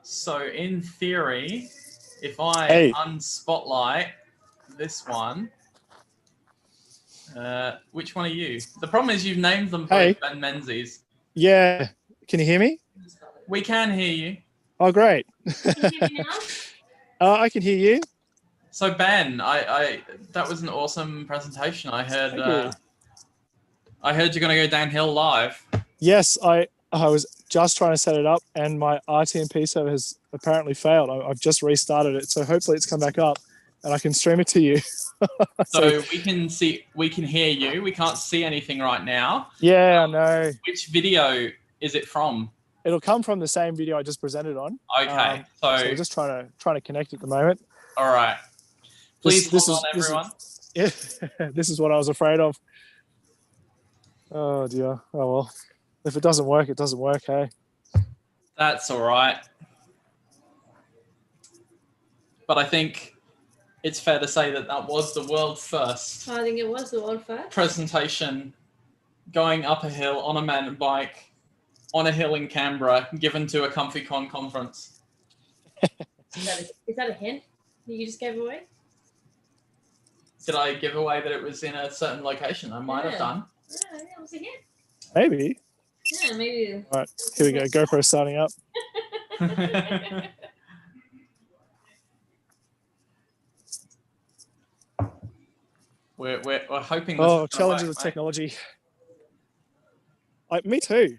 So in theory, if I unspotlight this one, which one are you? The problem is you've named them both Ben Menzies. Yeah. Can you hear me? We can hear you. Oh, great. Can you hear me now? I can hear you. So Ben, I that was an awesome presentation. I heard you're going to go downhill live. Yes, I was just trying to set it up, and my RTMP server has apparently failed. I've just restarted it, so hopefully it's come back up, and I can stream it to you. So we can hear you. We can't see anything right now. Yeah, I know. Which video is it from? It'll come from the same video I just presented on. Okay, so we're just trying to connect at the moment. All right. Please hold on, everyone. This is what I was afraid of. Oh dear. Oh well. If it doesn't work, it doesn't work, hey? That's all right. But I think it's fair to say that was the world's first I think it was the world first presentation going up a hill on a mountain bike on a hill in Canberra given to a ComfyCon conference. Is that a hint you just gave away? Did I give away that it was in a certain location? I might have done. Yeah, that was a hint. Maybe. Yeah, maybe. All right, here we go. GoPro starting up. We're hoping. Oh, challenges of technology. Me too,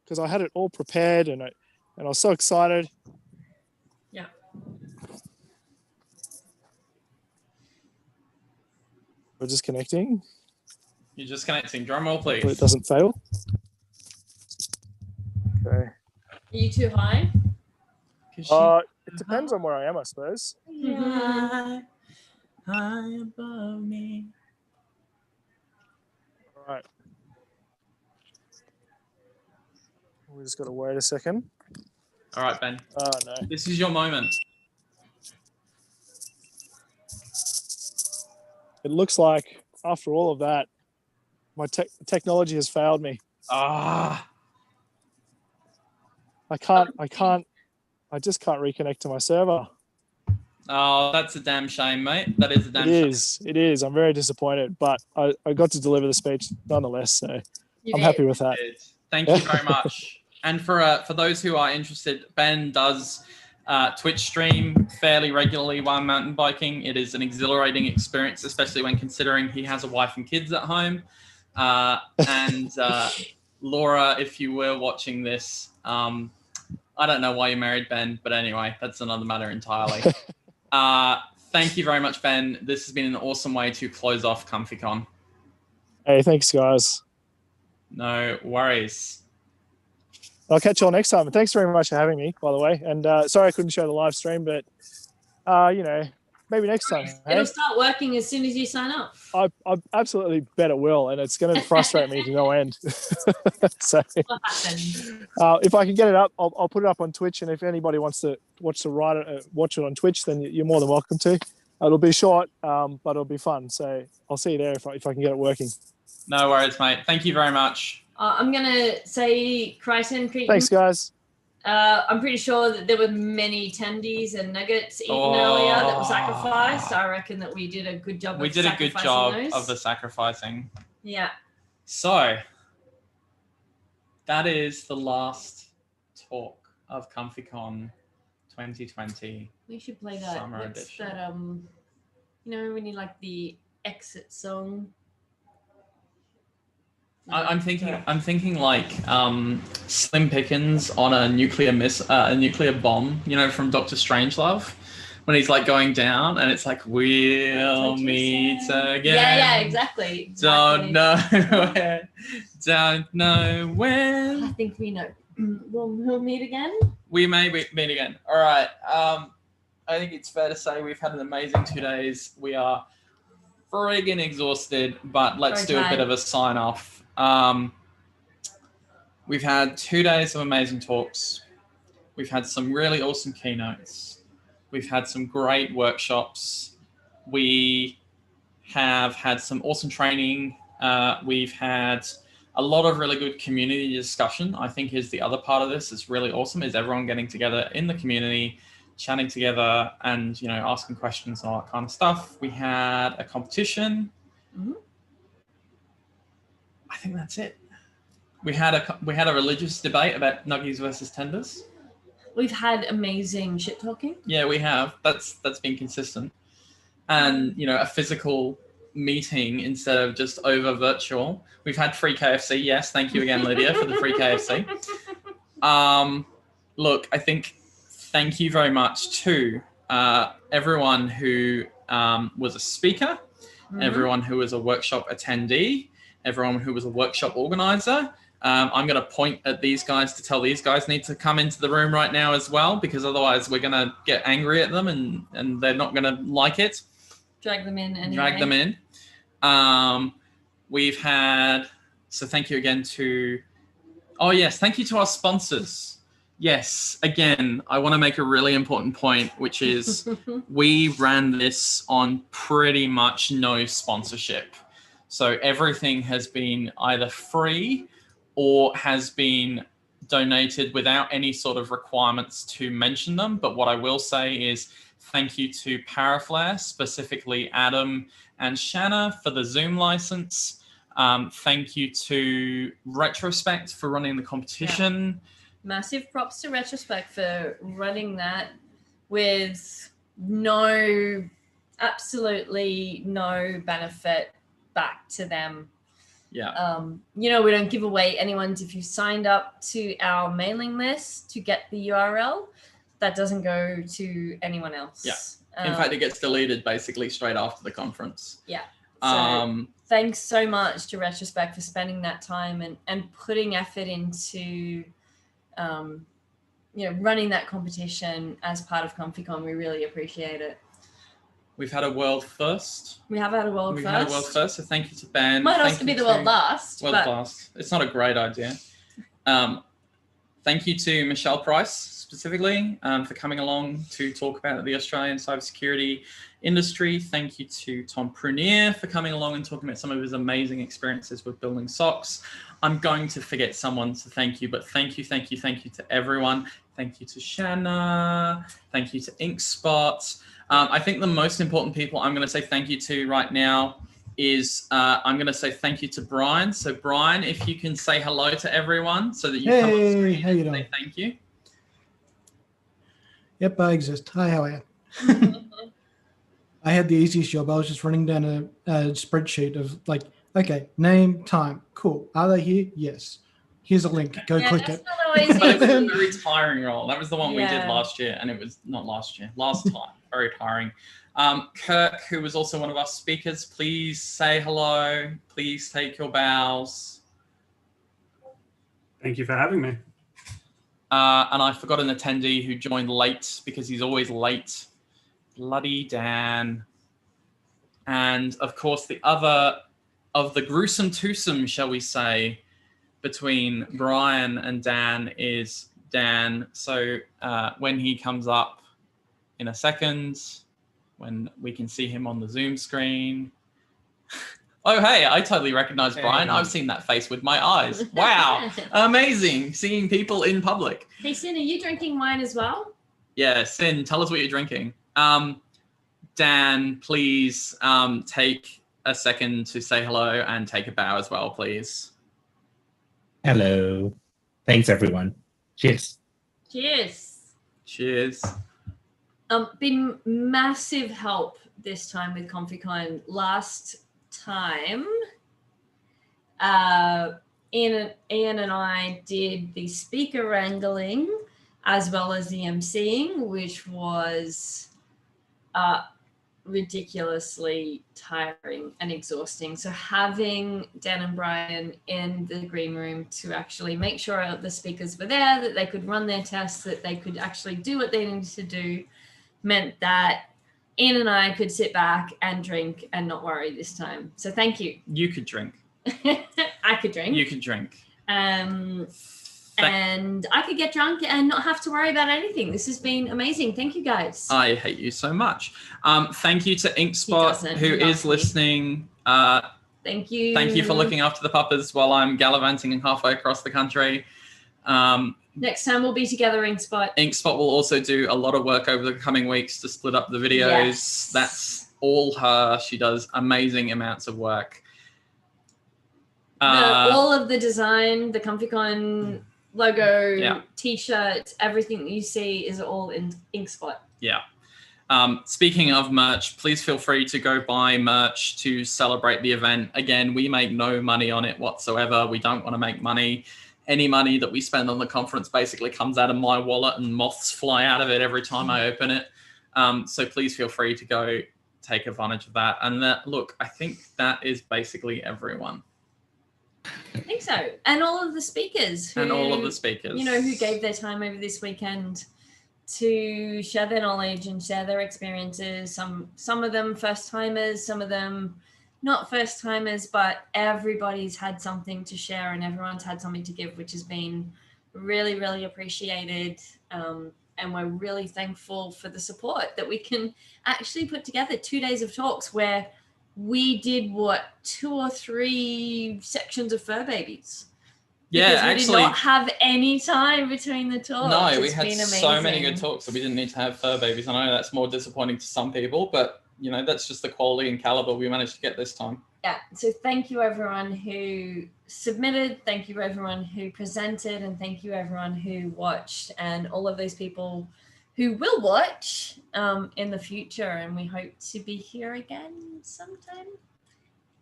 because I had it all prepared and I was so excited. Yeah. We're just connecting. You're just connecting. Drum roll, please. Hopefully it doesn't fail. Okay. Are you too high? It depends on where I am, I suppose. High above me. All right. We just got to wait a second. All right, Ben. Oh no. This is your moment. It looks like after all of that, my technology has failed me. I just can't reconnect to my server. Oh, that's a damn shame, mate. That is a damn shame. It is. I'm very disappointed, but I got to deliver the speech nonetheless, so I'm happy with that. Thank you very much. And for those who are interested, Ben does Twitch stream fairly regularly while mountain biking. It is an exhilarating experience, especially when considering he has a wife and kids at home. And Laura, if you were watching this, I don't know why you married Ben, but anyway, that's another matter entirely. Thank you very much, Ben. This has been an awesome way to close off ComfyCon. Hey, thanks, guys. No worries. I'll catch you all next time. And thanks very much for having me, by the way. And sorry I couldn't show the live stream, but maybe next time. It'll start working as soon as you sign up. I absolutely bet it will, and it's going to frustrate me to no end. So, what happened? If I can get it up, I'll put it up on Twitch, and if anybody wants to watch it on Twitch, then you're more than welcome to. It'll be short, but it'll be fun. So I'll see you there if I can get it working. No worries, mate. Thank you very much. I'm going to say, Crichton. Thanks, guys. I'm pretty sure that there were many tendies and nuggets eaten earlier that were sacrificed. I reckon that we did a good job of the sacrificing. Yeah. So, that is the last talk of ComfyCon 2020. We should play that. Summer edition. That, when you like the exit song. I'm thinking like Slim Pickens on a nuclear bomb, from Doctor Strangelove, when he's like going down and it's like, we'll meet again. Yeah, exactly. Don't know where, don't know when. I think we know. We'll meet again. We may meet again. All right. I think it's fair to say we've had an amazing 2 days. We are friggin' exhausted, but let's do a bit of a sign off. We've had 2 days of amazing talks. We've had some really awesome keynotes. We've had some great workshops. We have had some awesome training. We've had a lot of really good community discussion. I think is the other part of this. It's really awesome is everyone getting together in the community, chatting together and, asking questions and all that kind of stuff. We had a competition. Mm-hmm. I think that's it. We had a religious debate about nuggies versus tenders. We've had amazing shit talking. Yeah, we have. That's been consistent. And, a physical meeting instead of just over virtual. We've had free KFC. Yes, thank you again, Lydia, for the free KFC. Look, I think thank you very much to everyone who was a speaker, everyone who was a workshop attendee, everyone who was a workshop organizer. I'm going to point at these guys to tell these guys need to come into the room right now as well, because otherwise we're going to get angry at them and they're not going to like it. Drag them in anyway. Drag them in. We've had, so thank you again to, thank you to our sponsors. Yes, again, I want to make a really important point, which is we ran this on pretty much no sponsorship. So everything has been either free or has been donated without any sort of requirements to mention them. But what I will say is thank you to Paraflare, specifically Adam and Shanna for the Zoom license. Thank you to Retrospect for running the competition. Yeah. Massive props to Retrospect for running that with absolutely no benefit back to them. Yeah. We don't give away anyone's. If you signed up to our mailing list to get the URL, that doesn't go to anyone else. Yeah. In fact, it gets deleted basically straight after the conference. Yeah. So thanks so much to Retrospect for spending that time and putting effort into running that competition as part of ComfyCon. We really appreciate it. We've had a world first. We have had a world first. So thank you to Ben. Might also be the world last. Last. It's not a great idea. Thank you to Michelle Price specifically for coming along to talk about the Australian cybersecurity industry. Thank you to Tom Prunier for coming along and talking about some of his amazing experiences with building SOCs. I'm going to forget someone to thank you, but thank you to everyone. Thank you to Shanna. Thank you to InkSpot. I think the most important people I'm going to say thank you to right now is I'm going to say thank you to Brian. So Brian, if you can say hello to everyone so that you come on screen and say thank you. Yep, I exist. Hi, how are you? I had the easiest job. I was just running down a spreadsheet of like, okay, name, time, cool. Are they here? Yes. Here's a link. Go click it. But it was a very tiring role. That was the one we did Yeah. last year, and it was not last year, last time. Very tiring. Kirk, who was also one of our speakers, please say hello. Please take your bows. Thank you for having me. And I forgot an attendee who joined late because he's always late. Bloody Dan. And of course, the other of the gruesome twosome, shall we say, between Brian and Dan is Dan. So when he comes up in a second, when we can see him on the Zoom screen. Oh, hey, I totally recognize Brian. I've seen that face with my eyes. Wow. Amazing. Seeing people in public. Hey, Sin, are you drinking wine as well? Yeah, Sin, tell us what you're drinking. Dan, please take a second to say hello and take a bow as well, please. Hello. Thanks, everyone. Cheers. Cheers. Cheers. Been massive help this time with ComfyCon. Last time, Ian and I did the speaker wrangling as well as the emceeing, which was ridiculously tiring and exhausting. So having Dan and Brian in the green room to actually make sure the speakers were there, that they could run their tests, that they could actually do what they needed to do, meant that Ian and I could sit back and drink and not worry this time. So thank you. You could drink. I could drink. You could drink. And I could get drunk and not have to worry about anything. This has been amazing. Thank you, guys. I hate you so much. Thank you to InkSpot, who is listening. Thank you. Thank you for looking after the puppers while I'm gallivanting halfway across the country. Next time we'll be together, InkSpot. InkSpot will also do a lot of work over the coming weeks to split up the videos. Yes. That's all her. She does amazing amounts of work. All of the design, the ComfyCon logo, Yeah. T-shirts, everything that you see is all in InkSpot. Yeah. Speaking of merch, please feel free to go buy merch to celebrate the event. Again, we make no money on it whatsoever. We don't want to make money. Any money that we spend on the conference basically comes out of my wallet and moths fly out of it every time I open it. So please feel free to go take advantage of that. And look, I think that is basically everyone. I think so. And all of the speakers. And all of the speakers. You know, who gave their time over this weekend to share their knowledge and share their experiences. Some of them first timers, some of them not first timers, but everybody's had something to share and everyone's had something to give, which has been really, really appreciated. And we're really thankful for the support that we can actually put together 2 days of talks where we did 2 or 3 sections of fur babies. Yeah, Because we actually, did not have any time between the talks. no, we It's had been so many amazing. good talks that we didn't need to have fur babies. I know that's more disappointing to some people, but you know, that's just the quality and caliber we managed to get this time. Yeah, so thank you everyone who submitted, thank you everyone who presented, and thank you everyone who watched, and all of those people who will watch in the future, and we hope to be here again sometime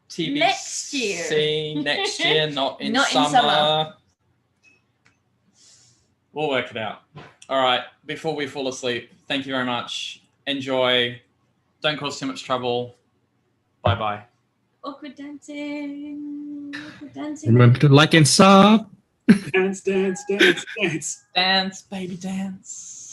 TBC next year. next year, not in Not in summer. summer. We'll work it out. All right, before we fall asleep, thank you very much. Enjoy. Don't cause too much trouble. Bye-bye. Awkward dancing. Awkward dancing. Remember to like and sub. Dance, dance, dance, dance. Dance, baby, dance.